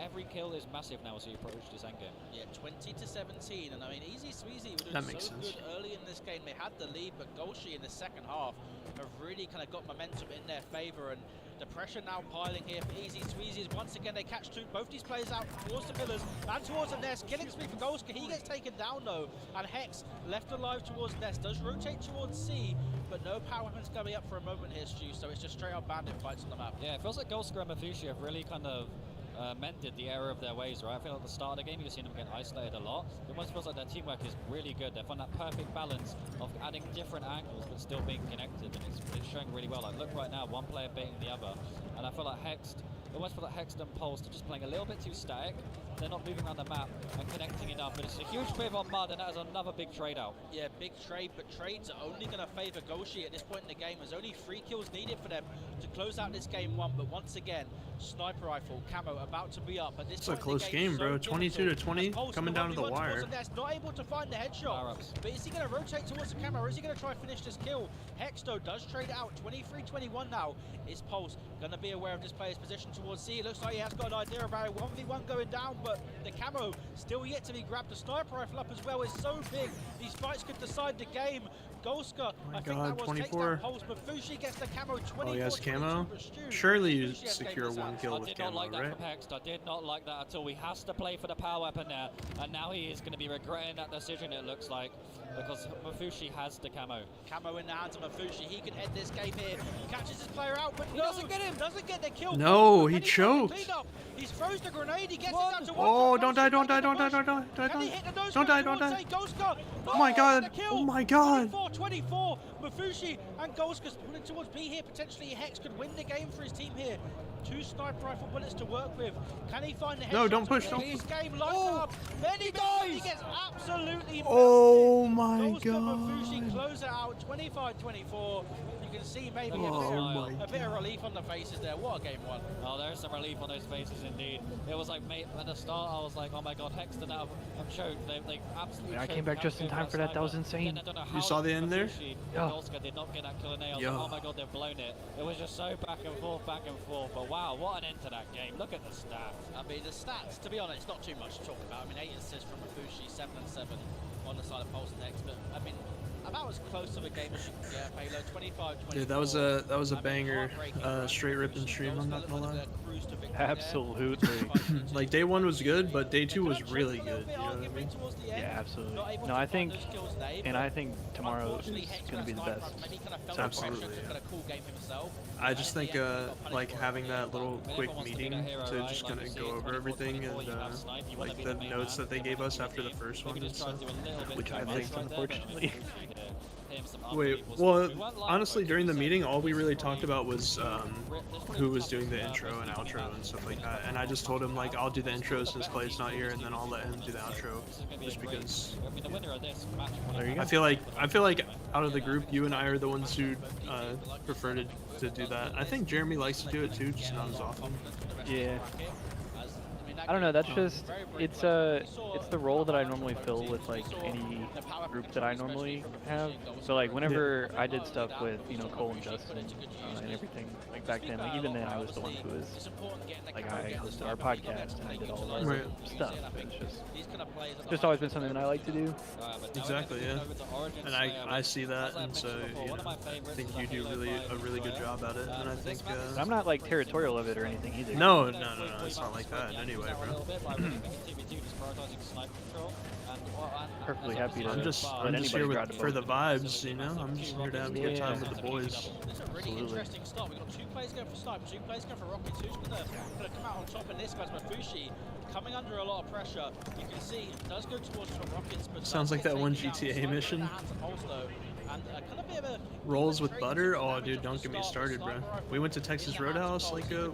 every kill is massive now as you approach this endgame. Yeah, 20-17, and I mean, Easy Sweezy were doing so good early in this game. They had the lead, but Golshi in the second half have really kind of got momentum in their favour, and the pressure now piling here for Easy Sweezy. Once again, they catch both these players out towards the pillars and towards the nest. Killing spree for Golska. He gets taken down though, and Hex left alive towards nest. Does rotate towards C, but no power weapons coming up for a moment here, Stu. So it's just straight up bandit fights on the map. Yeah, it feels like Golska and Mafushi have really kind of mended the error of their ways, right? I feel like at the start of the game you've seen them get isolated a lot. It almost feels like their teamwork is really good. They found that perfect balance of adding different angles but still being connected, and it's showing really well. Like, look right now, one player baiting the other, and I feel like Hext and Pulse are just playing a little bit too static. They're not moving around the map and connecting enough, but it's a huge wave on Mud, and that is another big trade out. Yeah, big trade, but trades are only going to favour Golshi at this point in the game. There's only 3 kills needed for them to close out this game 1, but once again, sniper rifle, camo about to be up. At this it's a close game, bro. 22-20, coming down to the wire. Not able to find the headshot, but is he going to rotate towards the camera, or is he going to try and finish this kill? Hexto does trade out, 23-21 now. Is Pulse going to be aware of this player's position towards C? It looks like he has got an idea about it. 1v1 going down, but the camo still yet to be grabbed. The sniper rifle up as well is so big. These fights could decide the game. Golska, I think that was 24. Pulse, but Fushi gets the camo. 24, oh, he has camo? Surely you secure 1 kill with camo, right? I did not like that at all. He has to play for the power weapon there, and now he is going to be regretting that decision, it looks like. because Mafushi has the camo. Camo in the hands of Mafushi. He could end this game here. Catches his player out, but He doesn't get him. Doesn't get the kill. No, he Can take the choked. cleanup? He's froze the grenade. He gets it down to one. Oh, don't die, don't die, don't die, don't die, don't Can he die. hit the nose Don't die, guard don't towards die. a Golska? Oh my god. Oh my god. 24-24. Mafushi and Golska pulling towards B here. Potentially Hex could win the game for his team here. 2 sniper rifle bullets to work with. Can he find the headshot? No, don't push, to don't win his push. game lights up. Then he dies. He gets absolutely Oh my melted. Golska god. Mafushi close it out 25-24. You can see maybe Oh a bit of relief on the faces there. What a game one. Oh, there's some relief on those faces indeed. It was like, mate, at the start, I was like, oh my god, Hexton out. I'm choked. They absolutely I came back just in time for that. That was insane. You saw the end there? Yeah. Golska did not get that kill in there. I was Yeah. like, oh my god, they've blown it. It was just so back and forth. But wow, what an end to that game. Look at the stats. I mean, the stats, to be honest, not too much to talk about. I mean, 8 assists from Mafushi, 7 and 7 on the side of Pulse next. But, I mean, about as close of a game as you can get. Halo 25-24. Dude, that was a banger. Str8 Rippin stream. I'm not gonna lie. Absolutely. Like day 1 was good, but day 2 was really good. You know what I mean? Yeah, absolutely. No, I think tomorrow is going to be the best. So Absolutely. I just think like having that little quick meeting to just kind of go over everything and like the notes that they gave us after the first one and stuff. Which I missed, unfortunately. Wait, well, honestly, during the meeting, all we really talked about was who was doing the intro and outro and stuff like that. And I just told him, like, I'll do the intro since Clay's not here, and then I'll let him do the outro, just because I feel like out of the group, you and I are the ones who prefer to do that. I think Jeremy likes to do it too, just not as often. Yeah. I don't know, that's just, it's the role that I normally fill with like any group that I normally have. So like whenever I did stuff with, you know, Cole and Justin and everything, like back then, like even then I was the one who was, like I hosted our podcast and I did all of our stuff. It's just always been something that I like to do. Exactly, yeah. And I see that, and so, you know, I think you do a really good job at it, and I think... I'm not like territorial of it or anything either. No, it's not like that anyway, bro. Perfectly happy to I'm just here for the vibes, you know? I'm just here to have a good time with the boys. Really interesting start. We've got 2 players going for Snipe, 2 players going for Rockets. Who's going to come out on top in this guy's Mafushi? Coming under a lot of pressure. You can see it does go towards the Rockets, but Sounds like that one GTA mission. Rolls with butter? Oh, dude, don't get me started, bro. We went to Texas Roadhouse like a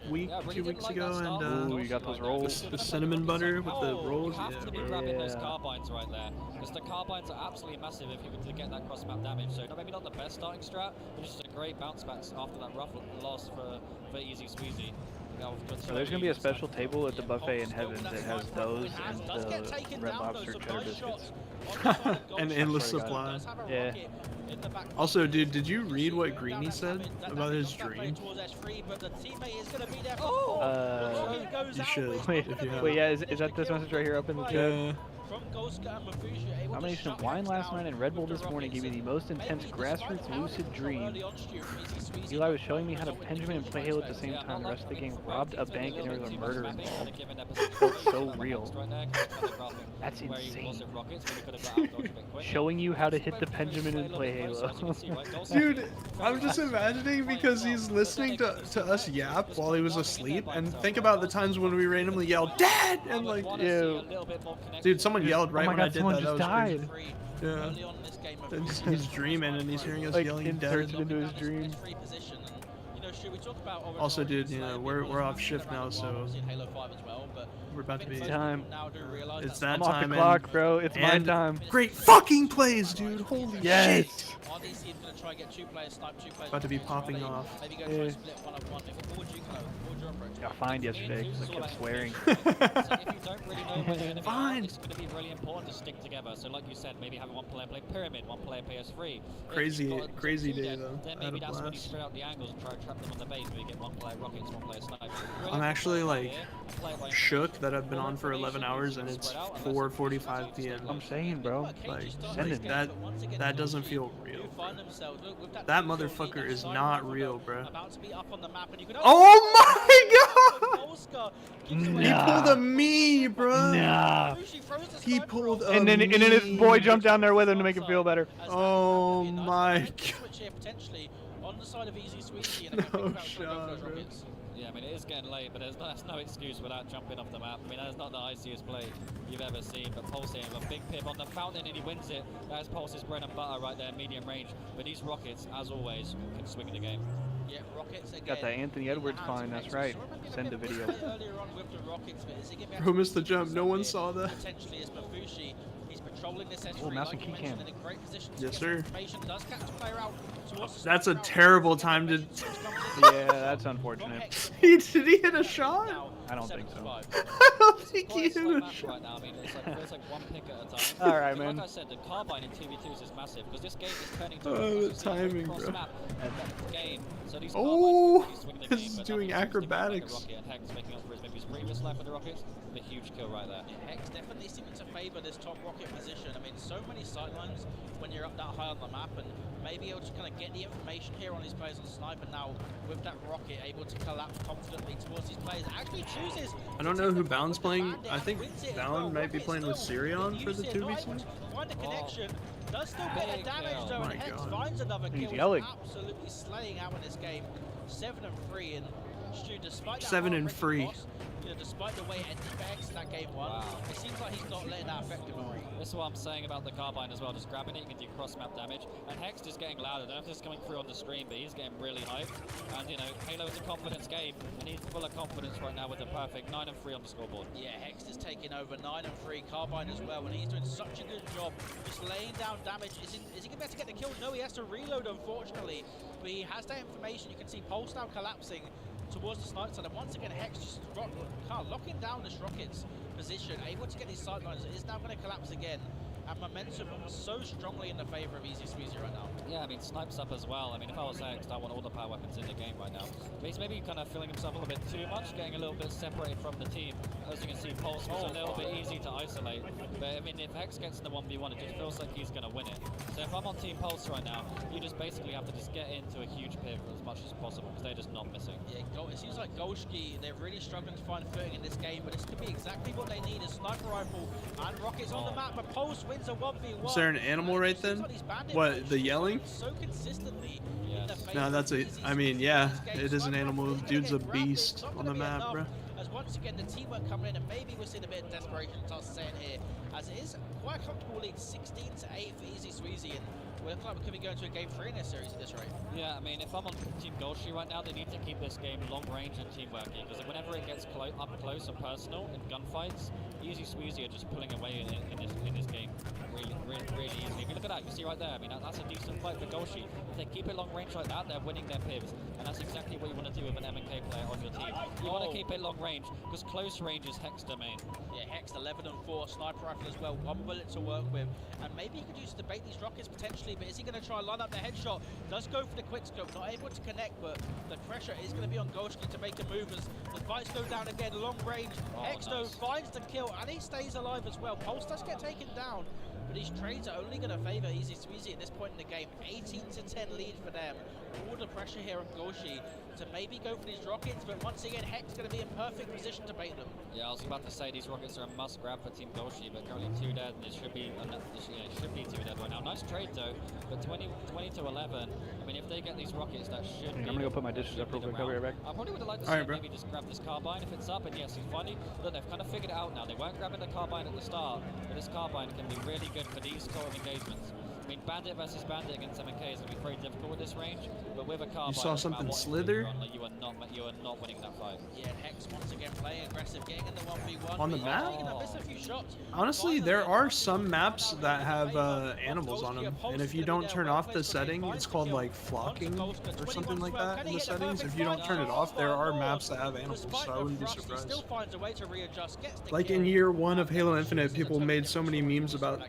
week, 2 weeks ago, and you got those rolls. The cinnamon butter with the rolls. Have Yeah, to be bro. grabbing those carbines right there, because the carbines are absolutely massive if you were to get that cross map damage. So maybe not the best starting strat, but just a great bounce back after that rough loss for easy squeezy. So there's going to be a special table at the buffet in heaven that has those and the Red Lobster cheddar biscuits. An endless supply. Yeah. Also, dude, did you read what Greeny said about his dream? You should. Wait, if you haven't. wait, yeah, is that this message right here up in the chat? Yeah. Combination of wine last night and Red Bull this morning gave me the most intense grassroots lucid dream. Eli was showing me how to Benjamin and play Halo at the same time. The rest of the game robbed a bank and there was a murder involved. It felt so real. That's insane. Showing you how to hit the Benjamin and play Halo. Dude, I'm just imagining because he's listening to us yap while he was asleep, and think about the times when we randomly yelled, "Dad!" and like, ew. Dude, someone yelled right oh my when God, I did someone that. just That was died. crazy. Yeah. He's dreaming and he's hearing us Like yelling inserted "Dad!" into his dream. Also, dude, you know, we're off shift now, so we're about to be. Time. It's that I'm off time. the clock, bro. It's my and time. Great fucking plays, dude. Holy Yes. shit. About to be popping off. Yeah. Got fined yesterday because I kept swearing. Fine. It's going to be really important to stick together. So like you said, maybe have one player play Pyramid, one player PS3. Crazy day though. Then I had maybe a that's when you blast. spread out the angles and try to trap them on the base. Maybe get one player Rockets, one player Sniper. I'm actually like shook that I've been on for 11 hours and it's 4:45 p.m. I'm saying, bro. Like Send it. that doesn't feel real. That motherfucker is not real, bro. Oh my god! He pulled a me, bro. Nah. He pulled a And then his boy jumped down there with him to make him feel better. Oh my god. Switch here potentially on the side of Easy Sweetie and No shot, bro. Yeah, I mean, it is getting late, but that's no excuse without jumping off the map. I mean, that's not the iciest play you've ever seen, but Pulse here with a big pip on the fountain, and he wins it. That's Pulse's bread and butter right there, medium range. But these Rockets, as always, can swing in the game. Yeah, Rockets again. Got that Anthony Edwards fine, that's right. Send a video. Earlier on with the Rockets, but is he gonna be Bro missed the jump. No one saw that. potentially as Mafushi? He's patrolling this S3 Oh, mouse like and you key mentioned, cam. in a great position to Yes, get sir. information. Does catch the player out towards the That's a terrible time to. Yeah, that's unfortunate. Did he hit a shot? I don't think so. I don't think he hit a shot. Right now, I mean, it's like, feels like one pick at a time. All right, And man. Like I said, the carbine in 2v2s is massive because this game is turning to Oh, the timing, bro. cross-map game. So these Oh, carbines can really swing the this game, is but doing nothing seems to be like a acrobatics. Rocket, and Hex making up for his maybe his previous life with the Rockets. A huge kill right there. Hex definitely seeming to favour this top rocket position. I mean, so many sightlines when you're up that high on the map, and maybe able to kind of get the information here on his players on sniper. Now, with that rocket, able to collapse confidently towards his players. Actually chooses. I don't know who Bound's playing. I think Bound might be playing with Sirion for the 2v2. Find a connection. Does still get a damage though, and Hex finds another kill. He's yelling. Absolutely slaying out in this game. 7 and 3, and Stu, despite that 7 and heartbreaking 3. loss, you know, despite the way it ended for Hex in that game 1, it seems like he's not letting that affect him. This is what I'm saying about the carbine as well. Just grabbing it, you can do cross-map damage. And Hex is getting louder. I don't know if this is coming through on the stream, but he's getting really hyped. And, you know, Halo is a confidence game, and he's full of confidence right now with the perfect 9 and 3 on the scoreboard. Yeah, Hex is taking over 9 and 3, Carbine as well, and he's doing such a good job just laying down damage. Is he going to be able to get the kill? No, he has to reload, unfortunately. But he has that information. You can see Pulse now collapsing towards the sniper side, and once again Hex just locking down this Rocket's position, able to get these sidelines. It is now going to collapse again, and momentum so strongly in the favour of Easy Sweezy right now. Yeah, I mean, Snipes up as well. I mean, if I was Hex, I want all the power weapons in the game right now. But he's maybe kind of feeling himself a little bit too much, getting a little bit separated from the team. As you can see, Pulse was a little bit easy to isolate. But, I mean, if Hex gets in the 1v1, it just feels like he's going to win it. So if I'm on Team Pulse right now, you just basically have to just get into a huge piv as much as possible, because they're just not missing. Yeah, it seems like Golski, they're really struggling to find footing in this game, but this could be exactly what they need, a sniper rifle and Rockets on the map, but Pulse wins a 1v1. Is there an animal right then? What, the yelling? So consistently in the face No, that's a. I mean, yeah, it is an animal. Dude's a beast on the map, bro. As once again the teamwork coming in, and maybe we're seeing a bit of desperation, Toss saying here, as it is quite a comfortable lead, 16 to 8 for Easy Sweezy, and we look like we could be going to a game 3 in this series at this rate. Yeah, I mean, if I'm on Team Golshi right now, they need to keep this game long range and teamworky, because whenever it gets up close and personal in gunfights, Easy Sweezy are just pulling away in this game really easily. If you look at that, you see right there, I mean, that's a decent fight for Golshi. If they keep it long range like that, they're winning their pivs, and that's exactly what you want to do with an M&K player on your team. You want to keep it long range, because close range is Hex domain. Yeah, Hex 11 and 4, sniper rifle as well, 1 bullet to work with, and maybe he could use to bait these Rockets potentially, but is he going to try and line up the headshot? Does go for the quick scope, not able to connect, but the pressure is going to be on Golski to make a move as the fights go down again, long range. Hex though finds the kill, and he stays alive as well. Pulse does get taken down, but these trades are only going to favour Easy Sweezy at this point in the game. 18 to 10 lead for them. All the pressure here on Golshi to maybe go for these Rockets, but once again Hex going to be in perfect position to bait them. Yeah, I was about to say these Rockets are a must grab for Team Golshi, but currently 2 dead, and it should be 2 dead right now. Nice trade though, but 20 to 11. I mean, if they get these Rockets, that should be. I'm gonna go put my dishes up real quick. I'll be right back. I probably would have liked to see maybe just grab this carbine if it's up, and yes, he's finally. Look, they've kind of figured it out now. They weren't grabbing the carbine at the start, but this carbine can be really good for these sort of engagements. I mean, Bandit versus Bandit against MK is going to be very difficult with this range, but with a carbine, You saw something slither? you are not winning that fight. Yeah, and Hex once again playing aggressive, getting in the 1v1. On the map? Missed a few shots. Honestly, there are some maps that have animals on them, and if you don't turn off the setting, it's called like flocking or something like that in the settings. If you don't turn it off, there are maps that have animals, so I wouldn't be surprised. Still finds a way to readjust, Like in year 1 of Halo Infinite, people made so many memes about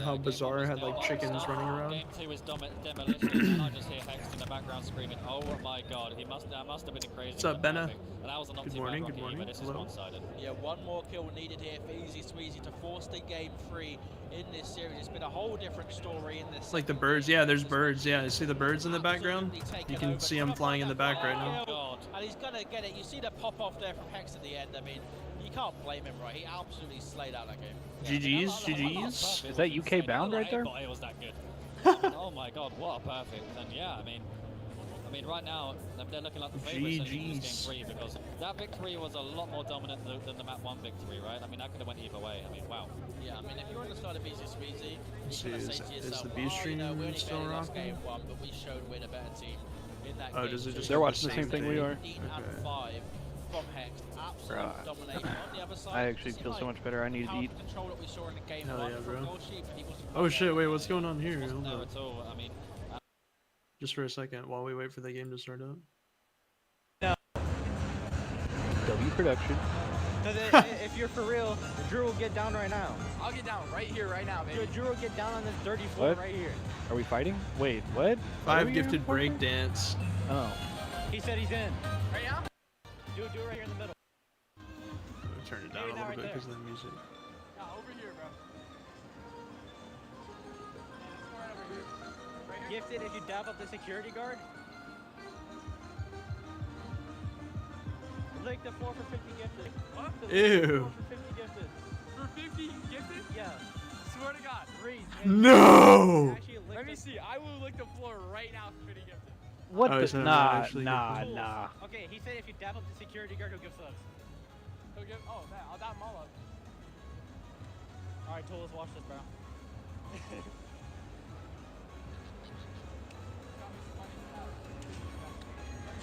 how Bizarre had like chickens running around. Game 2 is demolition, and I just hear Hex in the background screaming, "Oh my god!" That must have been crazy. What's up, Benna? And that was not Good too morning. bad Good Rocky, morning. but this is Hello. one-sided. Yeah, 1 more kill needed here for Easy Sweezy to force the game 3 in this series. It's been a whole different story in this. It's like the birds. Yeah, there's birds. Yeah, you see the birds in the background? You can see them flying in the back right now. and he's gonna get it. You see the pop off there from Hex at the end. I mean, you can't blame him, right? He absolutely slayed out that game. GG's, GG's. Is that UK bound right there? It was that good. Oh my god, what a perfect. And yeah, I mean, right now they're looking like the favourites in this game 3 because that victory was a lot more dominant than the map 1 victory, right? I mean, that could have went either way. I mean, wow. Yeah, I mean, if you're on the side of Easy Sweezy, Let's you're see, gonna say to yourself, is the B stream we only still barely lost rocking? game 1, but we showed we're the better team in that Oh, game. does it just They're have watching the same thing we are. 15 and 5 from Hex. Absolute domination on the other side. I actually feel so much better. I need to eat. Control that we saw in the game Hell 1 yeah, from bro. Gold Sheep, but he was Oh shit, wait, what's going on here? Hold No, up. at all. I mean, Just for a second, while we wait for the game to start up. W production. Because if you're for real, Drew will get down right now. I'll get down right here, right now, baby. Drew will get down on this dirty floor What? right here. Are we fighting? Wait, what? 5 gifted break dance. Oh. He said he's in. Right now? Do it right here in the middle. Turn it down a Maybe little not bit right because of the music. No, over here, bro. Gifted if you dab up the security guard. Lick the floor for 50 gifted. What? Ew. For 50 gifted. For 50 gifted? Yeah. Swear to God. Reed, No! Let me see. I will lick the floor right now for 50 gifted. What Oh, the? so Nah, actually nah, gifted. nah. Okay, he said if you dab up the security guard, he'll give subs. He'll give. Oh, man. I'll dab them all up. Alright, Tolas, watch this, bro.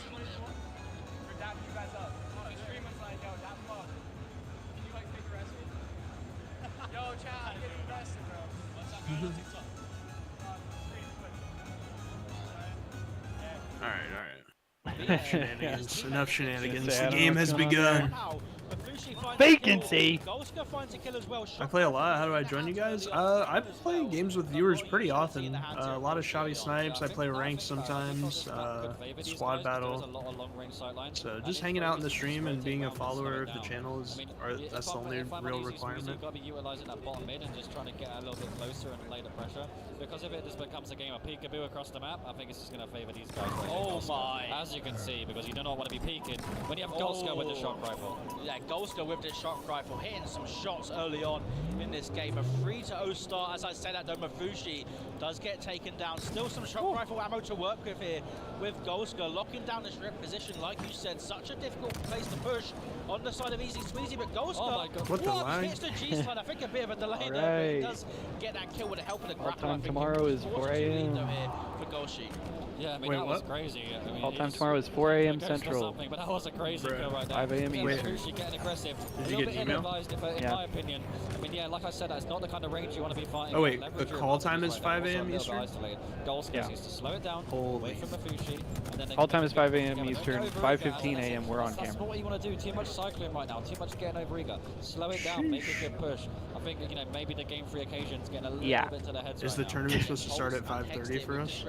We're dabbing you guys up. The stream was like, yo, dab them up. Can you like take the rest of it? Yo, chat, I'm getting invested, bro. What's up, guys? On TikTok. Alright. Shenanigans. Enough shenanigans. Say, I The don't game know has what's going on begun. Vacancy! I play a lot. How do I join you guys? I play games with viewers pretty often. A lot of shoddy snipes. I play ranked sometimes. Squad battle. So just hanging out in the stream and being a follower of the channel that's the only real requirement. You've got to be utilising that bottom mid and just trying to get a little bit closer and lay the pressure. Because if it just becomes a game of peekaboo across the map, I think it's just going to favour these guys. Oh my! As you can see, because you do not want to be peeking when you have Golska with the shock rifle. Yeah, Golska with the shock rifle, hitting some shots early on in this game. A 3-0 start, as I said, that Mafushi does get taken down. Still some shock rifle ammo to work with here with Golska, locking down this rip position. Like you said, such a difficult place to push on the side of Easy Sweezy, but Golska, oh my God. What the lag? hits the G-slide. I think a bit of a delay there, but he does get that kill with the help of the grapple. All-time tomorrow is 4 a.m. For Golshi. Yeah, I mean, Wait, that was what? crazy. I mean, All-time he's tomorrow is 4 a.m. close to Central. something, but that was a crazy Bruh. kill right there. 5 a.m. Yeah, Wait. Mafushi getting aggressive. Did a you little get bit email? ill-advised, in Yeah. my opinion. I mean, yeah, like I said, that's not the kind of range you want to be fighting. Oh, wait, Leverage the your call time advantages is right now. 5 a.m. Also a little Eastern? bit isolated. Golska Yeah. needs to slow it down, Holy. wait for Mafushi, and then they All can time is go 5 a.m. together. Eastern, Don't go over 5:15 eager. a.m. We're on That's camera. not what you want to do. Too much cycling right now. Too much getting over eager. Slow it down. Make a good push. I think, you know, maybe the game 3 occasion's getting a little bit to the heads Is right the now. tournament supposed to start at 5:30 for us?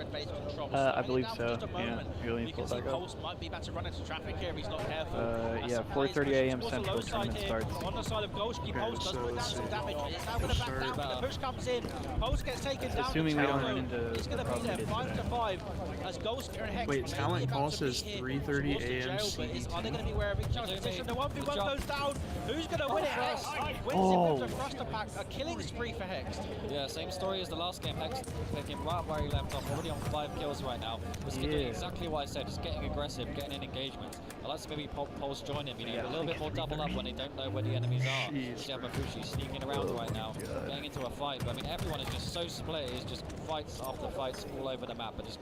I believe so. Yeah, really need to pull it back up. Pulse might be about to run into traffic here if he's not careful. Yeah, 4:30 a.m. Central tournament starts. On the side of Golski, Okay, Pulse does so put down let's some see. damage. It's now going to back down, but the push comes in. Pulse gets taken down. Assuming we don't Talent run into He's going to the be problem there we did 5 to today. 5 as Golski and Hex. Wait, may be Talent about call to be says here 3:30 towards the a.m. jail, but CET. are they going to be aware of each other's position? The 1v1 goes down. Who's going to win it? Hex wins Oh. it with the thruster pack. A killing spree for Hex. Yeah, same story as the last game. Hex picking right where he left off, already on 5 kills right now. Was doing exactly what I said, just getting aggressive, getting in engagement. I like to maybe Pulse join him, you know, a little bit more double up when they don't know where the enemies are. You have Mafushi sneaking around right now, getting into a fight. But I mean, everyone is just so split. It's just fights after fights all over the map. But just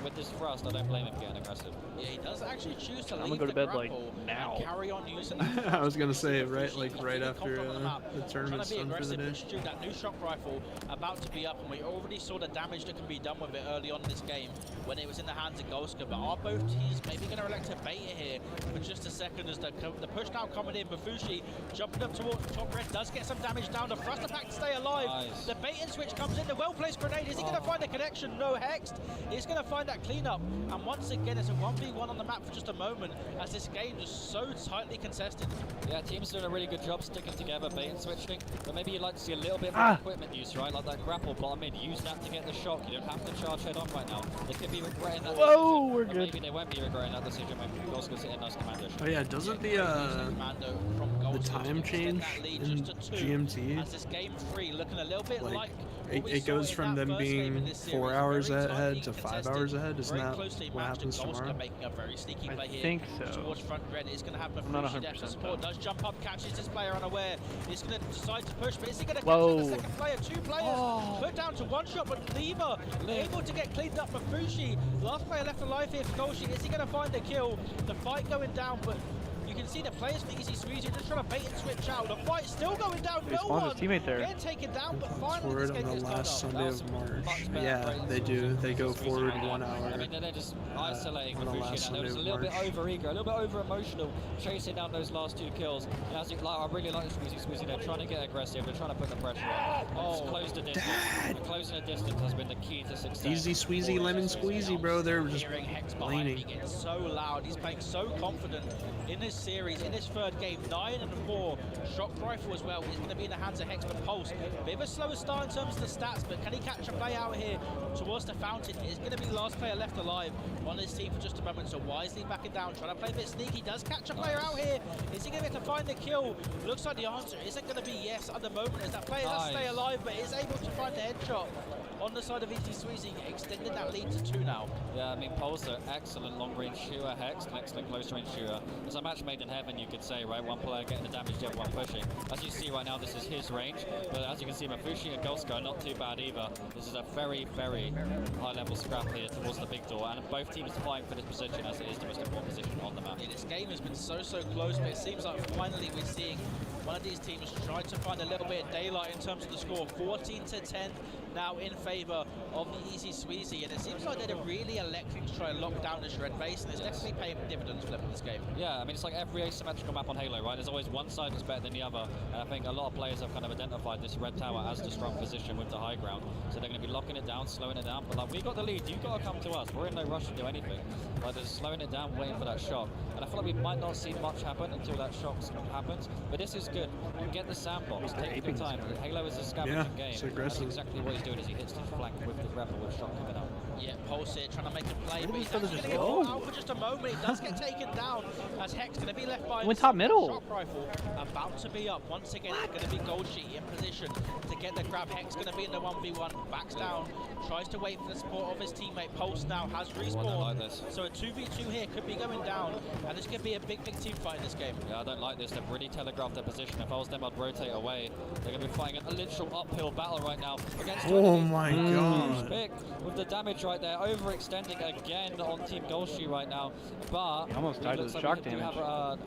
with this thrust, I don't blame him getting aggressive. Yeah, he does actually choose to I'm leave gonna go to the bed, like, grapple now. and carry on using that. I was gonna say right Completely after confident on map. the tournament's Trying to be done for the aggressive, day. but Stu, that new shock rifle about to be up, and we already saw the damage that can be done with it early on in this game when it was in the hands of Golska. But are both teams maybe going to elect to bait it here for just a second as the push now coming in? Mafushi jumping up towards top red does get some damage down. The thruster pack to stay alive. Nice. The bait and switch comes in. The well-placed grenade. Is he going to find the connection? No, Hexed. He's going to find that cleanup. And once again, it's a 1v1 on the map for just a moment as this game is so tightly contested. Yeah, teams doing a really good job sticking together, bait and switching. But maybe you'd like to see a little bit more equipment use, right? Like that grapple bottom mid. Use that to get the shock. You don't have to charge head on right now. They could be regretting that decision. We're But good. maybe they won't be regretting that decision when Golska's hitting those commando shots. Oh yeah, doesn't the time change in GMT? As this game 3 looking a little bit like it goes from them being 4 hours ahead to 5 hours ahead. Isn't that what happens tomorrow? Making a very sneaky play here think so. towards front red. It's going to happen. I'm not Fushi 100% support does jump up, catches this player unaware. He's going to decide to push, but is he going to catch Whoa. the second player? 2 players put down to 1 shot, but Lever able to get cleaned up for Fushi. Last player left alive here for Golshi. Is he going to find the kill? The fight going down, but you can see the players for Easy Squeezy just trying to bait and switch out. The fight still going down. He No spawns one his teammate there. getting taken down, but finally Forward this game on the gets last turned Sunday off. of March. Yeah, they do. They go forward 1 hour. I mean, they're just isolating on the last Fushi now. They're just a Sunday little of bit March. over eager, a little bit over emotional, chasing down those last 2 kills. And as you, like, I really like the Squeezy. They're trying to get aggressive. They're trying to put the pressure on. Just close the distance. Closing the distance has been the key to success. Easy Squeezy, lemon squeezy, bro. They're just Hearing Hex behind him, laning. he gets so loud. He's playing so confident in this series, in this 3rd game. 9-4. Shock rifle as well is going to be in the hands of Hex, but Pulse. Bit of a slower start in terms of the stats, but can he catch a play out here towards the fountain? It's going to be last player left alive on this team for just a moment, so wisely backing down, trying to play a bit sneaky. Does catch a player out here. Is he going to be able to find the kill? Looks like the answer isn't going to be yes at the moment, as that player does stay alive, but is able to find the headshot on the side of Easy Squeezy, extending that lead to 2 now. Yeah, I mean, Pulse are excellent long-range shooter, Hex, an excellent close-range shooter. It's a match made in heaven, you could say, right? One player getting the damage, the other one pushing. As you see right now, this is his range, but as you can see, Mafushi and Golska are not too bad either. This is a very, very high-level scrap here towards the big door, and both teams fighting for this position as it is the most important position on the map. Yeah, this game has been so close, but it seems like finally we're seeing one of these teams trying to find a little bit of daylight in terms of the score. 14-10 now in favour of the Easy Squeezy, and it seems like they're really electing to try and lock down this red base, and it's definitely paying dividends for them in this game. Yeah, I mean, it's like every asymmetrical map on Halo, right? There's always one side that's better than the other, and I think a lot of players have kind of identified this red tower as the strong position with the high ground, so they're going to be locking it down, slowing it down, but like, we got the lead, you got to come to us. We're in no rush to do anything. Like, they're slowing it down, waiting for that shock, and I feel like we might not see much happen until that shock happens, but this is good. You get the sandbox, take your time. Halo is a scavenging game. It's aggressive. That's exactly what he's doing, is he hits the flank with the grapple with shock coming out. Yeah, Pulse here trying to make a play, but he's actually going to get caught out for just a moment. He does get taken down as Hex going to be left by Went top middle. Shock rifle about to be up. Once again, it's going to be Golshi in position to get the grab. Hex going to be in the 1v1, backs down, tries to wait for the support of his teammate. Pulse now has respawned, so a 2v2 here could be going down, and this could be a big team fight in this game. Yeah, I don't like this. They've really telegraphed their position. If I was them, I'd rotate away. They're going to be fighting a literal uphill battle right now against Oh my god. Big with the damage right there, overextending again on Team Golshi right now, but He almost died to the looks shock we do damage. have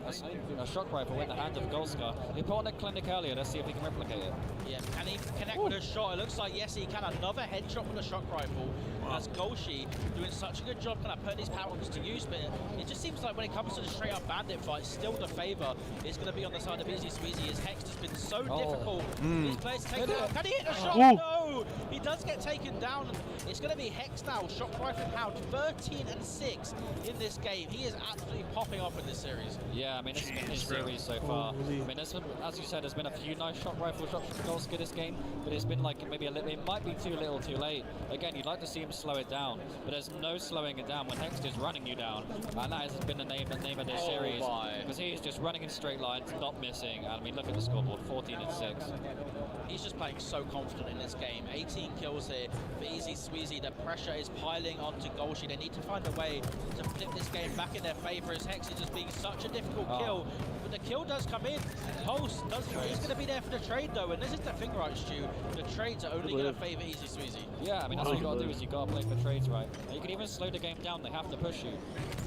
a shock rifle in the hand of Golska. He put on a clinic earlier, let's see if he can replicate it. Yeah, can he connect with a shot? It looks like yes, he can. Another headshot with a shock rifle. As Golshi doing such a good job kind of putting his powers to use, but it just seems like when it comes to the straight up bandit fight, still the favour is going to be on the side of Easy Squeezy. His Hex has been so difficult. These players take it. Can he hit a shot? No! He does get taken down. It's going to be Hex now, shock rifle hound, 13-6 in this game. He is absolutely popping off in this series. Yeah, I mean, this has been his series so far. I mean, there's been, as you said, there's been a few nice shock rifle shots from Golska this game, but it's been like maybe a little, it might be too little too late. Again, you'd like to see him slow it down, but there's no slowing it down when Hex is running you down, and that has been the name of this series, because he's just running in straight lines, not missing, and I mean, look at the scoreboard, 14-6. He's just playing so confident in this game. 18 kills here for Easy Squeezy. The pressure is piling onto Golshi. They need to find a way to flip this game back in their favour, as Hex is just being such a difficult kill. But the kill does come in. Pulse does, he's going to be there for the trade though, and this is the thing, right, Stu? The trades are only going to favour Easy Squeezy. Yeah, I mean, that's what you got to do, is you got to play for trades, right? And you can even slow the game down, they have to push you.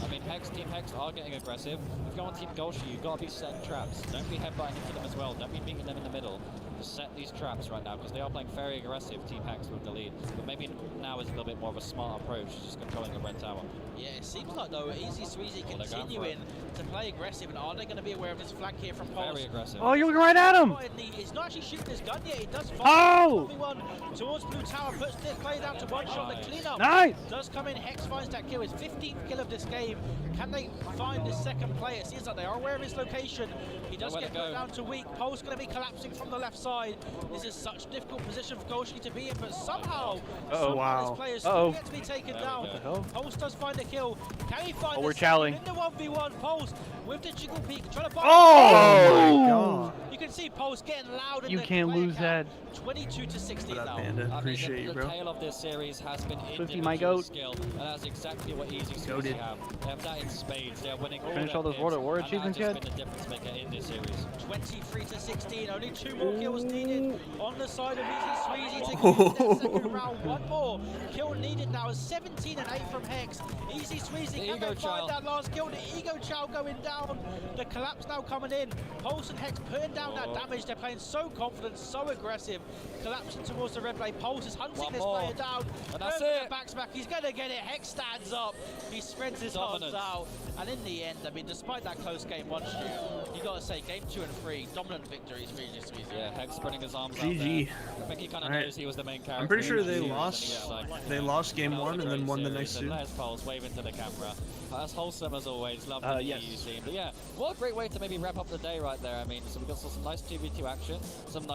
I mean, Team Hex are getting aggressive. If you go on Team Golshi, you've got to be setting traps. Don't be headbutting into them as well. Don't be beating them in the middle. Just set these traps right now, because they are playing very aggressive, Team Hex with the lead. But maybe now is a little bit more of a smart approach, just controlling the red tower. Yeah, it seems like though Easy Squeezy continuing to play aggressive, and are they going to be aware of this flank here from Pulse? Very aggressive. Oh, you're looking right at him! He's not actually shooting his gun yet. He does Oh! one towards Blue Tower, puts this play down to one shot. The cleanup Nice! does come in. Hex finds that kill. His 15th kill of this game. Can they find his second player? It seems like they are aware of his location. He does get put down to weak. Pulse going to be collapsing from the left side. This is such a difficult position for Golshki to be in, but somehow, this player is still yet to be taken down. Pulse does find a kill. Can he find we're the chowing. in the 1v1? Pulse with the jiggle peek, trying to buy. Oh my god! You can see Pulse getting loud in You the can't player lose count. that. 22 to 16 What up, now. Panda? Appreciate the you, bro. tail of this series has been Swifty, my individual goat. skill, and that's exactly what Easy Swifty Goated. have. They have that in spades. They're winning Finish all their those World at War pits, achievements and yet? that has been the difference maker in this series. 23 to 16. Only 2 more kills needed on the side of Easy Sweezy to get that second round. One more kill needed now. 17 and 8 from Hex. Easy Sweezy can they find that last kill? The Ego Chow going down. The collapse now coming in. Pulse and Hex putting down that damage. They're playing so confident, so aggressive. Collapsing towards the red blade. Pulse is hunting this player down. And that's it. Backsmack. He's going to get it. Hex stands up. He spreads his arms out. And in the end, I mean, despite that close game 1 shoot, you got to say, game 2 and 3, dominant victories for Easy Sweezy. Yeah, Hex spreading his arms GG. out there. I think he kind of knows he was the main character. I'm pretty sure they He was lost. on the outside. They lost game That was 1 a and then great won the series, next and 2. Les Pulse waving to the camera. That's wholesome as always. Love the yes. EU scene. But yeah, what a great way to maybe wrap up the day right there. I mean, so we got some nice 2v2 action, some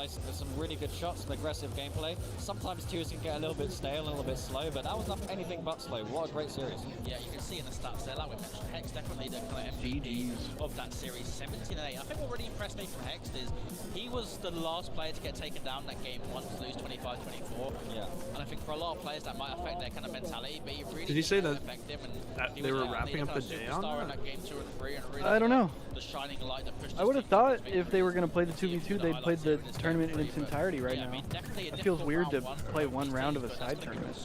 really good shots, some aggressive gameplay. Sometimes 2s can get a little bit stale and a little bit slow, but that was not anything but slow. What a great series. Yeah, you can see in the stats there, like we mentioned, Hex definitely the kind of MVP of that series, 17 and 8. I think what really impressed me from Hex is he was the last player to get taken down that game 1 to lose 25-24. Yeah. And I think for a lot of players that might affect their kind of mentality, but he really Did he say didn't that, affect him, and that he they was were definitely wrapping up kind the of day on superstar in that? that game 2 and 3, and really I don't know. the shining light that pushed I would have thought if they were going to play the 2v2, they'd played the tournament in its entirety right now. It feels weird to play one round of a side tournament.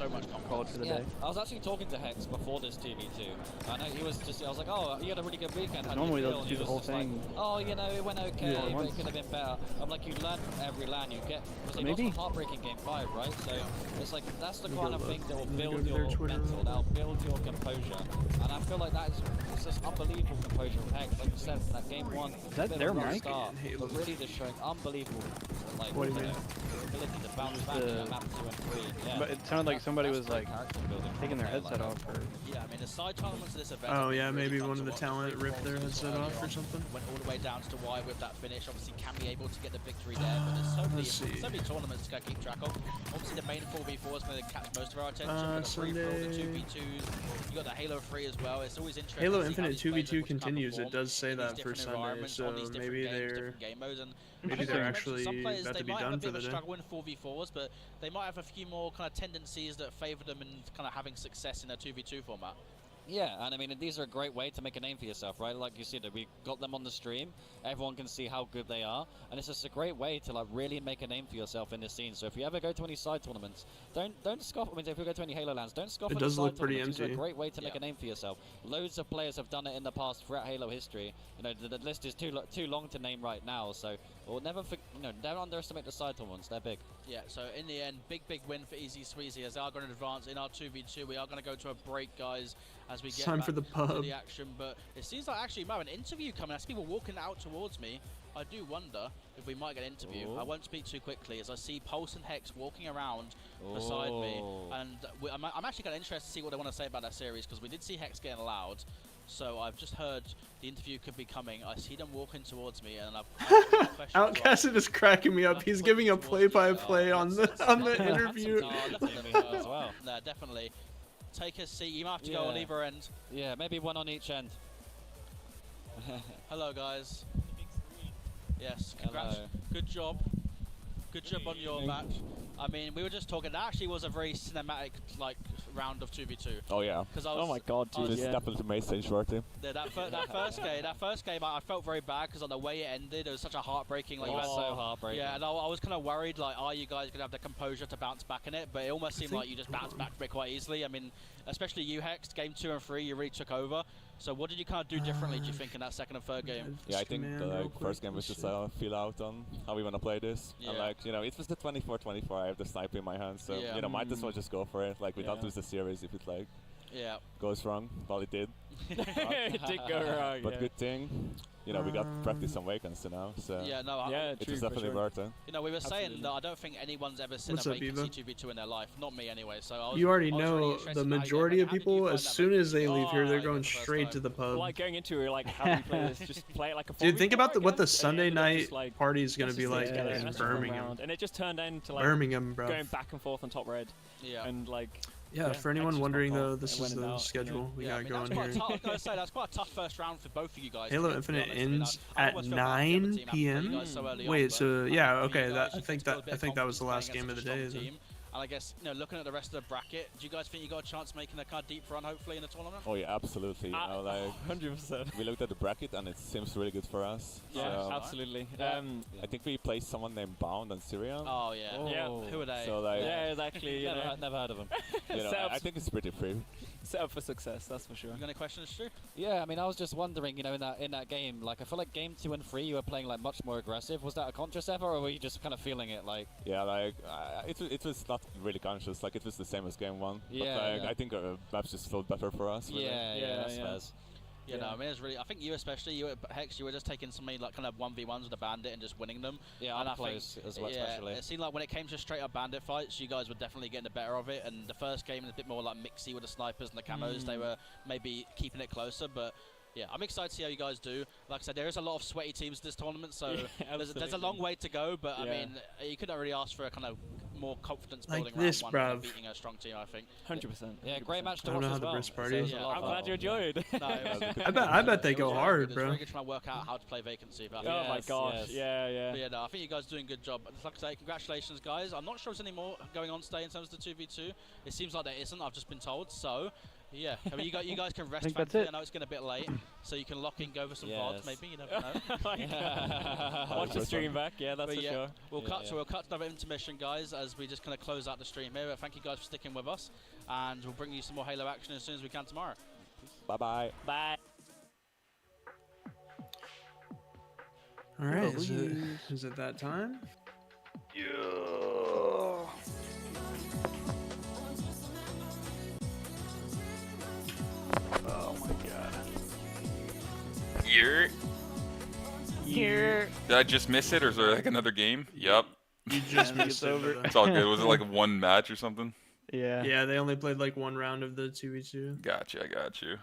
Call it for the day. I was actually talking to Hex before this 2v2. I know he was just, I was like, oh, you had a really good weekend. How Normally did you they'll feel? do the whole Just like, thing. oh, you know, it went okay, Yeah, but once. it could have been better. I'm like, you learn from every LAN you get. Because they Maybe. lost a heartbreaking game 5, right? So it's like, that's the kind of thing that will Let me go build to their your Twitter mental, that'll build your composure. And I feel like that is it's just unbelievable composure from Hex. Like you said, from that game 1, that bit of their a rough mic? start, but really just showing unbelievable, like, What do you you mean? know, ability to bounce back in map 2 and 3. Yeah. But it sounded like somebody was like character building taking their from a headset player off. Or Yeah, I mean, the side tournaments of this event. Oh have been yeah, really maybe fun one to of the watch. talent ripped their headset Early off or on, something. Went all the way down to why with that finish. Obviously, can be able to get the victory there, but there's so many tournaments to keep track of. Obviously, the main 4v4 is going to catch most of our attention. But the free for all, the 2v2s, you got the Halo 3 as well. It's always interesting. Halo to see how Infinite these players are 2v2 able to kind of continues. It perform does say in these that for different Sunday, environments, on so these different maybe games, they're different game modes, and maybe I think they're like I actually mentioned, some players about they to be might have a done bit for of the a day. struggle in 4v4s, but they might have a few more kind of tendencies that favour them in kind of having success in a 2v2 format. Yeah, and I mean, these are a great way to make a name for yourself, right? Like you said, we got them on the stream. Everyone can see how good they are, and it's just a great way to like really make a name for yourself in this scene. So if you ever go to any side tournaments, don't scoff. I mean, if you go to any Halo lands, don't scoff. It at the does side look pretty tournaments. It's empty. a great way to make a name for yourself. Loads of players have done it in the past throughout Halo history. You know, the list is too long to name right now. So we'll never, never underestimate the side tournaments. They're big. Yeah, so in the end, big win for Easy Sweezy as they are going to advance in our 2v2. We are going to go to a break, guys, as we It's get time back for the to pub. the action. But it seems like actually we might have an interview coming. I see people walking out towards me. I do wonder if we might get an interview. I won't speak too quickly as I see Pulse and Hex walking around beside me. And I'm actually kind of interested to see what they want to say about that series because we did see Hex getting loud. So I've just heard the interview could be coming. I see them walking towards me, and I've Outcasted is cracking me up. He's giving a play-by-play on the interview. No, definitely. Take a seat. You might have to go on either end. Yeah, maybe one on each end. Hello, guys. Yes, congrats. Hello. Good job. Good job on your match. I mean, we were just talking. That actually was a very cinematic, like, round of 2v2. Oh yeah. Oh my god, dude, this is definitely amazing, Shorty. That first game, I felt very bad because on the way it ended, it was such a heartbreaking. Like, It was so heartbreaking. Yeah, and I was kind of worried, like, are you guys gonna have the composure to bounce back in it? But it almost seemed like you just bounced back quite easily. I mean, especially you, Hex, game 2 and 3, you really took over. So what did you kind of do differently, do you think, in that second and third game? Yeah, I think the first game was just feel out on how we want to play this. And like, you know, it was the 24-24. I have the sniper in my hand, so you know, might as well just go for it. Like, we don't lose the series if it's like. Yeah. goes wrong. Well, it did. It did go wrong. But yeah. good thing, you know, we got practice on Wakens now, so Yeah, no, it has definitely worked. You know, we were saying that I don't think anyone's ever seen What's a up, vacancy Eva? 2v2 in their life. Not me, anyway. So I was, You already I was really know interested the in how you majority guys- of how did you people, find as that soon as they vacancy? leave here, they're Oh, going the first straight time. to the pub. Um, Like going into it, like how do we play this? Just play it like a 4v4, Dude, think about what the I guess? Sunday And it ended up night just, like, party is going to let's be just like stick together, in let's just run Birmingham. around. And it just turned into like Birmingham, bro. going back and forth on top red. Yeah. And like. Yeah, for anyone extra wondering top though, off, this it is went the out, schedule we Yeah, got I going mean, here. that's quite tough. I was gonna say that's quite a tough first round for both of you guys. Halo to Infinite be honest. I mean, ends I at almost feel bad for the other 9 team having played you p.m. guys so early on, Wait, but so I yeah, think for you okay, guys, I you think got a bit I of think that was the confidence last playing game of the against day. such a Then. strong team. And I guess, you know, looking at the rest of the bracket, do you guys think you got a chance making a kind of deep run, hopefully, in the tournament? Oh yeah, absolutely. You know, like 100%. we looked at the bracket and it seems really good for us. Yeah, so absolutely. I think we placed someone named Bound on Syria. Oh yeah. Yeah. Who are they? So like, Yeah, exactly. You know, never heard of them. You know, I think it's pretty free. Set up for success, that's for sure. You got any questions, Stu? Yeah, I mean, I was just wondering, you know, in that game, like, I feel like game 2 and 3, you were playing like much more aggressive. Was that a conscious effort, or were you just kind of feeling it, like? Yeah, like it was not really conscious. Like it was the same as game 1. Yeah, but like, yeah. I think maps just felt better for us. Really. Yeah, that's fair. You know, I mean, it's really. I think you especially, you at Hex, you were just taking somebody like kind of 1v1s with a bandit and just winning them. Yeah, and up close as well, especially. It seemed like when it came to straight up bandit fights, you guys were definitely getting the better of it. And the first game was a bit more like mixy with the snipers and the camos. They were maybe keeping it closer, but. Yeah, I'm excited to see how you guys do. Like I said, there is a lot of sweaty teams this tournament, so there's a long way to go. But I mean, you couldn't really ask for a kind of more confidence building Like this, round one bruv. beating a strong team, I think. 100%. Yeah, great match to I don't watch know how as the well. brisk party is. Yeah, I'm glad you enjoyed. No, it was- I bet they it go was hard, It's bro. really good trying to work out how to play vacancy. But Oh my gosh, yeah. But yeah, no, I think you guys are doing a good job. Like I say, congratulations, guys. I'm not sure there's any more going on today in terms of the 2v2. It seems like there isn't. I've just been told. So, yeah, I mean, you guys can rest. think that's thankfully. it. I know it's getting a bit late, so you can lock in, go over some VODs, maybe. You never know. Watch the stream back, yeah, that's But for yeah, sure. We'll cut to another intermission, guys, as we just kind of close out the stream here. But thank you guys for sticking with us, and we'll bring you some more Halo action as soon as we can tomorrow. Bye bye. Bye. All right, is it that time? Oh my god. Here. Did I just miss it, or is there like another game? Yep. You just Yeah, missed it's it. over. brother. It's all good. Was it like one match or something? Yeah. Yeah, they only played like one round of the 2v2. Gotcha, I got you.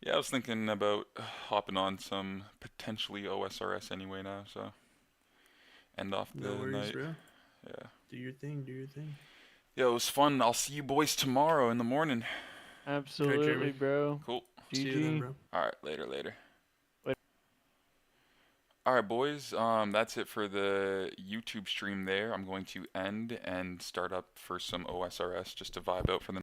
Yeah, I was thinking about hopping on some potentially OSRS anyway now, so end off the No worries, night. bro. Yeah. Do your thing, do your thing. Yeah, it was fun. I'll see you boys tomorrow in the morning. Absolutely, Jeremy. bro. Cool. See you then, bro. All right, later. All right, boys. That's it for the YouTube stream there. I'm going to end and start up for some OSRS just to vibe out for the